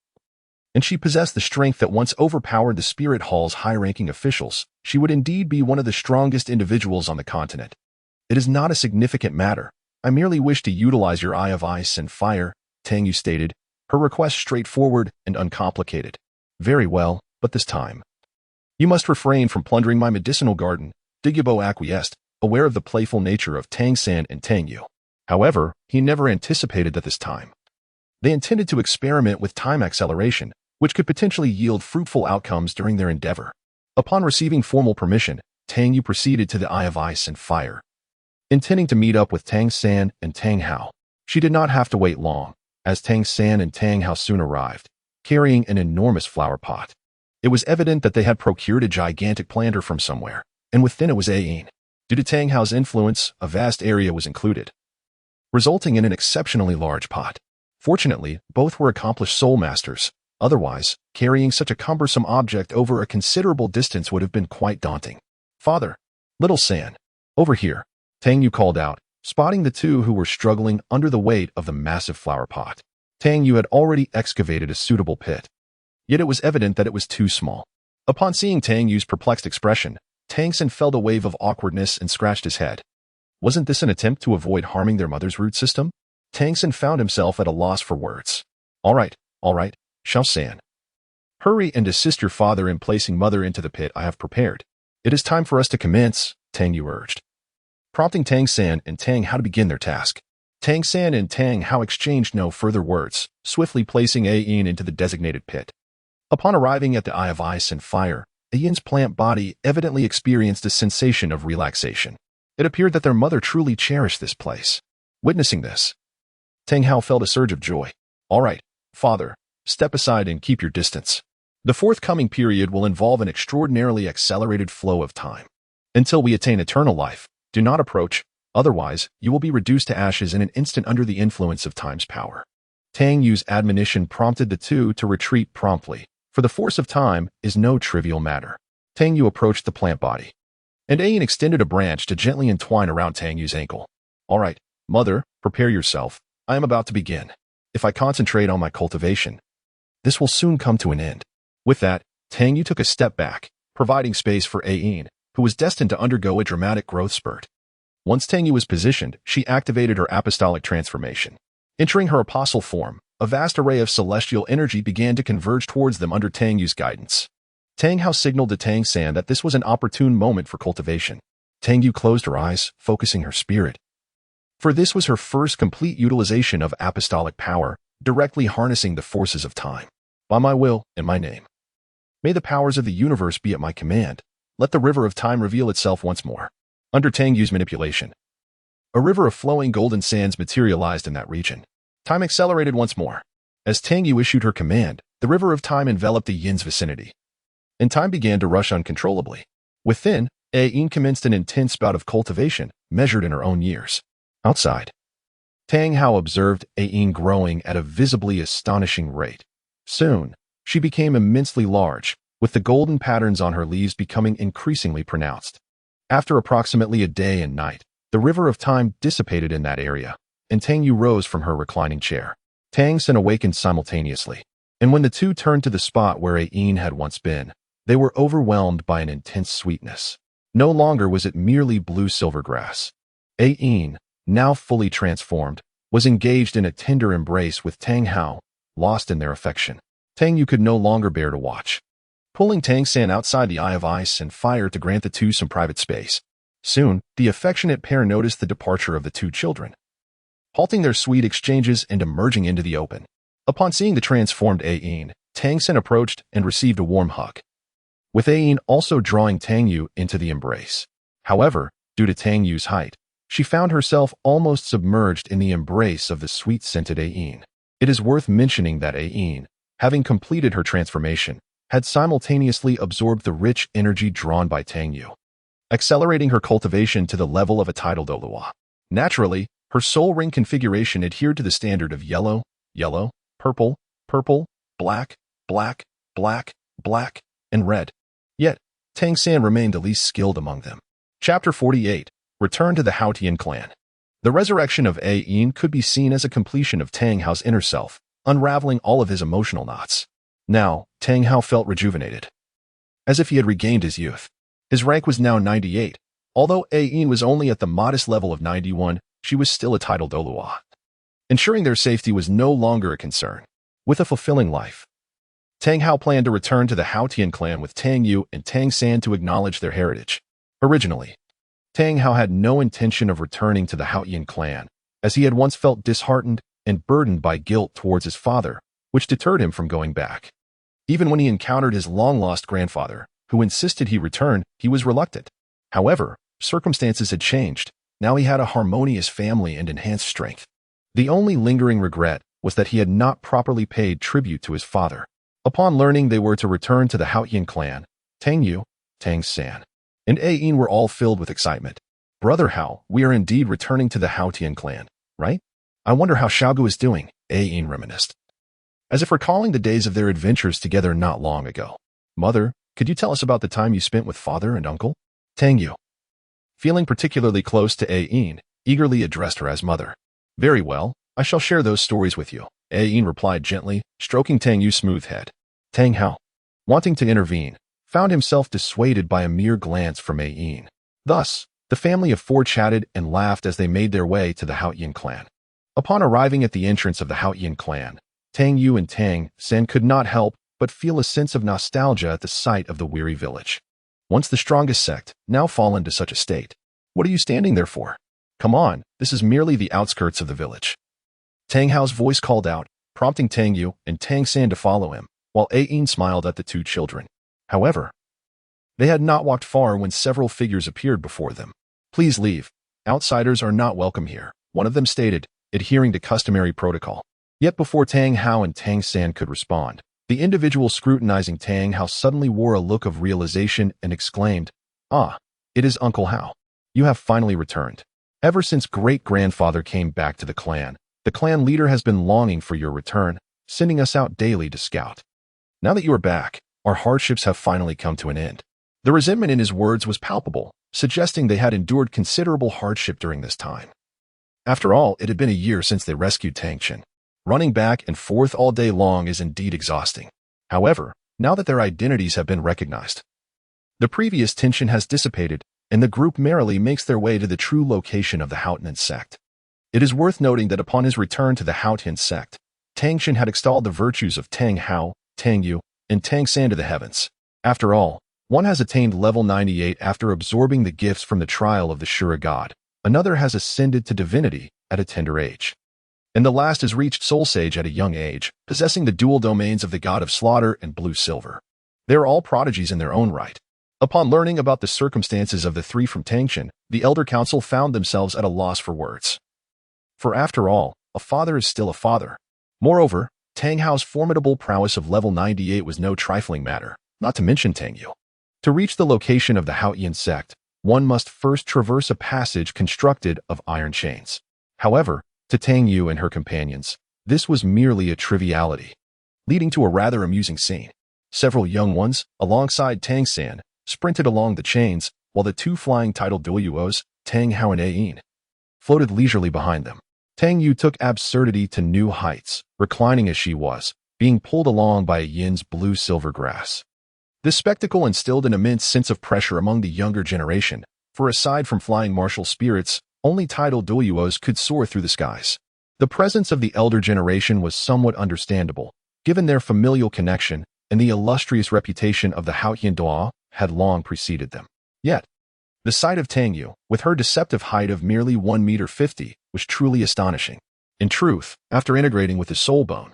S1: and she possessed the strength that once overpowered the Spirit Hall's high-ranking officials, she would indeed be one of the strongest individuals on the continent. It is not a significant matter. I merely wish to utilize your Eye of Ice and Fire, Tang Yu stated, her request straightforward and uncomplicated. Very well, but this time, you must refrain from plundering my medicinal garden, Douluo acquiesced, aware of the playful nature of Tang San and Tang Yu. However, he never anticipated that this time they intended to experiment with time acceleration, which could potentially yield fruitful outcomes during their endeavor. Upon receiving formal permission, Tang Yu proceeded to the Eye of Ice and Fire, intending to meet up with Tang San and Tang Hao. She did not have to wait long, as Tang San and Tang Hao soon arrived, carrying an enormous flower pot. It was evident that they had procured a gigantic planter from somewhere, and within it was a yin. Due to Tang Hao's influence, a vast area was included, resulting in an exceptionally large pot. Fortunately, both were accomplished soul masters. Otherwise, carrying such a cumbersome object over a considerable distance would have been quite daunting. Father, little San, over here, Tang Yu called out, spotting the two who were struggling under the weight of the massive flower pot. Tang Yu had already excavated a suitable pit, yet it was evident that it was too small. Upon seeing Tang Yu's perplexed expression, Tang San felt a wave of awkwardness and scratched his head. Wasn't this an attempt to avoid harming their mother's root system? Tang San found himself at a loss for words. All right, Xiao San. Hurry and assist your father in placing mother into the pit I have prepared. It is time for us to commence, Tang Yu urged, prompting Tang San and Tang Hao to begin their task. Tang San and Tang Hao exchanged no further words, swiftly placing a yin into the designated pit. Upon arriving at the Eye of Ice and Fire, a yin's plant body evidently experienced a sensation of relaxation. It appeared that their mother truly cherished this place. Witnessing this, Tang Hao felt a surge of joy. All right, father, step aside and keep your distance. The forthcoming period will involve an extraordinarily accelerated flow of time. Until we attain eternal life, do not approach, otherwise you will be reduced to ashes in an instant under the influence of time's power. Tang Yu's admonition prompted the two to retreat promptly, for the force of time is no trivial matter. Tang Yu approached the plant body, and Ayin extended a branch to gently entwine around Tang Yu's ankle. All right, mother, prepare yourself. I am about to begin. If I concentrate on my cultivation, this will soon come to an end. With that, Tang Yu took a step back, providing space for Ayin, who was destined to undergo a dramatic growth spurt. Once Tang Yu was positioned, she activated her apostolic transformation. Entering her apostle form, a vast array of celestial energy began to converge towards them under Tang Yu's guidance. Tang Hao signaled to Tang San that this was an opportune moment for cultivation. Tang Yu closed her eyes, focusing her spirit, for this was her first complete utilization of apostolic power, directly harnessing the forces of time. By my will and my name. May the powers of the universe be at my command. Let the river of time reveal itself once more. Under Tang Yu's manipulation, a river of flowing golden sands materialized in that region. Time accelerated once more. As Tang Yu issued her command, the river of time enveloped the Yin's vicinity, and time began to rush uncontrollably. Within, Yin commenced an intense bout of cultivation, measured in her own years. Outside, Tang Hao observed Yin growing at a visibly astonishing rate. Soon, she became immensely large, with the golden patterns on her leaves becoming increasingly pronounced. After approximately a day and night, the river of time dissipated in that area, and Tang Yu rose from her reclining chair. Tang Sen awakened simultaneously, and when the two turned to the spot where Yin had once been, they were overwhelmed by an intense sweetness. No longer was it merely blue-silver grass. Yin, now fully transformed, was engaged in a tender embrace with Tang Hao, lost in their affection. Tang Yu could no longer bear to watch. Pulling Tang San outside the Eye of Ice and Fire to grant the two some private space. Soon, the affectionate pair noticed the departure of the two children, halting their sweet exchanges and emerging into the open. Upon seeing the transformed Yin, Tang Sen approached and received a warm hug, with Yin also drawing Tang Yu into the embrace. However, due to Tang Yu's height, she found herself almost submerged in the embrace of the sweet-scented Yin. It is worth mentioning that Yin, having completed her transformation, had simultaneously absorbed the rich energy drawn by Tang Yu, accelerating her cultivation to the level of a tidal Douluo. Naturally, her soul ring configuration adhered to the standard of yellow, yellow, purple, purple, black, black, black, black, and red. Yet, Tang San remained the least skilled among them. Chapter 48. Return to the Haotian clan. The resurrection of Yin could be seen as a completion of Tang Hao's inner self, unraveling all of his emotional knots. Now, Tang Hao felt rejuvenated, as if he had regained his youth. His rank was now 98. Although Yin was only at the modest level of 91, she was still a tidal Douluo. Ensuring their safety was no longer a concern. With a fulfilling life, Tang Hao planned to return to the Haotian clan with Tang Yu and Tang San to acknowledge their heritage. Originally, Tang Hao had no intention of returning to the Haotian clan, as he had once felt disheartened and burdened by guilt towards his father, which deterred him from going back. Even when he encountered his long-lost grandfather, who insisted he return, he was reluctant. However, circumstances had changed. Now he had a harmonious family and enhanced strength. The only lingering regret was that he had not properly paid tribute to his father. Upon learning they were to return to the Haotian clan, Tang Yu, Tang San, and Yin were all filled with excitement. Brother Hao, we are indeed returning to the Haotian clan, right? I wonder how Xiaogu is doing, Yin reminisced, as if recalling the days of their adventures together not long ago. Mother, could you tell us about the time you spent with father and uncle? Tang Yu, feeling particularly close to Yin, eagerly addressed her as mother. Very well, I shall share those stories with you, Yin replied gently, stroking Tang Yu's smooth head. Tang Hao, wanting to intervene, found himself dissuaded by a mere glance from Yin. Thus, the family of four chatted and laughed as they made their way to the Haotian clan. Upon arriving at the entrance of the Haotian clan, Tang Yu and Tang San could not help but feel a sense of nostalgia at the sight of the weary village. Once the strongest sect, now fallen to such a state. What are you standing there for? Come on, this is merely the outskirts of the village. Tang Hao's voice called out, prompting Tang Yu and Tang San to follow him, while Yin smiled at the two children. However, they had not walked far when several figures appeared before them. Please leave. Outsiders are not welcome here, one of them stated, adhering to customary protocol. Yet before Tang Hao and Tang San could respond, the individual scrutinizing Tang Hao suddenly wore a look of realization and exclaimed, "Ah, it is Uncle Hao. You have finally returned. Ever since great-grandfather came back to the clan leader has been longing for your return, sending us out daily to scout. Now that you are back, our hardships have finally come to an end." The resentment in his words was palpable, suggesting they had endured considerable hardship during this time. After all, it had been a year since they rescued Tang Chen. Running back and forth all day long is indeed exhausting. However, now that their identities have been recognized, the previous tension has dissipated, and the group merrily makes their way to the true location of the Haotian sect. It is worth noting that upon his return to the Haotian sect, Tang Chen had extolled the virtues of Tang Hao, Tang Yu, and Tang San to the heavens. After all, one has attained level 98 after absorbing the gifts from the trial of the Shura God. Another has ascended to divinity at a tender age. and the last has reached Soul Sage at a young age, possessing the dual domains of the god of slaughter and blue-silver. They are all prodigies in their own right. Upon learning about the circumstances of the three from Tangshan, the Elder Council found themselves at a loss for words. For after all, a father is still a father. Moreover, Tang Hao's formidable prowess of level 98 was no trifling matter, not to mention Tang Yu. To reach the location of the Haotian sect, one must first traverse a passage constructed of iron chains. However, to Tang Yu and her companions, this was merely a triviality, leading to a rather amusing scene. Several young ones, alongside Tang San, sprinted along the chains, while the two flying titled Douluos, Tang Hao and Ayin, floated leisurely behind them. Tang Yu took absurdity to new heights, reclining as she was, being pulled along by a yin's blue-silver grass. This spectacle instilled an immense sense of pressure among the younger generation, for aside from flying martial spirits, only titled Douluos could soar through the skies. The presence of the elder generation was somewhat understandable, given their familial connection, and the illustrious reputation of the Haotian Douluo had long preceded them. Yet, the sight of Tang Yu, with her deceptive height of merely 1 meter 50, was truly astonishing. In truth, after integrating with his soul bone,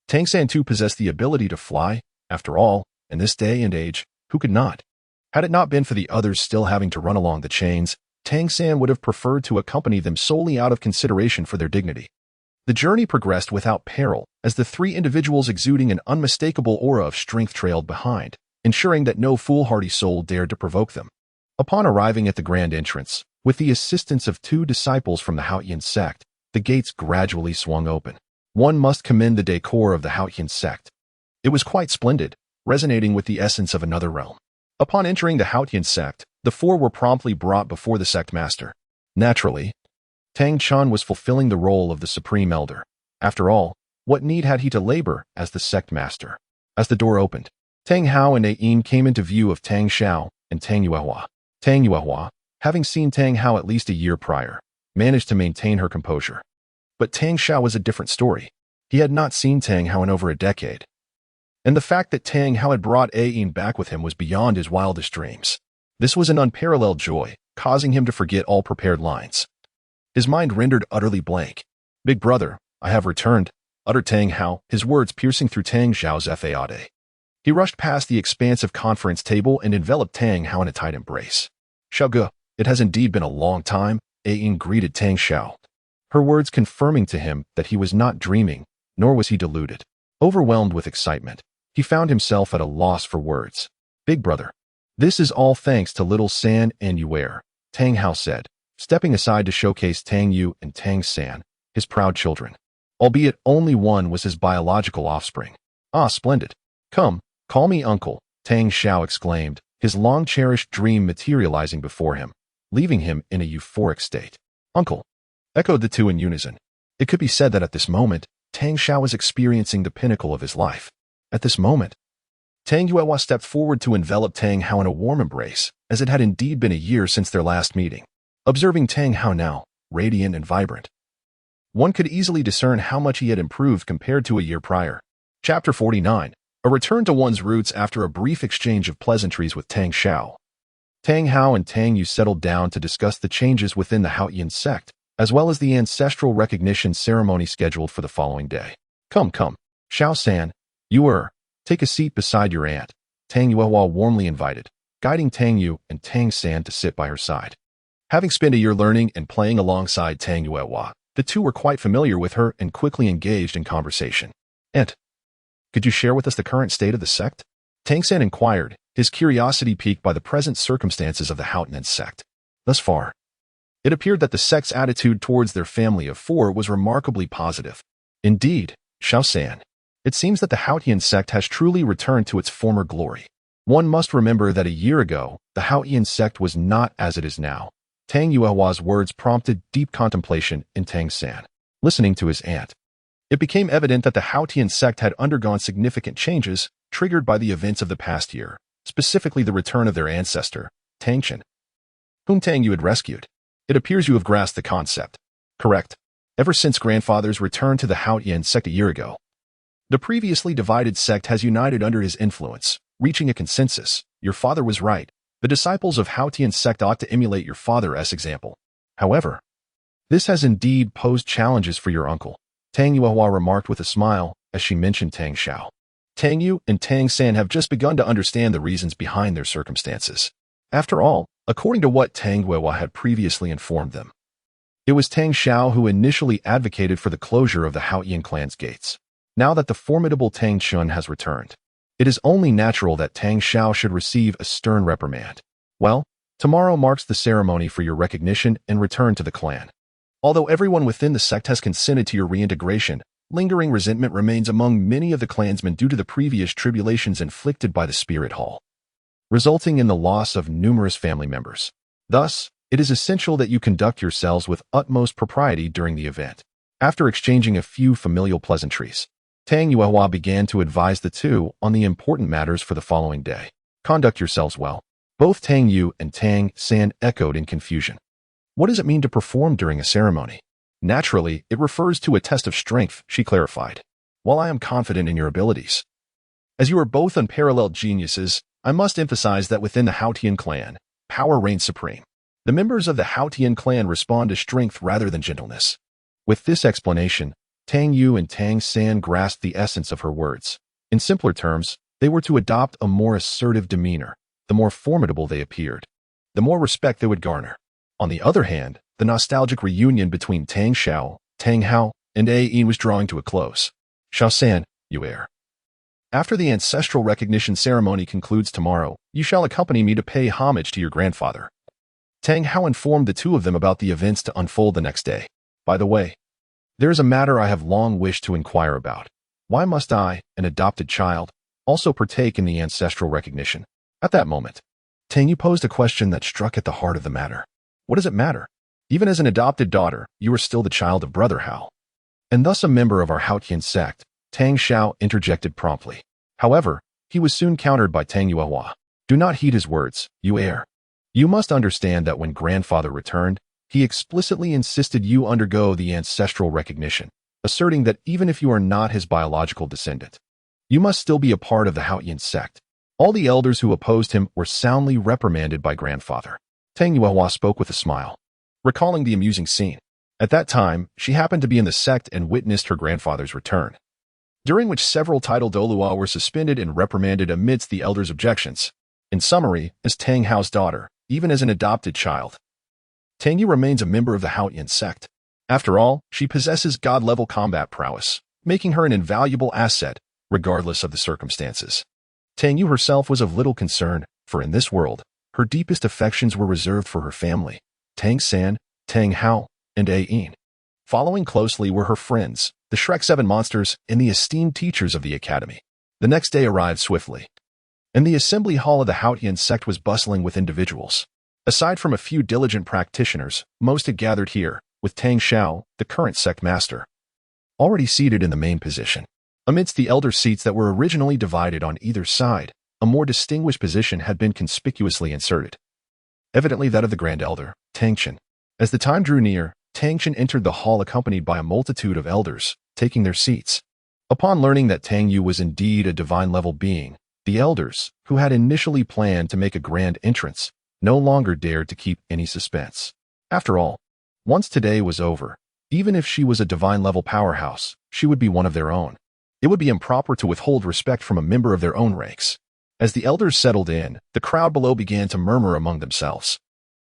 S1: Tang San too possessed the ability to fly. After all, in this day and age, who could not? Had it not been for the others still having to run along the chains, Tang San would have preferred to accompany them solely out of consideration for their dignity. The journey progressed without peril, as the three individuals exuding an unmistakable aura of strength trailed behind, ensuring that no foolhardy soul dared to provoke them. Upon arriving at the grand entrance, with the assistance of two disciples from the Haotian sect, the gates gradually swung open. One must commend the decor of the Haotian sect. It was quite splendid, resonating with the essence of another realm. Upon entering the Haotian sect, the four were promptly brought before the sect master. Naturally, Tang Chun was fulfilling the role of the supreme elder. After all, what need had he to labor as the sect master? As the door opened, Tang Hao and Ayin came into view of Tang Xiao and Tang Yuehua. Tang Yuehua, having seen Tang Hao at least a year prior, managed to maintain her composure. But Tang Xiao was a different story. He had not seen Tang Hao in over a decade. And the fact that Tang Hao had brought Ayin back with him was beyond his wildest dreams. This was an unparalleled joy, causing him to forget all prepared lines. His mind rendered utterly blank. "Big brother, I have returned," uttered Tang Hao, his words piercing through Tang Xiao's faade. He rushed past the expansive conference table and enveloped Tang Hao in a tight embrace. "Xiaoge, it has indeed been a long time," Ayin greeted Tang Xiao, her words confirming to him that he was not dreaming, nor was he deluded. Overwhelmed with excitement, he found himself at a loss for words. "Big brother, this is all thanks to little San and Yuer," Tang Hao said, stepping aside to showcase Tang Yu and Tang San, his proud children. Albeit only one was his biological offspring. "Ah, splendid. Come, call me uncle," Tang Xiao exclaimed, his long-cherished dream materializing before him, leaving him in a euphoric state. "Uncle," echoed the two in unison. It could be said that at this moment, Tang Xiao was experiencing the pinnacle of his life. At this moment, Tang Yuehua stepped forward to envelop Tang Hao in a warm embrace, as it had indeed been a year since their last meeting. Observing Tang Hao now, radiant and vibrant, one could easily discern how much he had improved compared to a year prior. Chapter 49. A return to one's roots after a brief exchange of pleasantries with Tang Xiao. Tang Hao and Tang Yu settled down to discuss the changes within the Haotian sect, as well as the ancestral recognition ceremony scheduled for the following day. Come, Xiao-san, take a seat beside your aunt," Tang Yuehua warmly invited, guiding Tang Yu and Tang San to sit by her side. Having spent a year learning and playing alongside Tang Yuehua, the two were quite familiar with her and quickly engaged in conversation. "Aunt, could you share with us the current state of the sect?" Tang San inquired, his curiosity piqued by the present circumstances of the Haotian sect. Thus far, it appeared that the sect's attitude towards their family of four was remarkably positive. "Indeed, Xiao-san, it seems that the Haotian sect has truly returned to its former glory. One must remember that a year ago, the Haotian sect was not as it is now." Tang Yuehua's words prompted deep contemplation in Tang San. Listening to his aunt, it became evident that the Haotian sect had undergone significant changes, triggered by the events of the past year, specifically the return of their ancestor, Tang Chen, whom Tang Yu had rescued. "It appears you have grasped the concept." "Correct. Ever since grandfather's return to the Haotian sect a year ago, the previously divided sect has united under his influence, reaching a consensus. Your father was right. The disciples of Haotian sect ought to emulate your father's example. However, This has indeed posed challenges for your uncle, Tang Yuehua remarked with a smile as she mentioned Tang Xiao. Tang Yu and Tang San have just begun to understand the reasons behind their circumstances. After all, according to what Tang Yuehua had previously informed them, it was Tang Xiao who initially advocated for the closure of the Haotian clan's gates. Now that the formidable Tang Chun has returned, it is only natural that Tang Xiao should receive a stern reprimand. Well, tomorrow marks the ceremony for your recognition and return to the clan. Although everyone within the sect has consented to your reintegration, lingering resentment remains among many of the clansmen due to the previous tribulations inflicted by the Spirit Hall, resulting in the loss of numerous family members. Thus, it is essential that you conduct yourselves with utmost propriety during the event. After exchanging a few familial pleasantries, Tang Yuehua began to advise the two on the important matters for the following day. Conduct yourselves well. Both Tang Yu and Tang San echoed in confusion. What does it mean to perform during a ceremony? Naturally, it refers to a test of strength, she clarified. While I am confident in your abilities, as you are both unparalleled geniuses, I must emphasize that within the Haotian clan, power reigns supreme. The members of the Haotian clan respond to strength rather than gentleness. With this explanation, Tang Yu and Tang San grasped the essence of her words. In simpler terms, they were to adopt a more assertive demeanor. The more formidable they appeared, the more respect they would garner. On the other hand, the nostalgic reunion between Tang Xiao, Tang Hao, and Yin was drawing to a close. Xiao-san, you heir. After the ancestral recognition ceremony concludes tomorrow, you shall accompany me to pay homage to your grandfather. Tang Hao informed the two of them about the events to unfold the next day. By the way, there is a matter I have long wished to inquire about. Why must I, an adopted child, also partake in the ancestral recognition? At that moment, Tang Yu posed a question that struck at the heart of the matter. What does it matter? Even as an adopted daughter, you are still the child of Brother Hao, and thus a member of our Haotian sect. Tang Xiao interjected promptly. However, he was soon countered by Tang Yuehua. Do not heed his words, you heir. You must understand that when grandfather returned, he explicitly insisted you undergo the ancestral recognition, asserting that even if you are not his biological descendant, you must still be a part of the Haotian sect. All the elders who opposed him were soundly reprimanded by grandfather. Tang Yuehua spoke with a smile, recalling the amusing scene. At that time, she happened to be in the sect and witnessed her grandfather's return, during which several titled Douluo were suspended and reprimanded amidst the elders' objections. In summary, as Tang Hao's daughter, even as an adopted child, Tang Yu remains a member of the Haotian sect. After all, she possesses god-level combat prowess, making her an invaluable asset, regardless of the circumstances. Tang Yu herself was of little concern, for in this world, her deepest affections were reserved for her family, Tang San, Tang Hao, and Yin. Following closely were her friends, the Shrek 7 monsters, and the esteemed teachers of the academy. The next day arrived swiftly, and the assembly hall of the Haotian sect was bustling with individuals. Aside from a few diligent practitioners, most had gathered here, with Tang Xiao, the current sect master, already seated in the main position. Amidst the elder seats that were originally divided on either side, a more distinguished position had been conspicuously inserted, evidently that of the Grand Elder, Tang Chen. As the time drew near, Tang Chen entered the hall accompanied by a multitude of elders, taking their seats. Upon learning that Tang Yu was indeed a divine-level being, the elders, who had initially planned to make a grand entrance, no longer dared to keep any suspense. After all, once today was over, even if she was a divine-level powerhouse, she would be one of their own. It would be improper to withhold respect from a member of their own ranks. As the elders settled in, the crowd below began to murmur among themselves.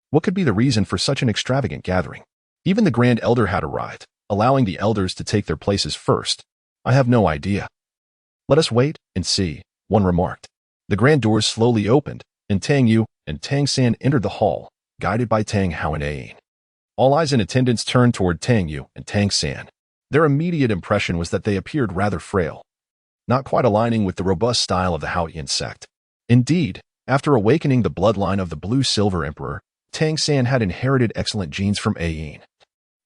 S1: What could be the reason for such an extravagant gathering? Even the Grand Elder had arrived, allowing the elders to take their places first. I have no idea. Let us wait and see, one remarked. The grand doors slowly opened, and Tang Yu and Tang San entered the hall, guided by Tang Hao and Yin. All eyes in attendance turned toward Tang Yu and Tang San. Their immediate impression was that they appeared rather frail, not quite aligning with the robust style of the Haotian sect. Indeed, after awakening the bloodline of the Blue-Silver Emperor, Tang San had inherited excellent genes from Yin,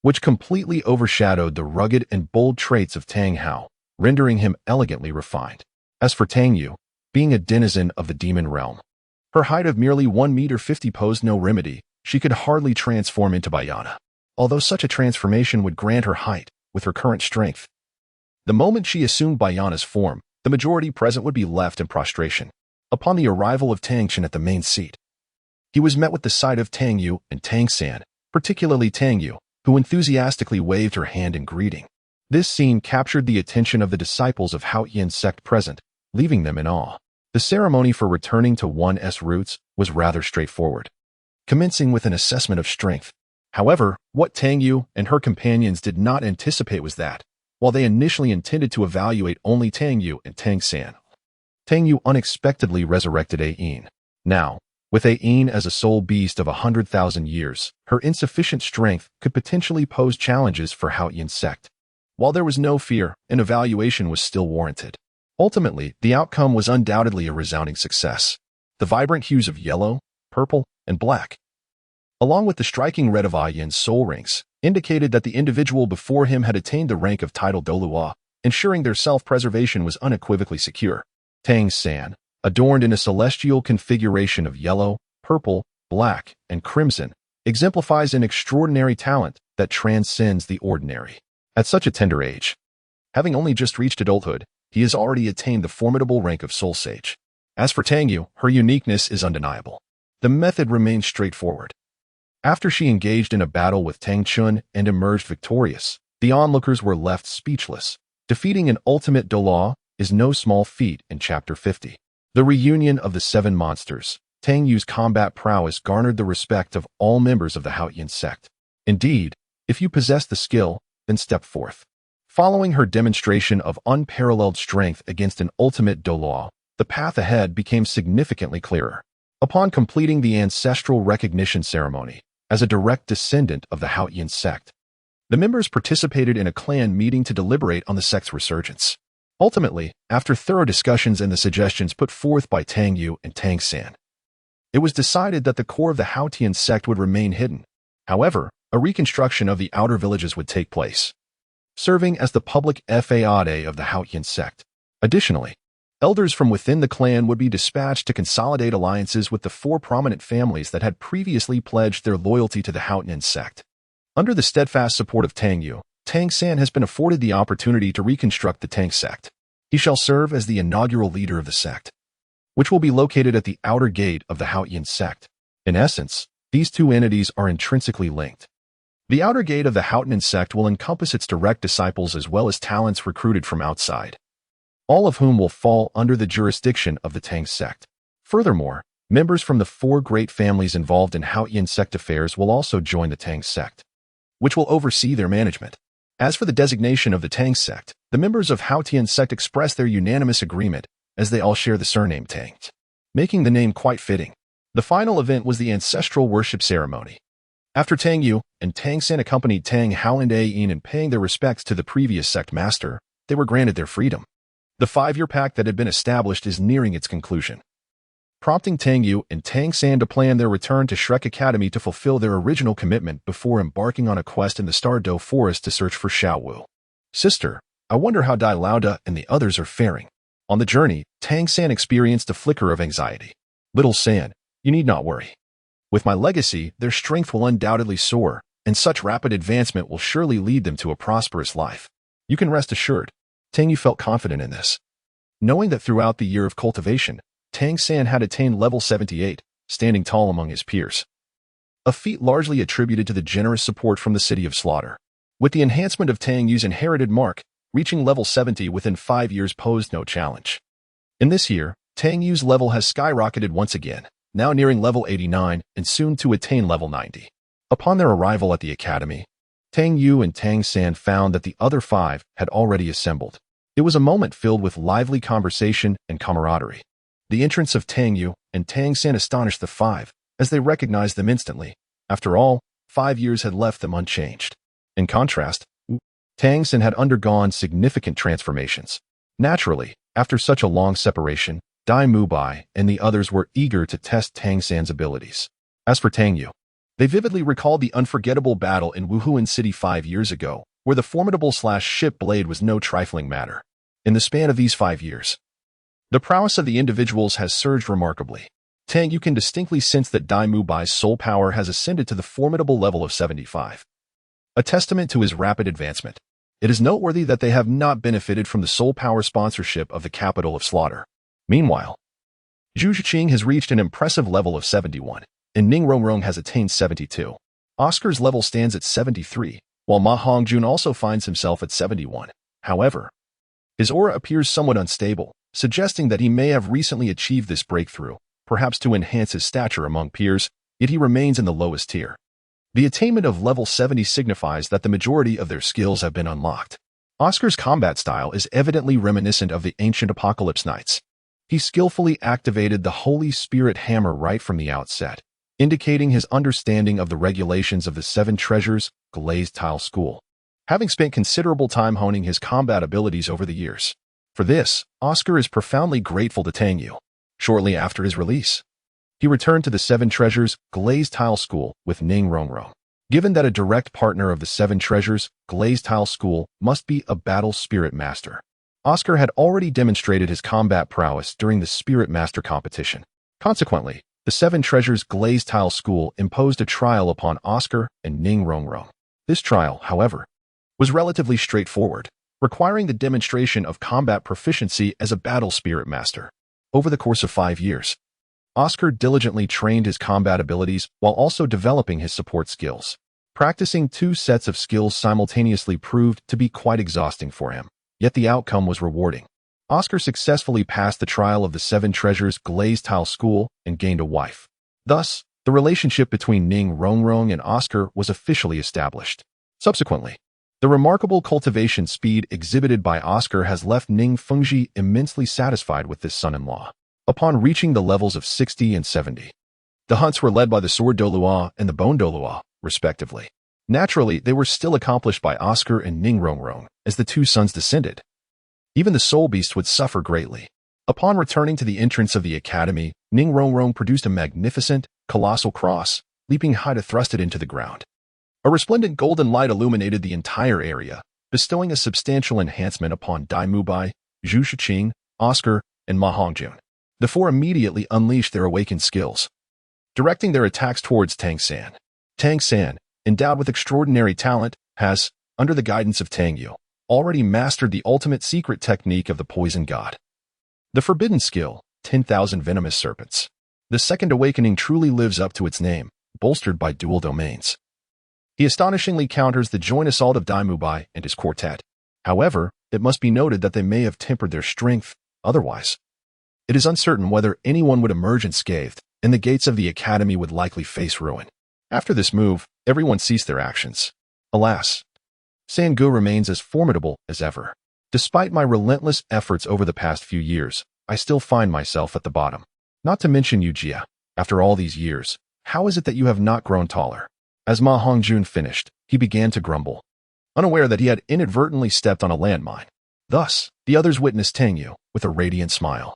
S1: which completely overshadowed the rugged and bold traits of Tang Hao, rendering him elegantly refined. As for Tang Yu, being a denizen of the demon realm, her height of merely 1.50 m posed no remedy. She could hardly transform into Beiyana, although such a transformation would grant her height with her current strength. The moment she assumed Beiyana's form, the majority present would be left in prostration. Upon the arrival of Tang Chen at the main seat, he was met with the sight of Tang Yu and Tang San, particularly Tang Yu, who enthusiastically waved her hand in greeting. This scene captured the attention of the disciples of Haotian sect present, leaving them in awe. The ceremony for returning to one's roots was rather straightforward, commencing with an assessment of strength. However, what Tang Yu and her companions did not anticipate was that, while they initially intended to evaluate only Tang Yu and Tang San, Tang Yu unexpectedly resurrected Ain. Now, with Ain as a soul beast of 100,000 years, her insufficient strength could potentially pose challenges for Haotian sect. While there was no fear, an evaluation was still warranted. Ultimately, the outcome was undoubtedly a resounding success. The vibrant hues of yellow, purple, and black, along with the striking red of Ain's soul rings, indicated that the individual before him had attained the rank of title Douluo, ensuring their self-preservation was unequivocally secure. Tang San, adorned in a celestial configuration of yellow, purple, black, and crimson, exemplifies an extraordinary talent that transcends the ordinary. At such a tender age, having only just reached adulthood, he has already attained the formidable rank of Soul Sage. As for Tang Yu, her uniqueness is undeniable. The method remains straightforward. After she engaged in a battle with Tang Chun and emerged victorious, the onlookers were left speechless. Defeating an ultimate Douluo is no small feat in Chapter 50. The reunion of the 7 monsters, Tang Yu's combat prowess garnered the respect of all members of the Haotian sect. Indeed, if you possess the skill, then step forth. Following her demonstration of unparalleled strength against an ultimate Douluo, the path ahead became significantly clearer. Upon completing the ancestral recognition ceremony, as a direct descendant of the Haotian sect, the members participated in a clan meeting to deliberate on the sect's resurgence. Ultimately, after thorough discussions and the suggestions put forth by Tang Yu and Tang San, it was decided that the core of the Haotian sect would remain hidden. However, a reconstruction of the outer villages would take place, serving as the public faade of the Haotian sect. Additionally, elders from within the clan would be dispatched to consolidate alliances with the 4 prominent families that had previously pledged their loyalty to the Haotian sect. Under the steadfast support of Tang Yu, Tang San has been afforded the opportunity to reconstruct the Tang sect. He shall serve as the inaugural leader of the sect, which will be located at the outer gate of the Haotian sect. In essence, these 2 entities are intrinsically linked. The outer gate of the Haotian sect will encompass its direct disciples as well as talents recruited from outside, all of whom will fall under the jurisdiction of the Tang sect. Furthermore, members from the 4 great families involved in Haotian sect affairs will also join the Tang sect, which will oversee their management. As for the designation of the Tang sect, the members of Haotian sect express their unanimous agreement, as they all share the surname Tang, making the name quite fitting. The final event was the ancestral worship ceremony. After Tang Yu and Tang San accompanied Tang Hao and Ain in paying their respects to the previous sect master, they were granted their freedom. The 5-year pact that had been established is nearing its conclusion, prompting Tang Yu and Tang San to plan their return to Shrek Academy to fulfill their original commitment before embarking on a quest in the Douluo forest to search for Xiaowu. Sister, I wonder how Dai Lauda and the others are faring. On the journey, Tang San experienced a flicker of anxiety. Little San, you need not worry. With my legacy, their strength will undoubtedly soar, and such rapid advancement will surely lead them to a prosperous life. You can rest assured. Tang Yu felt confident in this, knowing that throughout the year of cultivation, Tang San had attained level 78, standing tall among his peers. A feat largely attributed to the generous support from the City of Slaughter. With the enhancement of Tang Yu's inherited mark, reaching level 70 within 5 years posed no challenge. In this year, Tang Yu's level has skyrocketed once again, now nearing level 89 and soon to attain level 90. Upon their arrival at the academy, Tang Yu and Tang San found that the other 5 had already assembled. It was a moment filled with lively conversation and camaraderie. The entrance of Tang Yu and Tang San astonished the 5, as they recognized them instantly. After all, 5 years had left them unchanged. In contrast, Tang San had undergone significant transformations. Naturally, after such a long separation, Dai Mubai and the others were eager to test Tang San's abilities. As for Tang Yu, they vividly recalled the unforgettable battle in Wuhuan City 5 years ago, where the formidable/ship blade was no trifling matter. In the span of these 5 years, the prowess of the individuals has surged remarkably. Tang Yu can distinctly sense that Dai Mubai's soul power has ascended to the formidable level of 75. A testament to his rapid advancement. It is noteworthy that they have not benefited from the soul power sponsorship of the capital of Slaughter. Meanwhile, Zhu Zhiqing has reached an impressive level of 71, and Ning Rongrong has attained 72. Oscar's level stands at 73, while Ma Hongjun also finds himself at 71. However, his aura appears somewhat unstable, suggesting that he may have recently achieved this breakthrough, perhaps to enhance his stature among peers, yet he remains in the lowest tier. The attainment of level 70 signifies that the majority of their skills have been unlocked. Oscar's combat style is evidently reminiscent of the ancient Apocalypse Knights. He skillfully activated the Holy Spirit Hammer right from the outset, indicating his understanding of the regulations of the Seven Treasures Glazed Tile School, having spent considerable time honing his combat abilities over the years. For this, Oscar is profoundly grateful to Tang Yu. Shortly after his release, he returned to the Seven Treasures Glazed Tile School with Ning Rongrong. Given that a direct partner of the Seven Treasures Glazed Tile School must be a battle spirit master, Oscar had already demonstrated his combat prowess during the Spirit Master competition. Consequently, the Seven Treasures Glazed Tile School imposed a trial upon Oscar and Ning Rongrong. This trial, however, was relatively straightforward, requiring the demonstration of combat proficiency as a battle spirit master. Over the course of 5 years, Oscar diligently trained his combat abilities while also developing his support skills. Practicing 2 sets of skills simultaneously proved to be quite exhausting for him, yet the outcome was rewarding. Oscar successfully passed the trial of the Seven Treasures Glazed Tile School and gained a wife. Thus, the relationship between Ning Rongrong and Oscar was officially established. Subsequently, the remarkable cultivation speed exhibited by Oscar has left Ning Fengji immensely satisfied with this son-in-law. Upon reaching the levels of 60 and 70, the hunts were led by the sword Douluo and the bone Douluo, respectively. Naturally, they were still accomplished by Oscar and Ning Rongrong as the 2 sons descended. Even the soul beast would suffer greatly. Upon returning to the entrance of the academy, Ning Rongrong produced a magnificent, colossal cross, leaping high to thrust it into the ground. A resplendent golden light illuminated the entire area, bestowing a substantial enhancement upon Dai Mubai, Zhu Shiqing, Oscar, and Ma Hongjun. The 4 immediately unleashed their awakened skills, directing their attacks towards Tang San. Tang San, endowed with extraordinary talent, has, under the guidance of Tang Yu, already mastered the ultimate secret technique of the Poison God. The forbidden skill, 10,000 Venomous Serpents. The second awakening truly lives up to its name, bolstered by dual domains. He astonishingly counters the joint assault of Dai Mubai and his quartet. However, it must be noted that they may have tempered their strength, otherwise it is uncertain whether anyone would emerge unscathed, and the gates of the academy would likely face ruin. After this move, everyone ceased their actions. Alas, Sangu remains as formidable as ever. Despite my relentless efforts over the past few years, I still find myself at the bottom. Not to mention you, Jia. After all these years, how is it that you have not grown taller? As Ma Hongjun finished, he began to grumble, unaware that he had inadvertently stepped on a landmine. Thus, the others witnessed Tang Yu with a radiant smile,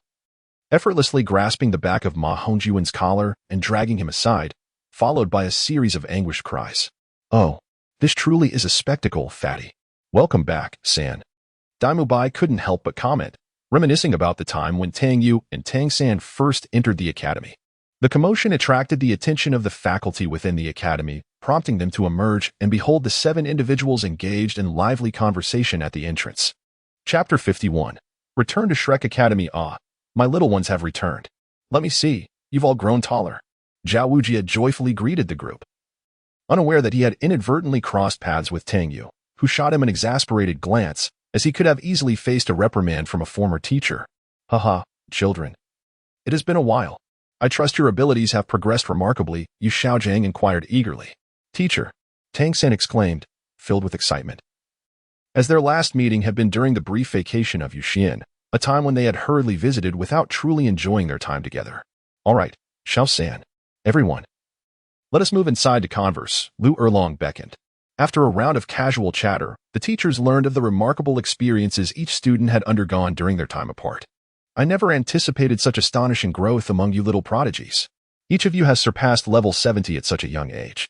S1: effortlessly grasping the back of Ma Hongjun's collar and dragging him aside, followed by a series of anguished cries. Oh, this truly is a spectacle, fatty. Welcome back, San. Dai Mubai couldn't help but comment, reminiscing about the time when Tang Yu and Tang San first entered the academy. The commotion attracted the attention of the faculty within the academy, prompting them to emerge and behold the 7 individuals engaged in lively conversation at the entrance. Chapter 51. Return to Shrek Academy. Ah, my little ones have returned. Let me see, you've all grown taller. Zhao Wujia joyfully greeted the group, unaware that he had inadvertently crossed paths with Tang Yu, who shot him an exasperated glance, as he could have easily faced a reprimand from a former teacher. Haha, children. It has been a while. I trust your abilities have progressed remarkably, Yu Xiaojiang inquired eagerly. Teacher, Tang San exclaimed, filled with excitement. As their last meeting had been during the brief vacation of Yuxian, a time when they had hurriedly visited without truly enjoying their time together. All right, Xiao San. Everyone, let us move inside to converse, Lu Erlong beckoned. After a round of casual chatter, the teachers learned of the remarkable experiences each student had undergone during their time apart. I never anticipated such astonishing growth among you little prodigies. Each of you has surpassed level 70 at such a young age.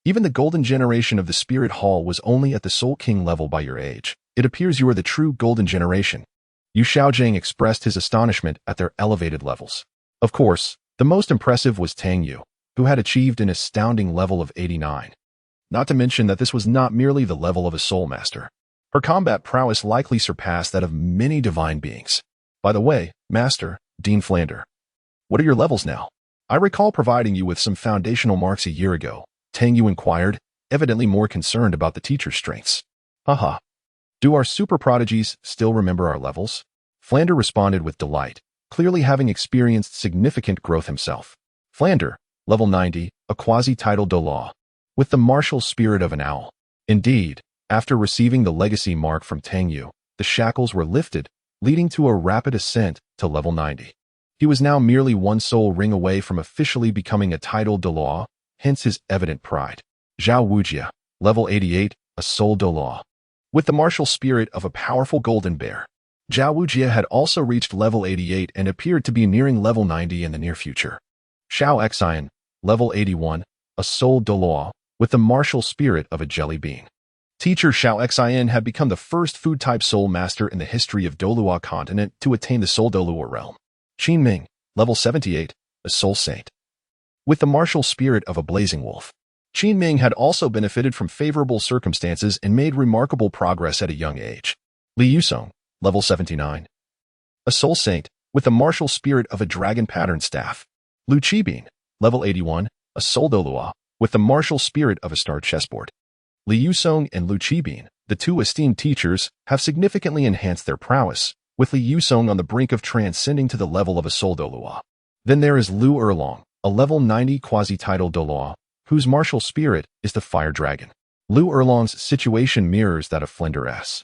S1: Even the golden generation of the Spirit Hall was only at the Soul King level by your age. It appears you are the true golden generation. Yu Xiaojiang expressed his astonishment at their elevated levels. Of course, the most impressive was Tang Yu, who had achieved an astounding level of 89. Not to mention that this was not merely the level of a soul master. Her combat prowess likely surpassed that of many divine beings. By the way, Master, Dean Flander, what are your levels now? I recall providing you with some foundational marks a year ago. Tang Yu inquired, evidently more concerned about the teacher's strengths. Haha. Do our super prodigies still remember our levels? Flander responded with delight, clearly having experienced significant growth himself. Flander, level 90, a quasi-title Douluo, with the martial spirit of an owl. Indeed, after receiving the legacy mark from Tang Yu, the shackles were lifted, leading to a rapid ascent to level 90. He was now merely one soul ring away from officially becoming a titled Douluo, hence his evident pride. Zhao Wujia, level 88, a soul Douluo, with the martial spirit of a powerful golden bear. Zhao Wujia had also reached level 88 and appeared to be nearing level 90 in the near future. Xiao Xian, level 81, a soul Douluo, with the martial spirit of a jelly bean. Teacher Xiao Xian had become the first food-type soul master in the history of Douluo continent to attain the soul Douluo realm. Qin Ming, level 78, a soul saint, with the martial spirit of a blazing wolf. Qin Ming had also benefited from favorable circumstances and made remarkable progress at a young age. Li Yusong, level 79, a soul saint, with the martial spirit of a dragon pattern staff. Lu Qibin, level 81, a soul Douluo, with the martial spirit of a star chessboard. Li Yusong and Lu Qibin, the two esteemed teachers, have significantly enhanced their prowess, with Li Yusong on the brink of transcending to the level of a soul Douluo. Then there is Lu Erlong, a level 90 quasi-title Douluo, whose martial spirit is the fire dragon. Lu Erlong's situation mirrors that of Flander S.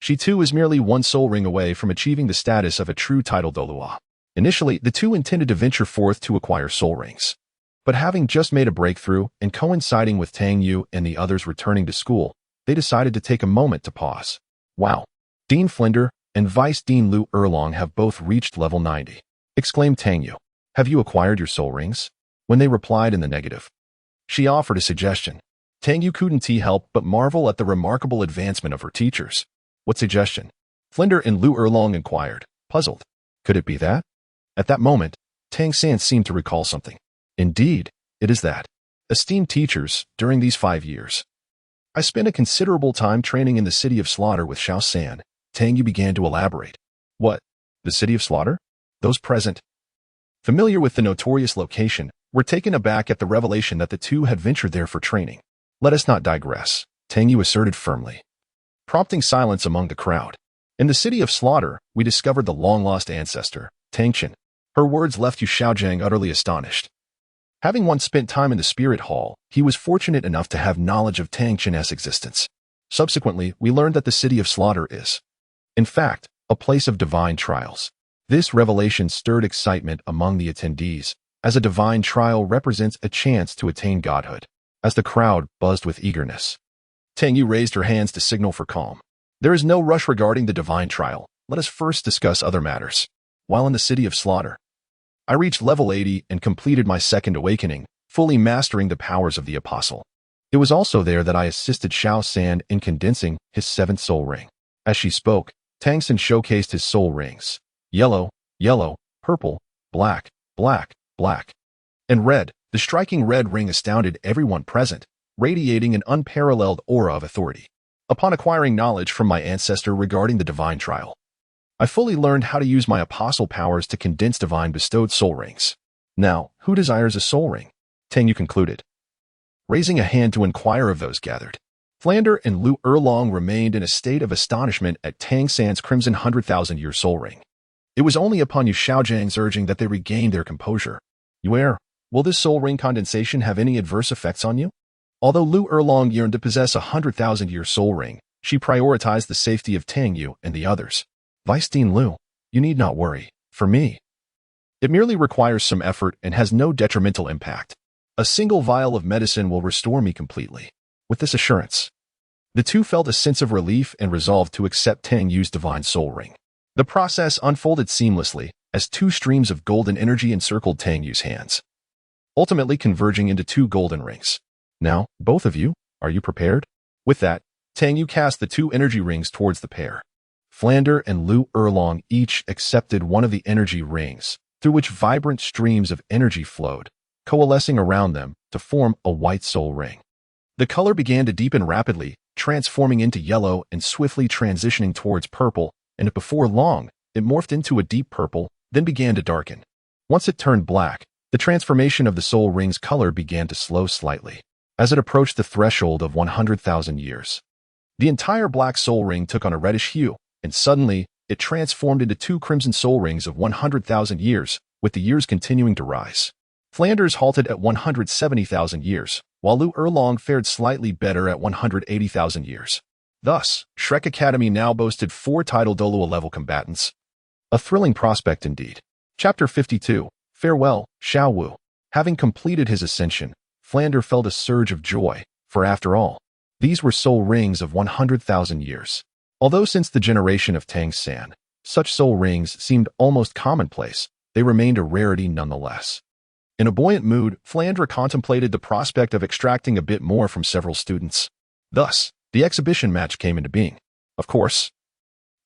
S1: She too is merely one soul ring away from achieving the status of a true title Douluo. Initially, the two intended to venture forth to acquire soul rings. But having just made a breakthrough and coinciding with Tang Yu and the others returning to school, they decided to take a moment to pause. Wow! Dean Flander and Vice Dean Lu Erlong have both reached level 90, exclaimed Tang Yu. Have you acquired your soul rings? When they replied in the negative, she offered a suggestion. Tang Yu couldn't help but marvel at the remarkable advancement of her teachers. What suggestion? Flander and Lu Erlong inquired, puzzled. Could it be that? At that moment, Tang San seemed to recall something. Indeed, it is that. Esteemed teachers, during these 5 years, I spent a considerable time training in the City of Slaughter with Xiao San. Tang Yu began to elaborate. What? The City of Slaughter? Those present, familiar with the notorious location, were taken aback at the revelation that the two had ventured there for training. Let us not digress, Tang Yu asserted firmly, prompting silence among the crowd. In the City of Slaughter, we discovered the long-lost ancestor, Tang Chen. Her words left Yu Xiaojiang utterly astonished. Having once spent time in the Spirit Hall, he was fortunate enough to have knowledge of Tang Chen's existence. Subsequently, we learned that the City of Slaughter is, in fact, a place of divine trials. This revelation stirred excitement among the attendees, as a divine trial represents a chance to attain godhood. As the crowd buzzed with eagerness, Tang Yu raised her hands to signal for calm. There is no rush regarding the divine trial. Let us first discuss other matters. While in the City of Slaughter, I reached level 80 and completed my second awakening, fully mastering the powers of the Apostle. It was also there that I assisted Xiao San in condensing his 7th soul ring. As she spoke, Tang San showcased his soul rings. Yellow, yellow, purple, black, black, black, and red. The striking red ring astounded everyone present, radiating an unparalleled aura of authority. Upon acquiring knowledge from my ancestor regarding the divine trial, I fully learned how to use my apostle powers to condense divine bestowed soul rings. Now, who desires a soul ring? Tang Yu concluded, raising a hand to inquire of those gathered. Flander and Lu Erlong remained in a state of astonishment at Tang San's crimson 100,000-year soul ring. It was only upon Yu Xiaojiang's urging that they regained their composure. Yuer, will this soul ring condensation have any adverse effects on you? Although Lu Erlong yearned to possess a 100,000-year soul ring, she prioritized the safety of Tang Yu and the others. Vice Dean Lu, you need not worry. For me, it merely requires some effort and has no detrimental impact. A single vial of medicine will restore me completely. With this assurance, the two felt a sense of relief and resolved to accept Tang Yu's divine soul ring. The process unfolded seamlessly as 2 streams of golden energy encircled Tang Yu's hands, ultimately converging into 2 golden rings. Now, both of you, are you prepared? With that, Tang Yu cast the 2 energy rings towards the pair. Flander and Lu Erlong each accepted one of the energy rings, through which vibrant streams of energy flowed, coalescing around them to form a white soul ring. The color began to deepen rapidly, transforming into yellow and swiftly transitioning towards purple, and before long, it morphed into a deep purple, then began to darken. Once it turned black, the transformation of the soul ring's color began to slow slightly. as it approached the threshold of 100,000 years. The entire black soul ring took on a reddish hue, and suddenly, it transformed into two crimson soul rings of 100,000 years, with the years continuing to rise. Flanders halted at 170,000 years, while Lu Erlong fared slightly better at 180,000 years. Thus, Shrek Academy now boasted 4 title Douluo-level combatants. A thrilling prospect indeed. Chapter 52. Farewell, Xiao Wu. Having completed his ascension, Flander felt a surge of joy, for after all, these were soul rings of 100,000 years. Although since the generation of Tang San, such soul rings seemed almost commonplace, they remained a rarity nonetheless. In a buoyant mood, Flandre contemplated the prospect of extracting a bit more from several students. Thus, the exhibition match came into being. Of course,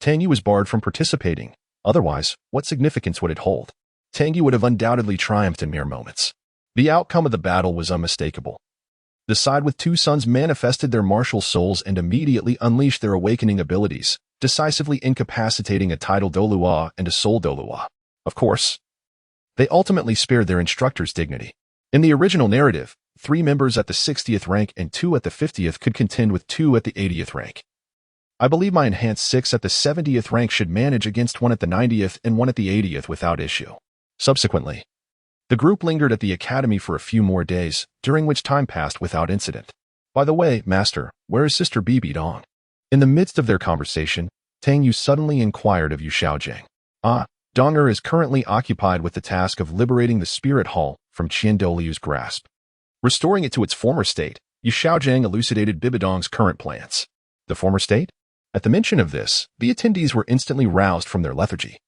S1: Tang Yu was barred from participating. Otherwise, what significance would it hold? Tang Yu would have undoubtedly triumphed in mere moments. The outcome of the battle was unmistakable. The side with 2 suns manifested their martial souls and immediately unleashed their awakening abilities, decisively incapacitating a title Douluo and a soul Douluo. Of course, they ultimately spared their instructor's dignity. In the original narrative, 3 members at the 60th rank and 2 at the 50th could contend with 2 at the 80th rank. I believe my enhanced 6 at the 70th rank should manage against 1 at the 90th and 1 at the 80th without issue. Subsequently, the group lingered at the academy for a few more days, during which time passed without incident. By the way, Master, where is Sister Bibi Dong? In the midst of their conversation, Tang Yu suddenly inquired of Yu Xiaojing. Donger is currently occupied with the task of liberating the Spirit Hall from Qian Douliu's grasp. Restoring it to its former state, Yu Xiaojing elucidated Bibidong's current plans. The former state? At the mention of this, the attendees were instantly roused from their lethargy.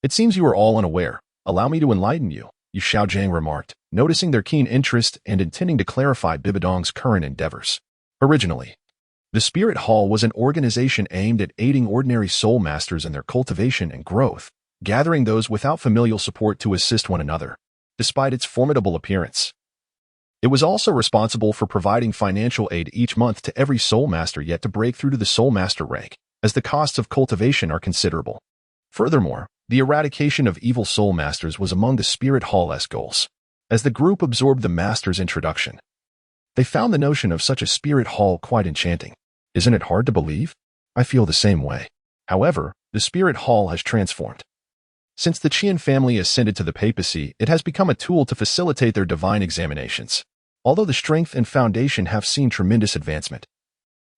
S1: It seems you are all unaware. Allow me to enlighten you, Yu Xiaojing remarked, noticing their keen interest and intending to clarify Bibidong's current endeavors. Originally, the Spirit Hall was an organization aimed at aiding ordinary soul masters in their cultivation and growth, gathering those without familial support to assist one another. Despite its formidable appearance, it was also responsible for providing financial aid each month to every soul master yet to break through to the soul master rank, as the costs of cultivation are considerable. Furthermore, the eradication of evil soul masters was among the Spirit Hall's goals. As the group absorbed the master's introduction, they found the notion of such a Spirit Hall quite enchanting. Isn't it hard to believe? I feel the same way. However, the Spirit Hall has transformed. Since the Qian family ascended to the papacy, it has become a tool to facilitate their divine examinations. Although the strength and foundation have seen tremendous advancement,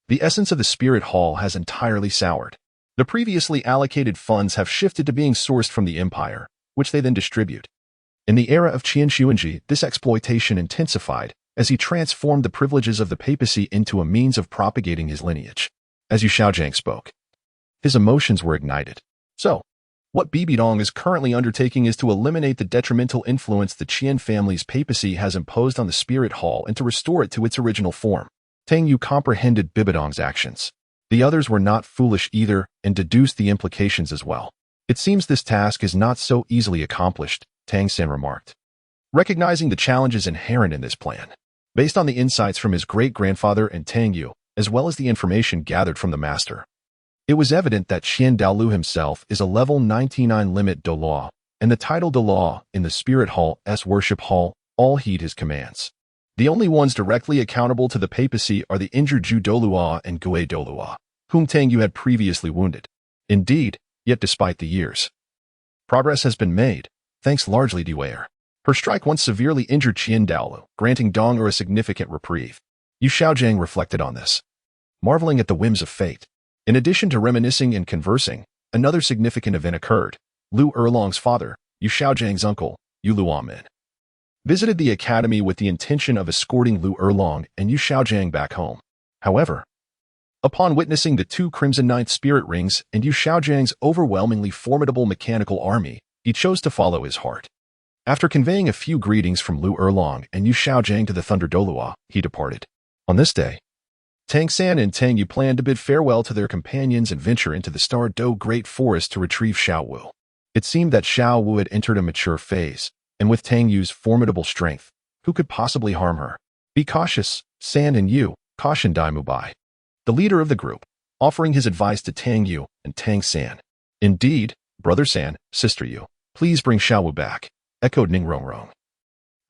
S1: the essence of the Spirit Hall has entirely soured. The previously allocated funds have shifted to being sourced from the empire, which they then distribute. In the era of Qian Xuanji, this exploitation intensified as he transformed the privileges of the papacy into a means of propagating his lineage. As Yu Xiaojing spoke, his emotions were ignited. So, what Bibidong is currently undertaking is to eliminate the detrimental influence the Qian family's papacy has imposed on the Spirit Hall and to restore it to its original form. Tang Yu comprehended Bibidong's actions. The others were not foolish either and deduced the implications as well. It seems this task is not so easily accomplished, Tang San remarked, recognizing the challenges inherent in this plan. Based on the insights from his great-grandfather and Tang Yu, as well as the information gathered from the master, it was evident that Qian Douluo himself is a level 99 limit Douluo, and the title Douluo in the Spirit Hall's Worship Hall all heed his commands. The only ones directly accountable to the papacy are the injured Zhu Douluo and Gue Douluo, whom Tang Yu had previously wounded. Indeed, yet despite the years, progress has been made, thanks largely to Wei. Her strike once severely injured Qian Douluo, granting Donger a significant reprieve. Yu Xiaojing reflected on this, marveling at the whims of fate. In addition to reminiscing and conversing, another significant event occurred. Lu Erlong's father, Yu Xiaojing's uncle, Yu Luomin, visited the academy with the intention of escorting Lu Erlong and Yu Xiaojing back home. However, upon witnessing the 2 Crimson Ninth Spirit Rings and Yu Xiaojing's overwhelmingly formidable mechanical army, he chose to follow his heart. After conveying a few greetings from Lu Erlong and Yu Xiaojing to the Thunder Douluo, he departed. On this day, Tang San and Tang Yu planned to bid farewell to their companions and venture into the Star Do Great Forest to retrieve Xiao Wu. It seemed that Xiao Wu had entered a mature phase, and with Tang Yu's formidable strength, who could possibly harm her? Be cautious, San and Yu, cautioned Dai Mubai, the leader of the group, offering his advice to Tang Yu and Tang San. Indeed, Brother San, Sister Yu, please bring Xiao Wu back, echoed Ning Rongrong,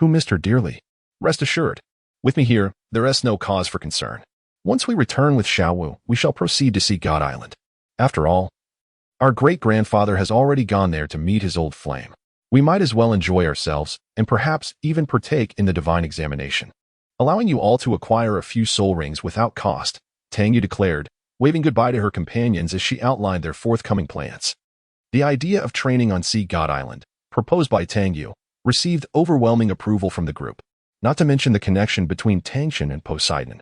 S1: who missed her dearly. Rest assured, With me here, there is no cause for concern. Once we return with Xiaowu, we shall proceed to see God Island. After all, our great-grandfather has already gone there to meet his old flame. We might as well enjoy ourselves, and perhaps even partake in the divine examination. Allowing you all to acquire a few soul rings without cost, Tang Yu declared, waving goodbye to her companions as she outlined their forthcoming plans. The idea of training on Sea God Island, proposed by Tang Yu, received overwhelming approval from the group, not to mention the connection between Tangshan and Poseidon.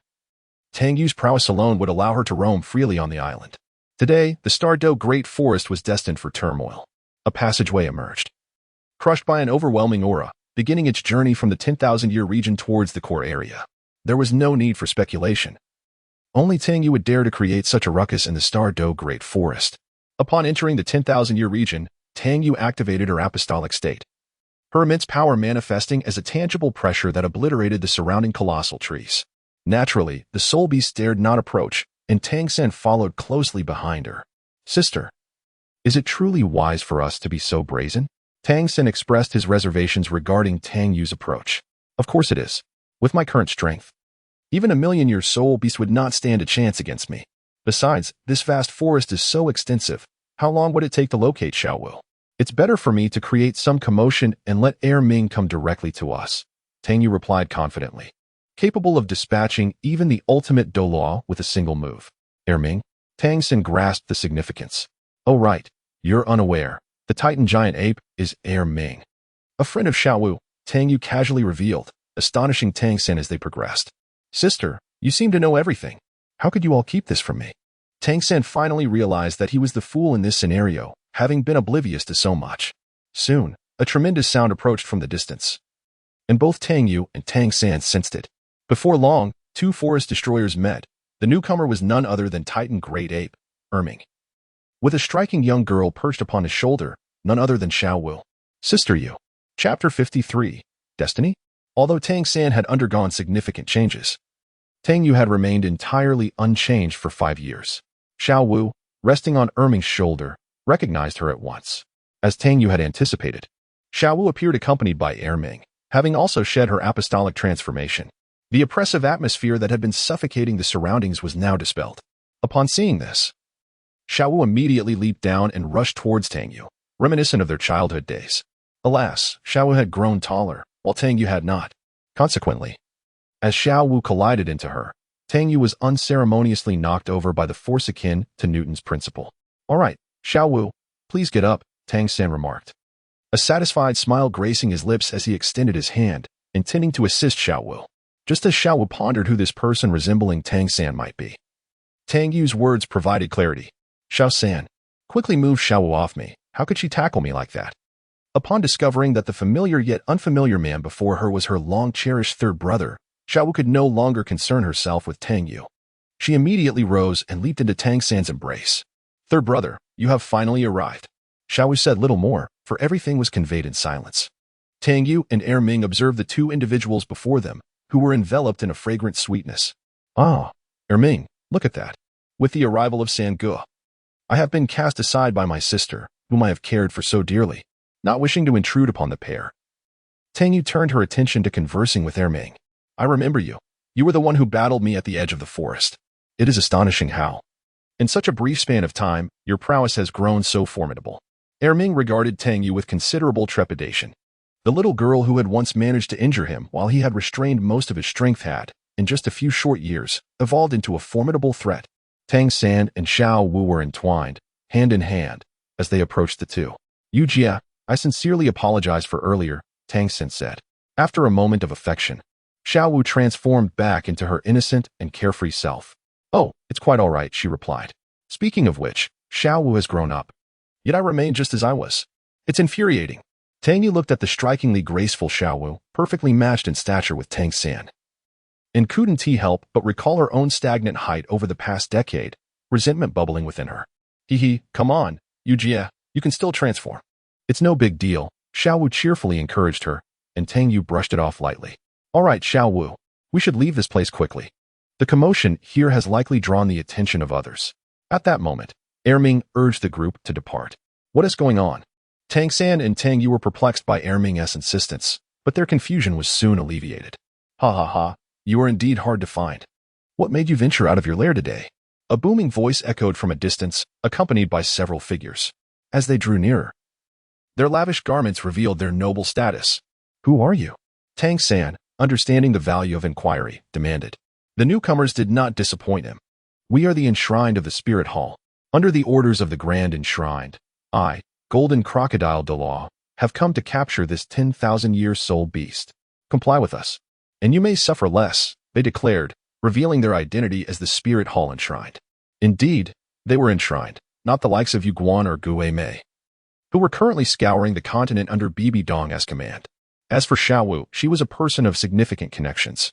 S1: Tang Yu's prowess alone would allow her to roam freely on the island. Today, the StarDo Great Forest was destined for turmoil. A passageway emerged, crushed by an overwhelming aura, beginning its journey from the 10,000-year region towards the core area. There was no need for speculation. Only Tang Yu would dare to create such a ruckus in the StarDo Great Forest. Upon entering the 10,000-year region, Tang Yu activated her apostolic state, her immense power manifesting as a tangible pressure that obliterated the surrounding colossal trees. Naturally, the soul beast dared not approach, and Tang San followed closely behind her. Sister, is it truly wise for us to be so brazen? Tang San expressed his reservations regarding Tang Yu's approach. Of course it is. With my current strength, even a million-year soul beast would not stand a chance against me. Besides, this vast forest is so extensive. How long would it take to locate Xiaowu? It's better for me to create some commotion and let Ming come directly to us, Tang Yu replied confidently, capable of dispatching even the ultimate Douluo with a single move. Ming? Tang San grasped the significance. Oh right, you're unaware. The Titan giant ape is Ming. A friend of Xiaowu, Tang Yu casually revealed, astonishing Tang San as they progressed. Sister, you seem to know everything. How could you all keep this from me? Tang San finally realized that he was the fool in this scenario, having been oblivious to so much. Soon, a tremendous sound approached from the distance, and both Tang Yu and Tang San sensed it. Before long, two forest destroyers met. The newcomer was none other than Titan Great Ape, Ming, with a striking young girl perched upon his shoulder, none other than Xiaowu. Sister Yu. Chapter 53. Destiny? Although Tang San had undergone significant changes, Tang Yu had remained entirely unchanged for 5 years. Xiaowu, resting on Ming's shoulder, recognized her at once. As Tang Yu had anticipated, Xiaowu appeared accompanied by Ming, having also shed her apostolic transformation. The oppressive atmosphere that had been suffocating the surroundings was now dispelled. Upon seeing this, Xiaowu immediately leaped down and rushed towards Tang Yu, reminiscent of their childhood days. Alas, Xiaowu had grown taller, while Tang Yu had not. Consequently, as Xiaowu collided into her, Tang Yu was unceremoniously knocked over by the force akin to Newton's principle. All right, Xiaowu, please get up, Tang San remarked, a satisfied smile gracing his lips as he extended his hand, intending to assist Xiaowu. Just as Xiaowu pondered who this person resembling Tang San might be, Tang Yu's words provided clarity. Xiao San, quickly move Xiaowu off me. How could she tackle me like that? Upon discovering that the familiar yet unfamiliar man before her was her long-cherished third brother, Xiaowu could no longer concern herself with Tang Yu. She immediately rose and leaped into Tang San's embrace. Third brother, you have finally arrived. Xiaowu said little more, for everything was conveyed in silence. Tang Yu and Ming observed the two individuals before them, who were enveloped in a fragrant sweetness. Ah, Ming, look at that. With the arrival of Sangue, I have been cast aside by my sister, whom I have cared for so dearly. Not wishing to intrude upon the pair, Tang Yu turned her attention to conversing with Ming. I remember you. You were the one who battled me at the edge of the forest. It is astonishing how, in such a brief span of time, your prowess has grown so formidable. Ming regarded Tang Yu with considerable trepidation. The little girl who had once managed to injure him while he had restrained most of his strength had, in just a few short years, evolved into a formidable threat. Tang San and Xiaowu were entwined, hand in hand, as they approached the two. Yu Jia, I sincerely apologize for earlier, Tang San said. After a moment of affection, Xiaowu transformed back into her innocent and carefree self. Oh, it's quite all right, she replied. Speaking of which, Xiaowu has grown up. Yet I remain just as I was. It's infuriating. Tang Yu looked at the strikingly graceful Xiaowu, perfectly matched in stature with Tang San, and couldn't help but recall her own stagnant height over the past decade, resentment bubbling within her. Come on, Yu Jia, you can still transform. It's no big deal, Xiaowu cheerfully encouraged her, and Tang Yu brushed it off lightly. All right, Xiaowu, we should leave this place quickly. The commotion here has likely drawn the attention of others. At that moment, Ming urged the group to depart. What is going on? Tang San and Tang Yu were perplexed by Ming's insistence, but their confusion was soon alleviated. Ha ha ha, You are indeed hard to find. What made you venture out of your lair today? A booming voice echoed from a distance, accompanied by several figures. As they drew nearer, their lavish garments revealed their noble status. Who are you? Tang San, understanding the value of inquiry, demanded. The newcomers did not disappoint him. We are the Enshrined of the Spirit Hall. Under the orders of the Grand Enshrined, I, Golden Crocodile Douluo, have come to capture this 10,000-year soul beast. Comply with us, and you may suffer less, they declared, revealing their identity as the Spirit Hall Enshrined. Indeed, they were enshrined, not the likes of Yu Guan or Gu Mei, who were currently scouring the continent under Bibi Dong's command. As for Xiaowu, she was a person of significant connections.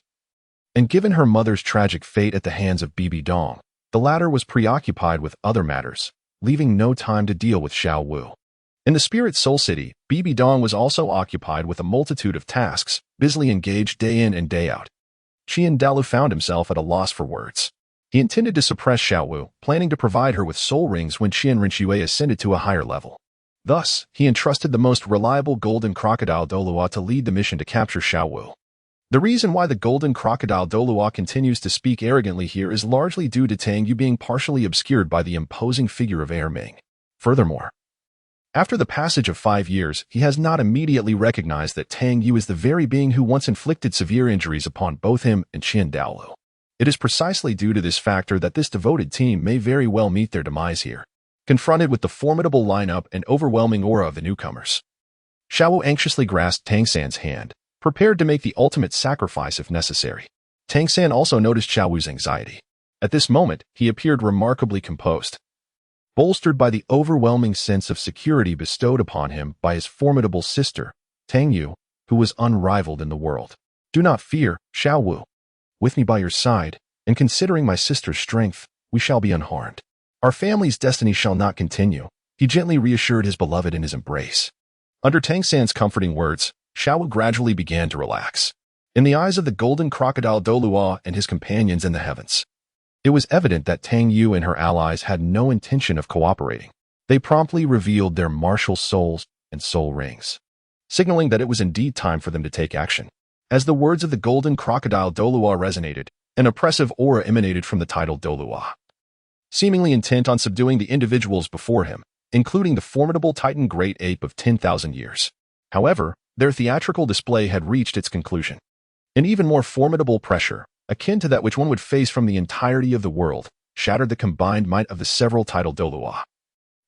S1: And given her mother's tragic fate at the hands of Bibi Dong, the latter was preoccupied with other matters, leaving no time to deal with Xiaowu. In the Spirit Soul City, Bibi Dong was also occupied with a multitude of tasks, busily engaged day in and day out. Douluo found himself at a loss for words. He intended to suppress Xiaowu, planning to provide her with soul rings when Rinxue ascended to a higher level. Thus, he entrusted the most reliable Golden Crocodile Douluo to lead the mission to capture Xiaowu. The reason why the Golden Crocodile Douluo continues to speak arrogantly here is largely due to Tang Yu being partially obscured by the imposing figure of Ming. Furthermore, after the passage of 5 years, he has not immediately recognized that Tang Yu is the very being who once inflicted severe injuries upon both him and Douluo. It is precisely due to this factor that this devoted team may very well meet their demise here, confronted with the formidable lineup and overwhelming aura of the newcomers. Xiaowu anxiously grasped Tang San's hand, prepared to make the ultimate sacrifice if necessary. Tang San also noticed Xiaowu's anxiety. At this moment, he appeared remarkably composed, bolstered by the overwhelming sense of security bestowed upon him by his formidable sister, Tang Yu, who was unrivaled in the world. Do not fear, Xiaowu. With me by your side, and considering my sister's strength, we shall be unharmed. Our family's destiny shall not continue, he gently reassured his beloved in his embrace. Under Tang San's comforting words, Xiaowu gradually began to relax. In the eyes of the Golden Crocodile Douluo and his companions in the heavens, it was evident that Tang Yu and her allies had no intention of cooperating. They promptly revealed their martial souls and soul rings, signaling that it was indeed time for them to take action. As the words of the Golden Crocodile Douluo resonated, an oppressive aura emanated from the titled Douluo, seemingly intent on subduing the individuals before him, including the formidable Titan Great Ape of 10,000 years. However, their theatrical display had reached its conclusion. An even more formidable pressure, akin to that which one would face from the entirety of the world, shattered the combined might of the several titled Douluo,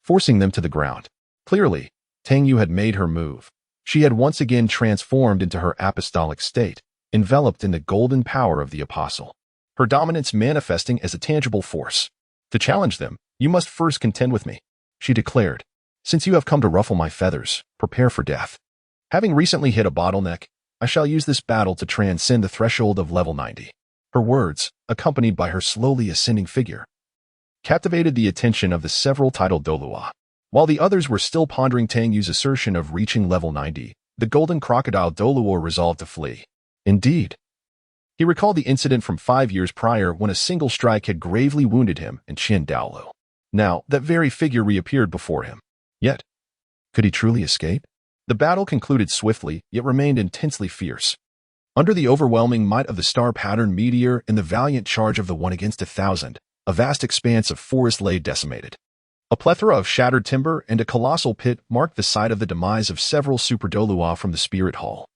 S1: forcing them to the ground. Clearly, Tang Yu had made her move. She had once again transformed into her apostolic state, enveloped in the golden power of the apostle, her dominance manifesting as a tangible force. To challenge them, you must first contend with me, she declared. Since you have come to ruffle my feathers, prepare for death. Having recently hit a bottleneck, I shall use this battle to transcend the threshold of level 90. Her words, accompanied by her slowly ascending figure, captivated the attention of the several titled Douluo. While the others were still pondering Tang Yu's assertion of reaching level 90, the Golden Crocodile Douluo resolved to flee. Indeed, he recalled the incident from 5 years prior when a single strike had gravely wounded him and Douluo. Now, that very figure reappeared before him. Yet, could he truly escape? The battle concluded swiftly, yet remained intensely fierce. Under the overwhelming might of the star-patterned meteor and the valiant charge of the 1 against 1,000, a vast expanse of forest lay decimated. A plethora of shattered timber and a colossal pit marked the site of the demise of several Super Douluo from the Spirit Hall.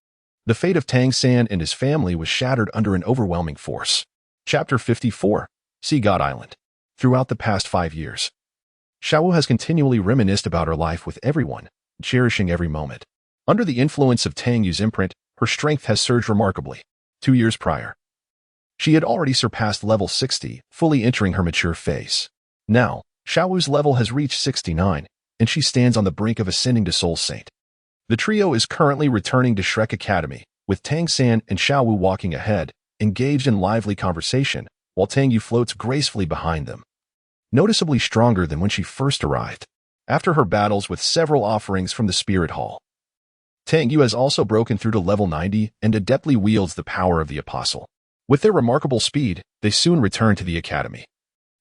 S1: The fate of Tang San and his family was shattered under an overwhelming force. Chapter 54, Sea God Island. Throughout the past 5 years, Xiaowu has continually reminisced about her life with everyone, cherishing every moment. Under the influence of Tang Yu's imprint, her strength has surged remarkably. 2 years prior, she had already surpassed level 60, fully entering her mature phase. Now, Xiaowu's level has reached 69, and she stands on the brink of ascending to Soul Saint. The trio is currently returning to Shrek Academy, with Tang San and Xiaowu walking ahead, engaged in lively conversation, while Tang Yu floats gracefully behind them, noticeably stronger than when she first arrived. After her battles with several offerings from the Spirit Hall, Tang Yu has also broken through to level 90 and adeptly wields the power of the apostle. With their remarkable speed, they soon return to the academy,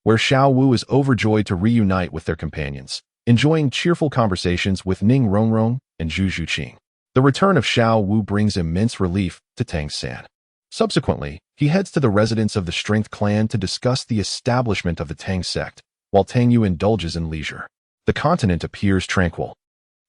S1: where Xiaowu is overjoyed to reunite with their companions, enjoying cheerful conversations with Ning Rongrong and Zhu Zhuqing. The return of Xiaowu brings immense relief to Tang San. Subsequently, he heads to the residence of the Strength clan to discuss the establishment of the Tang sect, while Tang Yu indulges in leisure. The continent appears tranquil.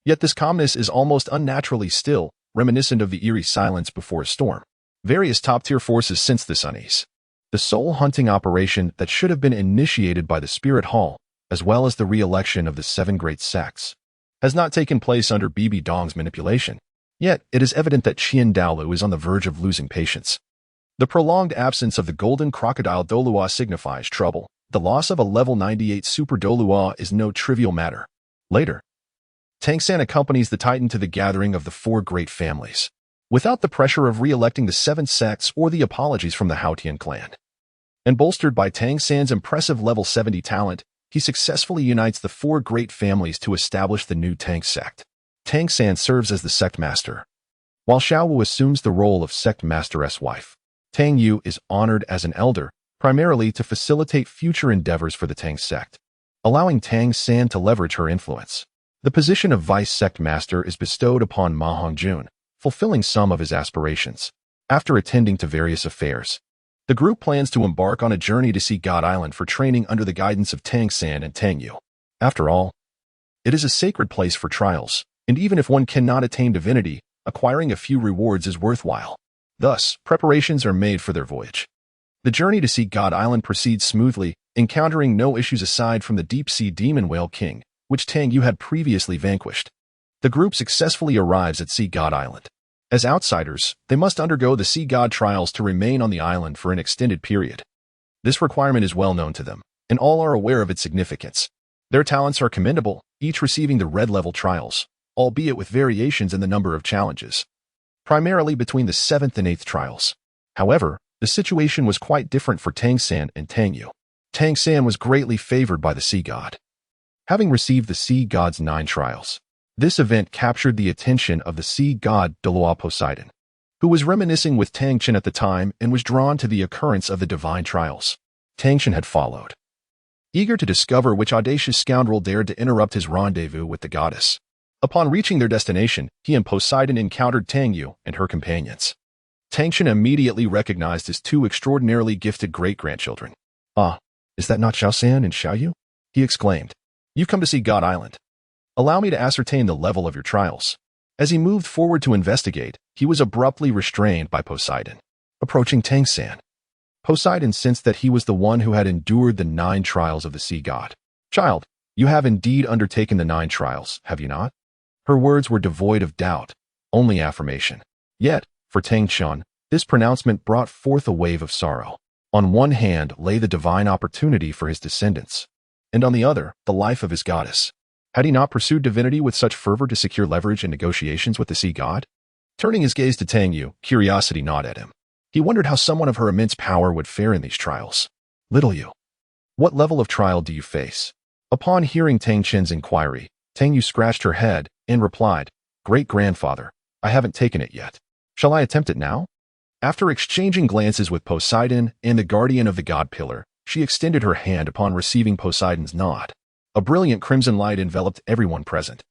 S1: Yet this calmness is almost unnaturally still, reminiscent of the eerie silence before a storm. Various top-tier forces sense this unease. The soul-hunting operation that should have been initiated by the Spirit Hall, as well as the re-election of the 7 great sects, has not taken place under BB Dong's manipulation. Yet, it is evident that Douluo is on the verge of losing patience. The prolonged absence of the golden crocodile Douluo signifies trouble. The loss of a level 98 super Douluo is no trivial matter. Later, Tang San accompanies the Titan to the gathering of the 4 great families, without the pressure of re-electing the 7 sects or the apologies from the Haotian clan. And bolstered by Tang San's impressive level 70 talent, he successfully unites the 4 great families to establish the new Tang sect. Tang San serves as the sect master, while Xiao Wu assumes the role of sect master's wife. Tang Yu is honored as an elder, primarily to facilitate future endeavors for the Tang sect, allowing Tang San to leverage her influence. The position of vice sect master is bestowed upon Ma Hongjun, fulfilling some of his aspirations. After attending to various affairs, the group plans to embark on a journey to see God Island for training under the guidance of Tang San and Tang Yu. After all, it is a sacred place for trials, and even if one cannot attain divinity, acquiring a few rewards is worthwhile. Thus, preparations are made for their voyage. The journey to see God Island proceeds smoothly, encountering no issues aside from the deep-sea demon whale king, which Tang Yu had previously vanquished. The group successfully arrives at Sea God Island. As outsiders, they must undergo the Sea God trials to remain on the island for an extended period. This requirement is well known to them, and all are aware of its significance. Their talents are commendable, each receiving the red-level trials, albeit with variations in the number of challenges, primarily between the 7th and 8th trials. However, the situation was quite different for Tang San and Tang Yu. Tang San was greatly favored by the Sea God, having received the Sea God's 9 trials. This event captured the attention of the Sea God Douluo Poseidon, who was reminiscing with Tang Chen at the time and was drawn to the occurrence of the divine trials. Tang Chen had followed, eager to discover which audacious scoundrel dared to interrupt his rendezvous with the goddess. Upon reaching their destination, he and Poseidon encountered Tang Yu and her companions. Tang Chen immediately recognized his 2 extraordinarily gifted great-grandchildren. "Ah, is that not Xiao San and Xiao Yu?" he exclaimed. "You've come to see God Island. Allow me to ascertain the level of your trials." As he moved forward to investigate, he was abruptly restrained by Poseidon. Approaching Tang San, Poseidon sensed that he was the one who had endured the 9 trials of the Sea God. "Child, you have indeed undertaken the 9 trials, have you not?" Her words were devoid of doubt, only affirmation. Yet, for Tang Chen, this pronouncement brought forth a wave of sorrow. On one hand lay the divine opportunity for his descendants, and on the other, the life of his goddess. Had he not pursued divinity with such fervor to secure leverage in negotiations with the Sea God? Turning his gaze to Tang Yu, curiosity gnawed at him. He wondered how someone of her immense power would fare in these trials. "Little Yu, what level of trial do you face?" Upon hearing Tang Chen's inquiry, Tang Yu scratched her head and replied, "Great-grandfather, I haven't taken it yet. Shall I attempt it now?" After exchanging glances with Poseidon and the guardian of the God Pillar, she extended her hand upon receiving Poseidon's nod. A brilliant crimson light enveloped everyone present,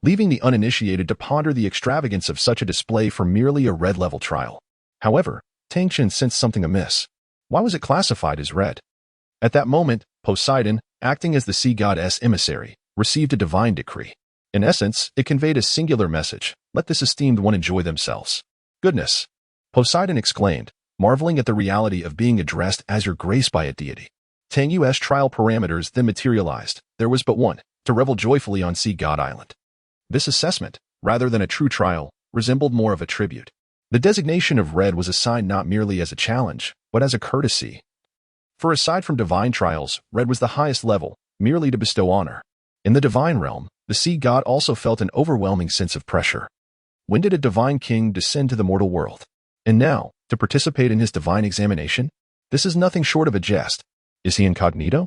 S1: leaving the uninitiated to ponder the extravagance of such a display for merely a red-level trial. However, Tang Chen sensed something amiss. Why was it classified as red? At that moment, Poseidon, acting as the sea god's emissary, received a divine decree. In essence, it conveyed a singular message: let this esteemed one enjoy themselves. "Goodness!" Poseidon exclaimed, marveling at the reality of being addressed as your grace by a deity. Tang Yu's trial parameters then materialized. There was but one: to revel joyfully on Sea God Island. This assessment, rather than a true trial, resembled more of a tribute. The designation of red was assigned not merely as a challenge, but as a courtesy. For aside from divine trials, red was the highest level, merely to bestow honor. In the divine realm, the Sea God also felt an overwhelming sense of pressure. When did a divine king descend to the mortal world? And now, to participate in his divine examination? This is nothing short of a jest. Is he incognito?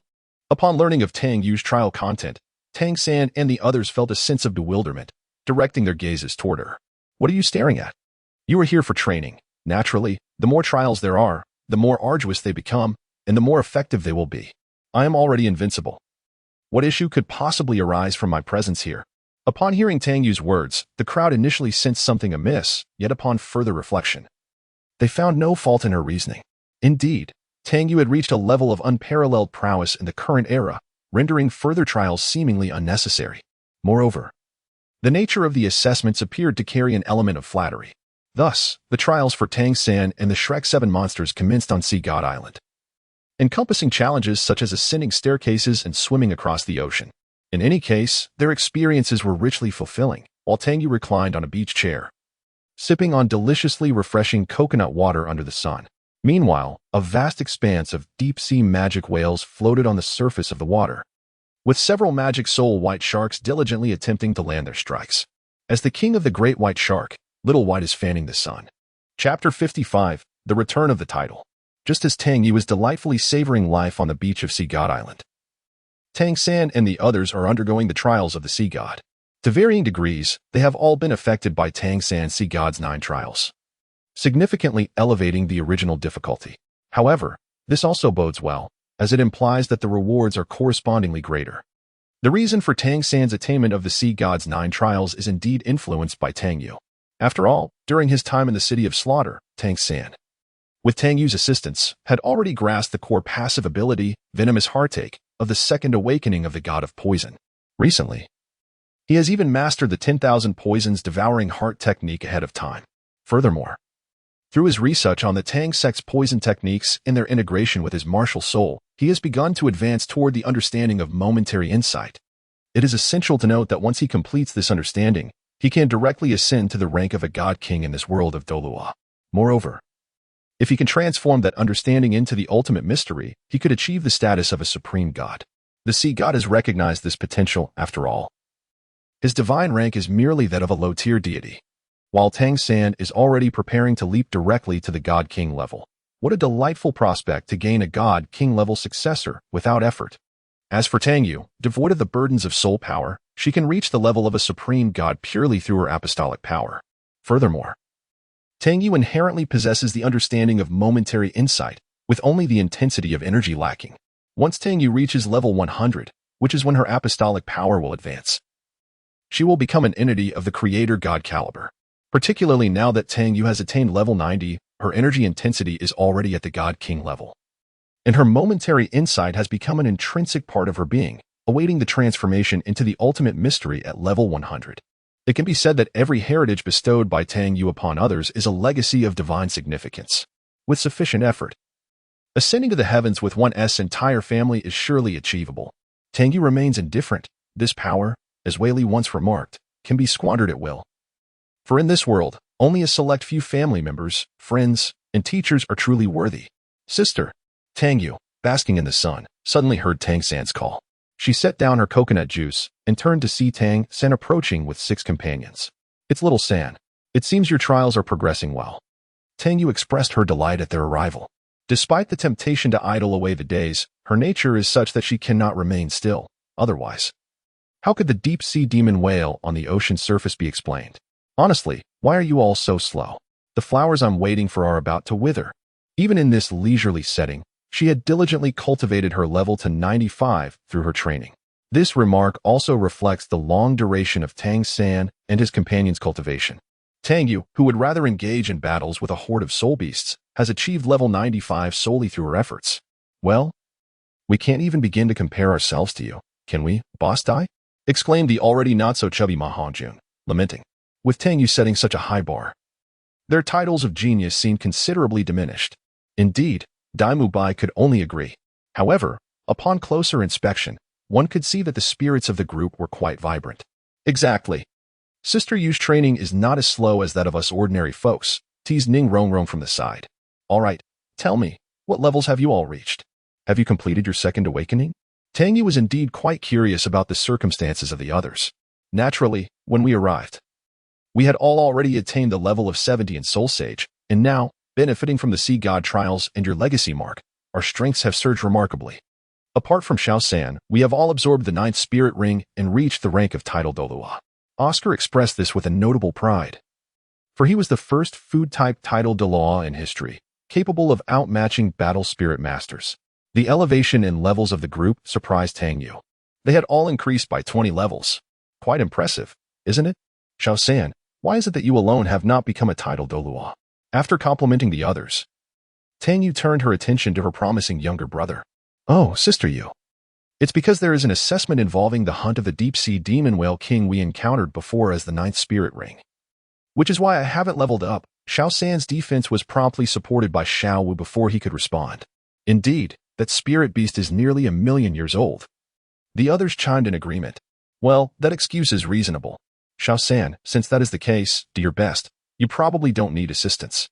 S1: Upon learning of Tang Yu's trial content, Tang San and the others felt a sense of bewilderment, directing their gazes toward her. "What are you staring at?" "You are here for training. Naturally, the more trials there are, the more arduous they become, and the more effective they will be. I am already invincible. What issue could possibly arise from my presence here?" Upon hearing Tang Yu's words, the crowd initially sensed something amiss, yet upon further reflection, They found no fault in her reasoning. Indeed, Tang Yu had reached a level of unparalleled prowess in the current era, rendering further trials seemingly unnecessary. Moreover, the nature of the assessments appeared to carry an element of flattery. Thus, the trials for Tang San and the Shrek 7 monsters commenced on Sea God Island, encompassing challenges such as ascending staircases and swimming across the ocean. In any case, their experiences were richly fulfilling, while Tang Yu reclined on a beach chair, sipping on deliciously refreshing coconut water under the sun. Meanwhile, a vast expanse of deep-sea magic whales floated on the surface of the water, with several magic soul white sharks diligently attempting to land their strikes. As the king of the great white shark, Little White is fanning the sun. Chapter 55, The Return of the Title. Just as Tang Yu is delightfully savoring life on the beach of Sea God Island, Tang San and the others are undergoing the trials of the Sea God. To varying degrees, they have all been affected by Tang San's Sea God's 9 trials, significantly elevating the original difficulty. However, this also bodes well, as it implies that the rewards are correspondingly greater. The reason for Tang San's attainment of the Sea God's 9 trials is indeed influenced by Tang Yu. After all, during his time in the City of Slaughter, Tang San, with Tang Yu's assistance, had already grasped the core passive ability, Venomous Heartache, of the second awakening of the God of Poison. Recently, he has even mastered the 10,000 poisons devouring heart technique ahead of time. Furthermore, through his research on the Tang sect's poison techniques and their integration with his martial soul, he has begun to advance toward the understanding of momentary insight. It is essential to note that once he completes this understanding, he can directly ascend to the rank of a god king in this world of Douluo. Moreover, if he can transform that understanding into the ultimate mystery, he could achieve the status of a supreme god. The sea god has recognized this potential, after all. His divine rank is merely that of a low-tier deity, while Tang San is already preparing to leap directly to the god king level. What a delightful prospect to gain a god king level successor without effort. As for Tang Yu, devoid of the burdens of soul power, she can reach the level of a supreme god purely through her apostolic power. Furthermore, Tang Yu inherently possesses the understanding of momentary insight, with only the intensity of energy lacking. Once Tang Yu reaches level 100, which is when her apostolic power will advance, she will become an entity of the creator god caliber. Particularly now that Tang Yu has attained level 90, her energy intensity is already at the god king level, and her momentary insight has become an intrinsic part of her being, awaiting the transformation into the ultimate mystery at level 100. It can be said that every heritage bestowed by Tang Yu upon others is a legacy of divine significance. With sufficient effort, ascending to the heavens with one's entire family is surely achievable. Tang Yu remains indifferent. This power, as Wei Li once remarked, can be squandered at will. For in this world, only a select few family members, friends, and teachers are truly worthy. Sister, Tang Yu, basking in the sun, suddenly heard Tang San's call. She set down her coconut juice and turned to see Tang San approaching with 6 companions. It's little San. It seems your trials are progressing well. Tang Yu expressed her delight at their arrival. Despite the temptation to idle away the days, her nature is such that she cannot remain still. Otherwise, how could the deep-sea demon whale on the ocean surface be explained? Honestly, why are you all so slow? The flowers I'm waiting for are about to wither. Even in this leisurely setting, she had diligently cultivated her level to 95 through her training. This remark also reflects the long duration of Tang San and his companions' cultivation. Tang Yu, who would rather engage in battles with a horde of soul beasts, has achieved level 95 solely through her efforts. Well, we can't even begin to compare ourselves to you, can we, Boss Dai? Exclaimed the already not-so-chubby Ma Hongjun, lamenting. With Tang Yu setting such a high bar, their titles of genius seemed considerably diminished. Indeed, Dai Mubai could only agree. However, upon closer inspection, one could see that the spirits of the group were quite vibrant. Exactly. Sister Yu's training is not as slow as that of us ordinary folks, teased Ning Rongrong from the side. All right, tell me, what levels have you all reached? Have you completed your second awakening? Tang Yu was indeed quite curious about the circumstances of the others. Naturally, when we arrived, we had all already attained the level of 70 in Soul Sage, and now, benefiting from the Sea God trials and your legacy mark, our strengths have surged remarkably. Apart from Xiao San, we have all absorbed the 9th Spirit Ring and reached the rank of Title Douluo. Oscar expressed this with a notable pride, for he was the first food-type Title Douluo in history, capable of outmatching battle spirit masters. The elevation and levels of the group surprised Tang Yu. They had all increased by 20 levels. Quite impressive, isn't it? Xiao San, why is it that you alone have not become a Title Douluo? After complimenting the others, Tang Yu turned her attention to her promising younger brother. Oh, Sister Yu. It's because there is an assessment involving the hunt of the deep-sea demon whale king we encountered before as the ninth spirit ring. Which is why I haven't leveled up. Xiao San's defense was promptly supported by Xiao Wu before he could respond. Indeed, that spirit beast is nearly 1,000,000 years old. The others chimed in agreement. Well, that excuse is reasonable. Xiao San, since that is the case, do your best. You probably don't need assistance.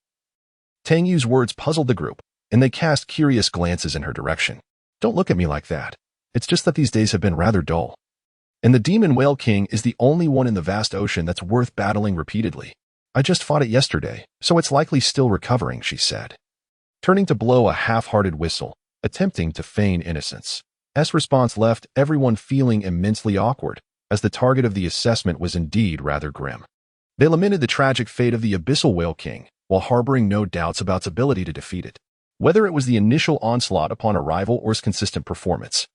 S1: Tang Yu's words puzzled the group, and they cast curious glances in her direction. Don't look at me like that. It's just that these days have been rather dull. And the Demon Whale King is the only one in the vast ocean that's worth battling repeatedly. I just fought it yesterday, so it's likely still recovering, she said, turning to blow a half-hearted whistle, attempting to feign innocence. S response left everyone feeling immensely awkward, as the target of the assessment was indeed rather grim. They lamented the tragic fate of the Abyssal Whale King, while harboring no doubts about its ability to defeat it, whether it was the initial onslaught upon arrival or its consistent performance.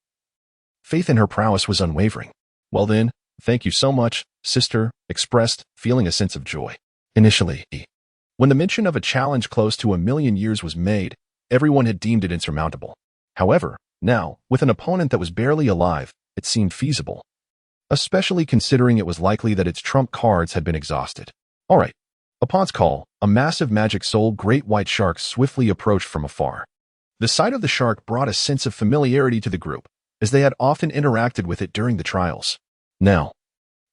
S1: Faith in her prowess was unwavering. Well then, thank you so much, sister, expressed, feeling a sense of joy. Initially, when the mention of a challenge close to 1,000,000 years was made, everyone had deemed it insurmountable. However, now, with an opponent that was barely alive, it seemed feasible, especially considering it was likely that its trump cards had been exhausted. All right. Upon its call, a massive magic soul great white shark swiftly approached from afar. The sight of the shark brought a sense of familiarity to the group, as they had often interacted with it during the trials. Now,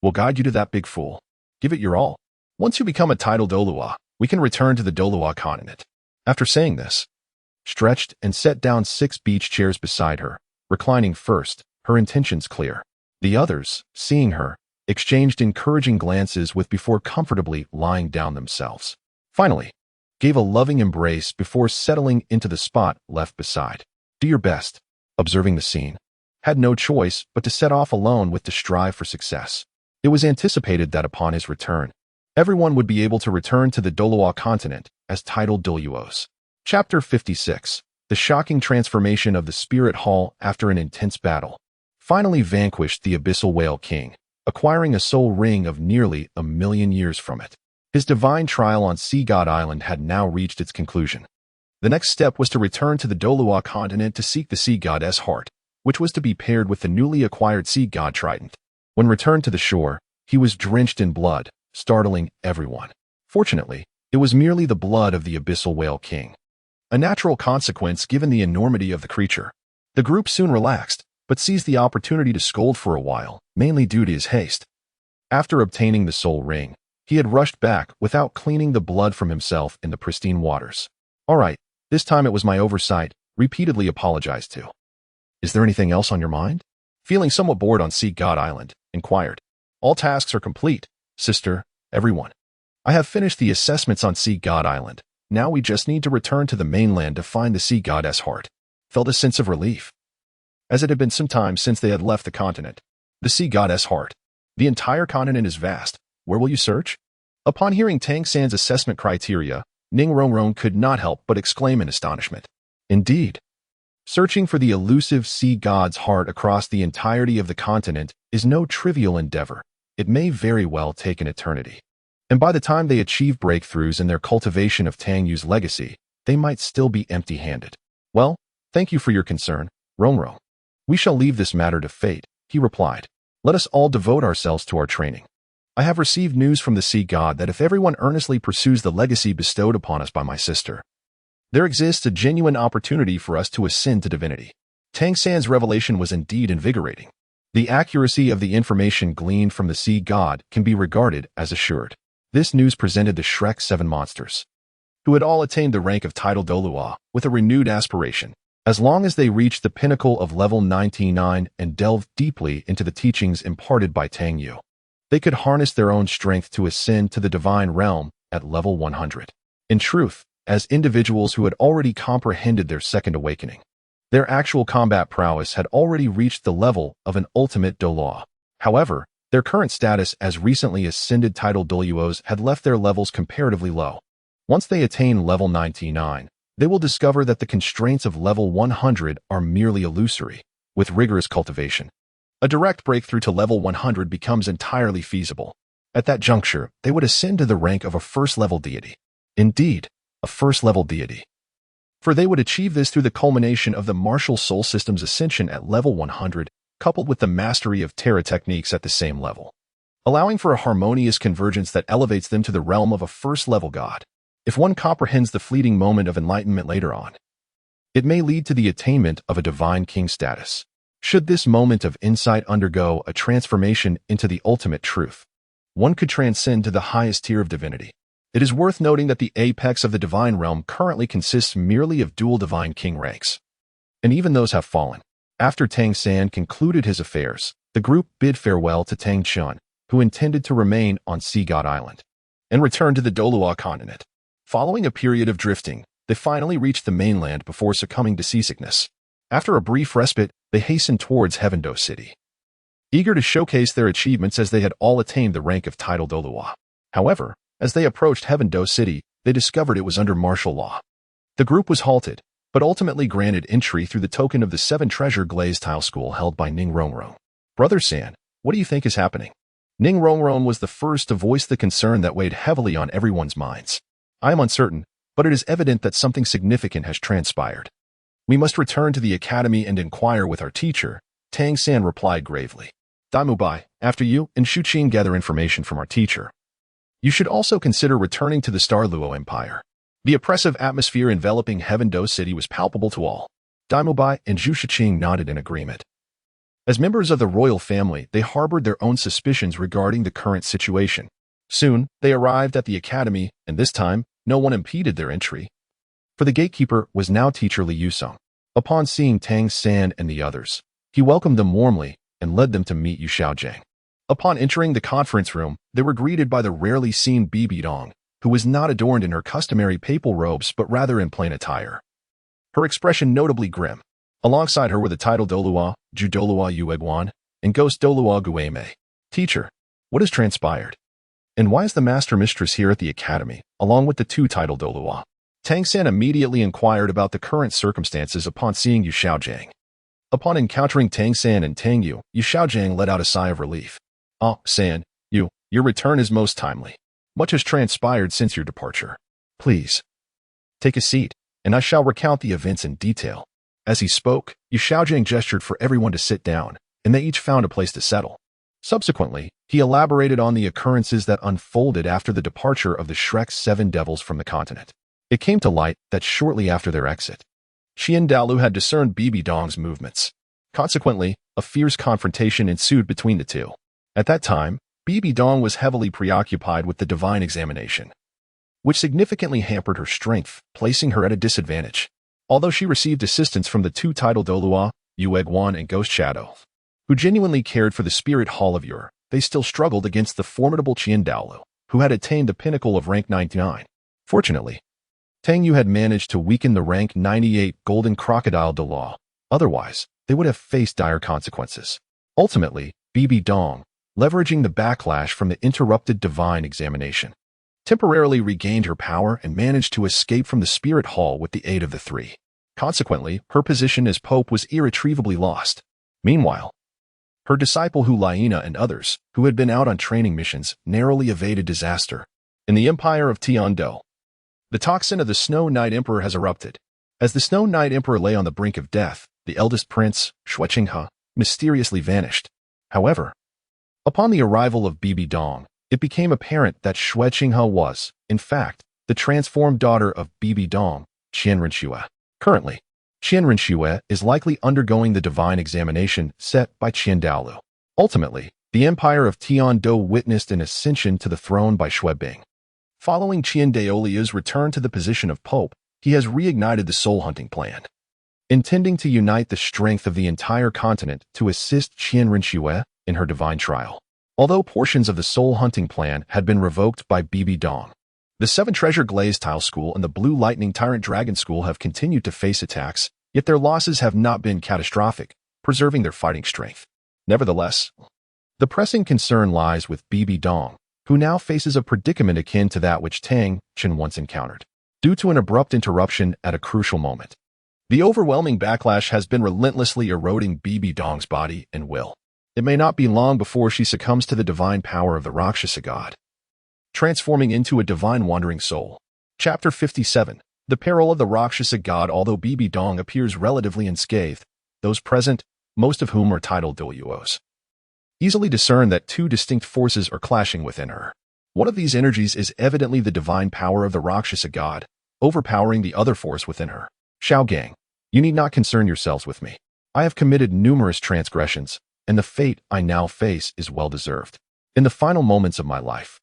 S1: we'll guide you to that big fool. Give it your all. Once you become a titled Douluo, we can return to the Douluo continent. After saying this, stretched and set down 6 beach chairs beside her, reclining first, her intentions clear. The others, seeing her, exchanged encouraging glances with before comfortably lying down themselves. Finally, gave a loving embrace before settling into the spot left beside. Do your best. Observing the scene, had no choice but to set off alone to strive for success. It was anticipated that upon his return, everyone would be able to return to the Douluo continent as titled Douluos. Chapter 56. The shocking transformation of the Spirit Hall after an intense battle finally vanquished the Abyssal Whale King, acquiring a soul ring of nearly 1,000,000 years from it. His divine trial on Sea God Island had now reached its conclusion. The next step was to return to the Douluo continent to seek the Sea God's heart, which was to be paired with the newly acquired Sea God Trident. When returned to the shore, he was drenched in blood, startling everyone. Fortunately, it was merely the blood of the Abyssal Whale King, a natural consequence given the enormity of the creature. The group soon relaxed, but seized the opportunity to scold for a while, mainly due to his haste. After obtaining the soul ring, he had rushed back without cleaning the blood from himself in the pristine waters. All right, this time it was my oversight, repeatedly apologized to. Is there anything else on your mind? Feeling somewhat bored on Sea God Island, inquired. All tasks are complete, sister, everyone. I have finished the assessments on Sea God Island. Now we just need to return to the mainland to find the Sea God's heart. Felt a sense of relief, as it had been some time since they had left the continent. The Sea God's heart. The entire continent is vast. Where will you search? Upon hearing Tang San's assessment criteria, Ning Rongrong could not help but exclaim in astonishment. Indeed, searching for the elusive Sea God's heart across the entirety of the continent is no trivial endeavor. It may very well take an eternity. And by the time they achieve breakthroughs in their cultivation of Tang Yu's legacy, they might still be empty-handed. Well, thank you for your concern, Rongrong. We shall leave this matter to fate, he replied. Let us all devote ourselves to our training. I have received news from the Sea God that if everyone earnestly pursues the legacy bestowed upon us by my sister, there exists a genuine opportunity for us to ascend to divinity. Tang San's revelation was indeed invigorating. The accuracy of the information gleaned from the Sea God can be regarded as assured. This news presented the Shrek 7 monsters, who had all attained the rank of titled Douluo, with a renewed aspiration. As long as they reached the pinnacle of level 99 and delved deeply into the teachings imparted by Tang Yu, they could harness their own strength to ascend to the divine realm at level 100. In truth, as individuals who had already comprehended their second awakening, their actual combat prowess had already reached the level of an ultimate Douluo. However, their current status as recently ascended titled Douluos had left their levels comparatively low. Once they attain level 99, they will discover that the constraints of level 100 are merely illusory. With rigorous cultivation, a direct breakthrough to level 100 becomes entirely feasible. At that juncture, they would ascend to the rank of a first-level deity. Indeed, a first-level deity. For they would achieve this through the culmination of the martial soul system's ascension at level 100, coupled with the mastery of Terra techniques at the same level, allowing for a harmonious convergence that elevates them to the realm of a first-level god. If one comprehends the fleeting moment of enlightenment later on, it may lead to the attainment of a divine king status. Should this moment of insight undergo a transformation into the ultimate truth, one could transcend to the highest tier of divinity. It is worth noting that the apex of the divine realm currently consists merely of dual divine king ranks, and even those have fallen. After Tang San concluded his affairs, the group bid farewell to Tang Chun, who intended to remain on Sea God Island, and return to the Douluo continent. Following a period of drifting, they finally reached the mainland before succumbing to seasickness. After a brief respite, they hastened towards Do City, eager to showcase their achievements as they had all attained the rank of title Douluo. However, as they approached Do City, they discovered it was under martial law. The group was halted, but ultimately granted entry through the token of the 7 treasure glazed tile school held by Ning Rongrong. Brother San, what do you think is happening? Ning Rongrong was the first to voice the concern that weighed heavily on everyone's minds. I am uncertain, but it is evident that something significant has transpired. We must return to the academy and inquire with our teacher, Tang San replied gravely. Daimubai, after you and Shuqing gather information from our teacher. You should also consider returning to the Starluo Empire. The oppressive atmosphere enveloping Do City was palpable to all. Daimubai and Zhu Shiqing nodded in agreement. As members of the royal family, they harbored their own suspicions regarding the current situation. Soon, they arrived at the academy, and this time, no one impeded their entry. For the gatekeeper was now teacher Li Yusong. Upon seeing Tang San and the others, he welcomed them warmly and led them to meet Yu Xiaojiang. Upon entering the conference room, they were greeted by the rarely seen Bibi Dong, who was not adorned in her customary papal robes but rather in plain attire. Her expression notably grim. Alongside her were the title Douluo, Ju Douluo Yueguan, and Ghost Douluo Gueme. Teacher, what has transpired? And why is the master mistress here at the academy, along with the 2 title Douluo? Tang San immediately inquired about the current circumstances upon seeing Yu Xiaojiang. Upon encountering Tang San and Tang Yu, Yu Xiaojiang let out a sigh of relief. Oh, San, your return is most timely. Much has transpired since your departure. Please, take a seat, and I shall recount the events in detail. As he spoke, Yu Xiaojiang gestured for everyone to sit down, and they each found a place to settle. Subsequently, he elaborated on the occurrences that unfolded after the departure of the Shrek's 7 devils from the continent. It came to light that shortly after their exit, Qian Dalu had discerned Bibi Dong's movements. Consequently, a fierce confrontation ensued between the two. At that time, Bibi Dong was heavily preoccupied with the divine examination, which significantly hampered her strength, placing her at a disadvantage. Although she received assistance from the 2 title Douluo, Yueguan and Ghost Shadow, who genuinely cared for the spirit hall of Ur, they still struggled against the formidable Qian Dalu, who had attained the pinnacle of rank 99. Fortunately, Tang Yu had managed to weaken the rank 98 golden crocodile Douluo. Otherwise, they would have faced dire consequences. Ultimately, Bibi Dong, leveraging the backlash from the interrupted divine examination, temporarily regained her power and managed to escape from the spirit hall with the aid of the 3. Consequently, her position as pope was irretrievably lost. Meanwhile, her disciple Beiyana and others, who had been out on training missions, narrowly evaded disaster. In the empire of Tiando, the toxin of the Snow Knight Emperor has erupted. As the Snow Knight Emperor lay on the brink of death, the eldest prince, Shuqinghe, mysteriously vanished. However, upon the arrival of Bibi Dong, it became apparent that Shuqinghe was, in fact, the transformed daughter of Bibi Dong, Qianrenxue. Currently, Qianrenxue is likely undergoing the divine examination set by Qian Daolu. Ultimately, the empire of Tiando witnessed an ascension to the throne by Xuebing. Following Qian Daolia's return to the position of pope, he has reignited the soul-hunting plan, intending to unite the strength of the entire continent to assist Qianrenxue in her divine trial. Although portions of the soul-hunting plan had been revoked by Bibi Dong, the 7 Treasure Glazed Tile School and the Blue Lightning Tyrant Dragon School have continued to face attacks, yet their losses have not been catastrophic, preserving their fighting strength. Nevertheless, the pressing concern lies with Bibi Dong, who now faces a predicament akin to that which Tang Chen once encountered, due to an abrupt interruption at a crucial moment. The overwhelming backlash has been relentlessly eroding Bibi Dong's body and will. It may not be long before she succumbs to the divine power of the Rakshasa god, transforming into a divine wandering soul. Chapter 57. The Peril of the Rakshasa God. Although Bibi Dong appears relatively unscathed, those present, most of whom are titled Douluos, easily discern that two distinct forces are clashing within her. One of these energies is evidently the divine power of the Rakshasa God, overpowering the other force within her. Xiao Gang, you need not concern yourselves with me. I have committed numerous transgressions, and the fate I now face is well-deserved. In the final moments of my life,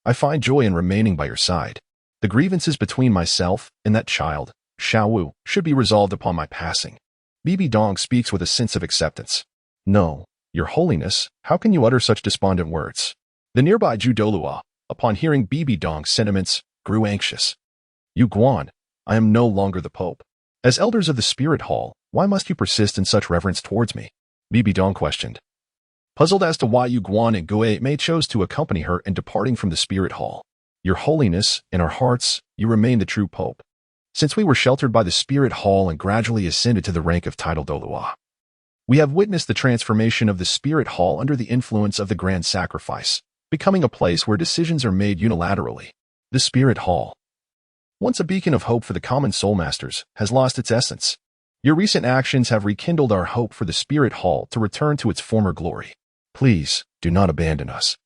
S1: I find joy in remaining by your side. The grievances between myself and that child, Xiao Wu, should be resolved upon my passing. Bibi Dong speaks with a sense of acceptance. No, your holiness, how can you utter such despondent words? The nearby Ju Douluo, upon hearing Bibi Dong's sentiments, grew anxious. Yu Guan, I am no longer the Pope. As elders of the Spirit Hall, why must you persist in such reverence towards me? Bibi Dong questioned, puzzled as to why Yu Guan and Gue Mei chose to accompany her in departing from the Spirit Hall. Your holiness, in our hearts, you remain the true Pope. Since we were sheltered by the Spirit Hall and gradually ascended to the rank of title Douluo, we have witnessed the transformation of the Spirit Hall under the influence of the Grand Sacrifice, becoming a place where decisions are made unilaterally. The Spirit Hall, once a beacon of hope for the common soul masters, has lost its essence. Your recent actions have rekindled our hope for the Spirit Hall to return to its former glory. Please, do not abandon us.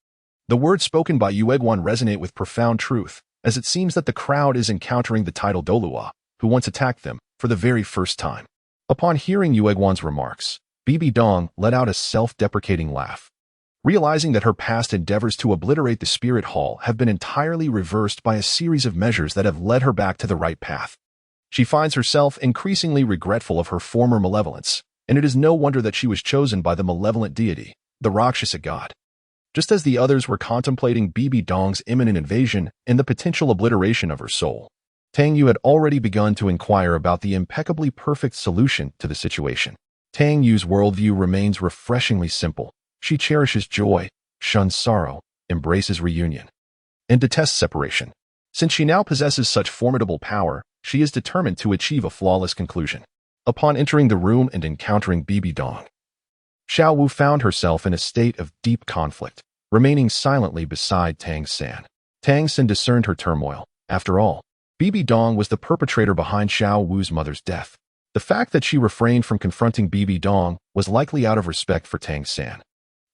S1: The words spoken by Yueguan resonate with profound truth, as it seems that the crowd is encountering the title Douluo, who once attacked them, for the very first time. Upon hearing Yueguan's remarks, Bibi Dong let out a self-deprecating laugh. Realizing that her past endeavors to obliterate the Spirit Hall have been entirely reversed by a series of measures that have led her back to the right path, she finds herself increasingly regretful of her former malevolence, and it is no wonder that she was chosen by the malevolent deity, the Rakshasa God. Just as the others were contemplating Bibi Dong's imminent invasion and the potential obliteration of her soul, Tang Yu had already begun to inquire about the impeccably perfect solution to the situation. Tang Yu's worldview remains refreshingly simple. She cherishes joy, shuns sorrow, embraces reunion, and detests separation. Since she now possesses such formidable power, she is determined to achieve a flawless conclusion. Upon entering the room and encountering Bibi Dong, Xiao Wu found herself in a state of deep conflict, remaining silently beside Tang San. Tang San discerned her turmoil. After all, Bibi Dong was the perpetrator behind Xiao Wu's mother's death. The fact that she refrained from confronting Bibi Dong was likely out of respect for Tang San,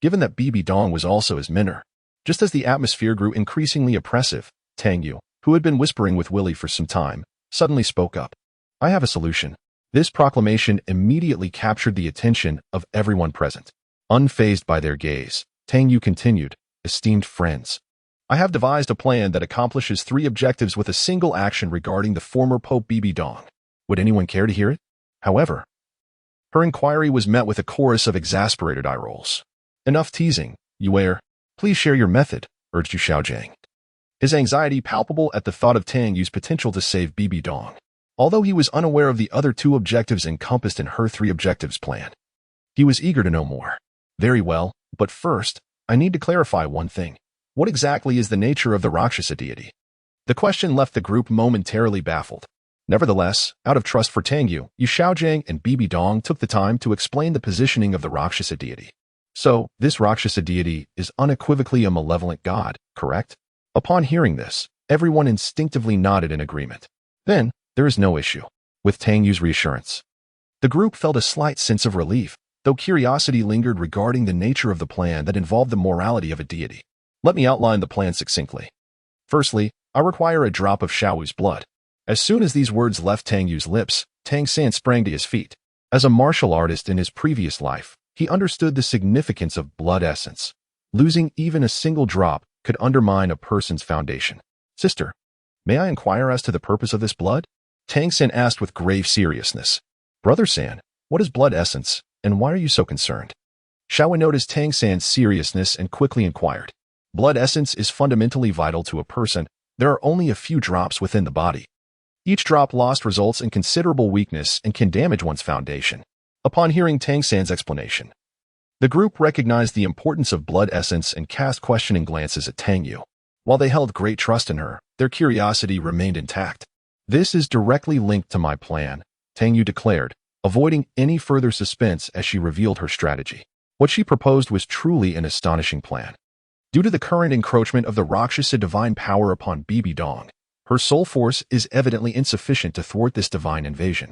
S1: given that Bibi Dong was also his mentor. Just as the atmosphere grew increasingly oppressive, Tang Yu, who had been whispering with Willie for some time, suddenly spoke up. I have a solution. This proclamation immediately captured the attention of everyone present. Unfazed by their gaze, Tang Yu continued, esteemed friends, I have devised a plan that accomplishes 3 objectives with a single action regarding the former Pope Bibi Dong. Would anyone care to hear it? However, her inquiry was met with a chorus of exasperated eye rolls. Enough teasing, Yuer. Please share your method, urged Yu Xiaojiang, his anxiety palpable at the thought of Tang Yu's potential to save Bibi Dong. Although he was unaware of the other 2 objectives encompassed in her 3 objectives plan, he was eager to know more. Very well, but first, I need to clarify one thing. What exactly is the nature of the Rakshasa deity? The question left the group momentarily baffled. Nevertheless, out of trust for Tang Yu, Yu Xiaojiang and Bibi Dong took the time to explain the positioning of the Rakshasa deity. So, this Rakshasa deity is unequivocally a malevolent god, correct? Upon hearing this, everyone instinctively nodded in agreement. Then, there is no issue. With Tang Yu's reassurance, the group felt a slight sense of relief, though curiosity lingered regarding the nature of the plan that involved the morality of a deity. Let me outline the plan succinctly. Firstly, I require a drop of Xiao Wu's blood. As soon as these words left Tang Yu's lips, Tang San sprang to his feet. As a martial artist in his previous life, he understood the significance of blood essence. Losing even a single drop could undermine a person's foundation. Sister, may I inquire as to the purpose of this blood? Tang San asked with grave seriousness. Brother San, what is blood essence, and why are you so concerned? Xiao noticed Tang San's seriousness and quickly inquired. Blood essence is fundamentally vital to a person. There are only a few drops within the body. Each drop lost results in considerable weakness and can damage one's foundation. Upon hearing Tang San's explanation, the group recognized the importance of blood essence and cast questioning glances at Tang Yu. While they held great trust in her, their curiosity remained intact. This is directly linked to my plan, Tang Yu declared, avoiding any further suspense as she revealed her strategy. What she proposed was truly an astonishing plan. Due to the current encroachment of the Rakshasa divine power upon Bibi Dong, Her soul force is evidently insufficient to thwart this divine invasion.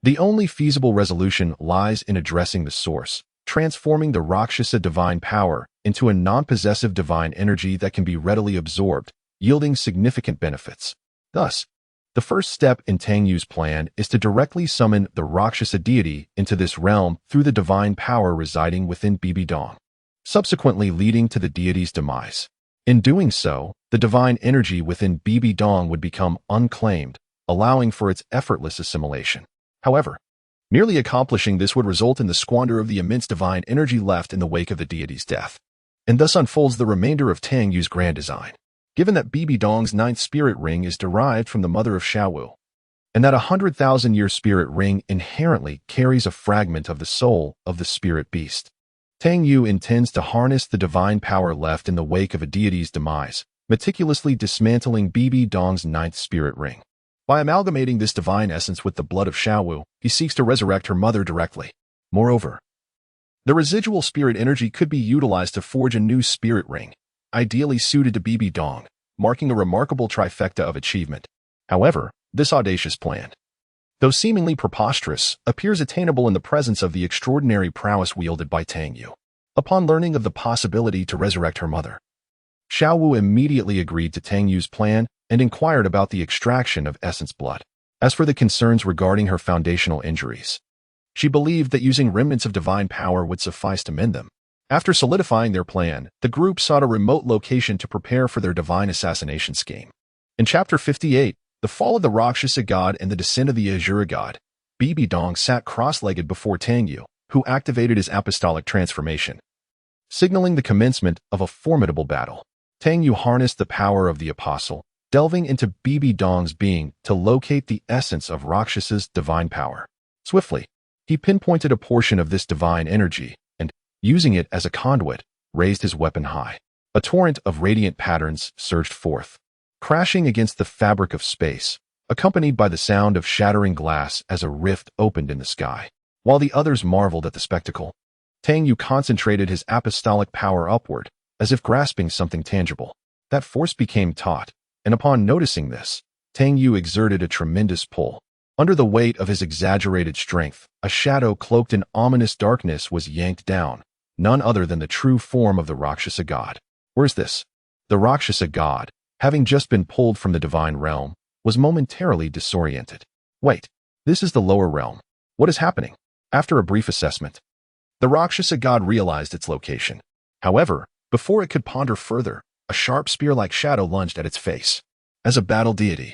S1: The only feasible resolution lies in addressing the source, transforming the Rakshasa divine power into a non-possessive divine energy that can be readily absorbed, yielding significant benefits. Thus, the first step in Tang Yu's plan is to directly summon the Rakshasa deity into this realm through the divine power residing within Bibi Dong, subsequently leading to the deity's demise. In doing so, the divine energy within Bibi Dong would become unclaimed, allowing for its effortless assimilation. However, merely accomplishing this would result in the squander of the immense divine energy left in the wake of the deity's death, and thus unfolds the remainder of Tang Yu's grand design. Given that Bibi Dong's 9th spirit ring is derived from the mother of Xiaowu, and that a 100,000-year spirit ring inherently carries a fragment of the soul of the spirit beast, Tang Yu intends to harness the divine power left in the wake of a deity's demise, meticulously dismantling Bibi Dong's 9th spirit ring. By amalgamating this divine essence with the blood of Xiaowu, he seeks to resurrect her mother directly. Moreover, the residual spirit energy could be utilized to forge a new spirit ring, ideally suited to Bibi Dong, marking a remarkable trifecta of achievement. However, this audacious plan, though seemingly preposterous, appears attainable in the presence of the extraordinary prowess wielded by Tang Yu. Upon learning of the possibility to resurrect her mother, Xiaowu immediately agreed to Tang Yu's plan and inquired about the extraction of essence blood. As for the concerns regarding her foundational injuries, she believed that using remnants of divine power would suffice to mend them. After solidifying their plan, the group sought a remote location to prepare for their divine assassination scheme. In Chapter 58, The Fall of the Rakshasa God and the Descent of the Asura God, Bibi Dong sat cross-legged before Tang Yu, who activated his apostolic transformation, signaling the commencement of a formidable battle. Tang Yu harnessed the power of the apostle, delving into Bibi Dong's being to locate the essence of Rakshas's divine power. Swiftly, he pinpointed a portion of this divine energy, and, using it as a conduit, raised his weapon high. A torrent of radiant patterns surged forth, crashing against the fabric of space, accompanied by the sound of shattering glass as a rift opened in the sky. While the others marveled at the spectacle, Tang Yu concentrated his apostolic power upward, as if grasping something tangible. That force became taut, and upon noticing this, Tang Yu exerted a tremendous pull. Under the weight of his exaggerated strength, a shadow cloaked in ominous darkness was yanked down, none other than the true form of the Rakshasa god. Where's this? The Rakshasa god, having just been pulled from the divine realm, was momentarily disoriented. Wait, this is the lower realm. What is happening? After a brief assessment, the Rakshasa god realized its location. However, before it could ponder further, a sharp spear-like shadow lunged at its face. As a battle deity,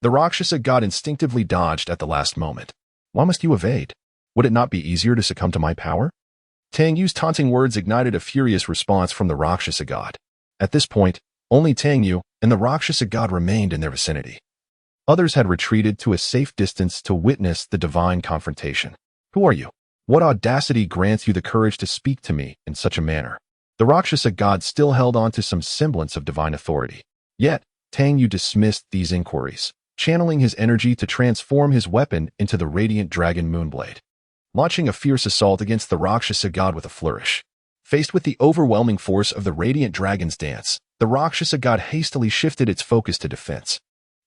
S1: the Rakshasa god instinctively dodged at the last moment. Why must you evade? Would it not be easier to succumb to my power? Tang Yu's taunting words ignited a furious response from the Rakshasa god. At this point, only Tang Yu and the Rakshasa god remained in their vicinity. Others had retreated to a safe distance to witness the divine confrontation. Who are you? What audacity grants you the courage to speak to me in such a manner? The Rakshasa god still held on to some semblance of divine authority. Yet, Tang Yu dismissed these inquiries, channeling his energy to transform his weapon into the radiant dragon Moonblade, launching a fierce assault against the Rakshasa god with a flourish. Faced with the overwhelming force of the radiant dragon's dance, the Rakshasa god hastily shifted its focus to defense.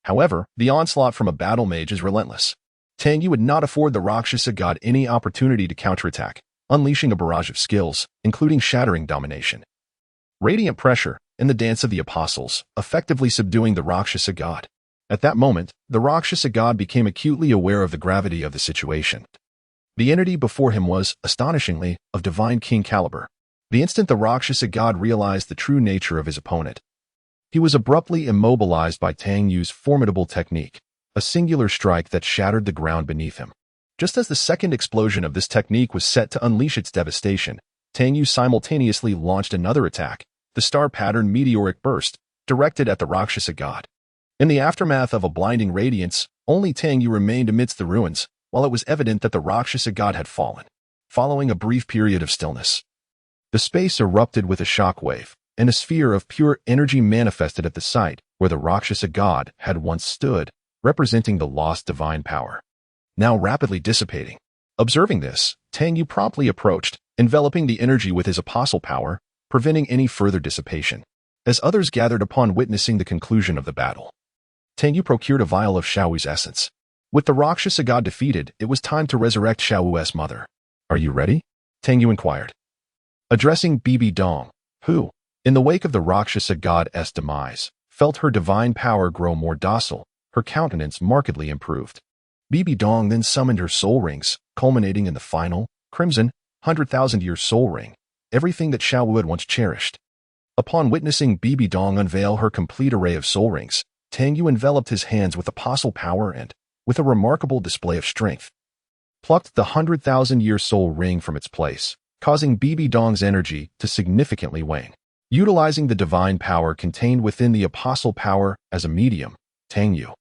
S1: However, the onslaught from a battle mage is relentless. Tang Yu would not afford the Rakshasa god any opportunity to counterattack, unleashing a barrage of skills, including shattering domination, radiant pressure, and the dance of the apostles, effectively subduing the Rakshasa god. At that moment, the Rakshasa god became acutely aware of the gravity of the situation. The entity before him was, astonishingly, of divine king caliber. The instant the Rakshasa god realized the true nature of his opponent, he was abruptly immobilized by Tang Yu's formidable technique, a singular strike that shattered the ground beneath him. Just as the second explosion of this technique was set to unleash its devastation, Tang Yu simultaneously launched another attack, the star-patterned meteoric burst, directed at the Rakshasa god. In the aftermath of a blinding radiance, only Tang Yu remained amidst the ruins, while it was evident that the Rakshasa god had fallen. Following a brief period of stillness, the space erupted with a shockwave, and a sphere of pure energy manifested at the site where the Rakshasa god had once stood, representing the lost divine power, now rapidly dissipating. Observing this, Tang Yu promptly approached, enveloping the energy with his apostle power, preventing any further dissipation. As others gathered upon witnessing the conclusion of the battle, Tang Yu procured a vial of Xiaowu's essence. With the Rakshasa god defeated, it was time to resurrect Xiaowu's mother. Are you ready? Tang Yu inquired. Addressing Bibi Dong, who, in the wake of the Rakshasa god's demise, felt her divine power grow more docile, her countenance markedly improved. Bibi Dong then summoned her soul rings, culminating in the final, crimson, 100,000-year soul ring, everything that Xiaowu had once cherished. Upon witnessing Bibi Dong unveil her complete array of soul rings, Tang Yu enveloped his hands with apostle power and, with a remarkable display of strength, plucked the 100,000-year soul ring from its place, causing Bibi Dong's energy to significantly wane. Utilizing the divine power contained within the apostle power as a medium, Tang Yu,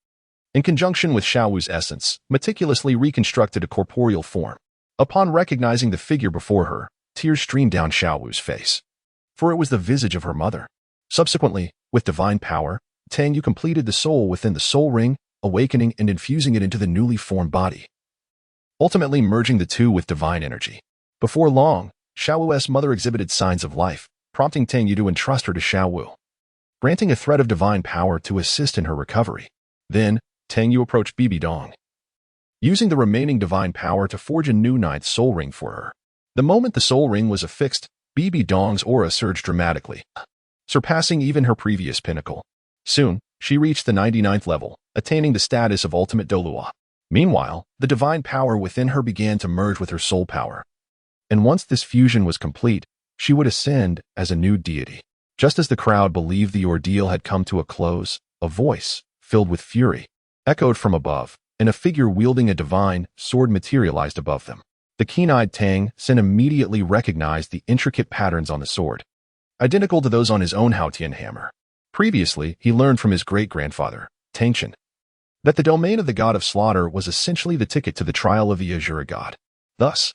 S1: in conjunction with Xiaowu's essence, meticulously reconstructed a corporeal form. Upon recognizing the figure before her, tears streamed down Xiaowu's face, for it was the visage of her mother. Subsequently, with divine power, Tang Yu completed the soul within the soul ring, awakening and infusing it into the newly formed body, ultimately merging the two with divine energy. Before long, Xiaowu's mother exhibited signs of life, prompting Tang Yu to entrust her to Xiaowu, granting a thread of divine power to assist in her recovery. Then, Tang Yu approached Bibi Dong, using the remaining divine power to forge a new ninth soul ring for her. The moment the soul ring was affixed, Bibi Dong's aura surged dramatically, surpassing even her previous pinnacle. Soon, she reached the 99th level, attaining the status of ultimate Douluo. Meanwhile, the divine power within her began to merge with her soul power. And once this fusion was complete, she would ascend as a new deity. Just as the crowd believed the ordeal had come to a close, a voice, filled with fury, echoed from above, and a figure wielding a divine sword materialized above them. The keen-eyed Tang Xin immediately recognized the intricate patterns on the sword, identical to those on his own Haotian hammer. Previously, he learned from his great-grandfather, Tangchen, that the domain of the god of slaughter was essentially the ticket to the trial of the Azura god. Thus,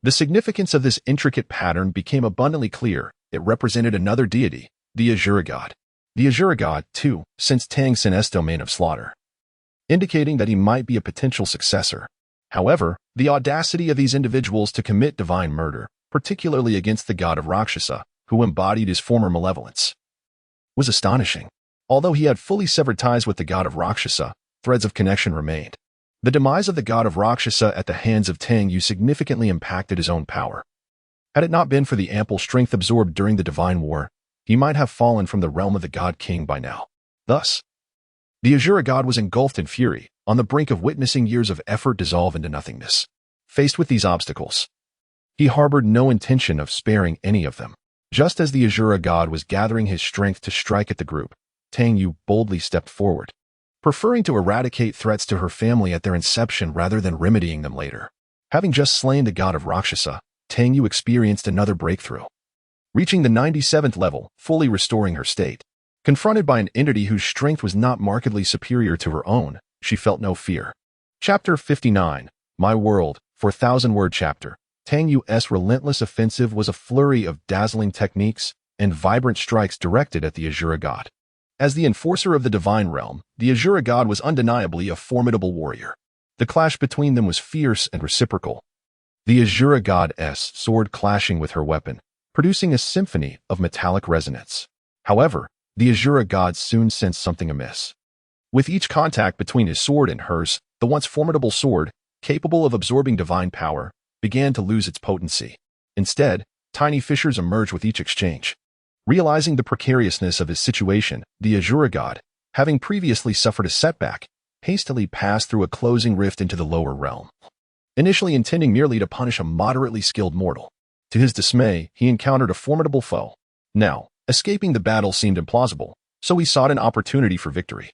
S1: the significance of this intricate pattern became abundantly clear. It represented another deity, the Azura god. The Azura god, too, sensed Tang Xin's domain of slaughter, indicating that he might be a potential successor. However, the audacity of these individuals to commit divine murder, particularly against the god of Rakshasa, who embodied his former malevolence, was astonishing. Although he had fully severed ties with the god of Rakshasa, threads of connection remained. The demise of the god of Rakshasa at the hands of Tang Yu significantly impacted his own power. Had it not been for the ample strength absorbed during the divine war, he might have fallen from the realm of the god king by now. Thus, the Azura god was engulfed in fury, on the brink of witnessing years of effort dissolve into nothingness. Faced with these obstacles, he harbored no intention of sparing any of them. Just as the Azura god was gathering his strength to strike at the group, Tang Yu boldly stepped forward, preferring to eradicate threats to her family at their inception rather than remedying them later. Having just slain the god of Rakshasa, Tang Yu experienced another breakthrough, reaching the 97th level, fully restoring her state. Confronted by an entity whose strength was not markedly superior to her own, she felt no fear. Chapter 59, My World, 4,000-word chapter. Tang Yu's relentless offensive was a flurry of dazzling techniques and vibrant strikes directed at the Azura god. As the enforcer of the divine realm, the Azura god was undeniably a formidable warrior. The clash between them was fierce and reciprocal, the Azura god's sword clashing with her weapon, producing a symphony of metallic resonance. However, the Azura god soon sensed something amiss. With each contact between his sword and hers, the once formidable sword, capable of absorbing divine power, began to lose its potency. Instead, tiny fissures emerged with each exchange. Realizing the precariousness of his situation, the Azura god, having previously suffered a setback, hastily passed through a closing rift into the lower realm, initially intending merely to punish a moderately skilled mortal. To his dismay, he encountered a formidable foe. Now, escaping the battle seemed implausible, so he sought an opportunity for victory.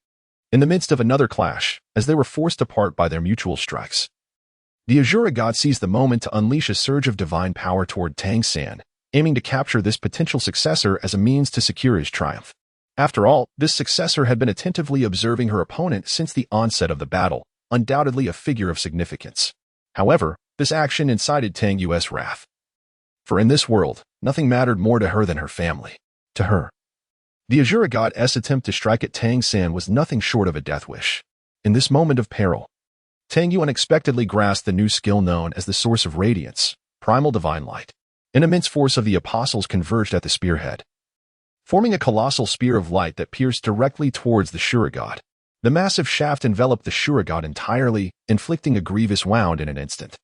S1: In the midst of another clash, as they were forced apart by their mutual strikes, the Azura god seized the moment to unleash a surge of divine power toward Tang Xin, aiming to capture this potential successor as a means to secure his triumph. After all, this successor had been attentively observing her opponent since the onset of the battle, undoubtedly a figure of significance. However, this action incited Tang Yu's wrath. For in this world, nothing mattered more to her than her family. To her, the Azura god's attempt to strike at Tang Xin was nothing short of a death wish. In this moment of peril, Tang Yu unexpectedly grasped the new skill known as the Source of Radiance, Primal Divine Light. An immense force of the apostles converged at the spearhead, forming a colossal spear of light that pierced directly towards the Shura god. The massive shaft enveloped the Shura god entirely, inflicting a grievous wound in an instant.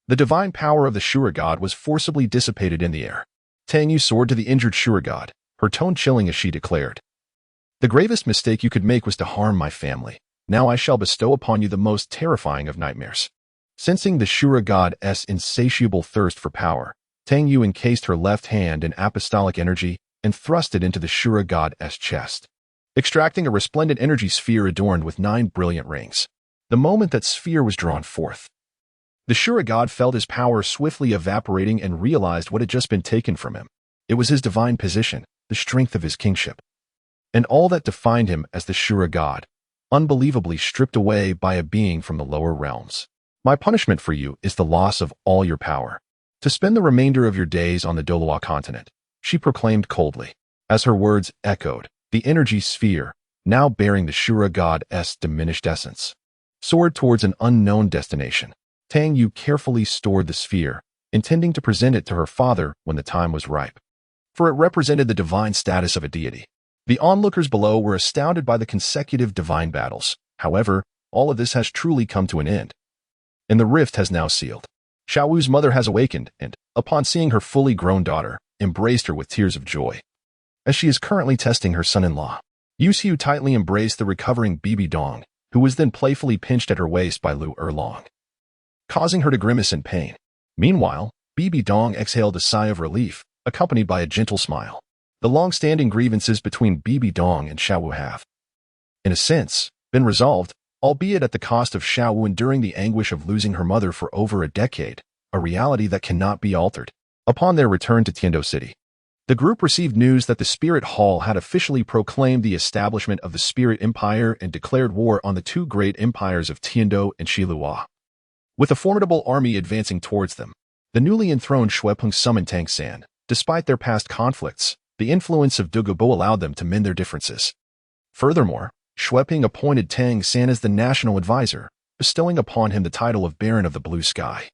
S1: The divine power of the Shura god was forcibly dissipated in the air. Tang Yu soared to the injured Shura god, her tone chilling as she declared, "The gravest mistake you could make was to harm my family. Now I shall bestow upon you the most terrifying of nightmares." Sensing the Shura god's insatiable thirst for power, Tang Yu encased her left hand in apostolic energy and thrust it into the Shura god's chest, extracting a resplendent energy sphere adorned with 9 brilliant rings. The moment that sphere was drawn forth, the Shura god felt his power swiftly evaporating and realized what had just been taken from him. It was his divine position, the strength of his kingship, and all that defined him as the Shura god, unbelievably stripped away by a being from the lower realms. "My punishment for you is the loss of all your power. To spend the remainder of your days on the Douluo continent," she proclaimed coldly. As her words echoed, the energy sphere, now bearing the Shura god's diminished essence, soared towards an unknown destination. Tang Yu carefully stored the sphere, intending to present it to her father when the time was ripe, for it represented the divine status of a deity. The onlookers below were astounded by the consecutive divine battles. However, all of this has truly come to an end, and the rift has now sealed. Xiaowu's mother has awakened and, upon seeing her fully grown daughter, embraced her with tears of joy. As she is currently testing her son-in-law, Yu Xiu tightly embraced the recovering Bibi Dong, who was then playfully pinched at her waist by Lu Erlong, causing her to grimace in pain. Meanwhile, Bibi Dong exhaled a sigh of relief, accompanied by a gentle smile. The long-standing grievances between Bibi Dong and Xiaowu have, in a sense, been resolved, albeit at the cost of Xiaowu enduring the anguish of losing her mother for over a decade, a reality that cannot be altered. Upon their return to Tiando City, the group received news that the Spirit Hall had officially proclaimed the establishment of the Spirit Empire and declared war on the 2 great empires of Tiando and Shilua. With a formidable army advancing towards them, the newly enthroned Xuepeng summoned Tang San. Despite their past conflicts, the influence of Douluo allowed them to mend their differences. Furthermore, Xuepeng appointed Tang San as the national advisor, bestowing upon him the title of Baron of the Blue Sky,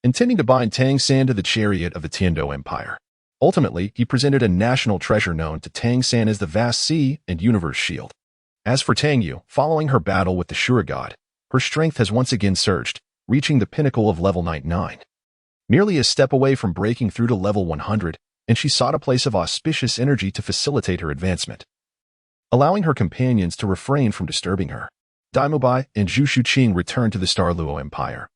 S1: intending to bind Tang San to the chariot of the Tiando Empire. Ultimately, he presented a national treasure known to Tang San as the Vast Sea and Universe Shield. As for Tang Yu, following her battle with the Shura god, her strength has once again surged, reaching the pinnacle of level 99. Merely a step away from breaking through to level 100, and she sought a place of auspicious energy to facilitate her advancement, allowing her companions to refrain from disturbing her. Daimobai and Zhu Shuqing returned to the Starluo Empire,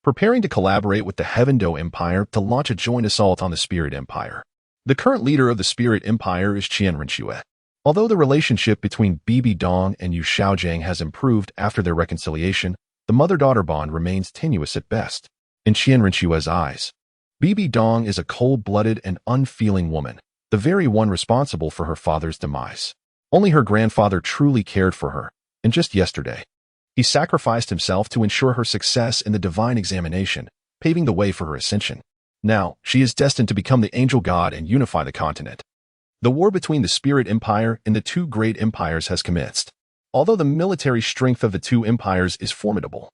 S1: preparing to collaborate with the Heavendo Empire to launch a joint assault on the Spirit Empire. The current leader of the Spirit Empire is Qian Renxue. Although the relationship between Bibi Dong and Yu Xiaojiang has improved after their reconciliation, the mother-daughter bond remains tenuous at best. In Qian Renxue's eyes, Bibi Dong is a cold-blooded and unfeeling woman, the very one responsible for her father's demise. Only her grandfather truly cared for her, and just yesterday, he sacrificed himself to ensure her success in the divine examination, paving the way for her ascension. Now, she is destined to become the angel god and unify the continent. The war between the Spirit Empire and the 2 great empires has commenced. Although the military strength of the 2 empires is formidable,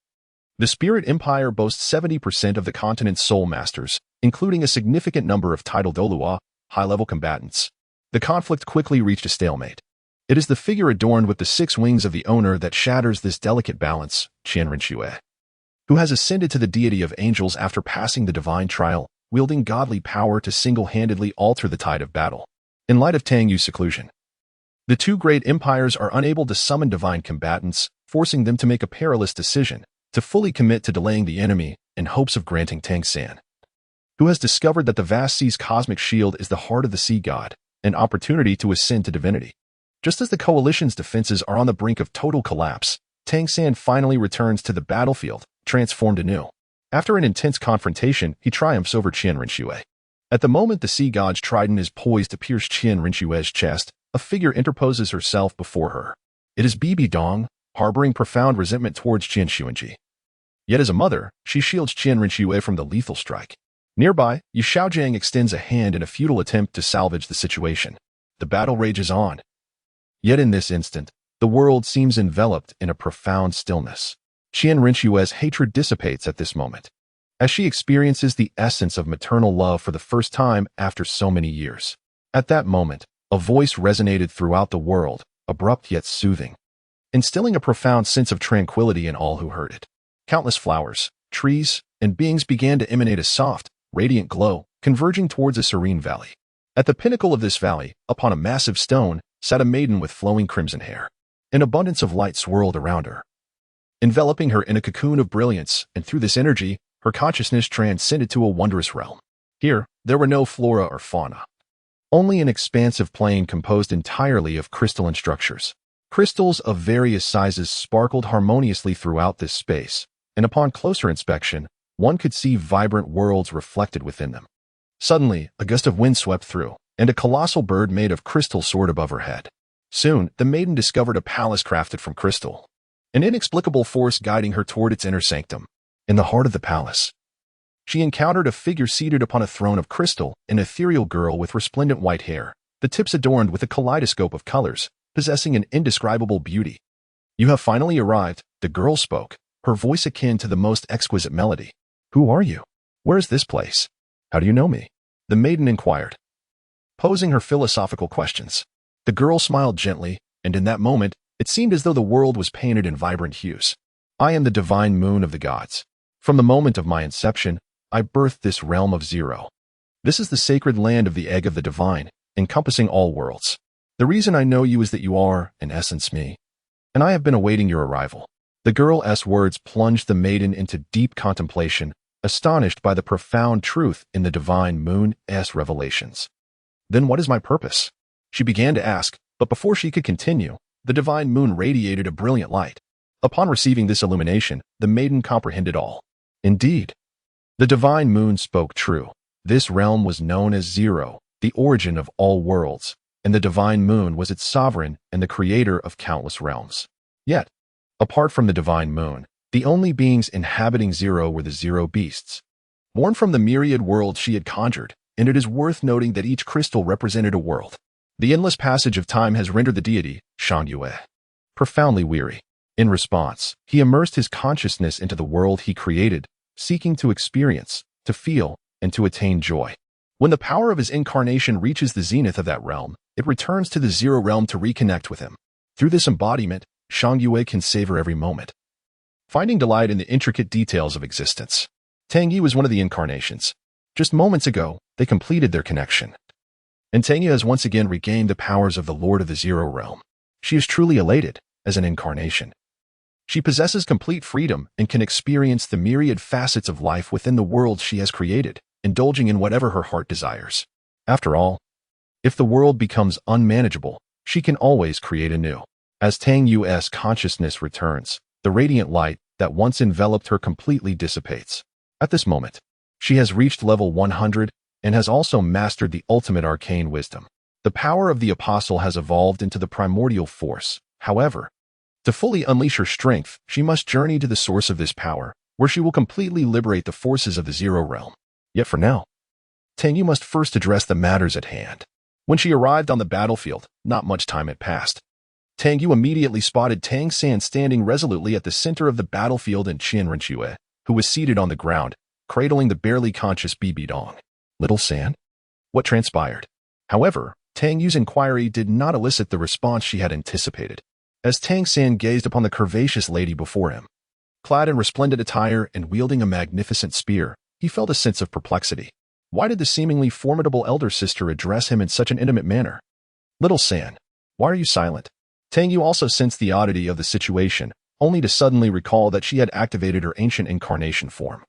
S1: the Spirit Empire boasts 70% of the continent's soul masters, including a significant number of titled Douluo, high-level combatants. The conflict quickly reached a stalemate. It is the figure adorned with the 6 wings of the owner that shatters this delicate balance, Qian Renxue, who has ascended to the deity of angels after passing the divine trial, wielding godly power to single-handedly alter the tide of battle. In light of Tang Yu's seclusion, the 2 great empires are unable to summon divine combatants, forcing them to make a perilous decision, to fully commit to delaying the enemy in hopes of granting Tang San, who has discovered that the vast sea's cosmic shield is the heart of the sea god, an opportunity to ascend to divinity. Just as the coalition's defenses are on the brink of total collapse, Tang San finally returns to the battlefield, transformed anew. After an intense confrontation, he triumphs over Qian Renxue. At the moment the sea god's trident is poised to pierce Qian Renxue's chest, a figure interposes herself before her. It is Bibi Dong, harboring profound resentment towards Qian Xuanji. Yet as a mother, she shields Qian Renxue from the lethal strike. Nearby, Yu Xiaojiang extends a hand in a futile attempt to salvage the situation. The battle rages on. Yet in this instant, the world seems enveloped in a profound stillness. Qian Renxue's hatred dissipates at this moment, as she experiences the essence of maternal love for the first time after so many years. At that moment, a voice resonated throughout the world, abrupt yet soothing. instilling a profound sense of tranquility in all who heard it. Countless flowers, trees, and beings began to emanate a soft, radiant glow, converging towards a serene valley. At the pinnacle of this valley, upon a massive stone, sat a maiden with flowing crimson hair. An abundance of light swirled around her, enveloping her in a cocoon of brilliance, and through this energy, her consciousness transcended to a wondrous realm. Here, there were no flora or fauna. Only an expansive plain composed entirely of crystalline structures. Crystals of various sizes sparkled harmoniously throughout this space, and upon closer inspection, one could see vibrant worlds reflected within them. Suddenly, a gust of wind swept through, and a colossal bird made of crystal soared above her head. Soon, the maiden discovered a palace crafted from crystal, an inexplicable force guiding her toward its inner sanctum. In the heart of the palace, she encountered a figure seated upon a throne of crystal, an ethereal girl with resplendent white hair, the tips adorned with a kaleidoscope of colors, possessing an indescribable beauty. "You have finally arrived," the girl spoke, her voice akin to the most exquisite melody. "Who are you? Where is this place? How do you know me?" the maiden inquired, posing her philosophical questions. The girl smiled gently, and in that moment, it seemed as though the world was painted in vibrant hues. "I am the divine moon of the gods. From the moment of my inception, I birthed this realm of zero. This is the sacred land of the egg of the divine, encompassing all worlds. The reason I know you is that you are, in essence, me, and I have been awaiting your arrival." The girl's words plunged the maiden into deep contemplation, astonished by the profound truth in the divine moon's revelations. "Then what is my purpose?" she began to ask, but before she could continue, the divine moon radiated a brilliant light. Upon receiving this illumination, the maiden comprehended all. Indeed, the divine moon spoke true. This realm was known as Zero, the origin of all worlds, and the divine moon was its sovereign and the creator of countless realms. Yet, apart from the divine moon, the only beings inhabiting Zero were the Zero beasts, born from the myriad worlds she had conjured, and it is worth noting that each crystal represented a world. The endless passage of time has rendered the deity, Shangyue, profoundly weary. In response, he immersed his consciousness into the world he created, seeking to experience, to feel, and to attain joy. When the power of his incarnation reaches the zenith of that realm, it returns to the Zero realm to reconnect with him. Through this embodiment, Shangyue can savor every moment, finding delight in the intricate details of existence. Tangyi was one of the incarnations. Just moments ago, they completed their connection, and Tangyi has once again regained the powers of the Lord of the Zero realm. She is truly elated, as an incarnation. She possesses complete freedom and can experience the myriad facets of life within the world she has created, indulging in whatever her heart desires. After all, if the world becomes unmanageable, she can always create anew. As Tang Yu's consciousness returns, the radiant light that once enveloped her completely dissipates. At this moment, she has reached level 100 and has also mastered the ultimate arcane wisdom. The power of the apostle has evolved into the primordial force. However, to fully unleash her strength, she must journey to the source of this power, where she will completely liberate the forces of the Zero realm. Yet for now, Tangyi must first address the matters at hand. When she arrived on the battlefield, not much time had passed. Tangyi immediately spotted Tang San standing resolutely at the center of the battlefield and Qian Renxue, who was seated on the ground, cradling the barely conscious Bibi Dong. "Little San?" What transpired? However, Tang Yu's inquiry did not elicit the response she had anticipated. As Tang San gazed upon the curvaceous lady before him, clad in resplendent attire and wielding a magnificent spear, he felt a sense of perplexity. Why did the seemingly formidable elder sister address him in such an intimate manner? "Little San, why are you silent?" Tang Yu also sensed the oddity of the situation, only to suddenly recall that she had activated her ancient incarnation form,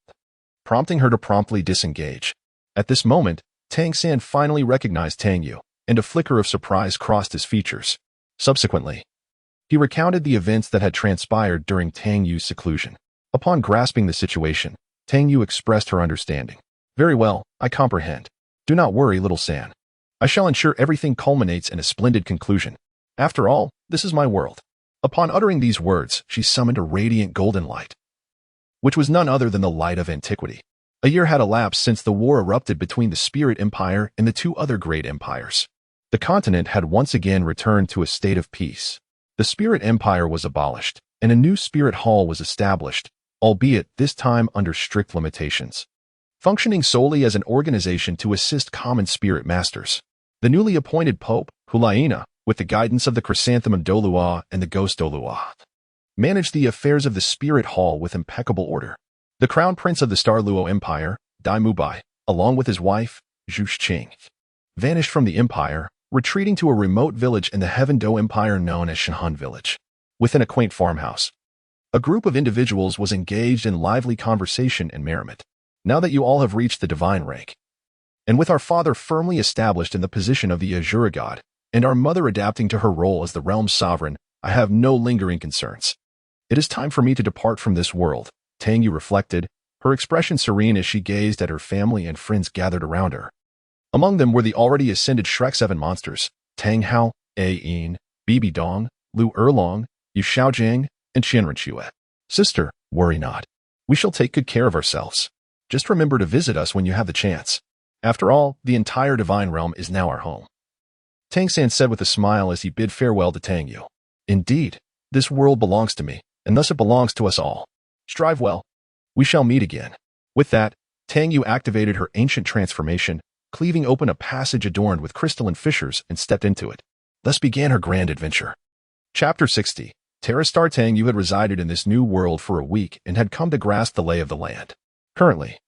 S1: prompting her to promptly disengage. At this moment, Tang San finally recognized Tang Yu, and a flicker of surprise crossed his features. Subsequently, he recounted the events that had transpired during Tang Yu's seclusion. Upon grasping the situation, Tang Yu expressed her understanding. "Very well, I comprehend. Do not worry, little San. I shall ensure everything culminates in a splendid conclusion. After all, this is my world." Upon uttering these words, she summoned a radiant golden light, which was none other than the light of antiquity. A year had elapsed since the war erupted between the Spirit Empire and the two other great empires. The continent had once again returned to a state of peace. The Spirit Empire was abolished, and a new Spirit Hall was established, albeit this time under strict limitations, functioning solely as an organization to assist common spirit masters. The newly appointed Pope, Beiyana, with the guidance of the chrysanthemum Douluo and the ghost Douluo, managed the affairs of the Spirit Hall with impeccable order. The crown prince of the Starluo Empire, Dai Mubai, along with his wife, Zhu Qing, vanished from the empire, retreating to a remote village in the Heaven Do Empire known as Shanhan Village. Within a quaint farmhouse, a group of individuals was engaged in lively conversation and merriment. Now that you all have reached the divine rank, and with our father firmly established in the position of the Azure God, and our mother adapting to her role as the realm's sovereign, I have no lingering concerns. It is time for me to depart from this world, Tang Yu reflected, her expression serene as she gazed at her family and friends gathered around her. Among them were the already ascended Shrek 7 monsters, Tang Hao, A Yin, Bibi Dong, Lu Erlong, Yu Xiaojing, and Qianren Xue. Sister, worry not. We shall take good care of ourselves. Just remember to visit us when you have the chance. After all, the entire divine realm is now our home. Tang San said with a smile as he bid farewell to Tang Yu. Indeed, this world belongs to me, and thus it belongs to us all. Strive well. We shall meet again. With that, Tang Yu activated her ancient transformation, cleaving open a passage adorned with crystalline fissures and stepped into it. Thus began her grand adventure. Chapter 60. Terra Star Tang Yu had resided in this new world for a week and had come to grasp the lay of the land. Currently,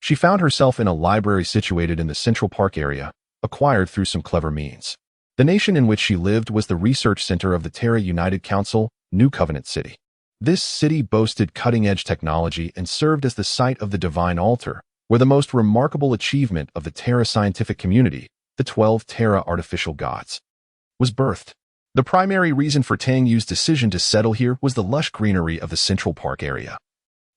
S1: she found herself in a library situated in the Central Park area, acquired through some clever means. The nation in which she lived was the research center of the Terra United Council, New Covenant City. This city boasted cutting-edge technology and served as the site of the Divine Altar, where the most remarkable achievement of the Terra scientific community, the 12 Terra artificial gods, was birthed. The primary reason for Tang Yu's decision to settle here was the lush greenery of the Central Park area,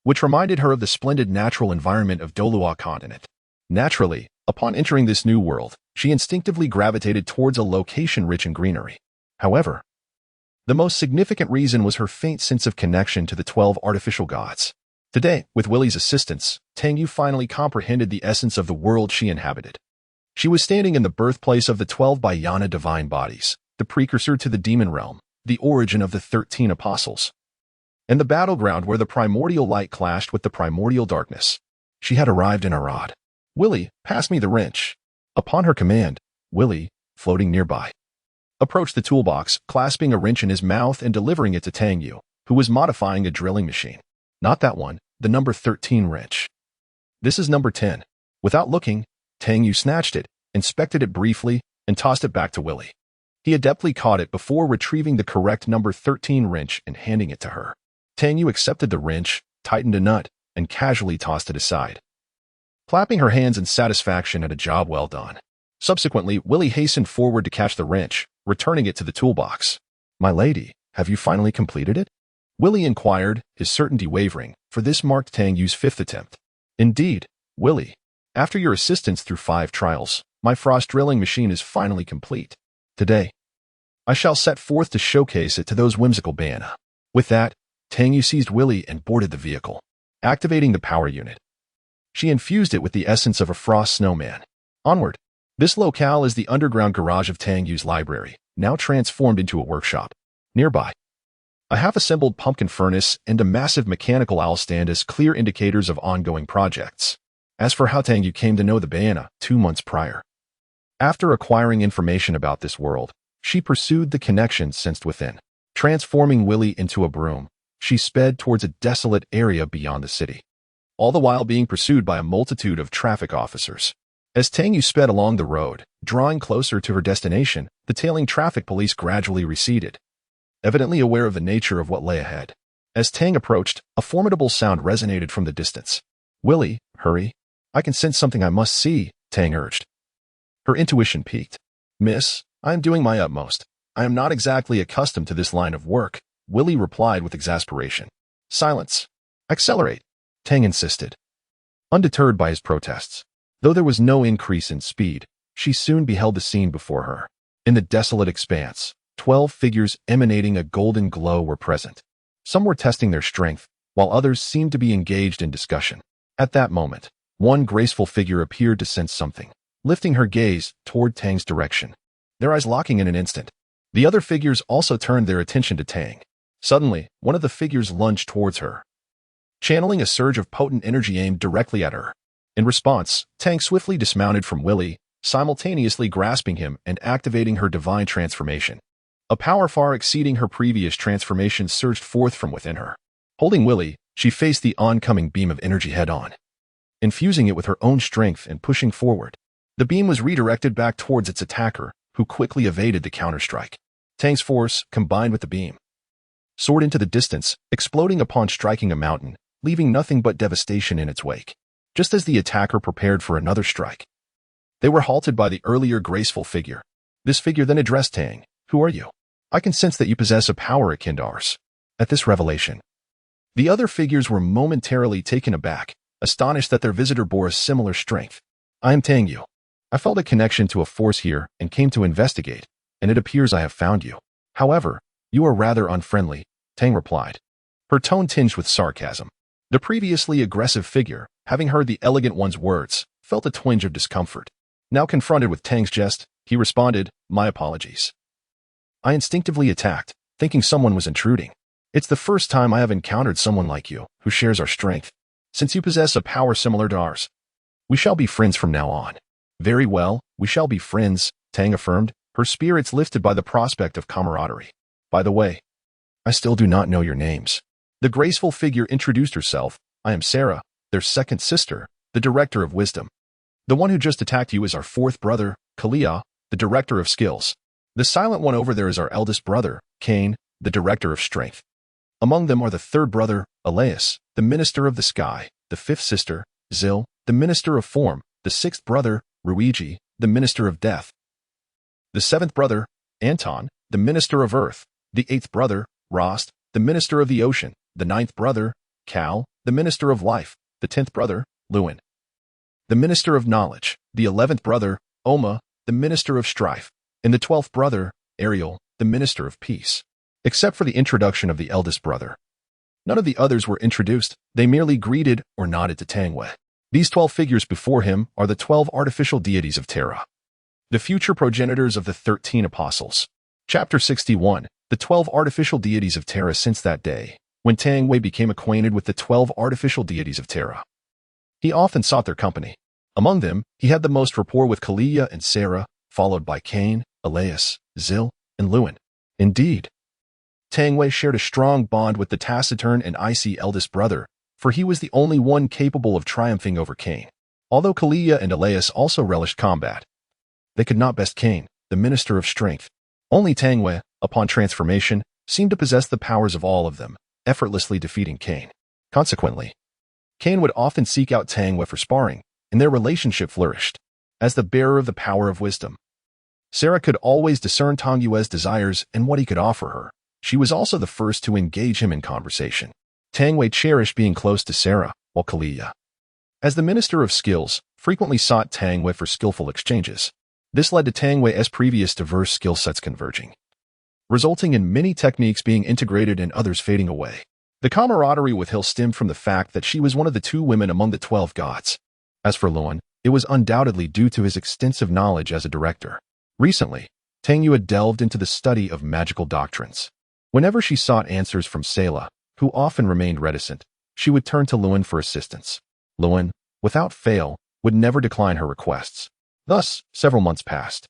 S1: which reminded her of the splendid natural environment of Douluo continent. Naturally, upon entering this new world, she instinctively gravitated towards a location rich in greenery. However, the most significant reason was her faint sense of connection to the 12 artificial gods. Today, with Willie's assistance, Tang Yu finally comprehended the essence of the world she inhabited. She was standing in the birthplace of the 12 Beiyana divine bodies, the precursor to the demon realm, the origin of the 13 apostles, and the battleground where the primordial light clashed with the primordial darkness. She had arrived in Arad. Willie, pass me the wrench. Upon her command, Willie, floating nearby, approached the toolbox, clasping a wrench in his mouth and delivering it to Tang Yu, who was modifying a drilling machine. Not that one, the number 13 wrench. This is number 10. Without looking, Tang Yu snatched it, inspected it briefly, and tossed it back to Willie. He adeptly caught it before retrieving the correct number 13 wrench and handing it to her. Tang Yu accepted the wrench, tightened a nut, and casually tossed it aside, clapping her hands in satisfaction at a job well done. Subsequently, Willie hastened forward to catch the wrench, returning it to the toolbox. My lady, have you finally completed it? Willie inquired, his certainty wavering, for this marked Tang Yu's 5th attempt. Indeed, Willie. After your assistance through 5 trials, my frost drilling machine is finally complete. Today, I shall set forth to showcase it to those whimsical Beiyana. With that, Tang Yu seized Willie and boarded the vehicle, activating the power unit. She infused it with the essence of a frost snowman. Onward. This locale is the underground garage of Tang Yu's library, now transformed into a workshop. Nearby, a half-assembled pumpkin furnace and a massive mechanical owl stand as clear indicators of ongoing projects. As for how Tang Yu came to know the Beiyana 2 months prior, after acquiring information about this world, she pursued the connection sensed within. Transforming Willie into a broom, she sped towards a desolate area beyond the city, all the while being pursued by a multitude of traffic officers. As Tang Yu sped along the road, drawing closer to her destination, the tailing traffic police gradually receded, evidently aware of the nature of what lay ahead. As Tang approached, a formidable sound resonated from the distance. Willie, hurry. I can sense something I must see, Tang urged. Her intuition piqued. Miss, I am doing my utmost. I am not exactly accustomed to this line of work, Willie replied with exasperation. Silence. Accelerate, Tang insisted. Undeterred by his protests, though there was no increase in speed, she soon beheld the scene before her. In the desolate expanse, 12 figures emanating a golden glow were present. Some were testing their strength, while others seemed to be engaged in discussion. At that moment, one graceful figure appeared to sense something, lifting her gaze toward Tang's direction, their eyes locking in an instant. The other figures also turned their attention to Tang. Suddenly, one of the figures lunged towards her, channeling a surge of potent energy aimed directly at her. In response, Tang swiftly dismounted from Willie, simultaneously grasping him and activating her divine transformation. A power far exceeding her previous transformation surged forth from within her. Holding Willie, she faced the oncoming beam of energy head-on, infusing it with her own strength and pushing forward. The beam was redirected back towards its attacker, who quickly evaded the counterstrike. Tang's force, combined with the beam, soared into the distance, exploding upon striking a mountain, leaving nothing but devastation in its wake. Just as the attacker prepared for another strike, they were halted by the earlier graceful figure. This figure then addressed Tang. "Who are you? I can sense that you possess a power akin to ours." At this revelation, the other figures were momentarily taken aback, astonished that their visitor bore a similar strength. "I am Tang Yu. I felt a connection to a force here and came to investigate, and it appears I have found you. However, you are rather unfriendly," Tang replied, her tone tinged with sarcasm. The previously aggressive figure, having heard the elegant one's words, felt a twinge of discomfort. Now confronted with Tang's jest, he responded, "My apologies. I instinctively attacked, thinking someone was intruding. It's the first time I have encountered someone like you, who shares our strength. Since you possess a power similar to ours, we shall be friends from now on." "Very well, we shall be friends," Tang affirmed, her spirits lifted by the prospect of camaraderie. "By the way, I still do not know your names." The graceful figure introduced herself. "I am Sarah, their second sister, the Director of Wisdom. The one who just attacked you is our fourth brother, Kalia, the Director of Skills. The silent one over there is our eldest brother, Cain, the Director of Strength. Among them are the third brother, Elias, the Minister of the Sky, the fifth sister, Zil, the Minister of Form, the sixth brother, Ruiji, the Minister of Death, the seventh brother, Anton, the Minister of Earth, the eighth brother, Rost, the Minister of the Ocean, the ninth brother, Cal, the Minister of Life, the 10th brother, Lewin, the Minister of Knowledge, the 11th brother, Oma, the Minister of Strife, and the 12th brother, Ariel, the Minister of Peace." Except for the introduction of the eldest brother, none of the others were introduced. They merely greeted or nodded to Tang Wei. These 12 figures before him are the 12 artificial deities of Terra, the future progenitors of the 13 apostles. Chapter 61, the 12 artificial deities of Terra. Since that day, when Tang Wei became acquainted with the 12 artificial deities of Terra, he often sought their company. Among them, he had the most rapport with Kalia and Sarah, followed by Cain, Elias, Zil, and Lewin. Indeed, Tang Wei shared a strong bond with the taciturn and icy eldest brother, for he was the only one capable of triumphing over Cain. Although Kalia and Elias also relished combat, they could not best Cain, the Minister of Strength. Only Tang Wei, upon transformation, seemed to possess the powers of all of them, effortlessly defeating Cain. Consequently, Cain would often seek out Tang Wei for sparring, and their relationship flourished. As the bearer of the power of wisdom, Sarah could always discern Tang Yue's desires and what he could offer her. She was also the first to engage him in conversation. Tang Wei cherished being close to Sarah, while Kalia, as the Minister of Skills, frequently sought Tang Wei for skillful exchanges. This led to Tang Wei's previous diverse skill sets converging, resulting in many techniques being integrated and others fading away. The camaraderie with Hill stemmed from the fact that she was one of the 2 women among the 12 gods. As for Lewin, it was undoubtedly due to his extensive knowledge as a director. Recently, Tang Yu had delved into the study of magical doctrines. Whenever she sought answers from Selah, who often remained reticent, she would turn to Lewin for assistance. Lewin, without fail, would never decline her requests. Thus, several months passed.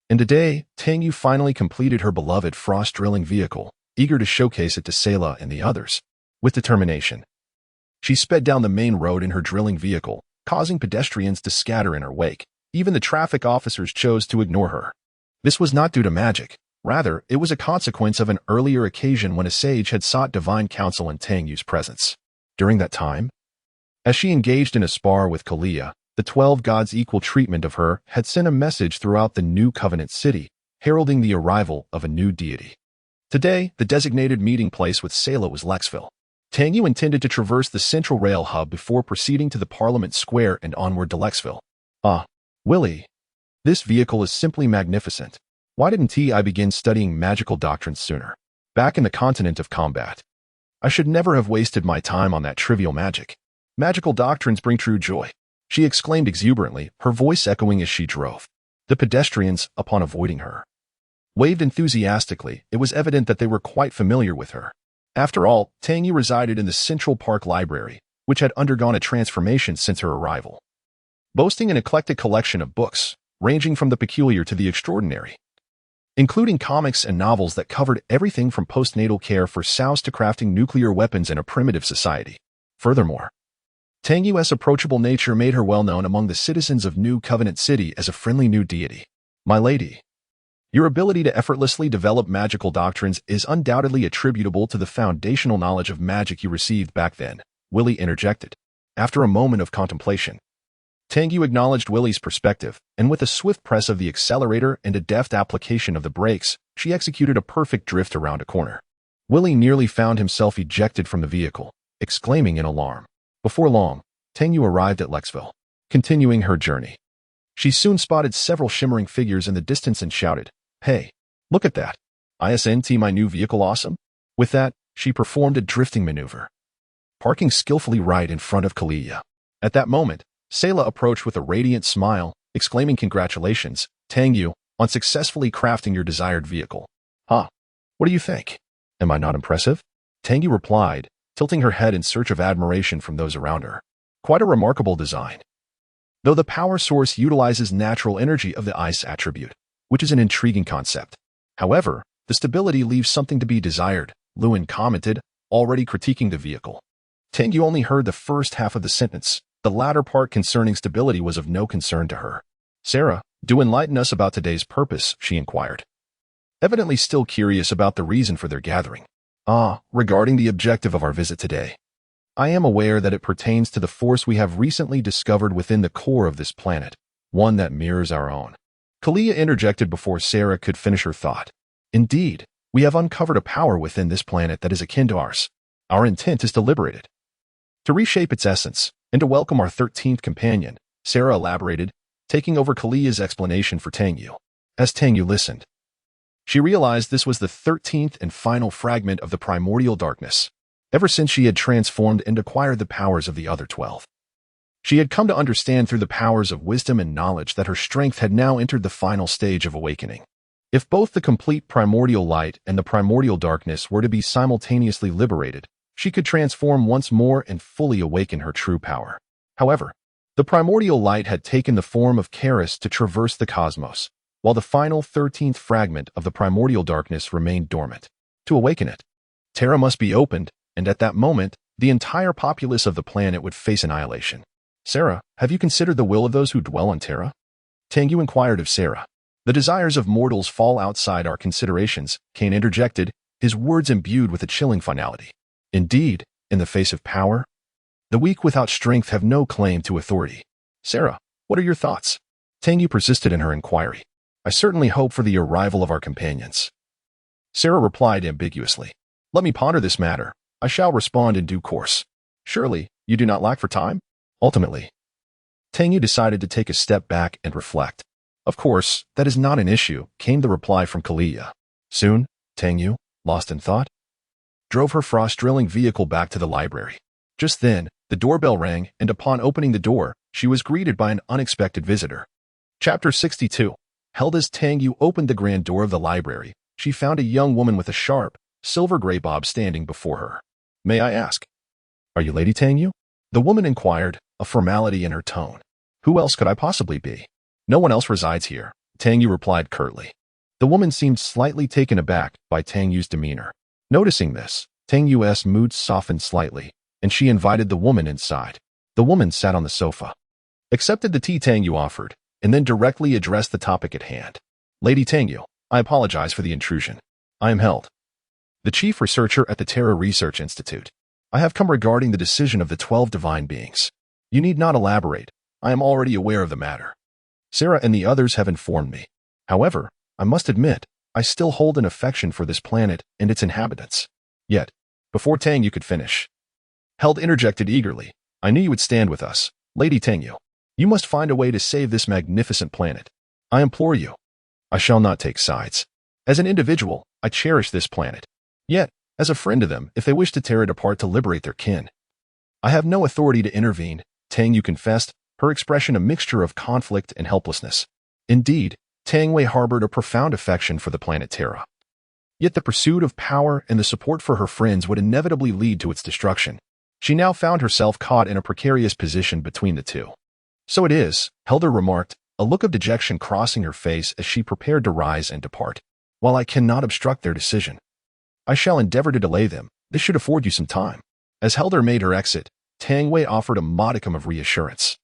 S1: And today, Tang Yu finally completed her beloved frost drilling vehicle, eager to showcase it to Selah and the others. With determination, she sped down the main road in her drilling vehicle, causing pedestrians to scatter in her wake. Even the traffic officers chose to ignore her. This was not due to magic. Rather, it was a consequence of an earlier occasion when a sage had sought divine counsel in Tang Yu's presence. During that time, as she engaged in a spar with Kalia, the 12 gods' equal treatment of her had sent a message throughout the New Covenant city, heralding the arrival of a new deity. Today, the designated meeting place with Selah was Lexville. Tang Yu intended to traverse the central rail hub before proceeding to the Parliament Square and onward to Lexville. "Ah, Willie, this vehicle is simply magnificent. Why didn't I begin studying magical doctrines sooner? Back in the continent of combat, I should never have wasted my time on that trivial magic. Magical doctrines bring true joy," she exclaimed exuberantly, her voice echoing as she drove. The pedestrians, upon avoiding her, waved enthusiastically. It was evident that they were quite familiar with her. After all, Tang Yu resided in the Central Park Library, which had undergone a transformation since her arrival, boasting an eclectic collection of books, ranging from the peculiar to the extraordinary. including comics and novels that covered everything from postnatal care for sows to crafting nuclear weapons in a primitive society. Furthermore, Tang Yu's approachable nature made her well known among the citizens of New Covenant City as a friendly new deity. My lady, your ability to effortlessly develop magical doctrines is undoubtedly attributable to the foundational knowledge of magic you received back then, Willie interjected. After a moment of contemplation, Tang Yu acknowledged Willie's perspective, and with a swift press of the accelerator and a deft application of the brakes, she executed a perfect drift around a corner. Willie nearly found himself ejected from the vehicle, exclaiming in alarm. Before long, Tang Yu arrived at Lexville, continuing her journey. She soon spotted several shimmering figures in the distance and shouted, "Hey, look at that. Isn't my new vehicle awesome?" With that, she performed a drifting maneuver, parking skillfully right in front of Kalia. At that moment, Sayla approached with a radiant smile, exclaiming congratulations, Tang Yu, on successfully crafting your desired vehicle. Huh? What do you think? Am I not impressive? Tang Yu replied, tilting her head in search of admiration from those around her. Quite a remarkable design. Though the power source utilizes natural energy of the ice attribute, which is an intriguing concept. However, the stability leaves something to be desired, Lewin commented, already critiquing the vehicle. Tang Yu only heard the first half of the sentence. The latter part concerning stability was of no concern to her. Sarah, do enlighten us about today's purpose, she inquired, evidently still curious about the reason for their gathering. Regarding the objective of our visit today, I am aware that it pertains to the force we have recently discovered within the core of this planet, one that mirrors our own. Kalia interjected before Sarah could finish her thought. Indeed, we have uncovered a power within this planet that is akin to ours. Our intent is to liberate it, to reshape its essence, and to welcome our 13th companion, Sarah elaborated, taking over Kalia's explanation for Tang Yu. As Tang Yu listened, she realized this was the 13th and final fragment of the primordial darkness, ever since she had transformed and acquired the powers of the other 12. She had come to understand through the powers of wisdom and knowledge that her strength had now entered the final stage of awakening. If both the complete primordial light and the primordial darkness were to be simultaneously liberated, she could transform once more and fully awaken her true power. However, the primordial light had taken the form of Karis to traverse the cosmos, while the final 13th fragment of the primordial darkness remained dormant. To awaken it, Terra must be opened, and at that moment, the entire populace of the planet would face annihilation. Sarah, have you considered the will of those who dwell on Terra? Tang Yu inquired of Sarah. The desires of mortals fall outside our considerations, Cain interjected, his words imbued with a chilling finality. Indeed, in the face of power, the weak without strength have no claim to authority. Sarah, what are your thoughts? Tang Yu persisted in her inquiry. I certainly hope for the arrival of our companions. Sarah replied ambiguously. Let me ponder this matter. I shall respond in due course. Surely, you do not lack for time? Ultimately, Tang Yu decided to take a step back and reflect. Of course, that is not an issue, came the reply from Kalia. Soon, Tang Yu, lost in thought, drove her frost-drilling vehicle back to the library. Just then, the doorbell rang, and upon opening the door, she was greeted by an unexpected visitor. Chapter 62. Held as Tang Yu opened the grand door of the library, she found a young woman with a sharp, silver-gray bob standing before her. May I ask? Are you Lady Tang Yu? The woman inquired, a formality in her tone. Who else could I possibly be? No one else resides here, Tang Yu replied curtly. The woman seemed slightly taken aback by Tang Yu's demeanor. Noticing this, Tang Yu's mood softened slightly, and she invited the woman inside. The woman sat on the sofa, accepted the tea Tang Yu offered, and then directly addressed the topic at hand. Lady Tang Yu, I apologize for the intrusion. I am Held, the chief researcher at the Terra Research Institute. I have come regarding the decision of the 12 divine beings. You need not elaborate. I am already aware of the matter. Sarah and the others have informed me. However, I must admit, I still hold an affection for this planet and its inhabitants. Yet, before Tang Yu could finish, Held interjected eagerly. I knew you would stand with us, Lady Tang Yu. You must find a way to save this magnificent planet. I implore you. I shall not take sides. As an individual, I cherish this planet. Yet, as a friend to them, if they wish to tear it apart to liberate their kin, I have no authority to intervene, Tang Yu confessed, her expression a mixture of conflict and helplessness. Indeed, Tang Wei harbored a profound affection for the planet Terra. Yet the pursuit of power and the support for her friends would inevitably lead to its destruction. She now found herself caught in a precarious position between the two. So it is, Helder remarked, a look of dejection crossing her face as she prepared to rise and depart. While I cannot obstruct their decision, I shall endeavor to delay them. This should afford you some time. As Helder made her exit, Tang Wei offered a modicum of reassurance,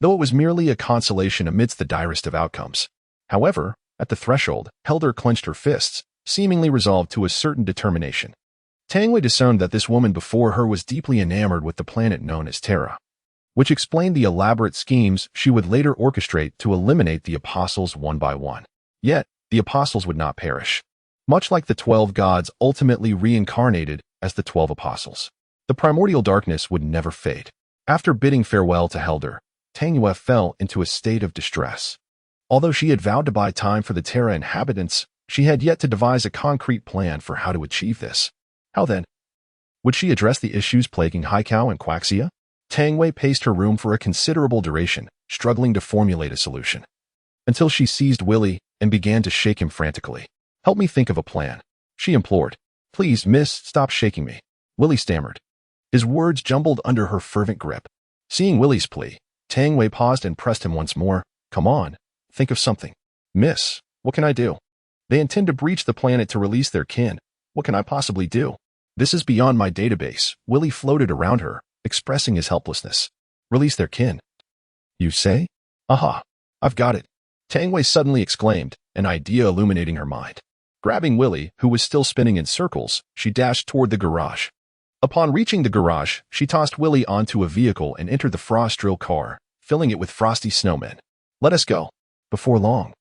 S1: though it was merely a consolation amidst the direst of outcomes. However, at the threshold, Helder clenched her fists, seemingly resolved to a certain determination. Tang Wei discerned that this woman before her was deeply enamored with the planet known as Terra, which explained the elaborate schemes she would later orchestrate to eliminate the apostles one by one. Yet, the apostles would not perish. Much like the 12 gods ultimately reincarnated as the 12 apostles, the primordial darkness would never fade. After bidding farewell to Helder, Tang Yue fell into a state of distress. Although she had vowed to buy time for the Terra inhabitants, she had yet to devise a concrete plan for how to achieve this. How then would she address the issues plaguing Haikao and Quaxia? Tang Wei paced her room for a considerable duration, struggling to formulate a solution, until she seized Willie and began to shake him frantically. "Help me think of a plan," she implored. "Please, miss, stop shaking me," Willie stammered. His words jumbled under her fervent grip. Seeing Willie's plea, Tang Wei paused and pressed him once more. "Come on, think of something." "Miss, what can I do?" "They intend to breach the planet to release their kin. What can I possibly do?" "This is beyond my database." Willie floated around her, expressing his helplessness. "Release their kin, you say?" "Aha, I've got it," Tang Wei suddenly exclaimed, an idea illuminating her mind. Grabbing Willie, who was still spinning in circles, she dashed toward the garage. Upon reaching the garage, she tossed Willie onto a vehicle and entered the frost drill car, filling it with frosty snowmen. "Let us go." Before long,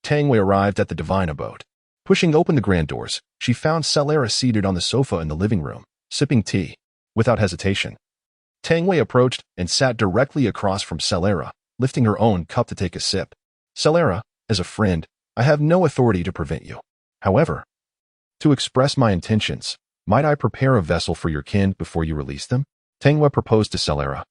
S1: Tang Wei arrived at the divine abode. Pushing open the grand doors, she found Celera seated on the sofa in the living room, sipping tea. Without hesitation, Tang Wei approached and sat directly across from Celera, lifting her own cup to take a sip. "Celera, as a friend, I have no authority to prevent you. However, to express my intentions, might I prepare a vessel for your kin before you release them?" Tang Wei proposed to Celera,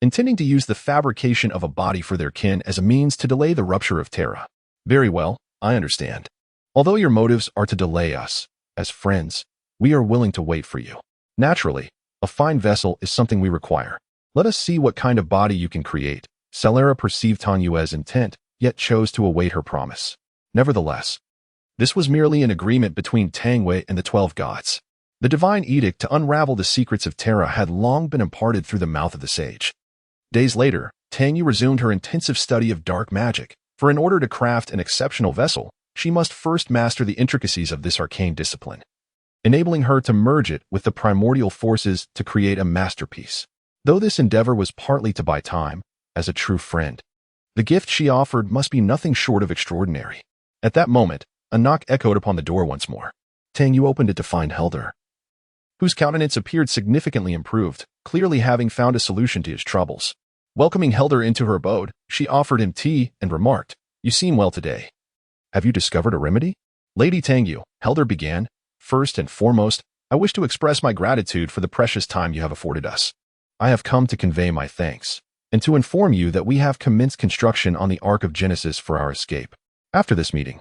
S1: intending to use the fabrication of a body for their kin as a means to delay the rupture of Terra. "Very well, I understand. Although your motives are to delay us, as friends, we are willing to wait for you. Naturally, a fine vessel is something we require. Let us see what kind of body you can create." Celera perceived Tang Yue's intent, yet chose to await her promise. Nevertheless, this was merely an agreement between Tang Wei and the 12 gods. The divine edict to unravel the secrets of Terra had long been imparted through the mouth of the sage. Days later, Tang Yu resumed her intensive study of dark magic, for in order to craft an exceptional vessel, she must first master the intricacies of this arcane discipline, enabling her to merge it with the primordial forces to create a masterpiece. Though this endeavor was partly to buy time, as a true friend, the gift she offered must be nothing short of extraordinary. At that moment, a knock echoed upon the door once more. Tang Yu opened it to find Helder, whose countenance appeared significantly improved, clearly having found a solution to his troubles. Welcoming Helder into her abode, she offered him tea and remarked, "You seem well today. Have you discovered a remedy?" "Lady Tang Yu," Helder began, "first and foremost, I wish to express my gratitude for the precious time you have afforded us. I have come to convey my thanks, and to inform you that we have commenced construction on the Ark of Genesis for our escape. After this meeting,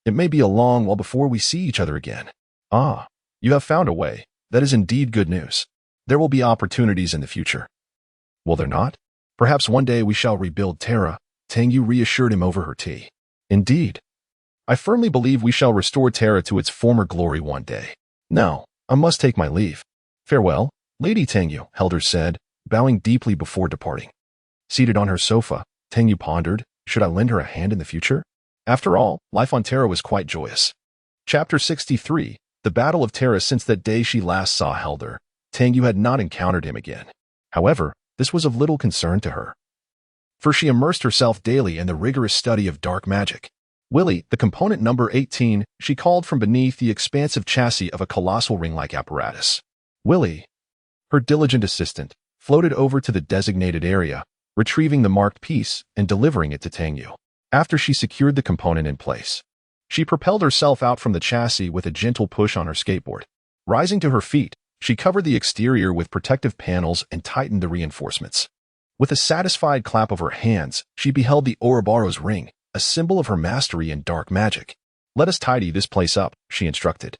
S1: it may be a long while before we see each other again." "Ah, you have found a way. That is indeed good news. There will be opportunities in the future." "Will there not? Perhaps one day we shall rebuild Terra," Tang Yu reassured him over her tea. "Indeed. I firmly believe we shall restore Terra to its former glory one day. Now, I must take my leave." "Farewell, Lady Tang Yu," Helder said, bowing deeply before departing. Seated on her sofa, Tang Yu pondered, should I lend her a hand in the future? After all, life on Terra was quite joyous. Chapter 63, The Battle of Terra. Since that day she last saw Helder, Tang Yu had not encountered him again. However, this was of little concern to her, for she immersed herself daily in the rigorous study of dark magic. Willie, the component number 18, she called from beneath the expansive chassis of a colossal ring-like apparatus. Willie, her diligent assistant, floated over to the designated area, retrieving the marked piece and delivering it to Tang Yu. After she secured the component in place, she propelled herself out from the chassis with a gentle push on her skateboard. Rising to her feet, she covered the exterior with protective panels and tightened the reinforcements. With a satisfied clap of her hands, she beheld the Ouroboros ring, a symbol of her mastery in dark magic. "Let us tidy this place up," she instructed.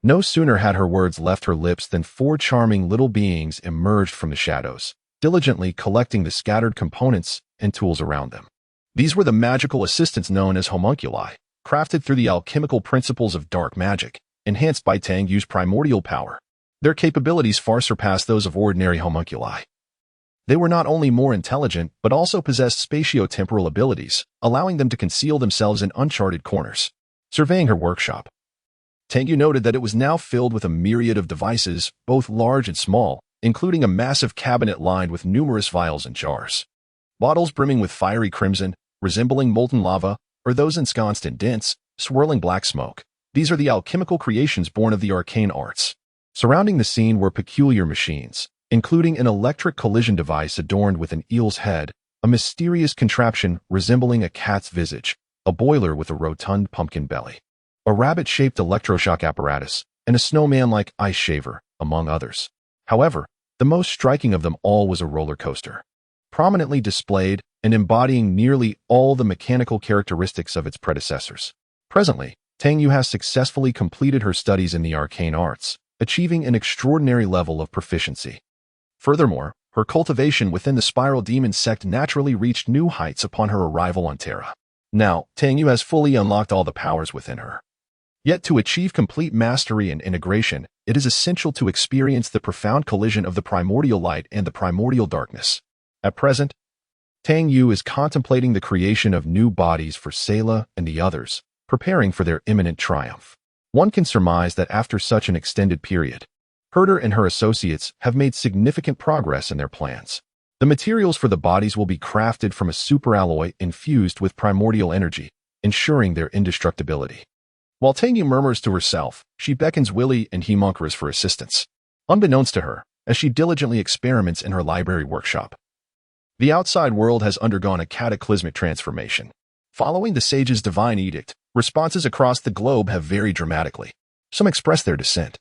S1: No sooner had her words left her lips than 4 charming little beings emerged from the shadows, diligently collecting the scattered components and tools around them. These were the magical assistants known as homunculi, crafted through the alchemical principles of dark magic, enhanced by Tang Yu's primordial power. Their capabilities far surpassed those of ordinary homunculi. They were not only more intelligent, but also possessed spatio-temporal abilities, allowing them to conceal themselves in uncharted corners. Surveying her workshop, Tang Yu noted that it was now filled with a myriad of devices, both large and small, including a massive cabinet lined with numerous vials and jars. Bottles brimming with fiery crimson, resembling molten lava, or those ensconced in dense, swirling black smoke. These are the alchemical creations born of the arcane arts. Surrounding the scene were peculiar machines, including an electric collision device adorned with an eel's head, a mysterious contraption resembling a cat's visage, a boiler with a rotund pumpkin belly, a rabbit-shaped electroshock apparatus, and a snowman-like ice shaver, among others. However, the most striking of them all was a roller coaster. Prominently displayed and embodying nearly all the mechanical characteristics of its predecessors. Presently, Tang Yu has successfully completed her studies in the arcane arts, achieving an extraordinary level of proficiency. Furthermore, her cultivation within the Spiral Demon sect naturally reached new heights upon her arrival on Terra. Now, Tang Yu has fully unlocked all the powers within her. Yet to achieve complete mastery and integration, it is essential to experience the profound collision of the primordial light and the primordial darkness. At present, Tang Yu is contemplating the creation of new bodies for Sayla and the others, preparing for their imminent triumph. One can surmise that after such an extended period, Herder and her associates have made significant progress in their plans. The materials for the bodies will be crafted from a superalloy infused with primordial energy, ensuring their indestructibility. While Tang Yu murmurs to herself, she beckons Willie and Homunculus for assistance, unbeknownst to her, as she diligently experiments in her library workshop. The outside world has undergone a cataclysmic transformation. Following the sage's divine edict, responses across the globe have varied dramatically. Some express their dissent.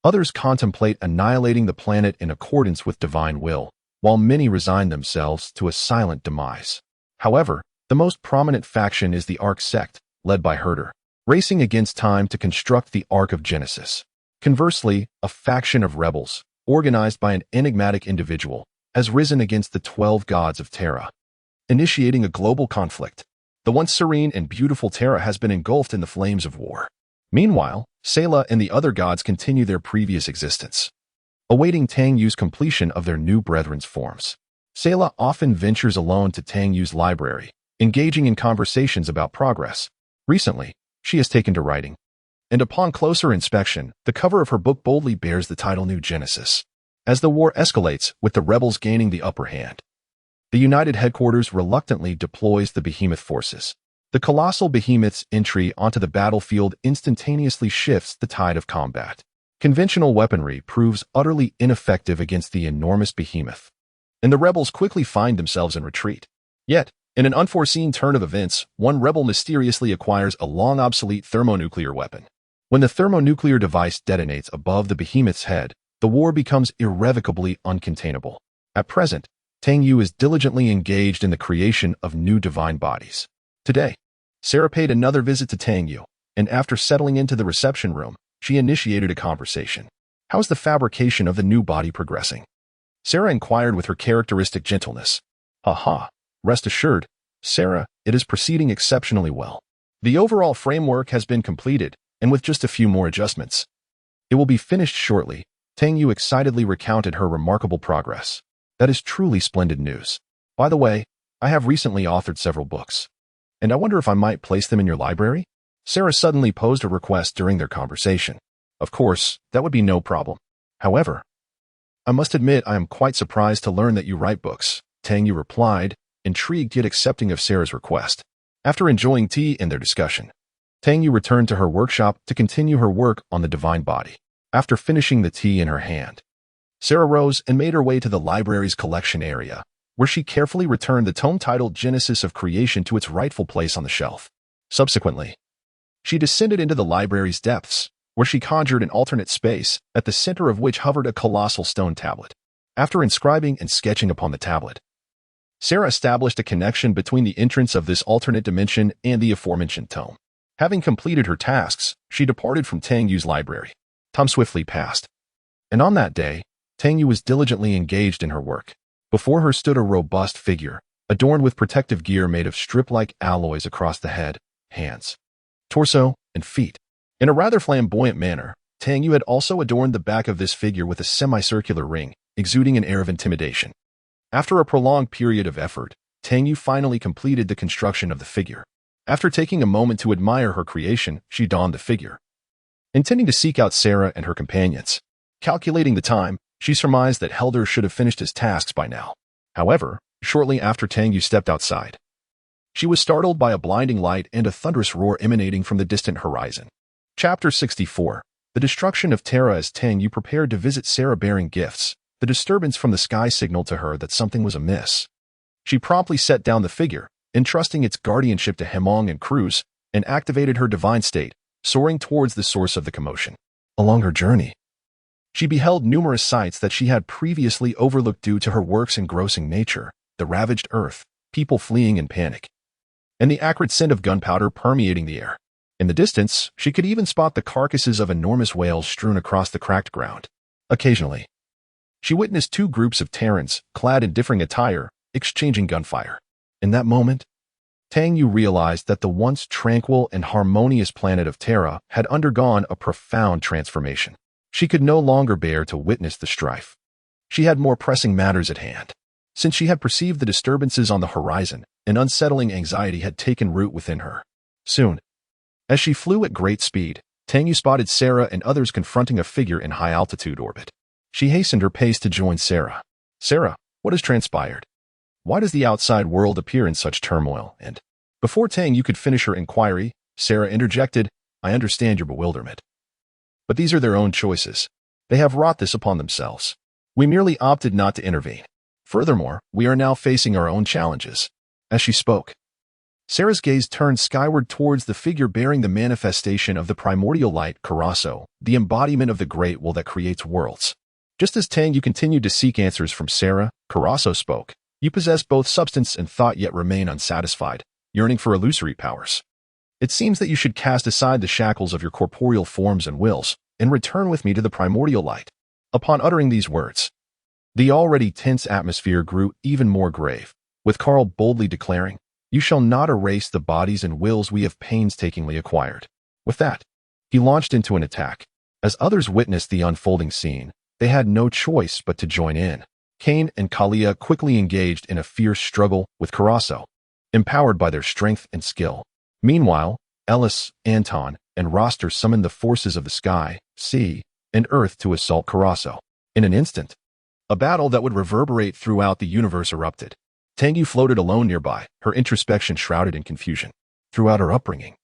S1: Others contemplate annihilating the planet in accordance with divine will, while many resign themselves to a silent demise. However, the most prominent faction is the Ark sect, led by Herder, racing against time to construct the Ark of Genesis. Conversely, a faction of rebels, organized by an enigmatic individual, has risen against the 12 gods of Terra, initiating a global conflict. The once serene and beautiful Terra has been engulfed in the flames of war. Meanwhile, Sayla and the other gods continue their previous existence, awaiting Tang Yu's completion of their new brethren's forms. Sayla often ventures alone to Tang Yu's library, engaging in conversations about progress. Recently, she has taken to writing, and upon closer inspection, the cover of her book boldly bears the title New Genesis. As the war escalates, with the rebels gaining the upper hand, the United Headquarters reluctantly deploys the behemoth forces. The colossal behemoth's entry onto the battlefield instantaneously shifts the tide of combat. Conventional weaponry proves utterly ineffective against the enormous behemoth, and the rebels quickly find themselves in retreat. Yet, in an unforeseen turn of events, one rebel mysteriously acquires a long-obsolete thermonuclear weapon. When the thermonuclear device detonates above the behemoth's head, the war becomes irrevocably uncontainable. At present, Tang Yu is diligently engaged in the creation of new divine bodies. Today, Sarah paid another visit to Tang Yu, and after settling into the reception room, she initiated a conversation. How's the fabrication of the new body progressing? Sarah inquired with her characteristic gentleness. Rest assured, Sarah, it is proceeding exceptionally well. The overall framework has been completed, and with just a few more adjustments, it will be finished shortly. Tang Yu excitedly recounted her remarkable progress. That is truly splendid news. By the way, I have recently authored several books, and I wonder if I might place them in your library? Sarah suddenly posed a request during their conversation. Of course, that would be no problem. However, I must admit I am quite surprised to learn that you write books, Tang Yu replied, intrigued yet accepting of Sarah's request. After enjoying tea and their discussion, Tang Yu returned to her workshop to continue her work on the divine body. After finishing the tea in her hand, Sarah rose and made her way to the library's collection area, where she carefully returned the tome titled Genesis of Creation to its rightful place on the shelf. Subsequently, she descended into the library's depths, where she conjured an alternate space, at the center of which hovered a colossal stone tablet. After inscribing and sketching upon the tablet, Sarah established a connection between the entrance of this alternate dimension and the aforementioned tome. Having completed her tasks, she departed from Tang Yu's library. Time swiftly passed, and on that day, Tang Yu was diligently engaged in her work. Before her stood a robust figure, adorned with protective gear made of strip-like alloys across the head, hands, torso, and feet. In a rather flamboyant manner, Tang Yu had also adorned the back of this figure with a semicircular ring, exuding an air of intimidation. After a prolonged period of effort, Tang Yu finally completed the construction of the figure. After taking a moment to admire her creation, she donned the figure, intending to seek out Sarah and her companions. Calculating the time, she surmised that Helder should have finished his tasks by now. However, shortly after Tang Yu stepped outside, she was startled by a blinding light and a thunderous roar emanating from the distant horizon. Chapter 64. The destruction of Terra. As Tang Yu prepared to visit Sarah bearing gifts, the disturbance from the sky signaled to her that something was amiss. She promptly set down the figure, entrusting its guardianship to Hemong and Cruz, and activated her divine state, soaring towards the source of the commotion. Along her journey, she beheld numerous sights that she had previously overlooked due to her work's engrossing nature: the ravaged earth, people fleeing in panic, and the acrid scent of gunpowder permeating the air. In the distance, she could even spot the carcasses of enormous whales strewn across the cracked ground. Occasionally, she witnessed two groups of Terrans, clad in differing attire, exchanging gunfire. In that moment, Tang Yu realized that the once tranquil and harmonious planet of Terra had undergone a profound transformation. She could no longer bear to witness the strife. She had more pressing matters at hand. Since she had perceived the disturbances on the horizon, an unsettling anxiety had taken root within her. Soon, as she flew at great speed, Tang Yu spotted Sarah and others confronting a figure in high-altitude orbit. She hastened her pace to join Sarah. "Sarah, what has transpired? Why does the outside world appear in such turmoil?" And before Tang Yu could finish her inquiry, Sarah interjected, "I understand your bewilderment. But these are their own choices. They have wrought this upon themselves. We merely opted not to intervene. Furthermore, we are now facing our own challenges." As she spoke, Sarah's gaze turned skyward towards the figure bearing the manifestation of the primordial light, Karaso, the embodiment of the great will that creates worlds. Just as Tang Yu continued to seek answers from Sarah, Karaso spoke. "You possess both substance and thought yet remain unsatisfied, yearning for illusory powers. It seems that you should cast aside the shackles of your corporeal forms and wills, and return with me to the primordial light." Upon uttering these words, the already tense atmosphere grew even more grave, with Karl boldly declaring, "You shall not erase the bodies and wills we have painstakingly acquired." With that, he launched into an attack. As others witnessed the unfolding scene, they had no choice but to join in. Kane and Kalia quickly engaged in a fierce struggle with Karaso, empowered by their strength and skill. Meanwhile, Ellis, Anton, and Roster summoned the forces of the sky, sea, and earth to assault Karaso. In an instant, a battle that would reverberate throughout the universe erupted. Tang Yu floated alone nearby, her introspection shrouded in confusion. Throughout her upbringing,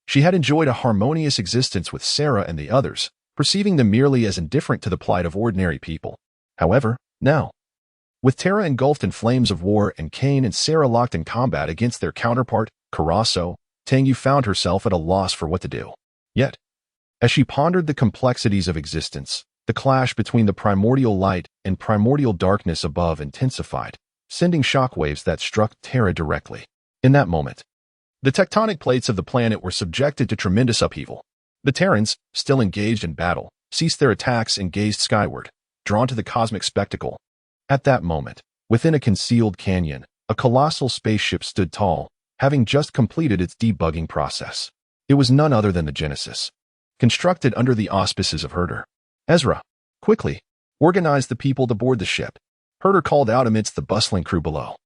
S1: she had enjoyed a harmonious existence with Sarah and the others, perceiving them merely as indifferent to the plight of ordinary people. However, now, with Terra engulfed in flames of war and Kane and Sarah locked in combat against their counterpart, Karaso, Tang Yu found herself at a loss for what to do. Yet, as she pondered the complexities of existence, the clash between the primordial light and primordial darkness above intensified, sending shockwaves that struck Terra directly. In that moment, the tectonic plates of the planet were subjected to tremendous upheaval. The Terrans, still engaged in battle, ceased their attacks and gazed skyward, drawn to the cosmic spectacle. At that moment, within a concealed canyon, a colossal spaceship stood tall, having just completed its debugging process. It was none other than the Genesis, constructed under the auspices of Herder. "Ezra, quickly, organize the people to board the ship," Herder called out amidst the bustling crew below.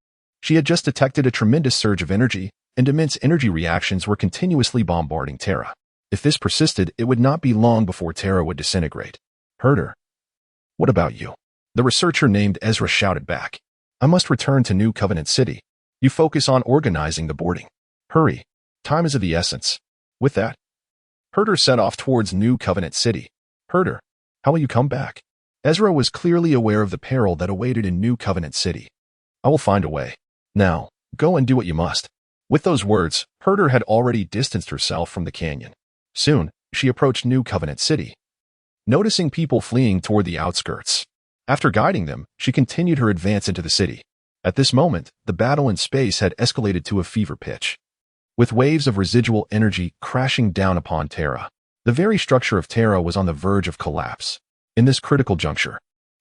S1: She had just detected a tremendous surge of energy, and immense energy reactions were continuously bombarding Terra. If this persisted, it would not be long before Terra would disintegrate. "Herder, what about you?" The researcher named Ezra shouted back. "I must return to New Covenant City. You focus on organizing the boarding. Hurry, time is of the essence." With that, Herder set off towards New Covenant City. "Herder, how will you come back?" Ezra was clearly aware of the peril that awaited in New Covenant City. "I will find a way. Now, go and do what you must." With those words, Herder had already distanced herself from the canyon. Soon, she approached New Covenant City, noticing people fleeing toward the outskirts. After guiding them, she continued her advance into the city. At this moment, the battle in space had escalated to a fever pitch, with waves of residual energy crashing down upon Terra. The very structure of Terra was on the verge of collapse. In this critical juncture,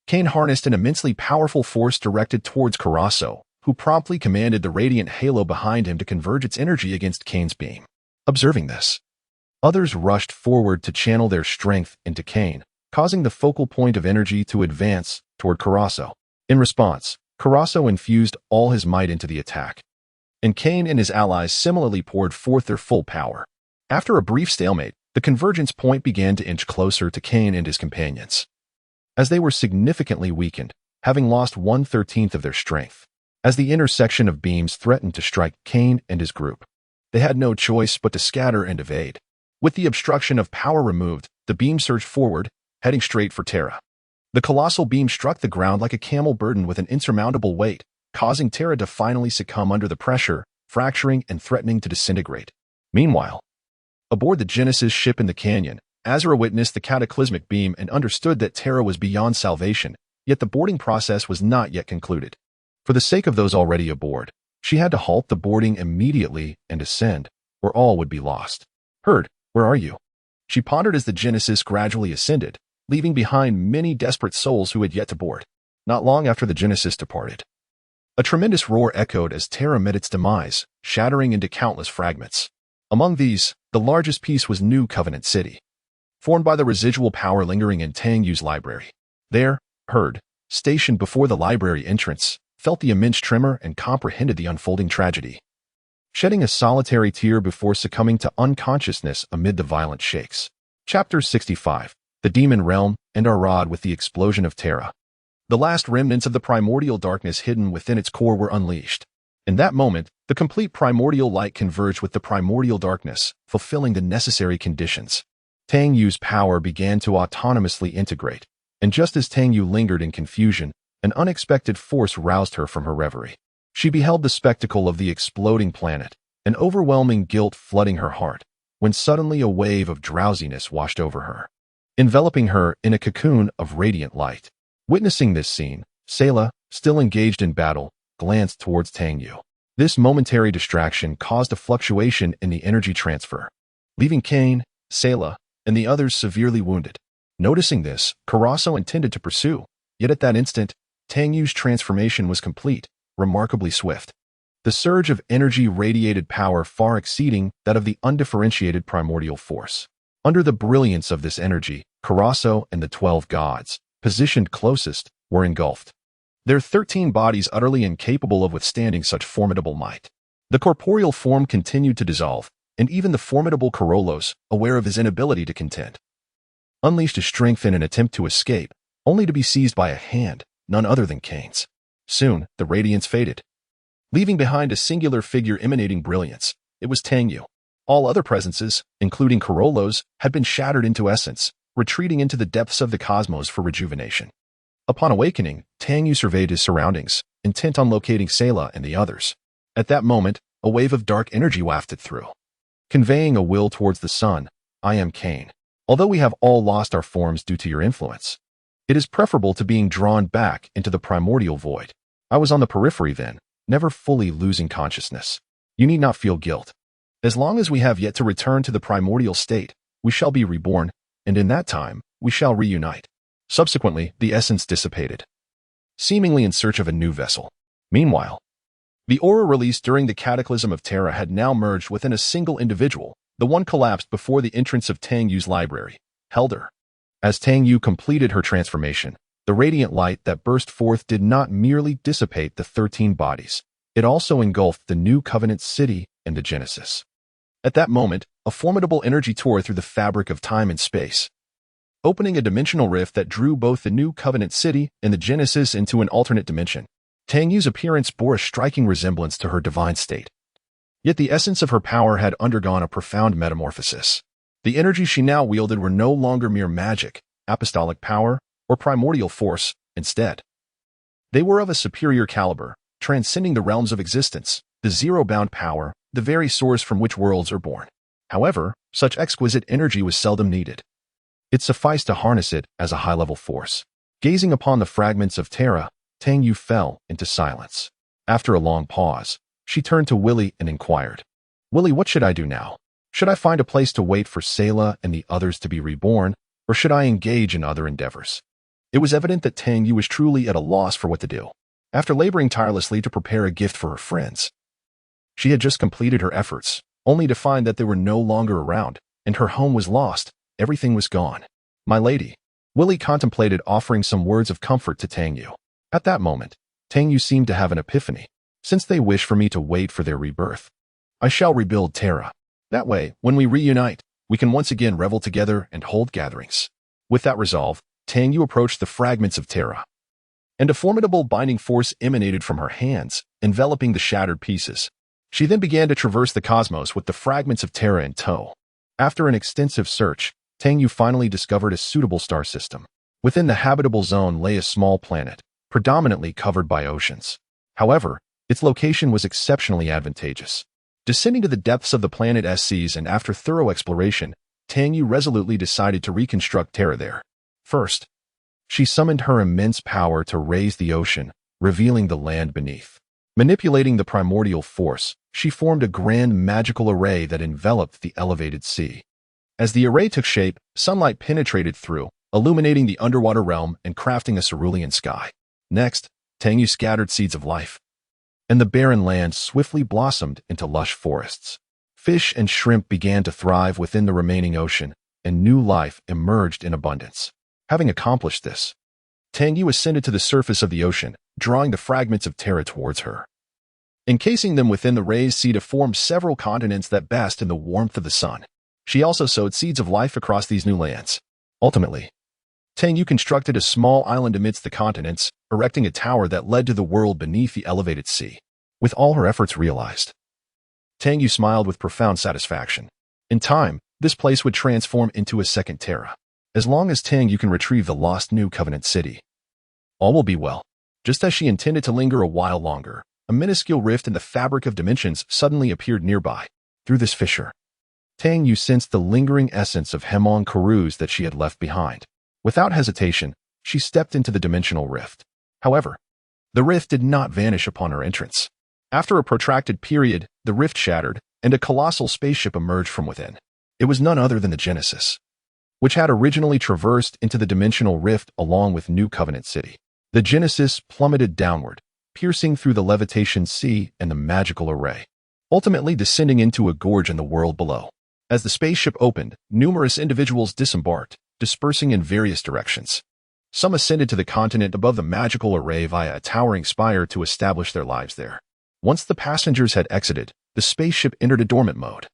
S1: Kane harnessed an immensely powerful force directed towards Karaso, who promptly commanded the radiant halo behind him to converge its energy against Kane's beam. Observing this, Others rushed forward to channel their strength into Kane, causing the focal point of energy to advance toward Carasso. In response, Carasso infused all his might into the attack, and Kane and his allies similarly poured forth their full power. After a brief stalemate, the convergence point began to inch closer to Kane and his companions, as they were significantly weakened, having lost 1/13 of their strength. As the intersection of beams threatened to strike Kane and his group, they had no choice but to scatter and evade. With the obstruction of power removed, the beam surged forward, heading straight for Terra. The colossal beam struck the ground like a camel burdened with an insurmountable weight, causing Terra to finally succumb under the pressure, fracturing and threatening to disintegrate. Meanwhile, aboard the Genesis ship in the canyon, Azura witnessed the cataclysmic beam and understood that Terra was beyond salvation, yet the boarding process was not yet concluded. For the sake of those already aboard, she had to halt the boarding immediately and ascend, or all would be lost. "Herd, where are you?" She pondered as the Genesis gradually ascended, leaving behind many desperate souls who had yet to board. Not long after the Genesis departed, a tremendous roar echoed as Terra met its demise, shattering into countless fragments. Among these, the largest piece was New Covenant City, formed by the residual power lingering in Tang Yu's library. There, Herd, stationed before the library entrance, felt the immense tremor and comprehended the unfolding tragedy, shedding a solitary tear before succumbing to unconsciousness amid the violent shakes. Chapter 65. The Demon Realm and Arad with the explosion of Terra. The last remnants of the primordial darkness hidden within its core were unleashed. In that moment, the complete primordial light converged with the primordial darkness, fulfilling the necessary conditions. Tang Yu's power began to autonomously integrate, and just as Tang Yu lingered in confusion, an unexpected force roused her from her reverie. She beheld the spectacle of the exploding planet, an overwhelming guilt flooding her heart, when suddenly a wave of drowsiness washed over her, enveloping her in a cocoon of radiant light. Witnessing this scene, Sayla, still engaged in battle, glanced towards Tang Yu. This momentary distraction caused a fluctuation in the energy transfer, leaving Kane, Sayla, and the others severely wounded. Noticing this, Carasso intended to pursue, yet at that instant, Tang Yu's transformation was complete, remarkably swift. The surge of energy radiated power far exceeding that of the undifferentiated primordial force. Under the brilliance of this energy, Carasso and the 12 gods, positioned closest, were engulfed, their 13 bodies utterly incapable of withstanding such formidable might. The corporeal form continued to dissolve, and even the formidable Carollos, aware of his inability to contend, unleashed his strength in an attempt to escape, only to be seized by a hand, none other than Kane's. Soon, the radiance faded, leaving behind a singular figure emanating brilliance. It was Tang Yu. All other presences, including Carollos, had been shattered into essence, retreating into the depths of the cosmos for rejuvenation. Upon awakening, Tang Yu surveyed his surroundings, intent on locating Sayla and the others. At that moment, a wave of dark energy wafted through, conveying a will towards the sun. "I am Kane. Although we have all lost our forms due to your influence, it is preferable to being drawn back into the primordial void. I was on the periphery then, never fully losing consciousness. You need not feel guilt. As long as we have yet to return to the primordial state, we shall be reborn, and in that time, we shall reunite." Subsequently, the essence dissipated, seemingly in search of a new vessel. Meanwhile, the aura released during the cataclysm of Terra had now merged within a single individual. The one collapsed before the entrance of Tang Yu's library, held her. As Tang Yu completed her transformation, the radiant light that burst forth did not merely dissipate the 13 bodies, it also engulfed the New Covenant City and the Genesis. At that moment, a formidable energy tore through the fabric of time and space, opening a dimensional rift that drew both the New Covenant City and the Genesis into an alternate dimension. Tang Yu's appearance bore a striking resemblance to her divine state. Yet the essence of her power had undergone a profound metamorphosis. The energies she now wielded were no longer mere magic, apostolic power, or primordial force. Instead, they were of a superior caliber, transcending the realms of existence, the zero-bound power, the very source from which worlds are born. However, such exquisite energy was seldom needed. It sufficed to harness it as a high-level force. Gazing upon the fragments of Terra, Tang Yu fell into silence. After a long pause, she turned to Willie and inquired, "Willie, what should I do now? Should I find a place to wait for Sayla and the others to be reborn, or should I engage in other endeavors?" It was evident that Tang Yu was truly at a loss for what to do. After laboring tirelessly to prepare a gift for her friends, she had just completed her efforts, only to find that they were no longer around, and her home was lost. Everything was gone. My lady. Willie contemplated offering some words of comfort to Tang Yu. At that moment, Tang Yu seemed to have an epiphany. Since they wish for me to wait for their rebirth, I shall rebuild Terra. That way, when we reunite, we can once again revel together and hold gatherings. With that resolve, Tang Yu approached the fragments of Terra, and a formidable binding force emanated from her hands, enveloping the shattered pieces. She then began to traverse the cosmos with the fragments of Terra in tow. After an extensive search, Tang Yu finally discovered a suitable star system. Within the habitable zone lay a small planet, predominantly covered by oceans. However, its location was exceptionally advantageous. Descending to the depths of the planet's seas and after thorough exploration, Tang Yu resolutely decided to reconstruct Terra there. First, she summoned her immense power to raise the ocean, revealing the land beneath. Manipulating the primordial force, she formed a grand magical array that enveloped the elevated sea. As the array took shape, sunlight penetrated through, illuminating the underwater realm and crafting a cerulean sky. Next, Tang Yu scattered seeds of life, and the barren land swiftly blossomed into lush forests. Fish and shrimp began to thrive within the remaining ocean, and new life emerged in abundance. Having accomplished this, Tang Yu ascended to the surface of the ocean, drawing the fragments of Terra towards her, encasing them within the raised sea to form several continents that basked in the warmth of the sun. She also sowed seeds of life across these new lands. Ultimately, Tang Yu constructed a small island amidst the continents, erecting a tower that led to the world beneath the elevated sea. With all her efforts realized, Tang Yu smiled with profound satisfaction. In time, this place would transform into a second Terra. As long as Tang Yu can retrieve the lost New Covenant city, all will be well. Just as she intended to linger a while longer, a minuscule rift in the fabric of dimensions suddenly appeared nearby. Through this fissure, Tang Yu sensed the lingering essence of Hemon Karuz that she had left behind. Without hesitation, she stepped into the dimensional rift. However, the rift did not vanish upon her entrance. After a protracted period, the rift shattered, and a colossal spaceship emerged from within. It was none other than the Genesis, which had originally traversed into the dimensional rift along with New Covenant City. The Genesis plummeted downward, piercing through the levitation sea and the magical array, ultimately descending into a gorge in the world below. As the spaceship opened, numerous individuals disembarked, dispersing in various directions. Some ascended to the continent above the magical array via a towering spire to establish their lives there. Once the passengers had exited, the spaceship entered a dormant mode,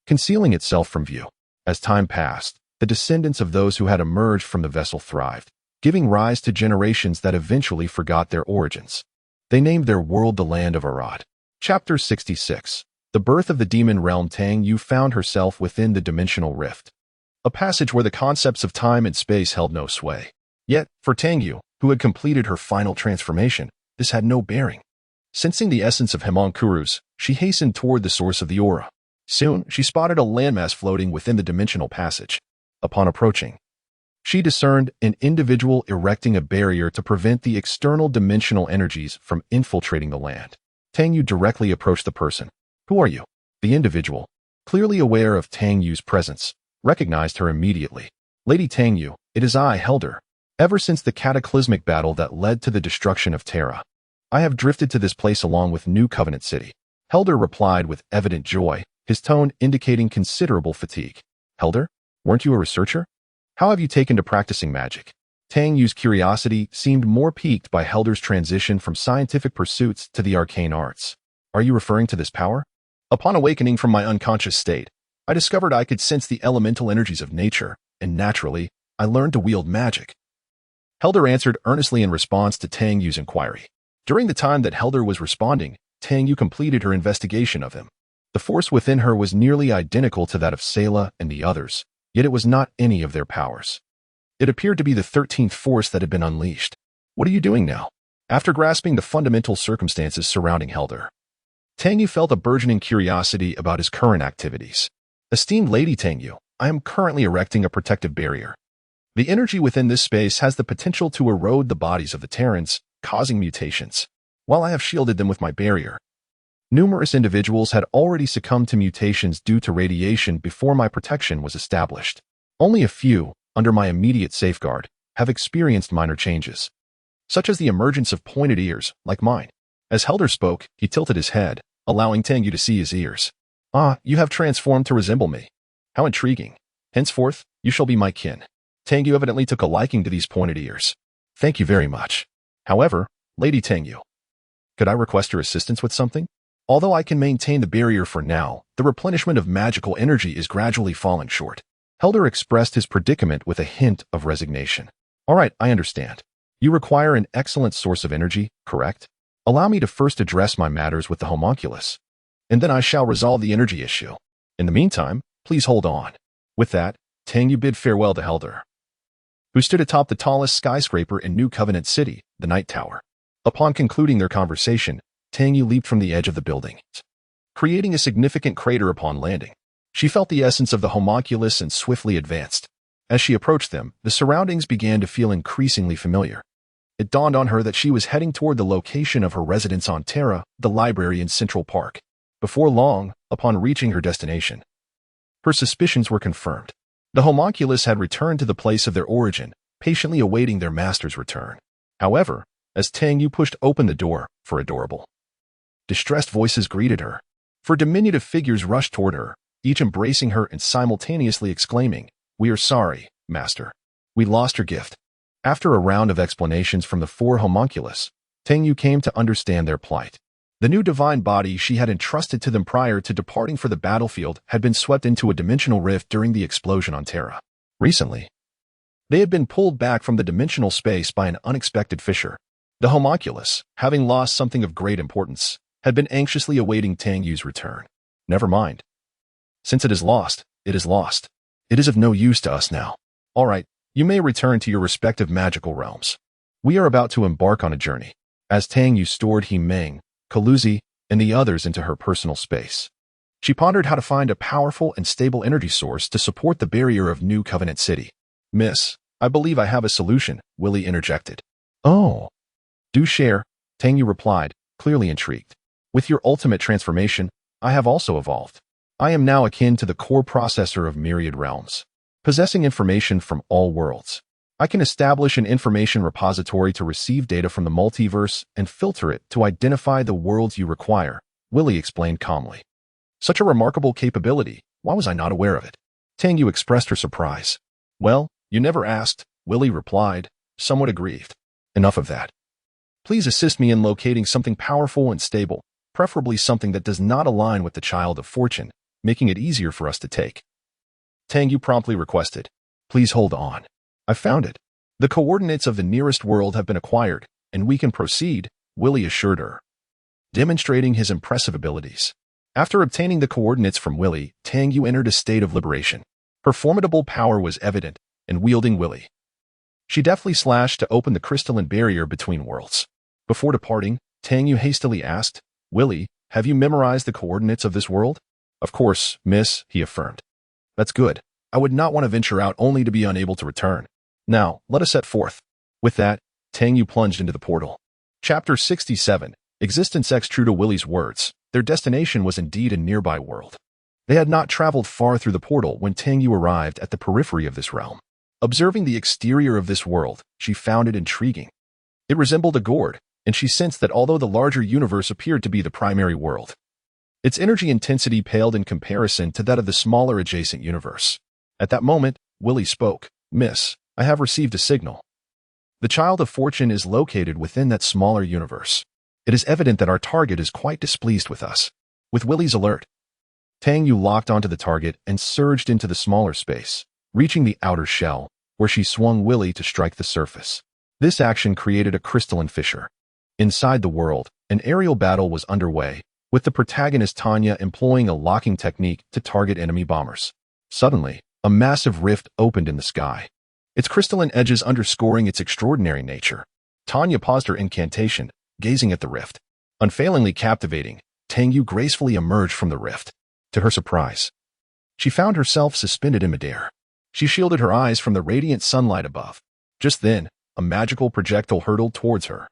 S1: concealing itself from view. As time passed, the descendants of those who had emerged from the vessel thrived, giving rise to generations that eventually forgot their origins. They named their world the Land of Arad. Chapter 66. The Birth of the Demon Realm. Tang Yu found herself within the dimensional rift, a passage where the concepts of time and space held no sway. Yet, for Tang Yu, who had completed her final transformation, this had no bearing. Sensing the essence of Hemon Karuz, she hastened toward the source of the aura. Soon, she spotted a landmass floating within the dimensional passage. Upon approaching, she discerned an individual erecting a barrier to prevent the external dimensional energies from infiltrating the land. Tang Yu directly approached the person. "Who are you?" The individual, clearly aware of Tang Yu's presence, recognized her immediately. "Lady Tang Yu, it is I, Helder. Ever since the cataclysmic battle that led to the destruction of Terra, I have drifted to this place along with New Covenant City." Helder replied with evident joy, his tone indicating considerable fatigue. "Helder, weren't you a researcher? How have you taken to practicing magic?" Tang Yu's curiosity seemed more piqued by Helder's transition from scientific pursuits to the arcane arts. "Are you referring to this power? Upon awakening from my unconscious state, I discovered I could sense the elemental energies of nature, and naturally, I learned to wield magic." Helder answered earnestly in response to Tang Yu's inquiry. During the time that Helder was responding, Tang Yu completed her investigation of him. The force within her was nearly identical to that of Selah and the others, yet it was not any of their powers. It appeared to be the 13th force that had been unleashed. "What are you doing now?" After grasping the fundamental circumstances surrounding Helder, Tang Yu felt a burgeoning curiosity about his current activities. "Esteemed Lady Tang Yu, I am currently erecting a protective barrier. The energy within this space has the potential to erode the bodies of the Terrans, causing mutations. While I have shielded them with my barrier, numerous individuals had already succumbed to mutations due to radiation before my protection was established. Only a few, under my immediate safeguard, have experienced minor changes, such as the emergence of pointed ears, like mine." As Helder spoke, he tilted his head, allowing Tang Yu to see his ears. "Ah, you have transformed to resemble me. How intriguing. Henceforth, you shall be my kin. Tangyu evidently took a liking to these pointed ears. Thank you very much. However, Lady Tangyu, could I request your assistance with something? Although I can maintain the barrier for now, the replenishment of magical energy is gradually falling short. Helder expressed his predicament with a hint of resignation. All right, I understand. You require an excellent source of energy, correct? Allow me to first address my matters with the homunculus, and then I shall resolve the energy issue. In the meantime, please hold on. With that, Tangyu bid farewell to Helder, who stood atop the tallest skyscraper in New Covenant City, the Night Tower. Upon concluding their conversation, Tangyu leaped from the edge of the building, creating a significant crater upon landing. She felt the essence of the homunculus and swiftly advanced. As she approached them, the surroundings began to feel increasingly familiar. It dawned on her that she was heading toward the location of her residence on Terra, the library in Central Park. Before long, upon reaching her destination, her suspicions were confirmed. The homunculus had returned to the place of their origin, patiently awaiting their master's return. However, as Tangyu pushed open the door, for adorable, distressed voices greeted her. For diminutive figures rushed toward her, each embracing her and simultaneously exclaiming, "We are sorry, master. We lost your gift." After a round of explanations from the four homunculus, Tangyu came to understand their plight. The new divine body she had entrusted to them prior to departing for the battlefield had been swept into a dimensional rift during the explosion on Terra. Recently, they had been pulled back from the dimensional space by an unexpected fissure. The homunculus, having lost something of great importance, had been anxiously awaiting Tangyu's return. Never mind. Since it is lost, it is lost. It is of no use to us now. All right, you may return to your respective magical realms. We are about to embark on a journey. As Tangyu stored Himeng, Kaluzi, and the others into her personal space, she pondered how to find a powerful and stable energy source to support the barrier of New Covenant City. Miss, I believe I have a solution, Willie interjected. Oh. Do share, Tangyu replied, clearly intrigued. With your ultimate transformation, I have also evolved. I am now akin to the core processor of myriad realms, possessing information from all worlds. I can establish an information repository to receive data from the multiverse and filter it to identify the worlds you require, Willie explained calmly. Such a remarkable capability, why was I not aware of it? Tangyu expressed her surprise. Well, you never asked, Willie replied, somewhat aggrieved. Enough of that. Please assist me in locating something powerful and stable, preferably something that does not align with the Child of Fortune, making it easier for us to take. Tangyu promptly requested. Please hold on. I found it. The coordinates of the nearest world have been acquired, and we can proceed, Willie assured her, demonstrating his impressive abilities. After obtaining the coordinates from Willie, Tangyu entered a state of liberation. Her formidable power was evident, and wielding Willie, she deftly slashed to open the crystalline barrier between worlds. Before departing, Tangyu hastily asked, Willie, have you memorized the coordinates of this world? Of course, miss, he affirmed. That's good. I would not want to venture out only to be unable to return. Now, let us set forth. With that, Tangyu plunged into the portal. Chapter 67, Existence X. True to Willie's words, their destination was indeed a nearby world. They had not traveled far through the portal when Tangyu arrived at the periphery of this realm. Observing the exterior of this world, she found it intriguing. It resembled a gourd, and she sensed that although the larger universe appeared to be the primary world, its energy intensity paled in comparison to that of the smaller adjacent universe. At that moment, Willie spoke. Miss, I have received a signal. The Child of Fortune is located within that smaller universe. It is evident that our target is quite displeased with us. With Willie's alert, Tangyu locked onto the target and surged into the smaller space, reaching the outer shell, where she swung Willie to strike the surface. This action created a crystalline fissure. Inside the world, an aerial battle was underway, with the protagonist Tanya employing a locking technique to target enemy bombers. Suddenly, a massive rift opened in the sky, its crystalline edges underscoring its extraordinary nature. Tanya paused her incantation, gazing at the rift. Unfailingly captivating, Tangyu gracefully emerged from the rift. To her surprise, she found herself suspended in midair. She shielded her eyes from the radiant sunlight above. Just then, a magical projectile hurtled towards her.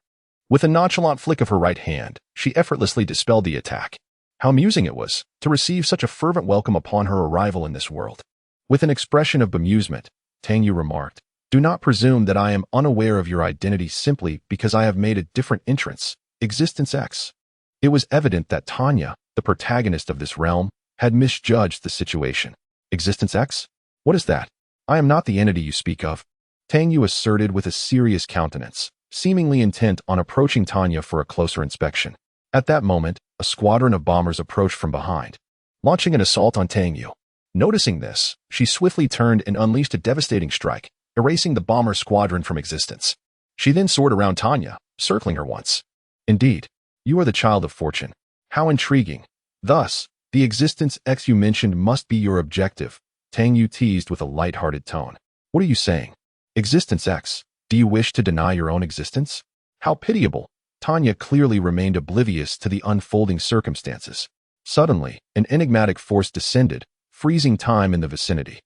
S1: With a nonchalant flick of her right hand, she effortlessly dispelled the attack. How amusing it was to receive such a fervent welcome upon her arrival in this world. With an expression of bemusement, Tangyu remarked, Do not presume that I am unaware of your identity simply because I have made a different entrance, Existence X. It was evident that Tanya, the protagonist of this realm, had misjudged the situation. Existence X? What is that? I am not the entity you speak of, Tang Yu asserted with a serious countenance, seemingly intent on approaching Tanya for a closer inspection. At that moment, a squadron of bombers approached from behind, launching an assault on Tang Yu. Noticing this, she swiftly turned and unleashed a devastating strike, erasing the bomber squadron from existence. She then soared around Tanya, circling her once. Indeed, you are the child of fortune. How intriguing. Thus, the Existence X you mentioned must be your objective, Tang Yu teased with a light-hearted tone. What are you saying? Existence X, do you wish to deny your own existence? How pitiable. Tanya clearly remained oblivious to the unfolding circumstances. Suddenly, an enigmatic force descended, freezing time in the vicinity,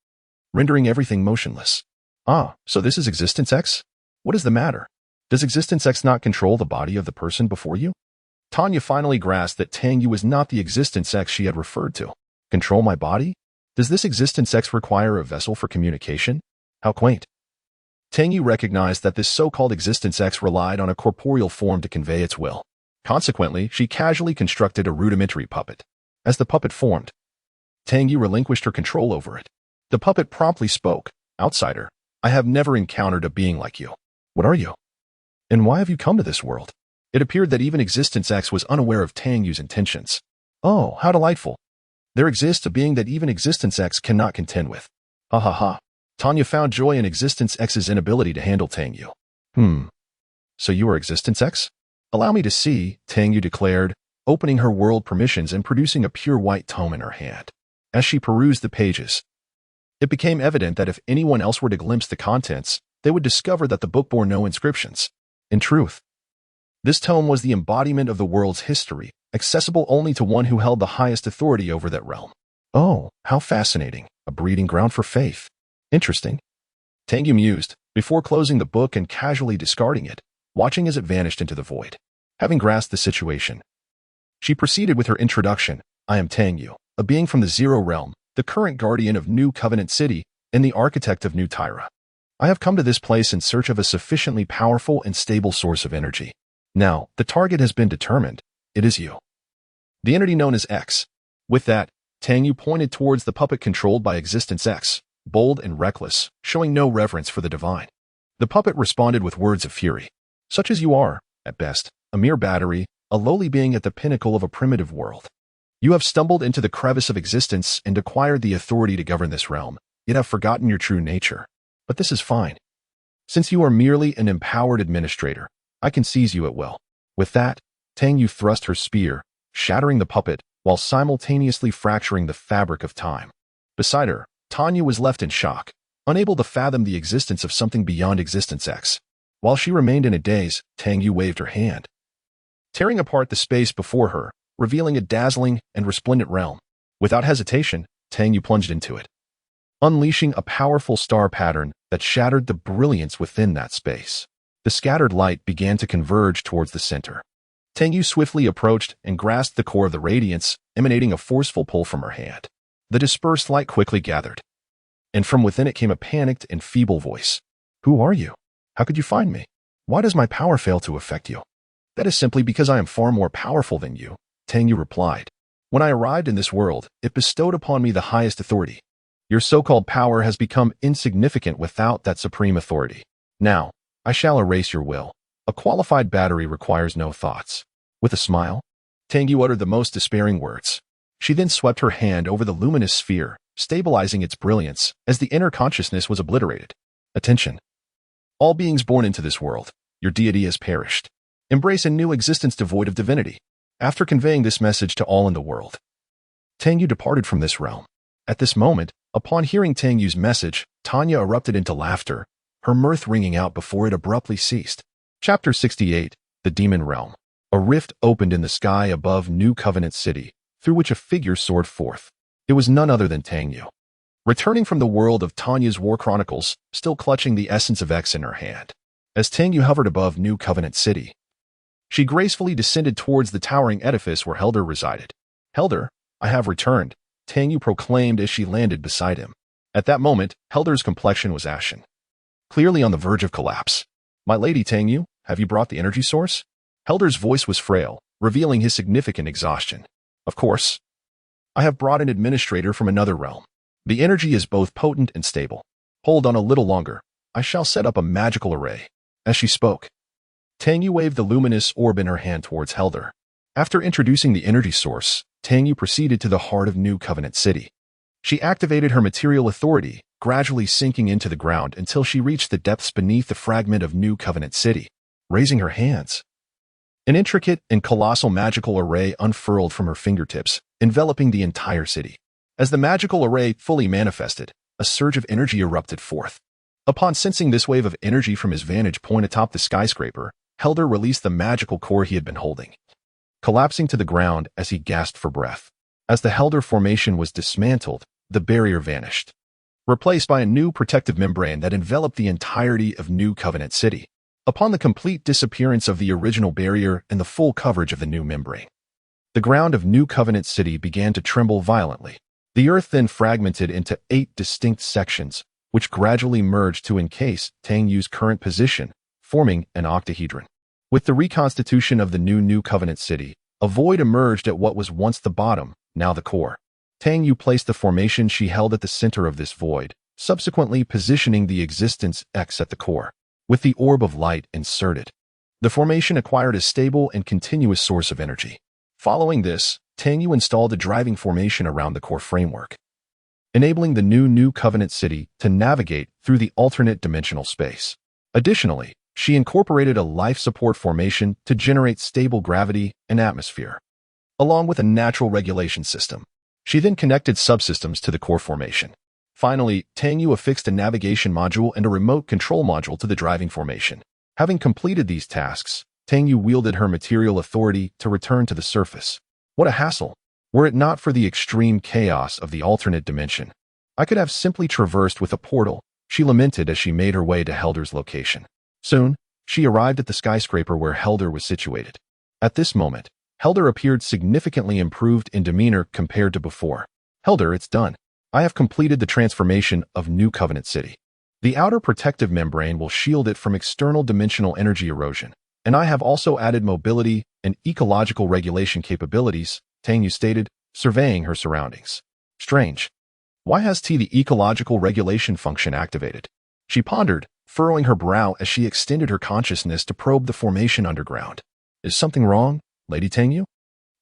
S1: rendering everything motionless. Ah, so this is Existence X? What is the matter? Does Existence X not control the body of the person before you? Tanya finally grasped that Tang Yu was not the Existence X she had referred to. Control my body? Does this Existence X require a vessel for communication? How quaint. Tang Yu recognized that this so-called Existence X relied on a corporeal form to convey its will. Consequently, she casually constructed a rudimentary puppet. As the puppet formed, Tang Yu relinquished her control over it. The puppet promptly spoke. Outsider, I have never encountered a being like you. What are you? And why have you come to this world? It appeared that even Existence X was unaware of Tang Yu's intentions. Oh, how delightful. There exists a being that even Existence X cannot contend with. Ha ha ha. Tanya found joy in Existence X's inability to handle Tang Yu. So you are Existence X? Allow me to see, Tang Yu declared, opening her world permissions and producing a pure white tome in her hand. As she perused the pages, it became evident that if anyone else were to glimpse the contents, they would discover that the book bore no inscriptions. In truth, this tome was the embodiment of the world's history, accessible only to one who held the highest authority over that realm. Oh, how fascinating. A breeding ground for faith. Interesting. Tang Yu mused, before closing the book and casually discarding it, watching as it vanished into the void. Having grasped the situation, she proceeded with her introduction. I am Tang Yu, a being from the Zero Realm, the current guardian of New Covenant City, and the architect of New Tyra. I have come to this place in search of a sufficiently powerful and stable source of energy. Now, the target has been determined. It is you. The entity known as X. With that, Tang Yu pointed towards the puppet controlled by Existence X, bold and reckless, showing no reverence for the divine. The puppet responded with words of fury. Such as you are, at best, a mere battery, a lowly being at the pinnacle of a primitive world. You have stumbled into the crevice of existence and acquired the authority to govern this realm, yet have forgotten your true nature. But this is fine. Since you are merely an empowered administrator, I can seize you at will. With that, Tang Yu thrust her spear, shattering the puppet, while simultaneously fracturing the fabric of time. Beside her, Tanya was left in shock, unable to fathom the existence of something beyond Existence X. While she remained in a daze, Tang Yu waved her hand, tearing apart the space before her, revealing a dazzling and resplendent realm. Without hesitation, Tang Yu plunged into it, unleashing a powerful star pattern that shattered the brilliance within that space. The scattered light began to converge towards the center. Tang Yu swiftly approached and grasped the core of the radiance, emanating a forceful pull from her hand. The dispersed light quickly gathered, and from within it came a panicked and feeble voice. Who are you? How could you find me? Why does my power fail to affect you? That is simply because I am far more powerful than you, Tang Yu replied. When I arrived in this world, it bestowed upon me the highest authority. Your so-called power has become insignificant without that supreme authority. Now, I shall erase your will. A qualified battery requires no thoughts. With a smile, Tang Yu uttered the most despairing words. She then swept her hand over the luminous sphere, stabilizing its brilliance as the inner consciousness was obliterated. Attention. All beings born into this world, your deity has perished. Embrace a new existence devoid of divinity. After conveying this message to all in the world, Tang Yu departed from this realm. At this moment, upon hearing Tang Yu's message, Tanya erupted into laughter, her mirth ringing out before it abruptly ceased. Chapter 68, The Demon Realm. A rift opened in the sky above New Covenant City, through which a figure soared forth. It was none other than Tang Yu. Returning from the world of Tanya's War Chronicles, still clutching the essence of X in her hand. As Tang Yu hovered above New Covenant City, she gracefully descended towards the towering edifice where Helder resided. Helder, I have returned, Tang Yu proclaimed as she landed beside him. At that moment, Helder's complexion was ashen, clearly on the verge of collapse. My lady Tang Yu, have you brought the energy source? Helder's voice was frail, revealing his significant exhaustion. Of course. I have brought an administrator from another realm. The energy is both potent and stable. Hold on a little longer. I shall set up a magical array. As she spoke, Tangyu waved the luminous orb in her hand towards Helder. After introducing the energy source, Tangyu proceeded to the heart of New Covenant City. She activated her material authority, gradually sinking into the ground until she reached the depths beneath the fragment of New Covenant City. Raising her hands, an intricate and colossal magical array unfurled from her fingertips, enveloping the entire city. As the magical array fully manifested, a surge of energy erupted forth. Upon sensing this wave of energy from his vantage point atop the skyscraper, Helder released the magical core he had been holding, collapsing to the ground as he gasped for breath. As the Helder formation was dismantled, the barrier vanished, replaced by a new protective membrane that enveloped the entirety of New Covenant City. Upon the complete disappearance of the original barrier and the full coverage of the new membrane, the ground of New Covenant City began to tremble violently. The earth then fragmented into 8 distinct sections, which gradually merged to encase Tangyu's current position, forming an octahedron. With the reconstitution of the New Covenant City, a void emerged at what was once the bottom, now the core. Tangyu placed the formation she held at the center of this void, subsequently positioning the existence X at the core. With the orb of light inserted, the formation acquired a stable and continuous source of energy. Following this, Tangyu installed a driving formation around the core framework, enabling the New Covenant City to navigate through the alternate dimensional space. Additionally, she incorporated a life support formation to generate stable gravity and atmosphere, along with a natural regulation system. She then connected subsystems to the core formation. Finally, Tangyu affixed a navigation module and a remote control module to the driving formation. Having completed these tasks, Tangyu wielded her material authority to return to the surface. What a hassle! Were it not for the extreme chaos of the alternate dimension, I could have simply traversed with a portal, she lamented as she made her way to Helder's location. Soon, she arrived at the skyscraper where Helder was situated. At this moment, Helder appeared significantly improved in demeanor compared to before. Helder, it's done. I have completed the transformation of New Covenant City. The outer protective membrane will shield it from external dimensional energy erosion, and I have also added mobility and ecological regulation capabilities, Tangyu stated, surveying her surroundings. Strange. Why has the ecological regulation function activated? She pondered, furrowing her brow as she extended her consciousness to probe the formation underground. Is something wrong, Lady Tangyu?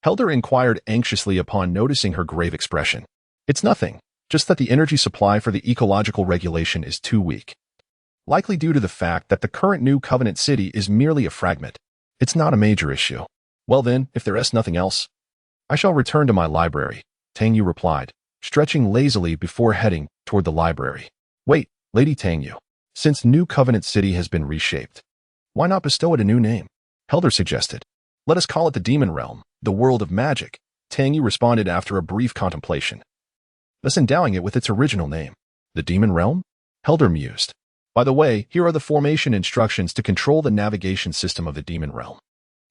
S1: Helder inquired anxiously upon noticing her grave expression. It's nothing. Just that the energy supply for the ecological regulation is too weak. Likely due to the fact that the current New Covenant City is merely a fragment. It's not a major issue. Well then, if there is nothing else, I shall return to my library, Tangyu replied, stretching lazily before heading toward the library. Wait, Lady Tangyu. Since New Covenant City has been reshaped, why not bestow it a new name? Helder suggested. Let us call it the Demon Realm, the world of magic, Tangyu responded after a brief contemplation, thus endowing it with its original name. The Demon Realm? Helder mused. By the way, here are the formation instructions to control the navigation system of the Demon Realm.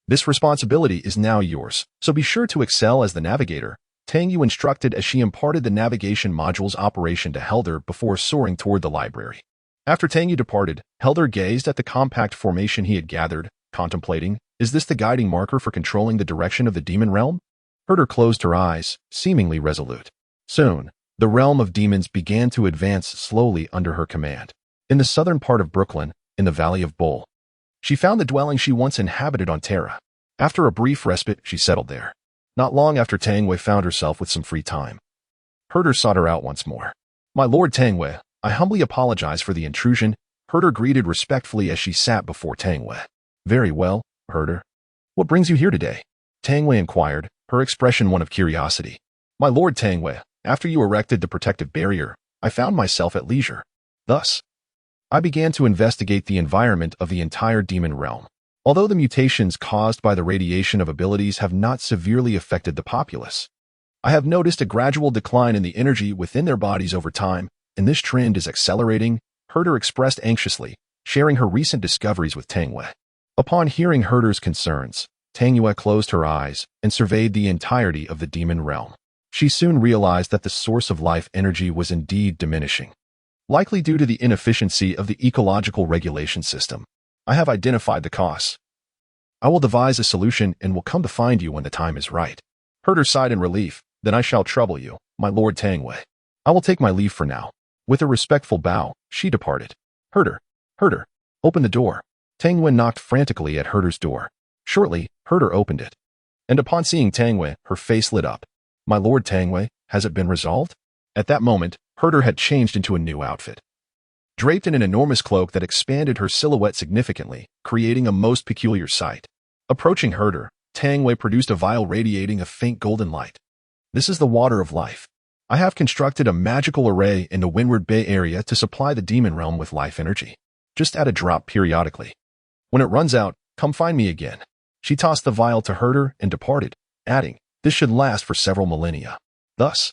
S1: This responsibility is now yours, so be sure to excel as the navigator, Tangyu instructed as she imparted the navigation module's operation to Helder before soaring toward the library. After Tangyu departed, Helder gazed at the compact formation he had gathered, contemplating, is this the guiding marker for controlling the direction of the Demon Realm? Helder closed her eyes, seemingly resolute. Soon, the realm of demons began to advance slowly under her command. In the southern part of Brooklyn, in the Valley of Bull, she found the dwelling she once inhabited on Terra. After a brief respite, she settled there. Not long after Tangwei found herself with some free time, Herder sought her out once more. My Lord Tangwei, I humbly apologize for the intrusion, Herder greeted respectfully as she sat before Tangwei. Very well, Herder. What brings you here today? Tangwei inquired, her expression one of curiosity. My Lord Tangwei, after you erected the protective barrier, I found myself at leisure. Thus, I began to investigate the environment of the entire demon realm. Although the mutations caused by the radiation of abilities have not severely affected the populace, I have noticed a gradual decline in the energy within their bodies over time, and this trend is accelerating, Herder expressed anxiously, sharing her recent discoveries with Tangwei. Upon hearing Herder's concerns, Tangwei closed her eyes and surveyed the entirety of the demon realm. She soon realized that the source of life energy was indeed diminishing, likely due to the inefficiency of the ecological regulation system. I have identified the cause. I will devise a solution and will come to find you when the time is right. Herder sighed in relief. Then I shall trouble you, my Lord Tangwei. I will take my leave for now. With a respectful bow, she departed. Herder, Herder, open the door. Tang Wen knocked frantically at Herder's door. Shortly, Herder opened it. And upon seeing Tang Wei, her face lit up. My lord Tang Wei, has it been resolved? At that moment, Herder had changed into a new outfit. Draped in an enormous cloak that expanded her silhouette significantly, creating a most peculiar sight. Approaching Herder, Tang Wei produced a vial radiating a faint golden light. This is the water of life. I have constructed a magical array in the Windward Bay area to supply the demon realm with life energy. Just add a drop periodically. When it runs out, come find me again. She tossed the vial to Herder and departed, adding, this should last for several millennia. Thus,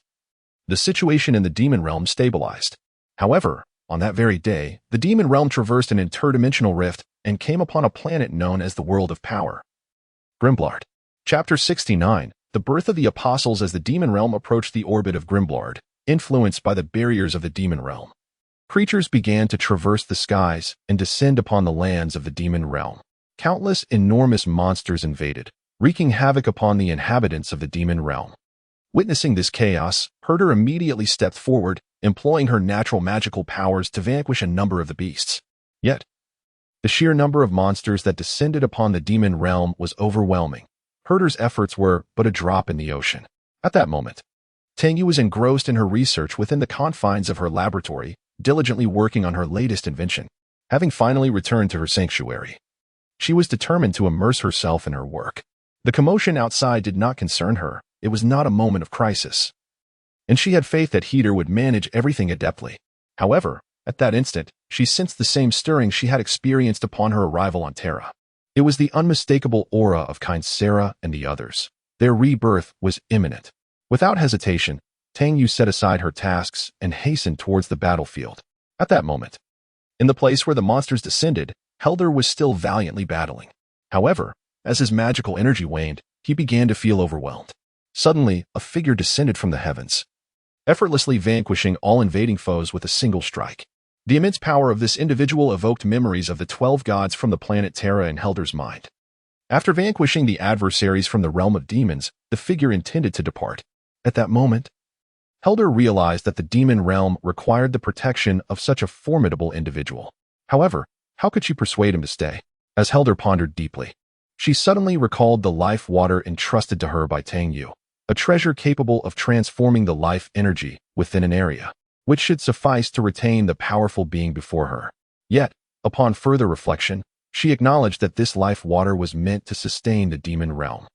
S1: the situation in the demon realm stabilized. However, on that very day, the demon realm traversed an interdimensional rift and came upon a planet known as the World of Power. Grimblard. Chapter 69. The birth of the apostles. As the demon realm approached the orbit of Grimblard, influenced by the barriers of the demon realm, creatures began to traverse the skies and descend upon the lands of the demon realm. Countless enormous monsters invaded, wreaking havoc upon the inhabitants of the demon realm. Witnessing this chaos, Herder immediately stepped forward, employing her natural magical powers to vanquish a number of the beasts. Yet, the sheer number of monsters that descended upon the demon realm was overwhelming. Herder's efforts were but a drop in the ocean. At that moment, Tang Yu was engrossed in her research within the confines of her laboratory, diligently working on her latest invention. Having finally returned to her sanctuary, she was determined to immerse herself in her work. The commotion outside did not concern her. It was not a moment of crisis, and she had faith that Herder would manage everything adeptly. However, at that instant, she sensed the same stirring she had experienced upon her arrival on Terra. It was the unmistakable aura of kind Sarah and the others. Their rebirth was imminent. Without hesitation, Tang Yu set aside her tasks and hastened towards the battlefield. At that moment, in the place where the monsters descended, Herder was still valiantly battling. However, as his magical energy waned, he began to feel overwhelmed. Suddenly, a figure descended from the heavens, effortlessly vanquishing all invading foes with a single strike. The immense power of this individual evoked memories of the 12 gods from the planet Terra in Herder's mind. After vanquishing the adversaries from the realm of demons, the figure intended to depart. At that moment, Herder realized that the demon realm required the protection of such a formidable individual. However, how could she persuade him to stay? As Herder pondered deeply, she suddenly recalled the life water entrusted to her by Tang Yu, a treasure capable of transforming the life energy within an area, which should suffice to retain the powerful being before her. Yet, upon further reflection, she acknowledged that this life water was meant to sustain the demon realm.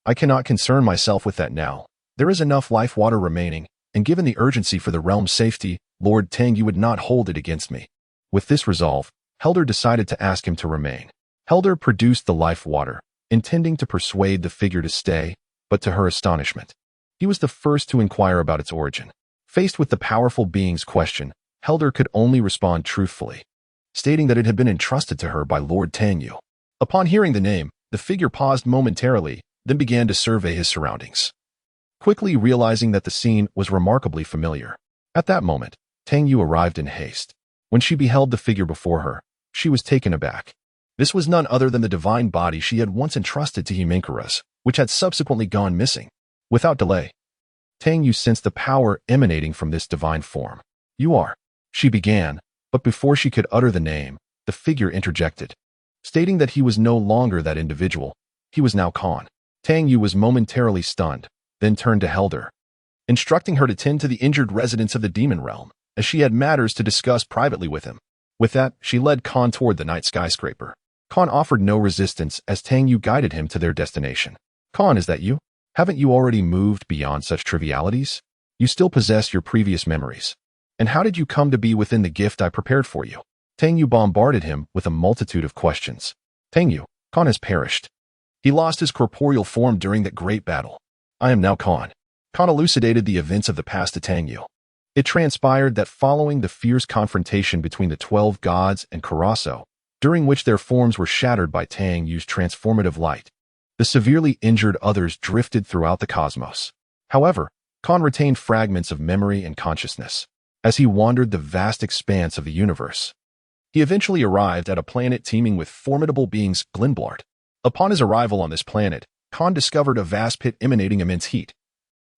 S1: I cannot concern myself with that now. There is enough life water remaining, and given the urgency for the realm's safety, Lord Tang Yu would not hold it against me. With this resolve, Herder decided to ask him to remain. Herder produced the life water, intending to persuade the figure to stay, but to her astonishment, he was the first to inquire about its origin. Faced with the powerful being's question, Herder could only respond truthfully, stating that it had been entrusted to her by Lord Tang Yu. Upon hearing the name, the figure paused momentarily, then began to survey his surroundings, quickly realizing that the scene was remarkably familiar. At that moment, Tang Yu arrived in haste. When she beheld the figure before her, she was taken aback. This was none other than the divine body she had once entrusted to Himenkaras, which had subsequently gone missing. Without delay, Tang Yu sensed the power emanating from this divine form. You are, she began, but before she could utter the name, the figure interjected, stating that he was no longer that individual. He was now Khan. Tang Yu was momentarily stunned, then turned to Herder, instructing her to tend to the injured residents of the demon realm, as she had matters to discuss privately with him. With that, she led Khan toward the night skyscraper. Khan offered no resistance as Tang Yu guided him to their destination. Khan, is that you? Haven't you already moved beyond such trivialities? You still possess your previous memories. And how did you come to be within the gift I prepared for you? Tang Yu bombarded him with a multitude of questions. Tang Yu, Khan has perished. He lost his corporeal form during that great battle. I am now Khan. Khan elucidated the events of the past to Tang Yu. It transpired that following the fierce confrontation between the 12 gods and Karaso, during which their forms were shattered by Tang Yu's transformative light, the severely injured others drifted throughout the cosmos. However, Khan retained fragments of memory and consciousness as he wandered the vast expanse of the universe. He eventually arrived at a planet teeming with formidable beings, Grimblard. Upon his arrival on this planet, Khan discovered a vast pit emanating immense heat.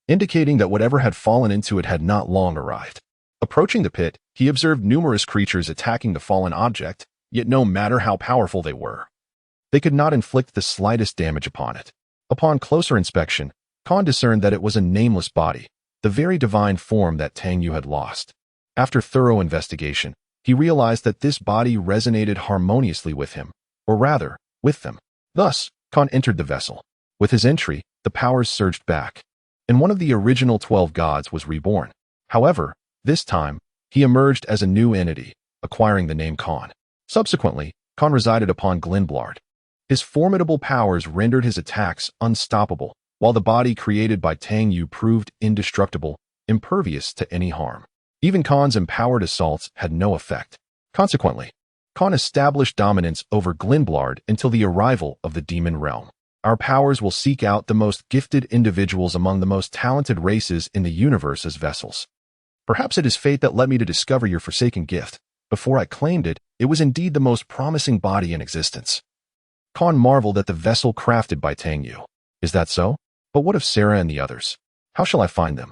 S1: indicating that whatever had fallen into it had not long arrived. Approaching the pit, he observed numerous creatures attacking the fallen object, yet no matter how powerful they were, they could not inflict the slightest damage upon it. Upon closer inspection, Khan discerned that it was a nameless body, the very divine form that Tang Yu had lost. After thorough investigation, he realized that this body resonated harmoniously with him, or rather, with them. Thus, Khan entered the vessel. With his entry, the powers surged back, and one of the original 12 gods was reborn. However, this time, he emerged as a new entity, acquiring the name Khan. Subsequently, Khan resided upon Glenblard. His formidable powers rendered his attacks unstoppable, while the body created by Tang Yu proved indestructible, impervious to any harm. Even Khan's empowered assaults had no effect. Consequently, Khan established dominance over Glenblard until the arrival of the demon realm. Our powers will seek out the most gifted individuals among the most talented races in the universe as vessels. Perhaps it is fate that led me to discover your forsaken gift. Before I claimed it, it was indeed the most promising body in existence. Khan marveled at the vessel crafted by Tang Yu. Is that so? But what of Sarah and the others? How shall I find them?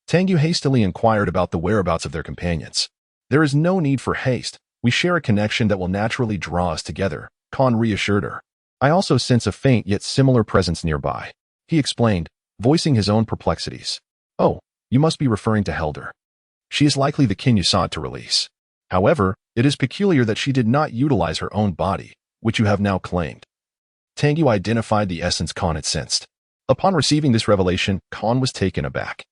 S1: Tang Yu hastily inquired about the whereabouts of their companions. There is no need for haste. We share a connection that will naturally draw us together, Khan reassured her. I also sense a faint yet similar presence nearby, he explained, voicing his own perplexities. Oh, you must be referring to Helder. She is likely the kin you sought to release. However, it is peculiar that she did not utilize her own body, which you have now claimed. Tang Yu identified the essence Khan had sensed. Upon receiving this revelation, Khan was taken aback.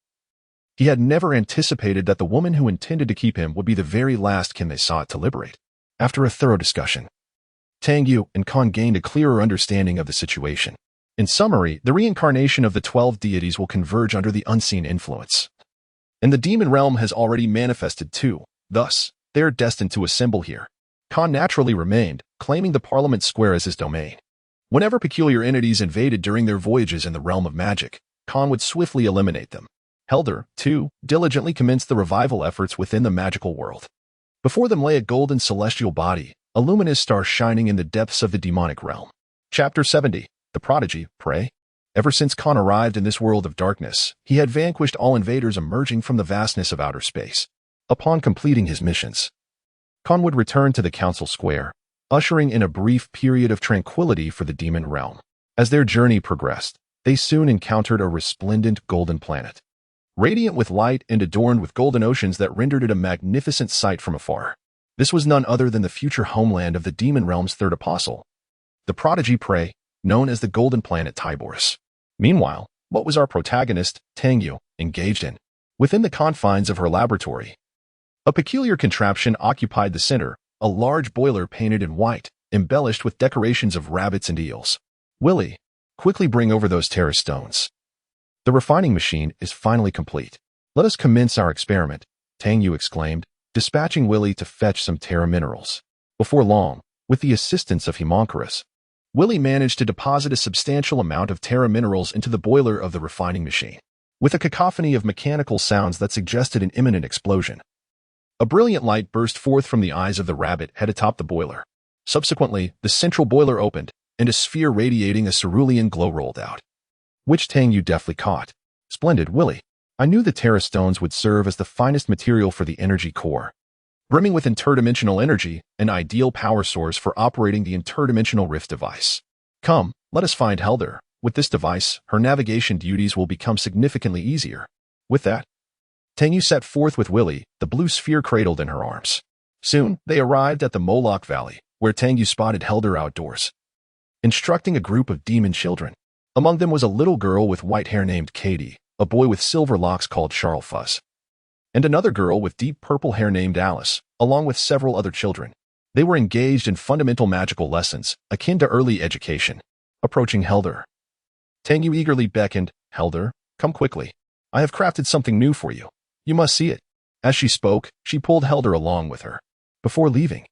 S1: He had never anticipated that the woman who intended to keep him would be the very last kin they sought to liberate. After a thorough discussion, Tang Yu and Khan gained a clearer understanding of the situation. In summary, the reincarnation of the 12 deities will converge under the unseen influence. And the demon realm has already manifested too. Thus, they are destined to assemble here. Khan naturally remained, claiming the Parliament Square as his domain. Whenever peculiar entities invaded during their voyages in the realm of magic, Khan would swiftly eliminate them. Helder, too, diligently commenced the revival efforts within the magical world. Before them lay a golden celestial body, a luminous star shining in the depths of the demonic realm. Chapter 70. The Prodigy, Prey. Ever since Khan arrived in this world of darkness, he had vanquished all invaders emerging from the vastness of outer space. Upon completing his missions, Khan would return to the Council Square, ushering in a brief period of tranquility for the demon realm. As their journey progressed, they soon encountered a resplendent golden planet, radiant with light and adorned with golden oceans that rendered it a magnificent sight from afar. This was none other than the future homeland of the demon realm's third apostle, the Prodigy Prey, known as the Golden Planet Tiboris. Meanwhile, what was our protagonist, Tang Yu, engaged in? Within the confines of her laboratory, a peculiar contraption occupied the center, a large boiler painted in white, embellished with decorations of rabbits and eels. Willie, quickly bring over those terra stones. The refining machine is finally complete. Let us commence our experiment, Tang Yu exclaimed, dispatching Willie to fetch some terra minerals. Before long, with the assistance of Homunculus, Willie managed to deposit a substantial amount of terra minerals into the boiler of the refining machine. With a cacophony of mechanical sounds that suggested an imminent explosion, a brilliant light burst forth from the eyes of the rabbit head atop the boiler. Subsequently, the central boiler opened, and a sphere radiating a cerulean glow rolled out, which Tang Yu deftly caught. Splendid, Willie. I knew the terra stones would serve as the finest material for the energy core, brimming with interdimensional energy, an ideal power source for operating the interdimensional rift device. Come, let us find Helder. With this device, her navigation duties will become significantly easier. With that, Tang Yu set forth with Willie, the blue sphere cradled in her arms. Soon, they arrived at the Moloch Valley, where Tang Yu spotted Helder outdoors, instructing a group of demon children. Among them was a little girl with white hair named Katie, a boy with silver locks called Charlefuzz, and another girl with deep purple hair named Alice, along with several other children. They were engaged in fundamental magical lessons, akin to early education. Approaching Helder, Tang Yu eagerly beckoned, Helder, come quickly. I have crafted something new for you. You must see it. As she spoke, she pulled Helder along with her. Before leaving,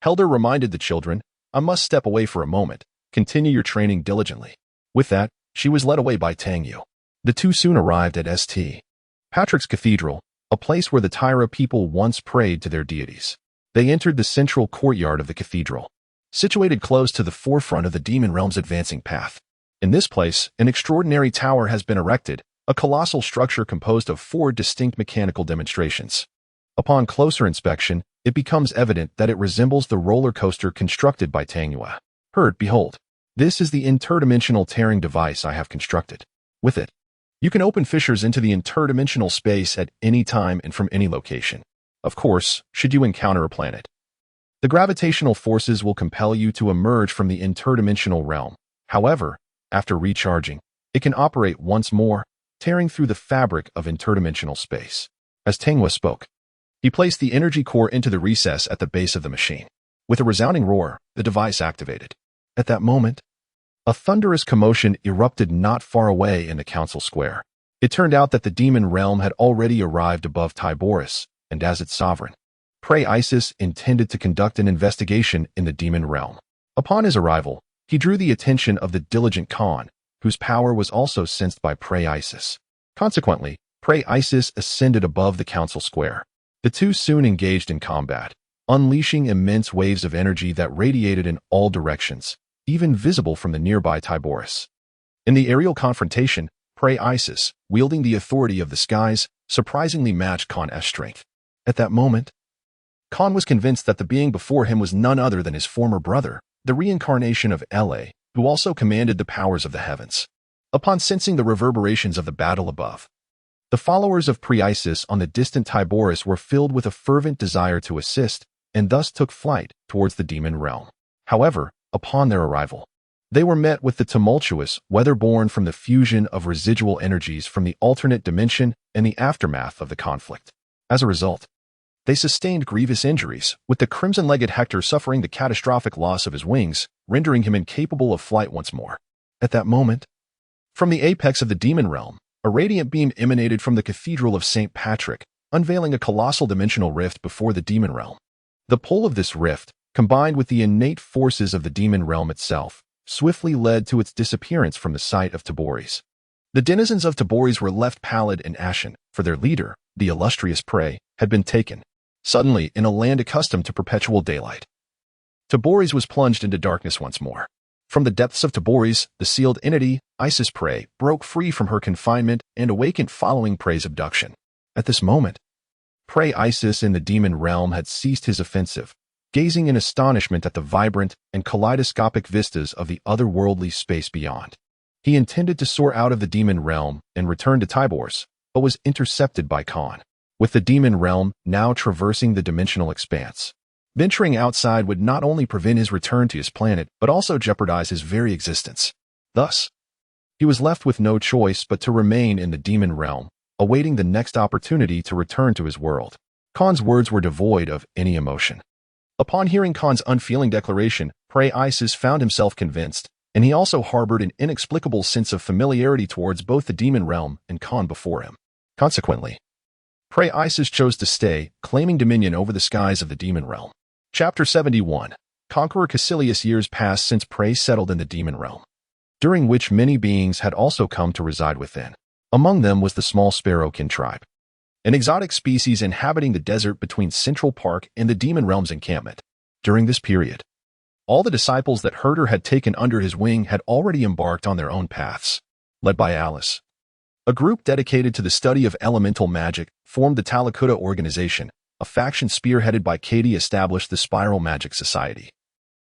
S1: Helder reminded the children, I must step away for a moment. Continue your training diligently. With that, she was led away by Tang Yu. The two soon arrived at St. Patrick's Cathedral, a place where the Tyra people once prayed to their deities. They entered the central courtyard of the cathedral, situated close to the forefront of the demon realm's advancing path. In this place, an extraordinary tower has been erected, a colossal structure composed of 4 distinct mechanical demonstrations. Upon closer inspection, it becomes evident that it resembles the roller coaster constructed by Tangyue. Behold, this is the interdimensional tearing device I have constructed. With it, you can open fissures into the interdimensional space at any time and from any location. Of course, should you encounter a planet, the gravitational forces will compel you to emerge from the interdimensional realm. However, after recharging, it can operate once more, tearing through the fabric of interdimensional space. As Tangyue spoke, he placed the energy core into the recess at the base of the machine. With a resounding roar, the device activated. At that moment, a thunderous commotion erupted not far away in the council square. It turned out that the demon realm had already arrived above Tiboris, and as its sovereign, Prey Isis intended to conduct an investigation in the demon realm. Upon his arrival, he drew the attention of the diligent Khan, whose power was also sensed by Prey Isis. Consequently, Prey Isis ascended above the council square. The two soon engaged in combat, unleashing immense waves of energy that radiated in all directions, even visible from the nearby Tiboris. In the aerial confrontation, Prey Isis, wielding the authority of the skies, surprisingly matched Khan's strength. At that moment, Khan was convinced that the being before him was none other than his former brother, the reincarnation of La, who also commanded the powers of the heavens. Upon sensing the reverberations of the battle above, the followers of Prey Isis on the distant Tiboris were filled with a fervent desire to assist, and thus took flight towards the demon realm. However, upon their arrival, they were met with the tumultuous weather born from the fusion of residual energies from the alternate dimension and the aftermath of the conflict. As a result, they sustained grievous injuries, with the crimson-legged Hector suffering the catastrophic loss of his wings, rendering him incapable of flight once more. At that moment, from the apex of the demon realm, a radiant beam emanated from the Cathedral of St. Patrick, unveiling a colossal dimensional rift before the demon realm. The pull of this rift, combined with the innate forces of the demon realm itself, swiftly led to its disappearance from the site of Tiboris. The denizens of Tiboris were left pallid and ashen, for their leader, the illustrious Prey, had been taken. Suddenly, in a land accustomed to perpetual daylight, Tiboris was plunged into darkness once more. From the depths of Tiboris, the sealed entity, Isis Prey, broke free from her confinement and awakened following Prey's abduction. At this moment, Prey Isis in the demon realm had ceased his offensive, gazing in astonishment at the vibrant and kaleidoscopic vistas of the otherworldly space beyond. He intended to soar out of the demon realm and return to Tiboris, but was intercepted by Khan, with the demon realm now traversing the dimensional expanse. Venturing outside would not only prevent his return to his planet, but also jeopardize his very existence. Thus, he was left with no choice but to remain in the demon realm, awaiting the next opportunity to return to his world. Khan's words were devoid of any emotion. Upon hearing Khan's unfeeling declaration, Prey Isis found himself convinced, and he also harbored an inexplicable sense of familiarity towards both the demon realm and Khan before him. Consequently, Prey Isis chose to stay, claiming dominion over the skies of the demon realm. Chapter 71. Conqueror Caecilius. Years passed since Prey settled in the demon realm, during which many beings had also come to reside within. Among them was the small sparrowkin tribe, an exotic species inhabiting the desert between Central Park and the demon realm's encampment. During this period, all the disciples that Herder had taken under his wing had already embarked on their own paths. Led by Alice, a group dedicated to the study of elemental magic formed the Talakuta organization. A faction spearheaded by Katie established the Spiral Magic Society,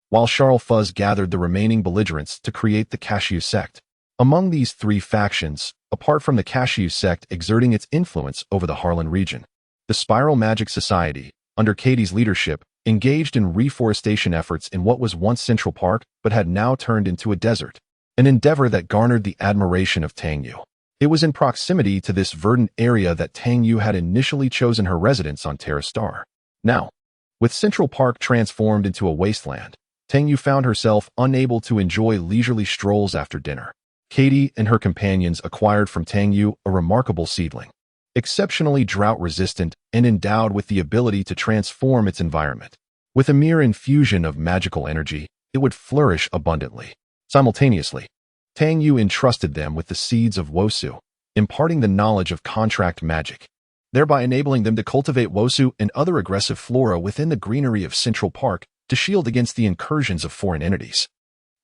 S1: while Charles Fuzz gathered the remaining belligerents to create the Cashew Sect. Among these three factions, apart from the Cashew Sect exerting its influence over the Harlan region, the Spiral Magic Society, under Katie's leadership, engaged in reforestation efforts in what was once Central Park but had now turned into a desert, an endeavor that garnered the admiration of Tangyue. It was in proximity to this verdant area that Tangyue had initially chosen her residence on Terra Star. Now, with Central Park transformed into a wasteland, Tangyue found herself unable to enjoy leisurely strolls after dinner. Katie and her companions acquired from Tangyue a remarkable seedling, exceptionally drought-resistant and endowed with the ability to transform its environment. With a mere infusion of magical energy, it would flourish abundantly. Simultaneously, Tangyue entrusted them with the seeds of Wosu, imparting the knowledge of contract magic, thereby enabling them to cultivate Wosu and other aggressive flora within the greenery of Central Park to shield against the incursions of foreign entities.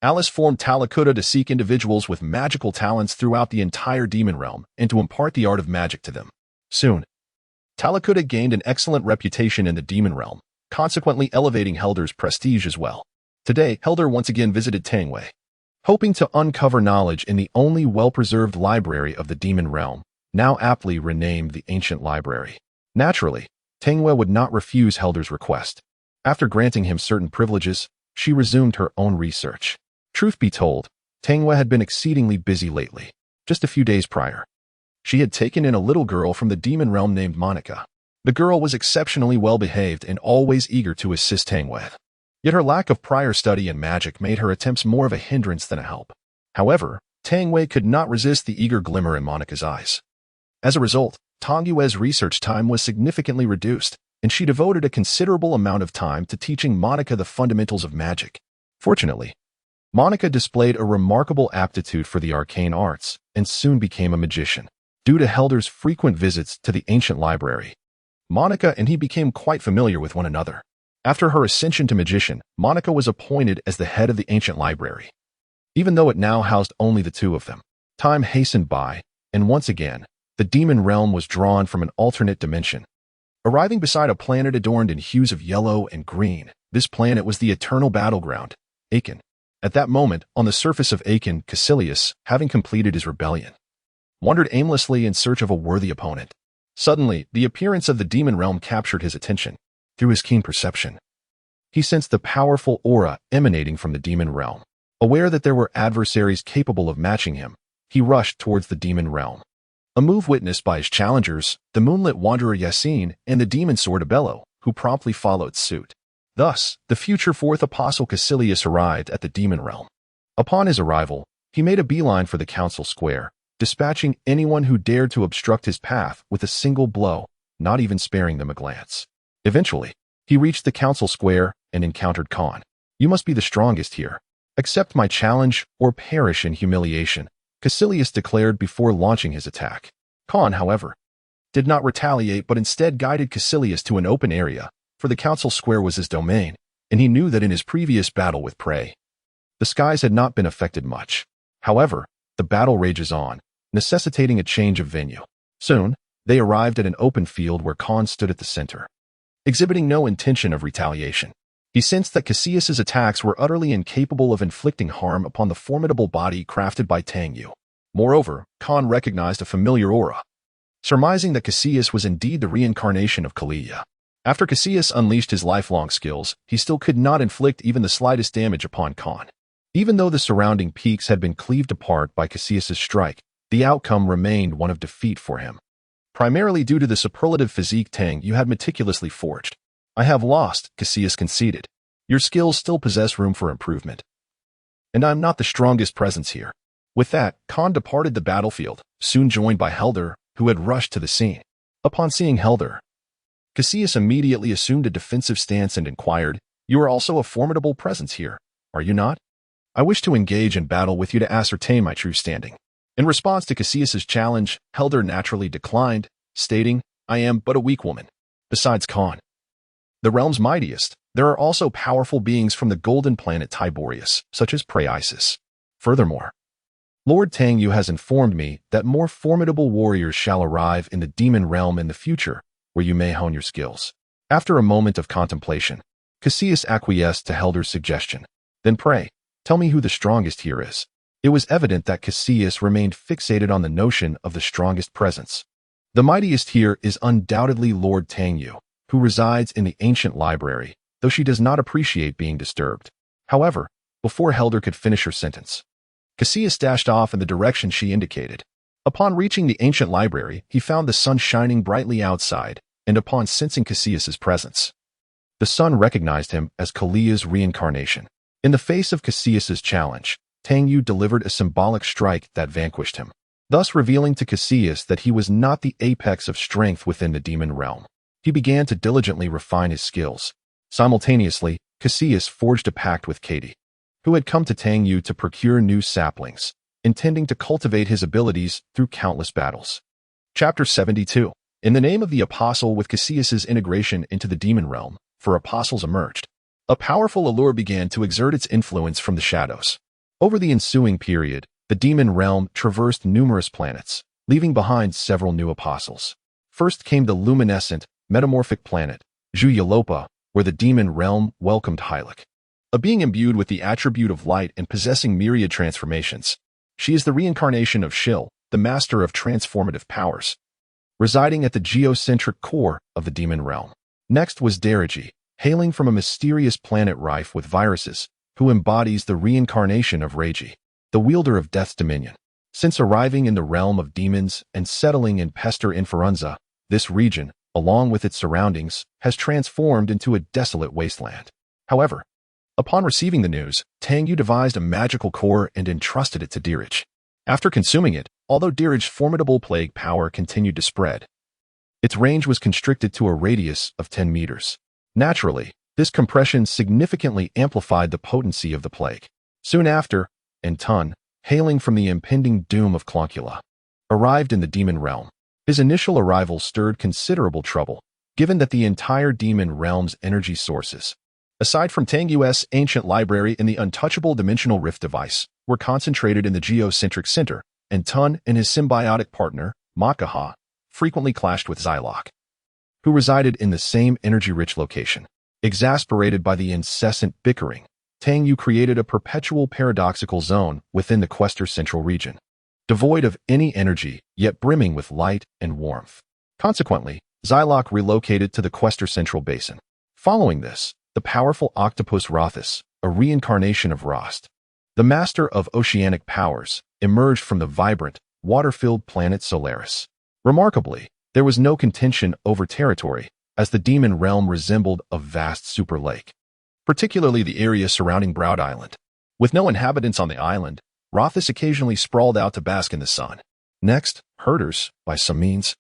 S1: Alice formed Talakuta to seek individuals with magical talents throughout the entire demon realm and to impart the art of magic to them. Soon, Talakuta gained an excellent reputation in the demon realm, consequently elevating Helder's prestige as well. Today, Helder once again visited Tangway, hoping to uncover knowledge in the only well-preserved library of the demon realm, now aptly renamed the Ancient Library. Naturally, Tangway would not refuse Helder's request. After granting him certain privileges, she resumed her own research. Truth be told, Tangway had been exceedingly busy lately. Just a few days prior, she had taken in a little girl from the demon realm named Monica. The girl was exceptionally well-behaved and always eager to assist Tangway. Yet her lack of prior study in magic made her attempts more of a hindrance than a help. However, Tangway could not resist the eager glimmer in Monica's eyes. As a result, Tangway's research time was significantly reduced, and she devoted a considerable amount of time to teaching Monica the fundamentals of magic. Fortunately, Monica displayed a remarkable aptitude for the arcane arts and soon became a magician. Due to Helder's frequent visits to the ancient library, Monica and he became quite familiar with one another. After her ascension to magician, Monica was appointed as the head of the ancient library. Even though it now housed only the two of them, time hastened by, and once again, the demon realm was drawn from an alternate dimension. Arriving beside a planet adorned in hues of yellow and green, this planet was the eternal battleground, Aiken. At that moment, on the surface of Aiken, Caecilius, having completed his rebellion, wandered aimlessly in search of a worthy opponent. Suddenly, the appearance of the demon realm captured his attention. Through his keen perception, he sensed the powerful aura emanating from the demon realm. Aware that there were adversaries capable of matching him, he rushed towards the demon realm. A move witnessed by his challengers, the moonlit wanderer Yassine and the demon sword Abello, who promptly followed suit. Thus, the future fourth apostle Caecilius arrived at the demon realm. Upon his arrival, he made a beeline for the council square, dispatching anyone who dared to obstruct his path with a single blow, not even sparing them a glance. Eventually, he reached the council square and encountered Khan. "You must be the strongest here. Accept my challenge or perish in humiliation," Caecilius declared before launching his attack. Khan, however, did not retaliate but instead guided Caecilius to an open area, for the council square was his domain, and he knew that in his previous battle with prey, the skies had not been affected much. However, the battle rages on, necessitating a change of venue. Soon, they arrived at an open field where Khan stood at the center, exhibiting no intention of retaliation. He sensed that Caecilius's attacks were utterly incapable of inflicting harm upon the formidable body crafted by Tang Yu. Moreover, Khan recognized a familiar aura, surmising that Caecilius was indeed the reincarnation of Kalia. After Caecilius unleashed his lifelong skills, he still could not inflict even the slightest damage upon Khan. Even though the surrounding peaks had been cleaved apart by Caecilius's strike, the outcome remained one of defeat for him. Primarily due to the superlative physique Tang Yu had meticulously forged. "I have lost," Caecilius conceded. "Your skills still possess room for improvement. And I'm not the strongest presence here." With that, Khan departed the battlefield, soon joined by Helder, who had rushed to the scene. Upon seeing Helder, Caecilius immediately assumed a defensive stance and inquired, "You are also a formidable presence here, are you not? I wish to engage in battle with you to ascertain my true standing." In response to Caecilius's challenge, Helder naturally declined, stating, "I am but a weak woman. Besides Khan, the realm's mightiest, there are also powerful beings from the golden planet Tiberius, such as Isis. Furthermore, Lord Tang Yu has informed me that more formidable warriors shall arrive in the demon realm in the future, where you may hone your skills." After a moment of contemplation, Caecilius acquiesced to Helder's suggestion. "Then pray, tell me who the strongest here is." It was evident that Caecilius remained fixated on the notion of the strongest presence. "The mightiest here is undoubtedly Lord Tang Yu, who resides in the ancient library, though she does not appreciate being disturbed." However, before Helder could finish her sentence, Caecilius dashed off in the direction she indicated. Upon reaching the ancient library, he found the sun shining brightly outside, and upon sensing Caecilius's presence, the sun recognized him as Kalia's reincarnation. In the face of Caecilius's challenge, Tang Yu delivered a symbolic strike that vanquished him, thus revealing to Caecilius that he was not the apex of strength within the demon realm. He began to diligently refine his skills. Simultaneously, Caecilius forged a pact with Katie, who had come to Tang Yu to procure new saplings, intending to cultivate his abilities through countless battles. Chapter 72. In the name of the apostle, with Caecilius's integration into the demon realm, for apostles emerged. A powerful allure began to exert its influence from the shadows. Over the ensuing period, the demon realm traversed numerous planets, leaving behind several new apostles. First came the luminescent, metamorphic planet, Zhu, where the demon realm welcomed Hylic. A being imbued with the attribute of light and possessing myriad transformations. She is the reincarnation of Shil, the master of transformative powers, residing at the geocentric core of the demon realm. Next was Dariji, hailing from a mysterious planet rife with viruses, who embodies the reincarnation of Reiji, the wielder of Death's dominion. Since arriving in the realm of demons and settling in Pester Inferunza, this region, along with its surroundings, has transformed into a desolate wasteland. However, upon receiving the news, Tang Yu devised a magical core and entrusted it to Darij. After consuming it, although Darij's formidable plague power continued to spread, its range was constricted to a radius of 10 meters. Naturally, this compression significantly amplified the potency of the plague. Soon after, Entun, hailing from the impending doom of Cloncula, arrived in the demon realm. His initial arrival stirred considerable trouble, given that the entire demon realm's energy sources, aside from Tang Yu's ancient library and the untouchable dimensional rift device, were concentrated in the geocentric center, and Tun and his symbiotic partner, Makaha, frequently clashed with Xylock, who resided in the same energy-rich location. Exasperated by the incessant bickering, Tang Yu created a perpetual paradoxical zone within the Quester Central region, devoid of any energy, yet brimming with light and warmth. Consequently, Xylock relocated to the Quester Central Basin. Following this, the powerful octopus Rothus, a reincarnation of Rost, the master of oceanic powers, emerged from the vibrant, water-filled planet Solaris. Remarkably, there was no contention over territory, as the demon realm resembled a vast super lake, particularly the area surrounding Broad Island. With no inhabitants on the island, Rothus occasionally sprawled out to bask in the sun. Next, herders, by some means,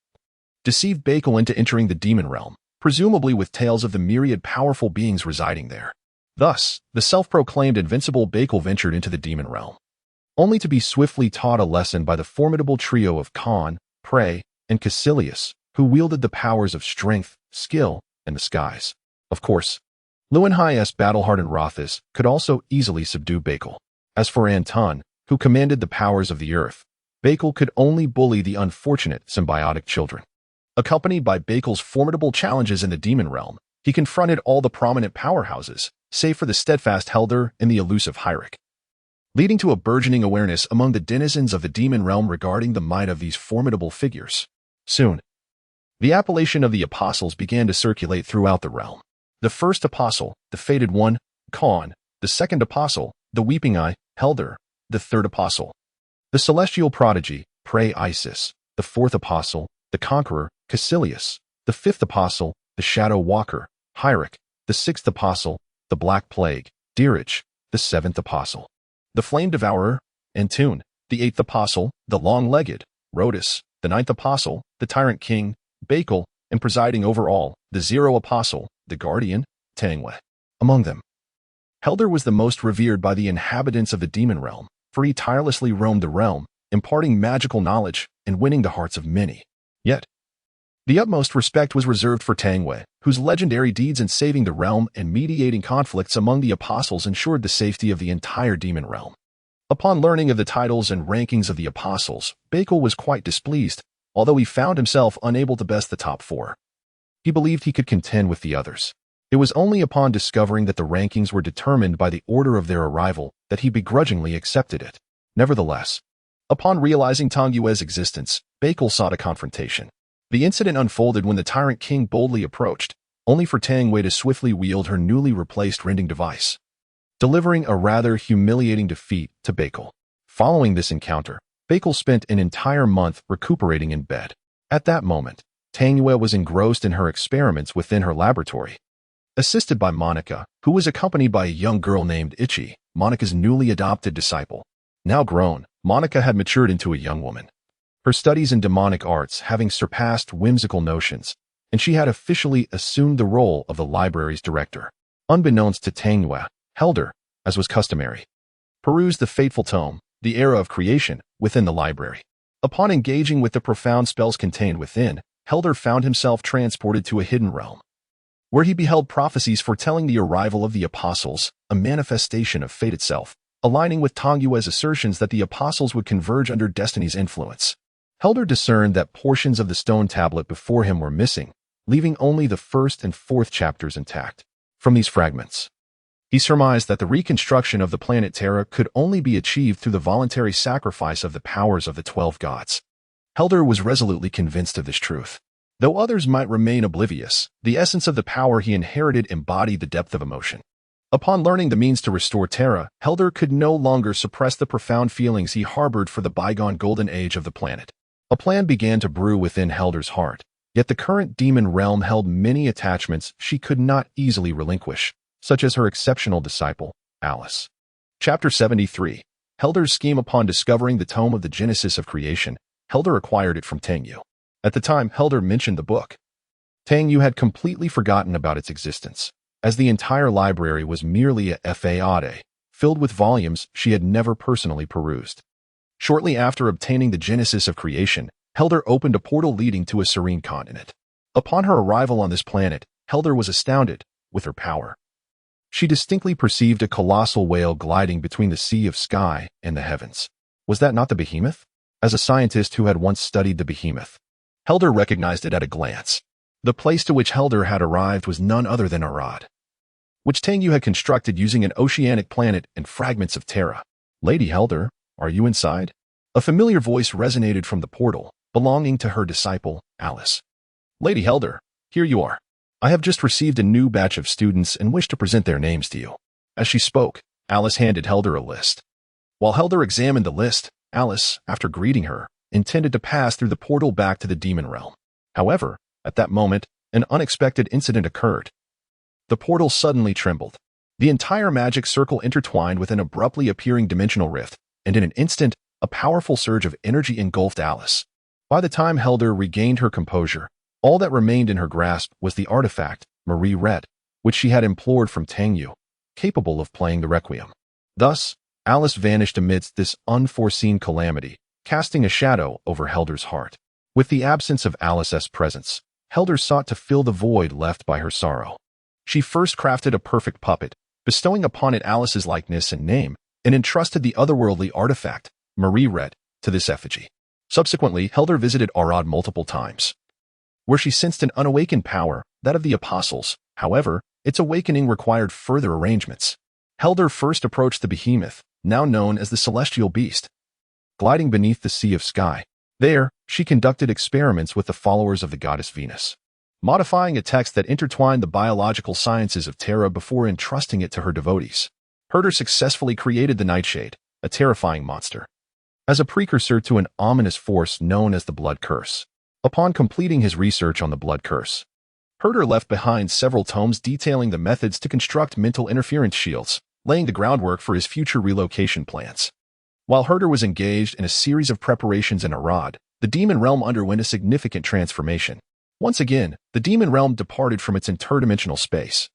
S1: deceived Beiyana into entering the demon realm, presumably with tales of the myriad powerful beings residing there. Thus, the self-proclaimed invincible Beiyana ventured into the demon realm, only to be swiftly taught a lesson by the formidable trio of Khan, Prey, and Caecilius, who wielded the powers of strength, skill, and the skies. Of course, Luanhai's battle-hardened Rothus could also easily subdue Beiyana. As for Anton, who commanded the powers of the earth, Beiyana could only bully the unfortunate symbiotic children. Accompanied by Beiyana's formidable challenges in the demon realm, he confronted all the prominent powerhouses, save for the steadfast Helder and the elusive Hyric, leading to a burgeoning awareness among the denizens of the demon realm regarding the might of these formidable figures. Soon, the appellation of the apostles began to circulate throughout the realm. The first apostle, the fated one, Khan; the second apostle, the weeping eye, Helder; the third apostle, the celestial prodigy, Prey Isis; the fourth apostle, the conqueror, Caecilius; the fifth apostle, the shadow walker, Hyric; the sixth apostle, the black plague, Darij; the seventh apostle, the flame devourer, Entun; the eighth apostle, the long-legged, Rhodus; the ninth apostle, the tyrant king, Beiyana; and presiding over all, the 0 apostle, the guardian, Tang Yu. Among them, Helder was the most revered by the inhabitants of the demon realm, for he tirelessly roamed the realm, imparting magical knowledge and winning the hearts of many. Yet, the utmost respect was reserved for Tang Yu, whose legendary deeds in saving the realm and mediating conflicts among the apostles ensured the safety of the entire demon realm. Upon learning of the titles and rankings of the apostles, Beiyana was quite displeased, although he found himself unable to best the top 4. He believed he could contend with the others. It was only upon discovering that the rankings were determined by the order of their arrival that he begrudgingly accepted it. Nevertheless, upon realizing Tang Yu's existence, Beiyana sought a confrontation. The incident unfolded when the Tyrant King boldly approached, only for Tang Yu to swiftly wield her newly replaced rending device, delivering a rather humiliating defeat to Beiyana. Following this encounter, Beiyana spent an entire month recuperating in bed. At that moment, Tang Yu was engrossed in her experiments within her laboratory. Assisted by Monica, who was accompanied by a young girl named Ichi, Monica's newly adopted disciple. Now grown, Monica had matured into a young woman, her studies in demonic arts having surpassed whimsical notions, and she had officially assumed the role of the library's director. Unbeknownst to Tang Yu, Helder, as was customary, perused the fateful tome, The Era of Creation, within the library. Upon engaging with the profound spells contained within, Helder found himself transported to a hidden realm, where he beheld prophecies foretelling the arrival of the apostles, a manifestation of fate itself. aligning with Tang Yue's assertions that the apostles would converge under destiny's influence. Helder discerned that portions of the stone tablet before him were missing, leaving only the first and fourth chapters intact. From these fragments, he surmised that the reconstruction of the planet Terra could only be achieved through the voluntary sacrifice of the powers of the 12 gods. Helder was resolutely convinced of this truth. Though others might remain oblivious, the essence of the power he inherited embodied the depth of emotion. Upon learning the means to restore Terra, Helder could no longer suppress the profound feelings he harbored for the bygone golden age of the planet. A plan began to brew within Helder's heart, yet the current demon realm held many attachments she could not easily relinquish, such as her exceptional disciple, Alice. Chapter 73. Helder's scheme. Upon discovering the tome of the Genesis of Creation, Helder acquired it from Tang Yu. At the time Helder mentioned the book, Tang Yu had completely forgotten about its existence, as the entire library was merely a fade, filled with volumes she had never personally perused. Shortly after obtaining the Genesis of Creation, Helder opened a portal leading to a serene continent. Upon her arrival on this planet, Helder was astounded with her power. She distinctly perceived a colossal whale gliding between the sea of sky and the heavens. Was that not the behemoth? As a scientist who had once studied the behemoth, Helder recognized it at a glance. The place to which Helder had arrived was none other than Arad, which Tang Yu had constructed using an oceanic planet and fragments of Terra. Lady Helder, are you inside? A familiar voice resonated from the portal, belonging to her disciple, Alice. Lady Helder, here you are. I have just received a new batch of students and wish to present their names to you. As she spoke, Alice handed Helder a list. While Helder examined the list, Alice, after greeting her, intended to pass through the portal back to the demon realm. However, at that moment, an unexpected incident occurred. The portal suddenly trembled. The entire magic circle intertwined with an abruptly appearing dimensional rift, and in an instant, a powerful surge of energy engulfed Alice. By the time Helder regained her composure, all that remained in her grasp was the artifact, Marie Red, which she had implored from Tang Yu, capable of playing the Requiem. Thus, Alice vanished amidst this unforeseen calamity, casting a shadow over Helder's heart. With the absence of Alice's presence, Helder sought to fill the void left by her sorrow. She first crafted a perfect puppet, bestowing upon it Alice's likeness and name, and entrusted the otherworldly artifact, Marie Red, to this effigy. Subsequently, Helder visited Arad multiple times, where she sensed an unawakened power, that of the apostles. However, its awakening required further arrangements. Helder first approached the behemoth, now known as the celestial beast, gliding beneath the sea of sky. There, she conducted experiments with the followers of the goddess Venus, modifying a text that intertwined the biological sciences of Terra before entrusting it to her devotees. Herder successfully created the Nightshade, a terrifying monster, as a precursor to an ominous force known as the Blood Curse. Upon completing his research on the Blood Curse, Herder left behind several tomes detailing the methods to construct mental interference shields, laying the groundwork for his future relocation plans. While Herder was engaged in a series of preparations in Arad, the demon realm underwent a significant transformation. Once again, the demon realm departed from its interdimensional space,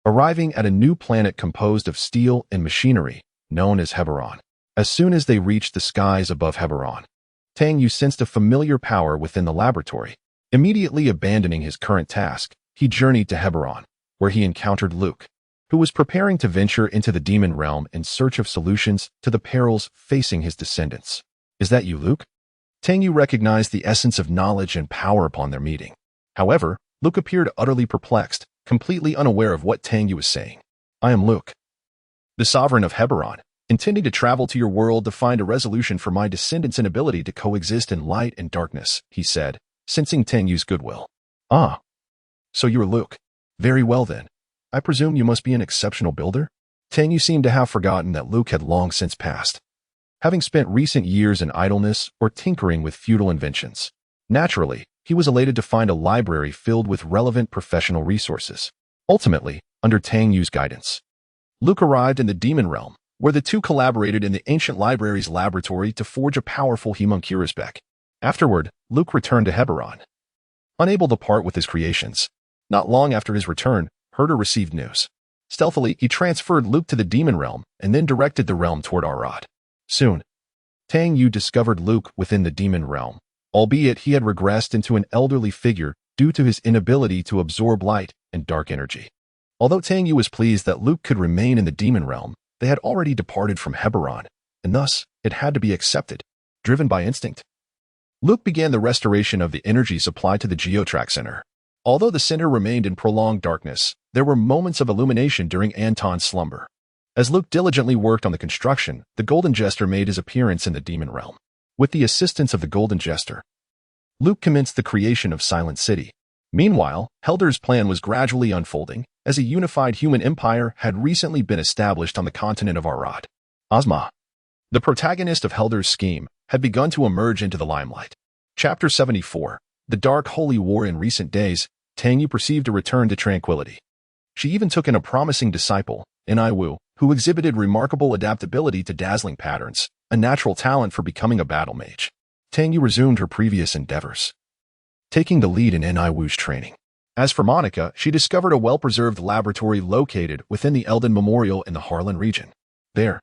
S1: arriving at a new planet composed of steel and machinery, known as Heberon. As soon as they reached the skies above Heberon, Tang Yu sensed a familiar power within the laboratory. Immediately abandoning his current task, he journeyed to Heberon, where he encountered Luke, who was preparing to venture into the demon realm in search of solutions to the perils facing his descendants. Is that you, Luke? Tang Yu recognized the essence of knowledge and power upon their meeting. However, Luke appeared utterly perplexed, completely unaware of what Tang Yu was saying. I am Luke, the sovereign of Heberon, intending to travel to your world to find a resolution for my descendants' inability to coexist in light and darkness, he said, sensing Tang Yu's goodwill. Ah, so you're Luke. Very well then. I presume you must be an exceptional builder? Tang Yu seemed to have forgotten that Luke had long since passed, having spent recent years in idleness or tinkering with futile inventions. Naturally, he was elated to find a library filled with relevant professional resources. Ultimately, under Tang Yu's guidance, Luke arrived in the demon realm, where the two collaborated in the ancient library's laboratory to forge a powerful homunculus spec. Afterward, Luke returned to Heberon, unable to part with his creations. Not long after his return, Herder received news. Stealthily, he transferred Luke to the demon realm and then directed the realm toward Arad. Soon, Tang Yu discovered Luke within the demon realm, albeit he had regressed into an elderly figure due to his inability to absorb light and dark energy. Although Tang Yu was pleased that Luke could remain in the demon realm, They had already departed from Heberon, and thus it had to be accepted, driven by instinct. Luke began the restoration of the energy supply to the Geotrack Center. Although the center remained in prolonged darkness, there were moments of illumination during Anton's slumber. As Luke diligently worked on the construction, the Golden Jester made his appearance in the Demon Realm. With the assistance of the Golden Jester, Luke commenced the creation of Silent City. Meanwhile, Helder's plan was gradually unfolding, as a unified human empire had recently been established on the continent of Arad. Ozma, the protagonist of Helder's scheme, had begun to emerge into the limelight. Chapter 74. The Dark Holy War. In recent days, Tang Yu perceived a return to tranquility. She even took in a promising disciple, Wu, who exhibited remarkable adaptability to dazzling patterns, a natural talent for becoming a battle mage. Tang Yu resumed her previous endeavors, taking the lead in Wu's training. As for Monica, she discovered a well-preserved laboratory located within the Elden Memorial in the Harlan region. There,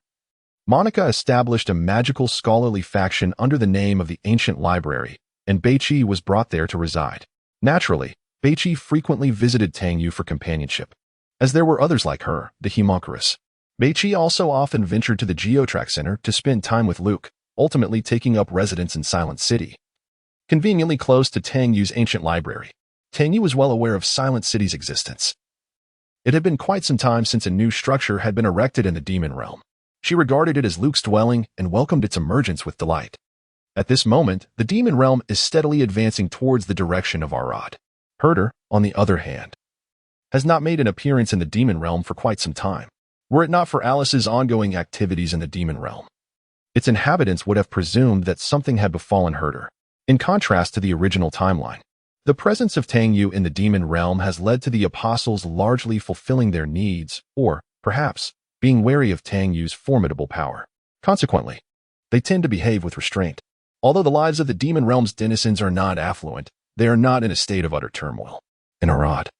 S1: Monica established a magical scholarly faction under the name of the Ancient Library, and Beiqi was brought there to reside. Naturally, Beiqi frequently visited Tang Yu for companionship. As there were others like her, the Homunculus, Beiqi also often ventured to the Geotrack Center to spend time with Luke, ultimately taking up residence in Silent City, conveniently close to Tang Yu's ancient library. Tang Yu was well aware of Silent City's existence. It had been quite some time since a new structure had been erected in the Demon Realm. She regarded it as Luke's dwelling and welcomed its emergence with delight. At this moment, the Demon Realm is steadily advancing towards the direction of Arad. Herder, on the other hand, has not made an appearance in the Demon Realm for quite some time. Were it not for Alice's ongoing activities in the Demon Realm, its inhabitants would have presumed that something had befallen Herder. In contrast to the original timeline, the presence of Tang Yu in the Demon Realm has led to the apostles largely fulfilling their needs, or, perhaps, being wary of Tang Yu's formidable power. Consequently, they tend to behave with restraint. Although the lives of the Demon Realm's denizens are not affluent, they are not in a state of utter turmoil. In Arad,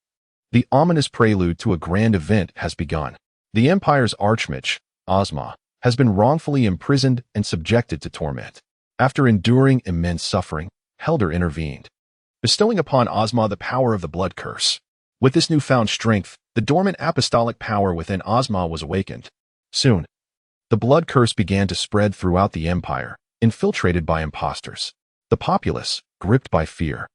S1: the ominous prelude to a grand event has begun. The Empire's Archmage, Ozma, has been wrongfully imprisoned and subjected to torment. After enduring immense suffering, Helder intervened, bestowing upon Ozma the power of the blood curse. With this newfound strength, the dormant apostolic power within Ozma was awakened. Soon, the blood curse began to spread throughout the Empire, infiltrated by impostors. The populace, gripped by fear,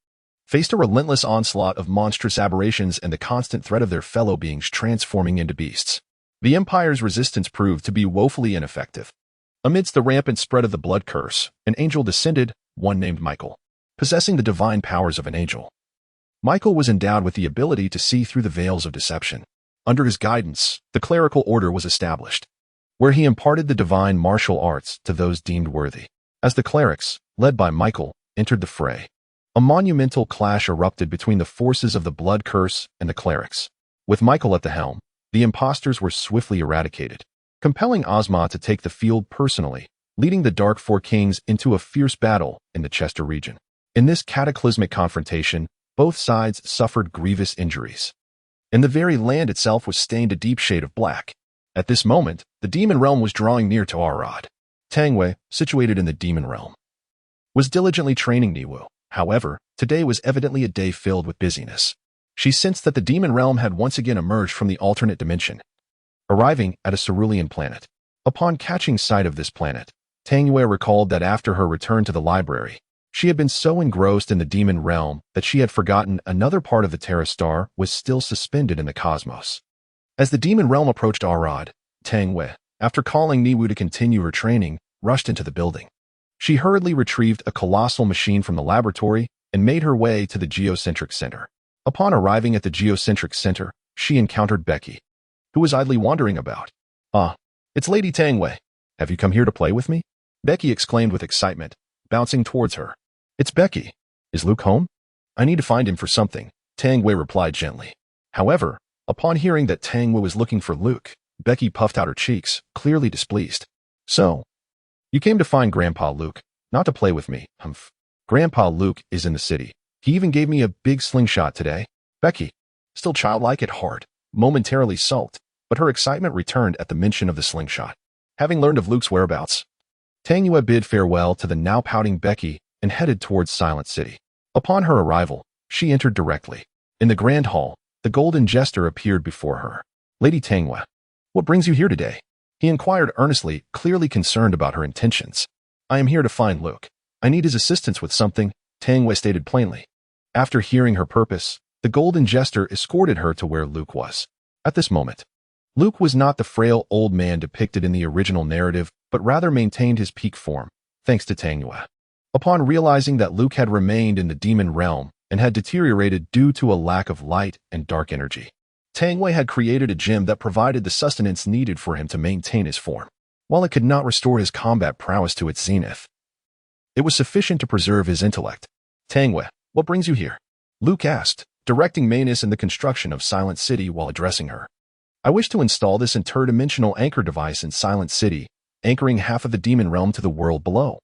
S1: faced a relentless onslaught of monstrous aberrations and the constant threat of their fellow beings transforming into beasts. The Empire's resistance proved to be woefully ineffective. Amidst the rampant spread of the blood curse, an angel descended, one named Michael, possessing the divine powers of an angel. Michael was endowed with the ability to see through the veils of deception. Under his guidance, the clerical order was established, where he imparted the divine martial arts to those deemed worthy. As the clerics, led by Michael, entered the fray, a monumental clash erupted between the forces of the blood curse and the clerics. With Michael at the helm, the impostors were swiftly eradicated, compelling Ozma to take the field personally, leading the Dark Four Kings into a fierce battle in the Chester region. In this cataclysmic confrontation, both sides suffered grievous injuries, and the very land itself was stained a deep shade of black. At this moment, the Demon Realm was drawing near to Arad. Tangwei, situated in the Demon Realm, was diligently training Niwu. However, today was evidently a day filled with busyness. She sensed that the Demon Realm had once again emerged from the alternate dimension, arriving at a cerulean planet. Upon catching sight of this planet, Tangwei recalled that after her return to the library, she had been so engrossed in the Demon Realm that she had forgotten another part of the Terra Star was still suspended in the cosmos. As the Demon Realm approached Arad, Tangwei, after calling Niwu to continue her training, rushed into the building. She hurriedly retrieved a colossal machine from the laboratory and made her way to the Geocentric Center. Upon arriving at the Geocentric Center, she encountered Becky, who was idly wandering about. "Ah, it's Lady Tangwei. Have you come here to play with me?" Becky exclaimed with excitement, bouncing towards her. "It's Becky. Is Luke home?" "I need to find him for something," Tangwei replied gently. However, upon hearing that Tangwei was looking for Luke, Becky puffed out her cheeks, clearly displeased. "So, you came to find Grandpa Luke, not to play with me." "Humph. Grandpa Luke is in the city. He even gave me a big slingshot today." Becky, still childlike at heart, momentarily sulked, but her excitement returned at the mention of the slingshot. Having learned of Luke's whereabouts, Tangwei bid farewell to the now pouting Becky and headed towards Silent City. Upon her arrival, she entered directly. In the Grand Hall, the Golden Jester appeared before her. "Lady Tangwei, what brings you here today?" He inquired earnestly, clearly concerned about her intentions. I am here to find Luke. I need his assistance with something, Tang Wei stated plainly. After hearing her purpose, the golden jester escorted her to where Luke was. At this moment, Luke was not the frail old man depicted in the original narrative, but rather maintained his peak form, thanks to Tang Wei. Upon realizing that Luke had remained in the demon realm and had deteriorated due to a lack of light and dark energy, Tang Wei had created a gem that provided the sustenance needed for him to maintain his form. While it could not restore his combat prowess to its zenith, it was sufficient to preserve his intellect. Tang Wei, what brings you here? Luke asked, directing Manus in the construction of Silent City while addressing her. I wish to install this interdimensional anchor device in Silent City, anchoring half of the demon realm to the world below,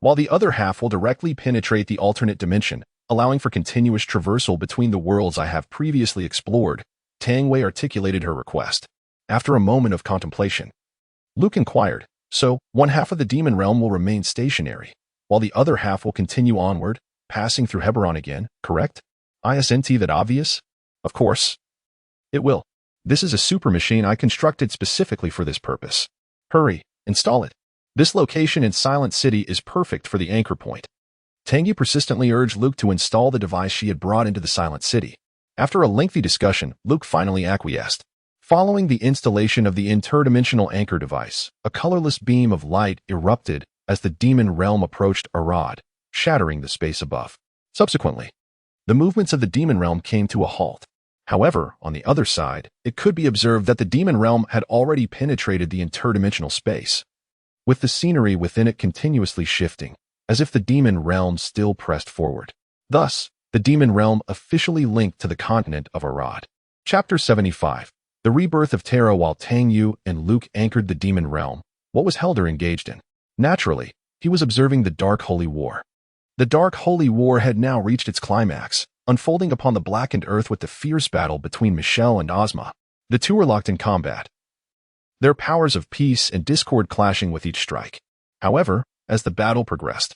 S1: while the other half will directly penetrate the alternate dimension, allowing for continuous traversal between the worlds I have previously explored. Tang Wei articulated her request. After a moment of contemplation, Luke inquired, so one half of the demon realm will remain stationary, while the other half will continue onward, passing through Heberon again, correct? Isn't that obvious? Of course. It will. This is a super machine I constructed specifically for this purpose. Hurry, install it. This location in Silent City is perfect for the anchor point. Tang Yu persistently urged Luke to install the device she had brought into the Silent City. After a lengthy discussion, Luke finally acquiesced. Following the installation of the interdimensional anchor device, a colorless beam of light erupted as the demon realm approached Arad, shattering the space above. Subsequently, the movements of the demon realm came to a halt. However, on the other side, it could be observed that the demon realm had already penetrated the interdimensional space, with the scenery within it continuously shifting, as if the demon realm still pressed forward. Thus, the demon realm officially linked to the continent of Arad. Chapter 75. The Rebirth of Terra. While Tang Yu and Luke anchored the demon realm, what was Helder engaged in? Naturally, he was observing the Dark Holy War. The Dark Holy War had now reached its climax, unfolding upon the blackened earth with the fierce battle between Michelle and Ozma. The two were locked in combat, their powers of peace and discord clashing with each strike. However, as the battle progressed,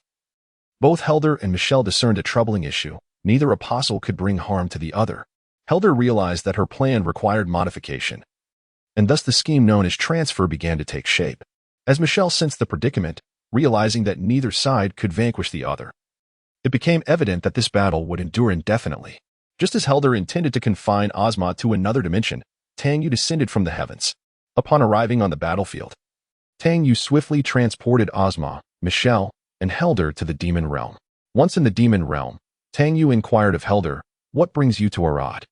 S1: both Helder and Michelle discerned a troubling issue. Neither apostle could bring harm to the other. Helder realized that her plan required modification, and thus the scheme known as transfer began to take shape. As Michelle sensed the predicament, realizing that neither side could vanquish the other, it became evident that this battle would endure indefinitely. Just as Helder intended to confine Ozma to another dimension, Tang Yu descended from the heavens. Upon arriving on the battlefield, Tang Yu swiftly transported Ozma, Michelle, and Helder to the demon realm. Once in the demon realm, Tang Yu inquired of Helder, what brings you to Arad?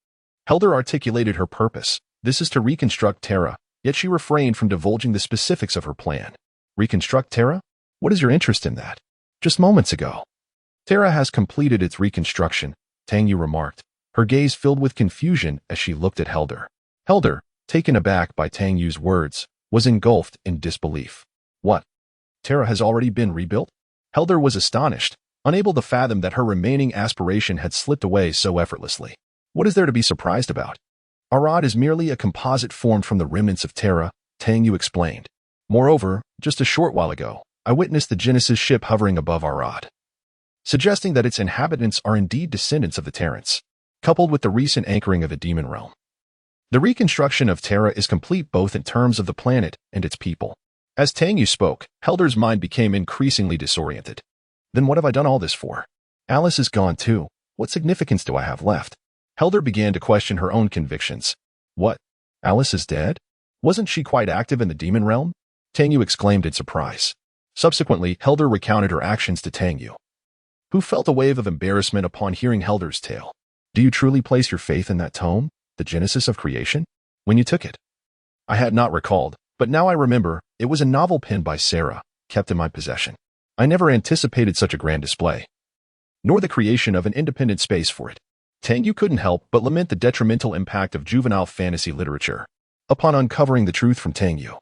S1: Helder articulated her purpose. This is to reconstruct Terra, yet she refrained from divulging the specifics of her plan. Reconstruct Terra? What is your interest in that? Just moments ago, Terra has completed its reconstruction, Tang Yu remarked, her gaze filled with confusion as she looked at Helder. Helder, taken aback by Tang Yu's words, was engulfed in disbelief. What? Terra has already been rebuilt? Helder was astonished, unable to fathom that her remaining aspiration had slipped away so effortlessly. What is there to be surprised about? Arad is merely a composite formed from the remnants of Terra, Tang Yu explained. Moreover, just a short while ago, I witnessed the Genesis ship hovering above Arad, suggesting that its inhabitants are indeed descendants of the Terrans, coupled with the recent anchoring of the demon realm. The reconstruction of Terra is complete both in terms of the planet and its people. As Tang Yu spoke, Helder's mind became increasingly disoriented. Then what have I done all this for? Alice is gone too. What significance do I have left? Helder began to question her own convictions. What? Alice is dead? Wasn't she quite active in the demon realm? Tang Yu exclaimed in surprise. Subsequently, Helder recounted her actions to Tang Yu, who felt a wave of embarrassment upon hearing Helder's tale. Do you truly place your faith in that tome, the Genesis of Creation? When you took it? I had not recalled, but now I remember, it was a novel penned by Sarah, kept in my possession. I never anticipated such a grand display, nor the creation of an independent space for it. Tang Yu couldn't help but lament the detrimental impact of juvenile fantasy literature. Upon uncovering the truth from Tang Yu,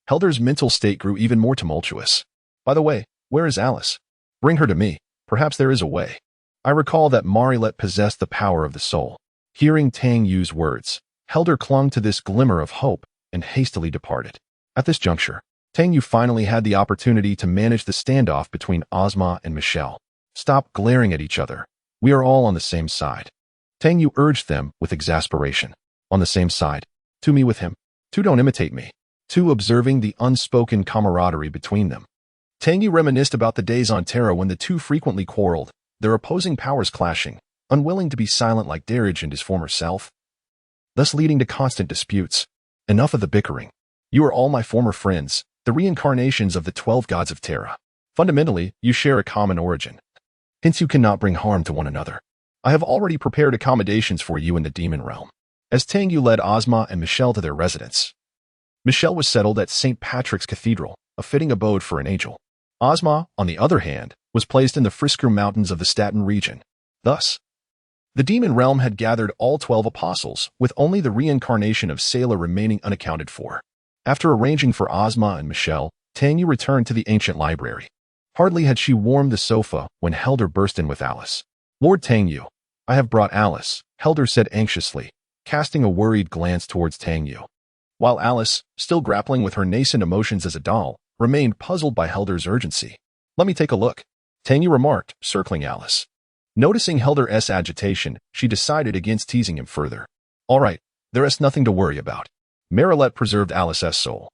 S1: Helder's mental state grew even more tumultuous. By the way, where is Alice? Bring her to me. Perhaps there is a way. I recall that Marilet possessed the power of the soul. Hearing Tang Yu's words, Helder clung to this glimmer of hope and hastily departed. At this juncture, Tang Yu finally had the opportunity to manage the standoff between Ozma and Michelle. Stop glaring at each other. We are all on the same side. Tang Yu urged them with exasperation. On the same side. To me with him. Two, don't imitate me. two observing the unspoken camaraderie between them. Tang Yu reminisced about the days on Terra when the two frequently quarreled, their opposing powers clashing, unwilling to be silent like Darridge and his former self, thus leading to constant disputes. Enough of the bickering. You are all my former friends, the reincarnations of the 12 gods of Terra. Fundamentally, you share a common origin. Hence you cannot bring harm to one another. I have already prepared accommodations for you in the demon realm. As Tang Yu led Ozma and Michelle to their residence. Michelle was settled at St. Patrick's Cathedral, a fitting abode for an angel. Ozma, on the other hand, was placed in the Frisker Mountains of the Staten region. Thus, the demon realm had gathered all 12 apostles, with only the reincarnation of Sayla remaining unaccounted for. After arranging for Ozma and Michelle, Tang Yu returned to the ancient library. Hardly had she warmed the sofa when Helder burst in with Alice. Lord Tang Yu, I have brought Alice, Helder said anxiously, casting a worried glance towards Tang Yu. While Alice, still grappling with her nascent emotions as a doll, remained puzzled by Helder's urgency. Let me take a look, Tang Yu remarked, circling Alice. Noticing Helder's agitation, she decided against teasing him further. All right, there is nothing to worry about. Marilette preserved Alice's soul,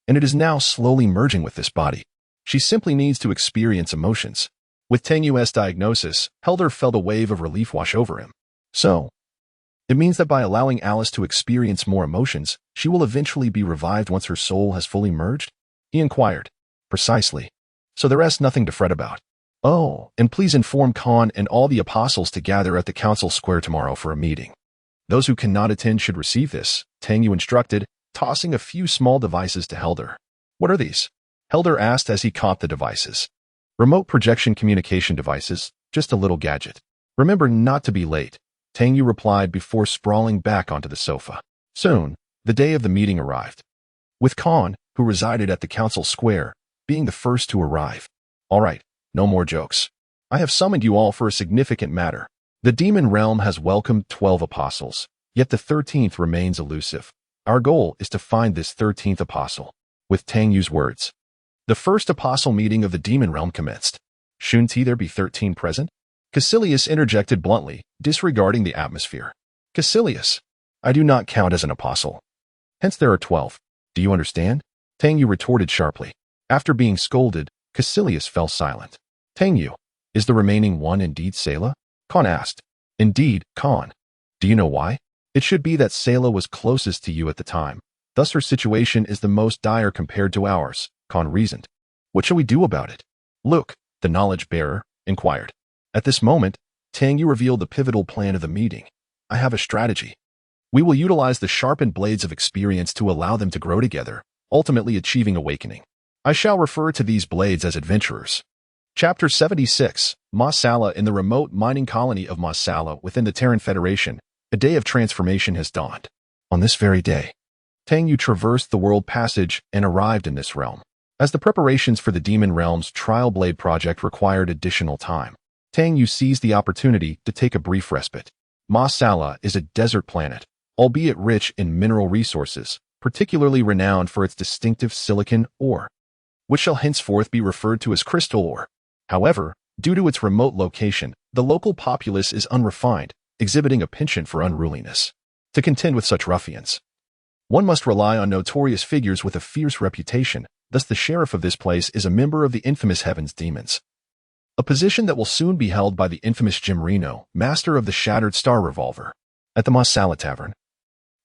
S1: and it is now slowly merging with this body. She simply needs to experience emotions. With Tang Yu's diagnosis, Helder felt a wave of relief wash over him. So, it means that by allowing Alice to experience more emotions, she will eventually be revived once her soul has fully merged? He inquired. Precisely. So there is nothing to fret about. Oh, and please inform Khan and all the apostles to gather at the council square tomorrow for a meeting. Those who cannot attend should receive this, Tang Yu instructed, tossing a few small devices to Helder. What are these? Helder asked as he caught the devices. Remote projection communication devices, just a little gadget. Remember not to be late, Tang Yu replied before sprawling back onto the sofa. Soon, the day of the meeting arrived. With Khan, who resided at the council square, being the first to arrive. All right, no more jokes. I have summoned you all for a significant matter. The demon realm has welcomed 12 apostles, yet the 13th remains elusive. Our goal is to find this 13th apostle. With Tang Yu's words, the first apostle meeting of the demon realm commenced. Shouldn't there be 13 present? Caecilius interjected bluntly, disregarding the atmosphere. Caecilius, I do not count as an apostle. Hence there are 12. Do you understand? Tang Yu retorted sharply. After being scolded, Caecilius fell silent. Tang Yu, is the remaining one indeed Sayla? Khan asked. Indeed, Khan. Do you know why? It should be that Sayla was closest to you at the time. Thus her situation is the most dire compared to ours, Khan reasoned. What shall we do about it? Luke, the knowledge bearer, inquired. At this moment, Tang Yu revealed the pivotal plan of the meeting. I have a strategy. We will utilize the sharpened blades of experience to allow them to grow together, ultimately achieving awakening. I shall refer to these blades as adventurers. Chapter 76, Masala. In the remote mining colony of Masala within the Terran Federation, a day of transformation has dawned. On this very day, Tang Yu traversed the world passage and arrived in this realm. As the preparations for the Demon Realm's Trial Blade project required additional time, Tang Yu seized the opportunity to take a brief respite. Masala is a desert planet, albeit rich in mineral resources, particularly renowned for its distinctive silicon ore, which shall henceforth be referred to as crystal ore. However, due to its remote location, the local populace is unrefined, exhibiting a penchant for unruliness. To contend with such ruffians, one must rely on notorious figures with a fierce reputation. Thus the sheriff of this place is a member of the infamous Heaven's Demons, a position that will soon be held by the infamous Jim Reno, master of the Shattered Star Revolver. At the Masala Tavern,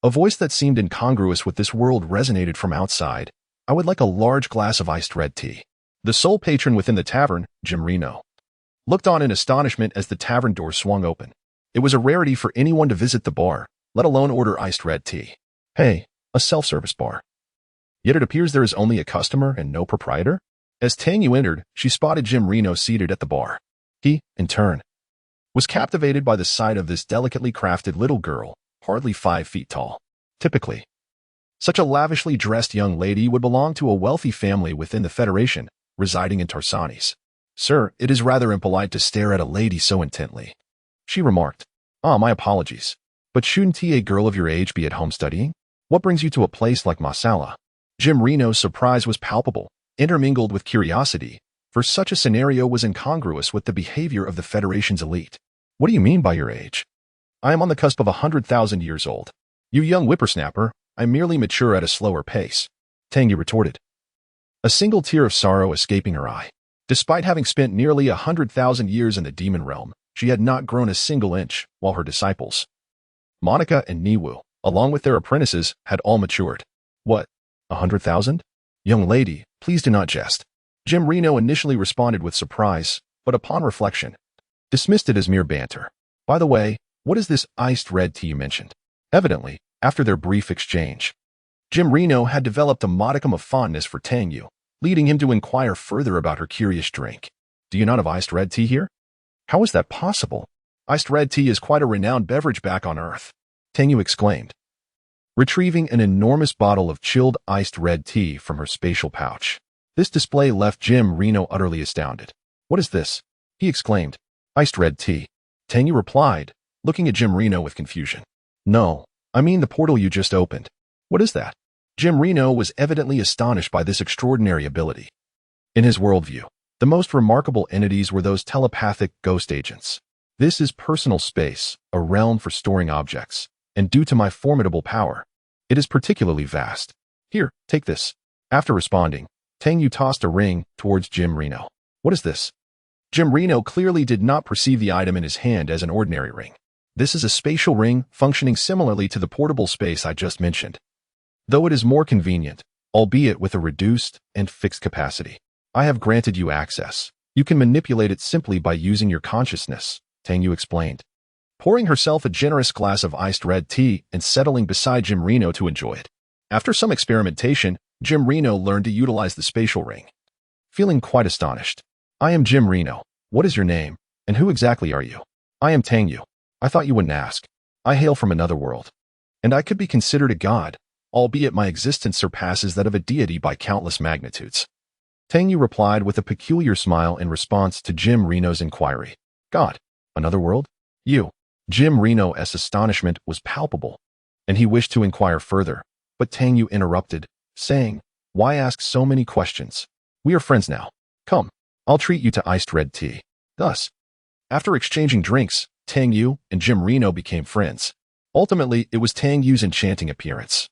S1: a voice that seemed incongruous with this world resonated from outside. I would like a large glass of iced red tea. The sole patron within the tavern, Jim Reno, looked on in astonishment as the tavern door swung open. It was a rarity for anyone to visit the bar, let alone order iced red tea. Hey, a self-service bar. Yet it appears there is only a customer and no proprietor? As Tang Yu entered, she spotted Jim Reno seated at the bar. He, in turn, was captivated by the sight of this delicately crafted little girl, hardly 5 feet tall. Typically, such a lavishly dressed young lady would belong to a wealthy family within the Federation, residing in Tarsanis. Sir, it is rather impolite to stare at a lady so intently, she remarked. Ah, my apologies. But shouldn't a girl of your age be at home studying? What brings you to a place like Masala? Jim Reno's surprise was palpable, intermingled with curiosity, for such a scenario was incongruous with the behavior of the Federation's elite. What do you mean by your age? I am on the cusp of 100,000 years old. You young whippersnapper, I merely mature at a slower pace. Tang Yu retorted, a single tear of sorrow escaping her eye. Despite having spent nearly 100,000 years in the demon realm, she had not grown a single inch, while her disciples, Monica and Niwu, along with their apprentices, had all matured. What? 100,000? Young lady, please do not jest. Jim Reno initially responded with surprise, but upon reflection, dismissed it as mere banter. By the way, what is this iced red tea you mentioned? Evidently, after their brief exchange, Jim Reno had developed a modicum of fondness for Tang Yu, leading him to inquire further about her curious drink. Do you not have iced red tea here? How is that possible? Iced red tea is quite a renowned beverage back on Earth, Tang Yu exclaimed, retrieving an enormous bottle of chilled iced red tea from her spatial pouch. This display left Jim Reno utterly astounded. What is this? He exclaimed. Iced red tea. Tang Yu replied, looking at Jim Reno with confusion. No, I mean the portal you just opened. What is that? Jim Reno was evidently astonished by this extraordinary ability. In his worldview, the most remarkable entities were those telepathic ghost agents. This is personal space, a realm for storing objects, and due to my formidable power, it is particularly vast. Here, take this. After responding, Tang Yu tossed a ring towards Jim Reno. What is this? Jim Reno clearly did not perceive the item in his hand as an ordinary ring. This is a spatial ring functioning similarly to the portable space I just mentioned, though it is more convenient, albeit with a reduced and fixed capacity. I have granted you access. You can manipulate it simply by using your consciousness, Tang Yu explained, pouring herself a generous glass of iced red tea and settling beside Jim Reno to enjoy it. After some experimentation, Jim Reno learned to utilize the spatial ring. Feeling quite astonished. I am Jim Reno. What is your name, and who exactly are you? I am Tang Yu. I thought you wouldn't ask. I hail from another world, and I could be considered a god, albeit my existence surpasses that of a deity by countless magnitudes. Tang Yu replied with a peculiar smile in response to Jim Reno's inquiry. God? Another world? You? Jim Reno's astonishment was palpable, and he wished to inquire further, but Tang Yu interrupted, saying, why ask so many questions? We are friends now. Come, I'll treat you to iced red tea. Thus, after exchanging drinks, Tang Yu and Jim Reno became friends. Ultimately, it was Tang Yu's enchanting appearance,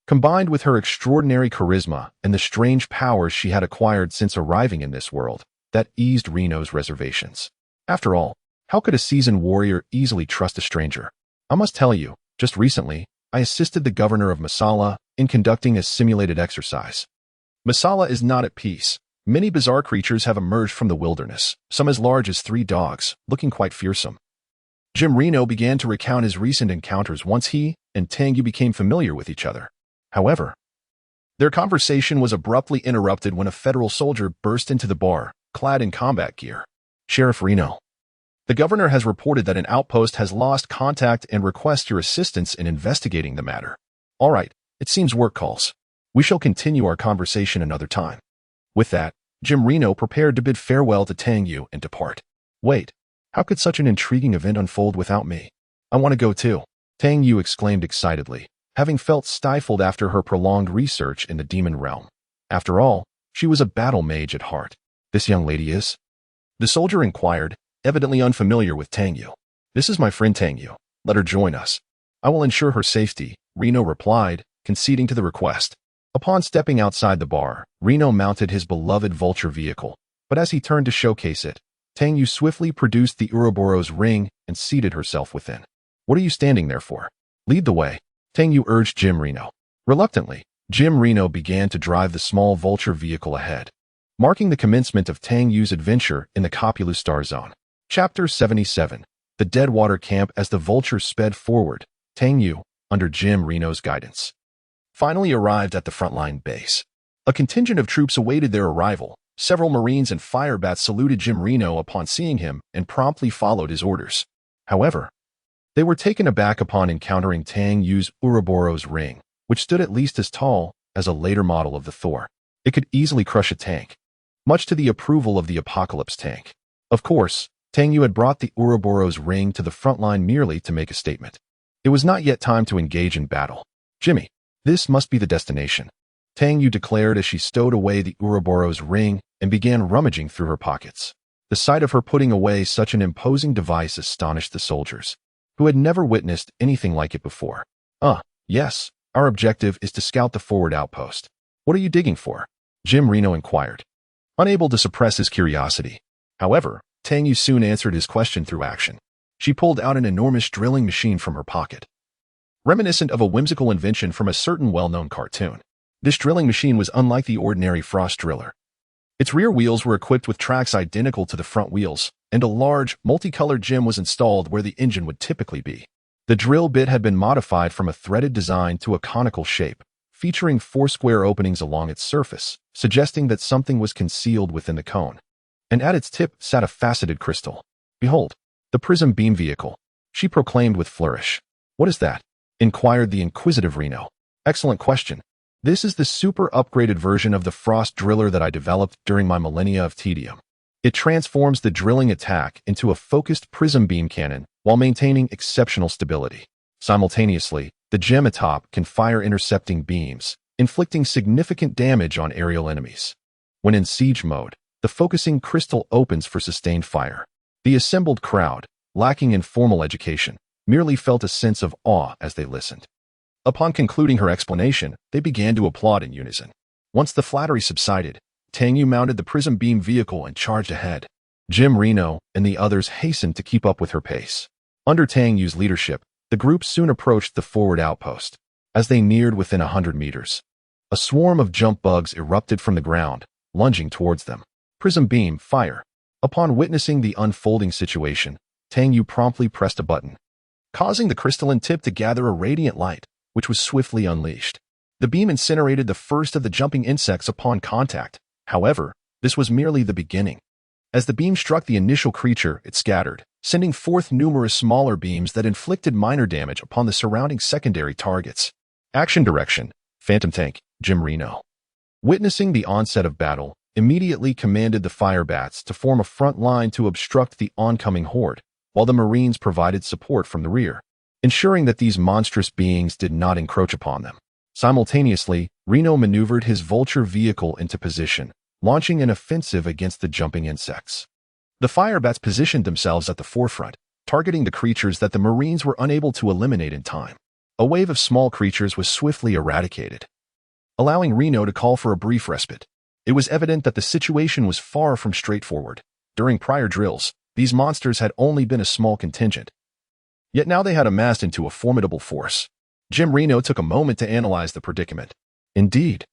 S1: combined with her extraordinary charisma and the strange powers she had acquired since arriving in this world, that eased Reno's reservations. After all, how could a seasoned warrior easily trust a stranger? I must tell you, just recently, I assisted the governor of Masala in conducting a simulated exercise. Masala is not at peace. Many bizarre creatures have emerged from the wilderness, some as large as 3 dogs, looking quite fearsome. Jim Reno began to recount his recent encounters once he and Tang Yu became familiar with each other. However, their conversation was abruptly interrupted when a federal soldier burst into the bar, clad in combat gear. Sheriff Reno, the governor has reported that an outpost has lost contact and requests your assistance in investigating the matter. All right, it seems work calls. We shall continue our conversation another time. With that, Jim Reno prepared to bid farewell to Tang Yu and depart. Wait, how could such an intriguing event unfold without me? I want to go too, Tang Yu exclaimed excitedly, having felt stifled after her prolonged research in the demon realm. After all, she was a battle mage at heart. This young lady is? The soldier inquired, evidently unfamiliar with Tang Yu. This is my friend Tang Yu. Let her join us. I will ensure her safety, Reno replied, conceding to the request. Upon stepping outside the bar, Reno mounted his beloved vulture vehicle, but as he turned to showcase it, Tang Yu swiftly produced the Ouroboros ring and seated herself within. What are you standing there for? Lead the way, Tang Yu urged Jim Reno. Reluctantly, Jim Reno began to drive the small vulture vehicle ahead, marking the commencement of Tang Yu's adventure in the Copulu Star Zone. Chapter 77. The Deadwater Camp. As the vulture sped forward, Tang Yu, under Jim Reno's guidance, finally arrived at the frontline base. A contingent of troops awaited their arrival. Several Marines and fire bats saluted Jim Reno upon seeing him and promptly followed his orders. However, they were taken aback upon encountering Tang Yu's Ouroboros ring, which stood at least as tall as a later model of the Thor. It could easily crush a tank, much to the approval of the Apocalypse tank. Of course, Tang Yu had brought the Ouroboros ring to the front line merely to make a statement. It was not yet time to engage in battle. Jimmy, this must be the destination, Tang Yu declared as she stowed away the Ouroboros ring and began rummaging through her pockets. The sight of her putting away such an imposing device astonished the soldiers, who had never witnessed anything like it before. Yes, our objective is to scout the forward outpost. What are you digging for? Jim Reno inquired, unable to suppress his curiosity. However, Tang Yu soon answered his question through action. She pulled out an enormous drilling machine from her pocket, reminiscent of a whimsical invention from a certain well-known cartoon. This drilling machine was unlike the ordinary frost driller. Its rear wheels were equipped with tracks identical to the front wheels, and a large, multicolored gem was installed where the engine would typically be. The drill bit had been modified from a threaded design to a conical shape, featuring 4 square openings along its surface, suggesting that something was concealed within the cone. And at its tip sat a faceted crystal. "Behold, the prism beam vehicle," she proclaimed with flourish. "What is that?" inquired the inquisitive Reno. "Excellent question. This is the super upgraded version of the frost driller that I developed during my millennia of tedium. It transforms the drilling attack into a focused prism beam cannon while maintaining exceptional stability. Simultaneously, the gem atop can fire intercepting beams, inflicting significant damage on aerial enemies. When in siege mode, the focusing crystal opens for sustained fire. The assembled crowd, lacking in formal education, merely felt a sense of awe as they listened. Upon concluding her explanation, they began to applaud in unison. Once the flattery subsided, Tang Yu mounted the prism beam vehicle and charged ahead. Jim Reno and the others hastened to keep up with her pace. Under Tang Yu's leadership, the group soon approached the forward outpost. As they neared within 100 meters, a swarm of jump bugs erupted from the ground, lunging towards them. "Prism beam, fire." Upon witnessing the unfolding situation, Tang Yu promptly pressed a button, causing the crystalline tip to gather a radiant light, which was swiftly unleashed. The beam incinerated the first of the jumping insects upon contact. However, this was merely the beginning. As the beam struck the initial creature, it scattered, sending forth numerous smaller beams that inflicted minor damage upon the surrounding secondary targets. Action direction: Phantom Tank, Jim Reno, witnessing the onset of battle, immediately commanded the fire bats to form a front line to obstruct the oncoming horde, while the Marines provided support from the rear, ensuring that these monstrous beings did not encroach upon them. Simultaneously, Reno maneuvered his vulture vehicle into position, launching an offensive against the jumping insects. The fire bats positioned themselves at the forefront, targeting the creatures that the Marines were unable to eliminate in time. A wave of small creatures was swiftly eradicated, allowing Reno to call for a brief respite. It was evident that the situation was far from straightforward. During prior drills, these monsters had only been a small contingent. Yet now they had amassed into a formidable force. Jim Reno took a moment to analyze the predicament. Indeed,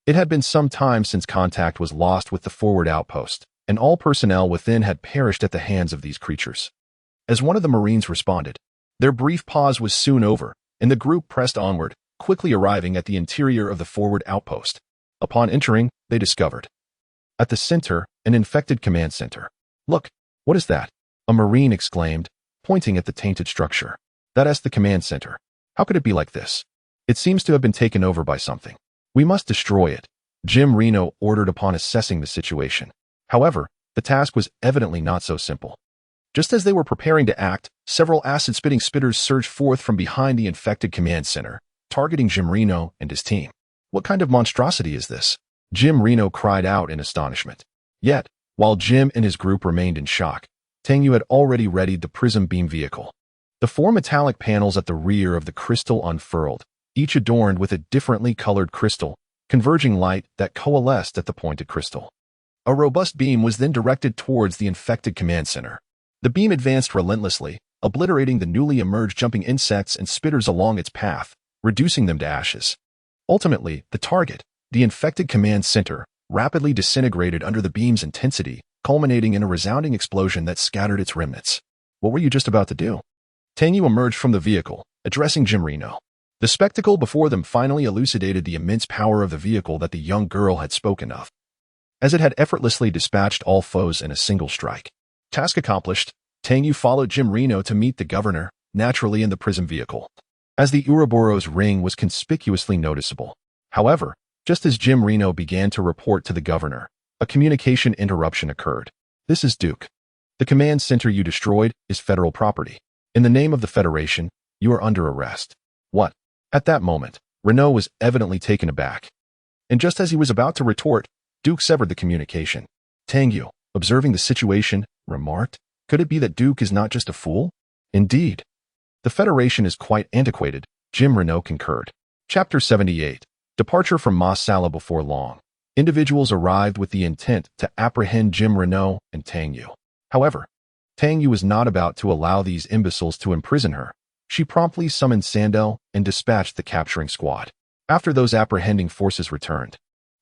S1: it had been some time since contact was lost with the forward outpost, and all personnel within had perished at the hands of these creatures. As one of the Marines responded, their brief pause was soon over, and the group pressed onward, quickly arriving at the interior of the forward outpost. Upon entering, they discovered, at the center, an infected command center. "Look, what is that?" a Marine exclaimed, pointing at the tainted structure. "That's the command center. How could it be like this? It seems to have been taken over by something. We must destroy it," Jim Reno ordered upon assessing the situation. However, the task was evidently not so simple. Just as they were preparing to act, several acid-spitting spitters surged forth from behind the infected command center, targeting Jim Reno and his team. "What kind of monstrosity is this?" Jim Reno cried out in astonishment. Yet, while Jim and his group remained in shock, Tang Yu had already readied the prism beam vehicle. The 4 metallic panels at the rear of the crystal unfurled, each adorned with a differently colored crystal, converging light that coalesced at the pointed crystal. A robust beam was then directed towards the infected command center. The beam advanced relentlessly, obliterating the newly emerged jumping insects and spitters along its path, reducing them to ashes. Ultimately, the target, the infected command center, rapidly disintegrated under the beam's intensity, culminating in a resounding explosion that scattered its remnants. "What were you just about to do?" Tang Yu emerged from the vehicle, addressing Jim Reno. The spectacle before them finally elucidated the immense power of the vehicle that the young girl had spoken of, as it had effortlessly dispatched all foes in a single strike. Task accomplished, Tang Yu followed Jim Reno to meet the governor, naturally in the prism vehicle, as the Ouroboros ring was conspicuously noticeable. However, just as Jim Reno began to report to the governor, a communication interruption occurred. "This is Duke. The command center you destroyed is federal property. In the name of the Federation, you are under arrest." "What?" At that moment, Reno was evidently taken aback. And just as he was about to retort, Duke severed the communication. Tang Yu, observing the situation, remarked, "Could it be that Duke is not just a fool?" "Indeed. The Federation is quite antiquated," Jim Reno concurred. Chapter 78. Departure from Masala before long. Individuals arrived with the intent to apprehend Jim Renault and Tang Yu. However, Tang Yu was not about to allow these imbeciles to imprison her. She promptly summoned Sandel and dispatched the capturing squad. After those apprehending forces returned,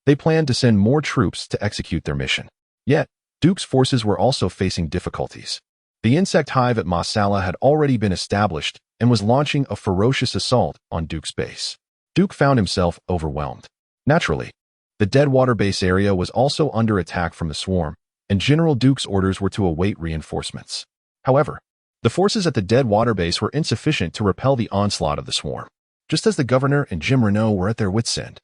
S1: they planned to send more troops to execute their mission. Yet, Duke's forces were also facing difficulties. The insect hive at Masala had already been established and was launching a ferocious assault on Duke's base. Duke found himself overwhelmed. Naturally, the Deadwater base area was also under attack from the swarm, and General Duke's orders were to await reinforcements. However, the forces at the Deadwater base were insufficient to repel the onslaught of the swarm. Just as the governor and Jim Renault were at their wits' end,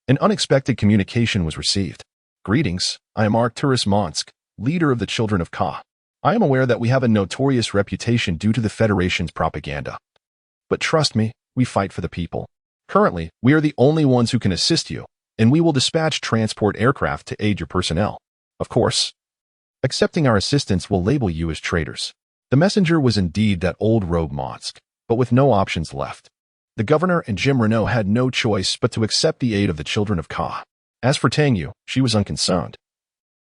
S1: an unexpected communication was received. Greetings, I am Arcturus Monsk, leader of the Children of Ka. I am aware that we have a notorious reputation due to the Federation's propaganda. But trust me, we fight for the people. Currently, we are the only ones who can assist you, and we will dispatch transport aircraft to aid your personnel. Of course, accepting our assistance will label you as traitors. The messenger was indeed that old rogue Monsk, but with no options left. The governor and Jim Renault had no choice but to accept the aid of the Children of Ka. As for Tang Yu, she was unconcerned.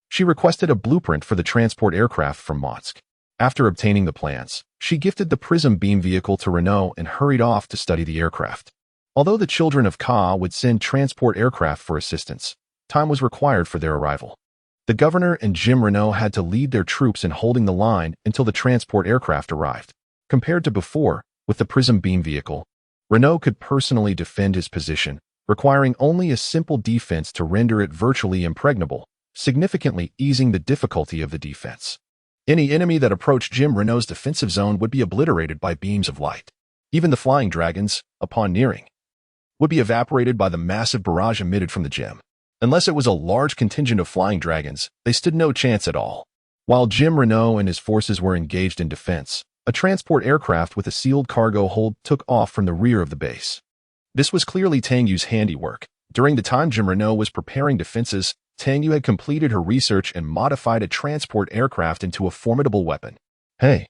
S1: She requested a blueprint for the transport aircraft from Monsk. After obtaining the plans, she gifted the Prism beam vehicle to Renault and hurried off to study the aircraft. Although the Children of Ka would send transport aircraft for assistance, time was required for their arrival. The governor and Jim Renault had to lead their troops in holding the line until the transport aircraft arrived. Compared to before, with the Prism beam vehicle, Renault could personally defend his position, requiring only a simple defense to render it virtually impregnable, significantly easing the difficulty of the defense. Any enemy that approached Jim Renault's defensive zone would be obliterated by beams of light. Even the flying dragons, upon nearing, would be evaporated by the massive barrage emitted from the gem. Unless it was a large contingent of flying dragons, they stood no chance at all. While Jim Renault and his forces were engaged in defense, a transport aircraft with a sealed cargo hold took off from the rear of the base. This was clearly Tang Yu's handiwork. During the time Jim Renault was preparing defenses, Tang Yu had completed her research and modified a transport aircraft into a formidable weapon. Hey,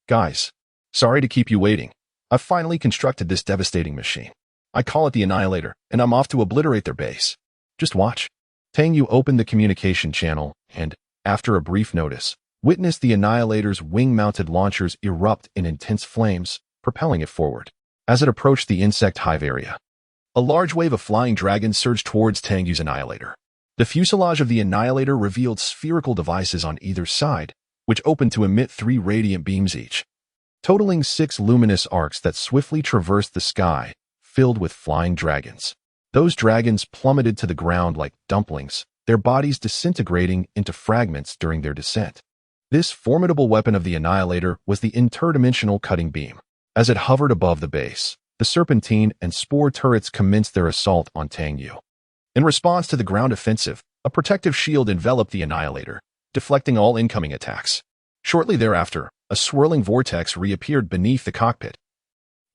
S1: guys, sorry to keep you waiting. I've finally constructed this devastating machine. I call it the Annihilator, and I'm off to obliterate their base. Just watch. Tang Yu opened the communication channel and, after a brief notice, witnessed the Annihilator's wing-mounted launchers erupt in intense flames, propelling it forward. As it approached the insect hive area, a large wave of flying dragons surged towards Tang Yu's Annihilator. The fuselage of the Annihilator revealed spherical devices on either side, which opened to emit 3 radiant beams each, totaling 6 luminous arcs that swiftly traversed the sky, filled with flying dragons. Those dragons plummeted to the ground like dumplings, their bodies disintegrating into fragments during their descent. This formidable weapon of the Annihilator was the interdimensional cutting beam. As it hovered above the base, the Serpentine and Spore turrets commenced their assault on Tang Yu. In response to the ground offensive, a protective shield enveloped the Annihilator, deflecting all incoming attacks. Shortly thereafter, a swirling vortex reappeared beneath the cockpit,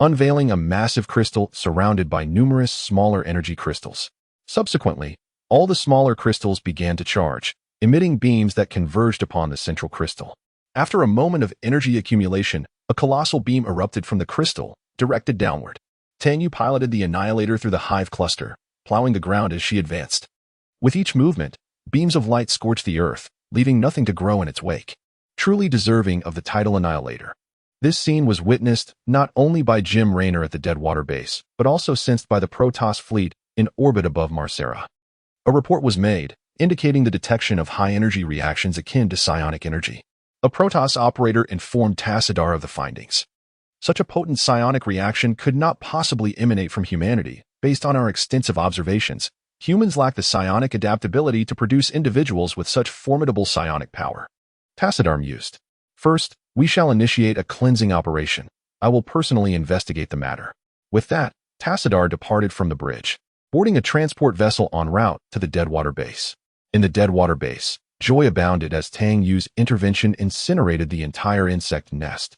S1: unveiling a massive crystal surrounded by numerous smaller energy crystals. Subsequently, all the smaller crystals began to charge, emitting beams that converged upon the central crystal. After a moment of energy accumulation, a colossal beam erupted from the crystal, directed downward. Tang Yu piloted the Annihilator through the hive cluster, plowing the ground as she advanced. With each movement, beams of light scorched the earth, leaving nothing to grow in its wake. Truly deserving of the title Annihilator. This scene was witnessed not only by Jim Raynor at the Deadwater base, but also sensed by the Protoss fleet in orbit above Marcera. A report was made, indicating the detection of high-energy reactions akin to psionic energy. A Protoss operator informed Tassadar of the findings. Such a potent psionic reaction could not possibly emanate from humanity. Based on our extensive observations, humans lack the psionic adaptability to produce individuals with such formidable psionic power. Tassadar mused. First, we shall initiate a cleansing operation. I will personally investigate the matter. With that, Tassadar departed from the bridge, boarding a transport vessel en route to the Deadwater base. In the Deadwater base, joy abounded as Tang Yu's intervention incinerated the entire insect nest,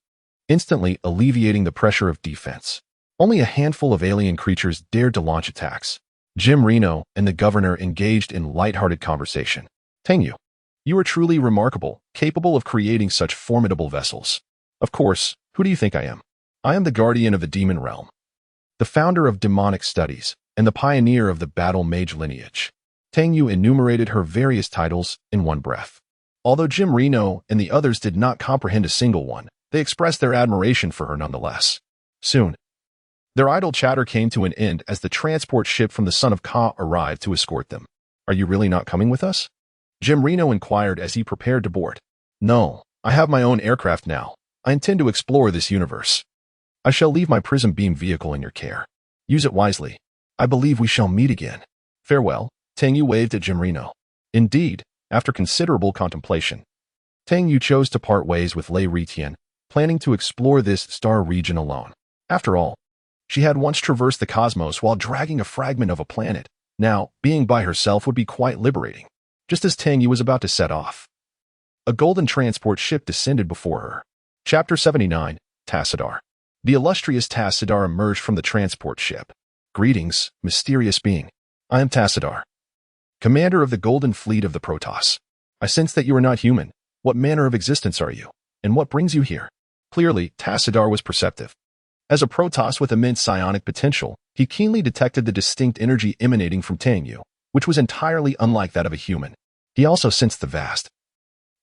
S1: instantly alleviating the pressure of defense. Only a handful of alien creatures dared to launch attacks. Jim Reno and the governor engaged in lighthearted conversation. Tang Yu, you are truly remarkable, capable of creating such formidable vessels. Of course, who do you think I am? I am the guardian of the demon realm. the founder of demonic studies, and the pioneer of the battle mage lineage. Tang Yu enumerated her various titles in one breath. Although Jim Reno and the others did not comprehend a single one, they expressed their admiration for her nonetheless. Soon, their idle chatter came to an end as the transport ship from the Son of Ka arrived to escort them. "Are you really not coming with us?" Jim Reno inquired as he prepared to board. "No, I have my own aircraft now. I intend to explore this universe. I shall leave my prism beam vehicle in your care. Use it wisely. I believe we shall meet again. Farewell." Tang Yu waved at Jim Reno. Indeed, after considerable contemplation, Tang Yu chose to part ways with Lei Ritian, planning to explore this star region alone. After all, she had once traversed the cosmos while dragging a fragment of a planet. Now, being by herself would be quite liberating. Just as Tang Yu was about to set off, a golden transport ship descended before her. Chapter 79, Tassadar. The illustrious Tassadar emerged from the transport ship. "Greetings, mysterious being. I am Tassadar, commander of the Golden Fleet of the Protoss. I sense that you are not human. What manner of existence are you? And what brings you here?" Clearly, Tassadar was perceptive. As a Protoss with immense psionic potential, he keenly detected the distinct energy emanating from Tang Yu, which was entirely unlike that of a human. He also sensed the vast,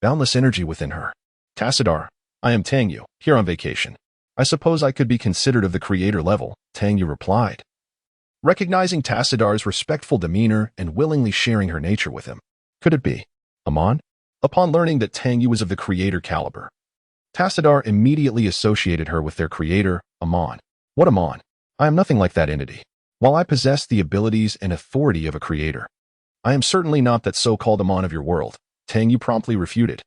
S1: boundless energy within her. "Tassadar, I am Tang Yu, here on vacation. I suppose I could be considered of the creator level," Tang Yu replied, recognizing Tassadar's respectful demeanor and willingly sharing her nature with him. Could it be Amon? Upon learning that Tang Yu was of the creator caliber, Tassadar immediately associated her with their creator, Amon. "What Amon? I am nothing like that entity. While I possess the abilities and authority of a creator, I am certainly not that so-called Amon of your world," Tang Yu promptly refuted.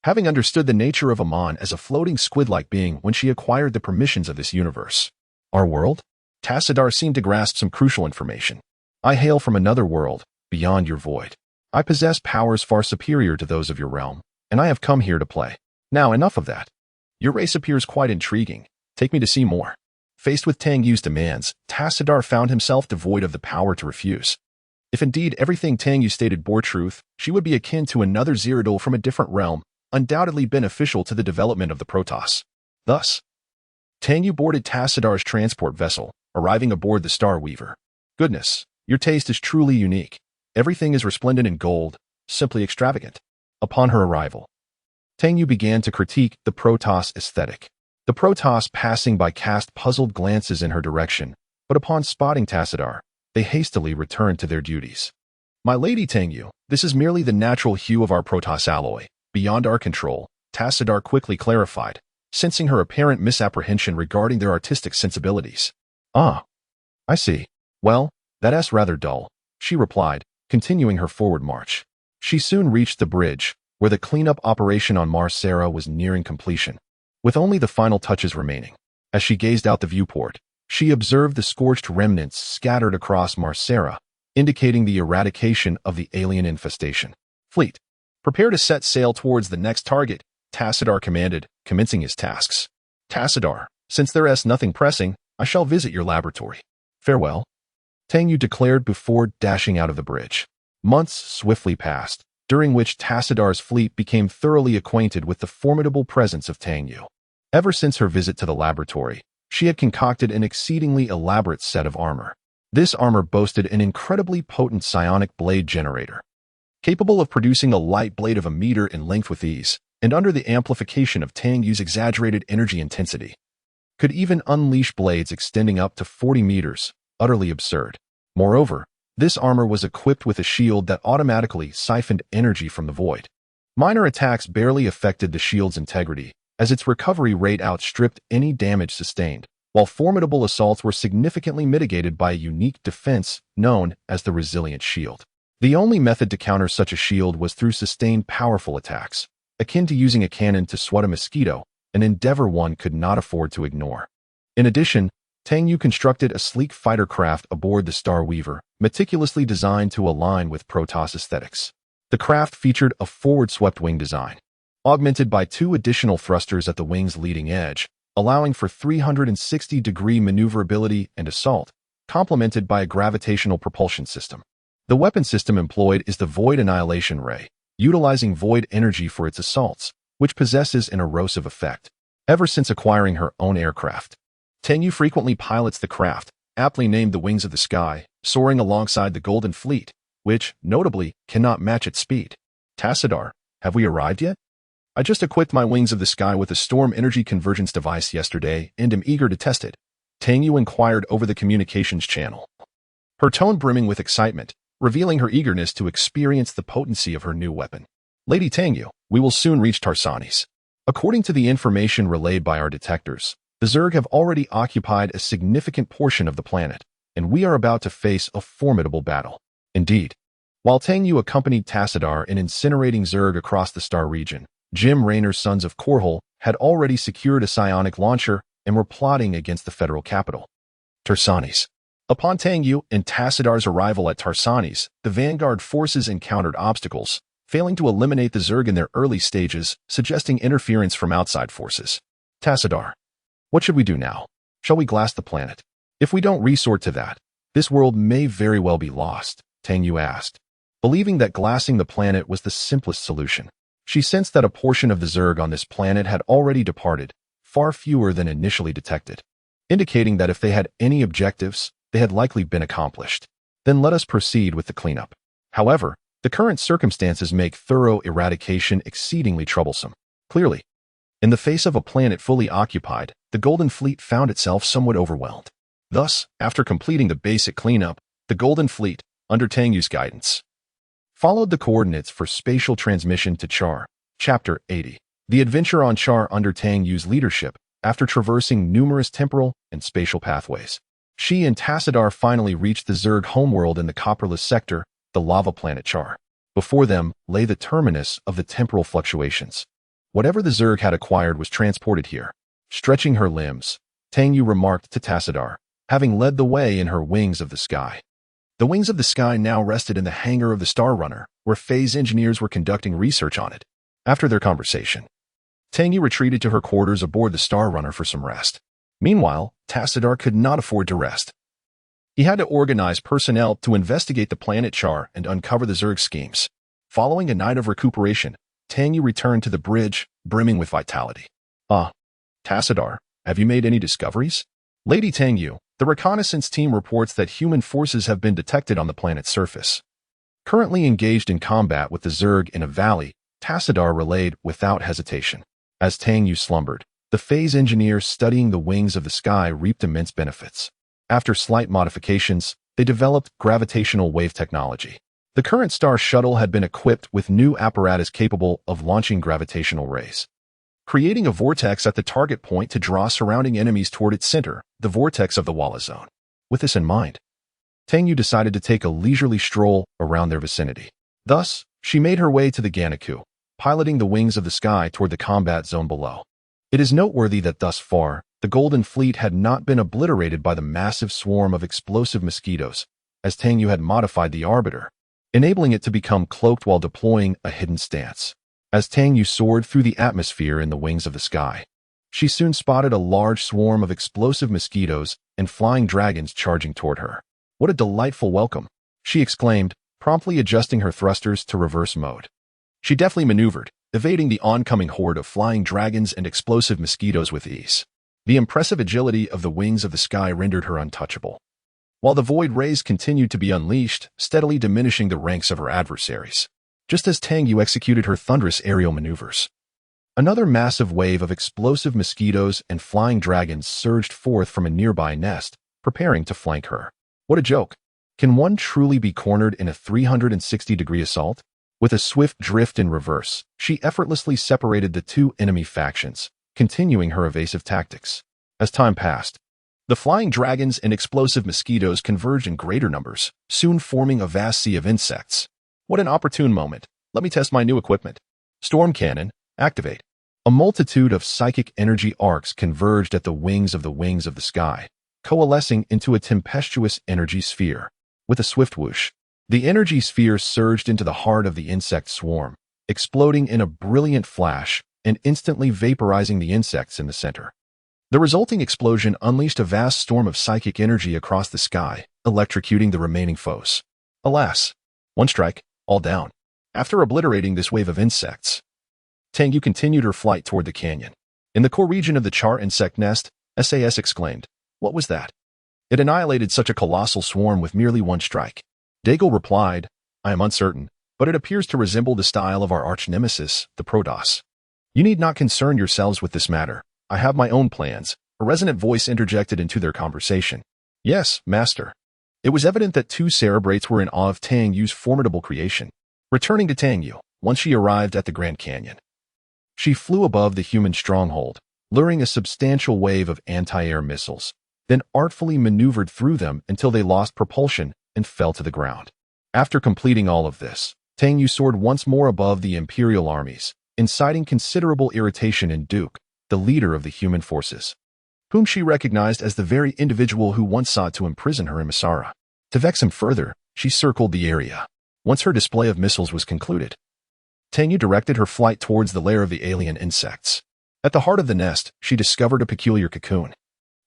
S1: Having understood the nature of Amon as a floating squid-like being when she acquired the permissions of this universe. "Our world?" Tassadar seemed to grasp some crucial information. "I hail from another world, beyond your void. I possess powers far superior to those of your realm, and I have come here to play. Now, enough of that. Your race appears quite intriguing. Take me to see more." Faced with Tang Yu's demands, Tassadar found himself devoid of the power to refuse. If indeed everything Tang Yu stated bore truth, she would be akin to another Zeradol from a different realm, undoubtedly beneficial to the development of the Protoss. Thus, Tang Yu boarded Tassadar's transport vessel, arriving aboard the Star Weaver. "Goodness, your taste is truly unique. Everything is resplendent in gold, simply extravagant." Upon her arrival, Tang Yu began to critique the Protoss aesthetic. The Protoss passing by cast puzzled glances in her direction, but upon spotting Tassadar, they hastily returned to their duties. "My lady Tang Yu, this is merely the natural hue of our Protoss alloy, beyond our control," Tassadar quickly clarified, sensing her apparent misapprehension regarding their artistic sensibilities. "Ah, I see. Well, that's rather dull," she replied, continuing her forward march. She soon reached the bridge, where the cleanup operation on Mars Sera was nearing completion, with only the final touches remaining. As she gazed out the viewport, she observed the scorched remnants scattered across Mars Sera, indicating the eradication of the alien infestation. "Fleet, prepare to set sail towards the next target," Tassadar commanded, commencing his tasks. "Tassadar, since there is nothing pressing, I shall visit your laboratory. Farewell," Tang Yu declared before dashing out of the bridge. Months swiftly passed, during which Tassadar's fleet became thoroughly acquainted with the formidable presence of Tang Yu. Ever since her visit to the laboratory, she had concocted an exceedingly elaborate set of armor. This armor boasted an incredibly potent psionic blade generator, capable of producing a light blade of a meter in length with ease, and under the amplification of Tang Yu's exaggerated energy intensity, could even unleash blades extending up to 40 meters, utterly absurd. Moreover, this armor was equipped with a shield that automatically siphoned energy from the void. Minor attacks barely affected the shield's integrity, as its recovery rate outstripped any damage sustained, while formidable assaults were significantly mitigated by a unique defense known as the resilient shield. The only method to counter such a shield was through sustained powerful attacks, akin to using a cannon to swat a mosquito, an endeavor one could not afford to ignore. In addition, Tang Yu constructed a sleek fighter craft aboard the Star Weaver, meticulously designed to align with Protoss aesthetics. The craft featured a forward-swept wing design, augmented by 2 additional thrusters at the wing's leading edge, allowing for 360-degree maneuverability and assault, complemented by a gravitational propulsion system. The weapon system employed is the Void Annihilation Ray, utilizing void energy for its assaults, which possesses an erosive effect. Ever since acquiring her own aircraft, Tang Yu frequently pilots the craft, aptly named the Wings of the Sky, soaring alongside the Golden Fleet, which, notably, cannot match its speed. Tassadar, have we arrived yet? I just equipped my Wings of the Sky with a storm energy convergence device yesterday and am eager to test it. Tang Yu inquired over the communications channel, her tone brimming with excitement, revealing her eagerness to experience the potency of her new weapon. Lady Tang Yu, we will soon reach Tarsanis. According to the information relayed by our detectors, the Zerg have already occupied a significant portion of the planet, and we are about to face a formidable battle. Indeed. While Tang Yu accompanied Tassadar in incinerating Zerg across the Star region, Jim Raynor's sons of Korhal had already secured a psionic launcher and were plotting against the federal capital. Tarsanis. Upon Tang Yu and Tassadar's arrival at Tarsanis, the vanguard forces encountered obstacles, failing to eliminate the Zerg in their early stages, suggesting interference from outside forces. Tassadar. What should we do now? Shall we glass the planet? If we don't resort to that, this world may very well be lost, Tang Yu asked, believing that glassing the planet was the simplest solution. She sensed that a portion of the Zerg on this planet had already departed, far fewer than initially detected, indicating that if they had any objectives, they had likely been accomplished. Then let us proceed with the cleanup. However, the current circumstances make thorough eradication exceedingly troublesome. Clearly, in the face of a planet fully occupied, the Golden Fleet found itself somewhat overwhelmed. Thus, after completing the basic cleanup, the Golden Fleet, under Tang Yu's guidance, followed the coordinates for spatial transmission to Char. Chapter 80. The adventure on Char under Tang Yu's leadership, after traversing numerous temporal and spatial pathways. She and Tassadar finally reached the Zerg homeworld in the copperless sector, the lava planet Char. Before them lay the terminus of the temporal fluctuations. Whatever the Zerg had acquired was transported here. Stretching her limbs, Tang Yu remarked to Tassadar, having led the way in her Wings of the Sky. The Wings of the Sky now rested in the hangar of the Star Runner, where phase engineers were conducting research on it. After their conversation, Tang Yu retreated to her quarters aboard the Star Runner for some rest. Meanwhile, Tassadar could not afford to rest. He had to organize personnel to investigate the planet Char and uncover the Zerg schemes. Following a night of recuperation, Tang Yu returned to the bridge, brimming with vitality. Tassadar, have you made any discoveries? Lady Tang Yu, the reconnaissance team reports that human forces have been detected on the planet's surface. Currently engaged in combat with the Zerg in a valley, Tassadar relayed without hesitation. As Tang Yu slumbered, the phase engineers studying the Wings of the Sky reaped immense benefits. After slight modifications, they developed gravitational wave technology. The current Star Shuttle had been equipped with new apparatus capable of launching gravitational rays, creating a vortex at the target point to draw surrounding enemies toward its center, the vortex of the Walla Zone. With this in mind, Tang Yu decided to take a leisurely stroll around their vicinity. Thus, she made her way to the Ganaku, piloting the Wings of the Sky toward the combat zone below. It is noteworthy that thus far, the Golden Fleet had not been obliterated by the massive swarm of explosive mosquitoes, as Tang Yu had modified the Arbiter, enabling it to become cloaked while deploying a hidden stance. As Tang Yu soared through the atmosphere in the Wings of the Sky, she soon spotted a large swarm of explosive mosquitoes and flying dragons charging toward her. What a delightful welcome, she exclaimed, promptly adjusting her thrusters to reverse mode. She deftly maneuvered, evading the oncoming horde of flying dragons and explosive mosquitoes with ease. The impressive agility of the Wings of the Sky rendered her untouchable, while the void rays continued to be unleashed, steadily diminishing the ranks of her adversaries. Just as Tang Yu executed her thunderous aerial maneuvers, another massive wave of explosive mosquitoes and flying dragons surged forth from a nearby nest, preparing to flank her. What a joke! Can one truly be cornered in a 360-degree assault? With a swift drift in reverse, she effortlessly separated the two enemy factions, continuing her evasive tactics. As time passed, the flying dragons and explosive mosquitoes converged in greater numbers, soon forming a vast sea of insects. What an opportune moment. Let me test my new equipment. Storm Cannon, activate. A multitude of psychic energy arcs converged at the Wings of the Sky, coalescing into a tempestuous energy sphere. With a swift whoosh, the energy sphere surged into the heart of the insect swarm, exploding in a brilliant flash and instantly vaporizing the insects in the center. The resulting explosion unleashed a vast storm of psychic energy across the sky, electrocuting the remaining foes. Alas, one strike, all down. After obliterating this wave of insects, Tang Yu continued her flight toward the canyon. In the core region of the Char insect nest, SAS exclaimed, What was that? It annihilated such a colossal swarm with merely one strike. Daigle replied, I am uncertain, but it appears to resemble the style of our arch-nemesis, the Protoss. You need not concern yourselves with this matter. I have my own plans. A resonant voice interjected into their conversation. Yes, master. It was evident that two Cerebrates were in awe of Tang Yu's formidable creation. Returning to Tang Yu, once she arrived at the Grand Canyon, she flew above the human stronghold, luring a substantial wave of anti-air missiles, then artfully maneuvered through them until they lost propulsion and fell to the ground. After completing all of this, Tang Yu soared once more above the Imperial armies, inciting considerable irritation in Duke, the leader of the human forces, whom she recognized as the very individual who once sought to imprison her in Masara. To vex him further, she circled the area. Once her display of missiles was concluded, Tang Yu directed her flight towards the lair of the alien insects. At the heart of the nest, she discovered a peculiar cocoon,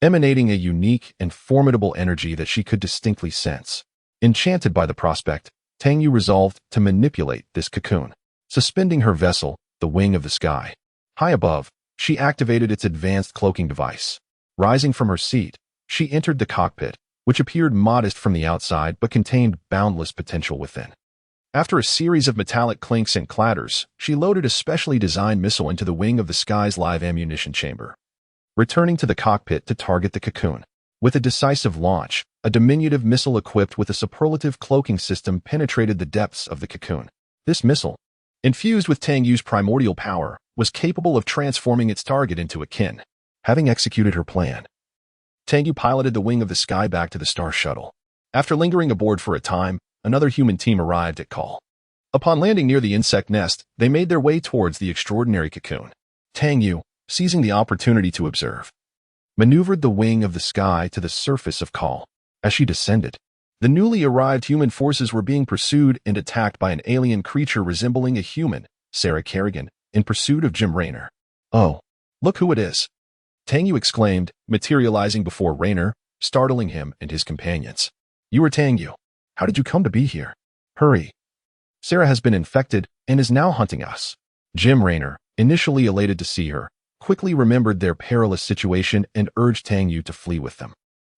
S1: emanating a unique and formidable energy that she could distinctly sense. Enchanted by the prospect, Tang Yu resolved to manipulate this cocoon. Suspending her vessel, the wing of the sky, high above, she activated its advanced cloaking device. Rising from her seat, she entered the cockpit, which appeared modest from the outside but contained boundless potential within. After a series of metallic clinks and clatters, she loaded a specially designed missile into the wing of the sky's live ammunition chamber, returning to the cockpit to target the cocoon. With a decisive launch, a diminutive missile equipped with a superlative cloaking system penetrated the depths of the cocoon. This missile, infused with Tang Yu's primordial power, was capable of transforming its target into a kin. Having executed her plan, Tang Yu piloted the wing of the sky back to the Star Shuttle. After lingering aboard for a time, another human team arrived at call. Upon landing near the insect nest, they made their way towards the extraordinary cocoon. Tang Yu, seizing the opportunity to observe, maneuvered the wing of the sky to the surface of Call. As she descended, the newly arrived human forces were being pursued and attacked by an alien creature resembling a human, Sarah Kerrigan, in pursuit of Jim Raynor. Oh, look who it is! Tang Yu exclaimed, materializing before Raynor, startling him and his companions. You are Tang Yu. How did you come to be here? Hurry. Sarah has been infected and is now hunting us. Jim Raynor, initially elated to see her, quickly remembered their perilous situation and urged Tang Yu to flee with them.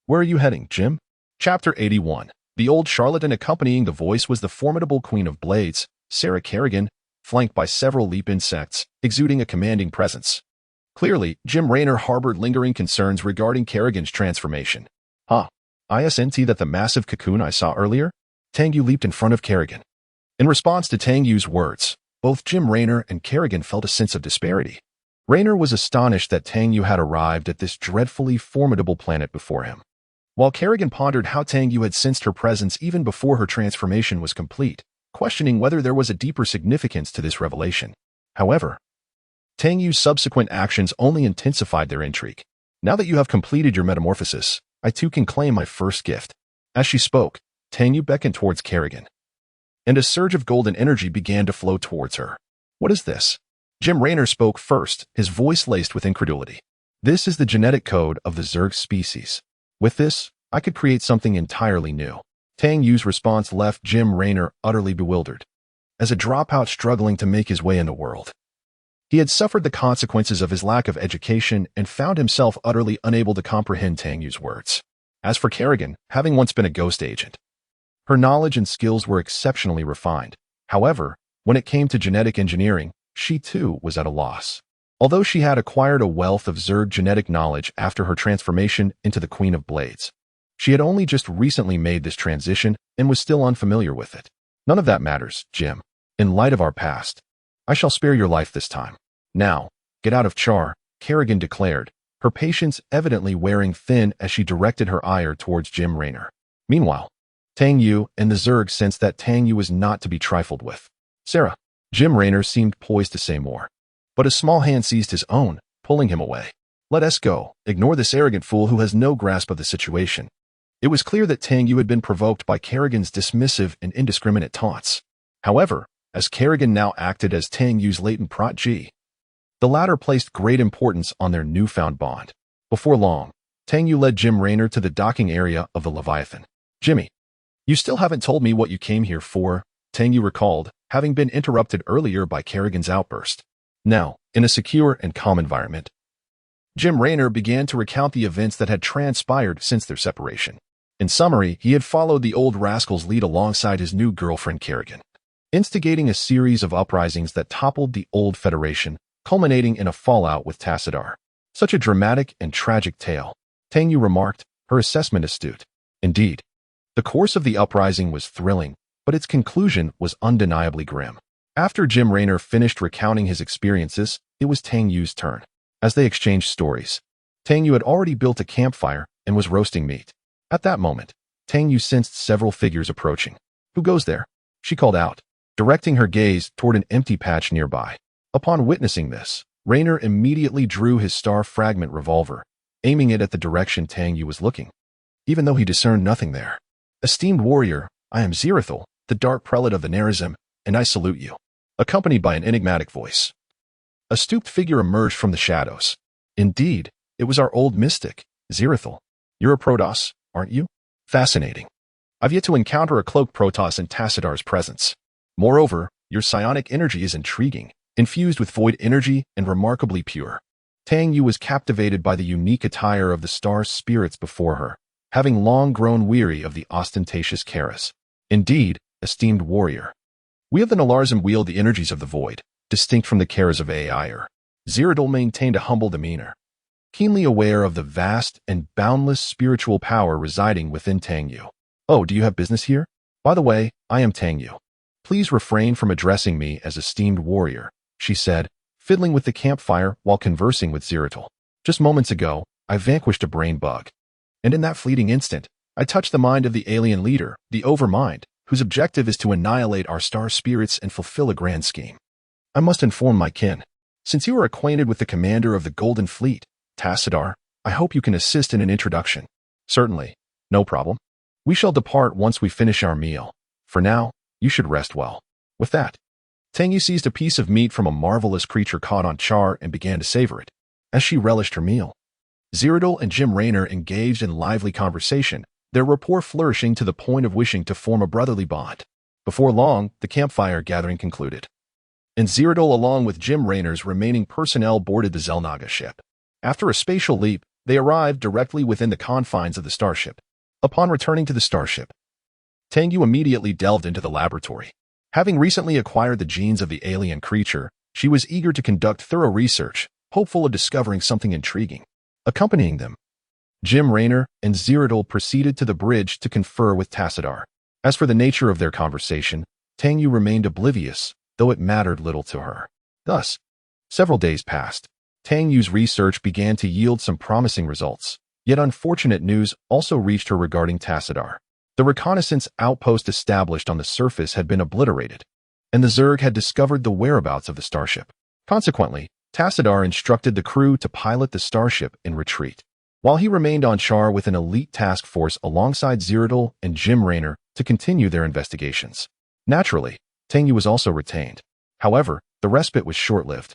S1: Where are you heading, Jim? Chapter 81. The old charlatan accompanying the voice was the formidable Queen of Blades, Sarah Kerrigan, flanked by several leap insects, exuding a commanding presence. Clearly, Jim Raynor harbored lingering concerns regarding Kerrigan's transformation. Isn't that the massive cocoon I saw earlier? Tang Yu leaped in front of Kerrigan. In response to Tang Yu's words, both Jim Raynor and Kerrigan felt a sense of disparity. Raynor was astonished that Tang Yu had arrived at this dreadfully formidable planet before him, while Kerrigan pondered how Tang Yu had sensed her presence even before her transformation was complete, questioning whether there was a deeper significance to this revelation. However, Tang Yu's subsequent actions only intensified their intrigue. Now that you have completed your metamorphosis, I too can claim my first gift. As she spoke, Tang Yu beckoned towards Kerrigan, and a surge of golden energy began to flow towards her. What is this? Jim Raynor spoke first, his voice laced with incredulity. This is the genetic code of the Zerg species. With this, I could create something entirely new. Tang Yu's response left Jim Raynor utterly bewildered, as a dropout struggling to make his way in the world. He had suffered the consequences of his lack of education and found himself utterly unable to comprehend Tang Yu's words. As for Kerrigan, having once been a ghost agent, her knowledge and skills were exceptionally refined. However, when it came to genetic engineering, she too was at a loss. Although she had acquired a wealth of Zerg genetic knowledge after her transformation into the Queen of Blades, she had only just recently made this transition and was still unfamiliar with it. None of that matters, Jim. In light of our past, I shall spare your life this time. Now, get out of Char, Kerrigan declared, her patience evidently wearing thin as she directed her ire towards Jim Raynor. Meanwhile, Tang Yu and the Zerg sensed that Tang Yu was not to be trifled with. Sarah. Jim Raynor seemed poised to say more, but a small hand seized his own, pulling him away. Let us go. Ignore this arrogant fool who has no grasp of the situation. It was clear that Tang Yu had been provoked by Kerrigan's dismissive and indiscriminate taunts. However, as Kerrigan now acted as Tang Yu's latent protege, the latter placed great importance on their newfound bond. Before long, Tang Yu led Jim Raynor to the docking area of the Leviathan. Jimmy, you still haven't told me what you came here for, Tang Yu recalled, having been interrupted earlier by Kerrigan's outburst. Now, in a secure and calm environment, Jim Raynor began to recount the events that had transpired since their separation. In summary, he had followed the old rascal's lead alongside his new girlfriend Kerrigan, instigating a series of uprisings that toppled the old Federation, culminating in a fallout with Tassadar. Such a dramatic and tragic tale, Tang Yu remarked, her assessment astute. Indeed, the course of the uprising was thrilling, but its conclusion was undeniably grim. After Jim Raynor finished recounting his experiences, it was Tang Yu's turn. As they exchanged stories, Tang Yu had already built a campfire and was roasting meat. At that moment, Tang Yu sensed several figures approaching. "Who goes there?" she called out, directing her gaze toward an empty patch nearby. Upon witnessing this, Raynor immediately drew his star fragment revolver, aiming it at the direction Tang Yu was looking, even though he discerned nothing there. "Esteemed warrior, I am Zirathul, the dark prelate of the Nerazim, and I salute you," accompanied by an enigmatic voice. A stooped figure emerged from the shadows. Indeed, it was our old mystic, Zirathul. "You're a Protoss, aren't you? Fascinating. I've yet to encounter a cloaked Protoss in Tassadar's presence. Moreover, your psionic energy is intriguing, infused with void energy and remarkably pure." Tang Yu was captivated by the unique attire of the star spirits before her, having long grown weary of the ostentatious Karas. "Indeed, esteemed warrior. We of the Nalarzim wield the energies of the void, distinct from the Karas of Air." Zirathul maintained a humble demeanor, keenly aware of the vast and boundless spiritual power residing within Tang Yu. "Oh, do you have business here? By the way, I am Tang Yu. Please refrain from addressing me as esteemed warrior," she said, fiddling with the campfire while conversing with Zirathul. "Just moments ago, I vanquished a brain bug. And in that fleeting instant, I touched the mind of the alien leader, the Overmind, whose objective is to annihilate our star spirits and fulfill a grand scheme. I must inform my kin. Since you are acquainted with the commander of the Golden Fleet, Tassadar, I hope you can assist in an introduction." "Certainly. No problem. We shall depart once we finish our meal. For now, you should rest well." With that, Tang Yu seized a piece of meat from a marvelous creature caught on char and began to savor it. As she relished her meal, Zirathul and Jim Raynor engaged in lively conversation, their rapport flourishing to the point of wishing to form a brotherly bond. Before long, the campfire gathering concluded, and Zirathul along with Jim Raynor's remaining personnel boarded the Zelnaga ship. After a spatial leap, they arrived directly within the confines of the starship. Upon returning to the starship, Tang Yu immediately delved into the laboratory. Having recently acquired the genes of the alien creature, she was eager to conduct thorough research, hopeful of discovering something intriguing. Accompanying them, Jim Raynor and Zirathul proceeded to the bridge to confer with Tassadar. As for the nature of their conversation, Tang Yu remained oblivious, though it mattered little to her. Thus, several days passed. Tang Yu's research began to yield some promising results, yet unfortunate news also reached her regarding Tassadar. The reconnaissance outpost established on the surface had been obliterated, and the Zerg had discovered the whereabouts of the starship. Consequently, Tassadar instructed the crew to pilot the starship in retreat, while he remained on Char with an elite task force alongside Zirathul and Jim Raynor to continue their investigations. Naturally, Tang Yu was also retained. However, the respite was short-lived.